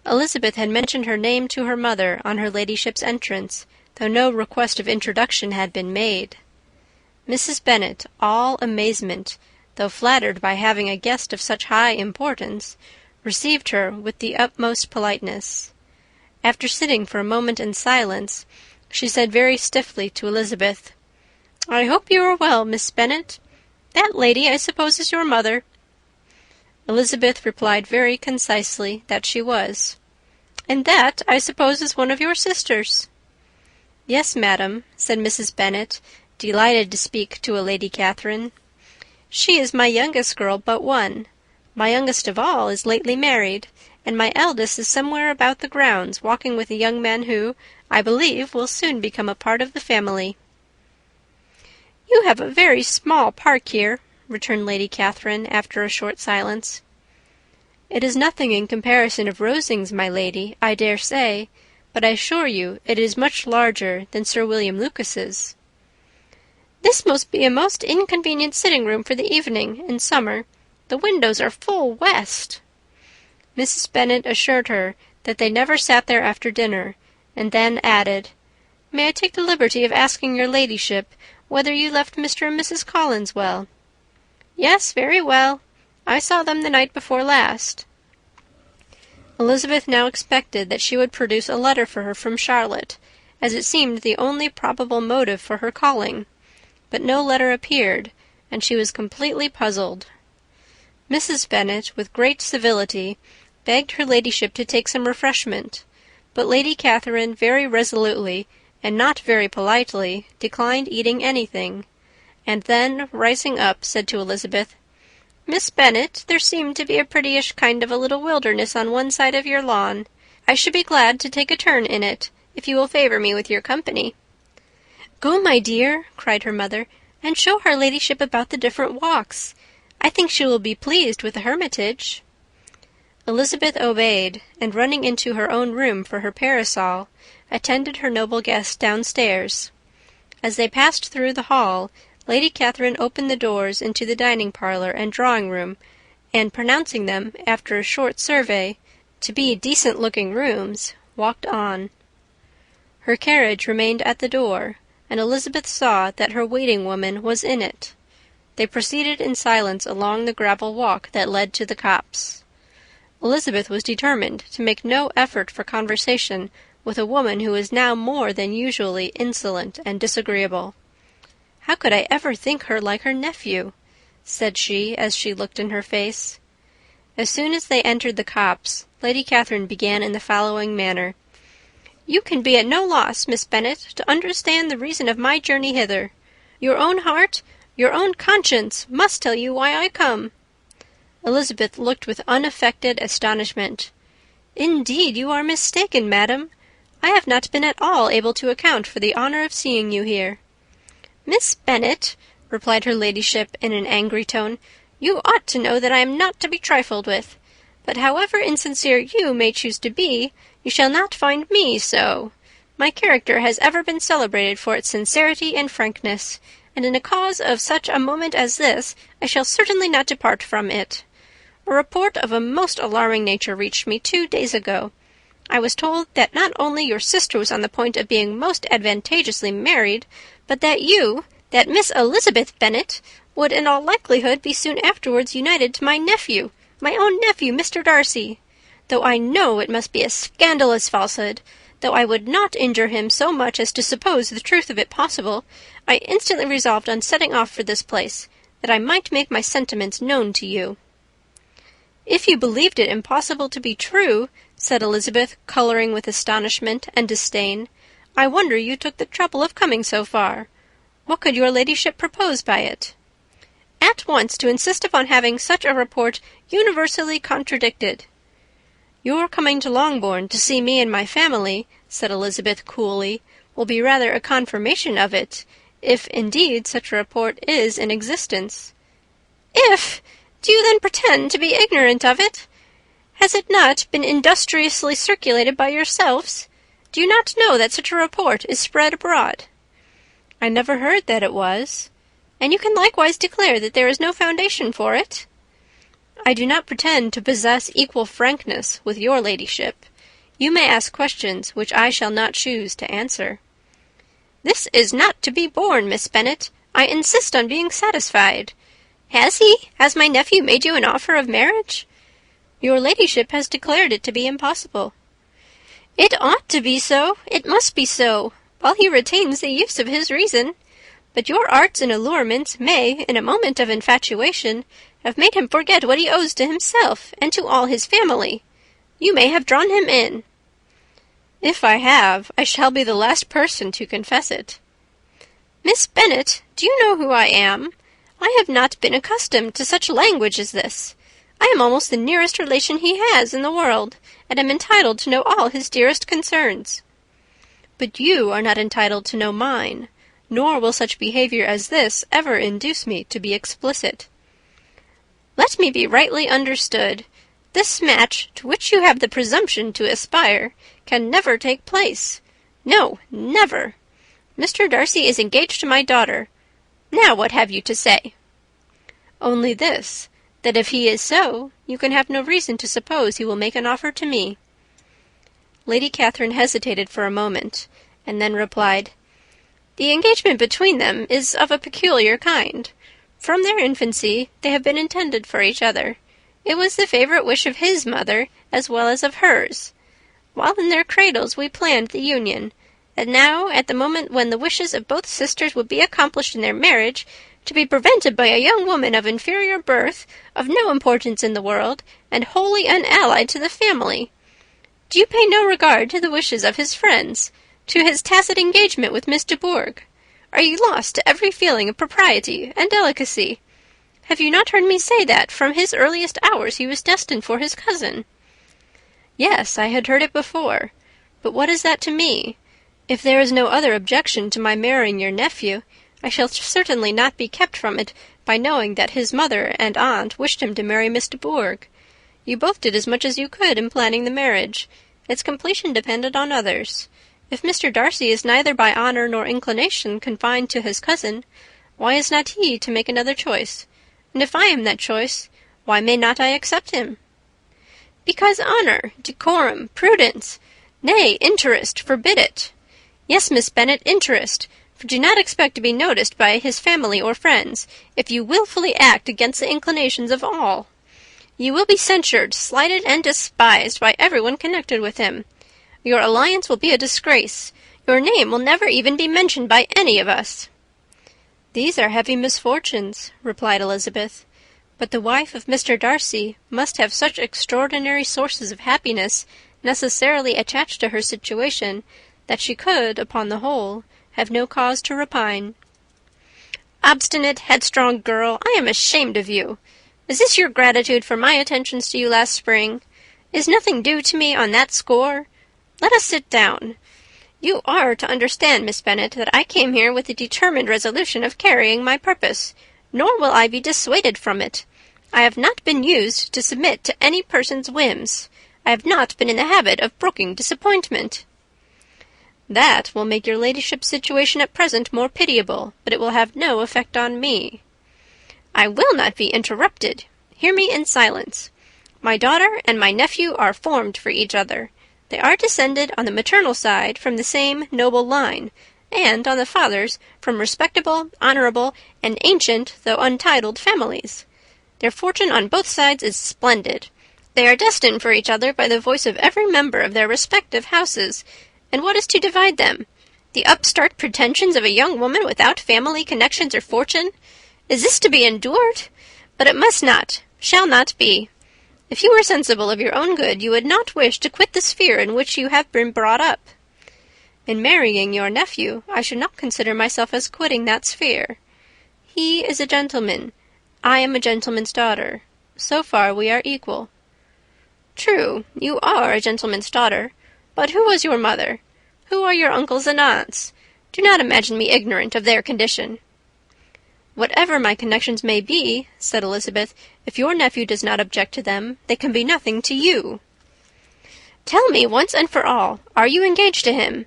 Elizabeth had mentioned her name to her mother on her ladyship's entrance, though no request of introduction had been made. Mrs. Bennet, all amazement, though flattered by having a guest of such high importance, received her with the utmost politeness. After sitting for a moment in silence, she said very stiffly to Elizabeth, "I hope you are well, Miss Bennet. That lady, I suppose, is your mother." Elizabeth replied very concisely that she was. "And that, I suppose, is one of your sisters." "Yes, madam," said Mrs. Bennet, delighted to speak to a Lady Catherine. "She is my youngest girl but one. My youngest of all is lately married, and my eldest is somewhere about the grounds, walking with a young man who, I believe, will soon become a part of the family." "You have a very small park here," returned Lady Catherine, after a short silence. "It is nothing in comparison of Rosings, my lady, I dare say, but I assure you it is much larger than Sir William Lucas's." "This must be a most inconvenient sitting-room for the evening, in summer. The windows are full west." Mrs. Bennet assured her that they never sat there after dinner, and then added, "May I take the liberty of asking your ladyship whether you left Mr. and Mrs. Collins well?" "Yes, very well. I saw them the night before last." Elizabeth now expected that she would produce a letter for her from Charlotte, as it seemed the only probable motive for her calling; but no letter appeared, and she was completely puzzled. Mrs. Bennet, with great civility, begged her ladyship to take some refreshment, but Lady Catherine very resolutely, and not very politely, declined eating anything, and then, rising up, said to Elizabeth, "Miss Bennet, there seemed to be a prettyish kind of a little wilderness on one side of your lawn. I should be glad to take a turn in it, if you will favour me with your company." "Go, my dear," cried her mother, "and show her ladyship about the different walks. I think she will be pleased with the hermitage." Elizabeth obeyed, and running into her own room for her parasol, attended her noble guest downstairs. As they passed through the hall, Lady Catherine opened the doors into the dining-parlour and drawing-room, and pronouncing them, after a short survey, to be decent-looking rooms, walked on. Her carriage remained at the door, and Elizabeth saw that her waiting-woman was in it. They proceeded in silence along the gravel walk that led to the copse. Elizabeth was determined to make no effort for conversation with a woman who was now more than usually insolent and disagreeable. "How could I ever think her like her nephew?" said she, as she looked in her face. As soon as they entered the copse, Lady Catherine began in the following manner. "You can be at no loss, Miss Bennet, to understand the reason of my journey hither. Your own heart, your own conscience, must tell you why I come." Elizabeth looked with unaffected astonishment. "Indeed, you are mistaken, madam. I have not been at all able to account for the honour of seeing you here." "Miss Bennet," replied her ladyship in an angry tone, "you ought to know that I am not to be trifled with. But however insincere you may choose to be, you shall not find me so. My character has ever been celebrated for its sincerity and frankness, and in a cause of such a moment as this, I shall certainly not depart from it. A report of a most alarming nature reached me 2 days ago. I was told that not only your sister was on the point of being most advantageously married, but that you, that Miss Elizabeth Bennet, would in all likelihood be soon afterwards united to my nephew, my own nephew, Mr. Darcy. Though I know it must be a scandalous falsehood, though I would not injure him so much as to suppose the truth of it possible, I instantly resolved on setting off for this place, that I might make my sentiments known to you." "If you believed it impossible to be true," said Elizabeth, colouring with astonishment and disdain, "I wonder you took the trouble of coming so far. What could your ladyship propose by it?" "At once to insist upon having such a report universally contradicted." "Your coming to Longbourn to see me and my family," said Elizabeth coolly, "will be rather a confirmation of it, if indeed such a report is in existence." "If! Do you then pretend to be ignorant of it? Has it not been industriously circulated by yourselves? Do you not know that such a report is spread abroad?" "I never heard that it was." "And you can likewise declare that there is no foundation for it?" "I do not pretend to possess equal frankness with your ladyship. You may ask questions which I shall not choose to answer." "This is not to be borne, Miss Bennet. I insist on being satisfied. Has my nephew made you an offer of marriage?" "Your ladyship has declared it to be impossible." "It ought to be so. It must be so, while he retains the use of his reason. but your arts and allurements may, in a moment of infatuation, have made him forget what he owes to himself and to all his family. You may have drawn him in." "If I have, I shall be the last person to confess it." "Miss Bennet, do you know who I am? I have not been accustomed to such language as this. I am almost the nearest relation he has in the world, and am entitled to know all his dearest concerns." "But you are not entitled to know mine, nor will such behaviour as this ever induce me to be explicit." "Let me be rightly understood. This match, to which you have the presumption to aspire, can never take place. No, never. Mr. Darcy is engaged to my daughter. Now what have you to say?" "Only this, that if he is so, you can have no reason to suppose he will make an offer to me." Lady Catherine hesitated for a moment, and then replied, "The engagement between them is of a peculiar kind. From their infancy they have been intended for each other. It was the favourite wish of his mother as well as of hers. While in their cradles we planned the union, and now, at the moment when the wishes of both sisters would be accomplished in their marriage, to be prevented by a young woman of inferior birth, of no importance in the world, and wholly unallied to the family. Do you pay no regard to the wishes of his friends, to his tacit engagement with Miss de Bourgh? Are you lost to every feeling of propriety and delicacy? Have you not heard me say that, from his earliest hours, he was destined for his cousin?" "Yes, I had heard it before. But what is that to me? If there is no other objection to my marrying your nephew, I shall certainly not be kept from it by knowing that his mother and aunt wished him to marry Miss de Bourgh. You both did as much as you could in planning the marriage. Its completion depended on others. If Mr. Darcy is neither by honour nor inclination confined to his cousin, why is not he to make another choice? And if I am that choice, why may not I accept him?" "Because honour, decorum, prudence, nay, interest, forbid it. Yes, Miss Bennet, interest, for do not expect to be noticed by his family or friends, if you wilfully act against the inclinations of all. You will be censured, slighted, and despised by everyone connected with him. Your alliance will be a disgrace. Your name will never even be mentioned by any of us." "These are heavy misfortunes," replied Elizabeth. "But the wife of Mr. Darcy must have such extraordinary sources of happiness necessarily attached to her situation, that she could, upon the whole, have no cause to repine." "Obstinate, headstrong girl, I am ashamed of you. Is this your gratitude for my attentions to you last spring? Is nothing due to me on that score? Let us sit down. You are to understand, Miss Bennet, that I came here with the determined resolution of carrying my purpose, nor will I be dissuaded from it. I have not been used to submit to any person's whims. I have not been in the habit of brooking disappointment." "That will make your ladyship's situation at present more pitiable, but it will have no effect on me." "I will not be interrupted. Hear me in silence. My daughter and my nephew are formed for each other. They are descended on the maternal side from the same noble line, and on the father's from respectable, honourable, and ancient, though untitled, families. Their fortune on both sides is splendid. They are destined for each other by the voice of every member of their respective houses. And what is to divide them? The upstart pretensions of a young woman without family connections or fortune? Is this to be endured? But it must not, shall not be. If you were sensible of your own good, you would not wish to quit the sphere in which you have been brought up. In marrying your nephew, I should not consider myself as quitting that sphere. He is a gentleman. I am a gentleman's daughter. So far we are equal." "True, you are a gentleman's daughter. But who was your mother? Who are your uncles and aunts? Do not imagine me ignorant of their condition." "Whatever my connections may be," said Elizabeth, "if your nephew does not object to them, they can be nothing to you." "Tell me once and for all, are you engaged to him?"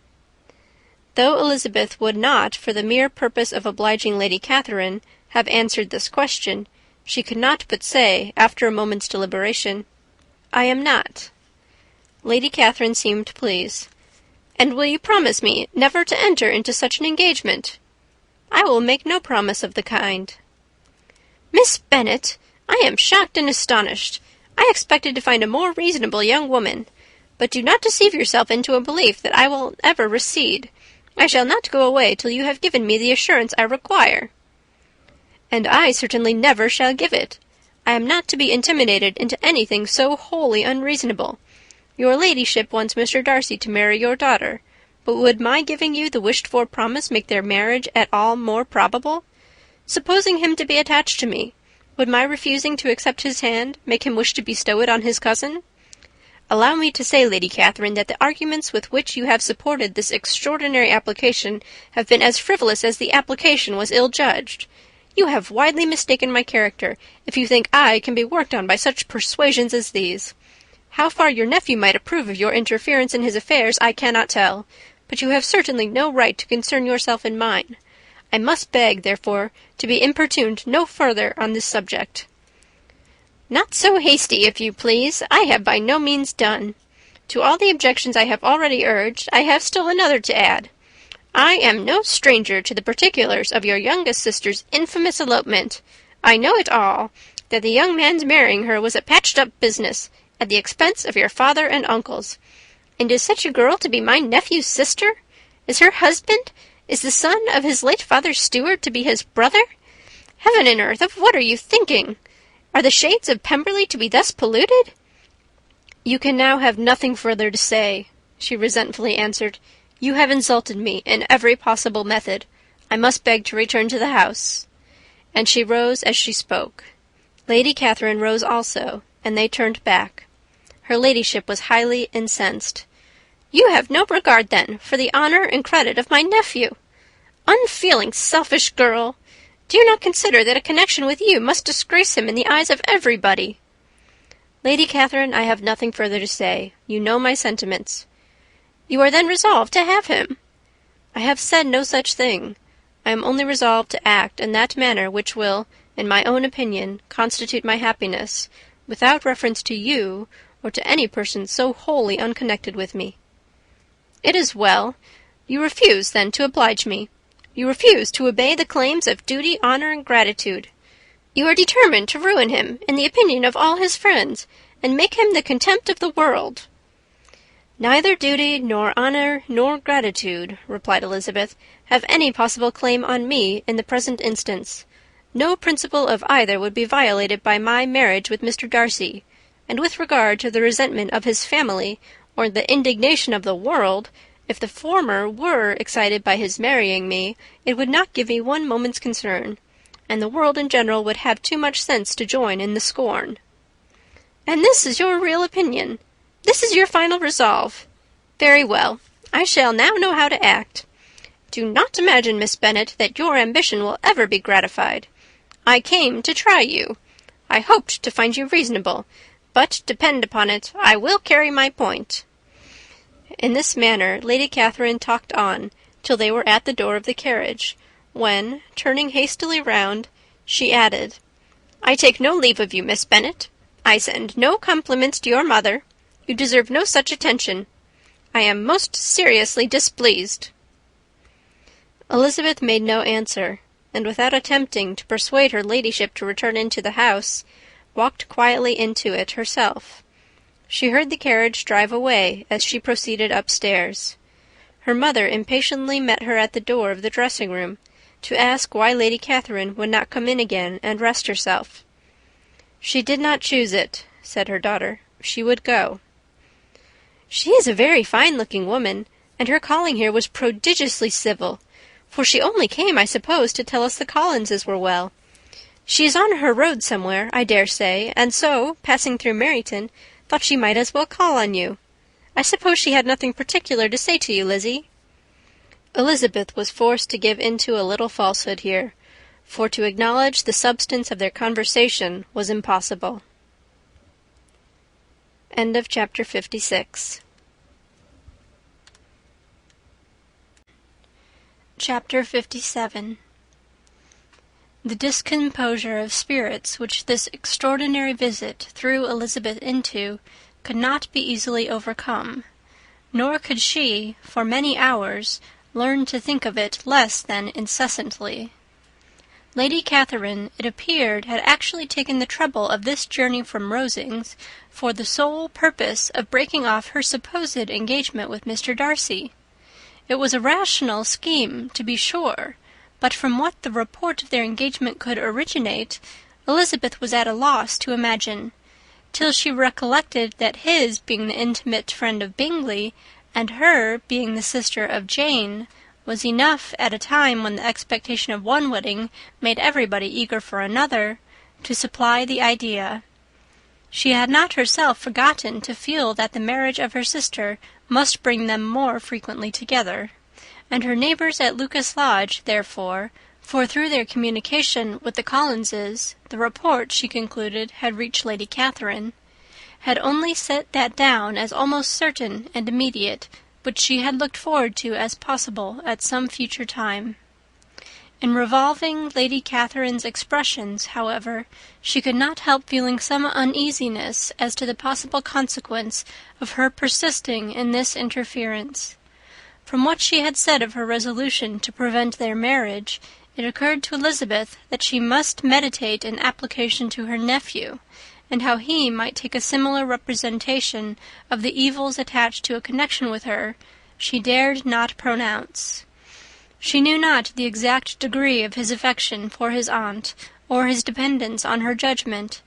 Though Elizabeth would not, for the mere purpose of obliging Lady Catherine, have answered this question, she could not but say, after a moment's deliberation, "I am not." Lady Catherine seemed pleased. "And will you promise me never to enter into such an engagement?" "I will make no promise of the kind." "Miss Bennet, I am shocked and astonished. I expected to find a more reasonable young woman. But do not deceive yourself into a belief that I will ever recede. I shall not go away till you have given me the assurance I require." "And I certainly never shall give it. I am not to be intimidated into anything so wholly unreasonable. Your ladyship wants Mr. Darcy to marry your daughter, but would my giving you the wished-for promise make their marriage at all more probable? Supposing him to be attached to me, would my refusing to accept his hand make him wish to bestow it on his cousin? Allow me to say, Lady Catherine, that the arguments with which you have supported this extraordinary application have been as frivolous as the application was ill-judged. You have widely mistaken my character, if you think I can be worked on by such persuasions as these. How far your nephew might approve of your interference in his affairs I cannot tell, but you have certainly no right to concern yourself in mine. I must beg, therefore, to be importuned no further on this subject." "Not so hasty, if you please. I have by no means done. To all the objections I have already urged, I have still another to add. I am no stranger to the particulars of your youngest sister's infamous elopement. I know it all, that the young man's marrying her was a patched-up business, at the expense of your father and uncles. And is such a girl to be my nephew's sister? Is her husband? Is the son of his late father's steward to be his brother? Heaven and earth, of what are you thinking? Are the shades of Pemberley to be thus polluted?" "You can now have nothing further to say," she resentfully answered. "You have insulted me in every possible method. I must beg to return to the house." And she rose as she spoke. Lady Catherine rose also, and they turned back. Her ladyship was highly incensed. "You have no regard, then, for the honour and credit of my nephew. Unfeeling, selfish girl! Do you not consider that a connection with you must disgrace him in the eyes of everybody?" "Lady Catherine, I have nothing further to say. You know my sentiments." "You are then resolved to have him?" "I have said no such thing. I am only resolved to act in that manner which will, in my own opinion, constitute my happiness, without reference to you, or to any person so wholly unconnected with me." "It is well. You refuse, then, to oblige me. You refuse to obey the claims of duty, honour, and gratitude. You are determined to ruin him in the opinion of all his friends, and make him the contempt of the world." "Neither duty, nor honour, nor gratitude," replied Elizabeth, "have any possible claim on me in the present instance. No principle of either would be violated by my marriage with Mr. Darcy, and with regard to the resentment of his family, or the indignation of the world, if the former were excited by his marrying me, it would not give me one moment's concern, and the world in general would have too much sense to join in the scorn." "And this is your real opinion? This is your final resolve? Very well. I shall now know how to act. Do not imagine, Miss Bennet, that your ambition will ever be gratified. I came to try you. I hoped to find you reasonable, but depend upon it, I will carry my point." In this manner Lady Catherine talked on till they were at the door of the carriage, when, turning hastily round, she added, "I take no leave of you, Miss Bennet. I send no compliments to your mother. You deserve no such attention. I am most seriously displeased." Elizabeth made no answer, and without attempting to persuade her ladyship to return into the house, walked quietly into it herself. She heard the carriage drive away as she proceeded upstairs. Her mother impatiently met her at the door of the dressing-room, to ask why Lady Catherine would not come in again and rest herself. "She did not choose it," said her daughter. "She would go." "She is a very fine-looking woman, and her calling here was prodigiously civil, for she only came, I suppose, to tell us the Collinses were well. She is on her road somewhere, I dare say, and so, passing through Meryton, thought she might as well call on you. I suppose she had nothing particular to say to you, Lizzie?" Elizabeth was forced to give into a little falsehood here, for to acknowledge the substance of their conversation was impossible. End of chapter 56. Chapter 57. The discomposure of spirits which this extraordinary visit threw Elizabeth into could not be easily overcome, nor could she, for many hours, learn to think of it less than incessantly. Lady Catherine, it appeared, had actually taken the trouble of this journey from Rosings for the sole purpose of breaking off her supposed engagement with Mr. Darcy. It was a rational scheme, to be sure, but from what the report of their engagement could originate, Elizabeth was at a loss to imagine, till she recollected that his being the intimate friend of Bingley, and her being the sister of Jane, was enough, at a time when the expectation of one wedding made everybody eager for another, to supply the idea. She had not herself forgotten to feel that the marriage of her sister must bring them more frequently together, and her neighbours at Lucas Lodge, therefore, for through their communication with the Collinses, the report, she concluded, had reached Lady Catherine, had only set that down as almost certain and immediate, which she had looked forward to as possible at some future time. In revolving Lady Catherine's expressions, however, she could not help feeling some uneasiness as to the possible consequence of her persisting in this interference. From what she had said of her resolution to prevent their marriage, it occurred to Elizabeth that she must meditate an application to her nephew, and how he might take a similar representation of the evils attached to a connection with her, she dared not pronounce. She knew not the exact degree of his affection for his aunt, or his dependence on her judgment,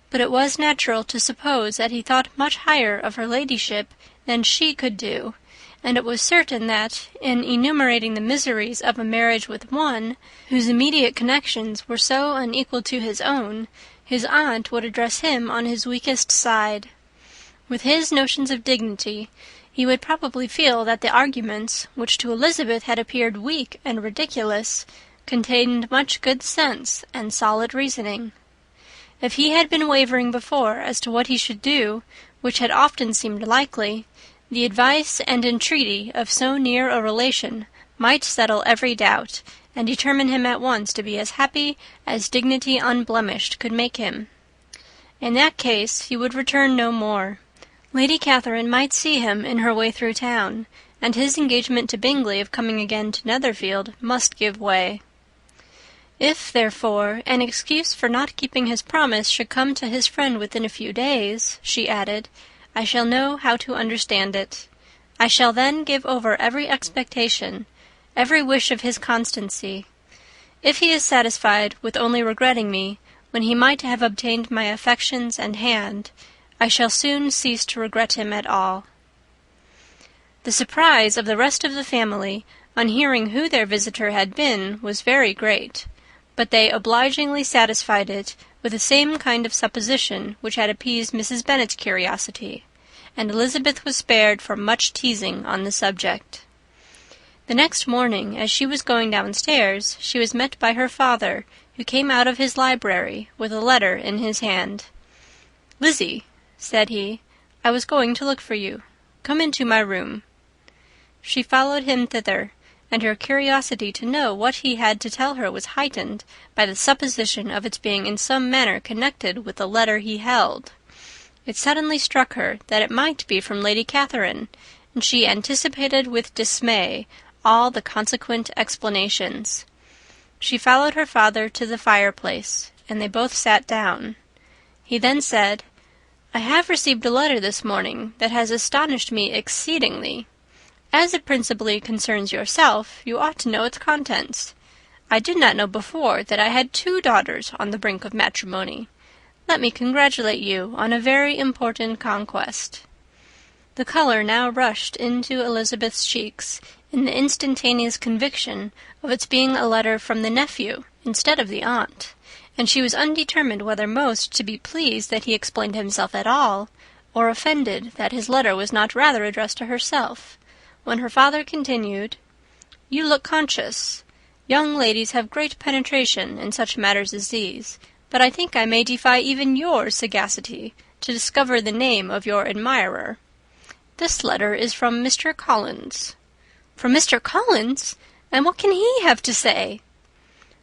but it was natural to suppose that he thought much higher of her ladyship than she could do, and it was certain that, in enumerating the miseries of a marriage with one, whose immediate connections were so unequal to his own, his aunt would address him on his weakest side. With his notions of dignity, he would probably feel that the arguments, which to Elizabeth had appeared weak and ridiculous, contained much good sense and solid reasoning. If he had been wavering before as to what he should do, which had often seemed likely, the advice and entreaty of so near a relation might settle every doubt, and determine him at once to be as happy as dignity unblemished could make him. In that case he would return no more. Lady Catherine might see him in her way through town, and his engagement to Bingley of coming again to Netherfield must give way. If, therefore, an excuse for not keeping his promise should come to his friend within a few days, she added, I shall know how to understand it. I shall then give over every expectation, every wish of his constancy. If he is satisfied with only regretting me, when he might have obtained my affections and hand, I shall soon cease to regret him at all. The surprise of the rest of the family on hearing who their visitor had been was very great, but they obligingly satisfied it with the same kind of supposition which had appeased Mrs. Bennet's curiosity, and Elizabeth was spared from much teasing on the subject. The next morning, as she was going downstairs, she was met by her father, who came out of his library with a letter in his hand. "Lizzie," said he, "I was going to look for you. Come into my room." She followed him thither, and her curiosity to know what he had to tell her was heightened by the supposition of its being in some manner connected with the letter he held. It suddenly struck her that it might be from Lady Catherine, and she anticipated with dismay all the consequent explanations. She followed her father to the fireplace, and they both sat down. He then said, "I have received a letter this morning that has astonished me exceedingly. As it principally concerns yourself, you ought to know its contents. I did not know before that I had 2 daughters on the brink of matrimony. Let me congratulate you on a very important conquest." The colour now rushed into Elizabeth's cheeks, in the instantaneous conviction of its being a letter from the nephew instead of the aunt, and she was undetermined whether most to be pleased that he explained himself at all, or offended that his letter was not rather addressed to herself, when her father continued, "You look conscious. Young ladies have great penetration in such matters as these, but I think I may defy even your sagacity to discover the name of your admirer. This letter is from Mr. Collins." "From Mr. Collins? And what can he have to say?"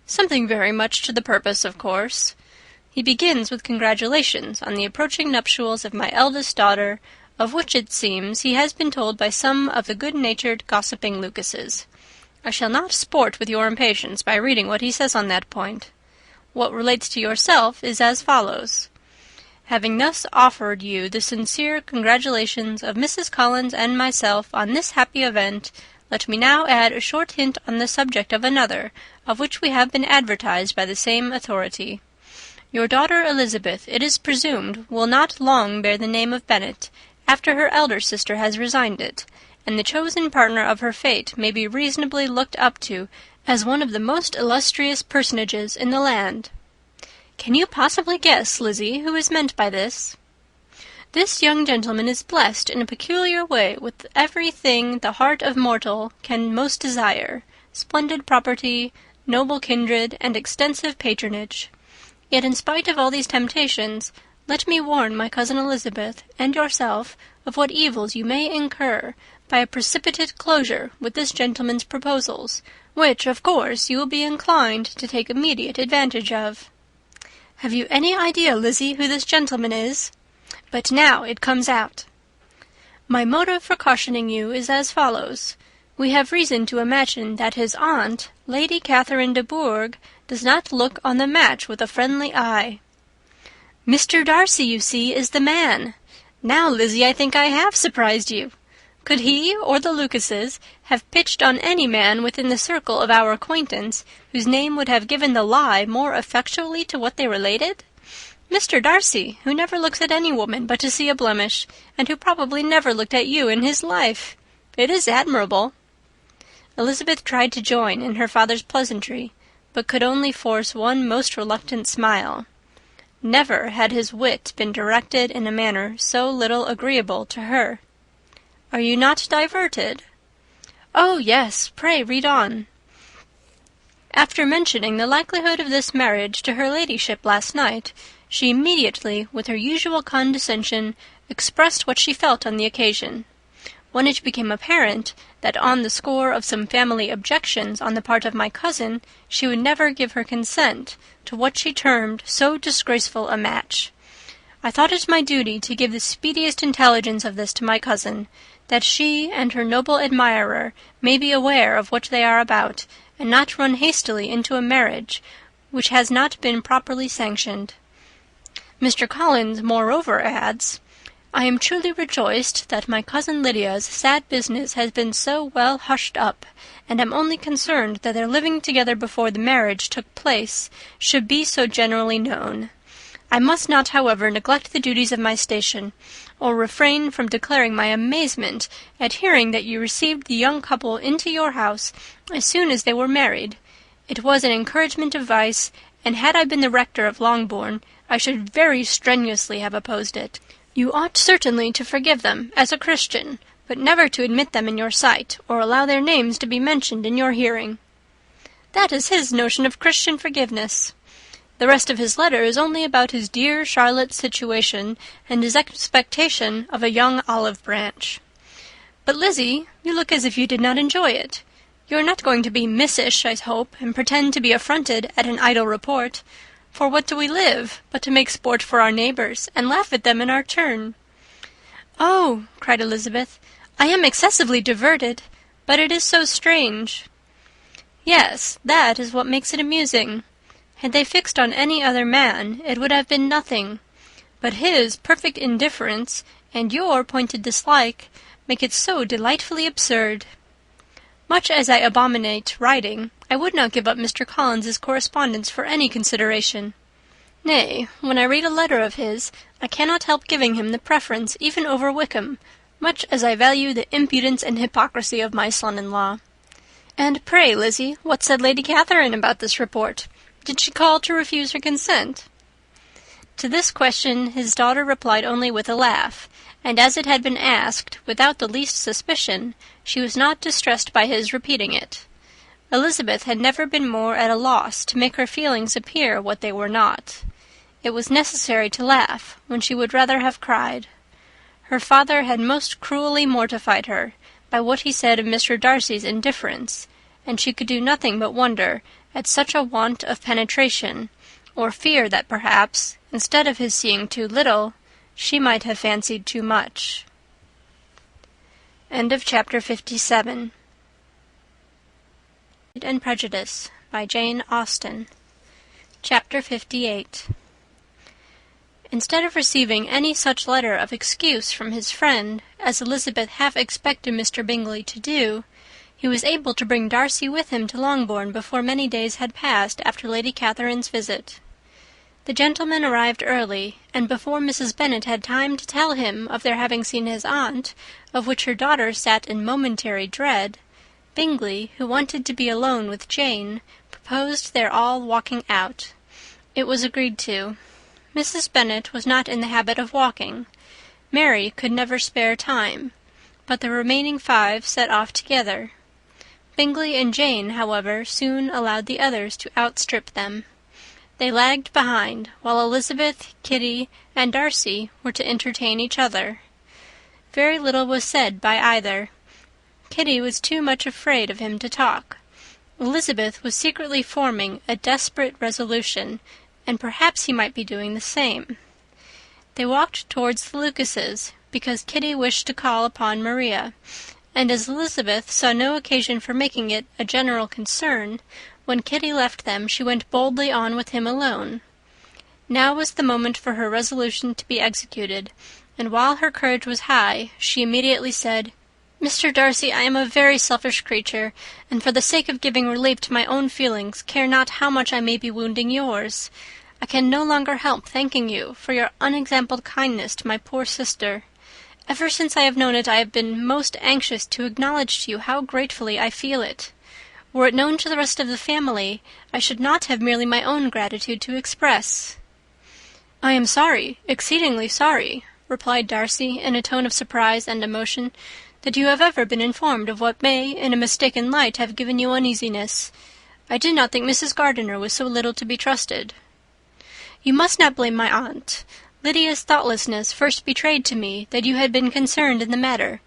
"Something very much to the purpose, of course. He begins with congratulations on the approaching nuptials of my eldest daughter, of which, it seems, he has been told by some of the good-natured gossiping Lucases. I shall not sport with your impatience by reading what he says on that point. What relates to yourself is as follows. Having thus offered you the sincere congratulations of Mrs. Collins and myself on this happy event, let me now add a short hint on the subject of another, of which we have been advertised by the same authority. Your daughter Elizabeth, it is presumed, will not long bear the name of Bennet, after her elder sister has resigned it, and the chosen partner of her fate may be reasonably looked up to as one of the most illustrious personages in the land. Can you possibly guess, Lizzie, who is meant by this? This young gentleman is blessed in a peculiar way with everything the heart of mortal can most desire, splendid property, noble kindred, and extensive patronage. Yet in spite of all these temptations, let me warn my cousin Elizabeth and yourself of what evils you may incur by a precipitate closure with this gentleman's proposals, which, of course, you will be inclined to take immediate advantage of. Have you any idea, Lizzie, who this gentleman is? But now it comes out. My motive for cautioning you is as follows. We have reason to imagine that his aunt, Lady Catherine de Bourgh, does not look on the match with a friendly eye. Mr. Darcy, you see, is the man. Now, Lizzie, I think I have surprised you. Could he or the Lucases have pitched on any man within the circle of our acquaintance whose name would have given the lie more effectually to what they related? Mr. Darcy, who never looks at any woman but to see a blemish, and who probably never looked at you in his life. It is admirable. Elizabeth tried to join in her father's pleasantry, but could only force one most reluctant smile. Never had his wit been directed in a manner so little agreeable to her. Are you not diverted? Oh, yes, pray read on. After mentioning the likelihood of this marriage to her ladyship last night, she immediately, with her usual condescension, expressed what she felt on the occasion. When it became apparent that on the score of some family objections on the part of my cousin, she would never give her consent to what she termed so disgraceful a match, I thought it my duty to give the speediest intelligence of this to my cousin, that she and her noble admirer may be aware of what they are about, and not run hastily into a marriage which has not been properly sanctioned. Mr. Collins, moreover, adds, I am truly rejoiced that my cousin Lydia's sad business has been so well hushed up, and am only concerned that their living together before the marriage took place should be so generally known. I must not, however, neglect the duties of my station, or refrain from declaring my amazement at hearing that you received the young couple into your house as soon as they were married. It was an encouragement of vice, and had I been the rector of Longbourn, I should very strenuously have opposed it. You ought certainly to forgive them as a Christian, but never to admit them in your sight, or allow their names to be mentioned in your hearing. That is his notion of Christian forgiveness. The rest of his letter is only about his dear Charlotte's situation and his expectation of a young olive branch. But, Lizzie, you look as if you did not enjoy it. You are not going to be missish, I hope, and pretend to be affronted at an idle report. For what do we live, but to make sport for our neighbours, and laugh at them in our turn? Oh, cried Elizabeth, I am excessively diverted, but it is so strange. Yes, that is what makes it amusing. Had they fixed on any other man, it would have been nothing. But his perfect indifference, and your pointed dislike, make it so delightfully absurd. Much as I abominate writing, I would not give up Mr. Collins's correspondence for any consideration. Nay, when I read a letter of his, I cannot help giving him the preference even over Wickham, much as I value the impudence and hypocrisy of my son-in-law. And pray, Lizzie, what said Lady Catherine about this report? Did she call to refuse her consent? To this question his daughter replied only with a laugh, and as it had been asked without the least suspicion, she was not distressed by his repeating it. Elizabeth had never been more at a loss to make her feelings appear what they were not. It was necessary to laugh when she would rather have cried. Her father had most cruelly mortified her by what he said of Mr. Darcy's indifference, and she could do nothing but wonder at such a want of penetration, or fear that perhaps, instead of his seeing too little, she might have fancied too much. End of chapter 57. And Prejudice by Jane Austen. Chapter 58. Instead of receiving any such letter of excuse from his friend as Elizabeth half expected Mr. Bingley to do, he was able to bring Darcy with him to Longbourn before many days had passed after Lady Catherine's visit. The gentlemen arrived early, and before Mrs. Bennet had time to tell him of their having seen his aunt, of which her daughter sat in momentary dread, Bingley, who wanted to be alone with Jane, proposed their all walking out. It was agreed to. Mrs. Bennet was not in the habit of walking. Mary could never spare time, but the remaining 5 set off together. Bingley and Jane, however, soon allowed the others to outstrip them. They lagged behind, while Elizabeth, Kitty, and Darcy were to entertain each other. Very little was said by either. Kitty was too much afraid of him to talk. Elizabeth was secretly forming a desperate resolution, and perhaps he might be doing the same. They walked towards the Lucases, because Kitty wished to call upon Maria, and as Elizabeth saw no occasion for making it a general concern, when Kitty left them, she went boldly on with him alone. Now was the moment for her resolution to be executed, and while her courage was high, she immediately said, "Mr. Darcy, I am a very selfish creature, and for the sake of giving relief to my own feelings, care not how much I may be wounding yours. I can no longer help thanking you for your unexampled kindness to my poor sister. Ever since I have known it, I have been most anxious to acknowledge to you how gratefully I feel it. Were it known to the rest of the family, I should not have merely my own gratitude to express." "I am sorry, exceedingly sorry," replied Darcy, in a tone of surprise and emotion, "that you have ever been informed of what may, in a mistaken light, have given you uneasiness. I did not think Mrs. Gardiner was so little to be trusted." "You must not blame my aunt. Lydia's thoughtlessness first betrayed to me that you had been concerned in the matter,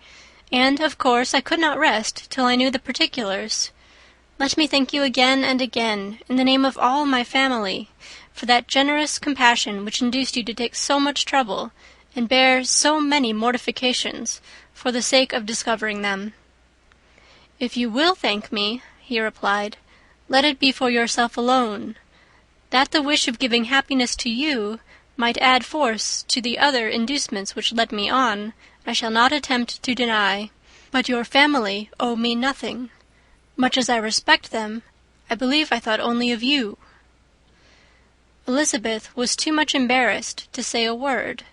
and, of course, I could not rest till I knew the particulars. Let me thank you again and again, in the name of all my family, for that generous compassion which induced you to take so much trouble, and bear so many mortifications, for the sake of discovering them." "If you will thank me," he replied, "let it be for yourself alone. That the wish of giving happiness to you might add force to the other inducements which led me on, I shall not attempt to deny. But your family owe me nothing. Much as I respect them, I believe I thought only of you." Elizabeth was too much embarrassed to say a word.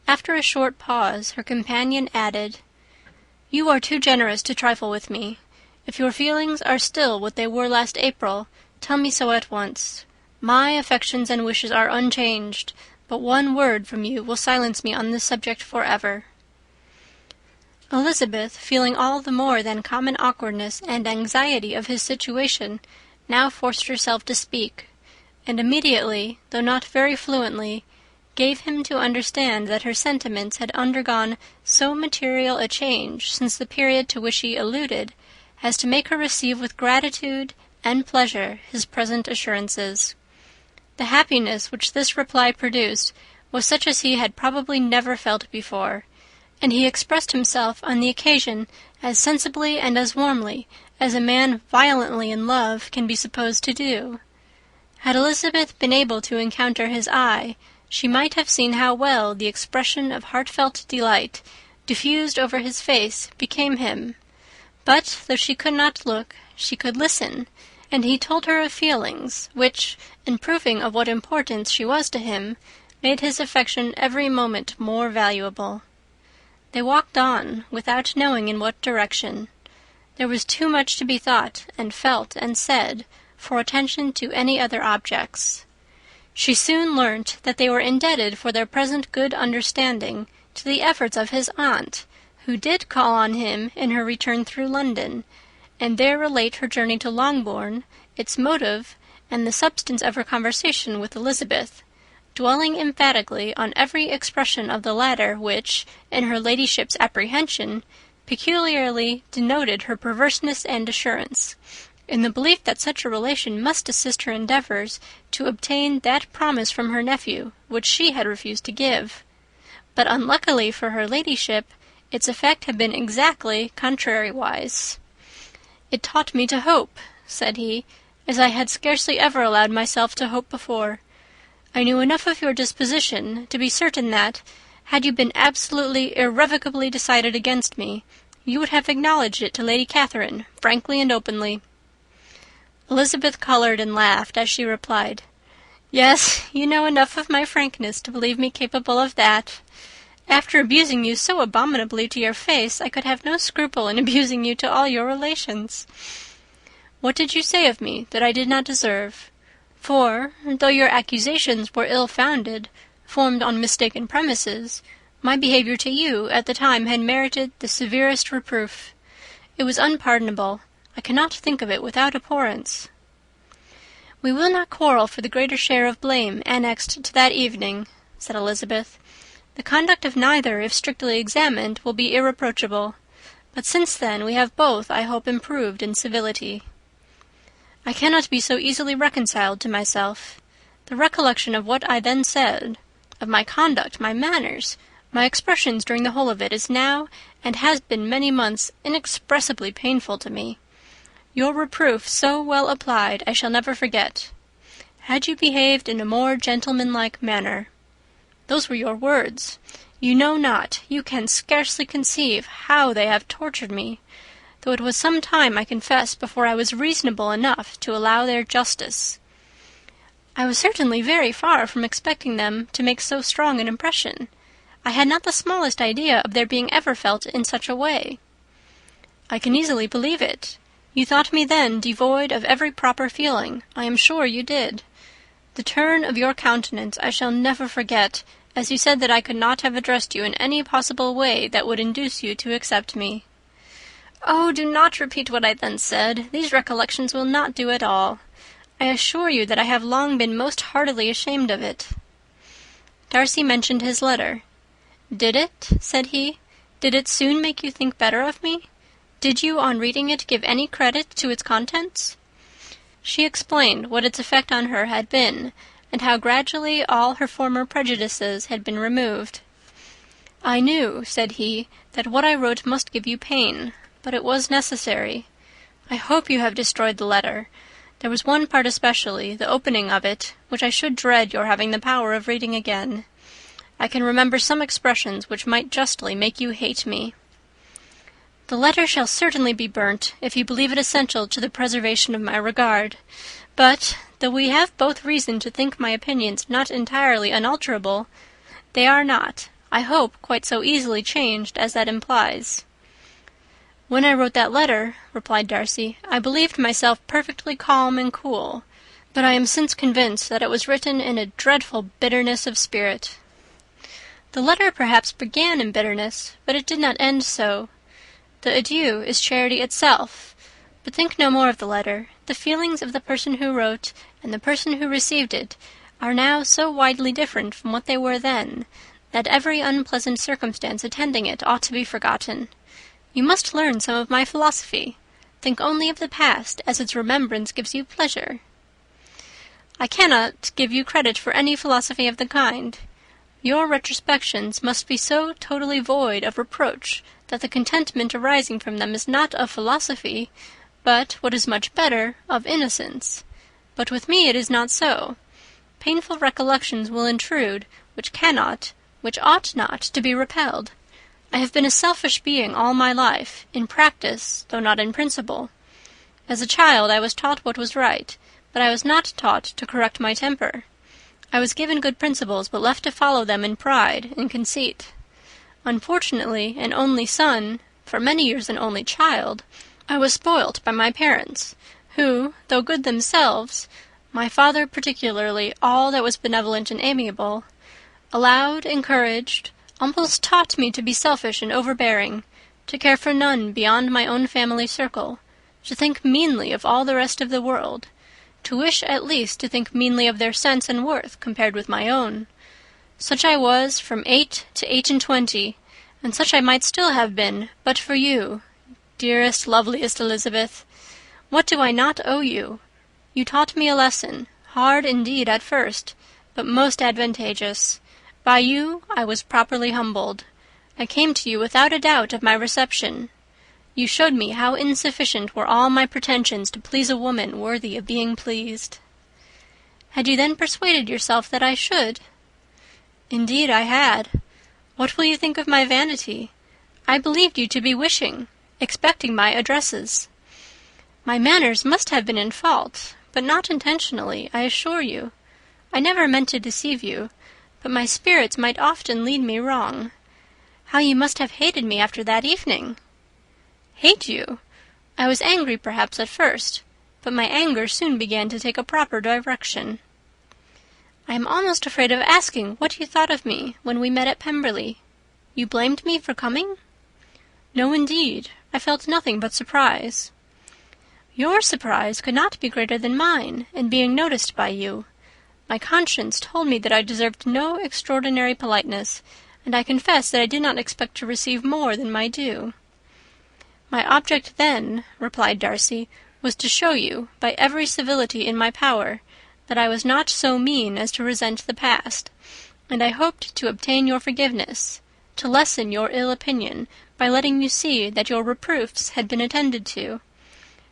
After a short pause, her companion added, "You are too generous to trifle with me. If your feelings are still what they were last April, tell me so at once. My affections and wishes are unchanged, but one word from you will silence me on this subject forever." Elizabeth, feeling all the more than common awkwardness and anxiety of his situation, now forced herself to speak, and immediately, though not very fluently, gave him to understand that her sentiments had undergone so material a change since the period to which he alluded, as to make her receive with gratitude and pleasure his present assurances. The happiness which this reply produced was such as he had probably never felt before, and he expressed himself on the occasion as sensibly and as warmly as a man violently in love can be supposed to do. Had Elizabeth been able to encounter his eye, she might have seen how well the expression of heartfelt delight diffused over his face became him. But, though she could not look, she could listen, and he told her of feelings which, in proving of what importance she was to him, made his affection every moment more valuable. They walked on, without knowing in what direction. There was too much to be thought and felt and said for attention to any other objects. She soon learnt that they were indebted for their present good understanding to the efforts of his aunt, who did call on him in her return through London, and there relate her journey to Longbourn, its motive, and the substance of her conversation with Elizabeth, dwelling emphatically on every expression of the latter which, in her ladyship's apprehension, peculiarly denoted her perverseness and assurance, in the belief that such a relation must assist her endeavours to obtain that promise from her nephew which she had refused to give. But unluckily for her ladyship, its effect had been exactly contrariwise. "It taught me to hope," said he, "as I had scarcely ever allowed myself to hope before. I knew enough of your disposition to be certain that, had you been absolutely, irrevocably decided against me, you would have acknowledged it to Lady Catherine, frankly and openly." Elizabeth coloured and laughed as she replied, "Yes, you know enough of my frankness to believe me capable of that. After abusing you so abominably to your face, I could have no scruple in abusing you to all your relations. What did you say of me that I did not deserve? For, though your accusations were ill-founded, formed on mistaken premises, my behaviour to you at the time had merited the severest reproof. It was unpardonable. I cannot think of it without abhorrence." "We will not quarrel for the greater share of blame annexed to that evening," said Elizabeth. "The conduct of neither, if strictly examined, will be irreproachable. But since then we have both, I hope, improved in civility." "I cannot be so easily reconciled to myself. The recollection of what I then said, of my conduct, my manners, my expressions during the whole of it, is now, and has been many months, inexpressibly painful to me. Your reproof, so well applied, I shall never forget. Had you behaved in a more gentlemanlike manner. Those were your words. You know not, you can scarcely conceive how they have tortured me, though it was some time, I confess, before I was reasonable enough to allow their justice. I was certainly very far from expecting them to make so strong an impression. I had not the smallest idea of their being ever felt in such a way." "I can easily believe it. You thought me then devoid of every proper feeling. I am sure you did. The turn of your countenance I shall never forget, as you said that I could not have addressed you in any possible way that would induce you to accept me." "Oh, do not repeat what I then said. These recollections will not do at all. I assure you that I have long been most heartily ashamed of it." Darcy mentioned his letter. "Did it?" said he. "Did it soon make you think better of me? Did you, on reading it, give any credit to its contents?" She explained what its effect on her had been, and how gradually all her former prejudices had been removed. "I knew," said he, "that what I wrote must give you pain, but it was necessary. I hope you have destroyed the letter. There was one part especially, the opening of it, which I should dread your having the power of reading again. I can remember some expressions which might justly make you hate me." "The letter shall certainly be burnt, if you believe it essential to the preservation of my regard. But, though we have both reason to think my opinions not entirely unalterable, they are not, I hope, quite so easily changed as that implies." "When I wrote that letter," replied Darcy, "I believed myself perfectly calm and cool, but I am since convinced that it was written in a dreadful bitterness of spirit." "The letter perhaps began in bitterness, but it did not end so. The adieu is charity itself. But think no more of the letter. The feelings of the person who wrote and the person who received it are now so widely different from what they were then, that every unpleasant circumstance attending it ought to be forgotten. You must learn some of my philosophy. Think only of the past, as its remembrance gives you pleasure." "I cannot give you credit for any philosophy of the kind. Your retrospections must be so totally void of reproach that the contentment arising from them is not of philosophy, but, what is much better, of innocence. But with me it is not so. Painful recollections will intrude, which cannot, which ought not, to be repelled. I have been a selfish being all my life, in practice, though not in principle. As a child I was taught what was right, but I was not taught to correct my temper. I was given good principles, but left to follow them in pride and conceit. Unfortunately, an only son, for many years an only child, I was spoilt by my parents, who, though good themselves, my father particularly all that was benevolent and amiable, allowed, encouraged, almost taught me to be selfish and overbearing, to care for none beyond my own family circle, to think meanly of all the rest of the world, to wish at least to think meanly of their sense and worth compared with my own. Such I was from 8 to 28, and such I might still have been, but for you, dearest, loveliest Elizabeth. What do I not owe you? You taught me a lesson, hard indeed at first, but most advantageous. By you I was properly humbled. I came to you without a doubt of my reception. You showed me how insufficient were all my pretensions to please a woman worthy of being pleased." "Had you then persuaded yourself that I should?" "Indeed I had. What will you think of my vanity? I believed you to be wishing, expecting my addresses. My manners must have been in fault, but not intentionally, I assure you. I never meant to deceive you, but my spirits might often lead me wrong. How you must have hated me after that evening!" "Hate you? I was angry perhaps at first, but my anger soon began to take a proper direction. I am almost afraid of asking what you thought of me when we met at Pemberley. You blamed me for coming?" "No, indeed. I felt nothing but surprise." "Your surprise could not be greater than mine in being noticed by you. My conscience told me that I deserved no extraordinary politeness, and I confess that I did not expect to receive more than my due." "My object then," replied Darcy, "was to show you, by every civility in my power, that I was not so mean as to resent the past, and I hoped to obtain your forgiveness, to lessen your ill opinion by letting you see that your reproofs had been attended to.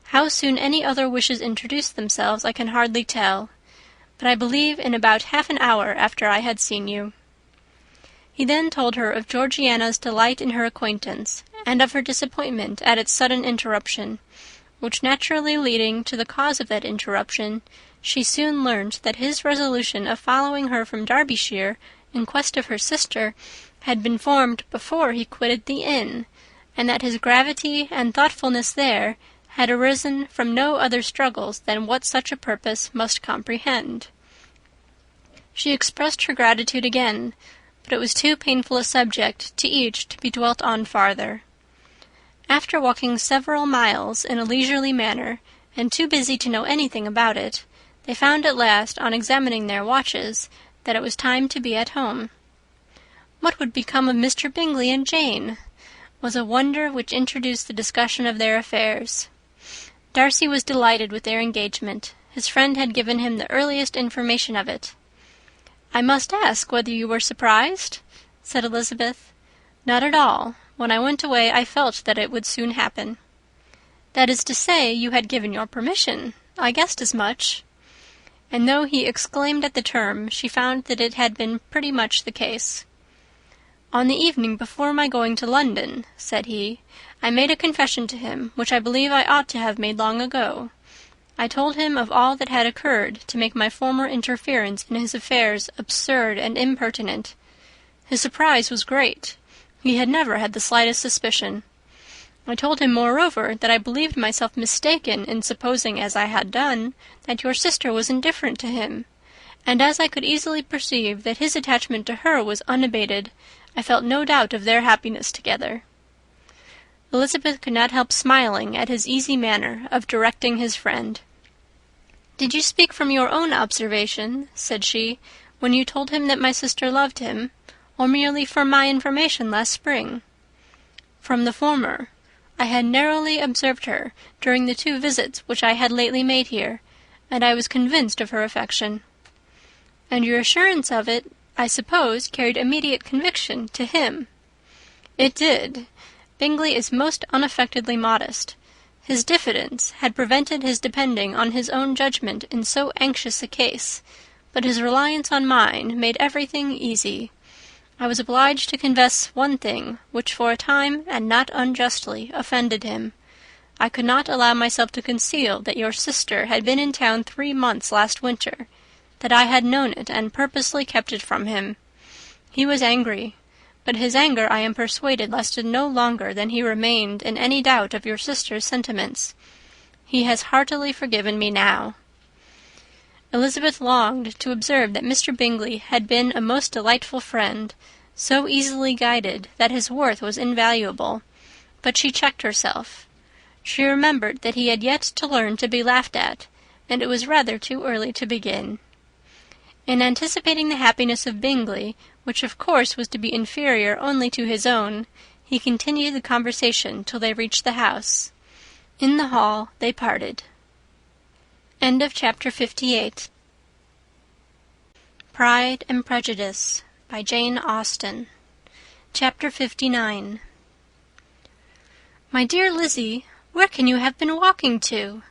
How soon any other wishes introduced themselves I can hardly tell, but I believe in about half an hour after I had seen you." He then told her of Georgiana's delight in her acquaintance, and of her disappointment at its sudden interruption, which naturally leading to the cause of that interruption, she soon learnt that his resolution of following her from Derbyshire in quest of her sister had been formed before he quitted the inn, and that his gravity and thoughtfulness there had arisen from no other struggles than what such a purpose must comprehend. She expressed her gratitude again, but it was too painful a subject to each to be dwelt on farther. After walking several miles in a leisurely manner, and too busy to know anything about it, they found at last, on examining their watches, that it was time to be at home. What would become of Mr. Bingley and Jane? Was a wonder which introduced the discussion of their affairs. Darcy was delighted with their engagement. His friend had given him the earliest information of it. "I must ask whether you were surprised?" said Elizabeth. "Not at all. When I went away I felt that it would soon happen." "That is to say, you had given your permission. I guessed as much." And though he exclaimed at the term, she found that it had been pretty much the case. "On the evening before my going to London," said he, "I made a confession to him, which I believe I ought to have made long ago. I told him of all that had occurred to make my former interference in his affairs absurd and impertinent. His surprise was great. He had never had the slightest suspicion. I told him, moreover, that I believed myself mistaken in supposing, as I had done, that your sister was indifferent to him, and as I could easily perceive that his attachment to her was unabated, I felt no doubt of their happiness together." Elizabeth could not help smiling at his easy manner of directing his friend. "Did you speak from your own observation," said she, "when you told him that my sister loved him, or merely from my information last spring?" "From the former. I had narrowly observed her during the 2 visits which I had lately made here, and I was convinced of her affection." "And your assurance of it, I suppose, carried immediate conviction to him?" "It did. Bingley is most unaffectedly modest. His diffidence had prevented his depending on his own judgment in so anxious a case, but his reliance on mine made everything easy. I was obliged to confess one thing, which for a time, and not unjustly, offended him. I could not allow myself to conceal that your sister had been in town 3 months last winter, that I had known it and purposely kept it from him. He was angry, but his anger, I am persuaded, lasted no longer than he remained in any doubt of your sister's sentiments. He has heartily forgiven me now." Elizabeth longed to observe that Mr. Bingley had been a most delightful friend, so easily guided that his worth was invaluable, but she checked herself. She remembered that he had yet to learn to be laughed at, and it was rather too early to begin. In anticipating the happiness of Bingley, which of course was to be inferior only to his own, he continued the conversation till they reached the house. In the hall they parted. Chapter 58. Pride and Prejudice, by Jane Austen. Chapter 59. "My dear Lizzy, where can you have been walking to?"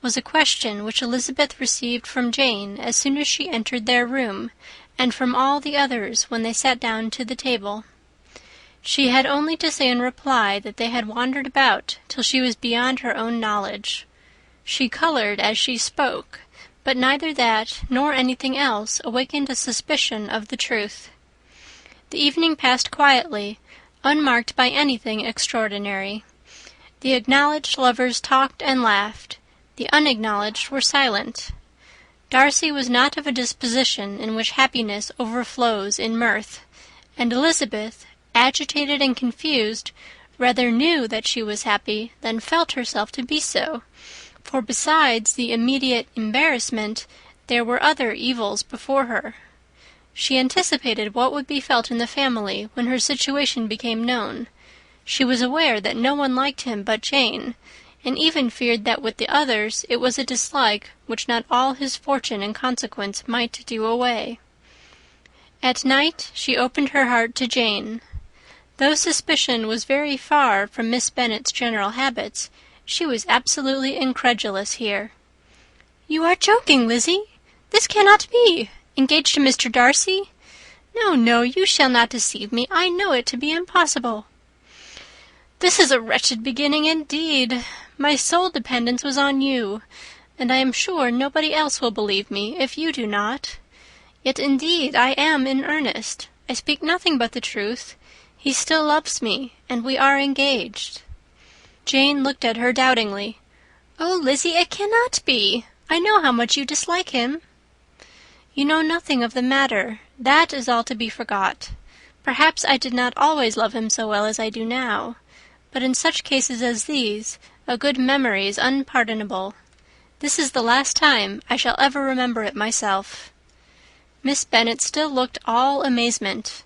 was a question which Elizabeth received from Jane as soon as she entered their room, and from all the others when they sat down to the table. She had only to say in reply that they had wandered about till she was beyond her own knowledge. She coloured as she spoke, but neither that nor anything else awakened a suspicion of the truth. The evening passed quietly, unmarked by anything extraordinary. The acknowledged lovers talked and laughed. The unacknowledged were silent. Darcy was not of a disposition in which happiness overflows in mirth, and Elizabeth, agitated and confused, rather knew that she was happy than felt herself to be so, for besides the immediate embarrassment, there were other evils before her. She anticipated what would be felt in the family when her situation became known. She was aware that no one liked him but Jane, and even feared that with the others it was a dislike which not all his fortune and consequence might do away. At night she opened her heart to Jane. Though suspicion was very far from Miss Bennet's general habits, she was absolutely incredulous here. "You are joking, Lizzie. This cannot be. Engaged to Mr. Darcy? No, no, you shall not deceive me. I know it to be impossible." "This is a wretched beginning indeed. My sole dependence was on you, and I am sure nobody else will believe me if you do not. Yet indeed I am in earnest. I speak nothing but the truth. He still loves me, and we are engaged." Jane looked at her doubtingly. "Oh, Lizzie, it cannot be. I know how much you dislike him." "You know nothing of the matter. That is all to be forgot. Perhaps I did not always love him so well as I do now. But in such cases as these, a good memory is unpardonable. This is the last time I shall ever remember it myself." Miss Bennet still looked all amazement.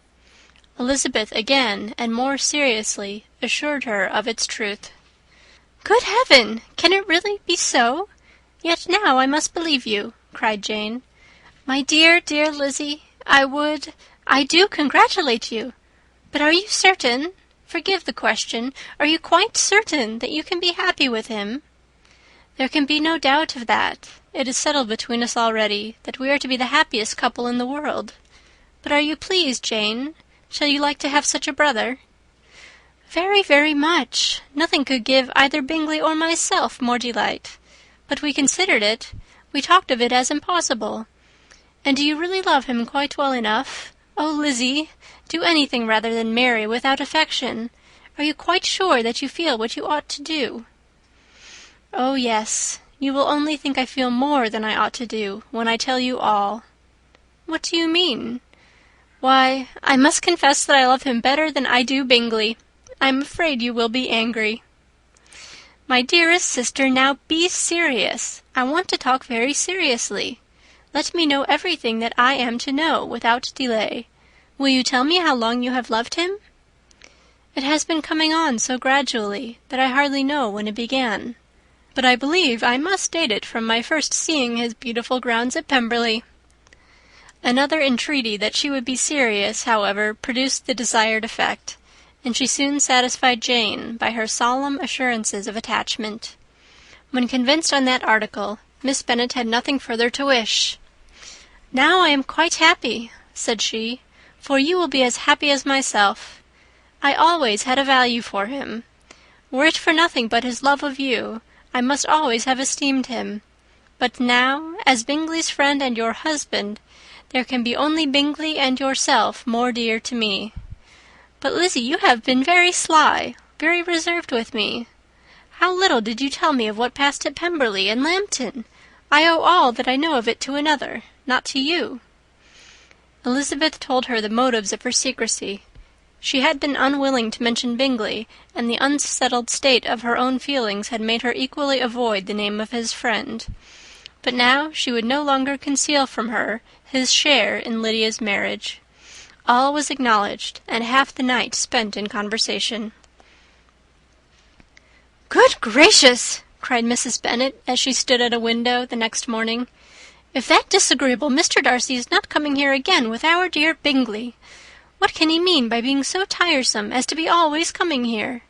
Elizabeth again, and more seriously, assured her of its truth. "Good heaven! Can it really be so? Yet now I must believe you," cried Jane. "My dear, dear Lizzie, I do congratulate you. But are you certain? Forgive the question. Are you quite certain that you can be happy with him?" "There can be no doubt of that. It is settled between us already that we are to be the happiest couple in the world. But are you pleased, Jane? Shall you like to have such a brother?" "Very, very much. Nothing could give either Bingley or myself more delight. But we considered it. We talked of it as impossible. And do you really love him quite well enough? Oh, Lizzie, do anything rather than marry without affection. Are you quite sure that you feel what you ought to do?" "Oh, yes. You will only think I feel more than I ought to do when I tell you all." "What do you mean?" "Why, I must confess that I love him better than I do Bingley. I'm afraid you will be angry." "My dearest sister, now be serious. I want to talk very seriously. Let me know everything that I am to know without delay. Will you tell me how long you have loved him?" "It has been coming on so gradually that I hardly know when it began. But I believe I must date it from my first seeing his beautiful grounds at Pemberley." Another entreaty that she would be serious, however, produced the desired effect, and she soon satisfied Jane by her solemn assurances of attachment. When convinced on that article, Miss Bennet had nothing further to wish. "Now I am quite happy," said she, "for you will be as happy as myself. I always had a value for him. Were it for nothing but his love of you, I must always have esteemed him. But now, as Bingley's friend and your husband, there can be only Bingley and yourself more dear to me. But, Lizzie, you have been very sly, very reserved with me. How little did you tell me of what passed at Pemberley and Lambton! I owe all that I know of it to another, not to you." Elizabeth told her the motives of her secrecy. She had been unwilling to mention Bingley, and the unsettled state of her own feelings had made her equally avoid the name of his friend. But now she would no longer conceal from her his share in Lydia's marriage. All was acknowledged, and half the night spent in conversation. "Good gracious!" cried Mrs. Bennet, as she stood at a window the next morning. "If that disagreeable Mr. Darcy is not coming here again with our dear Bingley! What can he mean by being so tiresome as to be always coming here?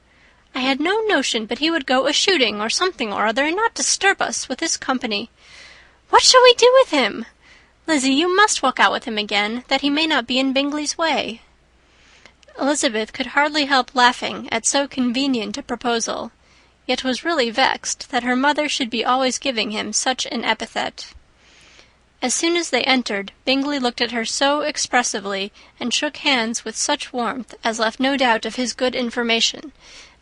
I had no notion but he would go a-shooting or something or other, and not disturb us with his company. What shall we do with him? Lizzie, you must walk out with him again, that he may not be in Bingley's way." Elizabeth could hardly help laughing at so convenient a proposal, yet was really vexed that her mother should be always giving him such an epithet. As soon as they entered, Bingley looked at her so expressively and shook hands with such warmth as left no doubt of his good information,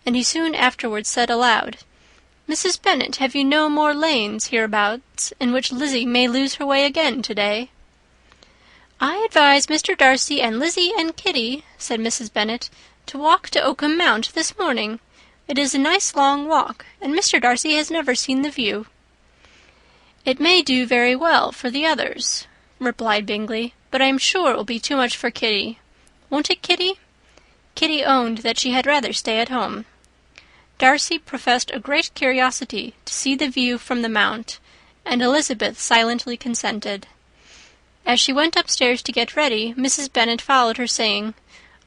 and he soon afterwards said aloud, "Mrs. Bennet, have you no more lanes hereabouts in which Lizzie may lose her way again to-day?" "I advise Mr. Darcy and Lizzie and Kitty," said Mrs. Bennet, "to walk to Oakham Mount this morning. It is a nice long walk, and Mr. Darcy has never seen the view." "It may do very well for the others," replied Bingley, "but I am sure it will be too much for Kitty. Won't it, Kitty?" Kitty owned that she had rather stay at home. Darcy professed a great curiosity to see the view from the Mount, and Elizabeth silently consented. As she went upstairs to get ready, Mrs. Bennet followed her, saying,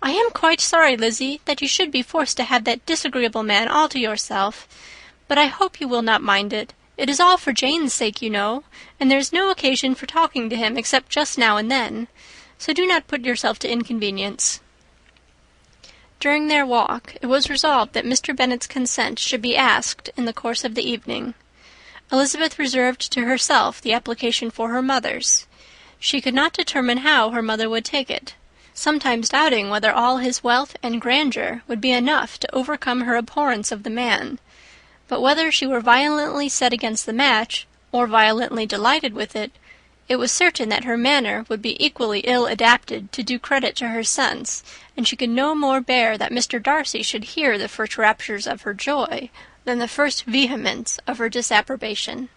"I am quite sorry, Lizzie, that you should be forced to have that disagreeable man all to yourself, but I hope you will not mind it. It is all for Jane's sake, you know, and there is no occasion for talking to him except just now and then, so do not put yourself to inconvenience." During their walk, it was resolved that Mr. Bennet's consent should be asked in the course of the evening. Elizabeth reserved to herself the application for her mother's. She could not determine how her mother would take it, sometimes doubting whether all his wealth and grandeur would be enough to overcome her abhorrence of the man; but whether she were violently set against the match, or violently delighted with it, it was certain that her manner would be equally ill adapted to do credit to her sense, and she could no more bear that Mr. Darcy should hear the first raptures of her joy than the first vehemence of her disapprobation.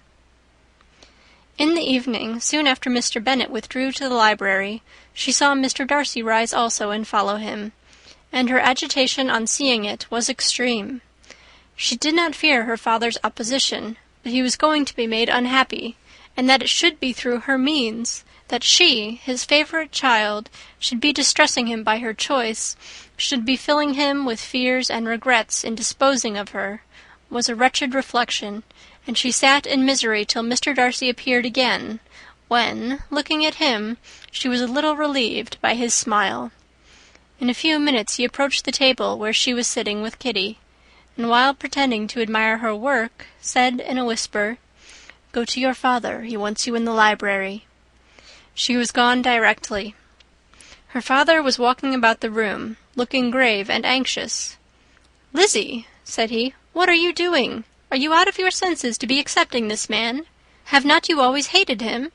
In the evening, soon after Mr. Bennet withdrew to the library, she saw Mr. Darcy rise also and follow him, and her agitation on seeing it was extreme. She did not fear her father's opposition, but he was going to be made unhappy, and that it should be through her means, that she, his favourite child, should be distressing him by her choice, should be filling him with fears and regrets in disposing of her, was a wretched reflection, and she sat in misery till Mr. Darcy appeared again, when, looking at him, she was a little relieved by his smile. In a few minutes he approached the table where she was sitting with Kitty, and while pretending to admire her work, said in a whisper, "Go to your father, he wants you in the library." She was gone directly. Her father was walking about the room, looking grave and anxious. "Lizzie," said he, "what are you doing? Are you out of your senses to be accepting this man? Have not you always hated him?"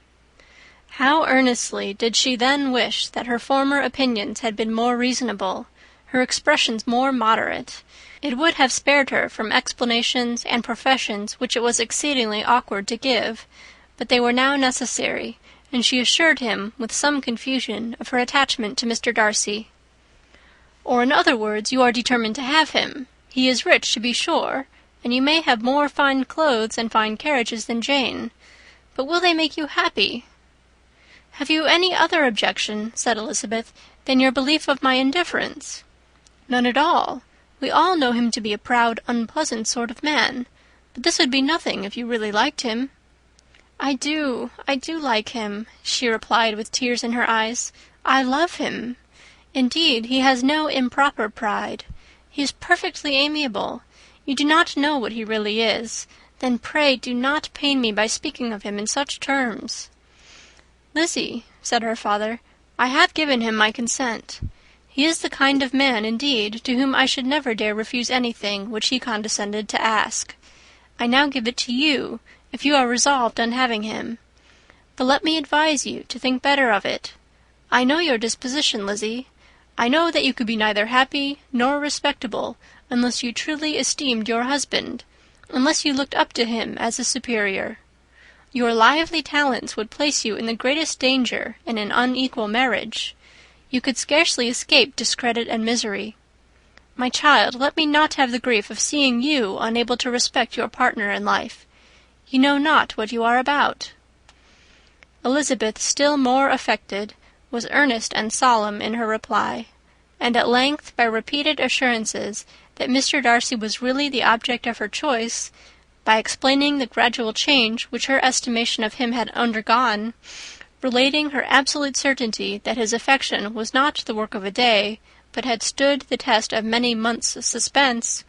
How earnestly did she then wish that her former opinions had been more reasonable, her expressions more moderate. It would have spared her from explanations and professions which it was exceedingly awkward to give, but they were now necessary, and she assured him with some confusion of her attachment to Mr. Darcy. "Or in other words, you are determined to have him. He is rich, to be sure, and you may have more fine clothes and fine carriages than Jane, but will they make you happy?" "Have you any other objection," said Elizabeth, "than your belief of my indifference?" "None at all. We all know him to be a proud, unpleasant sort of man, but this would be nothing if you really liked him." I do like him," she replied with tears in her eyes. "I love him. Indeed, he has no improper pride. He is perfectly amiable. You do not know what he really is. Then pray do not pain me by speaking of him in such terms." "Lizzie," said her father, "I have given him my consent. He is the kind of man, indeed, to whom I should never dare refuse anything which he condescended to ask. I now give it to you, if you are resolved on having him. But let me advise you to think better of it. I know your disposition, Lizzie. I know that you could be neither happy nor respectable unless you truly esteemed your husband, unless you looked up to him as a superior. Your lively talents would place you in the greatest danger in an unequal marriage. You could scarcely escape discredit and misery. My child, let me not have the grief of seeing you unable to respect your partner in life. You know not what you are about." Elizabeth, still more affected, was earnest and solemn in her reply, and at length, by repeated assurances that Mr. Darcy was really the object of her choice, by explaining the gradual change which her estimation of him had undergone, relating her absolute certainty that his affection was not the work of a day, but had stood the test of many months' suspense,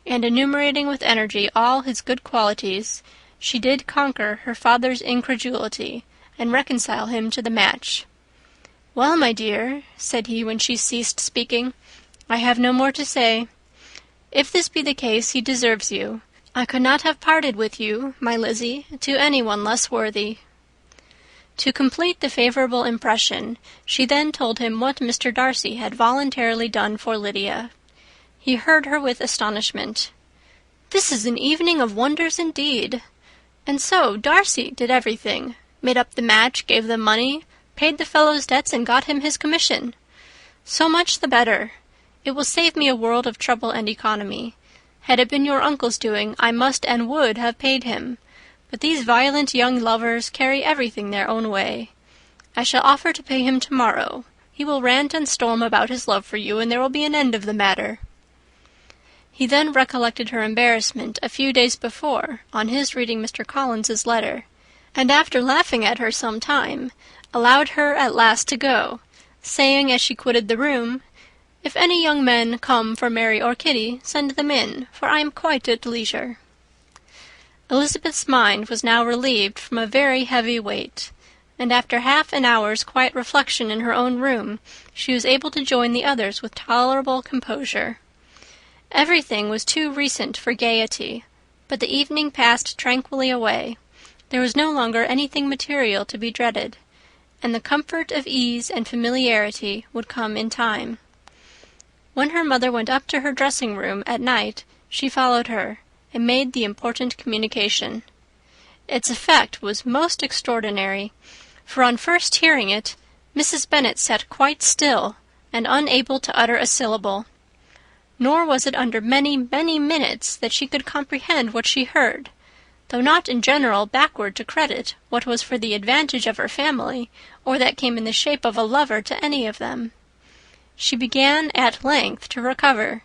and enumerating with energy all his good qualities, she did conquer her father's incredulity, and reconcile him to the match. "Well, my dear," said he, when she ceased speaking, "I have no more to say. If this be the case, he deserves you. I could not have parted with you, my Lizzy, to any one less worthy." To complete the favourable impression, she then told him what Mr. Darcy had voluntarily done for Lydia. He heard her with astonishment. "This is an evening of wonders indeed! And so Darcy did everything, made up the match, gave the money, paid the fellow's debts, and got him his commission. So much the better. It will save me a world of trouble and economy. Had it been your uncle's doing, I must and would have paid him. But these violent young lovers carry everything their own way. I shall offer to pay him tomorrow. He will rant and storm about his love for you, and there will be an end of the matter." He then recollected her embarrassment a few days before on his reading Mr. Collins's letter, and after laughing at her some time, allowed her at last to go, saying as she quitted the room, "If any young men come for Mary or Kitty, send them in, for I am quite at leisure." Elizabeth's mind was now relieved from a very heavy weight, and after half an hour's quiet reflection in her own room, she was able to join the others with tolerable composure. Everything was too recent for gaiety, but the evening passed tranquilly away. There was no longer anything material to be dreaded, and the comfort of ease and familiarity would come in time. When her mother went up to her dressing-room at night, she followed her, and made the important communication. Its effect was most extraordinary, for on first hearing it, Mrs. Bennet sat quite still, and unable to utter a syllable. Nor was it under many, many minutes that she could comprehend what she heard, though not in general backward to credit what was for the advantage of her family, or that came in the shape of a lover to any of them. She began at length to recover,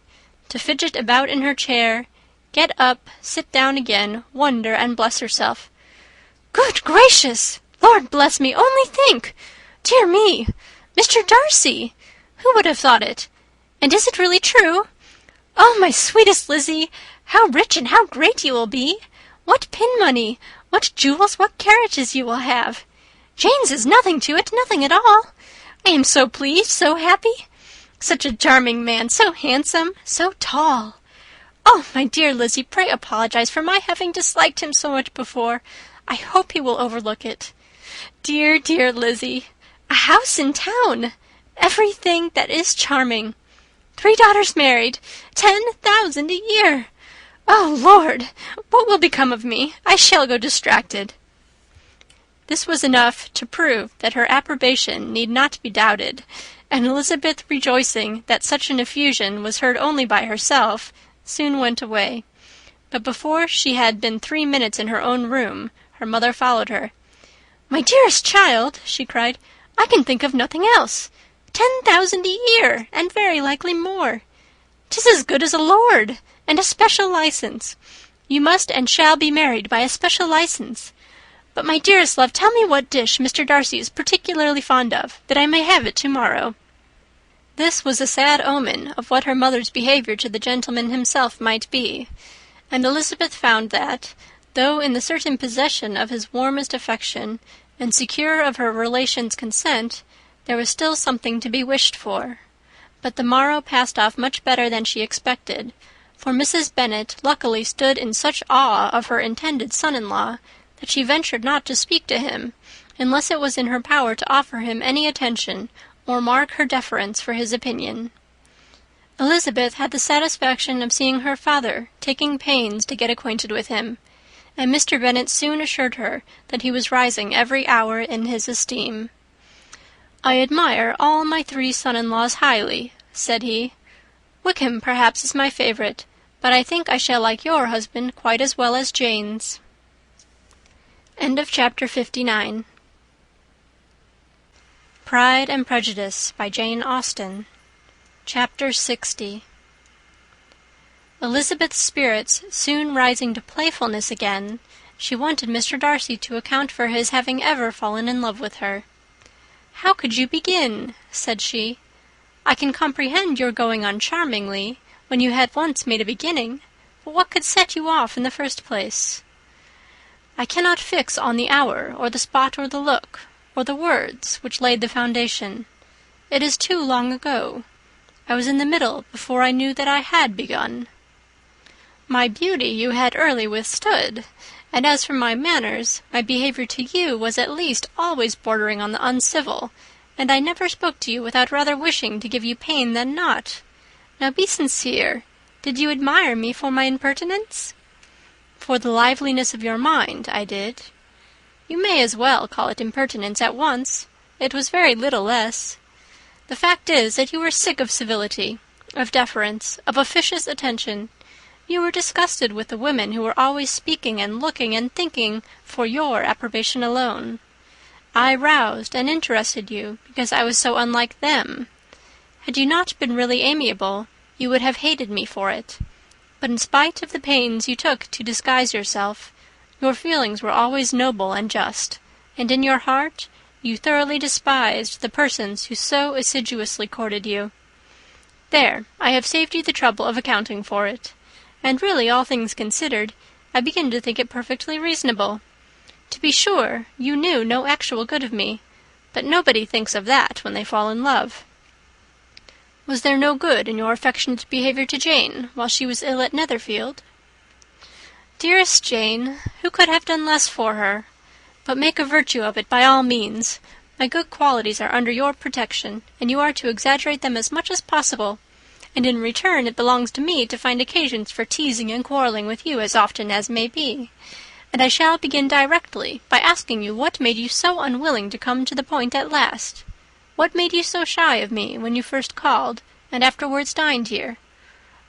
to fidget about in her chair, get up, sit down again, wonder and bless herself. "Good gracious! Lord bless me! Only think! Dear me! Mr. Darcy! Who would have thought it? And is it really true? Oh, my sweetest Lizzy! How rich and how great you will be! What pin money! What jewels! What carriages you will have! Jane's is nothing to it, nothing at all. I am so pleased, so happy. Such a charming man, so handsome, so tall. Oh, my dear Lizzy, pray apologize for my having disliked him so much before. I hope he will overlook it. Dear, dear Lizzy, a house in town, everything that is charming. 3 daughters married, 10,000 a year. Oh, Lord, what will become of me? I shall go distracted." This was enough to prove that her approbation need not be doubted, and Elizabeth, rejoicing that such an effusion was heard only by herself, soon went away. But before she had been 3 minutes in her own room, her mother followed her. "My dearest child," she cried, "I can think of nothing else. 10,000 a year, and very likely more. 'Tis as good as a lord, and a special license. You must and shall be married by a special license. But, my dearest love, tell me what dish Mr. Darcy is particularly fond of, that I may have it tomorrow." This was a sad omen of what her mother's behaviour to the gentleman himself might be, and Elizabeth found that, though in the certain possession of his warmest affection, and secure of her relations' consent, there was still something to be wished for. But the morrow passed off much better than she expected, for Mrs. Bennet luckily stood in such awe of her intended son-in-law that she ventured not to speak to him, unless it was in her power to offer him any attention or mark her deference for his opinion. Elizabeth had the satisfaction of seeing her father taking pains to get acquainted with him, and Mr. Bennet soon assured her that he was rising every hour in his esteem. "I admire all my 3 son-in-laws highly," said he. "Wickham, perhaps, is my favourite, but I think I shall like your husband quite as well as Jane's." Chapter 59. Pride and Prejudice by Jane Austen. Chapter 60. Elizabeth's spirits soon rising to playfulness again, she wanted Mr. Darcy to account for his having ever fallen in love with her. "How could you begin?" said she. I can comprehend your going on charmingly, when you had once made a beginning, but what could set you off in the first place? I cannot fix on the hour, or the spot, or the look, or the words which laid the foundation. It is too long ago. I was in the middle before I knew that I had begun. My beauty you had early withstood, and as for my manners, my behaviour to you was at least always bordering on the uncivil, and I never spoke to you without rather wishing to give you pain than not. Now be sincere. Did you admire me for my impertinence? For the liveliness of your mind, I did. You may as well call it impertinence at once. It was very little less. The fact is that you were sick of civility, of deference, of officious attention. You were disgusted with the women who were always speaking and looking and thinking for your approbation alone. I roused and interested you because I was so unlike them. Had you not been really amiable, you would have hated me for it. But in spite of the pains you took to disguise yourself, your feelings were always noble and just, and in your heart you thoroughly despised the persons who so assiduously courted you. There, I have saved you the trouble of accounting for it. And really, all things considered, I begin to think it perfectly reasonable. To be sure, you knew no actual good of me, but nobody thinks of that when they fall in love. Was there no good in your affectionate behaviour to Jane while she was ill at Netherfield? Dearest Jane, who could have done less for her? But make a virtue of it by all means. My good qualities are under your protection, and you are to exaggerate them as much as possible. And in return it belongs to me to find occasions for teasing and quarrelling with you as often as may be. And I shall begin directly by asking you what made you so unwilling to come to the point at last. What made you so shy of me when you first called, and afterwards dined here?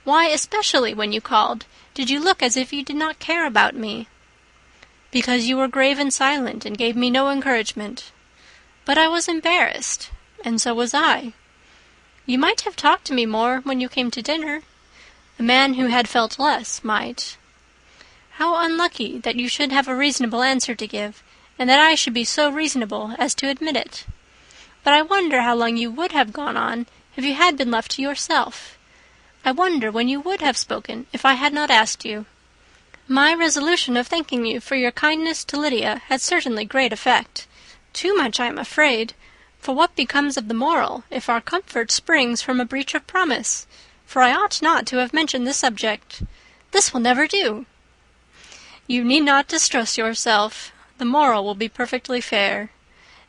Why, especially when you called, did you look as if you did not care about me? Because you were grave and silent, and gave me no encouragement. But I was embarrassed, and so was I. You might have talked to me more when you came to dinner. A man who had felt less might. How unlucky that you should have a reasonable answer to give, and that I should be so reasonable as to admit it. But I wonder how long you would have gone on if you had been left to yourself. I wonder when you would have spoken if I had not asked you. My resolution of thanking you for your kindness to Lydia had certainly great effect. Too much, I am afraid. For what becomes of the moral, if our comfort springs from a breach of promise? For I ought not to have mentioned the subject. This will never do. You need not distress yourself. The moral will be perfectly fair.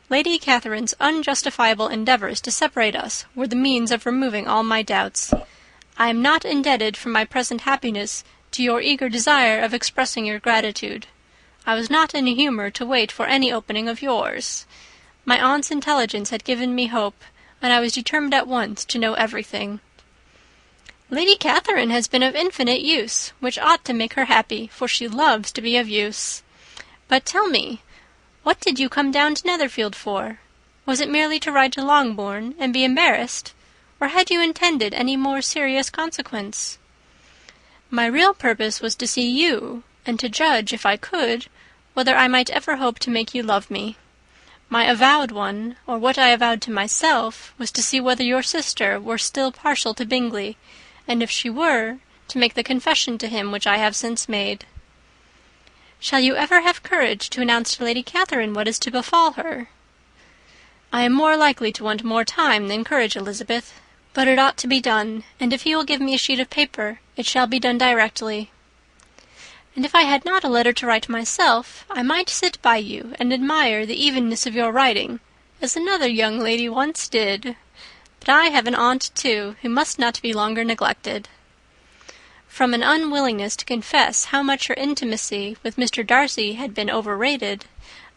Lady Catherine's unjustifiable endeavours to separate us were the means of removing all my doubts. I am not indebted for my present happiness to your eager desire of expressing your gratitude. I was not in a humour to wait for any opening of yours. My aunt's intelligence had given me hope, and I was determined at once to know everything. Lady Catherine has been of infinite use, which ought to make her happy, for she loves to be of use. But tell me, what did you come down to Netherfield for? Was it merely to ride to Longbourn and be embarrassed, or had you intended any more serious consequence? My real purpose was to see you, and to judge, if I could, whether I might ever hope to make you love me. My avowed one, or what I avowed to myself, was to see whether your sister were still partial to Bingley, and if she were, to make the confession to him which I have since made. Shall you ever have courage to announce to Lady Catherine what is to befall her? I am more likely to want more time than courage, Elizabeth, but it ought to be done, and if you will give me a sheet of paper, it shall be done directly. And if I had not a letter to write myself, I might sit by you and admire the evenness of your writing, as another young lady once did. But I have an aunt, too, who must not be longer neglected. From an unwillingness to confess how much her intimacy with Mr. Darcy had been overrated,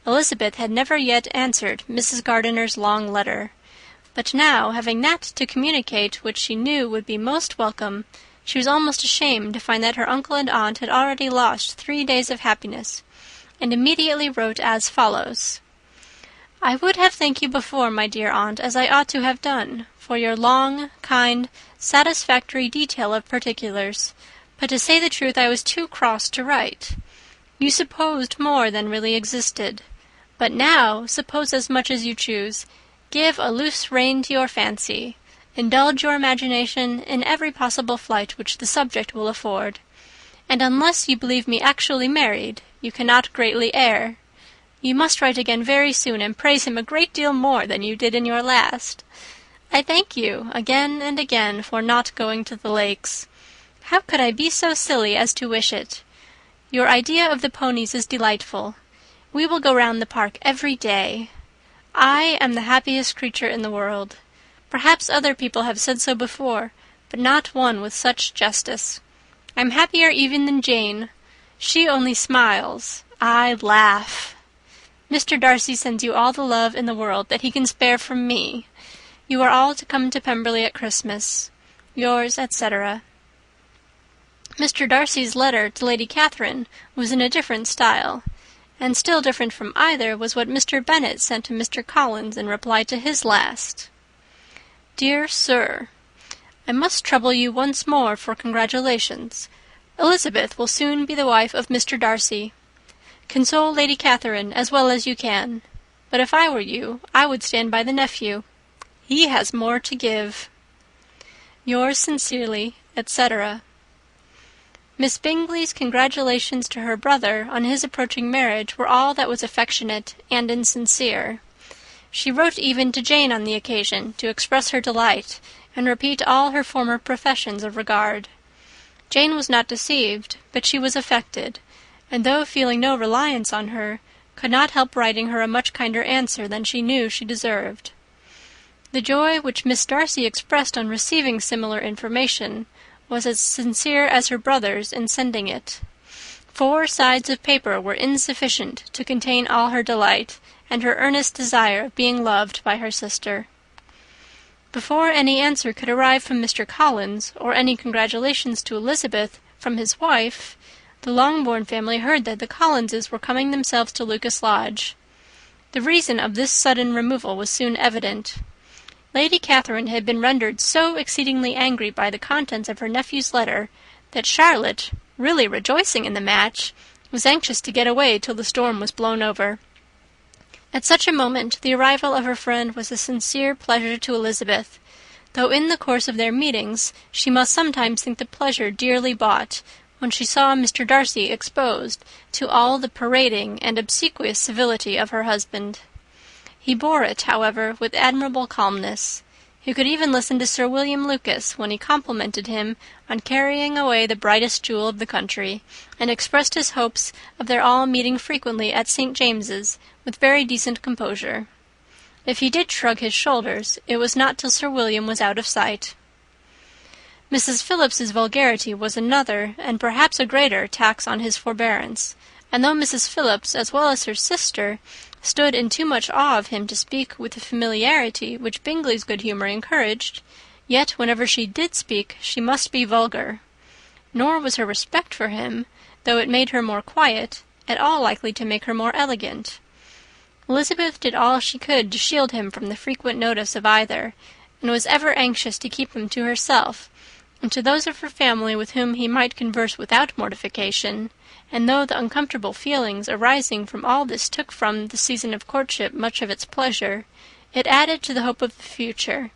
Elizabeth had never yet answered Mrs. Gardiner's long letter. But now, having that to communicate which she knew would be most welcome, she was almost ashamed to find that her uncle and aunt had already lost 3 days of happiness, and immediately wrote as follows. I would have thanked you before, my dear aunt, as I ought to have done, for your long, kind, satisfactory detail of particulars, but to say the truth I was too cross to write. You supposed more than really existed. But now suppose as much as you choose. Give a loose rein to your fancy. Indulge your imagination in every possible flight which the subject will afford, and unless you believe me actually married, you cannot greatly err. You must write again very soon, and praise him a great deal more than you did in your last. I thank you again and again for not going to the Lakes. How could I be so silly as to wish it? Your idea of the ponies is delightful. We will go round the park every day. I am the happiest creature in the world. Perhaps other people have said so before, but not one with such justice. I'm happier even than Jane. She only smiles. I laugh. Mr. Darcy sends you all the love in the world that he can spare from me. You are all to come to Pemberley at Christmas. Yours, etc. Mr. Darcy's letter to Lady Catherine was in a different style, and still different from either was what Mr. Bennet sent to Mr. Collins in reply to his last. Dear Sir, I must trouble you once more for congratulations. Elizabeth will soon be the wife of Mr. Darcy. Console Lady Catherine as well as you can, but if I were you, I would stand by the nephew. He has more to give. Yours sincerely, etc. Miss Bingley's congratulations to her brother on his approaching marriage were all that was affectionate and insincere. She wrote even to Jane on the occasion to express her delight, and repeat all her former professions of regard. Jane was not deceived, but she was affected, and though feeling no reliance on her, could not help writing her a much kinder answer than she knew she deserved. The joy which Miss Darcy expressed on receiving similar information was as sincere as her brother's in sending it. 4 sides of paper were insufficient to contain all her delight, and her earnest desire of being loved by her sister. Before any answer could arrive from Mr. Collins, or any congratulations to Elizabeth from his wife, the Longbourn family heard that the Collinses were coming themselves to Lucas Lodge. The reason of this sudden removal was soon evident. Lady Catherine had been rendered so exceedingly angry by the contents of her nephew's letter that Charlotte, really rejoicing in the match, was anxious to get away till the storm was blown over. At such a moment the arrival of her friend was a sincere pleasure to Elizabeth, though in the course of their meetings she must sometimes think the pleasure dearly bought, when she saw Mr. Darcy exposed to all the parading and obsequious civility of her husband. He bore it, however, with admirable calmness. He could even listen to Sir William Lucas when he complimented him on carrying away the brightest jewel of the country, and expressed his hopes of their all meeting frequently at St. James's with very decent composure. If he did shrug his shoulders, it was not till Sir William was out of sight. Mrs. Phillips's vulgarity was another, and perhaps a greater, tax on his forbearance, and though Mrs. Phillips, as well as her sister, stood in too much awe of him to speak with the familiarity which Bingley's good humour encouraged, yet whenever she did speak she must be vulgar. Nor was her respect for him, though it made her more quiet, at all likely to make her more elegant. Elizabeth did all she could to shield him from the frequent notice of either, and was ever anxious to keep him to herself, and to those of her family with whom he might converse without mortification, and though the uncomfortable feelings arising from all this took from the season of courtship much of its pleasure, it added to the hope of the future,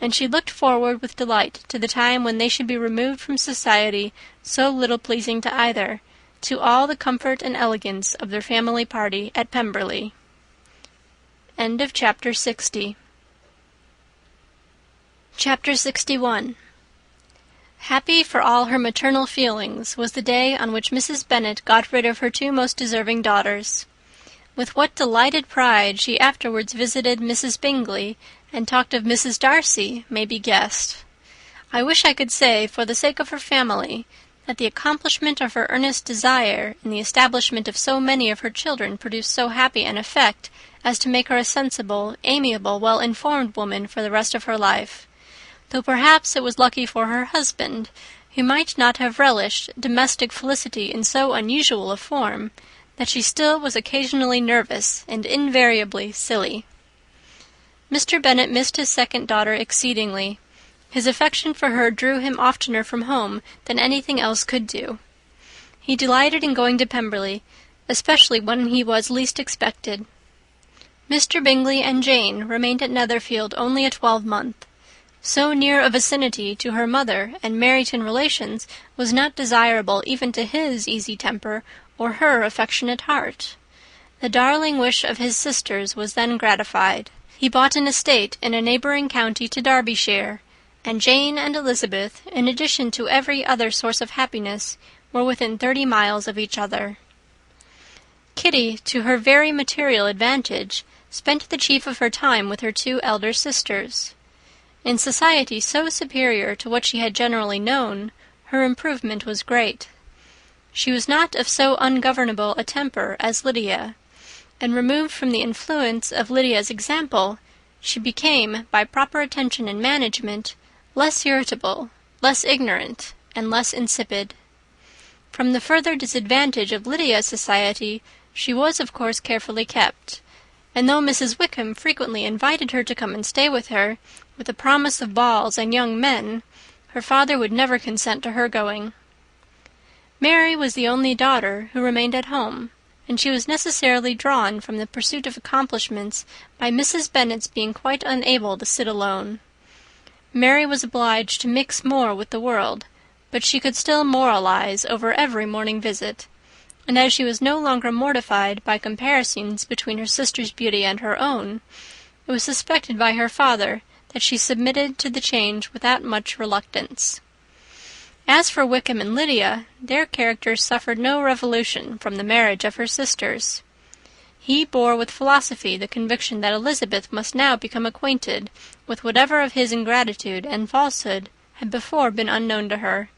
and she looked forward with delight to the time when they should be removed from society so little pleasing to either, to all the comfort and elegance of their family party at Pemberley. End of chapter 60. Chapter 61. Happy for all her maternal feelings was the day on which Mrs. Bennet got rid of her 2 most deserving daughters. With what delighted pride she afterwards visited Mrs. Bingley, and talked of Mrs. Darcy, may be guessed. I wish I could say, for the sake of her family, that the accomplishment of her earnest desire in the establishment of so many of her children produced so happy an effect as to make her a sensible, amiable, well-informed woman for the rest of her life, though perhaps it was lucky for her husband, who might not have relished domestic felicity in so unusual a form, that she still was occasionally nervous and invariably silly. Mr. Bennet missed his second daughter exceedingly. His affection for her drew him oftener from home than anything else could do. He delighted in going to Pemberley, especially when he was least expected. Mr. Bingley and Jane remained at Netherfield only a 12-month. So near a vicinity to her mother and Meryton relations was not desirable even to his easy temper or her affectionate heart. The darling wish of his sisters was then gratified. He bought an estate in a neighbouring county to Derbyshire, and Jane and Elizabeth, in addition to every other source of happiness, were within 30 miles of each other. Kitty, to her very material advantage, spent the chief of her time with her 2 elder sisters. In society so superior to what she had generally known, her improvement was great. She was not of so ungovernable a temper as Lydia, and removed from the influence of Lydia's example, she became, by proper attention and management, less irritable, less ignorant, and less insipid. From the further disadvantage of Lydia's society she was of course carefully kept, and though Mrs. Wickham frequently invited her to come and stay with her, with a promise of balls and young men, her father would never consent to her going. Mary was the only daughter who remained at home, and she was necessarily drawn from the pursuit of accomplishments by Mrs. Bennet's being quite unable to sit alone. Mary was obliged to mix more with the world, but she could still moralize over every morning visit, and as she was no longer mortified by comparisons between her sister's beauty and her own, it was suspected by her father that she submitted to the change without much reluctance. As for Wickham and Lydia, their characters suffered no revolution from the marriage of her sisters. He bore with philosophy the conviction that Elizabeth must now become acquainted with whatever of his ingratitude and falsehood had before been unknown to her,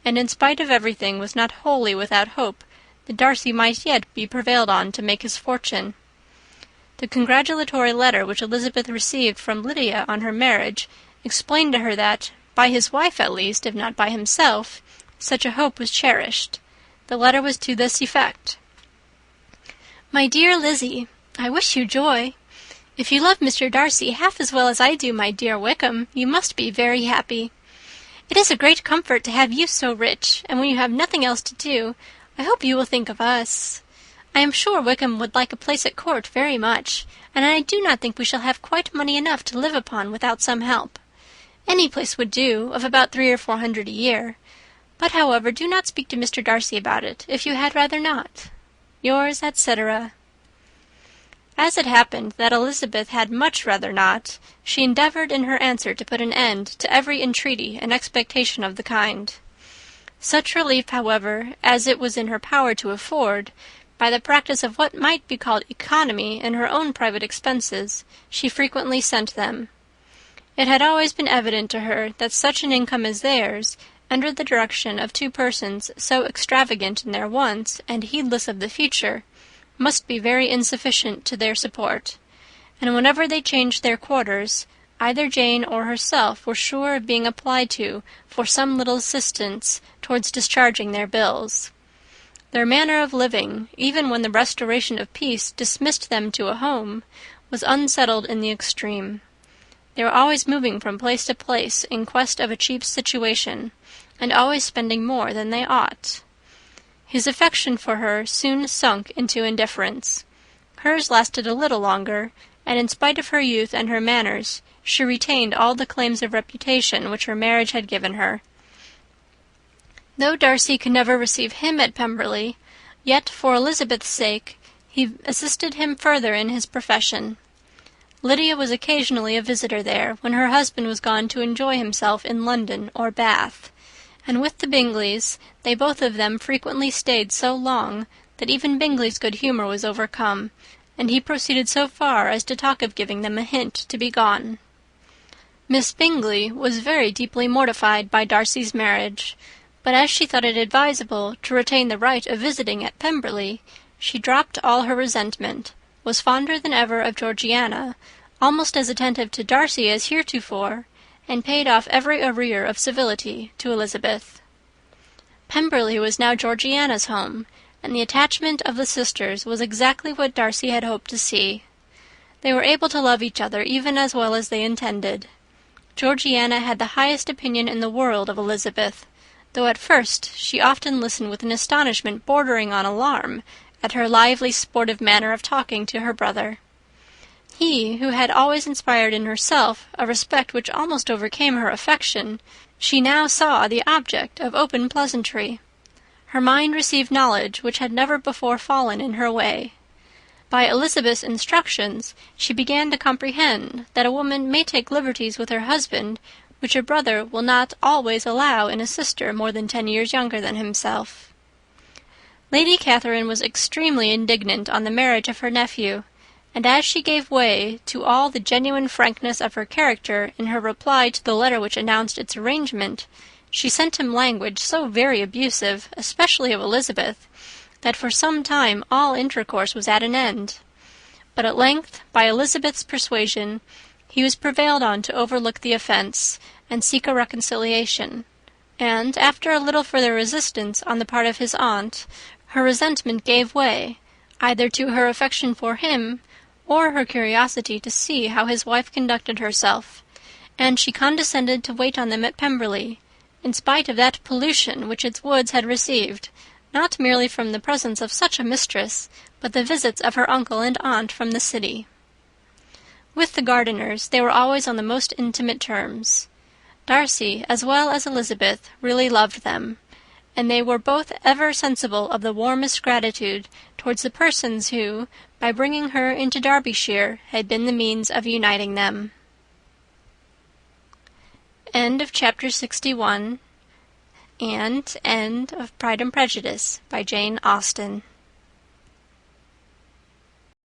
and in spite of everything was not wholly without hope that Darcy might yet be prevailed on to make his fortune. The congratulatory letter which Elizabeth received from Lydia on her marriage explained to her that, by his wife at least, if not by himself, such a hope was cherished. The letter was to this effect: "My dear Lizzie, I wish you joy. If you love Mr. Darcy half as well as I do my dear Wickham, you must be very happy. It is a great comfort to have you so rich, and when you have nothing else to do, I hope you will think of us. I am sure Wickham would like a place at court very much, and I do not think we shall have quite money enough to live upon without some help. Any place would do, of about 300 or 400 a year. But, however, do not speak to Mr. Darcy about it, if you had rather not. Yours, etc." As it happened that Elizabeth had much rather not, she endeavoured in her answer to put an end to every entreaty and expectation of the kind. Such relief, however, as it was in her power to afford, by the practice of what might be called economy in her own private expenses, she frequently sent them. It had always been evident to her that such an income as theirs, under the direction of 2 persons so extravagant in their wants and heedless of the future, must be very insufficient to their support, and whenever they changed their quarters, either Jane or herself were sure of being applied to for some little assistance towards discharging their bills. Their manner of living, even when the restoration of peace dismissed them to a home, was unsettled in the extreme. They were always moving from place to place in quest of a cheap situation, and always spending more than they ought. His affection for her soon sunk into indifference. Hers lasted a little longer, and in spite of her youth and her manners, she retained all the claims of reputation which her marriage had given her. Though Darcy could never receive him at Pemberley, yet for Elizabeth's sake he assisted him further in his profession. Lydia was occasionally a visitor there, when her husband was gone to enjoy himself in London or Bath, and with the Bingleys they both of them frequently stayed so long that even Bingley's good humour was overcome, and he proceeded so far as to talk of giving them a hint to be gone. Miss Bingley was very deeply mortified by Darcy's marriage, but as she thought it advisable to retain the right of visiting at Pemberley, she dropped all her resentment, was fonder than ever of Georgiana, almost as attentive to Darcy as heretofore, and paid off every arrear of civility to Elizabeth. Pemberley was now Georgiana's home, and the attachment of the sisters was exactly what Darcy had hoped to see. They were able to love each other even as well as they intended. Georgiana had the highest opinion in the world of Elizabeth, though at first she often listened with an astonishment bordering on alarm at her lively sportive manner of talking to her brother. He, who had always inspired in herself a respect which almost overcame her affection, she now saw the object of open pleasantry. Her mind received knowledge which had never before fallen in her way. By Elizabeth's instructions, she began to comprehend that a woman may take liberties with her husband which a brother will not always allow in a sister more than 10 years younger than himself. Lady Catherine was extremely indignant on the marriage of her nephew, and as she gave way to all the genuine frankness of her character in her reply to the letter which announced its arrangement, she sent him language so very abusive, especially of Elizabeth, that for some time all intercourse was at an end. But at length, by Elizabeth's persuasion, he was prevailed on to overlook the offence, and seek a reconciliation; and, after a little further resistance on the part of his aunt, her resentment gave way, either to her affection for him, or her curiosity to see how his wife conducted herself, and she condescended to wait on them at Pemberley, in spite of that pollution which its woods had received, not merely from the presence of such a mistress, but the visits of her uncle and aunt from the city. With the Gardiners they were always on the most intimate terms. Darcy, as well as Elizabeth, really loved them, and they were both ever sensible of the warmest gratitude towards the persons who, by bringing her into Derbyshire, had been the means of uniting them. End of chapter 61, and end of Pride and Prejudice by Jane Austen.